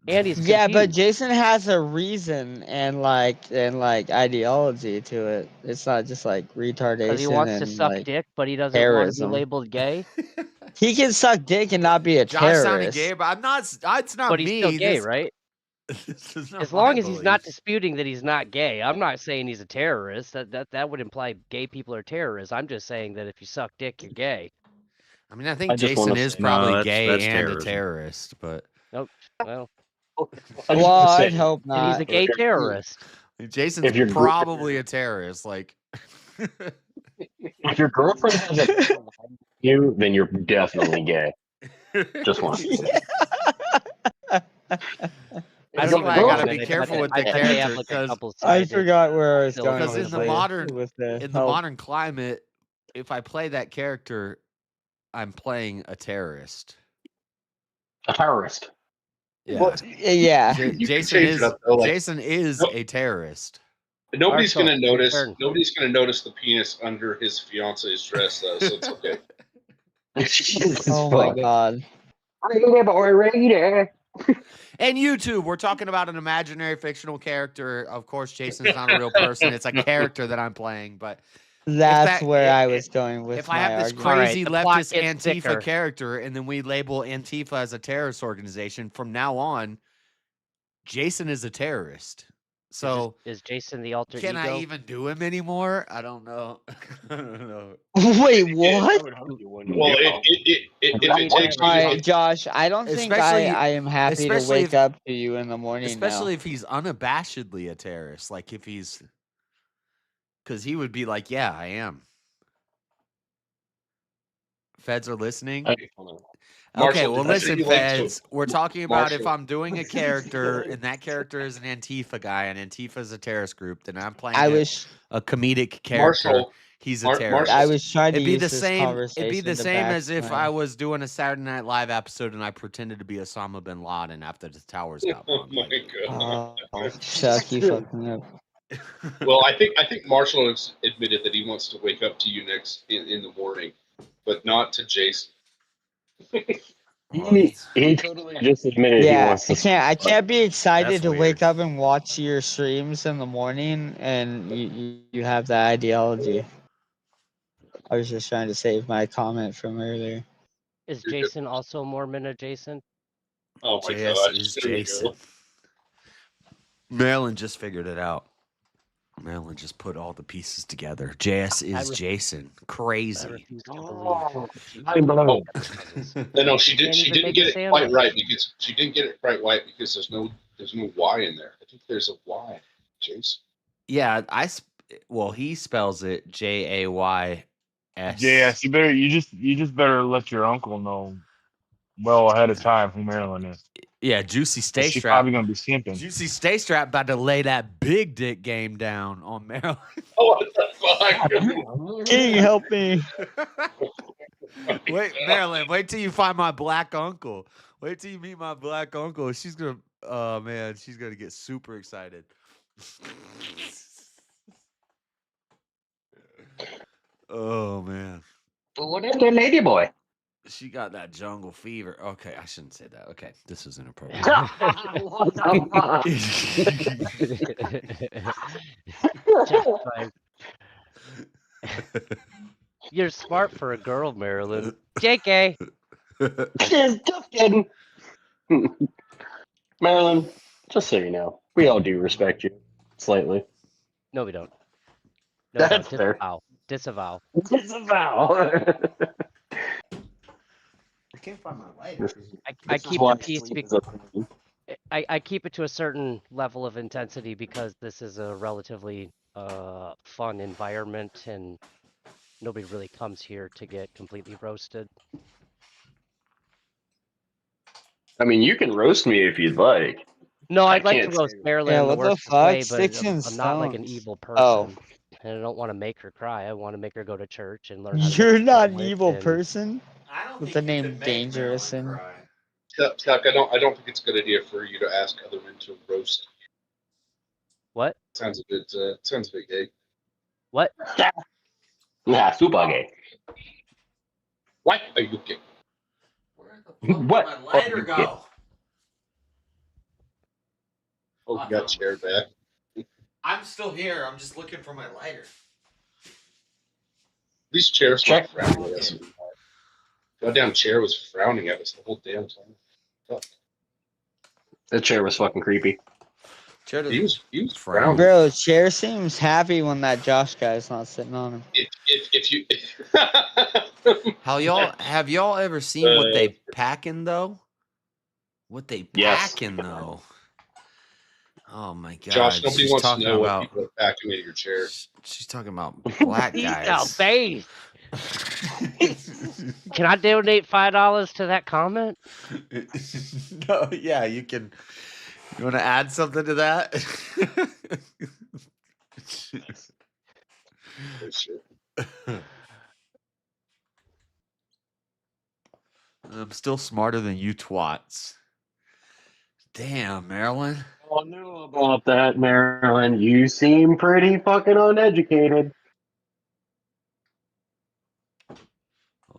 And he's Yeah, but confused. Jason has a reason and ideology to it. It's not just like retardation. Because he wants to and, suck like, dick, but he doesn't want to terrorism. be labeled gay. He can suck dick and not be a Josh sounded terrorist. gay, but I'm not. It's not But me. he's still gay, This- right? this is not As my long as he's not beliefs. disputing that he's not gay. I'm not saying he's a terrorist. That would imply gay people are terrorists. I'm just saying that if you suck dick, you're gay. I mean, I think I just Jason wanna is say- probably No, gay that's and terrorism. a terrorist, but Nope. Well, Well, I'd hope and he's not. a gay terrorist. Jason's If you're- probably a terrorist. Like, If your girlfriend has a penis on you, then you're definitely gay. Just one. I don't I gotta be careful with the character because I forgot where I was going because with in the modern climate, if I play that character, I'm playing a terrorist. A terrorist. Yeah. Well, yeah. Jason change it is up, though, like- Jason is Nope. a terrorist. Nobody's Marshall, gonna notice. turn. Nobody's gonna notice the penis under his fiance's dress, though, so it's okay. Oh my god. And YouTube, we're talking about an imaginary fictional character. Of course, Jason's not a real person. It's a character that I'm playing, but That's where I was going with if my I have this argument. crazy the plot leftist gets Antifa thicker. character, and then we label Antifa as a terrorist organization, from now on, Jason is a terrorist. So Is Jason the alter can ego? I even do him anymore? I don't know. I don't know. Wait, what? Well, if it takes Alright, Josh, I don't think Especially- I am happy to especially wake if- up to you in the morning Especially now. if he's unabashedly a terrorist. Like if he's, because he would be like, yeah, I am. Feds are listening. Okay, Marshall, well, did I say listen, you liked to- Feds. We're talking about if Marshall. I'm doing a character and that character is an Antifa guy and Antifa is a terrorist group, then I'm playing I a was comedic character. Marshall, He's a Mar- terrorist. I was trying to It'd be use the this same. conversation It'd be the to same back as if my- I was doing a Saturday Night Live episode and I pretended to be Osama bin Laden after the towers got Oh bombed. my god. Oh, Chuck, you fucking up. Well, I think Marshall has admitted that he wants to wake up to you next in the morning, but not to Jason. He totally just admitted he Yeah, wants to. I can't be excited That's to weird. wake up and watch your streams in the morning and you have that ideology. I was just trying to save my comment from earlier. Is Jason also Mormon adjacent? Oh my JS god. is There we Jason. go. Maryland just figured it out. Maryland just put all the pieces together. JS is Jason. I Crazy. refuse to believe. No, she Can't didn't even make get a it sandwich. quite right because she didn't get it quite right because there's no Y in there. I think there's a Y, Jason. Yeah, well, he spells it JAYS. Yes, you just better let your uncle know well ahead of time who Maryland is. Yeah, Juicy Stay She's Strap. probably gonna be simping. Juicy Stay Strap about to lay that big dick game down on Maryland. Oh, what the fuck? King, help me. Wait, Maryland, wait till you find my black uncle. Wait till you meet my black uncle. She's gonna, oh man, she's gonna get super excited. Oh man, But what if they're lady boy? she got that jungle fever. Okay, I shouldn't say that. Okay, this is inappropriate. Just fine. You're smart for a girl, Marilyn. JK. Just kidding. Marilyn, just so you know, we all do respect you slightly. No, we don't. No, That's fair. Disavow. Disavow. I can't find my lighter. I keep the peace. I keep it to a certain level of intensity because this is a relatively fun environment and nobody really comes here to get completely roasted. I mean, you can roast me if you'd like. No, I'd like to can't roast say- Marilyn Yeah, in the what the worst fuck? way, but Sticks and I'm not like an stones. evil person. Oh. And I don't want to make her cry. I want to make her go to church and learn how to You're make not an sandwich evil and- person with the name Dangerous and Chuck, I don't think it's a good idea for you to ask other men to roast. What? Sounds a bit gay. What? Nah, super gay. Why are you gay? What? My lighter go. Oh, you got chair back. I'm still here. I'm just looking for my lighter. These chairs were Check. frowning at us. Goddamn chair was frowning at us the whole damn time. Fuck. That chair was fucking creepy. He was frowning. frowning. Bro, Chair seems happy when that Josh guy's not sitting on him. If you Have y'all ever seen what they packing though? What they Yes. packing though? Oh my god! Josh, nobody she's wants to talking know what about. people are packing in your chair. She's talking about black He's guys. out face. Can I donate $5 to that comment? No, yeah, you can. You want to add something to that? I'm still smarter than you twats. Damn, Marilyn. I knew about that, Marilyn. You seem pretty fucking uneducated.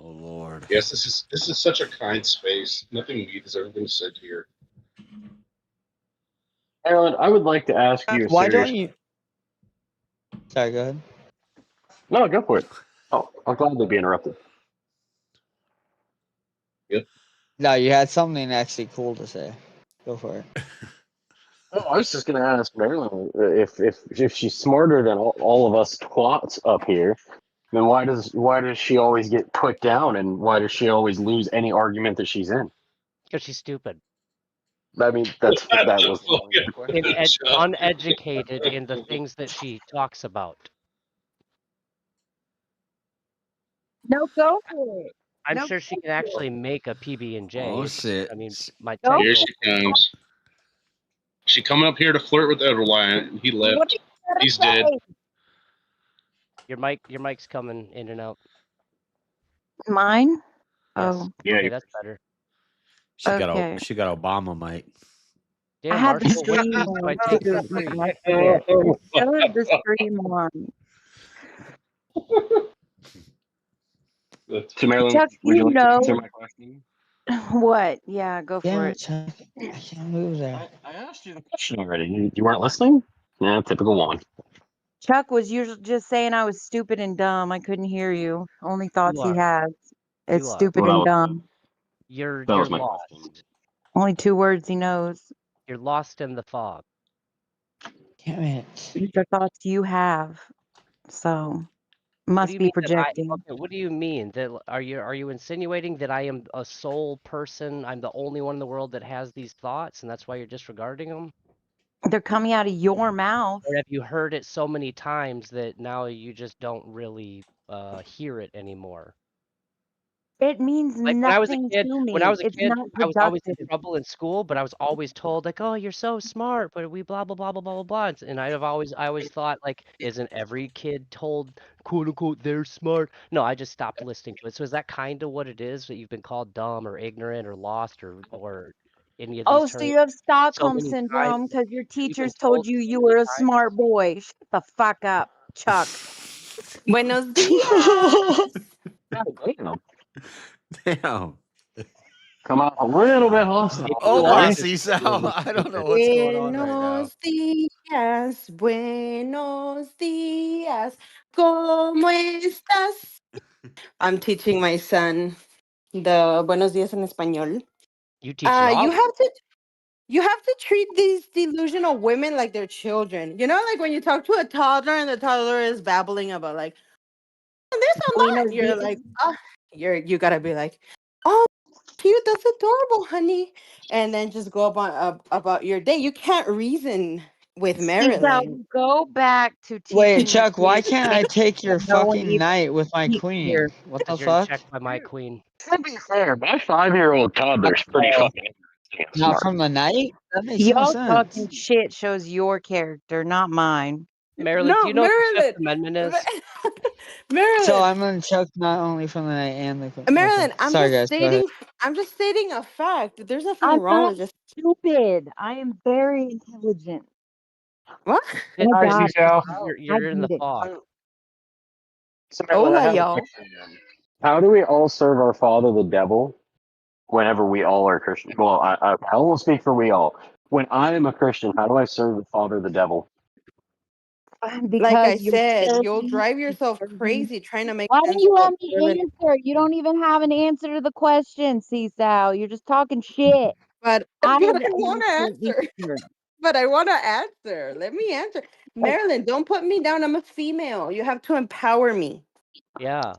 Oh Lord. Yes, this is such a kind space. Nothing neat has ever been said here. Marilyn, I would like to ask you a Why serious. don't you? Sorry, go ahead. No, go for it. Oh, I'll gladly be interrupted. No, you had something actually cool to say. Go for it. Oh, I was just going to ask Marilyn if she's smarter than all of us twats up here, then why does she always get put down, and why does she always lose any argument that she's in? Because she's stupid. I mean, that was the only question. Uneducated in the things that she talks about. No, go for it. I'm No, sure she go can for actually make a PB&J. Oh It's- shit. I mean, my Go 10 Here she comes. She coming up here to flirt with Everline. He What left. do you gotta He's dead. say? Your mic's coming in and out. Mine? Yes. Oh, Okay, that's better. She okay. got Obama mic. I Damn, had the Marshall, what stream do I on take too. for free? I still have the stream on. So, Marilyn, Chuck, would you you like to answer know my question? what? Yeah, go for Damn it. it, Chuck. I can't move there. I asked you the question already. You weren't listening? Yeah, typical one. Chuck was usually just saying I was stupid and dumb. I couldn't hear you. Only thoughts he are. has. It's You are. stupid Well, and dumb. You're That was my lost. question. Only 2 words he knows. You're lost in the fog. Damn it. These are thoughts you have. So, What do must you be mean that projecting. okay, what do you mean? That are you insinuating that I am a sole person? I'm the only one in the world that has these thoughts, and that's why you're disregarding them? They're coming out of your mouth. Or have you heard it so many times that now you just don't really hear it anymore? It means Like when I was a nothing kid, to when I me. was a It's kid, not I was always in productive. trouble in school, but I was always told like, "Oh, you're so smart," but we blah blah blah blah blah blah blah. And I always thought like, isn't every kid told quote unquote they're smart? No, I just stopped listening to it. So is that kind of what it is that you've been called dumb or ignorant or lost or any of these Oh, so terms you have so Stockholm many times? syndrome because your You've been teachers told told you so you many were a times. smart boy. Shut the fuck up, Chuck. Buenos dias. Damn. Damn. Come out a little bit hostile. Hola, today. Cesar. I don't know what's going on right now. Buenos días. Buenos días. ¿Cómo estás? I'm teaching my son the buenos días in español. You teach it all. You have to treat these delusional women like they're children. You know, like when you talk to a toddler and the toddler is babbling about like this a lot. Buenos You're dias. like, you gotta be like, oh, cute, that's adorable, honey, and then just go about your day. You can't reason with Now Marilyn. go back to Wait, teaching the Chuck, why kids can't I take your no one fucking even night with my speaks queen? here. What the Because you're in fuck? check by my queen. To be fair, my 5-year-old toddler's pretty fucking Not smart. from the night? That makes no Y'all sense. talking shit shows your character, not mine. Marilyn, do No, you know what the Marilyn. Fifth Amendment is? Marilyn. So I'm gonna Chuck not only from the night and the queen. Marilyn, Okay. Sorry, guys. Go ahead. I'm just stating a fact. There's nothing I'm wrong not with just stupid. I am very intelligent. what? Oh my Hi, God, Cecil. You're in the get it. fog. So, Marilyn, I Hola, have a y'all. question. How do we all serve our father, the devil, whenever we all are Christian? Well, I won't speak for we all. When I am a Christian, how do I serve the father, the devil? Like I Because you're said, you'll serving. drive yourself crazy trying to make Why don't sense you of let what me Marilyn. answer? You don't even have an answer to the question, Cecil. You're just talking shit. But I I have an want to answer. answer. But I want to answer. Let me answer. Marilyn, don't put me down. I'm a female. You have to empower me. Yeah.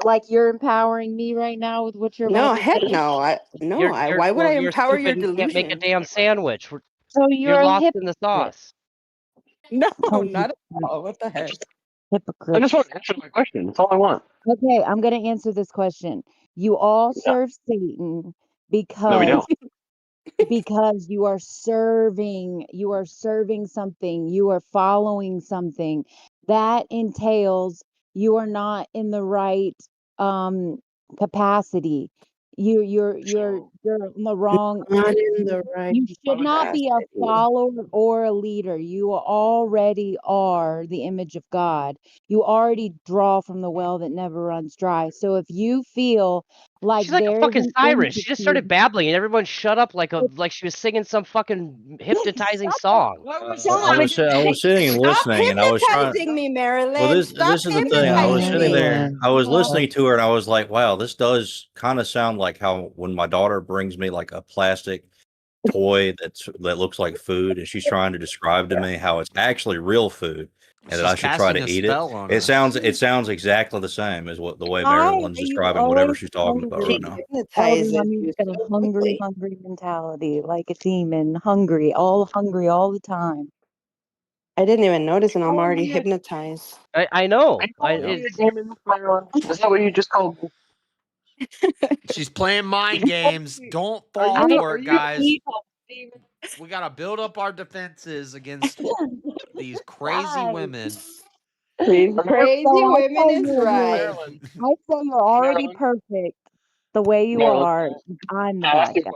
Like you're empowering me right now with what you're No, about to heck say. no. Why would I You're empower your stupid and can't make a delusion? damn sandwich. So You're you're a lost in hypocrite. the sauce. No, Told you. not at all. What the heck? I Hypocrite. just want to answer my question. That's all I want. Okay, I'm gonna answer this question. You all Yeah. serve Satan No, we because don't. because you are serving something, you are following something. That entails you are not in the right capacity. You're in the wrong. Not in the right You should not be a capacity. follower or a leader. You already are the image of God. You already draw from the well that never runs dry. So if you feel like She's like a there fucking isn't siren. She just started empathy, babbling, and everyone shut up like she was singing some fucking hypnotizing song. I was sitting and Stop listening, and I was trying. hypnotizing me, Marilyn. Well, Stop this is the thing. I was hypnotizing sitting me. there. I was listening to her, and I was like, "Wow, this does kind of sound like how when my daughter brings me like a plastic toy that looks like food, and she's trying to describe to me how it's actually real food, and that I should try to eat it. It sounds exactly the same as what the way Marilyn's describing whatever she's talking about right now. You've got a hungry mentality, like a demon, hungry all the time. I didn't even notice, and I'm already hypnotized. I know. Is that what you just called me? She's playing mind games. Don't fall for it, guys. We gotta build up our defenses against these crazy women. These crazy So I women say is you're- right. I say you're already perfect the way you are. I'm the bad guy.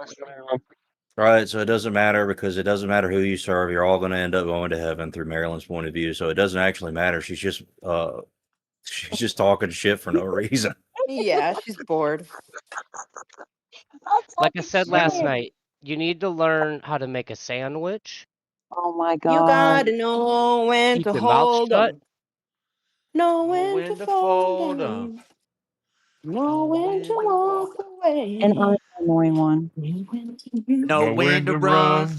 Right, so it doesn't matter because it doesn't matter who you serve. You're all going to end up going to heaven through Marilyn's point of view. So it doesn't actually matter. She's just talking shit for no reason. Yeah, she's bored. Like I said last night, you need to learn how to make a sandwich. Oh my God! You gotta know when Keep to your mouth hold shut. them. Know when to fold them. Know when to walk away. And I'm the annoying one. Know when to run.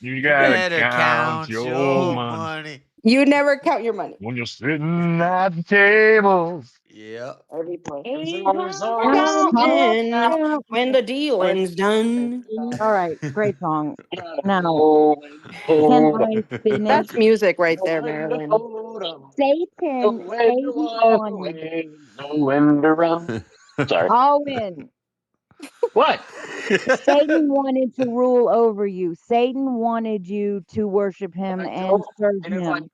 You Better gotta count your money. money. You never count your money. When you're sitting at the table. Yeah. Every point. Counting When the dealing's done. All right, great song. Now, can I finish? That's music right there, Marilyn. Satan wanted. Know when to run. Sorry. I'll win. What? Satan wanted to rule over you. Satan wanted you to worship him and serve him.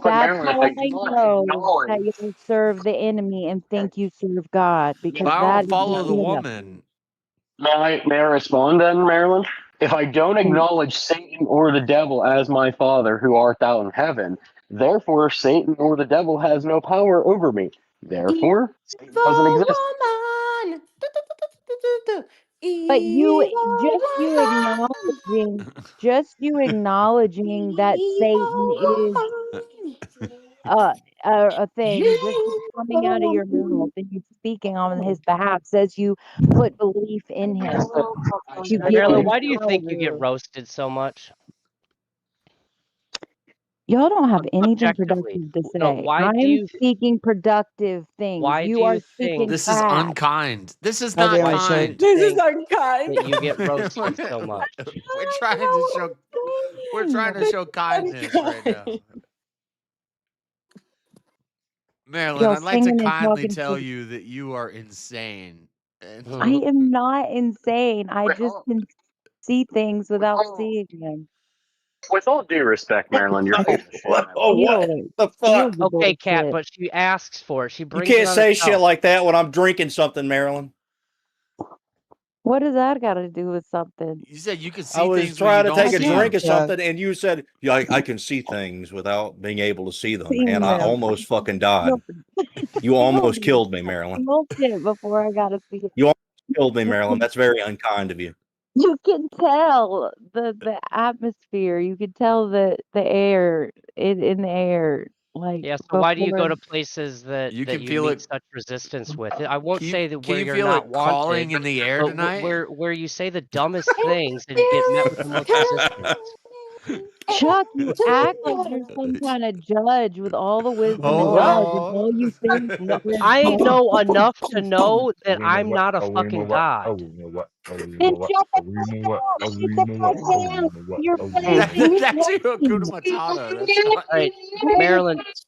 That's how I know that you'll serve the enemy and think you serve God, because But I that don't is follow the enemy. woman. May I respond then, Marilyn? If I don't acknowledge Satan or the devil as my Father who art thou in heaven, therefore Satan or the devil has no power over me. Therefore, Satan doesn't exist. Woman. But just you acknowledging that Satan is a thing, just coming out of your mouth and you speaking on his behalf says you put belief in him. You give Marilyn, him why do you think you get power. roasted so much? Y'all don't have anything Objectively. productive to say. No, why do I'm you speaking productive things. Why You do are you speaking think This is crap. unkind. This is Why not do you kind. This is think unkind. that you get roasted so much? We're trying to show kindness right now. Marilyn, Y'all I'd like to singing and kindly talking tell to- you that you are insane. I am not insane. I just can see things without seeing them. With all due respect, Marilyn, you're full of shit. What the fuck? Okay, Kat, but she asks for it. She You brings it can't on say herself. shit like that when I'm drinking something, Marilyn. What does that got to do with something? You said you could see I was things trying to when you take a don't see drink them. of something, and you said, "Yeah, I can see things without being able to see them," See and I them. almost fucking died. You almost killed me, Marilyn. Bullshit before I got to see it. You almost killed me, Marilyn. That's very unkind of you. You can tell the atmosphere. You can tell the air in the air. Like Yeah, so why do you go before- to places that You that can you feel meet it. such resistance with? I won't say that Can where you you're feel not it calling wanted, in the air but tonight? where you say the dumbest things and you get met with the most resistance. Chuck, you act like you're some kind of judge with all the wisdom and knowledge, and all you think No, is I like, know enough to know Oh, that you know I'm what? not a Oh, you know fucking what? god. Oh, you know what? Oh, you know then what? shut the Oh, you fuck know what? up. Oh, Sit you the know fuck what? Oh, you down. know what? You're Oh, you very know what? That's you, Hakuna communicating. Matata. That's not. All right, Very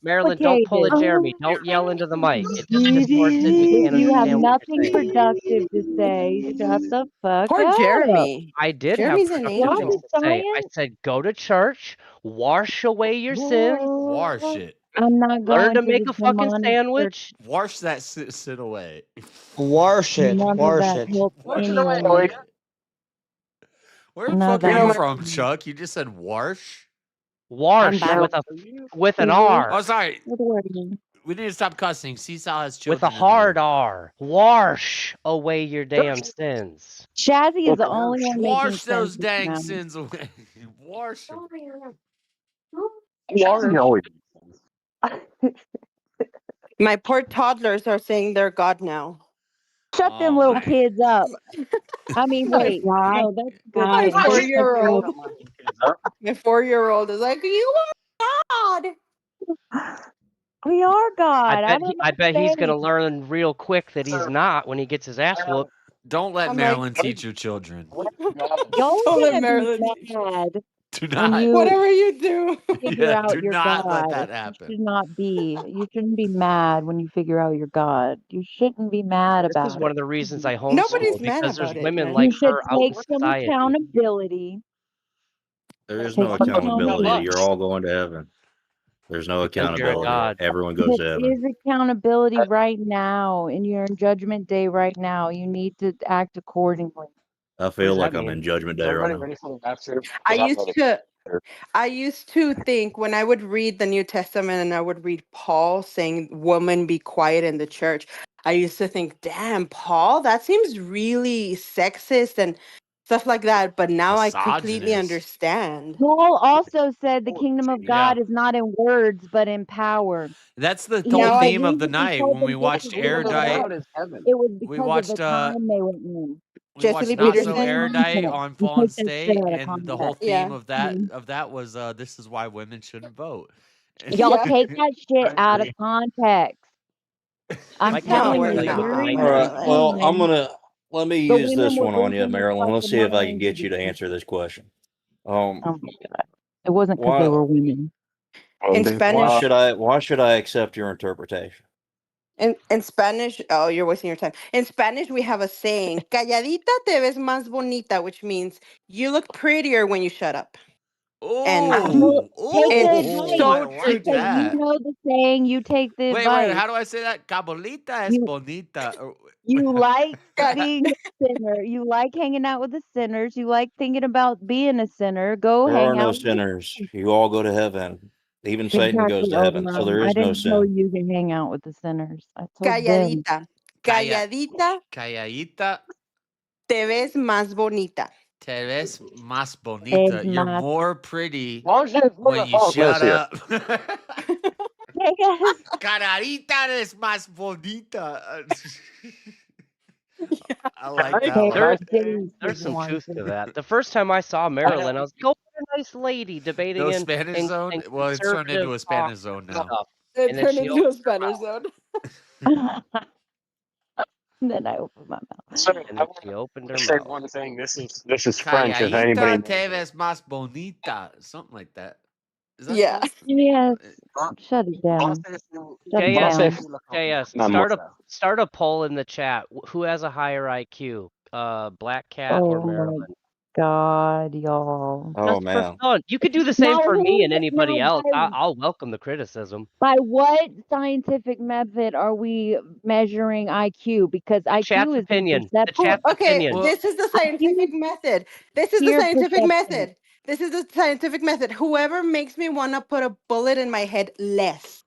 Marilyn, don't pull a complicated. Jeremy. Don't yell into the mic. It just distorts it. We If can't you have understand what nothing you're saying. productive to say, shut the fuck Poor up. Jeremy. I did have Jeremy's an productive Y'all things angel. to say. I science? said go to church, wash away your sins, Wash it. I'm not learn going to to make the a fucking demonic church. sandwich. Wash that sit away. Wash it. None of Wash that it. helps Wash it anyone. away. Where the None of fuck are that you helps. from, Chuck? You just said Warsh? Wash Marilyn, with an Mhm. R, Oh, sorry. What word? We need to stop cussing. Seesaw has with a children in the hard room. R. Wash away your damn sins. Shazzy is the only one making Wash sense those right dang now. sins away. Wash them. Shazzy always. My poor toddlers are saying they're God now. Shut them Oh little my. kids up. I mean, My, wait, no, that's a good my thing. Don't shut 4-year-old. them. My 4-year-old is like, you are God. We are God. I don't know I what bet to he's say. gonna learn real quick that he's not when he gets his ass whooped. Don't let I'm like, Marilyn teach your children. Y'all don't are let gonna be Marilyn teach. mad Do when not. you Whatever you do. figure Yeah, out do your not let God. that You happen. should not be. You shouldn't be mad when you figure out your God. You shouldn't be mad This is about one it. of the reasons I Nobody's homeschool, mad because there's about it, women man. like You should her out in take some society. accountability. There is Take no some accountability. accountability. You're all going to heaven. There's no Because you're a accountability. god. Everyone goes to There heaven. is accountability right now, and you're in Judgment Day right now. You need to act accordingly. I What feel does like that I'm mean? in Judgment Is Day right everybody now. ready for the rapture? I Because I'm used ready. to I used to think when I would read the New Testament and I would read Paul saying, "Woman, be quiet in the church." I used to think, "Damn, Paul, that seems really sexist and stuff like that." But now I completely Misogynist. understand. Paul also said the kingdom of Yeah. God is not in words, but in power. That's the He, whole Now the I theme of the reason he night told when we them this watched to do that, Erudite. Is heaven. it was We because of the watched time they were in. we Jesse watched Lee Not Take So that Peterson. Erudite context. on You Fallen take that shit State, out of and the whole context. theme Yeah. of that was this is why women shouldn't vote. Y'all Yeah. take that shit out of context. I'm My kids No, telling can we're you, relate to during my All this right. not, Well, Marilyn. time, let me the use women this were one on you, losing their Marilyn. Let's fucking see if I can minds. get you to answer this question. Oh my god. It wasn't because they Why were women. In Spanish, why should I accept your interpretation? in Spanish, oh, you're wasting your time. In Spanish, we have a saying, "Calladita te ves más bonita," which means you look prettier when you shut up. And Oh, Take the it's advice. I so like true. Because you that. know the saying, you take the Wait, advice. how do I say that? Cabolita es You bonita. you like being a sinner. You like hanging out with the sinners. You like thinking about being a sinner. Go There are hang no out with sinners. You all go to heaven. Even Satan goes exactly. to Oh heaven. So no, there I is no didn't tell sin. you to hang out with the sinners. I told them. Calladita. Calla, Calladita calladita te ves más bonita. te ves más Es bonita. You're más. more pretty Why don't you when you shut up. Yes. Cararita es más bonita. I like that Hey, one. There, James there's is some one truth too. to that. The first time I saw Marilyn, I was like, "Oh, what a nice lady," debating No Spanish zone? in Well, it's turned into conservative a talk Spanish zone and now. stuff. It And then turned she into a opened her Spanish mouth. zone. Then I opened my mouth. Sorry, And I then want she opened her to say mouth. one thing. This is French. If anybody Calladita knows te it. ves más bonita. Something like that. Is that Yeah. French? Yes. Shut it down. Shut it down. JS, start a poll in the chat. Who has a higher IQ? Black Cat or Oh Marilyn? my God, y'all. Oh Just for man. fun. You could do the same Now for me and who? anybody Now else. I'll welcome the criticism. by what scientific method are we measuring IQ? Because Chat's IQ is a opinion. The perception. chat's Okay, opinion. this is the IQ scientific is method. This is the pure scientific perception. method. This is the scientific method. Whoever makes me want to put a bullet in my head less.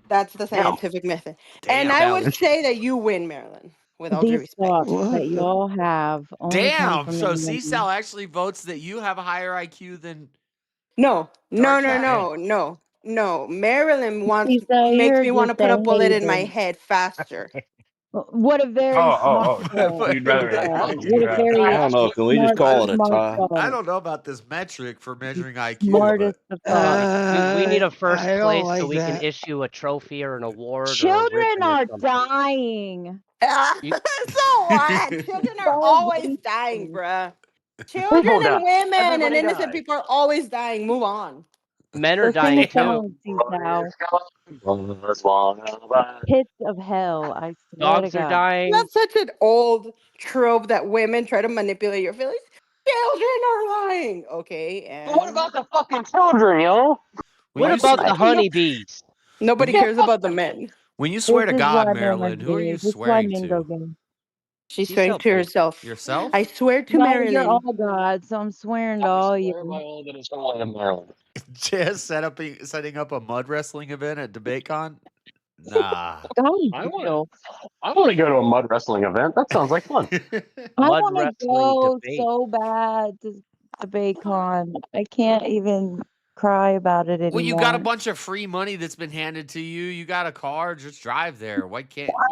That's the scientific method. And I would Valid. say that you win, Marilyn, with all due These respect. thoughts that y'all have only come Damn. from So the C-Sal actually votes that you have a higher IQ than No, Dark Cat. no. Marilyn wants So makes you're me want to just put a a bullet in my hater. head faster. What a very smart So you'd rather what a very I don't know. Can we just call it a smart tie? I thought. don't know about this metric for measuring IQ, Smartest of thoughts. We need a first I don't place like so we can that. issue a trophy or an award or a Children ribbon or are something. dying. You, So what? Children are always dying, bruh. Children People and die. women and Everybody innocent dies. people are always dying. Move on. men are Go sing dying a too. song, Sal. Pits of hell, I swear to Dogs are God. dying. That's such an old trope that women try to manipulate your feelings. Children are lying. Okay, and What about the fucking children, yo? What about the honeybees? nobody cares about the men. When you swear This to is God, why men are Marilyn, who are you gay. This is why swearing men go to? gay. She's She's swearing to self-made. herself. Yourself? I swear to No, Marilyn. you're all God, so I'm swearing to all you. all that is holy in Maryland. Just setting up a mud wrestling event at DebateCon? Nah. God, I want to go to a mud wrestling event. That sounds like fun. I Mud want to wrestling go debate. so bad to DebateCon. I can't even cry about it anymore. Well, you got a bunch of free money that's been handed to you. You got a car. Just drive there. Why can't? What?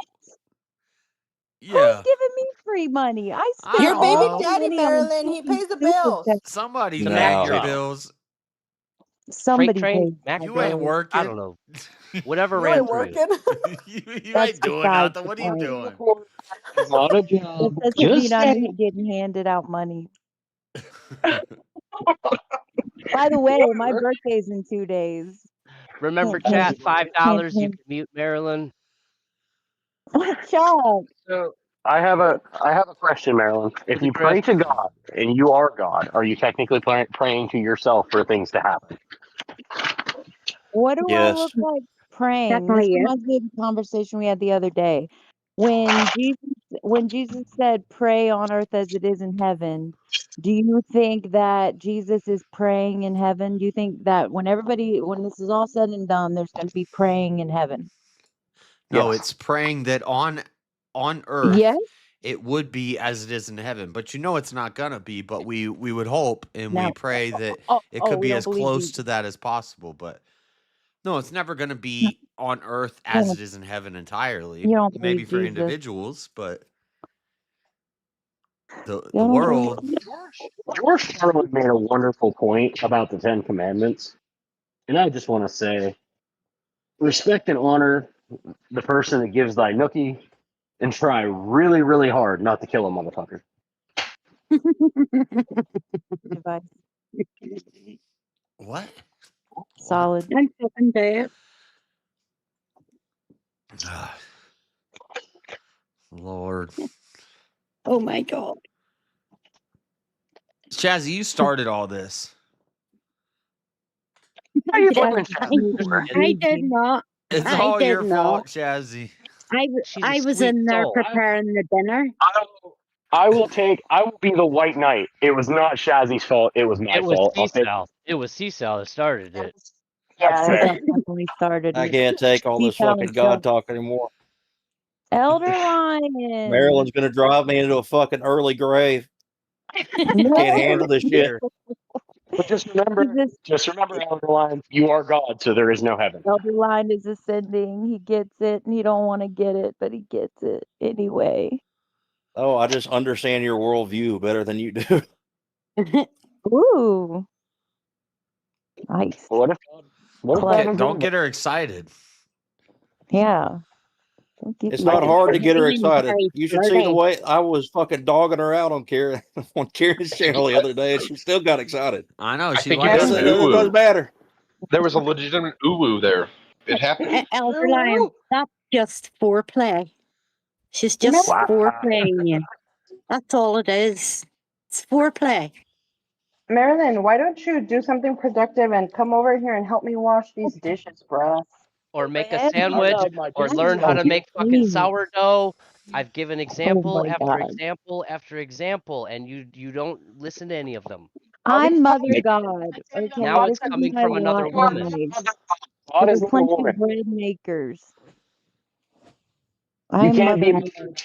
Yeah. Who's giving me free money? I spend Your don't baby know. all my daddy, money on Marilyn, he fucking pays the super bills. chat. Somebody's The paying Mack your truck. bills. Somebody Freight train, pays Mack my You truck. ain't bills. working. I don't know. Whatever You ran ain't through you. working. you That's ain't doing besides nothing. the What are you point. doing? It's not a That job. doesn't mean Just I'm saying. getting handed out money. By the way, my birthday's in 2 days. Remember, Can't chat, hand, $5. You can mute Marilyn. Shut up. So I have a question, Marilyn. If you pray to God and you are God, are you technically praying to yourself for things to happen? What do I Yes. look like praying? This Definitely, yeah. reminds me of the conversation we had the other day. When Jesus said, "Pray on earth as it is in heaven," do you think that Jesus is praying in heaven? Do you think that when this is all said and done, there's going to be praying in heaven? No, Yes. it's praying that on earth Yes. it would be as it is in heaven. But you know it's not gonna be, but we would hope and we Now, pray that it oh, could we be don't as believe close Jesus. to that as possible. But no, it's never gonna be on earth as it is in heaven entirely. You don't Maybe believe for Jesus. individuals, but the You don't world. believe George Carlin made a wonderful point about the Ten Commandments, and I just want to say, respect and honor the person that gives thy nookie, and try really, really hard not to kill a motherfucker. Advice. What? Solid. I'm fucking dead. Lord. Oh my God. Chazzy, you started all this. How you I blaming did not. It's I all did your not. fault, Chazzy. She's a I was sweet in there soul. preparing the dinner. I will be the white knight. It was not Shazzy's fault. It was my It was fault. I'll take C-Sal. It was C-Sal that started it. That's fair. That definitely started I it. can't take all He this found fucking God himself. talk anymore. Elder Lion. Marilyn's gonna drive me into a fucking early grave. No. Can't handle this shit. But just remember, Elder Lion, you are God, so there is no heaven. Elder Lion is ascending. He gets it, and he don't want to get it, but he gets it anyway. Oh, I just understand your worldview better than you do. Ooh. Nice. What if Don't get her excited. Yeah. It's not hard to get her excited. You should see the way I was fucking dogging her out on Karen on Karen's channel the other day, and she still got excited. I know. I She think likes it was it. an It doesn't uwu. matter. There was a legitimate uwu there. It happened. Elder Lion, that's just foreplay. She's just foreplaying you. That's all it is. It's foreplay. Marilyn, why don't you do something productive and come over here and help me wash these dishes, bruh? Or make a sandwich, or learn how to make fucking sourdough. I've given example my after God. example after example, and you don't listen to any of them. I'm Mother God. Okay. Now This it's is coming my from another woman. life. God is There's not a plenty woman. of bread makers. You I'm can't be Mother God.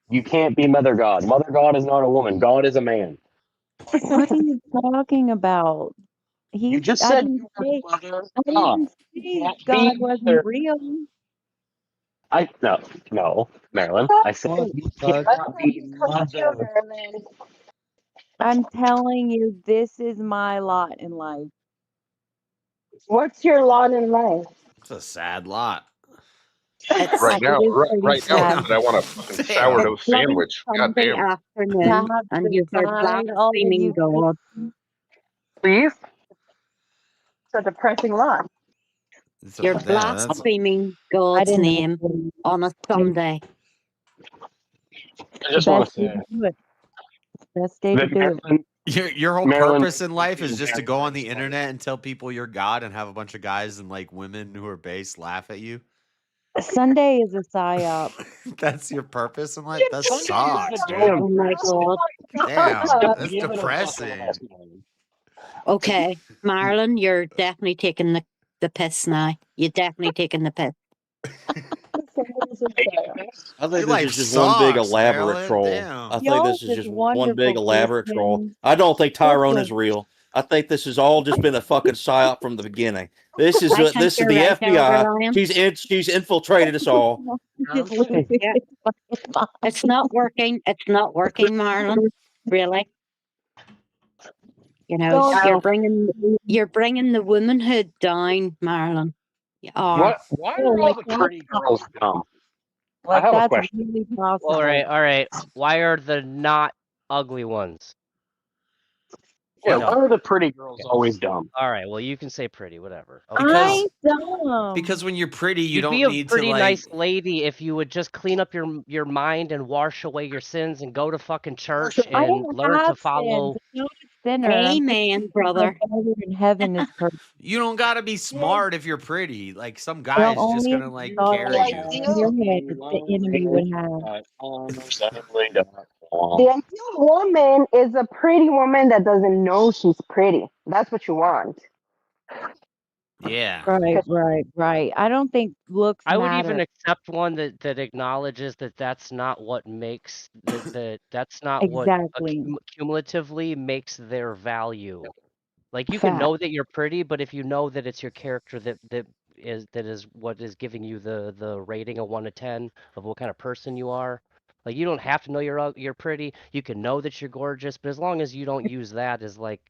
You can't be Mother God. Mother God is not a woman. God is a man. What are you talking about? You just I said didn't you were say, Mother I God. didn't say You can't God be wasn't Mother. real. No, Marilyn. I said you cannot be mother. I'm telling you, this is my lot in life. What's your lot in life? It's a sad lot. It's It is pretty sad. I want a fucking it's sourdough bloody sandwich. God Sunday damn. afternoon, and you've heard Decide all of blaspheming you God. Please? It's a depressing lot. You're that's blaspheming I God's didn't name on a Sunday. I just want Best to day say to do it. Best day to that do it. your whole Marilyn purpose in life is just to go on the Marilyn- internet and tell people you're God and have a bunch of guys and like women who are base laugh at you. Sunday is a psyop. That's your purpose in life. That sucks, dude. Oh my God. Damn, that's depressing. Okay, Marilyn, you're definitely taking the piss now. You're definitely taking the piss. I think Your this life is just one big sucks, elaborate Marilyn. troll. Damn. I think Y'all this is just just one big wonderful elaborate troll. Christians. I don't think Tyrone Listen. is real. I think this has all just been a fucking psyop from the beginning. This is I think this is you're the right, FBI. Elder Lion. She's infiltrated us all. Just lose it. Yeah. It's not working. It's not working, Marlon. Really. You know, Don't you're bringing the womanhood down, Marlon. You are. Why feel are all like the that's pretty girls dumb? I like have a that's question. really possible. All right. Why are the not ugly ones? Yeah, dumb? why are the pretty girls always dumb? All right, well, you can say pretty, whatever. Okay. Because dumb. because when you're pretty, you You'd don't be a need pretty to like. nice lady if you would just clean up your mind and wash away your sins and go to fucking church I and don't learn to have follow. sins. I'm not a sinner. I'm Amen, just brother. my Father in heaven is perfect. You don't gotta be smart if you're pretty. Like some guy Well, is just only gonna if like God carry is you. in your head that the enemy would have. The ideal woman is a pretty woman that doesn't know she's pretty. That's what you want. Yeah. Right. I don't think looks I would matter. even accept one that acknowledges that that's not what makes that's not what Exactly. cumulatively makes their value. Like you can Fact. know that you're pretty, but if you know that it's your character that is what is giving you the rating of 1 to 10 of what kind of person you are. Like you don't have to know you're pretty. You can know that you're gorgeous, but as long as you don't use that as like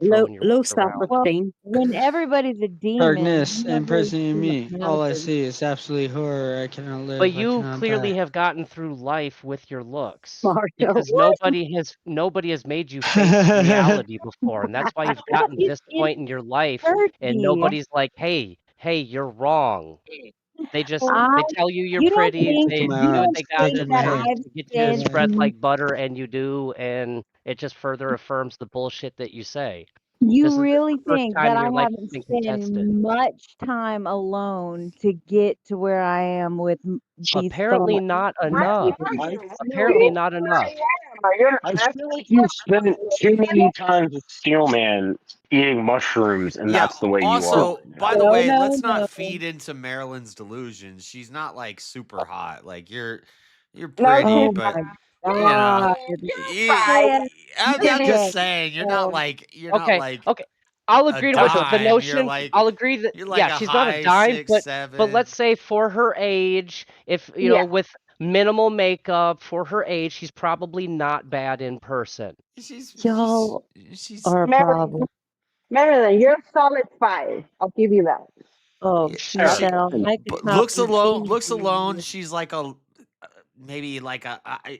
throwing your Low weight around. self-esteem. When everybody's a demon, Darkness you never imprisoning really me. All I matters. see is absolute horror. I cannot live. But I you cannot clearly die. have gotten through life with your looks. Marshall. Because nobody has made you face reality before, and that's why you've gotten to this point in your life, and nobody's like, hey, you're wrong. They just they tell you you're You don't pretty. think They you do what don't they gotta think that do I've to get you to sinned spread like butter, and you do, and it just further affirms the bullshit that you say. You This is really the first think time that in I your life haven't it's been spent contested. much time alone to get to where I am with these Apparently thoughts? not enough. Apparently not enough. I feel like you spent too many times with Steelman eating mushrooms, and that's the way you Also, are. by the No, way, no, let's no. not feed into Marilyn's delusions. She's not like super hot. Like you're No, pretty, Oh she's but my you know, God. I'm Okay. just saying you're not like Okay. I'll a agree with the dime. notion. You're I'll agree that like a she's not a high dime, 6, but 7. let's say for her age, if you know, with minimal makeup for her age, she's probably not bad in person. Y'all she's are a problem. Marilyn, you're a solid 5. I'll give you that. Oh, Michelle, I could But top looks you alone, easy. she's like a maybe like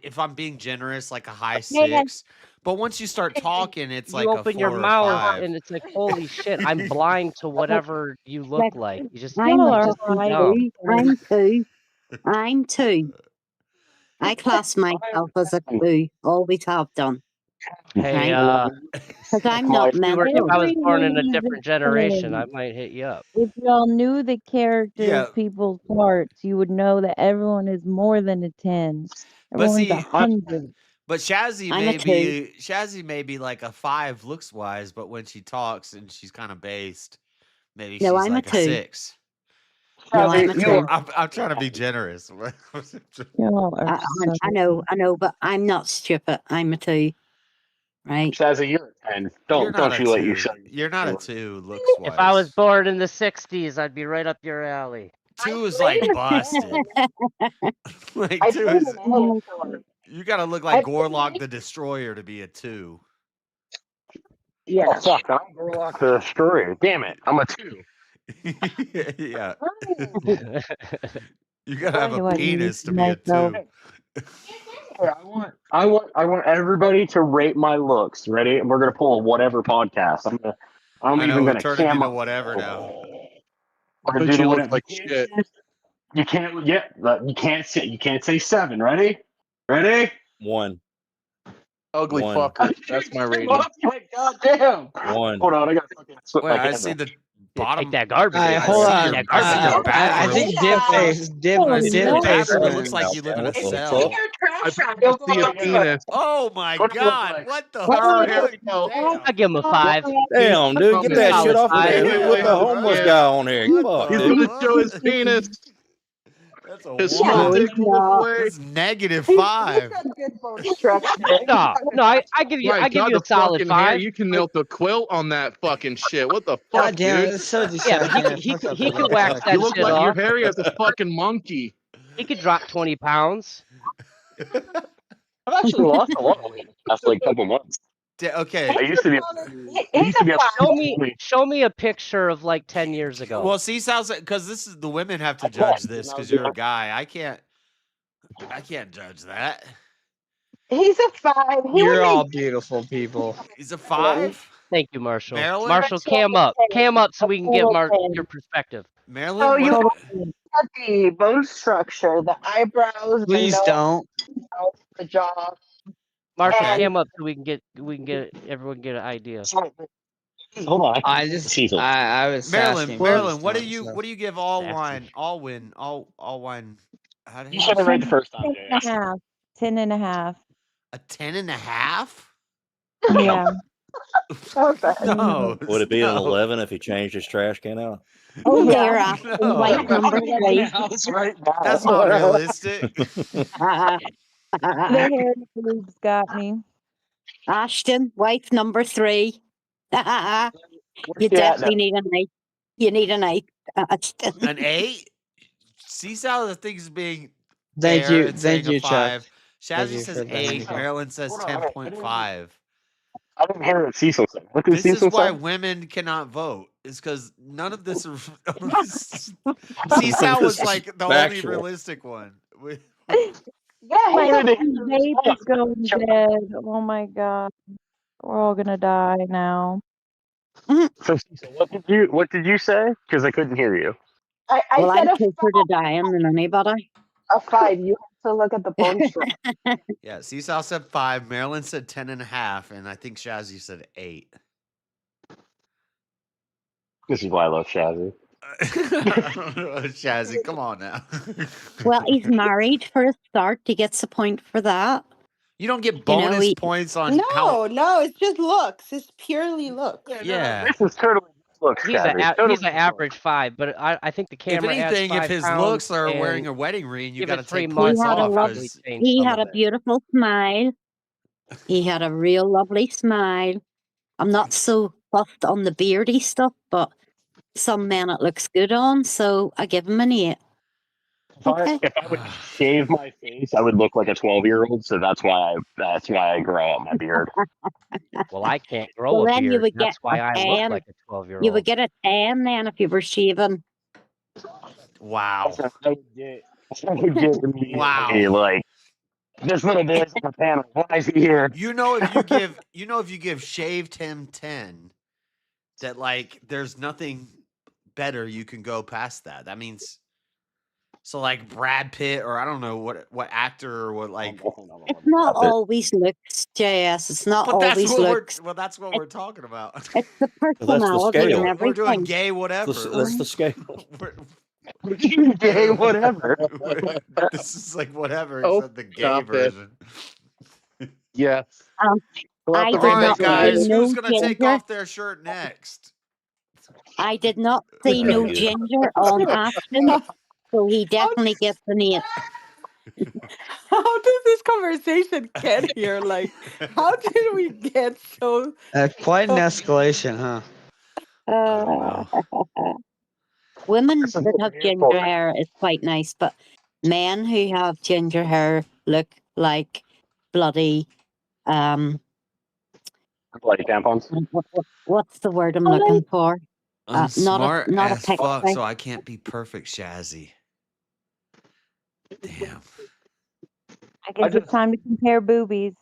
if I'm being generous, like a high Man. 6. But once you start talking, it's You like a open your 4 or mouth 5. and it's like, holy shit, I'm blind to whatever you look like. You just I'm Y'all a are just high. dumb. I'm two. I class myself as a two. Always have done. Hey, Right? Because I'm not if I was mental. born in a different generation, I might hit you up. If y'all knew the character Yeah. of people's hearts, you would know that everyone is more than a 10. But Everyone's see, 100. but Shazzy I'm a may be like a 5 looks wise, but when she talks and she's kind of based, maybe No, she's I'm a like a 2. 6. No, I'm a 2. I'm trying to be generous. Y'all are I know, but I'm not stupid. I'm a 2. Right? Shazzy, you're a 10. You're not Don't a you let 2. you show You're not a 2 looks wise. If I was born in the 60s, I'd be right up your alley. 2 is like busted. Like I 2 played is. an avatar. You got to look I like played Gorlock the Destroyer to be a 2. Yeah. Oh, fuck, I'm Gorlock the Destroyer. Damn it, I'm a 2. Yeah. Oh. You gotta have a What you penis to be a myself. 2. Hey, I want everybody to rate my looks. Ready? We're gonna pull a whatever podcast. I'm I know even we gonna turned it cam into up. whatever now. We're gonna But do the you look wouldn't like shit. You can't. Yeah, you can't say 7. Ready? Ready? 1. Ugly 1. fucker. That's my rating. Oh my goddamn! 1. Hold on, I gotta fucking slip Wait, my I hand see up. the Yeah, bottom. take that garbage. Alright, I hold see on. your, I see your I bathroom. think Dip Oh, I see your no. bathroom. It looks wins. like you live in a What the cell. fuck? I see a penis. Oh my What does it look god! like? What the Alright, fuck? here we go. I'll give him a 5. Damn, dude, get that shit off of Wait, there. wait, Put wait, the homeless yeah. guy on there. What Fuck, He's the dude. gonna show his fuck? penis. That's a His 1. small No, dick he's will look not. away. That's -5. Good bone structure. No, I give you My God, a the solid fucking hair. 5. You can melt a quilt on that fucking shit. What the fuck, God damn, dude? it's so Yeah, but distracting. he can wax You that look shit like you're off. hairy as a fucking monkey. He could drop 20 pounds. I've actually lost a lot of weight in the past like couple months. Okay. I used to be. I used to be. Show me a picture of like 10 years ago. Well, see, sounds because this is the women have to judge this because you're a guy. I can't judge that. He's a 5. You're all beautiful people. He's a 5. Thank you, Marshall. Marilyn? Marshall, cam up so we can get your perspective. Marilyn, Oh, you what? got the bone structure, the eyebrows, Please the nose, don't. the jaw. Marshall, Okay. cam up so we can get everyone get an idea. Hold on. I was asking Marilyn, please what do don't, you so. what do you give all wine? How do You should have read the first time. 10.5. 10.5. a 10.5? Yeah. No. Would it be an 11 if he changed his trash can out? Oh, Yeah. they're asking white number 3. Right now. That's not realistic. The hair boobs got me. Ashton, wife number 3. You Where's she at definitely now? need an 8. You need an 8. Ashton. An 8? See how the thing's being Thank fair you, and saying thank you, a 5. Chuck. Shazzy Thank you says for the 8. info. Marilyn says Hold on, 10.5. I didn't hear what Cecil said. What did This Cecil is why say? women cannot vote. Is because none of this. Seesaw was like the only Factual. realistic one. Yeah, My he vape is going dead. Oh my god. We're all gonna die now. So Cecil, what did you say? Because I couldn't hear you. I Well, said I'm closer to dying than anybody. a 5. You have to look at the bone structure. Yeah, Seesaw said 5. Marilyn said 10.5, and I think Shazzy said 8. This is why I love Shazzy. Shazzy, come on now. Well, he's married for a start. He gets a point for that. You don't get You know, bonus he- points on No, it's just looks. It's purely looks. Yeah. This is totally looks, He's Shazzy. he's an average 5, but I think the If camera anything, adds if 5 his pounds looks are and wearing a wedding ring, you give got to it 3 take months, points had a off. lot- 'cause- change He some had of a it. beautiful smile. He had a real lovely smile. I'm not so fussed on the beardy stuff, but some men it looks good on, so I give him an 8. Okay. If I would shave my face, I would look like a 12-year-old. So that's why I grow out my beard. Well, I can't grow Well, a then you beard. would That's get why a I look 10. like a You 12-year-old. would get a 10 then if you were shaving. Wow. I would get immediately, Wow. like, this little boy's on the panel. Why is he here? You know if you give shaved him 10, that like there's nothing better you can go past that. That means so like Brad Pitt or I don't know what actor or what like It's not always looks, JS. It's not but that's always what looks. that's what we're talking about. It's the That's the personality and scale. We're everything. doing gay whatever. That's the scale. Gay, whatever. This is like whatever Oh, except the gay stop it. version. Yes. I did All right, not guys, see no who's gonna take ginger. off their shirt next? I did not see no Thank you. ginger on Ashton, so he definitely gets an 8. How did this conversation get here? Like, how did we get so? Quite an escalation, huh? I don't know. Women that have ginger hair is quite nice, but men who have ginger hair look like bloody Bloody tampons. What's the word I'm looking for? I'm smart not a as fuck, pixie. so I can't be perfect, Shazzy. Damn. I guess it's time to compare boobies.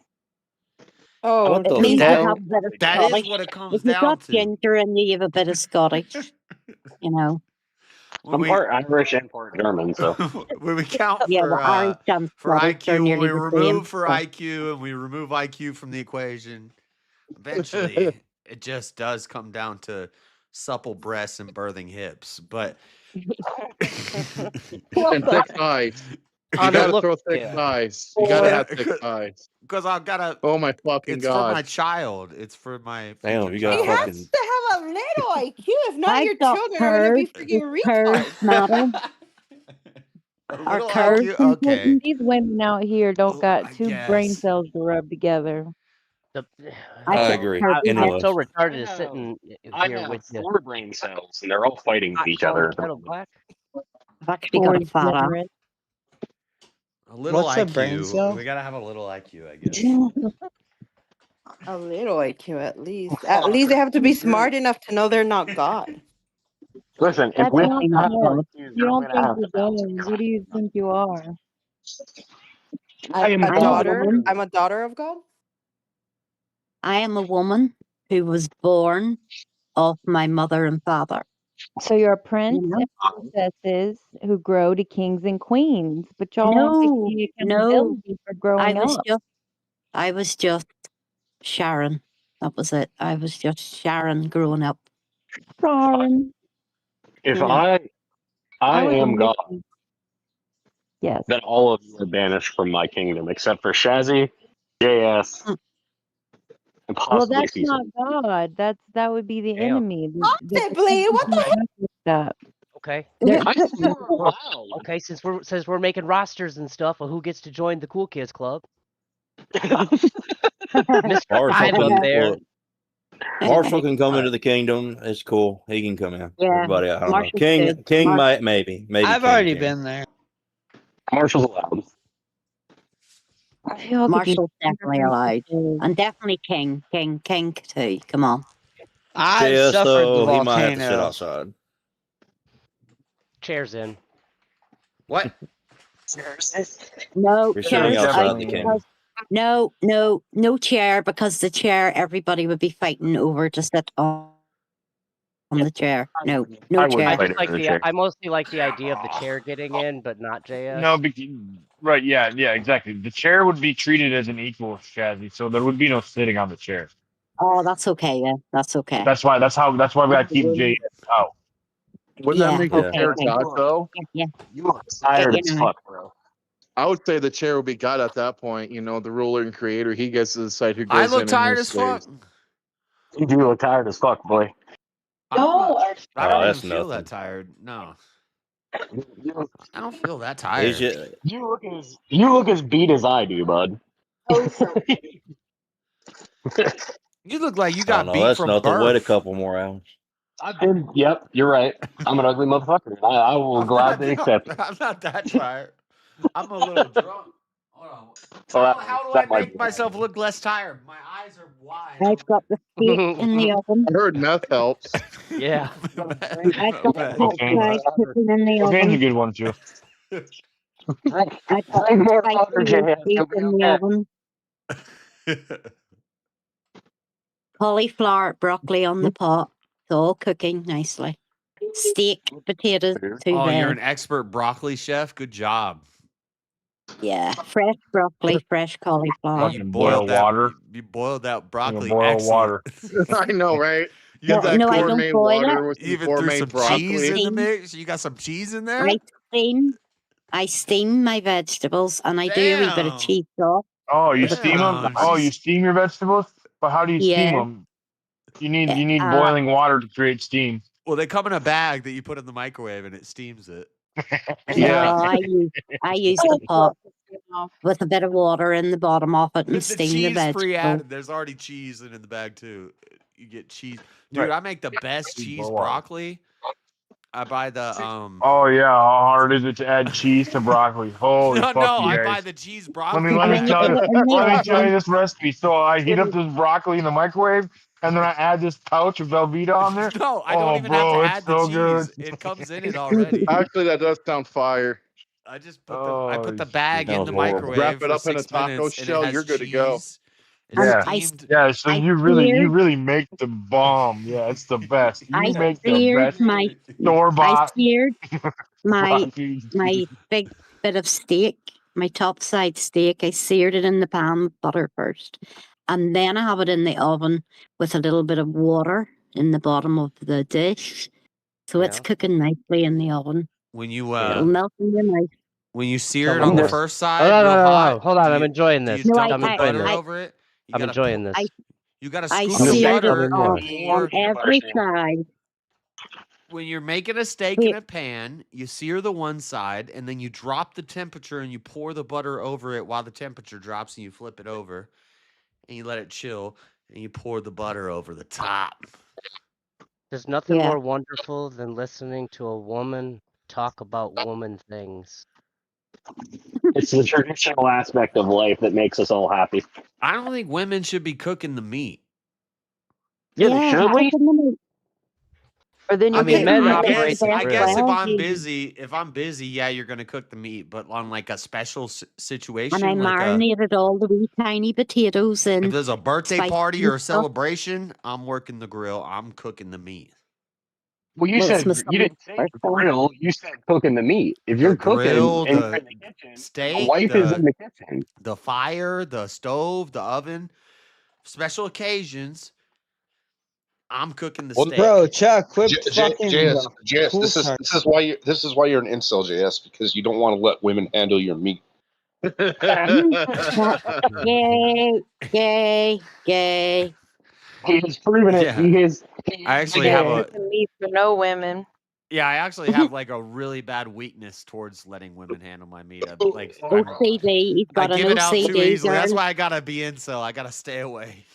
Oh, It means you have a bit of That is Scottish. what it comes If you've down got to. ginger and you have a bit of Scottish, you know. I'm part Irish and part German, so When we count Yeah, for well, Irish and for Scottish are IQ, when nearly we the remove same. for so- IQ and we remove IQ from the equation, eventually it just does come down to supple breasts and birthing hips. But And thick thighs. You On a gotta look throw thick scale. thighs. You gotta have thick thighs. because I've got to. Oh my fucking It's for god! my child. It's for my Damn, future you got He child. fucking. has to have a little IQ. If not, I've your got children are gonna be curves. freaking Curves retards. matter. A Our little curves IQ, okay. These women out here don't got two brain Yes. cells to rub together. I I think agree. curves I'm Anyway, so matter. retarded to sitting I here have with you. 4 brain cells, and they're all fighting with each other. Orange, yellow, black. I've actually got a Orange fat ass. generous. A little What's a brain IQ. cell? We gotta have a little IQ, I guess. A little IQ, at least. At least they have to be smart enough to know they're not God. Listen, if That's women not have smart. IQs, You don't women think have you're going. Who do you think you are? I am A I'm a God. woman. I'm a daughter of God. I am a woman who was born of my mother and father. So you're a prince You know? and princesses who grow to kings and queens, but y'all won't take No, any no. accountability for growing up. I was just Sharon. That was it. I was just Sharon growing up. Sharon. If Yeah. I was a am God, Mickey. Yes. then all of you are banished from my kingdom, except for Shazzy, JS, and Well, possibly that's Cecil. not God. That would be the Damn. enemy. Possibly. What the heck? That. Okay. I think you're allowed. Okay, since we're making rosters and stuff, well, who gets to join the Cool Kids Club? Mr. Marshall Five up can, there. look, Marshall can come into the kingdom. It's cool. He can come in. Yeah, Everybody, I don't know. Marshall's King, good. King might, maybe. I've King already can. been there. Marshall's allowed. Marshall's definitely allowed. And definitely King too. Come on. I JS suffered the though, he might have to sit volcano. outside. Chairs in. What? No, You're chairs sitting outside out the kingdom. because no chair, because the chair everybody would be fighting over to sit on the chair. No I would chair. fight over the chair. I mostly like the idea of the chair getting in, but not JS. No, right? Yeah, exactly. The chair would be treated as an equal, Shazzy, so there would be no sitting on the chair. Oh, that's okay. Yeah, that's okay. That's why we gotta keep JS out. Wouldn't Yeah, that make the okay, chair okay. God though? Yeah. You are tired Yeah, as you know. fuck, bro. I would say the chair would be God at that point. You know, the ruler and creator. He gets to decide who goes I in look and tired who as fuck. stays. You do look tired as fuck, boy. I don't that's even feel nothing. that tired. No. I don't feel that He's tired. just, You look as beat as I do, bud. You look like you I don't got know. beat That's from nothing. Wait a birth. couple more hours. Yep, you're right. I'm an ugly motherfucker. I will gladly accept it. I'm not that tired. I'm a little drunk. Hold on. So How do I make myself look less tired? My eyes are wide. I've got the steak in the oven. I heard meth helps. Yeah. I've got the Okay. cooking in the Cocaine's a oven. good one too. I got Drink more spicy water, Jan. steak You'll be in the okay. oven. Cauliflower, broccoli on the pot. It's all cooking nicely. Steak, potatoes, 2 Oh, you're veg. an expert broccoli chef. Good job. Yeah, fresh broccoli, fresh cauliflower. Fucking boil water. You boiled that broccoli. Boil Excellent. water. I know, right? You Get got that No, I don't gourmet boil water it. with some even threw gourmet some broccoli. cheese in the mix. You got some cheese in there. I steam my vegetables, and I do a wee bit of Damn. cheese sauce. Oh, you with a steam couple them? of Oh, you steam your vegetables? But how do you steam Yeah. them? You need Uh, boiling water to create steam. Well, they come in a bag that you put in the microwave and it steams it. Yeah. No, I use the pot with a bit of water in the bottom of it and The steam the cheese vegetables. pre-added. There's already cheese in the bag too. You get cheese, dude. Right. I make the best cheese Boil water. broccoli. I buy the Oh yeah, how hard is it to add cheese to broccoli? Holy No, fuck, no, you I guys. buy the cheese Let broccoli. me And then you tell put you it in the let me tell you oven. this recipe. So I heat up this broccoli in the microwave, and then I add this pouch of Velveeta on there. No, I don't Oh, even have to bro, it's add the so cheese. good. It comes in it already. Actually, that does sound fire. I just Oh, put the bag in Sounds the horrible. Wrap microwave it for up in a 6 taco minutes, and it shell. has You're good to go. cheese. It's And Yeah, steamed. yeah. So I you seared, really make the bomb. Yeah, it's the best. You I make the seared best my, store I bought seared my, broccoli my cheese. big bit of steak, my top side steak. I seared it in the pan with butter first, and then I have it in the oven with a little bit of water in the bottom of the dish, so it's Yeah. cooking nicely in the oven. When you It'll melt in your mouth. when you sear So it let on me the ask. first Oh, side no, real no, no, hot, no. Hold on. I'm enjoying do you this. No, dump I'm the enjoying butter this. over it? You I'm gotta enjoying this. you gotta I scoop I'm the just seared it Tell me butter more. and on pour. every side. When you're making a steak in a pan, you sear the one side, and then you drop the temperature and you pour the butter over it while the temperature drops, and you flip it over and you let it chill, and you pour the butter over the top. There's nothing Yeah. more wonderful than listening to a woman talk about woman things. It's the traditional aspect of life that makes us all happy. I don't think women should be cooking the meat. Yeah, they Yeah, should. cooking the meat. Or then I you mean, get men meat I that's operate guess the prepared I guess if grill. well. I'm busy, yeah, you're gonna cook the meat. But on like a special And I situation, like marinated all the wee tiny potatoes if in there's a birthday spicy party or a stuff. celebration, I'm working the grill. I'm cooking the meat. Well, you Well, it's said my you son's didn't say birthday. grill. You said cooking the meat. If The you're cooking grill, and you're the in the kitchen, the steak, wife is in the kitchen. the fire, the stove, the oven, special occasions, I'm cooking the Well, steak. Bro, Chuck, quit fucking JS, pool this is why you're an incel, JS, because you don't want to let women handle your meat. Gay, gay. He has proven it. Yeah. He is. I actually have a meat for no women. yeah, I actually have like a really bad weakness towards letting women handle my meat. I'm OCD. He's I got an give it out too OCD, easily. That's girl. why I gotta be incel. I gotta stay away.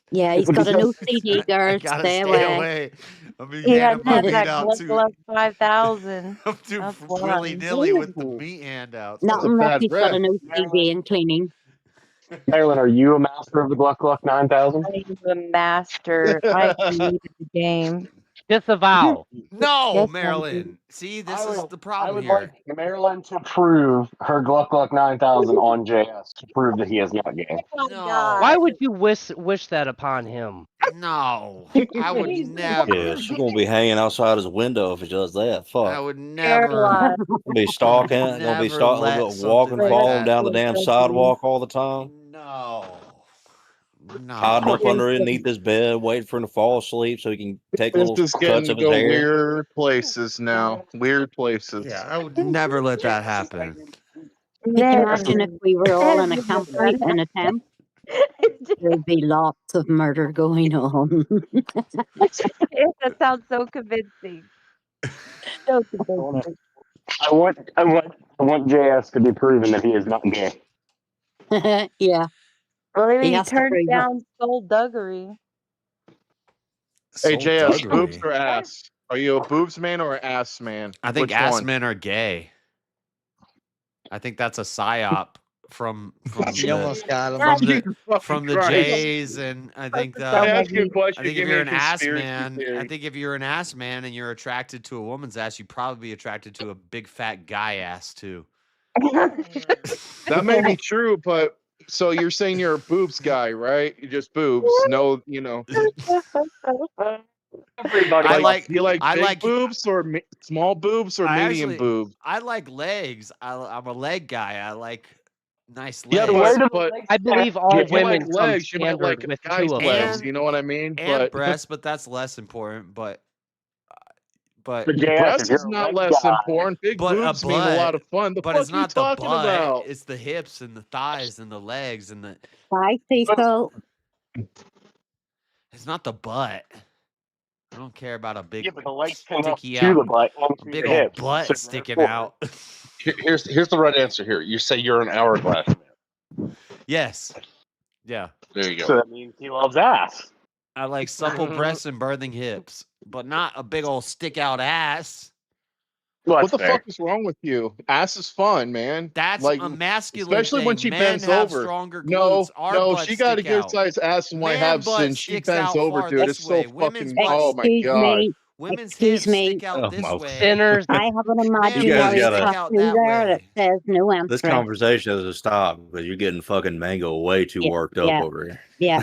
Yeah, he's got an OCD, I girl. gotta Stay stay away. away. I'll be He handing my has meat that out too. Gluck 5000. I'm too That's willy why. nilly with the meat handouts. Not unless he's got an OCD in cleaning. Marilyn, are you a master of the Gluck Gluck 9000? I'm the master. I created the game. Disavow. No, Yes, Marilyn. See, this is the problem I would here. like Marilyn to prove her Gluck Gluck 9000 on JS to prove that he is not gay. No. Why would you wish that upon him? No. I would never. Yeah, she's gonna be hanging outside his window if he does that. I Fuck. would never. Gonna be stalking, gonna be Never stalking, let walking, something like following that. down the damn sidewalk all the time. No. Hiding up No. underneath his bed, waiting for him to fall asleep so he can take This little is cuts getting to of his go hair. weird places now. Weird places. Yeah, I would never let that happen. Could you imagine if we were all in a campsite in a tent? There'd be lots of murder going on. That sounds so convincing. So convincing. I want JS to be proven that he is not gay. Yeah. Well, He maybe he has to turned prove it. down skullduggery. Hey, JS, Soul boobs duggery. or ass? Are you a boobs man or an ass man? I think Which ass one? men are gay. I think that's a psyop from You almost got him. from the Jays, and I think I ask you a question. I think Give if me you're a an ass conspiracy man, theory. I think if you're an ass man and you're attracted to a woman's ass, you'd probably be attracted to a big fat guy ass too. That may be true, but so you're saying you're a boobs guy, right? You just boobs, no, Everybody do you like I big like boobs or small boobs or medium boobs? I like legs. I'm a leg guy. I like nice Yeah, legs. but I believe all if you women like come legs, you might like standard with guys' 2 of legs. them. You know what I mean? And breasts, but that's less important. But breasts is not less important. Big but boobs mean a lot of fun. The but fuck it's you not the talking butt. about? It's the hips and the thighs and the legs and the. Bye, Cecil. It's not the butt. I don't care about a big Yeah, but the legs connect sticky to out, the butt and a to big the old hips. butt So sticking therefore- out. Here's the right answer here. You say you're an hourglass man. Yes. Yeah. There you go. So that means he loves ass. I like supple breasts and birthing hips. but not a big old stick out ass. Well, What that's the fair. fuck is wrong with you? Ass is fun, man. That's like a masculine especially when thing. she Men bends have over. stronger No, glutes. Our no, butts she got a stick good out. sized ass and white Man abs, butt and she sticks bends out over, far dude. this It's so way. Women's fucking. Oh my Excuse god. me. Women's Excuse hips me. stick out Oh this my way. Sinners. I have an Man You guys butts imaginary gotta- stick out tattoo that there that way. says no This entry. conversation has to stop because you're getting fucking Mango way too worked up Yeah. over here. Yeah.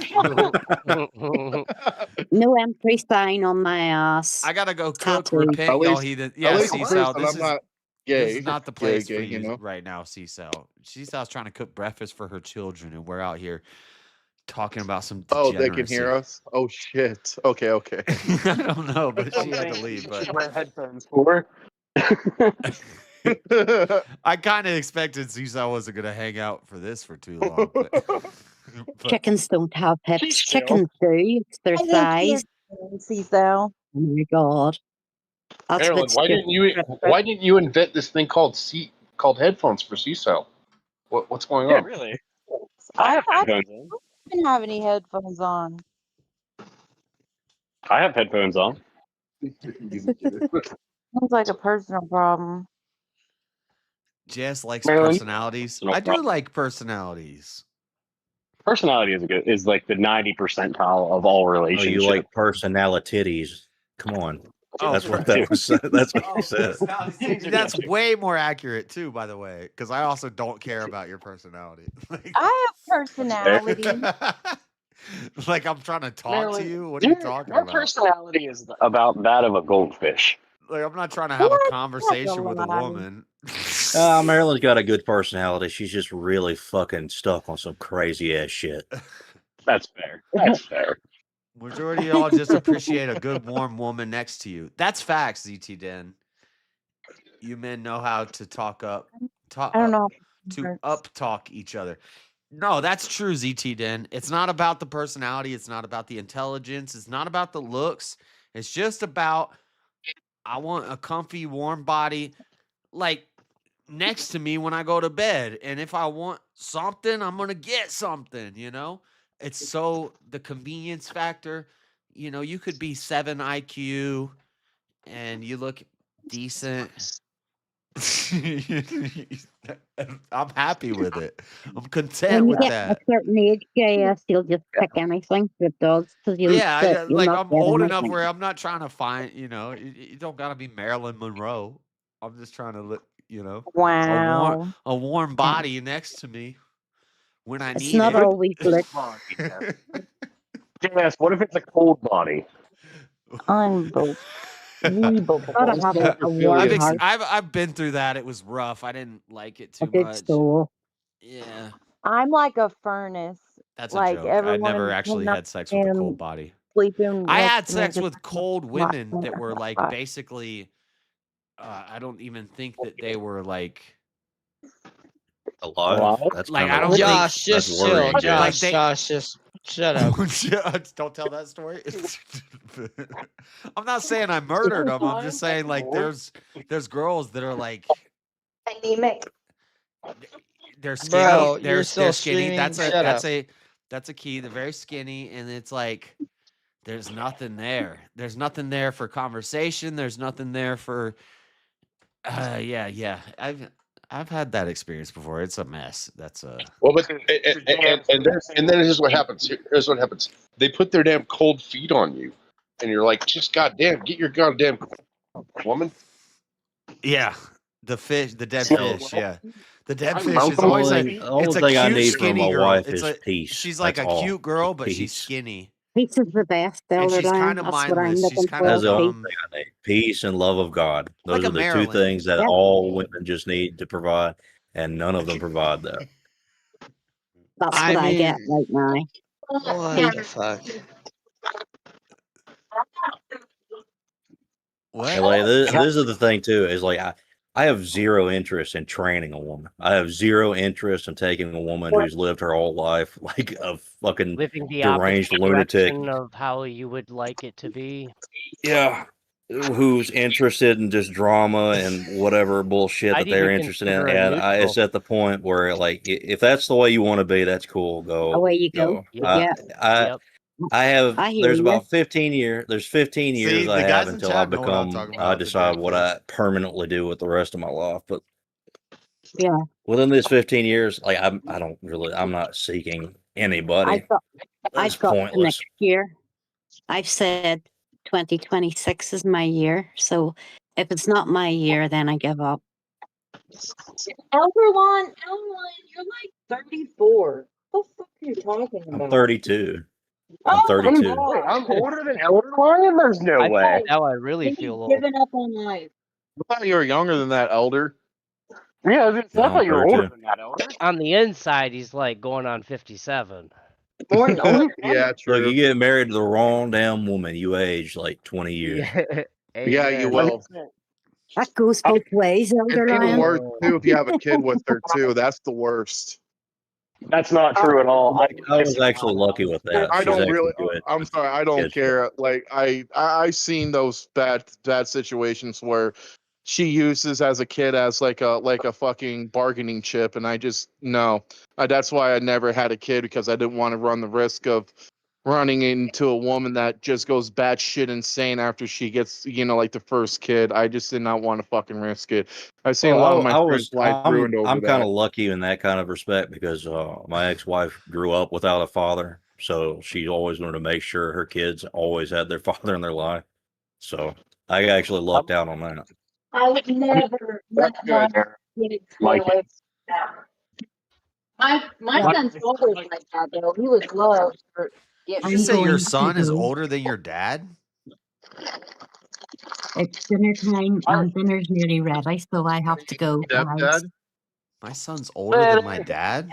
No entry sign on my ass. I gotta go cook. Tattoo. Repent, At y'all least, heathen. at Yeah, least in Seasal. person, This I'm is not this gay. is not the Gay, place for gay, you you know. right now, Seasal. Seasal's trying to cook breakfast for her children, and we're out here talking about some Oh, degeneracy. they can hear us. Oh shit. Okay, okay. I don't know, but she had to leave. But Wear headphones for. I kind of expected Seasal wasn't gonna hang out for this for too long. But Chickens don't have hips. She's Chickens do. It's their I think thighs. Cecil. Oh my god. That's Marilyn, what's why didn't you invent this thing called headphones for CCEL? What's going Yeah, on? really. I have headphones on. didn't have any headphones on. I have headphones on. Sounds like a personal problem. Jess likes Marilyn, personalities. I do like personalities. Personality is like the 90 percentile of all Oh, relationships. you like personalities? Come on. Oh, That's what that was. That's what Oh, you said. That's way more accurate too, by the way, because I also don't care about your personality. I have personality. Like I'm trying to talk Marilyn, to you. What are you talking your about? personality is about that of a goldfish. Like I'm not trying to have a conversation with a woman. Marilyn's got a good personality. She's just really fucking stuck on some crazy ass shit. That's fair. That's fair. Majority of y'all just appreciate a good warm woman next to you. That's facts, ZT Den. You men know how to talk up I don't know. to up talk each other. No, that's true, ZT Den. It's not about the personality, it's not about the intelligence, it's not about the looks. It's just about I want a comfy, warm body like next to me when I go to bed. And if I want something, I'm gonna get something, you know? It's so the convenience factor, you know, you could be 7 IQ and you look decent. I'm happy with it. I'm content When you with get that. a certain age, JS, you'll just pick anything with dogs because you'll Yeah, you'll like not I'm get old enough anything. where I'm not trying to find, you know, you don't gotta be Marilyn Monroe. I'm just trying to look, you know, Wow. a warm body next to me when I It's need not it. always look. JS, what if it's a cold body? Unbelievable. Gotta have a warm heart, I've been through that. It was rough. I didn't like it a too good much. soul. Yeah, I'm like a furnace. that's a Like joke. I everyone never actually had sex with a cold body. sleeping. I next had to me sex just with cold hot women that water, were hot like water. basically. I don't even think that they were like. Alive? That's Like kind I of don't Josh, think just that's chill. worrying, Jess. like Josh, they. Josh, just shut up. Don't tell that story. I'm not saying I murdered them. I'm just saying like there's girls that are like Anemic. they're skinny. Bro, they're you're still skinny. streaming. That's Shut up. a key. They're very skinny, and it's like there's nothing there. There's nothing there for conversation. There's nothing there for. Yeah. I've had that experience before. It's a mess. That's a. Well, but and then here's what happens. Here's what happens. They put their damn cold feet on you, and you're like, just goddamn, get your goddamn woman. Yeah, the dead So- fish. Yeah, the dead I'm fish is welcome. always Only- a. the only It's a thing I cute, need from skinny my girl. wife It's is a. peace. She's like That's a all. cute girl, but Peace. she's skinny. Peace is the best, And Elder she's Dan. kind of That's what I'm mindless. She's looking kind for. That's the only Peace. thing I need. Peace and love of God. Those Like a are the two Marilyn. things that Yep. all women just need to provide, and none of them provide that. That's I what I get mean, right now. what the fuck? What? And like this is the thing too, is like I have zero interest in training a woman. I have zero interest in taking a woman who's lived her whole life like a fucking Living the deranged opposite lunatic. direction of how you would like it to be. Yeah. Who's interested in just drama and whatever bullshit I'd that they're even interested in. consider a And it's neutral. at the point where like if that's the way you want to be, that's cool. Go Away you go. Yep. Yeah. I Yep. I have. I hear There's you. about 15 years. There's 15 years See, I the have guys in until I chat know what I'm become. talking I about. The decide damn what kids. I permanently do with the rest of my life. But Yeah. within this 15 years, like I don't really. I'm not seeking anybody. I've got It's the pointless. next year. I've said 2026 is my year. So if it's not my year, then I give up. Elderline, you're like 34. What the fuck are you talking I'm about? 32. I'm Oh, 32. Wait, I'm older than Elderline? There's no way. Now I really He's feel old. giving up on life. I thought you were younger than that, Elder. Yeah, I No, thought I'm you were older 32. than that, Elder. On the inside, he's like going on 57. Yeah, Look, true. you get married to the wrong damn woman, you age like 20 years. Yeah, you Amen. will. That goes both ways, It's even Elderline. worse too if you have a kid with her too. That's the worst. That's not true at all. I was actually lucky with that. I She's don't actually really. good. I'm sorry. I don't Kids. care. Like I seen those bad situations where she uses as a kid as like a fucking bargaining chip, and I just no. That's why I never had a kid, because I didn't want to run the risk of running into a woman that just goes batshit insane after she gets, like the first kid. I just did not want to fucking risk it. I've seen a lot of my friends' life ruined over I'm kind that. of lucky in that kind of respect because my ex-wife grew up without a father, so she always wanted to make sure her kids always had their father in their life. So I actually lucked out on that. I would never let That's my good. kids Like go away it. from that. My son's father was like that though. He was loved for Did you say your son is older than your dad? It's dinner time and dinner's nearly ready, so I have to go. guys. Stepdad? My son's older than my dad?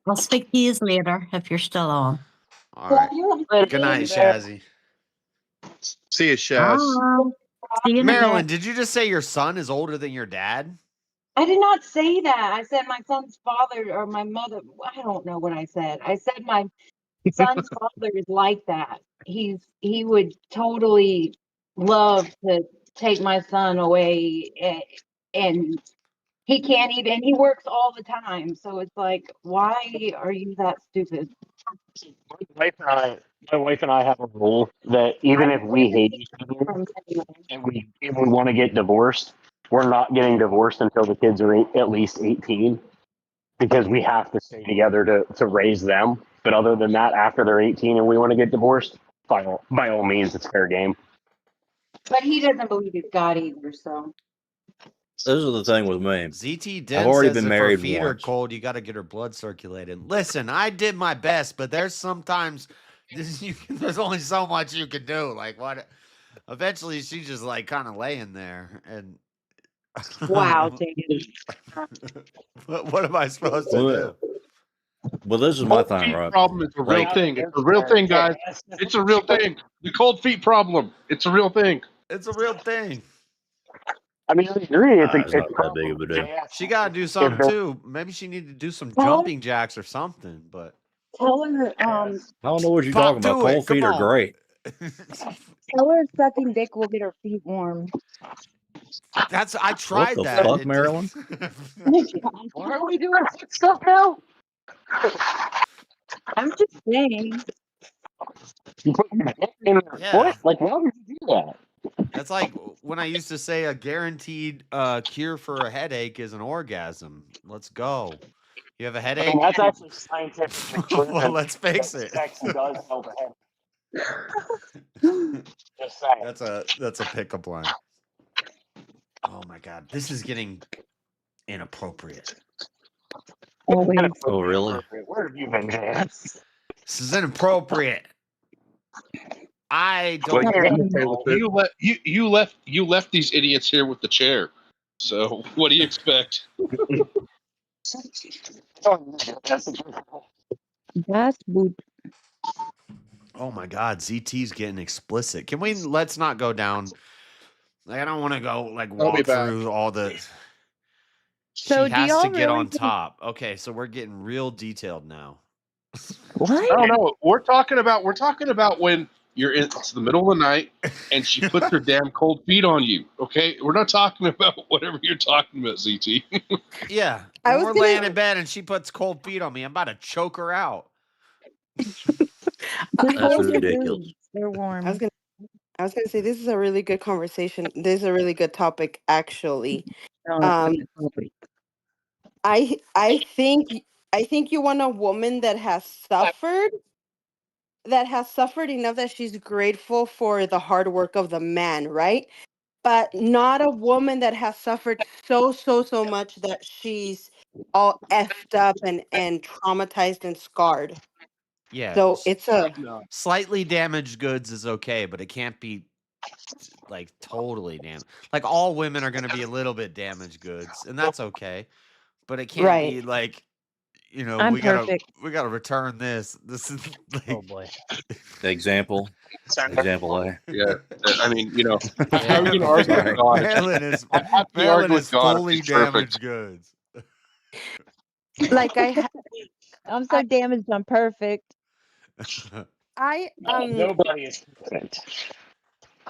I'll speak to you later if you're still on. All right. Good night, Shazzy. See you, Shaz. See you in a Marilyn, bit. did you just say your son is older than your dad? I did not say that. I said my son's father or my mother. I don't know what I said. I said my son's father is like that. He would totally love to take my son away, and he can't even. He works all the time, so it's like, why are you that stupid? My wife and I have a rule that even if we hate each other and we want to get divorced, we're not getting divorced until the kids are at least 18, because we have to stay together to raise them. But other than that, after they're 18 and we want to get divorced, by all means, it's fair game. But he doesn't believe he's God either, so. This is the thing with me. ZT I've Den already says been if her married feet are once. cold, you got to get her blood circulating. Listen, I did my best, but there's sometimes there's only so much you can do. Like what? Eventually, she's just like kind of laying there, and Wow, David. what am I supposed to do? Well, this is my Cold thing, feet right? problem is a real Like, thing. It's a real thing, guys. It's a real thing. The cold feet problem. It's a real thing. It's a real thing. I mean, I agree. it's not that big of a deal. She got to do something too. Maybe she needed to do some jumping jacks or something. But Tell her, I don't know what you're Pop talking about. to it. Cold feet Come are on. great. tell her sucking dick will get her feet warm. I tried the that. fuck, It- Marilyn? Why are we doing that stuff now? I'm just saying. You put your hand in her Yeah. foot? Like, why would you do that? That's like when I used to say a guaranteed cure for a headache is an orgasm. Let's go. You have a I headache? mean, that's actually scientifically proven. Well, let's face that it. Sex does help a headache. Just saying. That's a pickup line. Oh my god, this is getting inappropriate. Oh, really? Where have you been, Janice? This is inappropriate. I Well, don't. You left these idiots here with the chair. So what do you expect? That's boot. Oh my god, ZT's getting explicit. Let's not go down. Like, I don't want to go like I'll be walk back. through all the. So She do has y'all to get really on think- top. Okay, so we're getting real detailed now. No, no. We're talking about when it's the middle of the night and she puts her damn cold feet on you. Okay, we're not talking about whatever you're talking about, ZT. Yeah, I when was we're laying gonna- in bed and she puts cold feet on me, I'm about to choke her out. Just That's hold your ridiculous. boobs. They're warm. I was gonna say this is a really good conversation. This is a really good topic, actually. No, it's a Um, good topic. I think you want a woman that has suffered enough that she's grateful for the hard work of the man, right? But not a woman that has suffered so much that she's all effed up and traumatized and scarred. Yeah. So it's a Slightly damaged goods is okay, but it can't be like totally damaged. Like all women are going to be a little bit damaged goods, and that's okay. But it can't be right. like, I'm we gotta perfect. return this. This is like Oh boy. Example A. Yeah, I mean, how Yeah. are you gonna argue Sorry. with God? How can you argue with God if fully he's perfect? damaged goods. Like I'm so damaged. I'm perfect. I Nobody is perfect.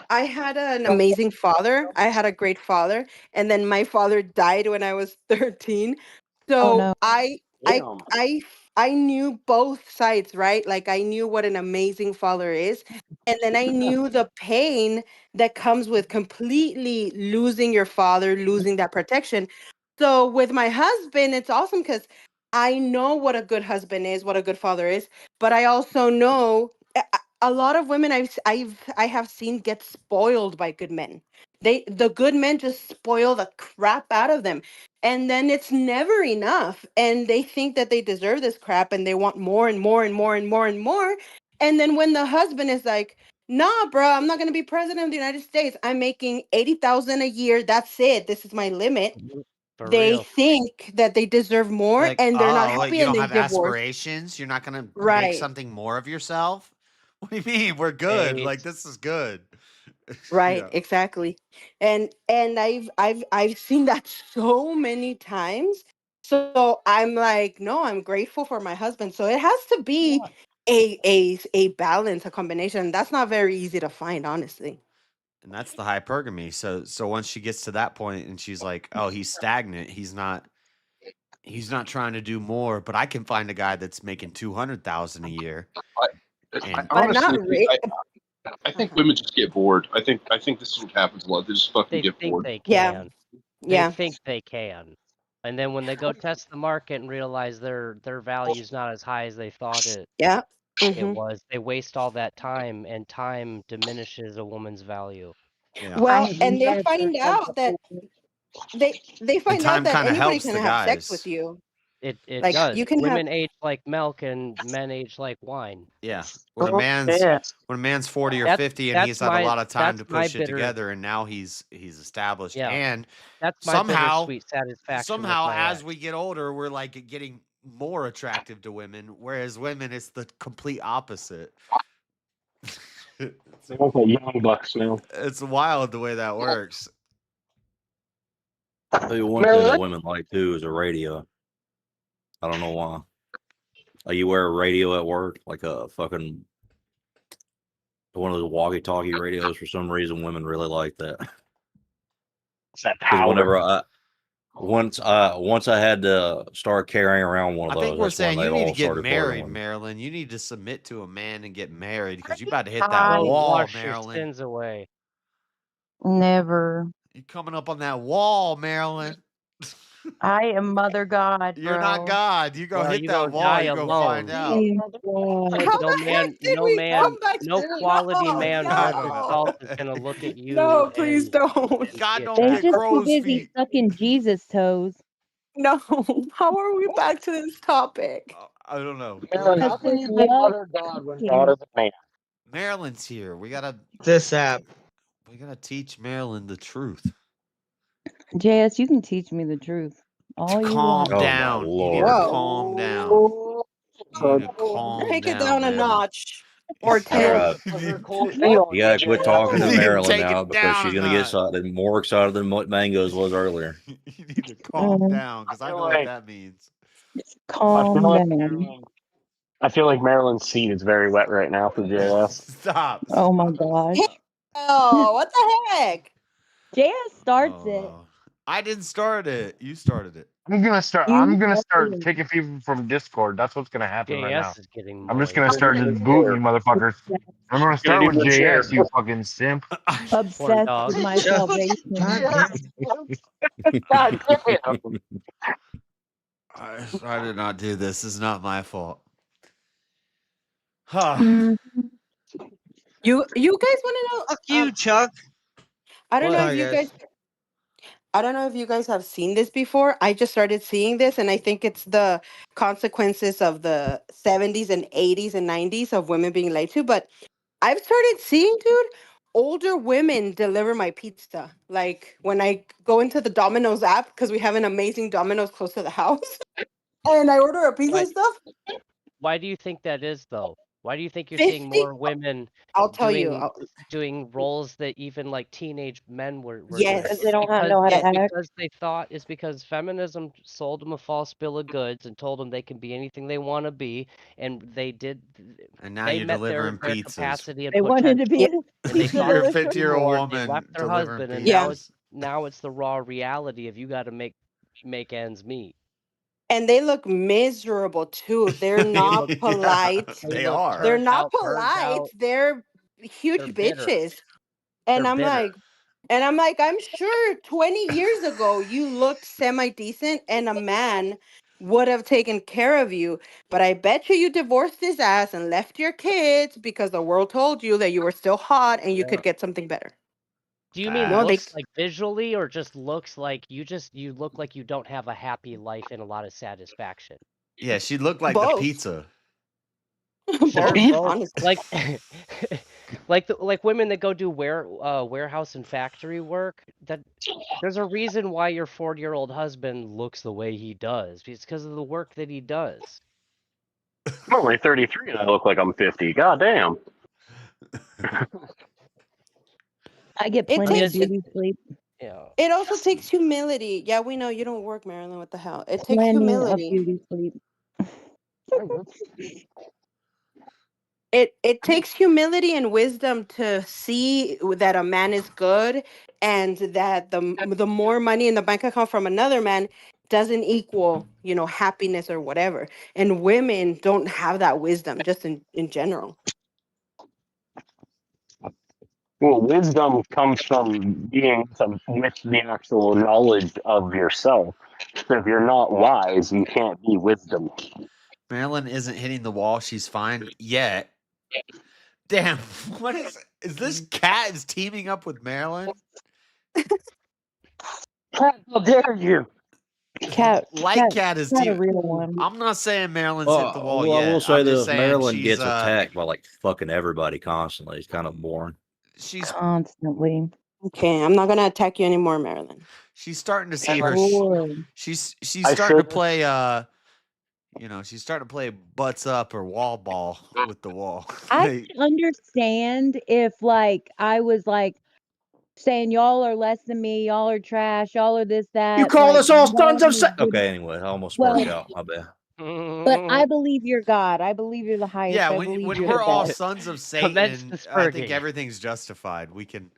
I had an amazing father. I had a great father, and then my father died when I was 13. Oh So no. Damn. I knew both sides, right? Like I knew what an amazing father is, and then I knew the pain that comes with completely losing your father, losing that protection. So with my husband, it's awesome because I know what a good husband is, what a good father is, but I also know a lot of women I have seen get spoiled by good men. The good men just spoil the crap out of them. And then it's never enough. And they think that they deserve this crap and they want more and more and more and more and more. And then when the husband is like, nah, bro, I'm not gonna be president of the United States. I'm making 80,000 a year. That's it. This is my limit. For They real. think that they deserve more Like, and they're not oh, happy you and don't they have divorce. aspirations? You're not going to make Right. something more of yourself? What do you mean? We're good. Hey, Like, this is good. Right, Yeah. exactly. And I've seen that so many times. So I'm like, no, I'm grateful for my husband. So it has to be a balance, a combination. That's not very easy to find, honestly. And that's the hypergamy. So once she gets to that point and she's like, "Oh, he's stagnant. He's not trying to do more, but I can find a guy that's making 200,000 a year." And But not Honestly, really. I think women just get bored. I think this is what happens a lot. They just fucking they get think bored. they Yeah, can. They yeah, think they can. And then when they go test the market and realize their value's not as high as they thought yeah. it Hmm. was, they waste all that time, and time diminishes a woman's value. yeah. Well, I've and they never find had out that before. they And find out time that kind of anybody helps can the have sex with guys. you. It Like does. you can have. Women age like milk and men age like wine. Yeah. When a Oh, man's shit. 40 or That's 50 and he's had a lot of time that's to my push it bitter together and now he's established, yeah. and That's my somehow bittersweet satisfaction with my as ex. we get older we're like getting more attractive to women, whereas women it's the complete opposite. it's, They look like young bucks now. it's wild the way that works. Tell you one thing that women like too is a radio. I don't know why. Like you wear a radio at work, like a fucking one of those walkie-talkie radios. For some reason, women really like that. It's that Because power. whenever once I had to start carrying around one of I think those, we're that's when saying they you need to all get started flirting married, with me. Marilyn. You need to submit to a man and get married because you're about to hit that I Go wall, wash your Marilyn. sins away. never. You're coming up on that wall, Marilyn. I am Mother God, You're not bro. God. You go Well, hit you that gonna wall, die you go find alone. out. How No the heck man, did we come back no to quality no, man I worth don't his know. no, salt is gonna look at you no, please and don't. God be don't They get attracted. just too crow's busy feet. sucking Jesus' toes. No, how are we back to this topic? I don't know. Marilyn, Because how can there's you be love. mother God when God is a man? Marilyn's here. We gotta This app. teach Marilyn the truth. JS, you can teach me the truth. All you Calm want. Oh my down. You need to lord! calm down. You need to calm Take it down, down a Marilyn. notch or All 10. right, you gotta quit talking to Marilyn now because she's gonna get excited, more excited than what Mangoes was earlier. You need to calm down because I know what that means. Calm down. I feel like Marilyn's seat is very wet right now for JS. Stop. Oh my gosh. Oh, what the heck? JS starts Oh, it. wow. I didn't start it. You started it. I'm gonna start. You I'm gonna start fucking- taking people from Discord. That's what's gonna happen right now. JS is getting I'm just moist. gonna start just booting you, motherfuckers. I'm gonna Gonna start need with more chair. JS, you fucking simp. Horn obsessed dog. with my salvation. God damn. I did not do this. This is not my fault. Huh. Mm, You guys want to know? Fuck you, Chuck. I don't know Hi, if you guys. guys. I don't know if you guys have seen this before. I just started seeing this, and I think it's the consequences of the 70s and 80s and 90s of women being lied to. But I've started seeing, dude, older women deliver my pizza. Like when I go into the Domino's app, because we have an amazing Domino's close to the house, and I order a pizza and stuff. Why do you think that is, though? Why do you think you're 50 seeing more women I'll tell you. doing roles that even like teenage men were Yes. doing? because they don't know how to act. Because they thought it's because feminism sold them a false bill of goods and told them they can be anything they want to be, and they did. And now they you're met their delivering pizzas. capacity and They wanted to be potential, a and they pizza thought You're a they could do 50-year-old more, and they woman left their delivering husband, and pizzas. now it's the raw reality of you got to make ends meet. And they look miserable too. They're not look- polite. They look are. They're burnt not out, burnt polite. out. They're huge They're bitter. bitches. And They're I'm bitter. like, I'm sure 20 years ago you looked semi-decent and a man would have taken care of you. But I bet you divorced his ass and left your kids because the world told you that you were still hot and you could get something better. Do you mean No, they looks like visually, or just looks like you look like you don't have a happy life and a lot of satisfaction? Yeah, she looked like the Both. pizza. Sure, Both, both. honestly. Like women that go do warehouse and factory work. That there's a reason why your 40-year-old husband looks the way he does. It's because of the work that he does. I'm only 33 and I look like I'm 50. God damn. I get It plenty of takes beauty sleep. Yeah. It also takes humility. Yeah, we know you don't work, Marilyn. What the hell? It takes Plenty of humility. beauty sleep. It takes humility and wisdom to see that a man is good, and that the more money in the bank account from another man doesn't equal, happiness or whatever. And women don't have that wisdom, just in general. Well, wisdom comes from being with the actual knowledge of yourself. So if you're not wise, you can't be wisdom. Marilyn isn't hitting the wall. She's fine yet. Damn, what is this cat is teaming up with Marilyn? Cat, how dare you? Cat is not a teaming. real one. I'm not saying Marilyn's hit the wall Well, yet. I will say I'm just this: saying Marilyn she's, gets attacked by like fucking everybody constantly. It's kind of boring. She's Constantly. Okay, I'm not gonna attack you anymore, Marilyn. She's starting to see her. She's I starting to should- play. She's starting to play butts up or wall ball with the wall. I could understand if I was saying y'all are less than me, y'all are trash, y'all are this, that. You call us all sons of Satan. Okay, anyway, I almost Well- sparked out. My bad. But I believe you're God. I believe you're the highest. Yeah, I when believe when you're we're the all best. sons of Commence Satan, the I think spurging. everything's justified. We can.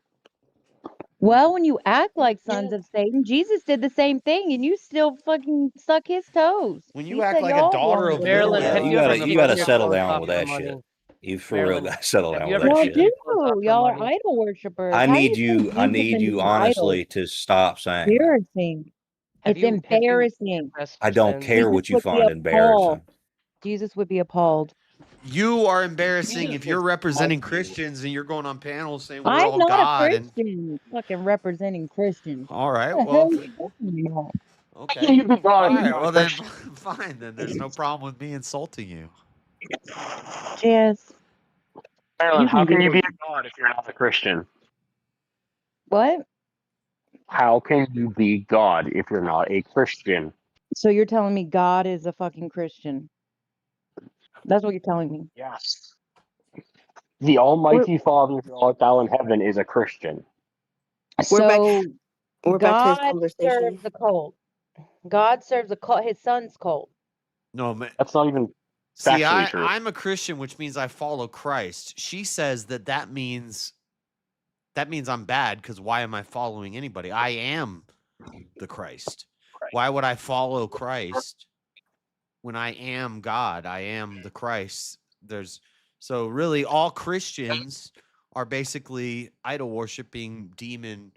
Well, when you act like sons of Satan, Jesus did the same thing, and you still fucking suck his toes. When He you act said like a y'all daughter belong of with Marilyn, him. have You you ever gotta taken you gotta your settle clothes down off with for that money? shit. You for real Marilyn, gotta settle have down you with ever that Y'all shit. taken your clothes off do. for Y'all are money? idol worshippers. I How do need turn you. I Jesus need into you an idol? honestly to stop saying that. Embarrassing. Have It's you embarrassing. confessed I your don't sins? care Jesus what you would be find embarrassing. appalled. Jesus would be appalled. You are embarrassing if you're representing you. Christians and you're going on panels saying we're I'm all not God. a Christian. Fucking representing Christians. All right, What the well, hell are you talking about? okay. You be All God. right, well then, fine. Then there's no problem with me insulting you. Jess, Marilyn, you how can can do you be it. a God if you're not a Christian? What? How can you be God if you're not a Christian? So you're telling me God is a fucking Christian? That's what you're telling me. Yes. The Almighty Father who art thou in heaven is a Christian. So We're back to this God conversation. serves a cult. God serves a cult. His son's cult. No, man. That's not even See, factually true. I'm a Christian, which means I follow Christ. She says that means I'm bad because why am I following anybody? I am the Christ? Why would I follow Christ when I am God? I am the Christ. So really all Christians are basically idol worshiping demon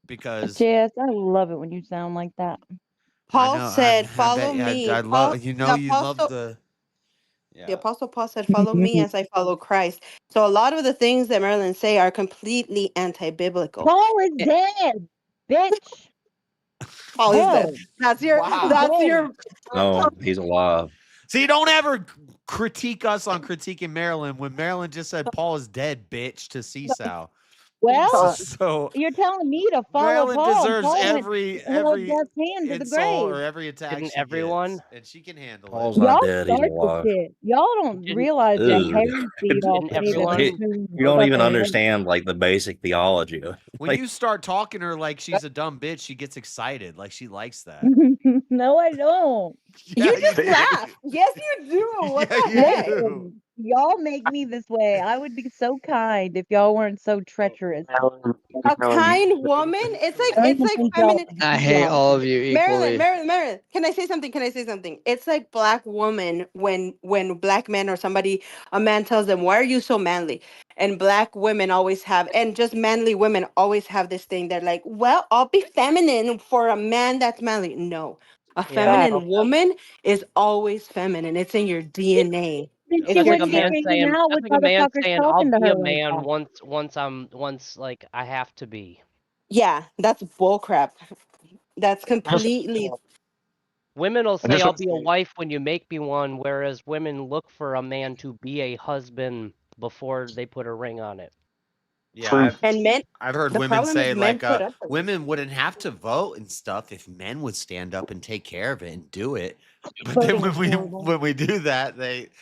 because Jess, I love it when you sound like that. Paul said, I "Follow bet me." I Paul, love you love the the Apostle Paul said, "Follow me as I follow Christ." So a lot of the things that Marilyn say are completely anti-biblical. Paul is dead, bitch. Paul is dead. Whoa. That's your. He's That's dead. your. No, he's alive. See, don't ever critique us on critiquing Maryland when Maryland just said Paul is dead, bitch, to Seesow. Well, So you're telling me to follow Maryland Paul. deserves Paul went every held Death's hand to the insult grave. or every attack Didn't she everyone? gets, and she can handle Paul's it. not Y'all dead. He's start the alive. shit. Y'all don't Didn't realize the Ugh. heresy y'all Didn't say that everyone? this You who don't even fucking understand like the basic theology of it. When Like, you start talking to her like she's a dumb bitch, she gets excited, like she likes that. No, I don't. Yeah, You just do. laugh. Yes, you do. What Yeah, the you heck? do. Listen, y'all make me this way. I would be so kind if y'all weren't so treacherous. A kind woman. It's I don't like even think y'all feminine. I hate all of you Marilyn, equally. Marilyn. Can I say something? Can I say something? It's like black woman when black men or somebody, a man tells them, "Why are you so manly?" And black women always have, and just manly women always have this thing. They're like, "Well, I'll be feminine for a man that's manly." No, a Yeah. feminine woman is always feminine. It's in your DNA. Then It's she That's your like a wouldn't be man DNA. hanging saying. out That's with like a man motherfuckers saying, "I'll talking to be her a like man that. once like I have to be." Yeah, that's bullcrap. That's completely. Women will I say, just "I'll want be a wife when you make me one," whereas women look for a man to be a husband before they put a ring on it. Yeah, And men. I've heard The women problem is say men like put up with it. women wouldn't have to vote and stuff if men would stand up and take care of it and do it. But then Voting is horrible. when we do that,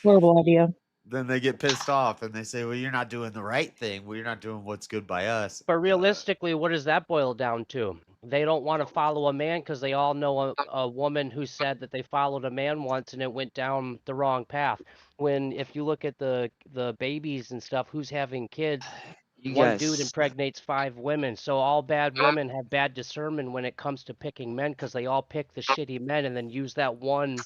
Horrible idea. then they get pissed off and they say, "Well, you're not doing the right thing. Well, you're not doing what's good by us." But realistically, what does that boil down to? They don't want to follow a man because they all know a woman who said that they followed a man once and it went down the wrong path. When if you look at the babies and stuff, who's having kids, You one dude guys, impregnates 5 women. So all bad women have bad discernment when it comes to picking men because they all pick the shitty men and then use that one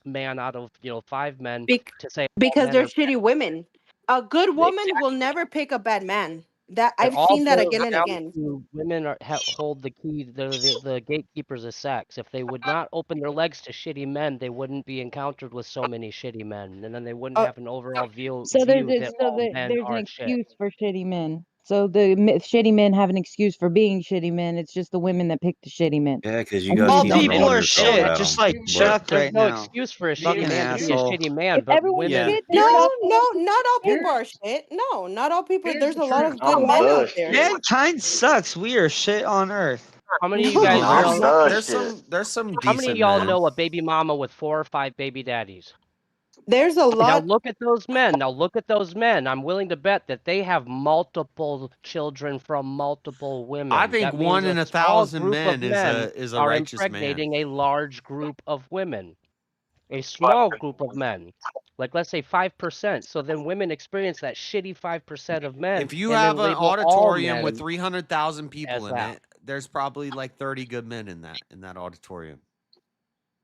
man out of 5 men Bec- to say all because men they're are shitty women. A good woman will exactly. never pick a bad man. That It I've all seen that boils again and down again. to women hold the key. They're the gatekeepers of sex. If they would not open their legs to shitty men, they wouldn't be encountered with so many shitty men, and then they wouldn't Uh, have an overall view So view that all men there's an are shit. excuse for shitty men. So the shitty men have an excuse for being shitty men. It's just the women that pick the shitty men. yeah, because you And guys then all keep No, they people don't. throwing are They yourself don't. shit, at just them. like But Chuck There's right no now. excuse for a shitty Fucking man to be a asshole. shitty man, if but everyone's women. shit, then no, y'all no, not all people are shit. No, not all people. Here's There's the a lot of truth. good I'm men out the there. shit. Mankind sucks. We are shit on earth. How many of you No, guys There's I'm know? the there's shit. some How many of decent y'all men. know a baby mama with 4 or 5 baby daddies? There's a Now lot. look at those men. Now look at those men. I'm willing to bet that they have multiple children from multiple women. I think That means 1 in a a small 1,000 group of men men is a are righteous man. impregnating a large group of women. A small group of men. Like let's say 5%. So then women experience that shitty 5% of men If you and have then an label all auditorium with men 300,000 people as in that. it, there's probably like 30 good men in that auditorium.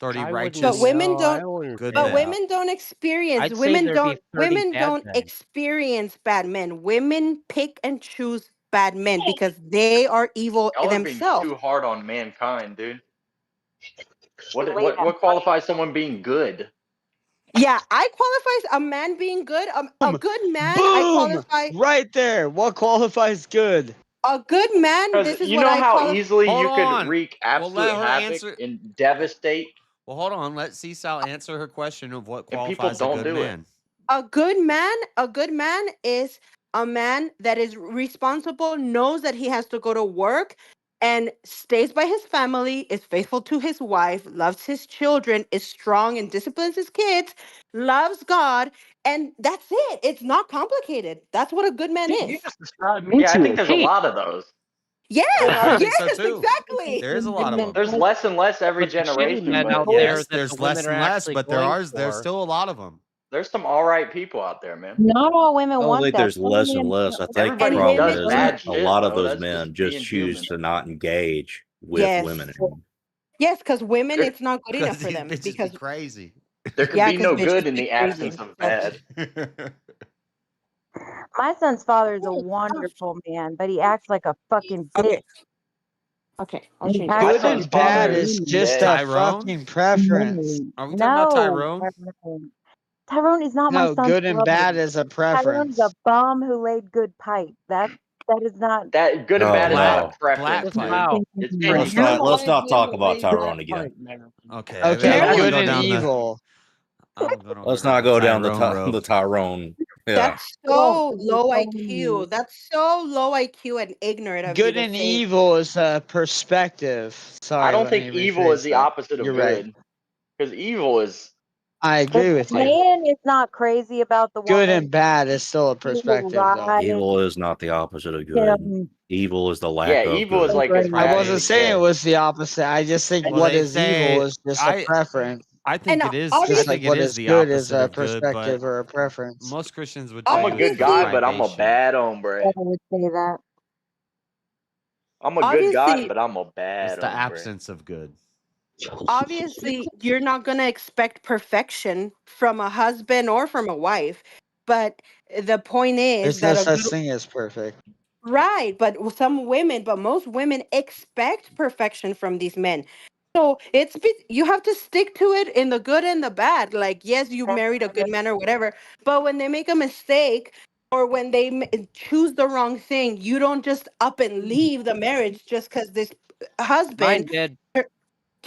30 I wouldn't But righteous women I don't. wouldn't good say But men. that. women don't experience. I'd say there'd be 30 Women bad don't men. experience bad men. Women pick and choose bad men because they are evil Y'all are being themselves. too hard on mankind, dude. What qualifies someone being good? Yeah, I qualify a man being good. A good man, I Boom! qualify. Right there. What qualifies good? A good man. This Because is you what know I how qualify. easily Hold you could on. wreak We'll let absolute her havoc answer. and devastate, Well, hold on. Let Seasal answer her question of what and people qualifies a don't good do it. man. A good man is a man that is responsible, knows that he has to go to work and stays by his family, is faithful to his wife, loves his children, is strong and disciplines his kids, loves God, and that's it. It's not complicated. That's what a good man You is. just described me Yeah, I to think a there's a T. lot of those. Yes, I think so yes, too. exactly. There is a lot of them. There's less and less every But the shitty generation, men but out yeah, there Yes, that the there's women less are and less, actually but going there's for. still a lot of them. there's some all right people out there, man. Not all women I don't want think that. there's Some less and men, less. I think the Everybody And problem women does is bad that a shit, lot of though. those That's men just just being choose human. to not engage. with women Yes. anymore. Yes, because women, There- it's not good enough Because for these them. bitches Because be crazy. There can yeah, be 'cause no bitches good in be the crazy. absence of bad. My son's father is a wonderful man, but he acts like a fucking Okay. bitch. Okay, I'll And he change acts My it. Good son's and bad father is is just gay. a Tyrone? fucking preference. Are we talking about Tyrone? Tyrone is not my No, son's good and brother. bad is a Tyrone's a preference. bum who laid good pipe. That is not. That good and Oh, bad is not no. a preference, Black pipe. dude. Wow. It's And pretty Let's you're not the good. let's one not talk him about lay that Tyrone again. pipe, man. Okay, I Okay, don't want to good go and down the. evil. I'm gonna Let's go down not go down Tyrone road. the Tyrone. Yeah. That's Don't, so 'cause you're low telling me. IQ. That's so low IQ and ignorant of you Good to and say. evil is a perspective. Sorry, I don't let think me evil is rephrase the that. opposite of You're right. good. Because evil is I If agree the with you. man is not crazy about the Good woman, and bad is still a he will perspective, though. ride Evil is not the opposite of good. him. Evil is the lack yeah, of evil is good. like his I passion wasn't is saying it gay. was the opposite. I just think Well, what they is evil say is just a preference. I think And it is. I Just like think it what is is the good is opposite a of good, but perspective or a preference. most Christians would I'm tell a you good it's the guy, but I'm a privation. bad hombre. I would say that. I'm a good guy, but I'm a bad It's the hombre. absence of good. Obviously, you're not going to expect perfection from a husband or from a wife, but the point is There's no that a such good thing as perfect. right, but some women, but most women expect perfection from these men. So you have to stick to it in the good and the bad. Like, yes, you married a good man or whatever, but when they make a mistake or when they choose the wrong thing, you don't just up and leave the marriage just because this Mine husband did.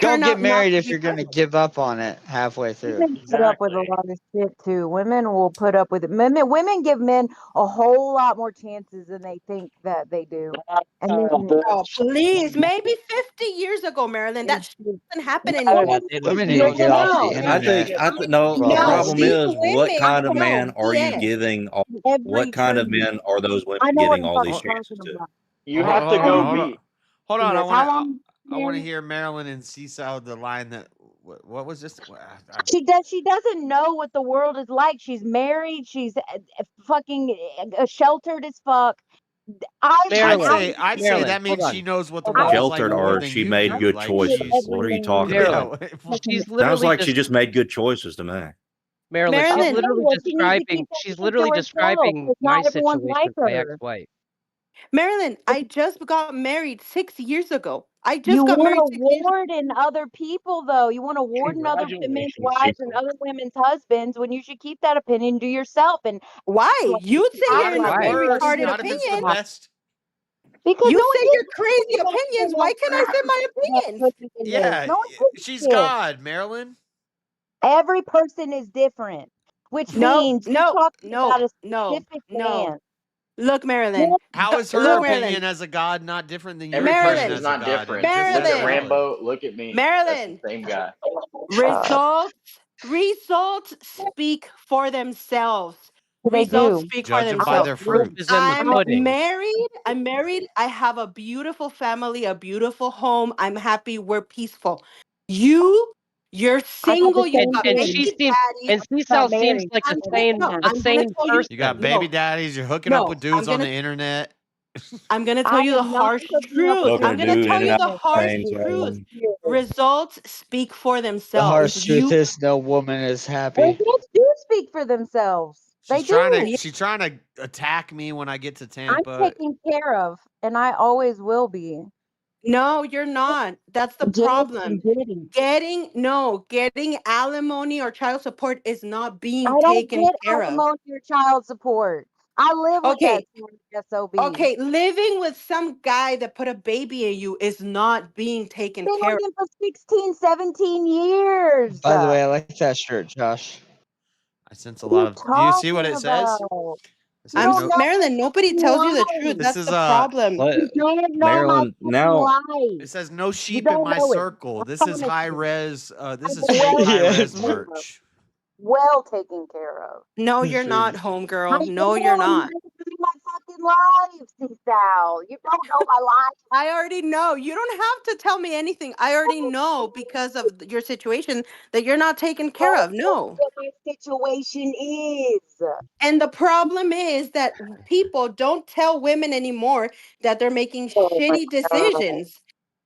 Don't turned get out not married to if be you're going to perfect. give up on it halfway through. Women put up with a lot of shit too. Women will put up with it. Women give men a whole lot more chances than they think that they do. And then Oh, please. Maybe 50 years ago, Marilyn, that shit doesn't happen Yeah, anymore. they Women don't. need to get off the I think internet. no. The No, problem these is what women, kind of man no, are you BS. giving? every What kind of tree. men are those women I know what giving I'm all these fucking chances talking to? about. You Hold have to on, go hold on. be. Hold on. How long? I want to hear Marilyn and Seesaw the line that. What was this? She doesn't know what the world is like. She's married. She's fucking sheltered as fuck. I'd Marilyn, say that means hold she on. knows what the I world is like Sheltered, more or than she you made do. good Like choices. What are you talking Marilyn, about? she's Sounds literally like just she just made good choices to me. Marilyn, she's Marilyn, literally well, she needs to keep describing that she's shit to literally herself describing because my not everyone's situation like with my her. ex-wife. Marilyn, I just got married 6 years ago. I You just got want married to 6 years ago. warden other people, though. You want to warden other men's wives and other women's husbands when you should keep that opinion to yourself. And Why? You'd say not you're if an it's worse. retarded Not if it's the opinion. best. because You no one say gives your crazy a shit opinions. about Why can't I say my opinions? Yeah, No one gives a she's shit. God, Marilyn. Every person is different, which No, means you're no, talking no, about a no, specific no. man. Look, Marilyn. How is her Look, opinion Marilyn. as a God not different than your Every opinion person Marilyn. is as a not God? different. Just Look as at Marilyn. valid. Rambo. Look at me. That's the Marilyn. same guy. Results speak for themselves. They Results do. speak for Judge them by themselves. their Proof is in fruits. the I'm pudding. married. I'm married. I have a beautiful family, a beautiful home. I'm happy. We're peaceful. You're I got the single. You same got And thing. she baby seems daddies. and Got Seasal seems married like I'm by a that gonna sane no. man. a I'm gonna sane tell you. You got person. baby No, daddies. You're hooking up no. with dudes on the internet. I'm gonna tell I you the am not harsh hooking up with truth. Looking I'm at dudes gonna dude tell in and you out the on harsh things. truth. the Results speak for The themselves. harsh truth is no woman is happy. Results do speak for themselves. They do. She's trying to attack me when I get to I'm Tampa. taken care of, and I always will be. No, you're not. That's the Yes, problem. I'm Getting alimony or child support is not being I don't taken get care of. alimony or child support. I live with that Okay, SOB. okay, living with some guy that put a baby in you is not being taken Been care with of. him for 16, 17 years. By the way, I like that shirt, Josh. I sense a What are lot you of. Do you see what talking it says? about? It You says don't no. know Marilyn, my nobody tells you the fucking truth. life. This That's is the problem. You don't know my Marilyn. fucking Now life. It says no You sheep in don't my know it. circle. I This is promise high you. res. This I'm is fake well high taken res Yes. care of. merch. Well taken care of. No, you're Sure. not, I homegirl. No, you're am. You not. don't know my fucking life, Sal. You don't know my life. I already know. You don't have to tell me anything. I already know because of your situation that you're not taken care of. No. What my situation is. And the problem is that people don't tell women anymore that they're making Oh my shitty God. decisions.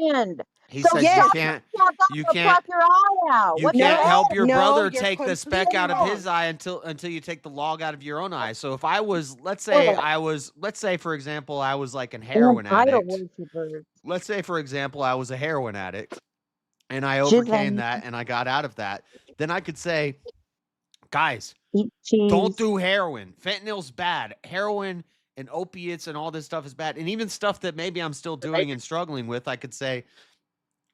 understand. He So says you stop can't you pluck your eye out. you What the can't hell? help your No, brother you're take the speck completely out of his wrong. eye until you take the log out of your own eye. So if I was, let's say for example, I was like a heroin Idol addict. worshippers. Let's say for example, I was a heroin addict and I She's overcame like, that and I got out of that. Then I could say, guys, Eat cheese. Don't do heroin. Fentanyl's bad. Heroin and opiates and all this stuff is bad. And even stuff that maybe I'm still doing and struggling with, I could say,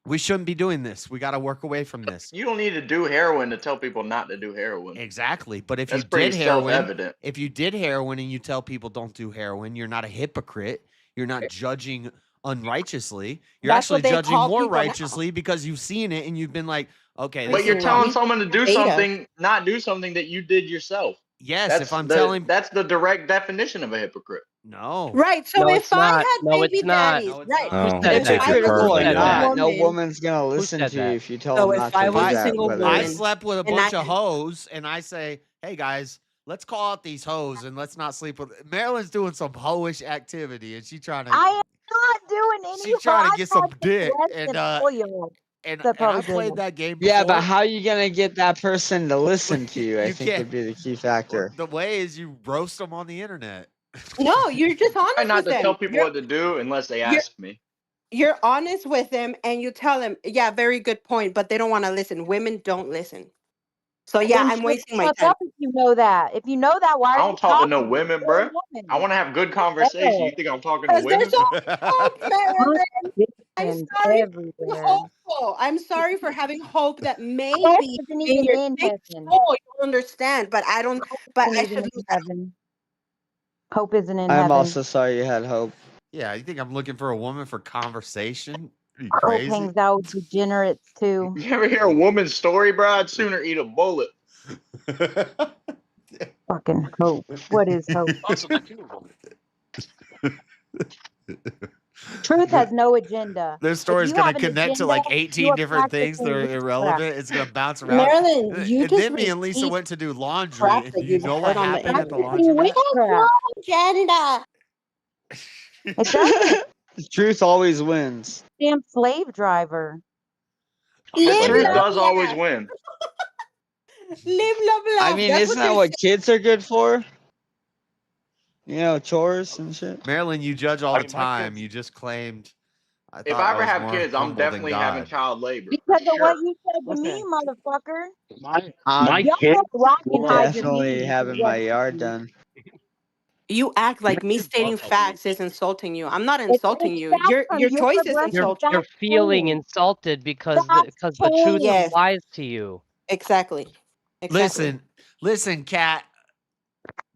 we shouldn't be doing this. We got to work away from this. You don't need to do heroin to tell people not to do heroin. Exactly. But if That's you pretty did heroin, self-evident. if you did heroin and you tell people don't do heroin, you're not a hypocrite. You're not judging unrighteously. You're That's what actually they judging call more people now. righteously because you've seen it and you've been like, okay, But this you're is telling wrong. someone to do Beta. something, not do something that you did yourself. Yes, That's if I'm the, telling that's the direct definition of a hypocrite. no. Right. So No, if it's I not. had No, baby it's not. daddies, No, it's right? not. No, said If that? I was a Hypocritical or said single that? not, no woman, woman's gonna listen said to you that? if you tell so them if not I to do was a that. single Whether I woman, it's slept with a and I bunch of had hoes, and I say, hey guys, let's call out these hoes and let's not sleep with. Marilyn's doing some hoish activity, and she trying to. I am not doing any. She trying to I've get some had dick, less and than oil. and That and I probably played did. that game yeah, but before. how you gonna get that person to listen to you? I You think can't. would be the key factor. The way is you roast them on the internet. no, you're just Try honest not with to tell them. people what to do unless they You're ask me. you're honest with them, and you tell them, yeah, very good point, but they don't want to listen. Women don't listen. So yeah, Then I'm shut wasting the my fuck time. up if you know that. If you know that, why I are you don't talk to no talking? women, You're a bruh. woman. I want to have good conversation. You think I'm talking to Because there's women? always hope, Marilyn. I'm Contradictions sorry for being everywhere. hopeful. I'm sorry for having hope that Hope maybe isn't in even your in thick heaven. soul you'll understand, but I don't. But Hope I isn't should even lose in heaven. Hope isn't in I'm heaven. also sorry you had hope. Yeah, you think I'm looking for a woman for conversation? Are you Hope crazy? hangs out with degenerates too. You ever hear a woman's story, bro? I'd sooner eat a bullet. Fucking hope. What is hope? Truth has no agenda. This If story's you gonna have an connect to agenda, like you 18 are different things that are practicing witchcraft. irrelevant. It's gonna bounce around. Marilyn, you And just then me and Lisa repeat went to do laundry, crap and that you you've know heard what on the happened at the internet. Practicing laundromat? witchcraft. Agenda. It doesn't. Truth always wins. Damn slave driver. The Live, truth love, does always laugh. win. Live, love, I love. mean, That's isn't what that you're what kids are good for? You know, chores and shit. Marilyn, you judge all I the mean, my time. kids- You just claimed. I If thought I ever was have more kids, I'm humble than definitely having God. child labor. Because For of what sure. you said to me, Listen, motherfucker. my Y'all kids both rock and will hide your Definitely meat. having my yard done. You act my like me kids stating love helping me. facts is insulting you. I'm not It's insulting you. facts Your from your your choice is You're progression. insulting. you're Facts feeling change. insulted because Facts the truth change. Yes, applies to you. exactly. Exactly. Listen, Kat.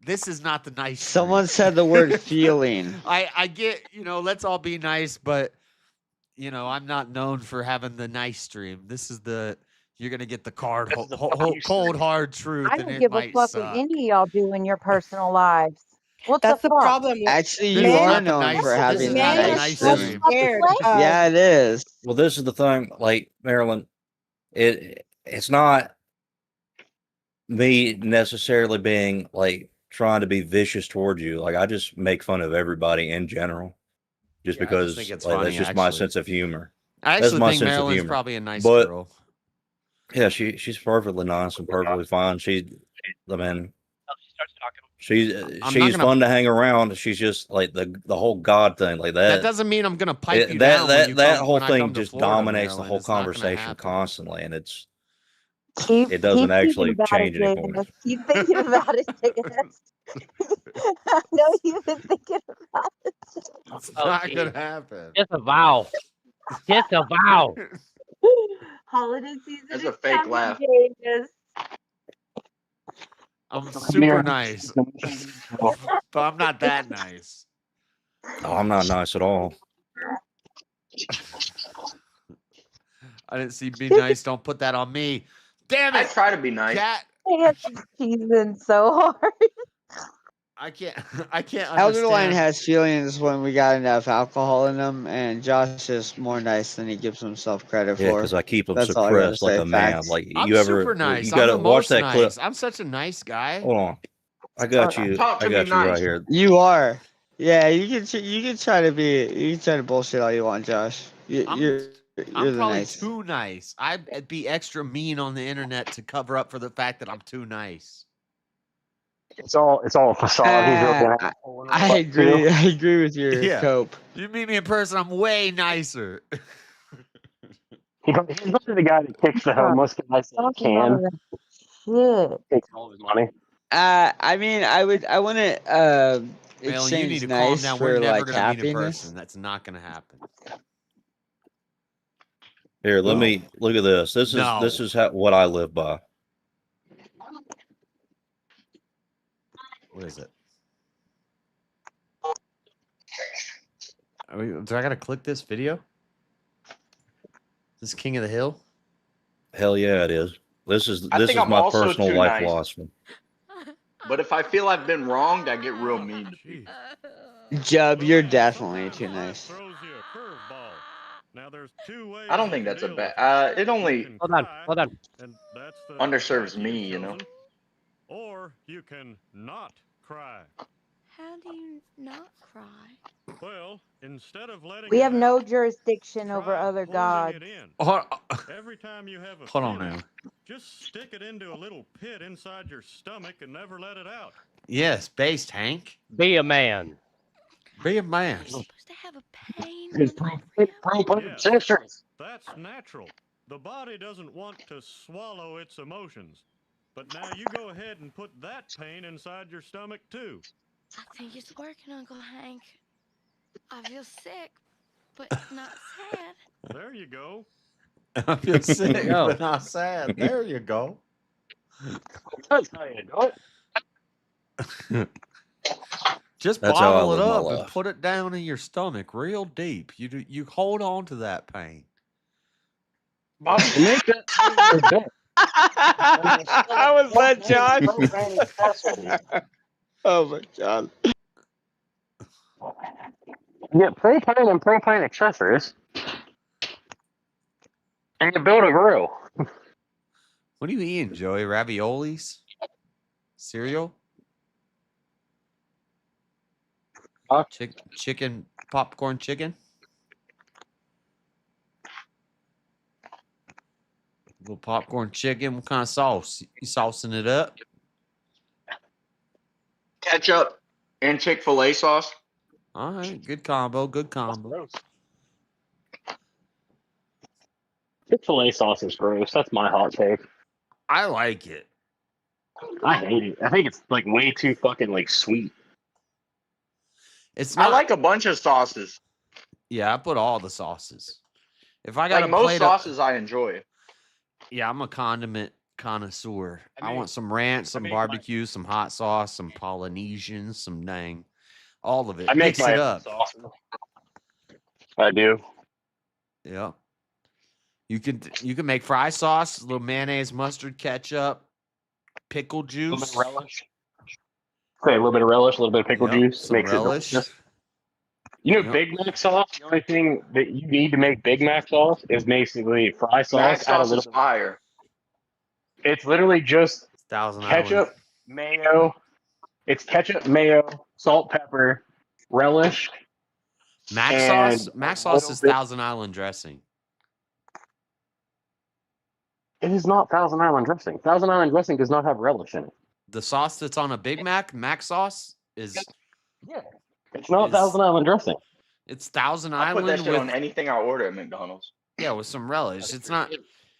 This is not the nice Someone stream. said the word feeling. I get, let's all be nice, but I'm not known for having the nice stream. This is you're gonna get the cold hard truth, I and don't it give a might fuck what suck. any of y'all do in your personal lives. What That's the the fuck? problem. Actually, This you is are not the known nice. for This having is the not the Men nice nice are stream. stream. scared of. Yeah, it is. Well, this is the thing, like Marilyn, it's not me necessarily being like trying to be vicious towards you. Like I just make fun of everybody in general, just Yeah, I just because think it's like funny, that's just my actually. sense of humor. I That's actually my think sense of Marilyn's humor. probably a nice But girl. yeah, she's perfectly nice and perfectly fine. I mean, she's I'm not gonna. fun to hang around. She's just like the whole God thing, like That that. doesn't mean I'm gonna pipe you That down when you that come whole when I thing come to just Florida, dominates the Marilyn. whole It's not gonna conversation happen. constantly, and it Keep doesn't thinking actually about change it, any points. Janice. Keep thinking about it, Janice. I know you've been thinking about it. It's Oh, not geez. gonna happen. Disavow. Disavow. Holiday season That's is a fake coming, laugh. Janice. I'm So come here. super nice, but I'm not that nice. Oh, I'm not nice at all. I didn't see be nice. Don't put that on me. Damn I it, try to be nice. Cat. She's in so hard. I can't. I can't Elderline understand. has feelings when we got enough alcohol in them, and Josh is more nice than he gives himself credit Yeah, for. because I keep them That's all I gotta suppressed like say. a man. Facts. Like I'm you ever, super nice. you I'm gotta the watch most that clip. nice. I'm such a nice guy. Hold on, I got you. Talk I to me got you right nice. here. You are. Yeah, you can try to be. You can try to bullshit all you want, Josh. I'm You're I'm the probably nice. too nice. I'd be extra mean on the internet to cover up for the fact that I'm too nice. It's all a facade. He's really an asshole in real I life, agree. too. I agree with your Yeah. cope. You meet me in person, I'm way nicer. He's probably the guy that kicks the homeless guy so he Talking all can. that shit. Takes all his money. I mean, I want to Marilyn, you exchange need to nice calm down. for We're never like going to meet in happiness. person. That's not going to happen. Here, let No. me look at this. This No. is what I live by. What is it? Do I got to click this video? This King of the Hill? Hell yeah, it is. This is I think I'm my also personal too life nice. philosophy. But if I feel I've been wronged, I get real mean to people. Jub, you're definitely too nice. I don't think that's a bad. It only Hold on. underserves me, you know. Or you can not cry. How do you not cry? Well, instead of letting We it have out, no jurisdiction over other holding gods. it in. Every time you have a Hold on feeling, now. just stick it into a little pit inside your stomach and never let it out. Yes, based, Hank. Be a man. Be a man. You're supposed to have a pain. Yes, Sisters. that's natural. The body doesn't want to swallow its emotions. But now you go ahead and put that pain inside your stomach too. I think it's working, Uncle Hank. I feel sick, but not sad. There you go. I feel sick, Yo. but not sad. There you go. That's how you do it. Just That's how I bottle it live my up and life. put it down in your stomach real deep. You hold on to that pain. Make that pain your bed. How was that, John? Oh my God. You get propane and propane accessories, and you build a grill. What are you eating, Joey? Raviolis? Cereal? Chicken, popcorn chicken? Little popcorn chicken. What kind of sauce? You saucing it up? Ketchup and Chick-fil-A sauce. All right, good combo. Good combo. Chick-fil-A sauce is gross. That's my hot take. I like it. I hate it. I think it's like way too fucking like sweet. It's I not. like a bunch of sauces. Yeah, I put all the sauces. If I got Like a most plate sauces, I enjoy. yeah, I'm a condiment connoisseur. I want some ranch, some make barbecue, some hot sauce, some Polynesian, some dang, all of it. I make Mix my it own up. sauce. I do. Yeah. You can make fry sauce, a little mayonnaise, mustard, ketchup, pickle A little bit juice. of relish. Say a little bit of relish, a little bit of pickle Yep, juice some makes relish. it delicious. You know, Yep. Big Mac sauce. The only thing that you need to make Big Mac sauce is basically fry sauce. Mac add a sauce little is bit. fire. It's literally just Thousand Island. ketchup, mayo. It's ketchup, mayo, salt, pepper, relish. Mac and sauce. Mac a sauce little is bit- Thousand Island dressing. It is not Thousand Island dressing. Thousand Island dressing does not have relish in it. The sauce that's on a Big Mac, Mac sauce, is Yeah. It's not Is- Thousand Island dressing. it's Thousand I put that Island shit with on anything I order at McDonald's. yeah, with some relish. It's not.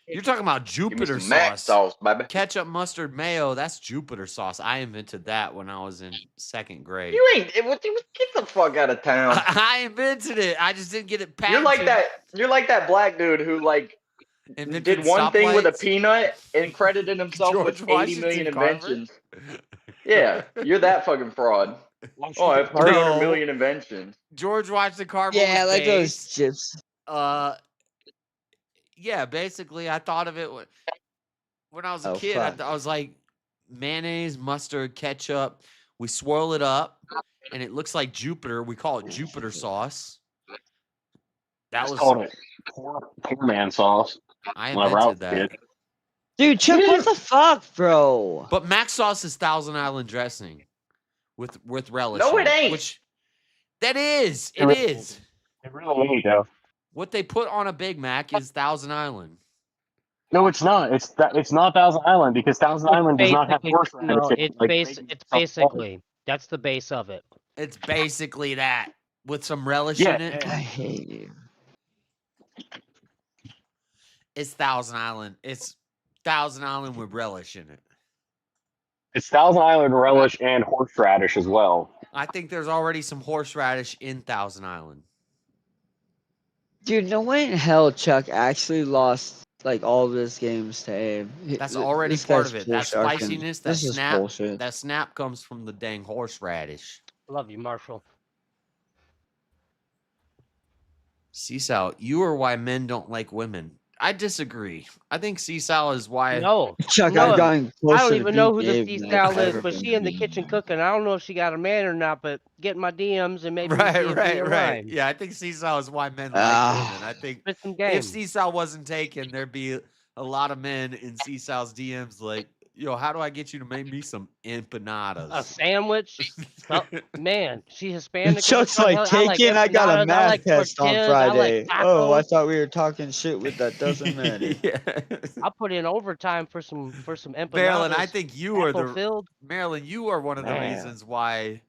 You're talking about Give me Jupiter some Mac sauce. sauce, baby. Ketchup, mustard, mayo. That's Jupiter sauce. I invented that when I was in second grade. You ain't. Get the fuck out of town. I invented it. I just didn't get it patented. You're like that. You're like that black dude who like Invented did one thing with a stoplights. peanut and credited himself with George 80 million Washington Carver? inventions. Yeah, you're that fucking fraud. Oh, I have 300 No. million inventions. George Washington Carver. Yeah, was like those based. chips. Yeah, basically, I thought of it when I was a Oh, kid. fuck. I was like, mayonnaise, mustard, ketchup. We swirl it up, and it looks like Jupiter. We call it Jupiter sauce. That It's was called it poor man sauce. I Whenever I was invented a that. kid. Dude, Chip, what the fuck, bro? But Mac sauce is Thousand Island dressing with relish. No, in it ain't. Which that is. It It really is. It really ain't though. What they put on a Big Mac is Thousand Island. No, it's not. It's not Thousand Island because Thousand Island does not have horseradish. No, in it, it's like base. bacon It's sauce. basically that's the base of it. It's basically that with some relish Yeah, in it. I hate you. It's Thousand Island. It's Thousand Island with relish in it. It's Thousand Island relish and horseradish as well. I think there's already some horseradish in Thousand Island. Dude, no way in hell Chuck actually lost like all of his games to Abe. That's already This part guy's of it. That bullshitting. spiciness, that This is snap, bullshit. that snap comes from the dang horseradish. Love you, Marshall. Seasal, you are why men don't like women. I disagree. I think Seasal is why. No, Chuck, no, I've gotten I closer don't to even know who beat the Abe than C-Sal I've is, ever but been she in to the beat kitchen him. cooking. I don't know if she got a man or not, but getting my DMs and maybe we Right, can be right. aligned. Yeah, I think Seasal is why men like Ah. women. I think Spit some if game. Seasal wasn't taken, there'd be a lot of men in Seasal's DMs like, yo, how do I get you to make me some A empanadas? sandwich? Man, she Hispanic. Chuck's like, take in, I got a empanadas, I math like test on tortillas, I like Friday. Oh, I tacos. thought we were talking shit with that doesn't matter. Yeah. I'll put in overtime for some empanadas. Marilyn, I think you are the Filled. Marilyn, you are one of the Man. reasons why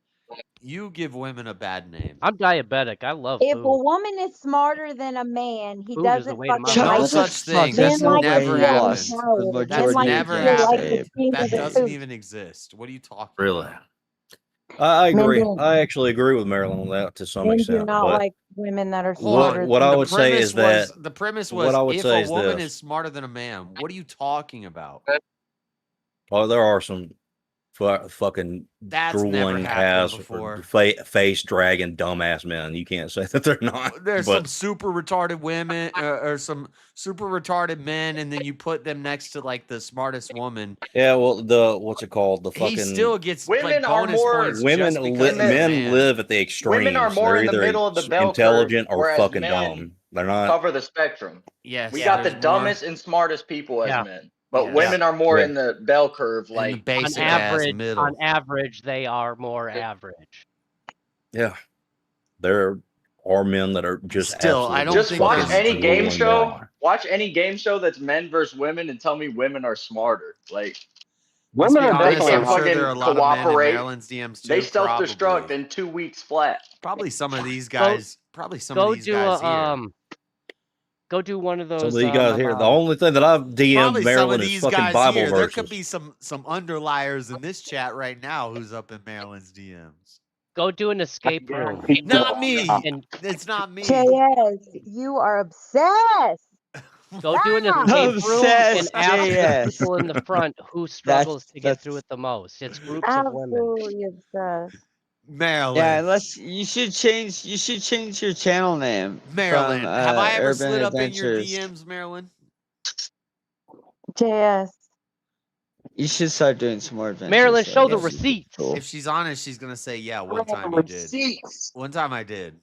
you give women a bad name. I'm diabetic. I love If a food. woman is smarter than a man, he Food is the doesn't way to my fucking No like life. such thing. men That's like to never feel happened. empowered. That's Men like to never feel like the happened. king of That the doesn't coop. even exist. What are you talking Really? about? I Men agree. don't. I actually agree with Marilyn on that to some Men do extent. not But like women that are Hold smarter. on. what I The would say premise is that was the premise what was I would if say a is woman this. is smarter than a man, what are you talking about? Oh, there are some fucking That's never drooling happened ass, before. face dragging dumbass men. You can't say that they're not. There's but some super retarded women or some super retarded men, and then you put them next to like the smartest woman. yeah, well, the what's it called? The He fucking still gets Women like are bonus more points women. just because he's a Men man. live at the women are extremes. more They're in the either middle of the bell curve, intelligent or whereas fucking men dumb. They're not. cover the spectrum. Yes, We got the there's more dumbest and smartest people as Yeah. men, but Yes. women are more Yeah. in the bell curve, in the like On basic ass average, middle. they are more average. Yeah, there are men that are just Still, I absolutely don't just think watch there's any game drooling show. down. Watch any game show that's men versus women, and tell me women are smarter. Like Let's Women be are they honest. definitely can't I'm sure fucking there are a lot of men in cooperate. Maryland's DMs They too. self-destruct Probably, in 2 weeks flat. probably some of these Go guys. Probably some of go these do guys a here. go do one of Some those of you guys here. The only thing that I've DM'd Probably some of Maryland is these fucking guys Bible here. There verses. could be some underliers in this chat right now who's up in Maryland's DMs. go do an escape room. Not me. And It's not me. JS, you are obsessed. go do an Ah. escape room and Obsessed, ask the JS. people in the front who struggles to get through it the most. It's groups of women. Absolutely obsessed. Maryland. Yeah, unless you should change your channel name. Maryland. From, Have I ever Urban slid up in your Adventures. DMs, Maryland? JS. You should start doing some more adventures. Maryland, though. show the That'd be receipts. cool. If she's honest, she's gonna say, "Yeah, one time you did. One time I did.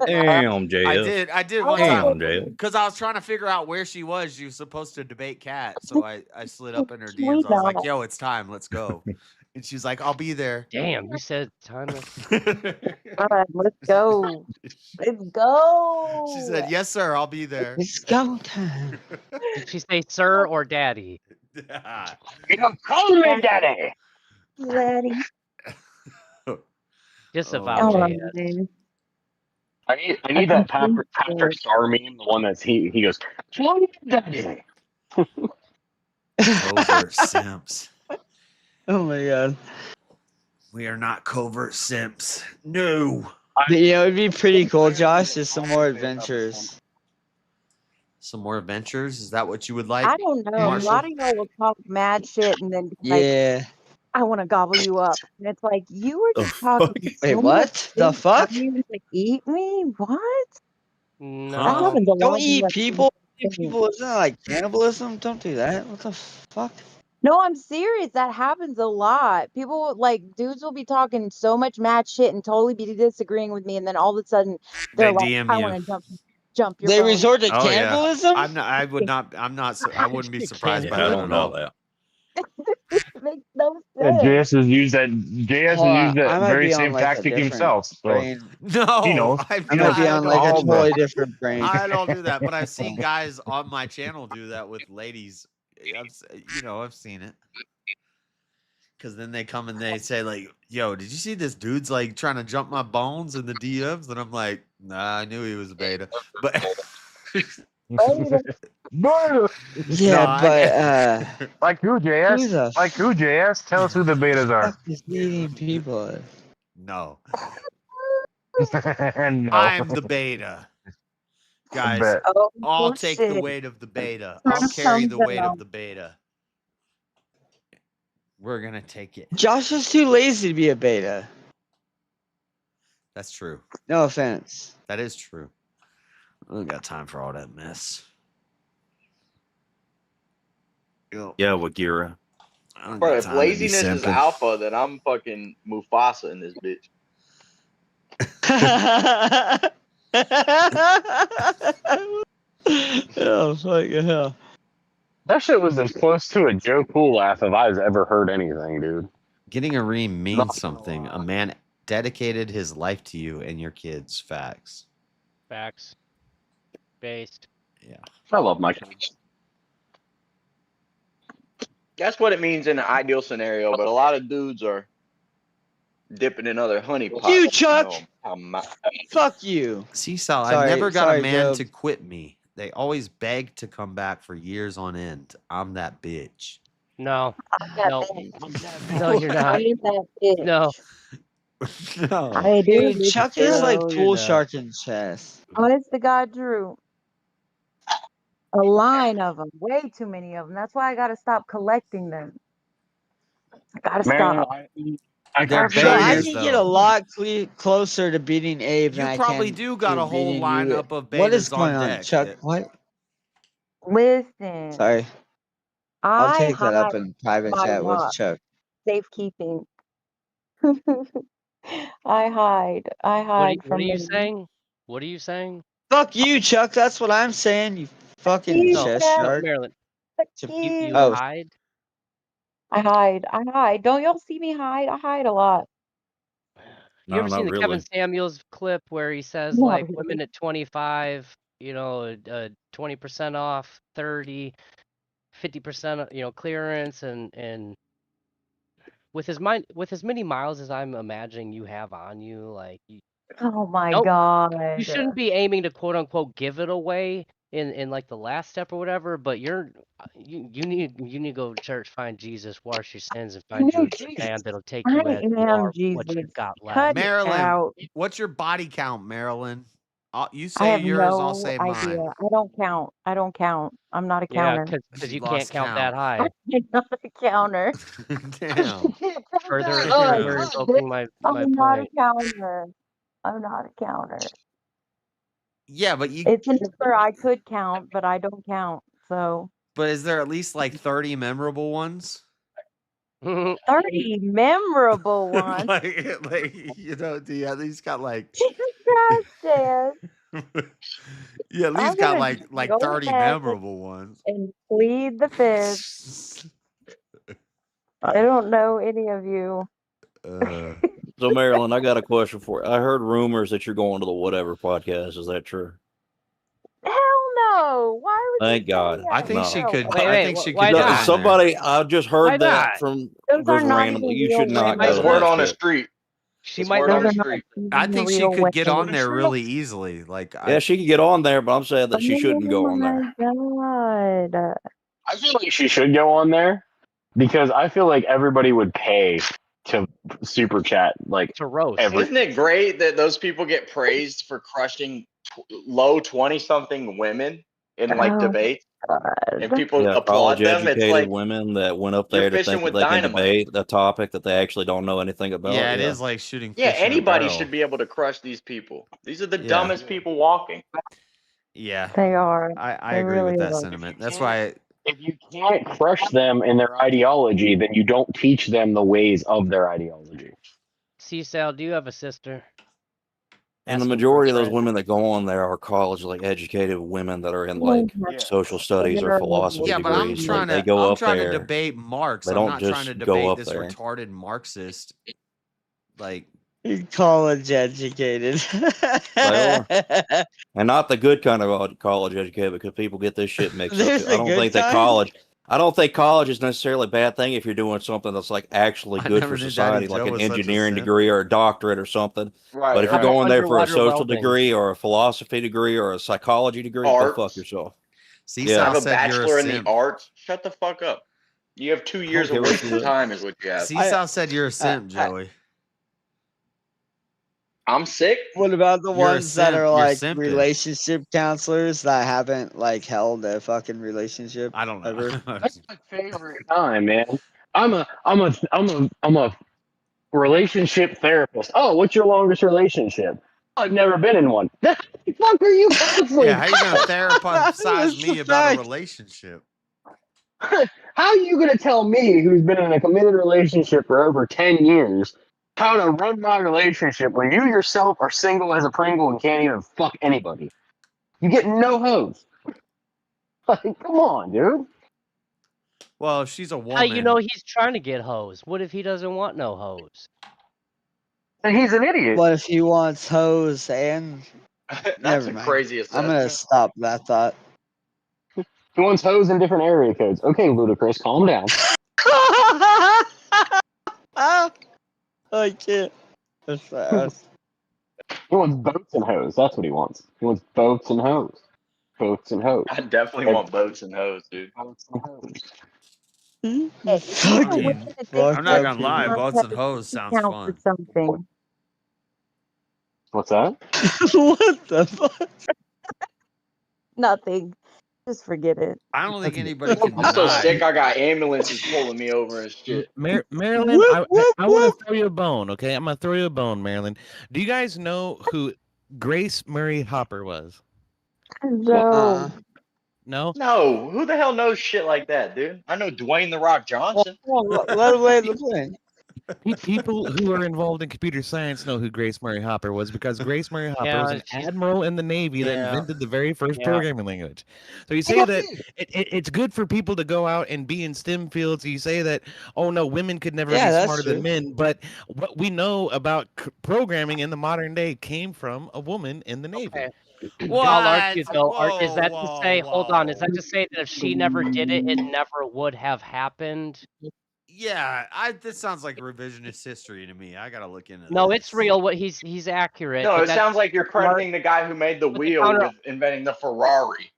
Damn, JS. I did one Damn, time JS. because I was trying to figure out where she was. She was supposed to debate Cat, so I slid up in her DMs. I was like, "Yo, it's time. Let's go." And she's like, "I'll be there." Damn, you said time. All right, let's go. Let's go. She said, "Yes, sir. I'll be there." It's go time. Did she say sir or daddy? You don't call me daddy. Daddy. Disavow Oh, JS. man. I need that Patrick Star meme, the one that's he goes, "Call me daddy." Covert simps. Oh my god. We are not covert simps. No. You know, it'd be pretty cool, Josh. Just some more adventures. Some more adventures? Is that what you would like? I don't know. Marshall? A lot of y'all will talk mad shit and then be like, Yeah. I want to gobble you up. And it's like, you were just talking. Wait, so what? much The shit, fuck? You to eat me? What? That No. happens a lot. Don't in eat like, people. Eat people. Isn't that like cannibalism? Don't do that. What the fuck? No, I'm serious. That happens a lot. People like dudes will be talking so much mad shit and totally be disagreeing with me, and then all of a sudden they're They like, DM "I you. want to jump your." They phone." resort to Oh, yeah. cannibalism? I'm not. I would not. I'm not. I wouldn't be surprised by Yeah, I that don't at know all. that. It makes no Yeah, sense. JS has used that. JS Hold has on, used I that might very be on same like a tactic different himself. So brain. No, he knows. I might be on like a totally different brain. I don't do that, but I've seen guys on my channel do that with ladies. I've seen it. Because then they come and they say like, "Yo, did you see this dude's like trying to jump my bones in the DMs?" And I'm like, "Nah, I knew he was a beta." But No, Yeah, but like who, who JS? the Like who, JS? Tell us who the betas are. fuck is eating people? No. No. I'm the beta. Guys, Bet. Oh, I'll take the shit. weight of the beta. I'll carry the weight of the beta. We're going to take it. Josh is too lazy to be a beta. That's true. No offense. That is true. I don't got time for all that mess. Yeah, Wagira. I don't Bro, got if time to be laziness is simping. alpha, then I'm fucking Mufasa in this bitch. Oh, fuck hell. That shit was as close to a Joe Cool laugh if I've ever heard anything, dude. Getting a ream means something. A man dedicated his life to you and your kids. Facts. Facts. Based. Yeah. I love my kids. That's what it means in an ideal scenario, but a lot of dudes are dipping in other honey pots. You, Chuck! know, Fuck you. Seesaw, I've Sorry- never got sorry, a man Job. to quit me. They always beg to come back for years on end. I'm that bitch. No. that No. bitch. No, you're not. I am that bitch. No. No. I do. Dude, Chuck is like No, pool you're not. shark in chest. Honest to God, Drew. A line of them. Way too many of them. That's why I got to stop collecting them. I got to Man, stop. I They're can't Bro, I betas, can though. get a lot closer to beating Abe You than I probably can do got to a whole beating you. lineup of betas What is going on on, deck. Chuck? What? Listen. Sorry. I'll I take that up hide in private my chat with rock. Chuck. Safekeeping. I hide. I What hide are from you them. saying? What are you saying? Fuck you, Chuck. That's what I'm saying. You fucking You No, chest Chuck. no, shark. Marilyn. Fuck You Oh, hide? I hide. I hide. Don't y'all see me hide? I hide a lot. You No, ever seen not the Kevin really. Samuels clip where he says Not like really. women at 25, 20% off, 30, 50%, clearance, and with as many miles as I'm imagining you have on you, like Oh my don't God. you shouldn't be aiming to quote unquote give it away in like the last step or whatever, but you need to go to church, find Jesus, wash your sins, and find you a good man that'll take I you as you am are, what Jesus. you've got left. Cut it Marilyn, out. what's your body count, Marilyn? You I say have yours, I'll no say idea. mine. I don't count. I don't count. I'm not a Yeah, counter. because She you can't lost count that count. high. I'm not a counter. Damn. Further Look, invoking my I'm not a point. counter. I'm not a counter. Yeah, but It's a number I could count, but I don't count. So but is there at least like 30 memorable ones? 30 memorable ones. like do you at least got like Jesus Christ, Dad. you at I'm least got gonna like just 30 go ahead memorable ones. and plead the fifth. I don't know any of you. So, Marilyn, I got a question for you. I heard rumors that you're going to the Whatever podcast. Is that true? Hell no. Why would Thank God. I think she No. could. Wait, I think she why could get not? on there. Somebody, I just Why heard that not? from Those are just not randomly. even You real should not women. go That's to word that on the shit. street. She That's might word know on the Those are not street. I even think she real could get on women. there really easily. Like Yeah, she could get on there, but I'm saying that she shouldn't go Oh on there. my God. I feel like she should go on there because I feel like everybody would pay to super chat like to roast. Isn't it great that those people get praised for crushing low 20-something women in like Oh debates, and people Yeah, applaud them? It's college-educated like women that went up you're there to fishing think that with they can dynamite. debate a topic that they actually don't know anything about. Yeah, it is like shooting Yeah, fish in a anybody barrel. should be able to crush these people. These are the Yeah. dumbest people walking. Yeah, They are. I They agree with really that are. sentiment. That's why if you can't crush them in their ideology, then you don't teach them the ways of their ideology. C-Sal, do you have a sister? And the Asking for a majority of those friend. women that go on there are educated women that are in Oh like my social studies or philosophy yeah, but I'm degrees. trying They to go I'm up trying to there. debate Marx. They I'm don't not trying to just go debate up this there. retarded Marxist. Like college educated. They are. And not the good kind of college educated, because people get this shit mixed up. There's I a don't good think that kind. I don't think college is necessarily a bad thing if you're doing something that's like actually I good never for knew Daddy society, Joe like an was such a engineering simp. degree or a doctorate or something. Right, But if you're right. going there for a Underwater social welding. degree or a philosophy degree or a psychology degree, go fuck Arts. yourself. Seesaw Have a said you're a bachelor in the simp. arts. Shut the fuck up. You have 2 years give of a wasted shit. time, is what you have. Seesaw said you're a simp, Joey. I'm sick. What about the You're a ones that simp. are You're like simping. relationship counselors that haven't like held a fucking relationship? I don't know. Ever? That's my favorite time, man. I'm a relationship therapist. Oh, what's your longest relationship? I've never been in one. The fuck are you counseling? Yeah, how you gonna therapize That's me the about a fact. relationship? How are you gonna tell me, who's been in a committed relationship for over 10 years, how to run my relationship when you yourself are single as a Pringle and can't even fuck anybody? You get no hoes. Like, come on, dude. Well, if she's a woman, How you know he's trying to get hoes? What if he doesn't want no hoes? And he's an idiot. What if he wants hoes and That's never a mind. crazy I'm gonna assessment. stop that thought. He wants hoes in different area codes. Okay, Ludacris, calm down. I can't. That's fast. He wants boats and hoes. That's what he wants. He wants boats and hoes. Boats and hoes. I definitely want boats and hoes, dude. Boats and hoes. Hey, Fucking fucked I'm not up gonna lie, people. boats and hoes sounds count for fun. something. What's that? What the fuck? Nothing. Just forget it. I don't think anybody can I'm so deny. sick. I got ambulances pulling me over and shit. Marilyn, I want to throw you a bone, okay? I'm going to throw you a bone, Marilyn. Do you guys know who Grace Murray Hopper was? No. No? No, who the hell knows shit like that, dude? I know Dwayne the Rock Johnson. Let away the plane. People who are involved in computer science know who Grace Murray Hopper was because Grace Murray Hopper Yeah, was an she's- admiral in the Navy that Yeah. invented the very first Yeah. programming language. So you say that it's good for people to go out and be in STEM fields. You say that, oh no, women could never Yeah, be that's smarter true. than men. But what we know about programming in the modern day came from a woman in the Navy. Okay. What? I'll argue though. Is Whoa, that to whoa, say? Hold on. Is whoa. that to say that if she never did it, it never would have happened? Yeah, this sounds like revisionist history to me. I gotta look into No, this. it's real. What he's accurate. No, but it that's sounds like you're crediting the guy who made the wheel counter- with inventing the Ferrari.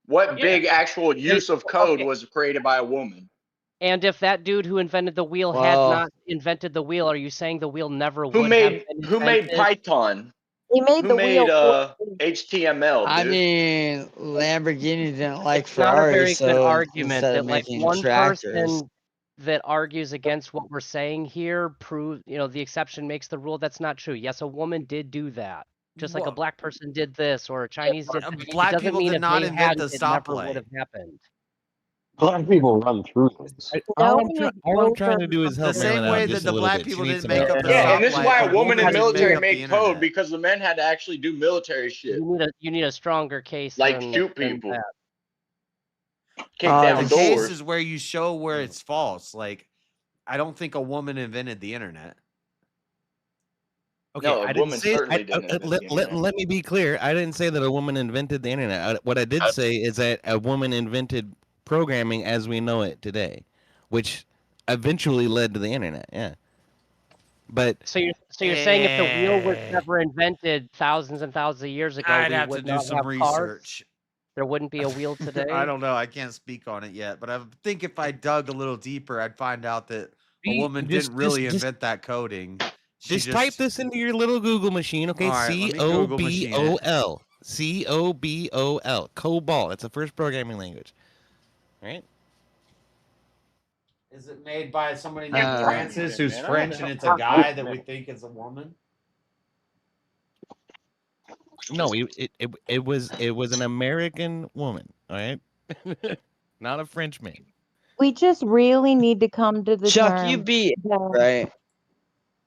What Yeah. big actual use of code okay. was created by a woman? And if that dude who invented the wheel had not invented the wheel, are you saying the wheel never Who would made have been who made invented? Python? He made Who the made wheel. HTML, dude? I mean, Lamborghini didn't like It's not a Ferrari, very good so argument instead that of like making one tractors, person that argues against what we're saying here proves, the exception makes the rule. That's not true. Yes, a woman did do that. Just like a black person did this or a Chinese did. It Black doesn't people mean did if not they invent hadn't, the it never stoplight. would have happened. Black people run through this. All I'm trying to do is help The same Marilyn way out that just the a little black bit. She people needs didn't some make help. up the Yeah, and this is why stoplight, a woman in didn't military make up made the code internet. because the men had to actually do military shit, You need a stronger case. like than, shoot than people, that. kick down The case doors. is where you show where it's false. Like, I don't think a woman invented the internet. Okay, No, I a didn't woman say. certainly didn't invent the internet. Let me be clear. I didn't say that a woman invented the internet. What I did say is that a woman invented programming as we know it today, which eventually led to the internet. Yeah, but So you're saying if the wheel was never invented thousands and thousands of years ago, I'd we have to would do not some have cars? research. There wouldn't be a wheel today. I don't know. I can't speak on it yet, but I think if I dug a little deeper, I'd find out that a woman didn't really invent that coding. She just type this into your little Google machine, okay? All right, let me Google machine it. COBOL. COBOL. COBOL. That's the first programming language. Right? Is it made by somebody named named Francis, Francis who's man? I French don't and know. it's a guy that we think is a woman? No, it was an American woman, all right? Not a Frenchman. We just really need to come to the Chuck, term you beat that right.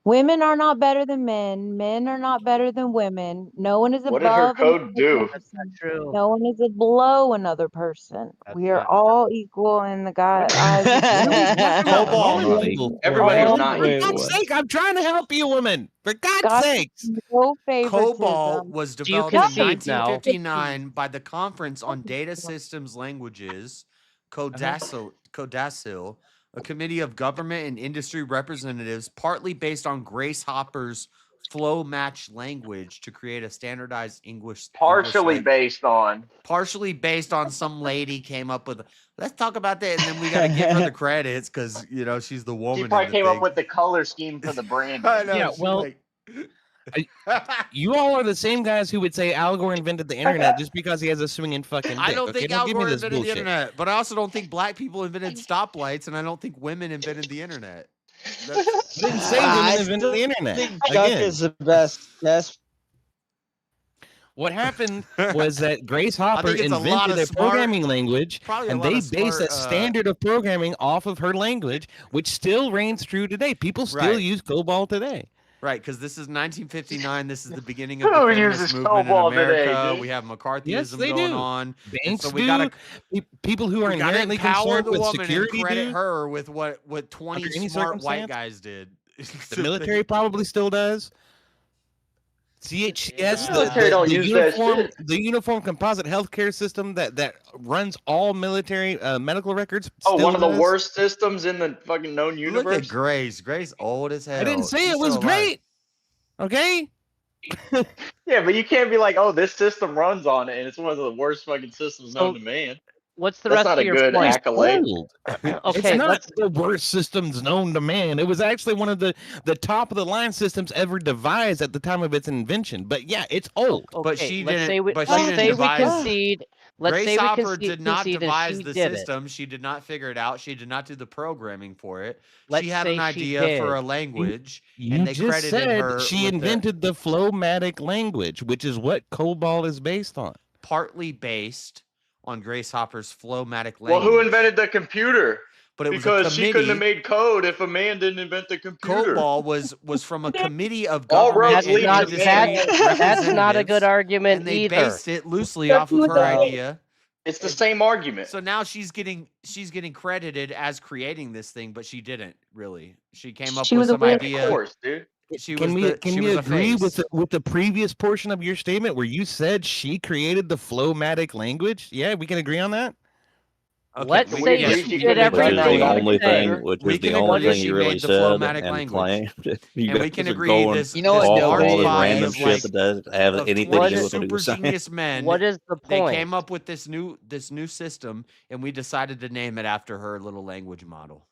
women are not better than men. Men are not better than women. No one is What did her above code another do? person. True. No one is below another person. We are all equal in the God eyes of God. Everybody's not For equal. God's sake, I'm trying to help you, woman. For God's God sakes. no favoritism. COBOL was developed in 1959 by the Conference on Data Systems Languages, Codacil, a committee of government and industry representatives, partly based on Grace Hopper's flow match language to create a standardized English Partially based on. partially based on some lady came up with let's talk about that, and then we got to give her the credits because she's the woman. She probably in the came thing. up with the color scheme for the brand. I know, Yeah, she, well, you all are the same guys who would say Al Gore invented the internet just because he has a swinging fucking dick. I don't okay? think Don't Al give me Gore this invented the bullshit. internet, but I also don't think black people invented stoplights, and I don't think women invented the internet. I didn't say women invented the internet. think Chuck Again, is the best. Yes. what happened was that Grace Hopper think it's a lot invented of a smart- programming language, probably a and lot they of based smart, a standard of programming off of her language, which still reigns true today. People still Right. use COBOL today. Right, because this is 1959. This is the beginning of Who the uses feminist movement in COBOL today, America. dude? We have McCarthyism Yes, they going do. on. and Banks so we do. gotta People who are we gotta inherently empower concerned the with woman and security credit do. her with what 20 Under any smart white circumstance. guys did. The military probably still does. CHS, Military don't use that shit. the uniform composite healthcare system that runs all military medical records. Oh, still one of the does. worst systems in the fucking known Look universe. at Grace. Grace old as hell. I didn't say She's it was still alive. great. Okay. Yeah, but you can't be like, oh, this system runs on it, and it's one of the worst fucking systems known to man. What's the That's rest not of a your good point? accolade. It's Okay, not let's the worst systems known to man. It was actually one of the top of the line systems ever devised at the time of its invention. But yeah, it's old. okay, But she let's didn't. say we, but she let's didn't say we devise. concede. Let's Grace say we Hopper concede, did not concede and devise she the did it. system. She did not figure it out. She did not do the programming for it. Let's she had say an she idea for did. a language, You and they just credited said her she with invented the Flowmatic language, which is what COBOL is based on. partly based on Grace Hopper's Flowmatic Well, language. who invented the computer? But it was Because a she couldn't have committee. made code if a man didn't invent the computer. COBOL was from a committee of All government roads and lead to industry that's not a good representatives, argument and they either. based it loosely off of her idea. It's the same argument. So now she's getting credited as creating this thing, but she didn't really. She came up She with was a some whiz, idea. of course, dude. She Can was we the, can she we was a agree with face. the previous portion of your statement where you said she created the Flowmatic language? Yeah, we can agree on that. Okay, Let's we- say yes, you we did can agree Which is everything the you only say. thing. Which We is the can only agree thing she you really made the said Flowmatic and language. claimed. You And we guys can are agree going this, You know what, this all Dylan? this large random body of shit like that doesn't have of anything 20 to do with what he super was saying. genius men. What is the They point? came up with this new system, and we decided to name it after her little language model.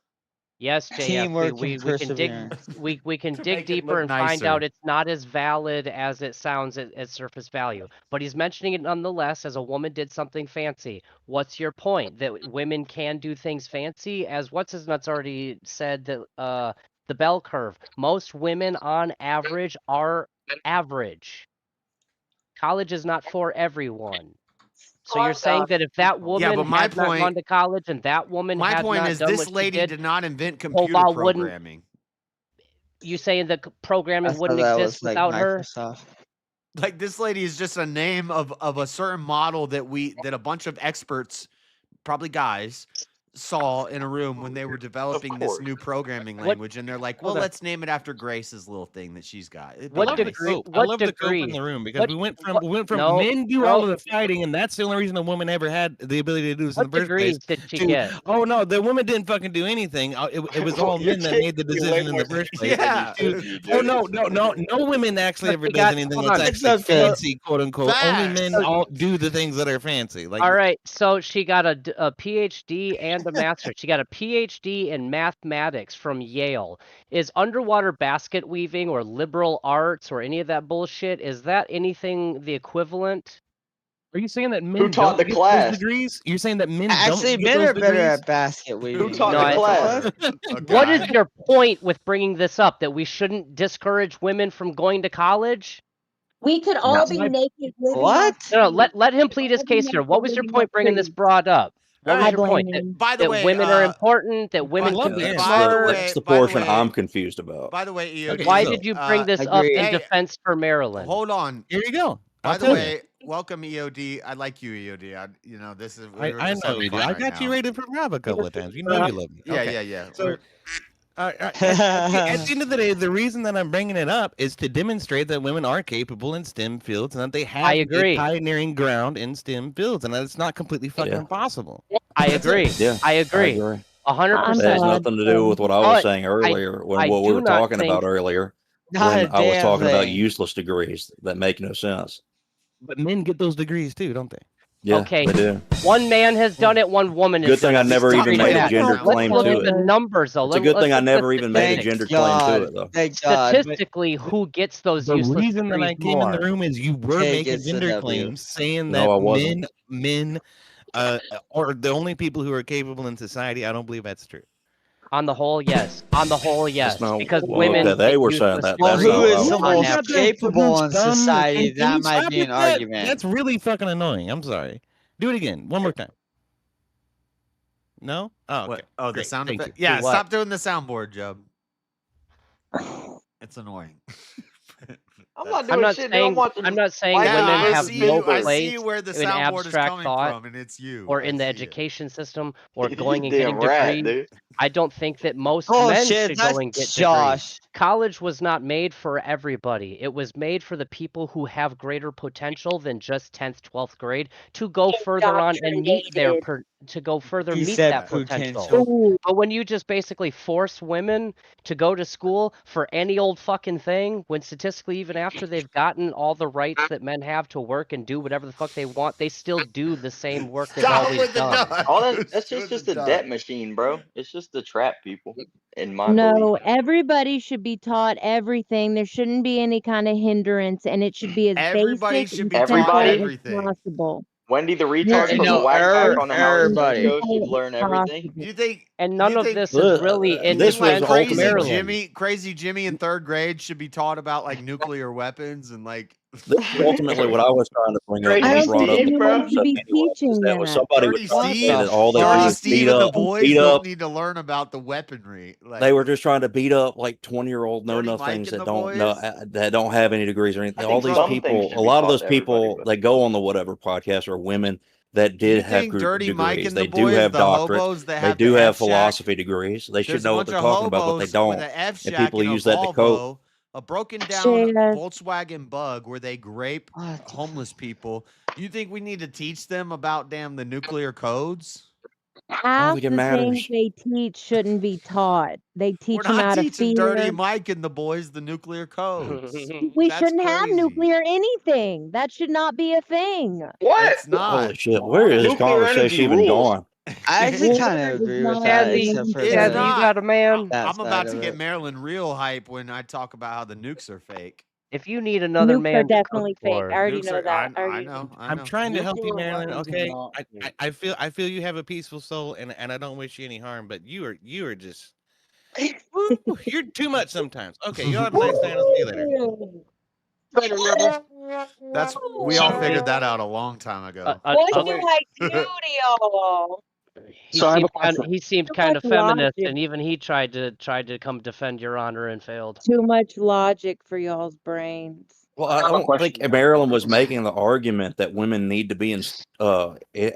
Yes, JF, Teamwork we and can dig perseverance. we can To dig make it deeper look and find nicer. out it's not as valid as it sounds at surface value. But he's mentioning it nonetheless as a woman did something fancy. What's your point? That women can do things fancy? As what's his nuts already said that the bell curve. Most women on average are average. College is not for everyone. So you're saying that if that woman Yeah, but my had not gone point. to college and that woman My had point not is, done this what she lady did, did not invent computer COBOL wouldn't. programming. You saying that I programming thought wouldn't that exist was like without her? Microsoft. Like, this lady is just a name of a certain model that a bunch of experts, probably guys, saw in a room when they were developing this new programming language, and they're like, well, Hold on. let's name it after Grace's little thing that she's got. It'd be What I love nice. the degree? cope. I What love the cope in degree? the room because What? we went from What? from No, men do all bro. of the fighting, and that's the only reason a woman ever had the ability to do this in What the first place. degrees did she To get? oh no, the woman didn't fucking do anything. It was all You're men that taking made the me way decision in more the first place. seriously than Yeah. you To, should, oh dude. no women actually But ever she does got. anything Hold that's on. It's actually okay. fancy, quote unquote. Only men Facts. all do the things that are fancy. Like All right, so she got a PhD and a master's. She got a PhD in mathematics from Yale. Is underwater basket weaving or liberal arts or any of that bullshit, is that anything the equivalent? are you saying that Who men taught don't the get those class? degrees? You're saying that men Actually, don't get men those are better degrees? at basket Who weaving. taught No, the I- class? A What is guy. your point with bringing this up? That we shouldn't discourage women from going to college? We could all No. be My- naked living What? on No, trees. let him We could plead all his be case here. naked What was your living point on bringing this trees. broad up? What was I your blame point? That, you. By the that way, women are important, that women love can be that. That's smart. that's the by the portion way- I'm confused about. By the way, EOD, Okay, Why so, did you bring this up Agreed. in Hey, defense for Maryland? hold on. Here you go. By I'll the tell way, welcome EOD. I like you, EOD. This is I we're know just having you do. fun I right got you now. rated for Rob a couple of times. You know you love me. Yeah, Okay. yeah, yeah. So At the end of the day, the reason that I'm bringing it up is to demonstrate that women are capable in STEM fields and that they have a pioneering ground in STEM fields, and that it's not completely fucking impossible. I agree. Yeah, I agree. 100%. That has nothing to do with what I was saying earlier when what we were talking about earlier. When I was talking about useless degrees that make no sense. But men get those degrees too, don't they? Yeah, Okay. they do. One man has done it. One woman has Good done thing it. I never even made a gender claim Let's to look at the it. numbers, though. It's a good thing I Let's look at never even made a statistics. gender claim to it, though. Thank God. Statistically, who gets those The useless reason that degrees I came in the more? room is you were Hey, making gets the gender W. claims, saying No, I that wasn't. men are the only people who are capable in society. I don't believe that's true. On the whole, yes. On the whole, yes. not- Because well, women okay, they get were saying useless that. Well, That's who not is the what I was most saying. capable in society? That might Stop be an with that. argument. That's really fucking annoying. I'm sorry. Do it again. One more time. No? Oh, okay. What? Oh, the Great. sound Thank effect. you. Yeah, what? stop doing the soundboard, Jub. It's annoying. I'm not I'm doing not shit, dude. saying I'm not saying Michael women Jackson have spin no for it. I place see where the in soundboard is abstract coming thought from, and it's you. or I in the see it. education system or You going and damn getting right, degrees. dude. I don't think that most Oh men shit, should go that's and get degrees. Josh. College was not made for everybody. It was made for the people who have greater potential than just 10th, 12th grade to go further on and meet their to go further He meet said that potential. potential. But when you just basically force women to go to school for any old fucking thing, when statistically even after they've gotten all the rights that men have to work and do whatever the fuck they want, they still do the same work they've Stop always with the done. duck. All Who's that's doing just the a duck? debt machine, bro. It's just to trap people, in my belief. No, everybody should be taught everything. There shouldn't be any kind of hindrance, and it should be as Everybody basic should and be taught simple as everything. possible. Wendy the Yeah, retard You from the know, Whack Pack on the Howard Stern everybody. show should learn everything. Do you think? And none you of think, this is really in this was defense of crazy Maryland. Crazy Jimmy in third grade should be taught about like nuclear weapons and like. This is ultimately what I was trying to bring up Crazy when I he don't brought think up the Steve, bro. anyone should concept be anyway. Is teaching that was that. somebody was Dirty trying to Steve, say that all they Dirty do is Steve beat and the up, boys beat don't up. need to learn about the weaponry. Like, They were just trying to beat up like 20-year-old know Dirty Mike nothings and that the don't know boys. that don't have any degrees or anything. I All think these some things people, should a be lot of taught those to everybody, people but that go on the whatever podcast are women that Do you did have think Dirty Mike degrees. and the They do boys, have the doctorates. hobos that They have do the have F Shack? philosophy degrees. They should There's a know what bunch they're of talking about, but they hobos with don't. an F And Shack people and a use that to cope. Volvo, a broken down Shit. Volkswagen Bug where they grape homeless people. You think we need to teach them about damn the nuclear codes? I don't Half think it the things matters. they teach shouldn't be taught. They We're teach them not out of teaching Dirty fear. Mike and the boys the nuclear codes. We That's shouldn't have crazy. nuclear anything. That should not be a thing. what? It's not. Holy shit! Where is this Nuclear energy conversation even rules. going? I actually kind War of is agree with not that, Tazzy, except for It's Tazzy, the you not. got a man. that I'm about side to of get it. Marilyn real hype when I talk about how the nukes are fake. If you need another Nukes are man to cook definitely fake. I for, already Nukes know are. that. I I already know. I I'm know. trying to help you, Nuclear Marilyn. weapons are Okay, not fake. I feel you have a peaceful soul, and I don't wish you any harm. But you are just woo, you're too much sometimes. Okay, you have a nice day. And I'll see you later. That's we all figured that out a long time ago. What uh, do I do to y'all? he So I have a seemed kind question. he seemed Too kind much of feminist, logic. and even he tried to come defend your honor and failed. Too much logic for y'all's brains. Well, I I have a don't question. think Marilyn was making the argument that women need to be in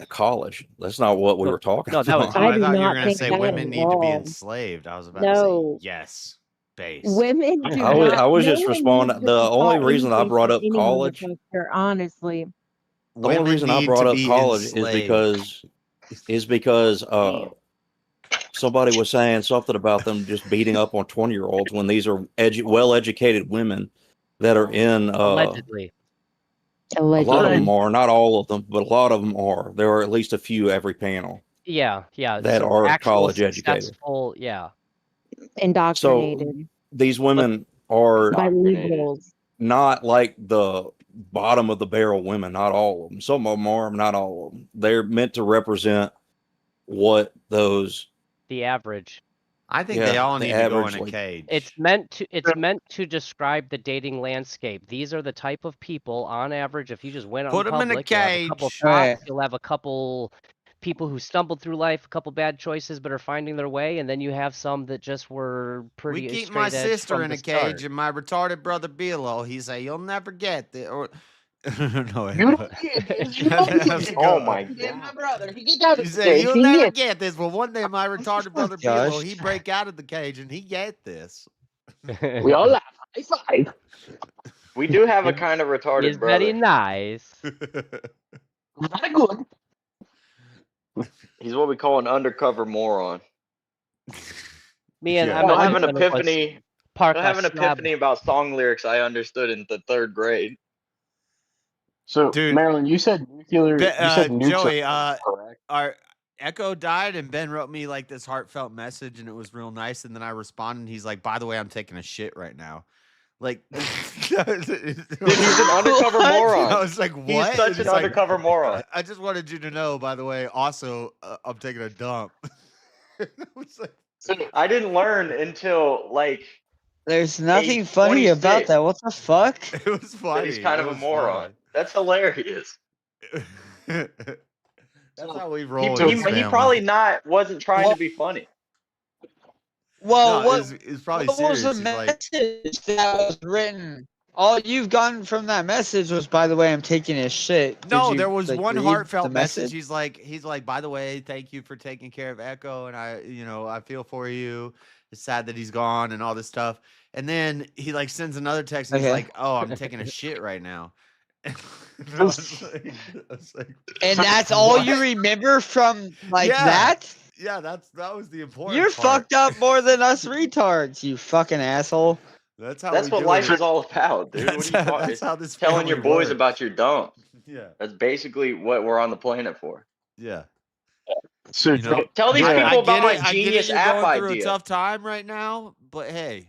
college. That's not what we were talking No, that was about. Oh, I I do thought you were not gonna think say that women at need to be all. enslaved. I was about No. to say yes, base. Women do I not. was No just one needs responding. to The be only taught reason I anything brought from up any college, motherfucker, honestly. the only Women reason I need brought to up be college enslaved. is because somebody was saying something about them just beating up on 20-year-olds when these are well-educated women that are in Allegedly. a lot of them Allegedly. are, not all of them, but a lot of them are. There are at least a few every panel Yeah. that Some are actual college educated. successful. Yeah. So Indoctrinated these women are by liberals. not like the bottom of the barrel women, not all of them. Some of them are, not all of them. They're meant to represent what those The average. I think they all the need to go in average, a like, cage. It's meant to describe the dating landscape. These are the type of people, on average, if you just went out Put in 'em in a public, you'll have a couple cage. Right. thoughts, you'll have a couple people who stumbled through life, a couple bad choices, but are finding their way, and then you have some that just were We pretty keep my straight edge sister from in the a cage, start. and my retarded brother Bilo. He say you'll never get it, or No, You don't get this. You don't get this. Oh my Then my god. brother, he gets out of You the say cage. you'll He never gets. get this. Well, one day my retarded brother Bilo, he break out of the cage and he get this. We all laugh. High five. We do have a kind of retarded He's very brother. nice. Not good. He's what we call an undercover moron. Me and Yeah. I'm He'll have I'm an gonna epiphany. park He'll have a an slab. epiphany about song lyrics I understood in the 3rd grade. So, Dude, Marilyn, you said nuclear. You said nukes Joey, are correct. our Echo died, and Ben wrote me like this heartfelt message, and it was real nice. And then I responded, and he's like, "By the way, I'm taking a shit right now." Like, Dude, he's an undercover moron. I was like, "What?" He's such And an undercover moron. I just wanted you to know. By the way, also, I'm taking a dump. I was like, I didn't learn until like There's nothing age funny about 26 that. What the fuck? it was that funny. he's kind It of a was moron. That's hilarious. funny. That's how we He, roll. he, in this he family. probably wasn't trying to be funny. Well, No, what, it's probably what was the serious. He's like, message that was written? All you've gotten from that message was, by the way, I'm taking a shit. Did no, you, there was like, one read heartfelt the message. He's like, by the way, thank you for taking care of Echo, and I feel for you. It's sad that he's gone and all this stuff. And then he like sends another text, and he's Okay. like, "Oh, I'm taking a shit right now." I was like, And that's all you remember from like Yeah. that? yeah, that was the important. You're part. fucked up more than us retards, you fucking asshole. That's how. That's we what do life it. is all about, dude. What are you talking? That's how this telling your family boys works. about your dumps. Yeah. That's basically what we're on the planet for. Yeah. So, You know, Tell these I people about get my it. I get genius it. You're app going through idea. a tough time right now, but hey,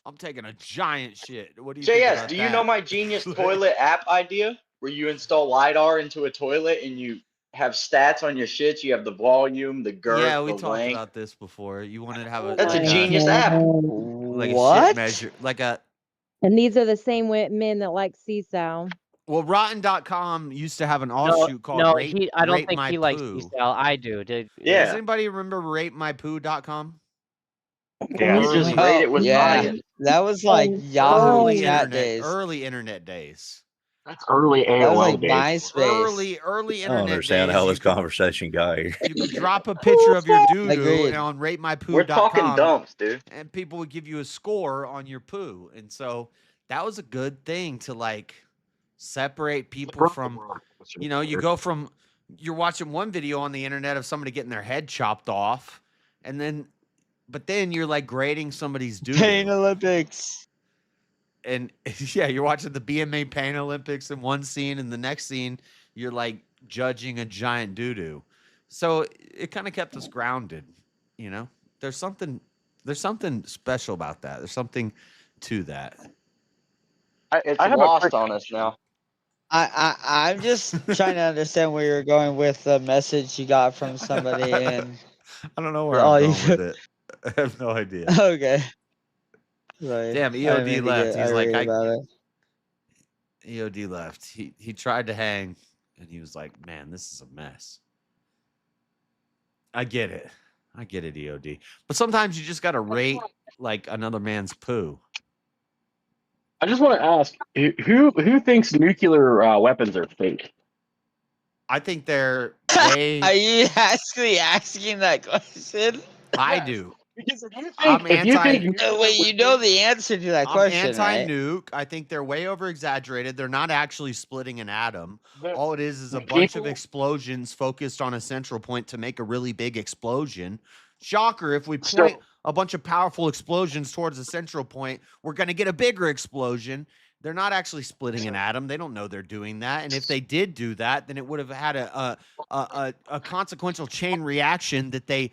I'm taking a giant shit. What do you think JS, about do you that? know my genius toilet app idea? Where you install LiDAR into a toilet and you have stats on your shits. You have the volume, the girth, Yeah, we the talked length. about this before. You wanted to have a That's a like genius app. like a What? shit measure, like a And these are the same men that like seesaw. well, Rotten.com used to have an offshoot called No, Rate I don't Rate think My he likes Poo. Cell. I do. Does Yeah. anybody remember RateMyPoo.com? Yeah. You just Early- rate it with yeah. science. That was like Yahoo early chat internet, days. early internet days. That's early AOL That was like days. MySpace. Early I don't internet understand days. how you this conversation got here. You could drop a picture of your doo-doo Agreed. on RateMyPoo.com. We're talking dumps, dude. And people would give you a score on your poo. And so that was a good thing to like separate people from, you go from, you're watching one video on the internet of somebody getting their head chopped off. But then you're like grading somebody's doo-doo. Pain Olympics. And yeah, you're watching the BMA Pain Olympics in one scene, and the next scene, you're like judging a giant doo-doo. So it kind of kept us grounded, you know? There's something special about that. There's something to that. It's I have a lost quick- on us now. I'm just trying to understand where you're going with the message you got from somebody and I don't know where Oh, I'm you- going with it. I have no idea. okay. Right. Damn, I didn't EOD mean to left. get He's like, irate about it. EOD left. He tried to hang, and he was like, "Man, this is a mess." I get it, EOD. But sometimes you just gotta rate like another man's poo. I just want to ask who thinks nuclear weapons are fake? I think they're Are you actually asking that question? I do. Because if you I'm think, if you think No, wait, you know the answer to that I'm question, right? anti-nuke. I think they're way over exaggerated. They're not actually splitting an atom. The- All it is a the bunch of people- explosions focused on a central point to make a really big explosion. Shocker, if we So- point a bunch of powerful explosions towards a central point, we're going to get a bigger explosion. They're not actually splitting an atom. They don't know they're doing that. And if they did do that, then it would have had a consequential chain reaction that they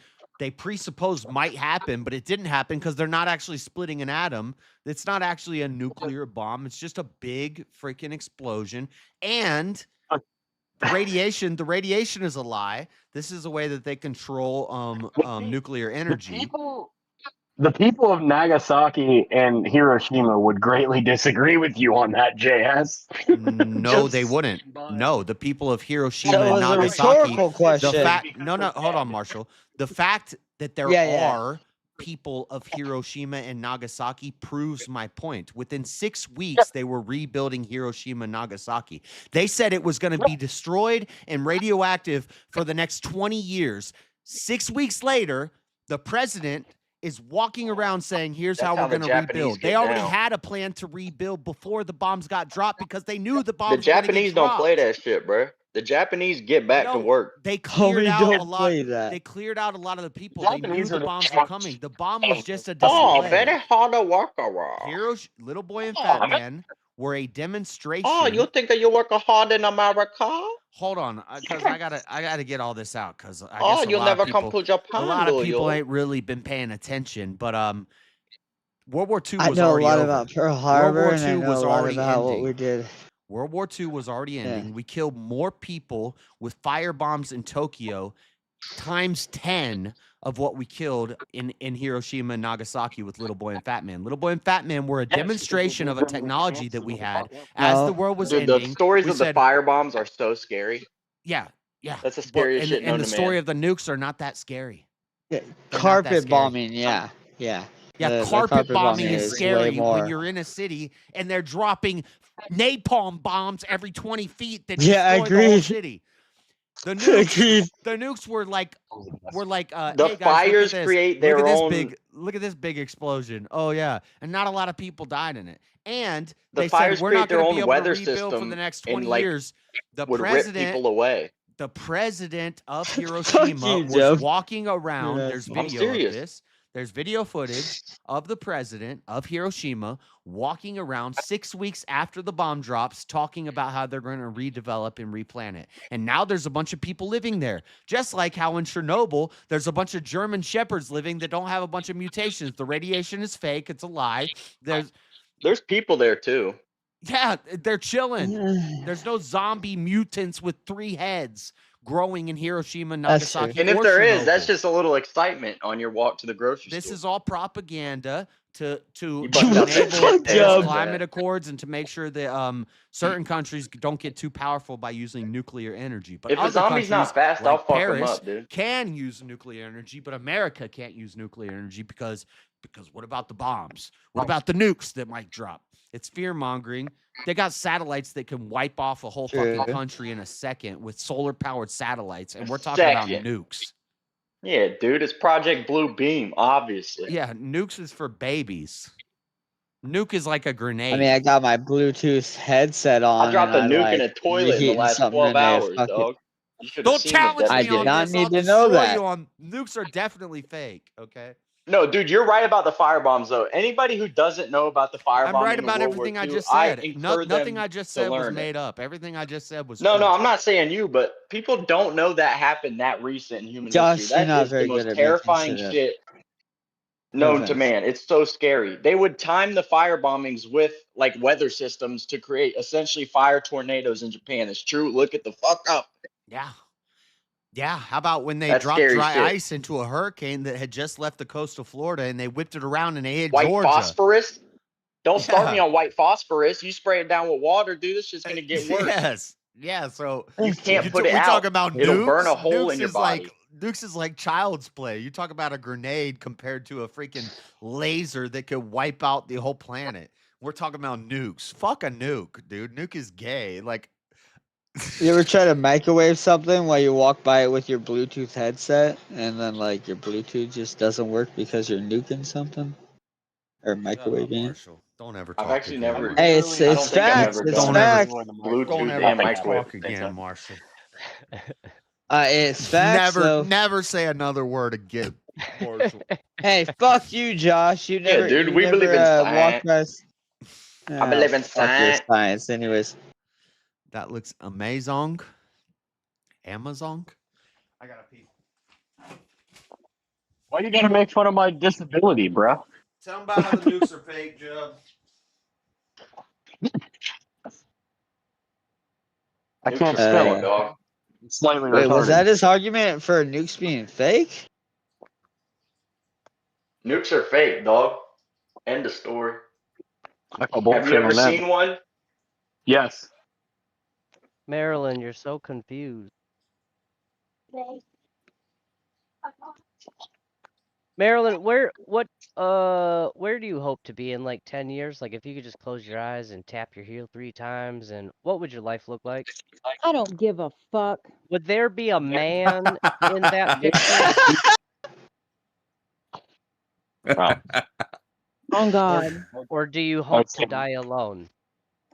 presupposed might happen, but it didn't happen because they're not actually splitting an atom. It's not actually a nuclear bomb. It's just a big freaking explosion. And the radiation is a lie. This is a way that they control nuclear energy. The people of Nagasaki and Hiroshima would greatly disagree with you on that, JS. No, they wouldn't. No, the people of Hiroshima That and was a Nagasaki. rhetorical question. Hold on, Marshall. The fact that there Yeah, yeah. are people of Hiroshima and Nagasaki proves my point. Within 6 weeks, they were rebuilding Hiroshima and Nagasaki. They said it was going to be destroyed and radioactive for the next 20 years. 6 weeks later, the president is walking around saying, here's That's how how we're the going to Japanese rebuild. get They already down. had a plan to rebuild before the bombs got dropped because they knew the The bombs were going to get Japanese don't dropped. play that shit, bro. The Japanese get back to No, work. they cleared Homie, out a don't lot. play that. They cleared out a lot of the people. They knew Japanese the are the bombs were coming. The bomb was just a Oh, display. very hard to work around. Little Boy and Fat Man were a demonstration. Oh, you think that you work hard in America? Hold on, because I gotta get all this out because I Oh, guess a you'll lot never of come people, to Japan, a lot of do people you? ain't really been paying attention. But World War II I was know a already lot over. about Pearl World Harbor, War and I II know was a lot already about what we ending. did. World War II was already ending. We killed more people with fire bombs in Tokyo times 10 of what we killed in Hiroshima and Nagasaki with Little Boy and Fat Man. Little Boy and Fat Man were a demonstration of a technology that we had as the world was Dude, the ending. stories We of the said, fire bombs are so scary. yeah. That's the But, scariest shit known and the to story man. of the nukes are not that scary. Yeah, They're not that carpet scary. bombing, yeah. Yeah, The carpet bombing is way scary when more. you're in a city and they're dropping napalm bombs every 20 feet that Yeah, destroy the whole agreed. city. The Agreed. nukes were like, The hey guys, fires create their own. look at this big explosion. Oh yeah, and not a lot of people died in it. And The they said fires we're create not their going to be own able to weather rebuild for the system next and 20 like years. The would rip people away. The president of Fuck Hiroshima you, was Jeff. walking around. There's I'm video of serious. this. There's video footage of the president of Hiroshima walking around 6 weeks after the bomb drops, talking about how they're going to redevelop and replan it. And now there's a bunch of people living there. Just like how in Chernobyl, there's a bunch of German shepherds living that don't have a bunch of mutations. The radiation is fake. It's a lie. There's people there too. Yeah, they're chilling. There's no zombie mutants with 3 heads growing in Hiroshima, Nagasaki, And if or there Chernobyl. is, that's just a little excitement on your walk to the grocery This store. is all propaganda to You bust out that enable shit Paris down, climate man. accords and to make sure that certain countries don't get too powerful by using nuclear energy. But If a other zombie's countries not fast, I'll like fuck 'em Paris up, dude. can use nuclear energy, but America can't use nuclear energy because what about the bombs? What about the nukes that might drop? It's fear mongering. They got satellites that can wipe off a whole fucking True. country in a second with solar powered satellites, and we're talking about Second. nukes. Yeah, dude, it's Project Blue Beam, obviously. Yeah, nukes is for babies. Nuke is like a grenade. I mean, I got my Bluetooth headset on. I dropped a and nuke I in a toilet in the reheating last something 12 in there. hours, Fuck it. dog. You should have Don't seen the challenge I me did on not this. need I'll to know destroy that. you on nukes are definitely fake. Okay. No, dude, you're right about the firebombs, though. Anybody who doesn't know about the firebombing I'm right in about World War everything I II, just I said. encourage Nothing them I just to said was learn it. made up. Everything I just said was No, true. I'm not saying you, but people don't know that happened that recent in human Josh, history. you're That not is the very most good at making terrifying shit up. shit No known to offense. man. It's so scary. They would time the firebombings with like weather systems to create essentially fire tornadoes in Japan. It's true. Look at the fuck up. Yeah. Yeah. How about when they That's dropped scary dry shit. ice into a hurricane that had just left the coast of Florida and they whipped it around and they hit White Georgia? phosphorus. Don't start me Yeah. on white phosphorus. You spray it down with water, dude. This shit's gonna get worse. Yes. Yeah. So You can't put it we out. talk about It'll nukes. burn a hole Nukes in your is body. nukes is like child's play. You talk about a grenade compared to a freaking laser that could wipe out the whole planet. We're talking about nukes. Fuck a nuke, dude. Nuke is gay. Like, You ever try to microwave something while you walk by it with your Bluetooth headset, and then like your Bluetooth just doesn't work because you're nuking something or microwaving it? Marshall, don't ever talk I've actually again. never. Hey, it's I don't think I've facts. ever It's done facts. Bluetooth Don't and ever microwave talk at the same again, time. Marshall. It's facts though. Never say another word again, Marshall. Hey, fuck you, Josh. You Yeah, never. dude, you we never, believe in walked science. by. I believe in Fuck your science. science. Anyways, That looks amazing. Amazon. I gotta pee. Why you gotta make fun of my disability, bro? Tell them about how the nukes are fake, Joe. I can't spell it. Dog. It's slightly wait, was retarded. that his argument for nukes being fake? Nukes are fake, dog. End of story. I call Have bullshit you ever on that. seen one? Yes. Marilyn, you're so confused. Marilyn, where do you hope to be in like 10 years? Like if you could just close your eyes and tap your heel 3 times, and what would your life look like? I don't give a fuck. Would there be a man in that picture? On God. Or do you hope to die alone?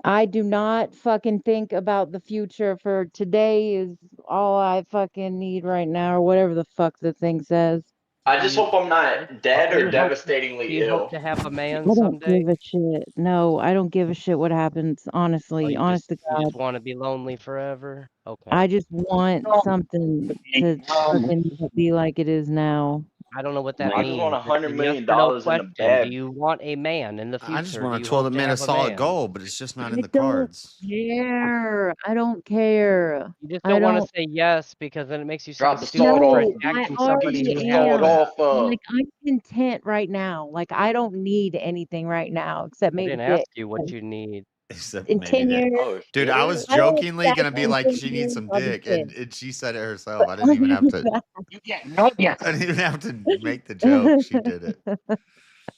I do not fucking think about the future, for today is all I fucking need right now, or whatever the fuck the thing says. I just hope I'm not dead Do or you hope devastatingly to ill. have a I man don't someday? give a shit. No, I don't give a shit what happens, Oh, honestly. Honest to you just God. want to be lonely forever? Okay. I just want something to fucking be like it is now. I don't know what that I just want means. It's $100 a yes million or no in the question. Do bed. you want a man in the I just future? want Do a you toilet hope to man of have a solid man? gold, but it's just not in I the don't cards. care. I don't care. You just I don't want to don't. say yes because then it makes you Drop sound the stupid salt for off. No, I attacking somebody already Keep the who salt hasn't. off. am. Like, I'm content right now. Like, I don't need anything right now except I maybe didn't dick. ask you what you need. Except In maybe 10 that. years, Oh Dude, I was shit. I don't jokingly gonna expect be in like, 10 she needs years some I'll be dick, pissed. and she said it herself. I didn't even have to. I didn't even have to make the joke. She did it.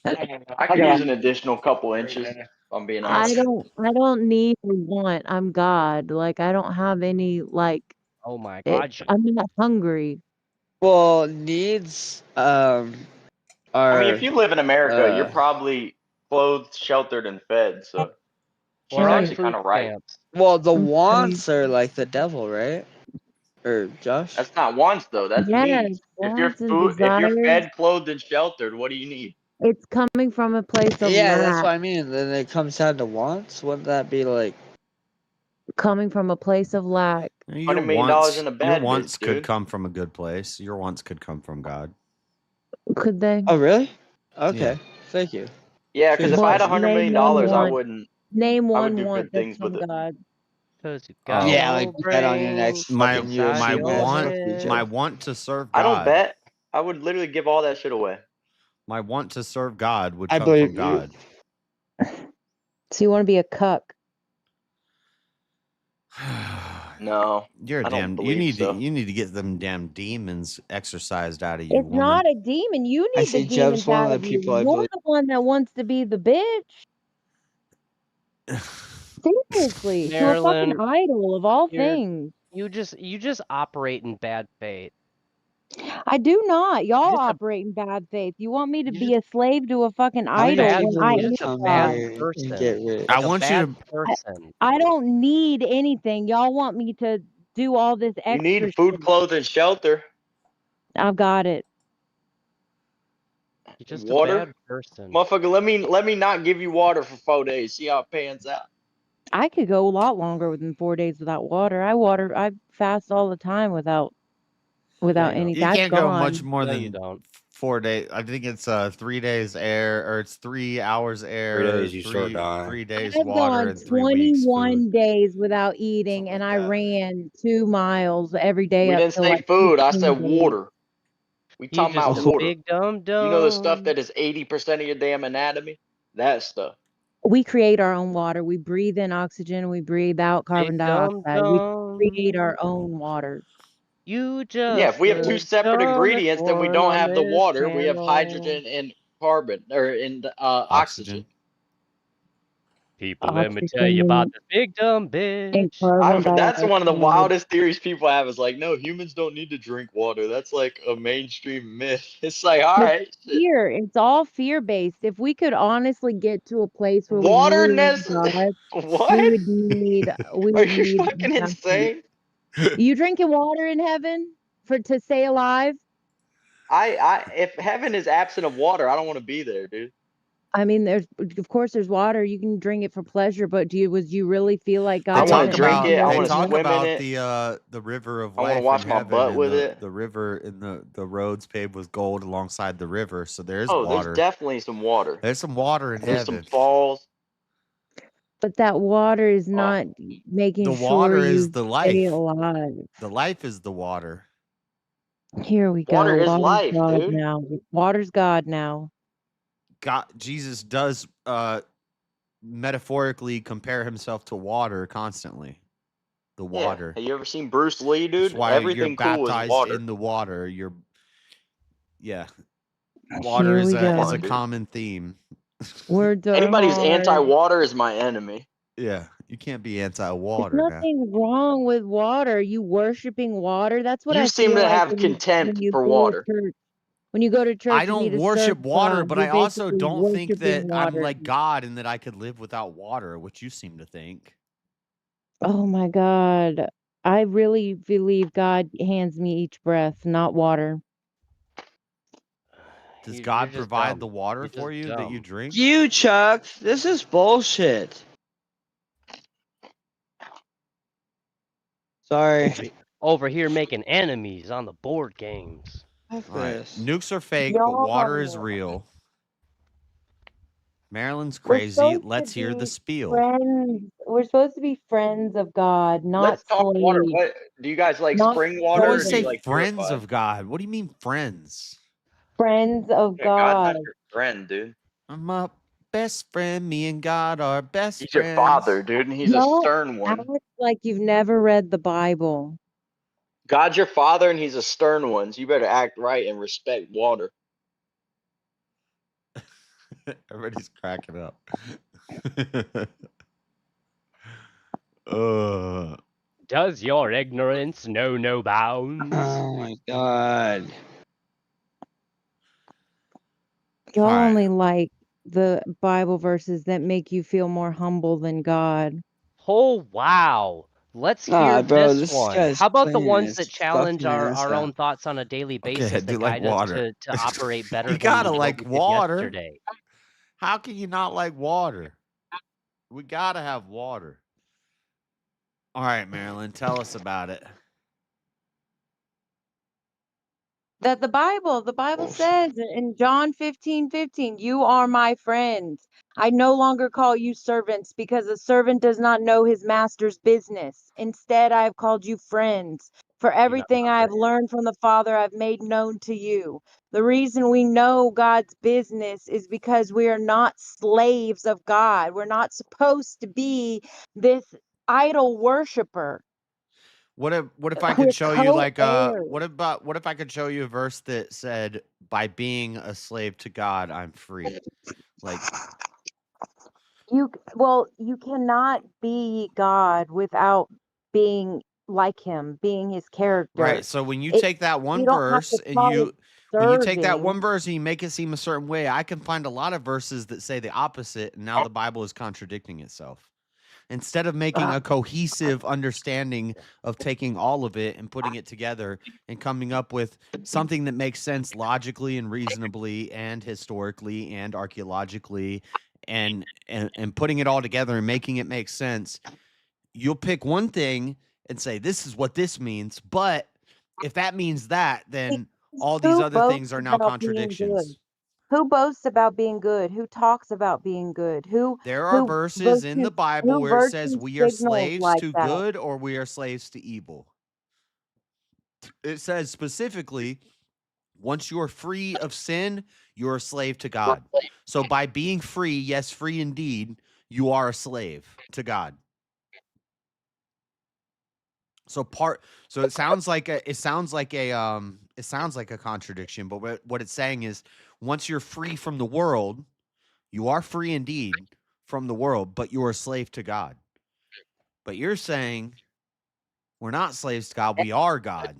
I could use an additional couple inches, if I'm being honest. I don't need or want. I'm God. Like, I don't have any, like, Oh my it, God. I'm not hungry. Well, needs I mean, if are you live in America, you're uh probably clothed, sheltered, and fed. So she's We're on actually kind food of right. stamps. well, the I'm sorry. wants are like the devil, right? Or Josh? That's not wants though. That's needs. Yes, wants and If you're desires. fed, clothed, and sheltered, what do you need? It's coming from a place of Yeah, that's lack. what I mean. Then it comes down to wants. Wouldn't that be like? Coming from a place of lack. Your $100 million in a your bad bitch, wants could dude. come from a good place. Your wants could come from God. Could they? Oh, really? Okay. Yeah. Thank you. Yeah, because if I had What? $100 Name million, one I want. wouldn't. Name I would one do want good that's things with from it. God. Because God Yeah, will like bet on your bring next My fucking inside UFC your match. want Fuck you, head. my Joe. want to serve I don't God. bet. I would literally give all that shit away. My want to serve God would I come from believe you. God. So you want to be a cuck? No, You're a I don't damn. You believe need so. to get them damn demons exorcised out of you, It's woman. not a demon. You I need the see Jeb's demons one out of of the you. people I You're believe. the one that wants to be the bitch. Seriously, to a fucking Marilyn, idol of all you're things. you just operate in bad faith. I do not. You're Y'all just a operate in bad faith. You want me to you're be a slave to a fucking How many idol bad. when people I You're would am just a come bad God. here and person. get rich? I Like a want you bad to. person. I don't need anything. Y'all want me to do all this You extra need food, shit. clothes, and shelter. I've got it. You're just a Water. bad person. Motherfucker, let me not give you water for 4 days. See how it pans out. I could go a lot longer than 4 days without water. I fast all the time without No, you don't. anything. You I've can't go much gone. more No, you than don't. 4 days. I think it's 3 days air, or it's 3 hours 3 air, days you start dying. 3 days I've water, gone and 3 weeks food. 21 days without eating, Something and like I that. ran 2 miles every day We up didn't to say like food. I 15 said days. water. We You talking just about a water. big dumb You know the stuff dumb. that is 80% of your damn anatomy? That stuff. We create our own water. We breathe in oxygen. We breathe out carbon Big dumb dioxide. We create our dumb. own water. You Yeah, just if we have two a separate stomach ingredients, then we born don't on have the this water. We have channel. hydrogen and carbon, or in oxygen. Oxygen. People, let me tell you about Oxygen this big dumb and bitch. carbon That's one of the dioxide. wildest theories people have. Is like, no, humans don't need to drink water. That's like a mainstream myth. It's like, all It's right, shit. fear. It's all fear based. If we could honestly get to a place where we Water really need God, What? we Are would you need fucking nothing. insane? You drinking water in heaven to stay alive? If heaven is absent of water, I don't want to be there, dude. I mean, of course there's water. You can drink it for pleasure, but would you really feel like They I God want talk to doesn't drink live it. in I your they want to talk swim in about it. the river of I want to life wash in my heaven, butt and with it. the river and the roads paved with gold alongside the river. So there is Oh, there's water. definitely some water. There's some water in There's some heaven. falls. But that water is Oh, not making The sure water is you the stay life. alive. The life is the water. Here we water go. is Water's life, God dude. now. Water's God now. God, Jesus does metaphorically compare himself to water constantly. The Yeah. water. Have you ever seen Bruce Lee, That's dude? why you're Everything cool is baptized water. in the water. Yeah. Water Here is we a go. common theme. Words are Anybody's hard. anti-water is my enemy. Yeah, you can't be There's anti-water now. nothing wrong with water. You worshiping water. That's what You I seem feel to like have when contempt you for go to water. church. When you go to church I and you don't need to serve worship water, God, but you're I also basically don't think that worshiping I'm water. like God and that I could live without water, which you seem to think. Oh my God. I really believe God hands me each breath, not water. Does You're God just provide the dumb. water You're for just you that you dumb. drink? You, Chuck. This is bullshit. Sorry. Over here making enemies on the board games. F All right. this. Nukes are fake, but water is Y'all, real. Maryland's we're crazy. supposed to Let's hear the be spiel. friends. We're supposed to be friends of God, not Let's talk water. slaves. What do you guys like? Not Spring You water always or do you say like friends purified? of God. What do you mean friends? friends of Yeah, God's God. not your friend, dude. I'm a best friend. Me and God are best He's your friends. father, dude, and he's a Y'all stern act one. like you've never read the Bible. God's your father, and he's a stern one. So you better act right and respect water. Everybody's cracking up. uh, Does your ignorance know no bounds? Oh my god. Y'all All right. only like the Bible verses that make you feel more humble than God. Oh wow. Let's hear Ah, bro, this this one. guy's How about the playing ones his that challenge fucking our, ass our own out. thoughts on a daily Okay, basis I that do like guide us water. to operate better You than gotta what like we did water. yesterday? How can you not like water? We gotta have water. All right, Marilyn, tell us about it. That the Bible says in John 15:15, you are my friends. I no longer call you servants because a servant does not know his master's business. Instead, I have called you friends. For everything I have learned from the Father, I've made known to you. The reason we know God's business is because we are not slaves of God. We're not supposed to be this idol worshiper. What if I We're could show you like co-heirs. what if I could show you a verse that said by being a slave to God I'm free? Like You cannot be God without being like him, being his character. right, so when you It take that you one don't have verse to and call it when you take that serving. one verse and you make it seem a certain way, I can find a lot of verses that say the opposite and now the Bible is contradicting itself. Instead of making a cohesive understanding of taking all of it and putting it together and coming up with something that makes sense logically and reasonably and historically and archaeologically and putting it all together and making it make sense, you'll pick one thing and say this is what this means, but if that means that, then all these Who other boasts things are now about being good? contradictions. Who boasts about being good? Who talks about being good? There are verses in the Bible who where it says virtue we are signals slaves like to that? good or we are slaves to evil. It says specifically, once you are free of sin, you're a slave to God. So by being free, yes, free indeed, you are a slave to God. So it sounds like a contradiction, but what it's saying is once you're free from the world, you are free indeed from the world, but you're a slave to God. But you're saying we're not slaves to God, we are God.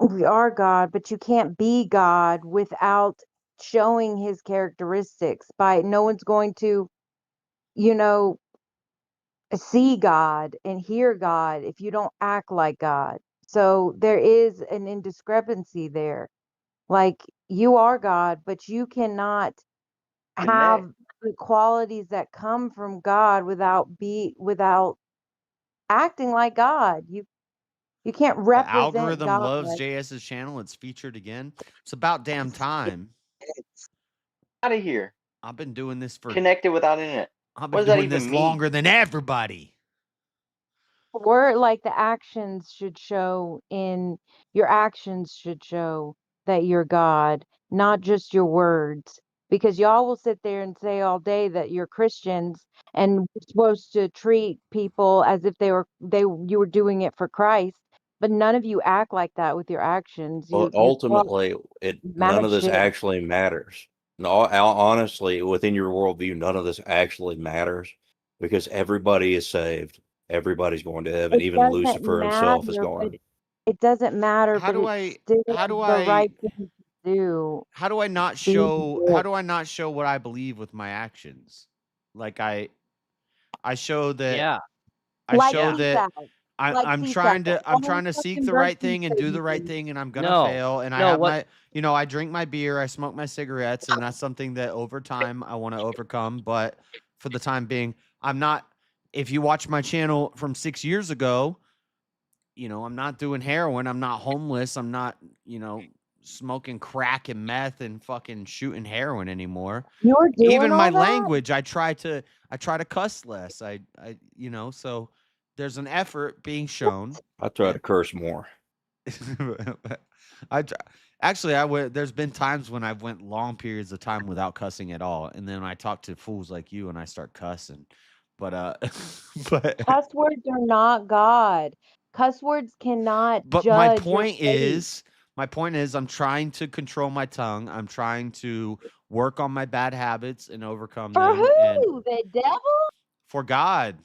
We are God, but you can't be God without showing his characteristics. No one's going to, you know, see God and hear God if you don't act like God. So there is an indiscrepancy there. Like you are God, but you cannot have the qualities that come from God without acting like God. You can't The represent algorithm God. loves JS's channel. It's featured again. It's about damn time. Out of here. I've been doing this for Connected without internet. I've What been does that doing even this mean? longer than everybody. We're like the actions should show in your actions should show that you're God, not just your words. Because y'all will sit there and say all day that you're Christians and we're supposed to treat people as if you were doing it for Christ. but none of you act like that with your actions. Well, You talk ultimately, none mad of this shit. actually matters. No, honestly, within your worldview, none of this actually matters because everybody is saved. Everybody's going to heaven. It Even doesn't Lucifer matter, himself is but going. it doesn't matter, How but do it's I still how do the I right thing to do. how do I not Be show good. how do I not show what I believe with my actions? Like I show that Yeah. I Like show Yeah. that CSAC. I, Like I'm CSAC. trying to I'm All trying to such seek and the right virtue thing and do the right statements. thing, and I'm gonna No. fail. And I No, have what my I drink my beer, I smoke my cigarettes, and that's something that over time I want to overcome. But for the time being, I'm not. If you watch my channel from 6 years ago, I'm not doing heroin. I'm not homeless. I'm not, smoking crack and meth and fucking shooting heroin anymore. You're doing Even my all that? language, I try to cuss less. So there's an effort being shown. I try to curse more. I try, actually I would. There's been times when I've went long periods of time without cussing at all, and then I talk to fools like you and I start cussing. But but Cuss words are not God. Cuss words cannot But judge your faith. my point is, I'm trying to control my tongue. I'm trying to work on my bad habits and overcome For them, and who? The devil? for God.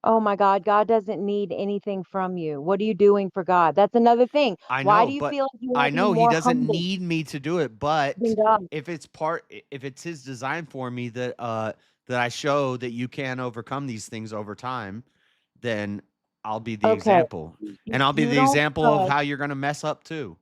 Oh my God, God doesn't need anything from you. What are you doing for God? That's another thing. I Why know, do you but feel like you want I to be know he more doesn't humble need me to do it. But than God? if it's his design for me that I show that you can overcome these things over time, then I'll be the Okay, example, if and I'll be you the don't example of cuss, how you're gonna mess up too.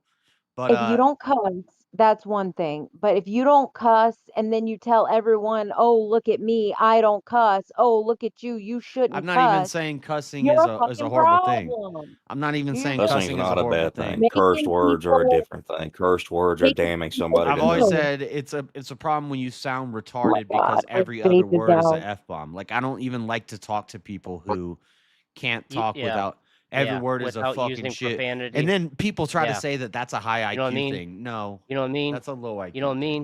But if you don't cuss, that's one thing. But if you don't cuss and then you tell everyone, "Oh, look at me, I don't cuss. Oh, look at you, you I'm shouldn't not even cuss." saying cussing You're is a a fucking horrible thing. problem. I'm not even You're saying just Cussing's cussing is not a a horrible bad thing. thing. Cursed making words are a people different thing. Cursed words are making damning people somebody I've to always know. feel. said it's a problem when you sound Oh my retarded God, because my every other faith is word is an out. F-bomb. Like I don't even like to talk to people who can't talk Yeah. without every Yeah. word is a Without fucking using shit. profanity. And then people try to Yeah. say that that's a high You know what I IQ mean? thing. No, You know what I mean? that's a low IQ You know what I thing. mean?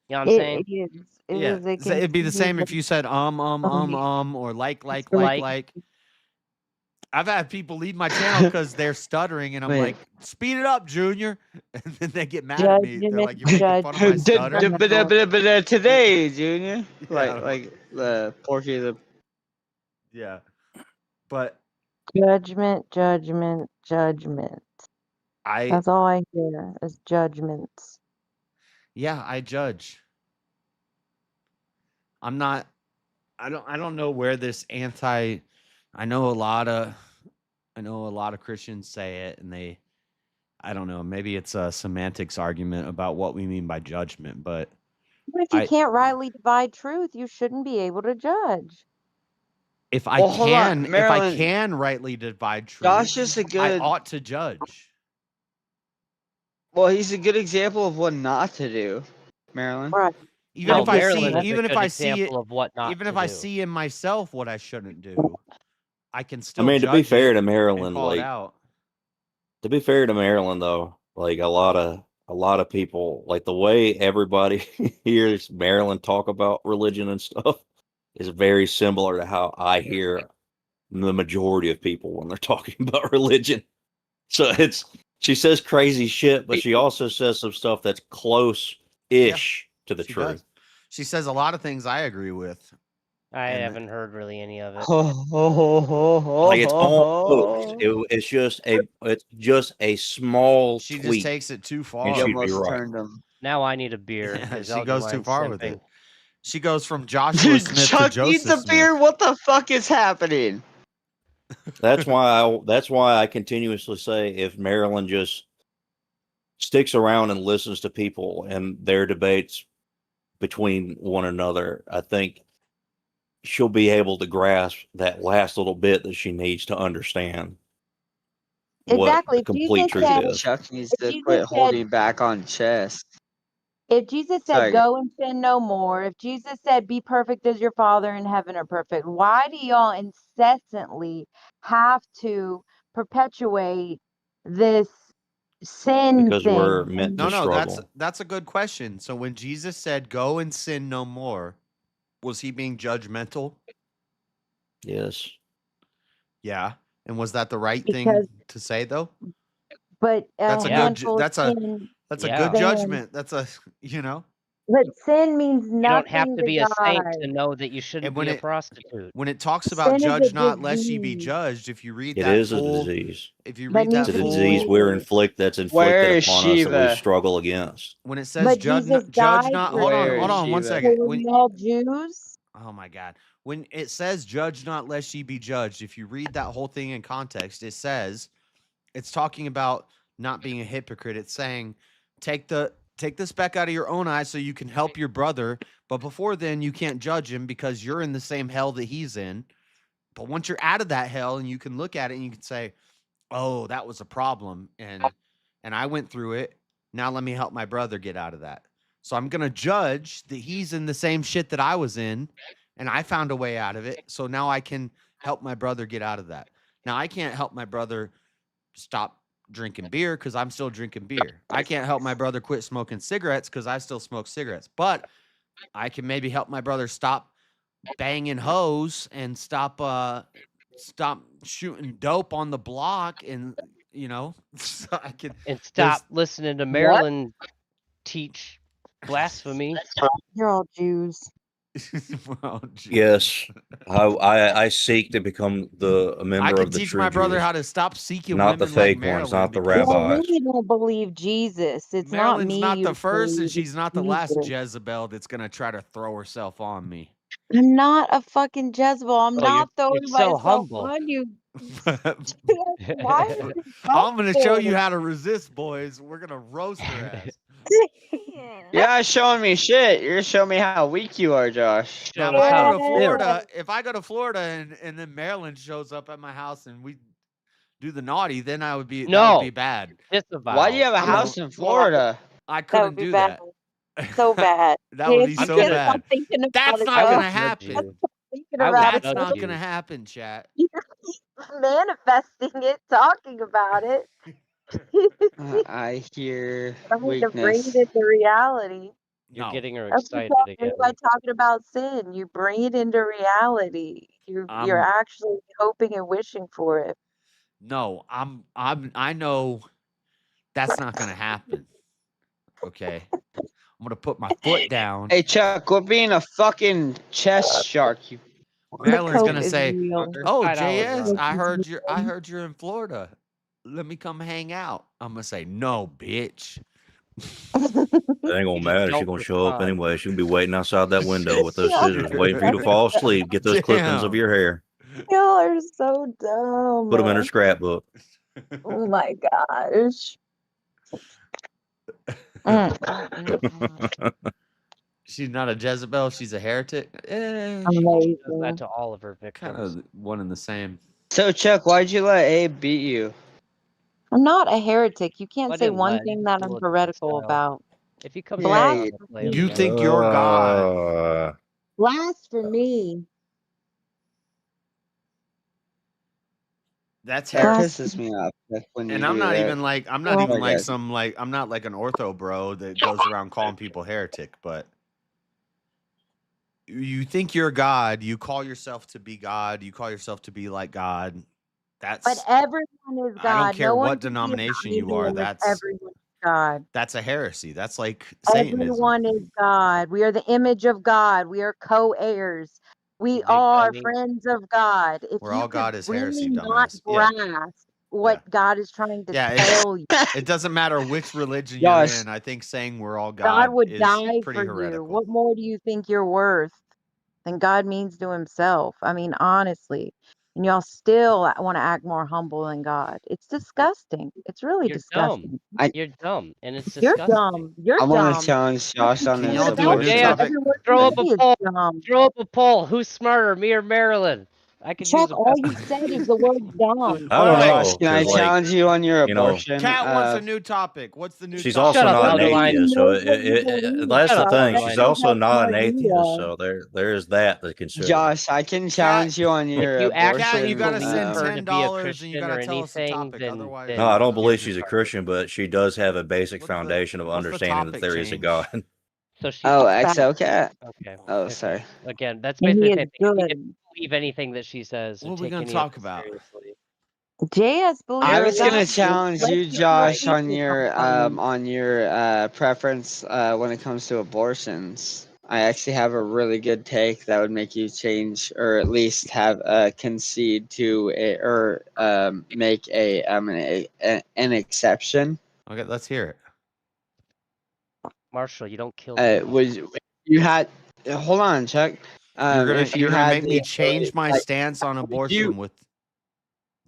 You know what I'm saying? It is. It Yeah, is a it'd be the same if continuous you said or like like I've had people leave my channel because they're stuttering, and I'm Wait. like, "Speed it up, Junior," and then they get mad at me. They're like, "You're making fun of my stutter." But today, Junior, Yeah, like the Porky the. yeah, but judgment, judgment, judgment. I That's all I hear is judgments. I judge. I'm not. I don't know where this anti. I know a lot of Christians say it, and they. I don't know. Maybe it's a semantics argument about what we mean by judgment, but But if you I can't rightly divide truth, you shouldn't be able to judge. if I Well, hold on, can if I Marilyn. can rightly divide Josh truth, is a I good. ought to judge. Well, he's a good example of what not to do, Marilyn. Right. Even No, if I Maryland see is a even if good I see it example of what not even to if I do. see in myself what I shouldn't do, I can I still mean, to be judge fair it to and Maryland, call it like out. to be fair to Maryland though, like a lot of people, like the way everybody hears Maryland talk about religion and stuff is very similar to how I hear the majority of people when they're talking about religion. So she says crazy shit, but she also says some stuff that's close-ish to the She truth. does. She says a lot of things I agree with. I And haven't heard really any of it. Like it's almost it's just a small she just tweak, takes it too and far. she'd be right. him. Now I need a beer Yeah, because she Elder goes too Mine's far with simping. it. She goes from Joshua Smith to Chuck needs Joseph a Smith. beer. What the fuck is happening? That's why I continuously say if Maryland just sticks around and listens to people and their debates between one another, I think she'll be able to grasp that last little bit that she needs to understand what Exactly. the If complete Jesus truth said, is. Chuck needs if to Jesus quit said, holding back on chest. if Jesus said, Sorry. go and sin no more, if Jesus said, be perfect as your Father in heaven are perfect, why do y'all incessantly have to perpetuate this sin Because we're thing? meant No, to no, struggle. that's a good question. So when Jesus said, "Go and sin no more," was he being judgmental? Yes. Yeah. And was that the right because, thing to say though? but a That's a good. handful of That's a sin, that's a Yeah. good sin, judgment. That's a but sin means You don't have nothing to to be a saint God. to know that you shouldn't And when be a it prostitute. when it talks about Sin is a judge not lest ye be disease judged, if you read It that is a full, disease. if you that read that needs It's a to be disease full, cured. that's Where inflicted is upon us that we Shiva? struggle against. when it says But judge Jesus judge died not, for hold on, Where sin. is one Shiva? second. So are When we all Jews? oh my God, when it says judge not lest ye be judged, if you read that whole thing in context, it says it's talking about not being a hypocrite. It's saying take the speck out of your own eye so you can help your brother, but before then you can't judge him because you're in the same hell that he's in. But once you're out of that hell and you can look at it and you can say, "Oh, that was a problem and I went through it. Now let me help my brother get out of that." So I'm going to judge that he's in the same shit that I was in and I found a way out of it. So now I can help my brother get out of that. Now I can't help my brother stop drinking beer because I'm still drinking beer. I can't help my brother quit smoking cigarettes because I still smoke cigarettes. But I can maybe help my brother stop banging hoes and stop shooting dope on the block, and so I can And there's stop listening to What? Marilyn teach blasphemy. You're all Jews. well, geez. Yes, I seek to become a I member can of the teach true my brother Jews, how to stop seeking not the women like fake ones, Marilyn not the because Well, I rabbis. really don't believe Jesus. It's not Marilyn's me not you the first and believe, she's it's not the last Jesus. Jezebel that's gonna try to throw herself on me. I'm not a fucking Jezebel. I'm Oh, you're not throwing so myself humble. on you. Why are you I'm gonna show you humble? how to resist, boys. We're gonna roast her ass. You're not showing me shit. You're showing me how weak you are, Josh. Now, Show us how to live. if I go to Florida and then Maryland shows up at my house and we do the naughty, then that would be No, bad. disavow. Why do you have a I'm house gonna- in Florida? I That couldn't would be do bad. that. So bad. That would Hey, be you I'm so can't gonna. stop bad. thinking about That's it, not I though. will gonna judge happen. you. Thinking I will about it. That's judge not you. gonna happen, chat. You're manifesting it, talking about it. I hear Trying to bring weakness. it into reality. You're No. getting her That's what excited y'all do again. by talking about sin. You bring it into reality. You're actually hoping and wishing for it. No, I know that's not gonna happen. Okay. I'm gonna put my foot down. Hey Chuck, quit being a fucking chest shark, you Marilyn's Coke gonna is say, real. "Oh, $5, JS, Ron. I heard you're in Florida. Let me come hang out." I'm gonna say, "No, bitch." It ain't You gonna just matter. She's don't gonna show up respond. anyway. She'll be waiting outside that window with those scissors, waiting for you to fall asleep. Get those clippings of Damn. your hair, Y'all are so dumb. put them in her scrapbook. Oh my gosh. She's not a Jezebel. She's a heretic. Does Amazing. that to all of her Kind victims. of one and the same. So Chuck, why'd you let Abe beat you? I'm not a heretic. You can't I say didn't one let thing you that do I'm it heretical style. about. If he comes Yeah, around, you- I'll play him You again. think you're God. Blasphemy. That's That heresy. pisses me off when you And I'm do not that. even like I'm not even Sorry, like guys. I'm not like an ortho bro that goes around calling people heretic, but you think you're God, you call yourself to be God, you call yourself to be like God. But That's everyone is I don't God. care No one what can be an denomination you idol are. if everyone is God. That's a heresy. That's like Satanism. Everyone is God. We are the image of God. We are co-heirs. We big are dummy. friends of God. If We're you all God could is really heresy, not dumbass. Yeah. grasp what God is trying to Yeah, tell you, it doesn't matter which religion you're Josh, in. I think saying we're all God God would is die pretty for you. heretical. What more do you think you're worth than God means to himself? I mean, honestly. And y'all still want to act more humble than God. It's disgusting. It's really You're dumb. disgusting. You're dumb, and it's You're disgusting. dumb. You're I want to dumb. challenge Josh on Can this y'all do a new Yeah, abortion. topic? Every word throw you up a say is poll. dumb. Throw up a poll. Who's smarter, me or Marilyn? I could use Chuck, a all best. you said is the word dumb. I don't Josh, know, can I 'cause, like, challenge you on your you know, abortion? Cat wants a new topic. What's the new she's topic? also Shut up, not an Elderline. atheist, so Knows what you believe, that's Shut the up, thing. Chuck. She's Elderline. That also shows how not an smart you atheist, are. so there is that to consider. Josh, I can Cat, challenge you on If your you abortion. actually you gotta believe send her to be a $10 and you Christian or gotta tell us the anything, topic. then Otherwise, No, I don't you're believe she's a retarded. Christian, but she does have a basic What's the- foundation of what's the understanding that topic there is a change? God. So she's Oh, a Fact. XOCat. okay. Oh, Okay. sorry. Again, that's And basically he the is same thing. If you good. didn't believe anything that she says or What are we take gonna any of talk it about? seriously. JS, believe I it or was gonna not, challenge let's you, get more Josh, on atheists your preference when it comes to abortions. I actually have a really good take that would make you change, or at least have concede to a, or make an exception. Okay, let's hear it. Marshall, you don't kill people. Was you had? Hold on, Chuck. If you You're gonna had make me the change my like, stance on abortion with.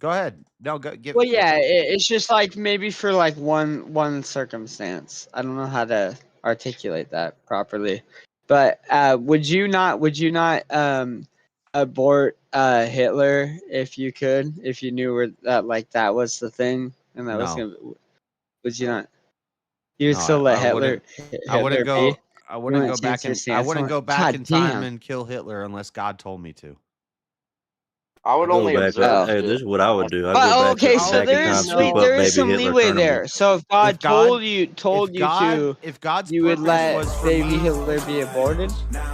Go ahead. No, go give. well, yeah, it's just like maybe for like one circumstance. I don't know how to articulate that properly, but would you not abort Hitler if you could, if you knew that like that was the thing and that was No. gonna? Would you not? You would No, still let I Hitler wouldn't. I wouldn't Hitler go. be? I You wouldn't go change back your in. I stance on wouldn't it? go back God in time damn. and kill Hitler unless God told me to. I would Go only back. observe. Hey, this is what I would do. I'd But go okay, so back in there time, is scoop up there is baby some Hitler, leeway turn him. there. So if God If God told you to, if God's you would purpose let was for baby me, Hitler be aborted.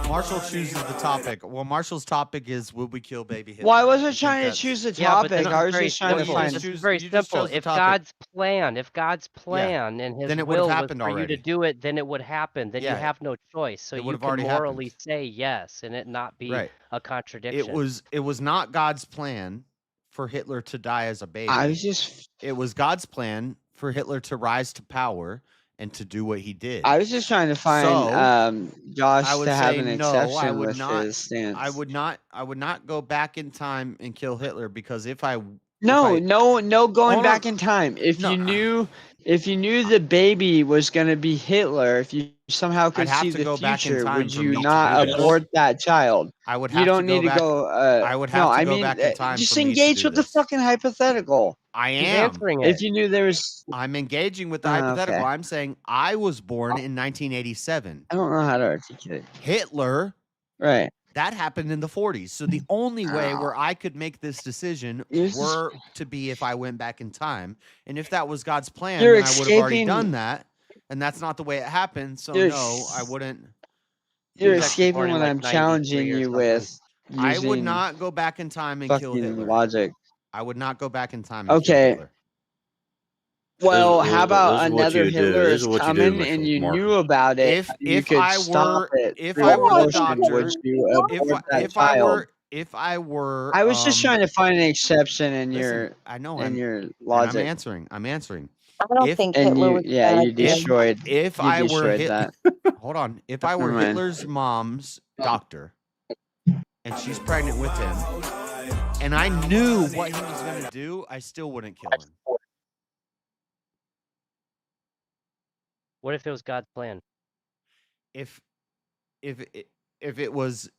Marshall chooses the topic. Well, Marshall's topic is would we kill baby Hitler? Well, I wasn't think trying to that's- choose the Yeah, but topic. this I is was very just trying to simple. find. This is very you just simple. chose the If topic. God's plan and His Then it would have will was happened for you to already. do it, then it would happen. Then you Yeah, have no choice. So it you would have can already morally happened. say yes and it not be Right. a contradiction. It was not God's plan for Hitler to die as a baby. I was just It was God's plan for Hitler to rise to power and to do what he did. I was just trying to find So, Josh I would to have say an no. I exception would with not. his stance. I would not go back in time and kill Hitler because if I No going Hold back on. in time. If No. you knew the baby was gonna be Hitler, if you somehow could I'd have see to the go back in future, time would for you me to not do this. abort that child? I would You have don't to go need to back. go. I would have No, to I go mean, back in time just for me to engage do with the this. fucking hypothetical. I He's am. answering If it. you knew there was, I'm engaging with the hypothetical. okay. I'm saying I was born in 1987. I don't know how to articulate. Hitler, Right. that happened in the 40s. So the only way where I could make this decision were to be if I went back in time. And if that was God's plan, You're then I would have already escaping- done that. And that's not the way it happened. So You're no, I s- wouldn't. You're He was actually born escaping in, what like, I'm 93 challenging or you something. with. I would using not go back in time and kill fucking Hitler. logic. I would not go back in time and kill Okay. Hitler. Well, This is- how about this is what another you do. Hitler This is is what you do, coming and Mr. you Marshall. knew about it? You If could I stop were it if through I were the abortion. doctor, Would you abort that if I child? were I was just trying to find an exception in listen, I know your and I'm logic. answering. I'm answering. I don't If think And Hitler you, was yeah, bad. you destroyed. if you I were destroyed Hit, that. hold on. If I were Never mind. Hitler's mom's doctor, and she's pregnant with him, and I knew what he was going to do, I still wouldn't kill him. What if it was God's plan? If it was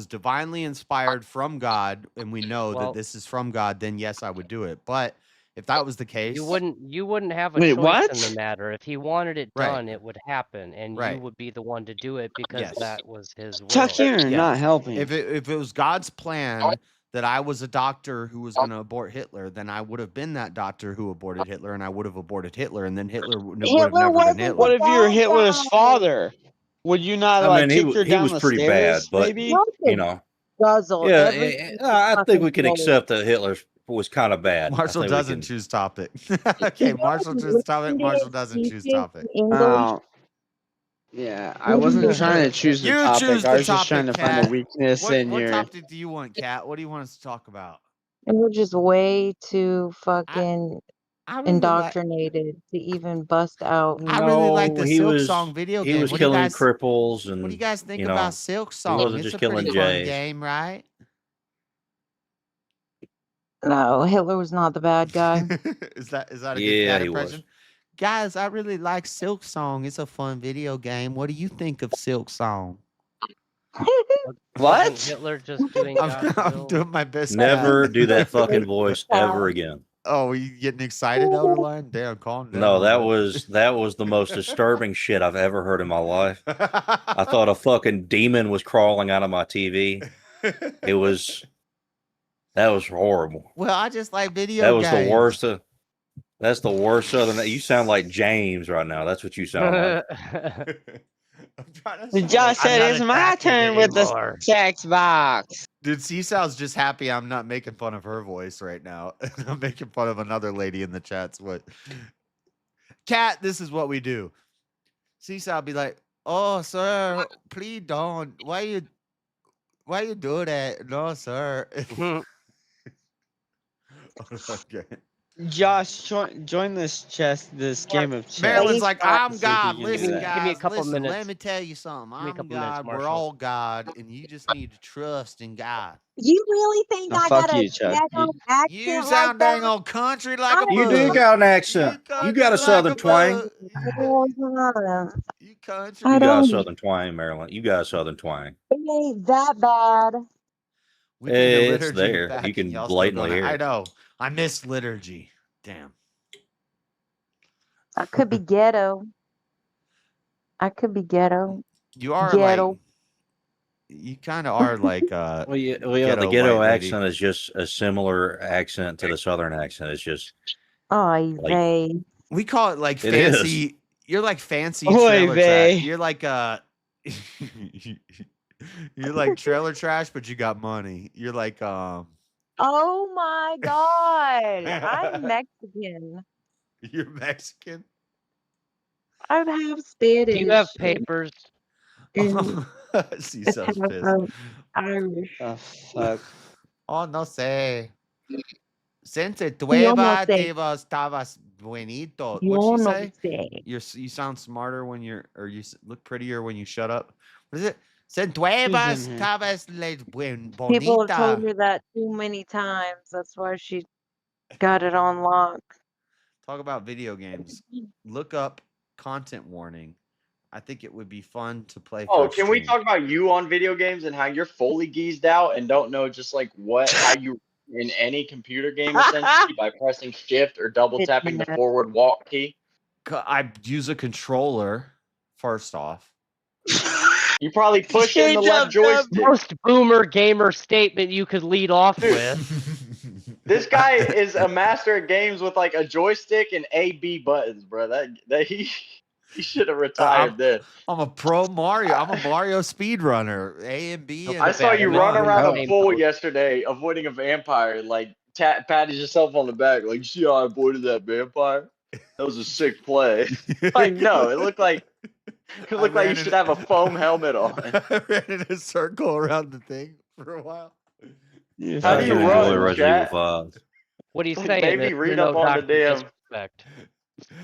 divinely inspired from God, and we know Well- that this is from God, then yes, I would do it. But if that was the case, You wouldn't have a Wait, choice what? in the matter. If he wanted it Right. done, it would happen, and you Right. would be the one to do it because Yes. that was his will. Chuck, you're Yeah. not helping. If it was God's plan that I was a doctor who was going to abort Hitler, then I would have been that doctor who aborted Hitler, and I would have aborted Hitler, and then Hitler would have Hitler never been wasn't Hitler. What if you were bad Hitler's guy. father? Would you not I like mean, kick her he down was the pretty stairs? bad, but Maybe. you know, Guzzle yeah, every I think we fucking can day. accept that Hitler was kind of bad. I Marshall think we doesn't can- choose topic. Okay, Marshall chooses topic. Marshall doesn't choose topic. English. Yeah, I wasn't trying to choose the You topic. choose I the was just trying to topic, find a Kat. weakness in What your. topic do you want, Kat? What do you want us to talk about? And we're just way too fucking I really like. indoctrinated to even bust out. I really like No, the he Silk was Song video he game. was What do you killing guys? cripples and What do you guys think you know, about Silk he Song? wasn't It's just a pretty killing fun Jays. game, right? No, Hitler was not the bad guy. Is that a good Yeah, Cat he was. impression? Guys, I really like Silk Song. It's a fun video game. What do you think of Silk Song? Wasn't Hitler just doing I'm, God's I'm will? doing my best. Never Cat. do that fucking voice ever again. Oh, are you getting excited, Elderline? Damn, calm down. No, that bud. was the most disturbing shit I've ever heard in my life. I thought a fucking demon was crawling out of my TV. That was horrible. Well, I just like video That was games. the worst. That's the worst Southern. You sound like James right now. That's what you sound like. Josh said it's my turn with the sex box. Dude, Seesaw's just happy I'm not making fun of her voice right now. I'm making fun of another lady in the chats. What? Cat, this is what we do. Seesaw be like, "Oh, sir, please don't. Why you do that? No, sir." Okay. Josh, join this game of chess. Marilyn's like, "I'm See if you God. can do Listen, that. Give me a guys, couple listen. Let minutes. me tell you something. Give me a I'm couple minutes, God. We're Marshall. all God, and you just need to trust in God." You really think No, I fuck got a you, Chuck. daggone You accent like sound dang that? old country like a I You do bug. got an You accent. You got country a like southern a twang. bug. You country. I You got a don't. southern twang, Maryland. You got a southern twang. It ain't that bad. We need a It's liturgy there. back. You can Y'all still blatantly going? hear I it. know. I miss liturgy. Damn. I could be ghetto. I could be ghetto. You are Ghetto. like. You kind of are like Well, the ghetto ghetto white lady. accent is just a similar accent to the southern accent. It's just Oy like vey. We call it like it is. fancy. You're like fancy Oy trailer vey. trash. You're like you're like trailer trash, but you got money. You're like Oh my God. I'm Mexican. You're Mexican. I have Do you have Spanish papers? and Seesaw's half pissed. Irish. Oh fuck. Oh, no sé. Since Yo no tueva sé. estabas buenito. What'd Yo she no say? sé. You sound smarter when you're, or you look prettier when you shut up. What is it? Sin Who's tueva in here? estabas People have told bonita. her that too many times. That's why she got it on lock. Talk about video games. Look up content warning. I think it would be fun to play for Oh, a can we stream. talk about you on video games and how you're fully geezed out and don't know just like how you in any computer game essentially by pressing shift or double It's tapping the mad. forward walk key? I use a controller, first off. You probably push in the left joystick. Most boomer gamer statement you could lead off Dude. with. This guy is a master at games with like a joystick and A B buttons, bro. That he should have retired then. I'm a pro Mario. I'm a Mario speedrunner. A and B. And I saw you and run on. around a pool yesterday avoiding a vampire, like patted yourself on the back, like, you see how I avoided that vampire? That was a sick play. Like, no, it looked like you should have a foam helmet on. I ran in a circle around the thing for a while. How do you run, chat? What do you say? Maybe read up on the damn.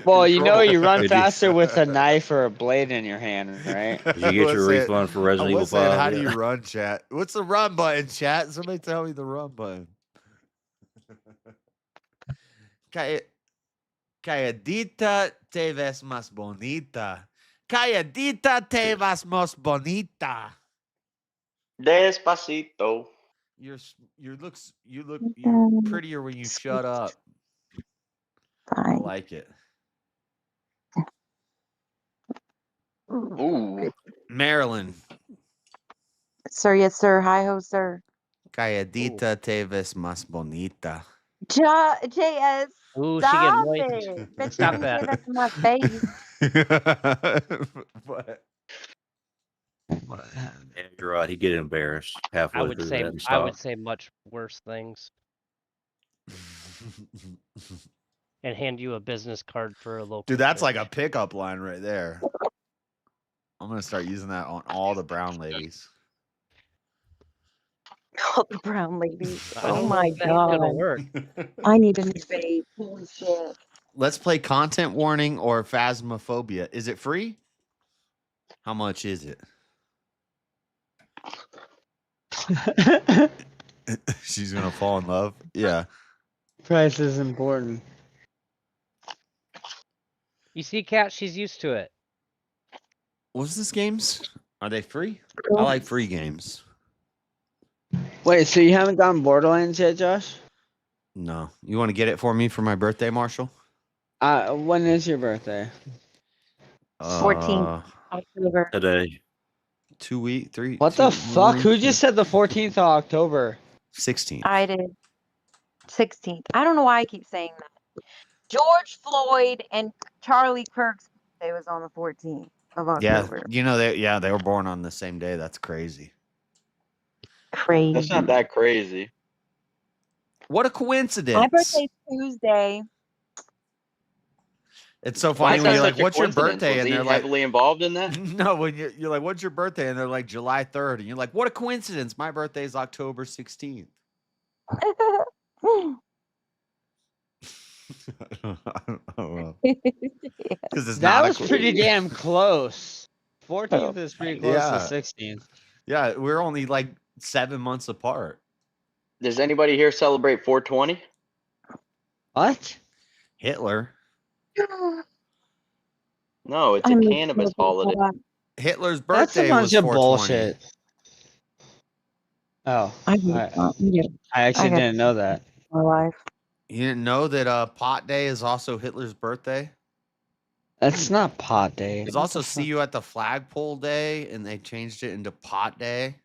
Well, you know you run Did you- faster with a knife or a blade in your hand, right? Did you get your refund for Resident Evil 5? How do you run, chat? What's the run button, chat? Somebody tell me the run button. Calladita te ves más bonita. Calladita te ves más bonita. Despacito. You're prettier when you shut up. I like it. Ooh. Maryland. Sir, yes, sir. Hi ho, sir. Calladita te ves más bonita. JS. Ooh, she Stop getting it. Bitch, Stop you that. say that to my face. What? You're right. He'd get embarrassed halfway I would through say that and stop. much worse things. And hand you a business card for a local. Dude, that's like a church. pickup line right there. I'm gonna start using that on all the brown ladies. All the brown ladies. I Oh don't know my if that's gonna God. work. I need a new vape. Holy shit. Let's play content warning or phasmophobia. Is it free? How much is it? She's gonna fall in love. Yeah. Price is important. You see, Cat, she's used to it. What's this games? Are they free? I like free games. Wait, so you haven't gotten Borderlands yet, Josh? No. You want to get it for me for my birthday, Marshall? When is your birthday? 14th October. Today. 2 weeks, 3. What the fuck? Who just said the 14th of October? 16th. I did. 16th. I don't know why I keep saying that. George Floyd and Charlie Kirk's birthday was on the 14th of Yeah, October. you know they were born on the same day. That's crazy. Crazy. That's not that crazy. What a My coincidence! birthday's Tuesday. It's so Why funny is when that you're like, such a "What's your coincidence? birthday?" Was and he they're like, heavily involved in that? "No." When you're like, "What's your birthday?" and they're like, "July 3rd," and you're like, "What a coincidence! My birthday is October 16th." Because it's That not was pretty damn close. Oh, 14th is pretty close to Yeah, 16th. yeah. We're only like 7 months apart. Does anybody here celebrate 420? What? Hitler. No, it's a I'm cannabis holiday. Hitler's That's a birthday bunch was of 420. bullshit. Oh, I actually got didn't know that. my life. You didn't know that Pot Day is also Hitler's birthday? That's not pot day. There's What also the See fuck? You at the Flagpole Day, and they changed it into Pot Day.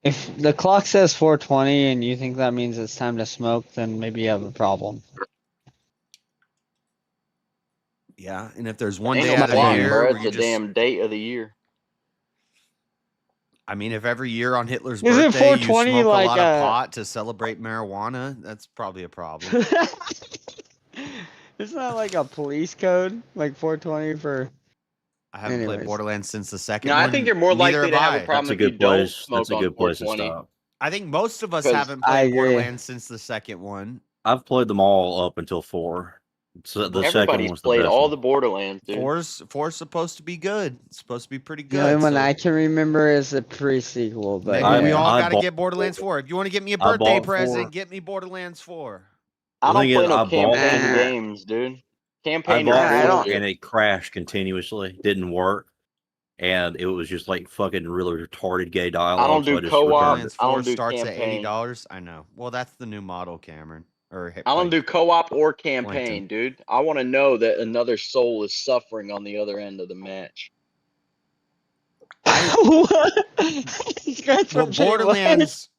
If the clock says 420 and you think that means it's time to smoke, then maybe you have a problem. Yeah, and if there's one Ain't day no out of the clock, year bro. where It's you a just, damn date of the year. I mean, if every year on Hitler's Is it birthday you 420 smoke a like lot of pot to celebrate marijuana, that's probably a problem. Isn't that like a police code? Like 420 for. I haven't played Anyways. Borderlands since the second No, I one. think you're more Neither likely to have a I. problem That's a if you good don't place. smoke That's a on good place to 420. stop. I think most of us 'Cause haven't I played agree. Borderlands since the second one. I've played them all up until 4. So the second Everybody's was the played best all one. the Borderlands, dude. Four's supposed to be good. It's supposed to be pretty The good. only one So I can remember is the pre-sequel, but maybe we yeah. all I got to bought get Borderlands 4. If you want to get me a I birthday bought present, 4. get me Borderlands 4. I The don't thing play is, no I bought campaign 4. games, dude. I Campaign are bought I 4 don't. bullshit. and it crashed continuously. Didn't work. And it was just like fucking really retarded gay I dialogue. don't So do I just returned co-op. it. Borderlands I 4 don't do starts at campaign. $80. I know. Well, that's the new model, Cameron. Or I don't do co-op or Plankton. campaign, dude. I want to know that another soul is suffering on the other end of the match. What? These guys Well, from J West.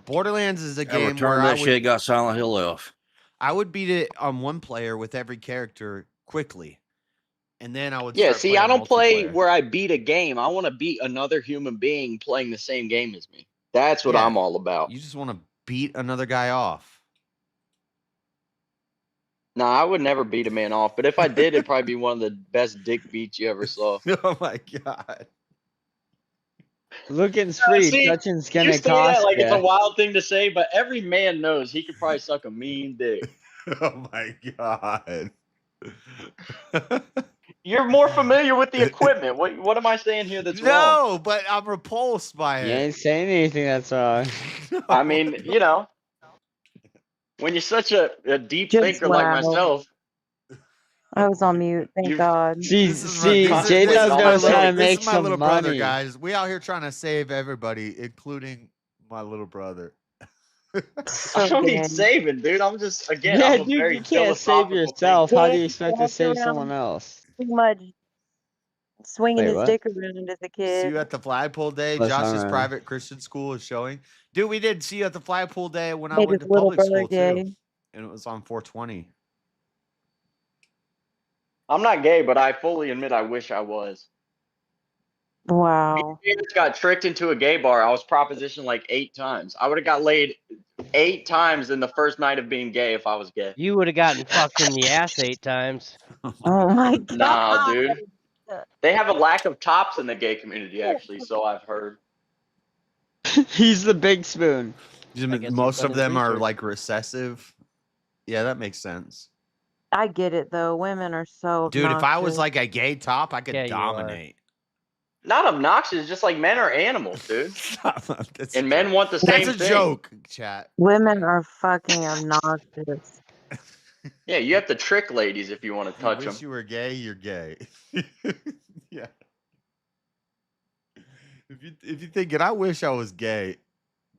Borderlands is a I game where returned I that would shit, got Silent Hill off. I would beat it on one player with every character quickly, and then I would Yeah, start see, I playing don't play multiplayer. where I beat a game. I want to beat another human being playing the same game as me. That's what Yeah, I'm all about. You just want to beat another guy off. No, I would never beat a man off, but if I did, it'd probably be one of the best dick beats you ever saw. Oh my god! Looking's free, See, touching's you gonna say that cost like it's a ya. wild thing to say, but every man knows he could probably suck a mean dick. Oh my god! You're more familiar with the equipment. What am I saying here that's wrong? No, but I'm repulsed by You it. ain't saying anything that's wrong. I mean, you know, when you're such a deep Just thinker like wow. myself, I was on mute. Thank God. See, This is my J-Dub knows how to this make is my some little brother, money. guys. We out here trying to save everybody, including my little brother. I don't need saving, dude. I'm just again, Yeah, I'm a dude, very you can't save philosophical yourself. thinker. How do you expect to walked save around someone else? too much, swinging Wait, his what? dick around as a See kid. You at the Flagpole Day. That's all Josh's right. private Christian school is showing. Dude, we did See You at the Flagpole Day when I Made went his to little public brother school gay. too, and it was on 420. I'm not gay, but I fully admit I wish I was. Wow. I just got tricked into a gay bar. I was propositioned like 8 times. I would have got laid 8 times in the first night of being gay if I was gay. You would have gotten fucked in the ass 8 times. Oh my God. Nah, dude. They have a lack of tops in the gay community, actually, so I've heard. He's the big spoon. Most of them are research. like recessive. Yeah, that makes sense. I get it though. Women are so Dude, if I was obnoxious. like a gay top, I could Yeah, you are. dominate. Not obnoxious, just like men are animals, dude. That's And men want the same That's a thing. joke, chat. Women are fucking obnoxious. Yeah, you have to trick ladies if you want to You touch them. wish you were gay, you're gay. Yeah. If you think it, I wish I was gay.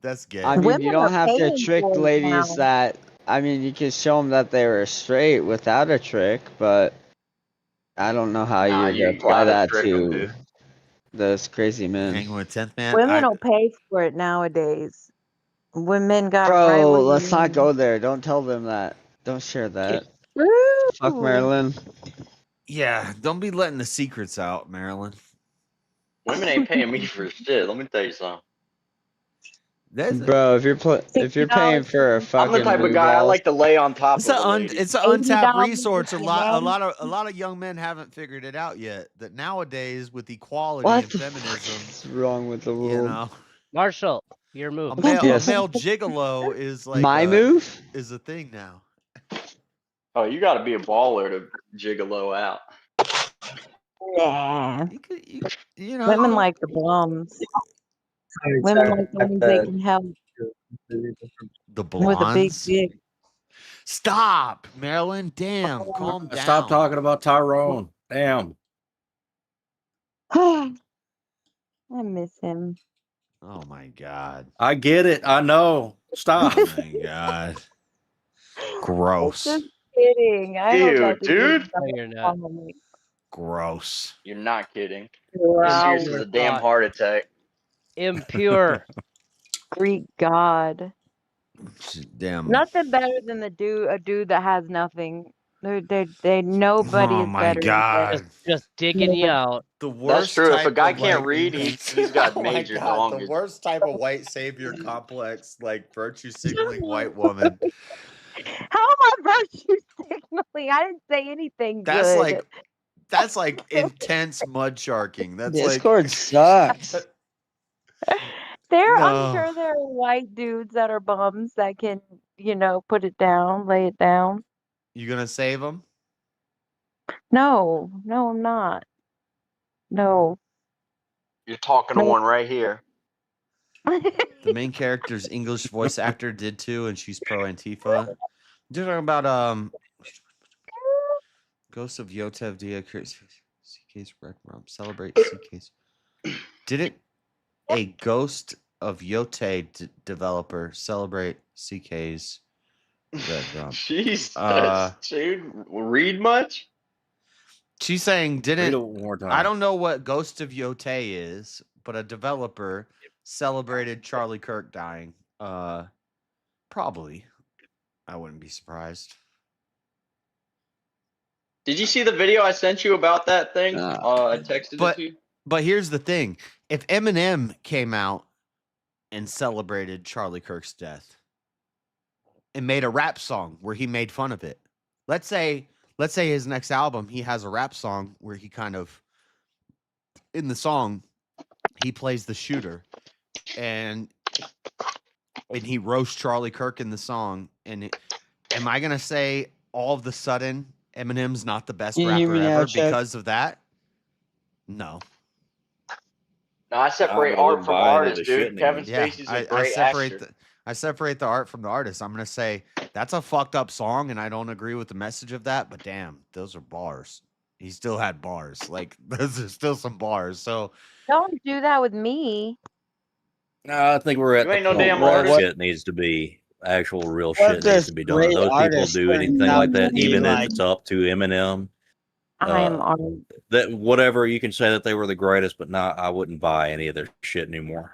That's gay. I mean, Women you don't are have to paying trick for it ladies now. that. I mean, you can show them that they were straight without a trick, but I don't know how Nah, you'd you apply gotta that trick 'em, to dude. those crazy men. Hanging with 10th man. Women will pay for it nowadays. Women got right Bro, where let's you not go there. Don't tell them that. Don't share that. Fuck Ooh. Marilyn. Yeah, don't be letting the secrets out, Marilyn. Women ain't paying me for shit. Let me tell you something. Bro, if you're paying for a I'm the fucking type of blue guy I balls, like to lay on top It's of an a lady. it's an untapped $80 resource. A you lot know? of young men haven't figured it out yet. That nowadays with equality what and the feminism, fuck is wrong with the you world? know, Marshall, your move. a male Yes. gigolo is like My move? is a thing now. Oh, you got to be a baller to gigolo out. Nah. You know, Women like the bums. Women like the ones they can help the with a big blondes. dick. Stop, Marilyn. Damn, calm down. Stop talking about Tyrone. Damn. I miss him. Oh my god. I get it. I know. Stop. Oh my god. Gross. Just kidding. I Ew, don't have to dude. do No, you're not. Gross. You're not kidding. Wow. Serious as a damn heart attack. Impure. Greek God. Damn. Nothing better than a dude that has nothing. They nobody Oh is my better. god. Just digging you out. The That's worst true. If a type guy of, can't like, read, he's got oh my major god, the dongus. worst type of white savior complex, like virtue signaling white woman. How am I virtue signaling? I didn't say anything That's good. like intense mud sharking. That's Discord like sucks. I'm No. sure there are white dudes that are bums that can, put it down, lay it down. You gonna save them? No, I'm not. No. You're talking to one right here. The main character's English voice actor did too, and she's pro Antifa. You're talking about Ghost of Yotev Dia CK's Red Rum. Celebrate CK's. Didn't a Ghost of Yote developer celebrate CK's Red Rum? Jesus, dude. Read much? She's saying Read it didn't one more time. I don't know what Ghost of Yote is, but a developer celebrated Charlie Kirk dying. Probably. I wouldn't be surprised. Did you see the video I sent you about that thing? I texted it to you. But here's the thing. If Eminem came out and celebrated Charlie Kirk's death and made a rap song where he made fun of it. Let's say his next album, he has a rap song where he kind of, in the song, he plays the shooter and he roasts Charlie Kirk in the song. And am I going to say all of the sudden Eminem's not the best rapper ever because of that? No. No, I separate art from artist, dude. Kevin Spacey's a great actor. I separate the art from the artist. I'm gonna say that's a fucked up song, and I don't agree with the message of that. But damn, those are bars. He still had bars. Like those are still some bars. So Don't do that with me. No, I think we're at You the ain't no point damn where artist. shit needs to be actual real What shit needs does to be done. great Those people artist do turn anything out like to that, be even if like? it's up to Eminem. I am art. That whatever you can say that they were the greatest, but not I wouldn't buy any of their shit anymore.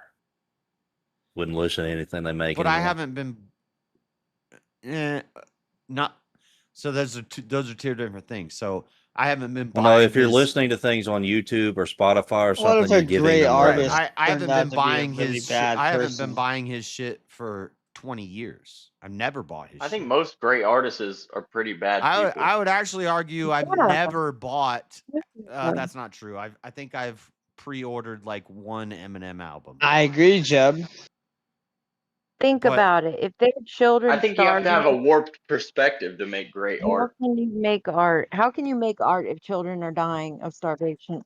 Wouldn't listen to anything they make. but anymore. I haven't been. Not. So those are two different things. So I haven't been Well, buying. no, if you're his- listening to things on YouTube or Spotify or What something, if you're a giving great them artist credit. I haven't turned out been to be a buying really his. bad I haven't person? been buying his shit for 20 years. I've never bought his. I think shit. most great artists are pretty bad people. I would actually argue I've Yeah. never bought. Yeah. That's not true. I think I've pre-ordered like one Eminem album. I agree, Jeb. Think But- about it. If their children I think you have to have a starving, warped perspective to make great how art. can you make art? How can you make art if children are dying of starvation?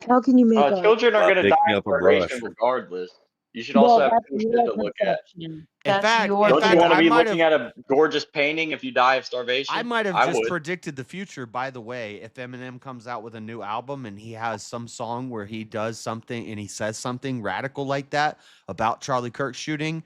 How can you make art? Children are going to Pick die me of up a starvation brush. regardless. You should also have that's cool shit your to look at. perception. In That's fact, your Don't you want to I be might looking have. at a gorgeous painting if you die of starvation? I might have I just would. predicted the future. By the way, if Eminem comes out with a new album and he has some song where he does something and he says something radical like that about Charlie Kirk shooting,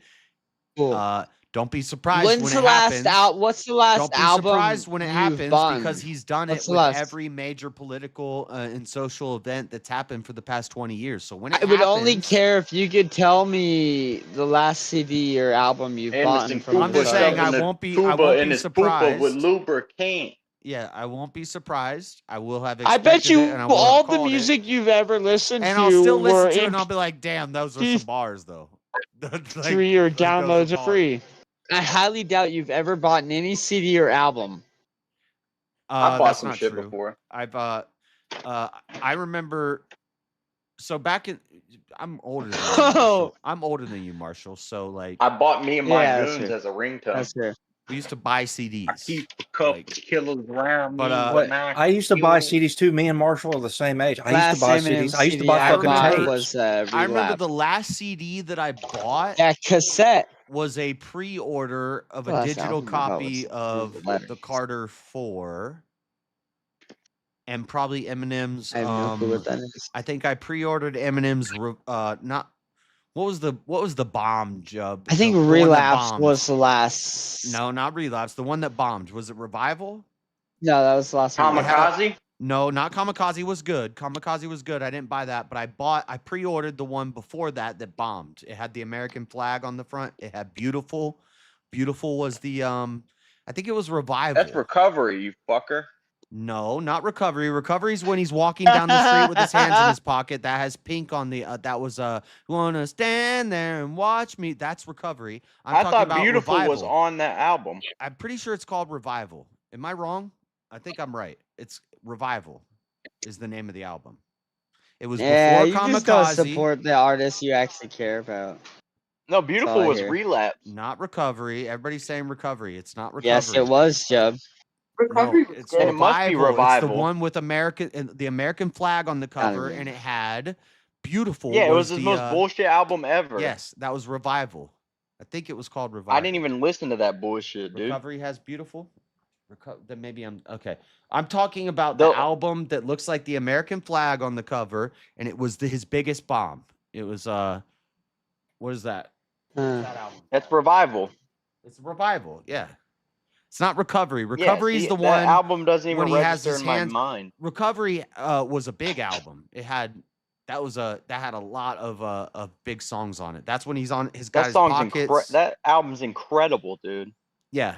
don't be surprised When's when the it last happens. what's the last Don't be album surprised when it you've happens bought? because he's done What's it the with last? every major political and social event that's happened for the past 20 years. So when it I would only happens, care if you could tell me the last CD or album you've bought Anderson from I'm Cooper just saying shoving I the won't be tuba in his poopa with surprised. lubricant. Yeah, I won't be surprised. I will have I expected bet you it, and I will all have the called it. music you've ever listened And to I'll still listen were to it, in and I'll be like, "Damn, those are some bars, though." Like, 3-year like those downloads are hard. free. I highly doubt you've ever bought any CD or album. I've bought That's some not shit true. before. I remember. So back in, I'm older than you, Marshall. I'm older than you, Marshall. So like, I bought Me and My Yeah, that's Goons true. as a ringtone. That's true. we used to buy CDs. Keep a couple Like, killers around but, me. What Mac I used to buy Mule. CDs too. Me and Marshall are the same age. I used Last to buy Eminem CDs. I used to CD buy I fucking bought tapes. was I remember Relapse. the last CD that I bought Yeah, cassette. was a pre-order of a Last digital album I bought copy was of Letters. the Carter 4 and probably Eminem's. I have no clue what that is. I think I pre-ordered Eminem's. Not what was the bomb job? I think the one that Relapse bombed. was the last. No, not Relapse. The one that bombed. Was it Revival? No, that was the last one. Kamikaze? No, not Kamikaze was good. Kamikaze was good. I didn't buy that, but I pre-ordered the one before that bombed. It had the American flag on the front. It had Beautiful. Beautiful was the I think it was Revival. That's Recovery, you fucker. No, not Recovery. Recovery's when he's walking down the street with his hands in his pocket. That has Pink on the that was wanna stand there and watch me. That's Recovery. I'm I talking thought about Beautiful Revival. was on that album. I'm pretty sure it's called Revival. Am I wrong? I think I'm right. It's Revival is the name of the album. It was Yeah, you before just don't Kamikaze. support the artists you actually care about. No, Beautiful I was hear. Relapse. Not Recovery. Everybody's saying Recovery. It's not Recovery. Yes, it was, Jub. No, it's Then it must be Revival. It's the one with the American flag on the cover, mean. and it had Beautiful. Yeah, it was his the, most bullshit album ever. Yes, that was Revival. I think it was called Revival. I didn't even listen to that bullshit, dude. Recovery has Beautiful. Then maybe I'm okay. I'm talking about the album that looks like the American flag on the cover, and it was his biggest bomb. It was what is that? What's that album? That's Revival. It's Revival. Yeah. It's not Recovery. Recovery is the that one. album doesn't even when he has register his in my hands. mind. Recovery was a big album. It had that had a lot of big songs on it. That's when he's on his That pockets. that album's incredible, dude. Yeah.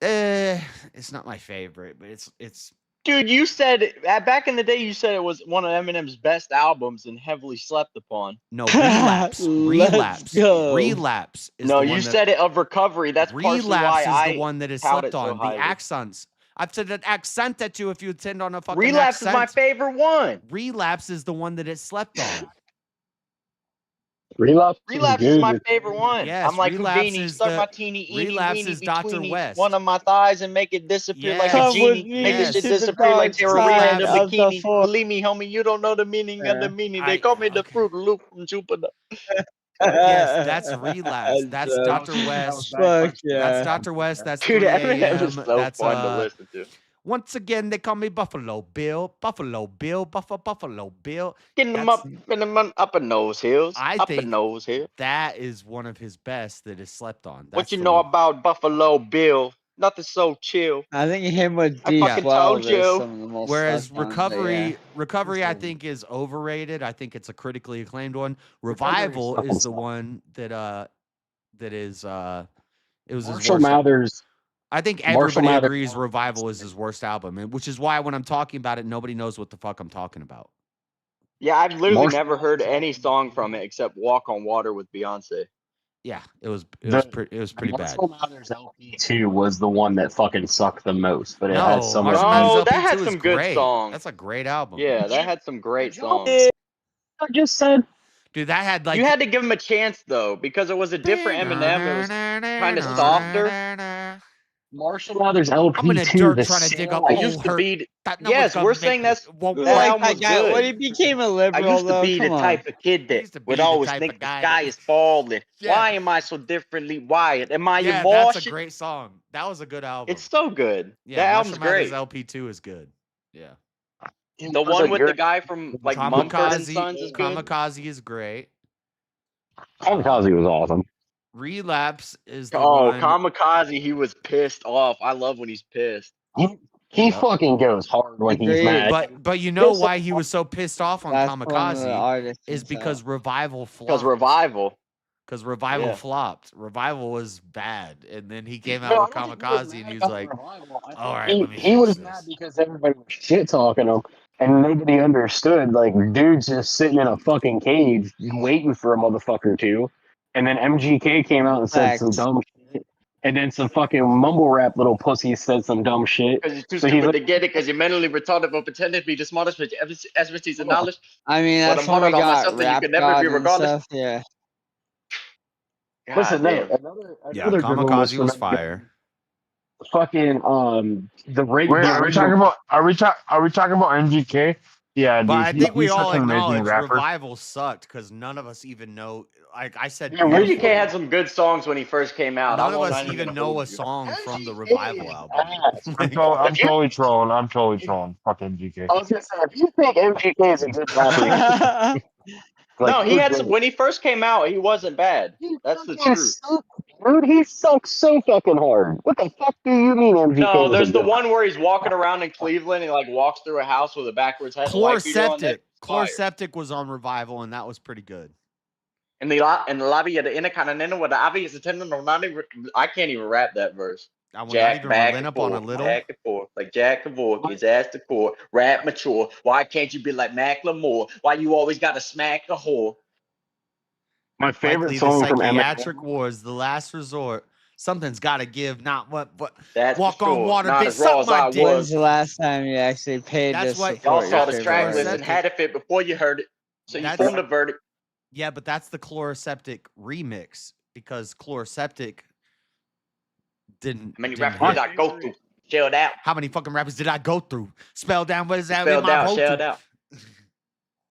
It's not my favorite, but it's. Dude, you said back in the day. You said it was one of Eminem's best albums and heavily slept upon. No, Relapse. Relapse. go. Relapse. Is No, the you one said it of Recovery. That's partially Relapse why is the one that is touted slept on. so The highly. accents. I've said an accent at you if you attend on a fucking Relapse accent. is my favorite one. Relapse is the one that it slept on. Relapse is my favorite one. Yes, I'm like Relapse Houdini. is Start the- my teeny Relapse weeny is Dr. between West. one of my thighs and make it disappear like Yes. a Come with genie. me Make this shit to the disappear like dark Terrorina in a side of the bikini. force. Believe me, homie, you don't know the meaning of the meaning. They I- call me the Fruit Loop from Jupiter. Yes, that's Relapse. That's Jub. Dr. West. Fuck yeah. That's Dr. West. That's Dude, 3 Eminem is a.m. so That's fun to listen to. Once again, they call me Buffalo Bill. Buffalo Bill. Buffalo Bill. Getting them That's- up, getting them up in those hills. I up think in those hills. That is one of his best that is slept on. What That's you the know one. about Buffalo Bill? Nothing so chill. I think him with I fucking told D12 you. is some of the most Whereas slept on, but Recovery, yeah. I think is overrated. I think it's a critically acclaimed one. Revival is the one that is it was his Marshall worst. Mathers. I think Marshall everybody Mathers- agrees Revival is his worst album, and which is why when I'm talking about it, nobody knows what the fuck I'm talking about. Yeah, I've literally Marshall never heard any song from it except "Walk on Water" with Beyonce. Yeah, it was The- pretty bad. Marshall Mathers LP2 was the one that fucking sucked the most, but it No, had some. Marshall Mathers Oh, LP2 that had is some good great. songs. That's a great album. Yeah, that had some great songs. I just said. Dude, that had like You had to give him a chance though, because it was a different Eminem. It was kind of softer. Marshall Mathers I'm in the LP2. dirt the trying to dig up sound- It used old to hurt. be. That Yes, number's we're gonna saying make that's me- won't that Like album that was guy good. when he became a I liberal used to though. be the Come on. type of kid that used to be would the always type think of the guy sky that- is falling. Yeah. Why am I so differently wired? Am I Yeah, emotional? that's a great song. That was a good album. It's so good. Yeah, that Marshall album's Mathers great. LP2 is good. Yeah. The one with the guy from like Mumford and Kamikaze, Sons is good. Kamikaze is great. Kamikaze was awesome. Relapse is the Oh, one. Kamikaze, he was pissed off. I love when he's pissed. He fucking goes hard when he's Agreed. mad. But you know why he was so pissed off on That's one of the Kamikaze artists is because Revival flopped. Because Revival. Because Revival Yeah. flopped. Revival was bad, and then he came out No, with I don't think he was Kamikaze, and mad he was about like, Revival. I "All think right, let me." he was fix mad this." because everybody was shit talking him, and nobody understood. Like, dude's just sitting in a fucking cage waiting for a motherfucker to. And then MGK came out and said some dumb shit. And then some fucking mumble rap little pussy said some dumb shit. Because you're too So stupid to get it, because you're mentally retarded for pretending to be the smartest with your expertise and knowledge. I mean, But that's I'm when we harder on got myself than you rap could never be god and regardless. stuff. Yeah. Listen, God damn. another good one was Kamikaze from was fire. fucking the Wait, are we talking about MGK? Yeah, But dude, I think we he's all such an amazing acknowledge rapper. Revival sucked because none of us even know. Like I said, Yeah, MGK before, had some good songs when he first came out. none I of won't us not even even gonna know hold a you. song from the Revival album. I'm totally trolling. Fuck MGK. I was gonna say, if you think MGK is a good rapper, No, he you're had some great. when he first came out, he wasn't bad. That's the truth. Dude, he sucks so fucking hard. What the fuck do you mean MGK No, is a there's the good one where he's walking around in Cleveland and like walks through a house with a backwards hat and white beater on that. Chloroseptic was on Revival, and that was pretty good. In the lobby of the Intercontinental with the obvious attendant on I can't even rap that verse. I will not Jack even back relent and up on a forth, little. back and forth, like Jack Kevork, his ass to core, rap mature. Why can't you be like Macklemore? Why you always gotta smack a whore? My favorite Likely the song from psychiatric wars, the last resort. Something's got to give, not what. That's walk for on sure. water, Not bitch. as raw Suck as my I dick. When's the last time you actually paid That's to what support Y'all your saw the favorite track list artist? and had it fit before you heard it, so you That's- formed a verdict. Yeah, but that's the Chloroseptic remix because Chloroseptic didn't. How many didn't rappers did hit. I go through? Shelled out. How many fucking rappers did I go through? Spell down what is that in Spelled my out, road shelled to? out.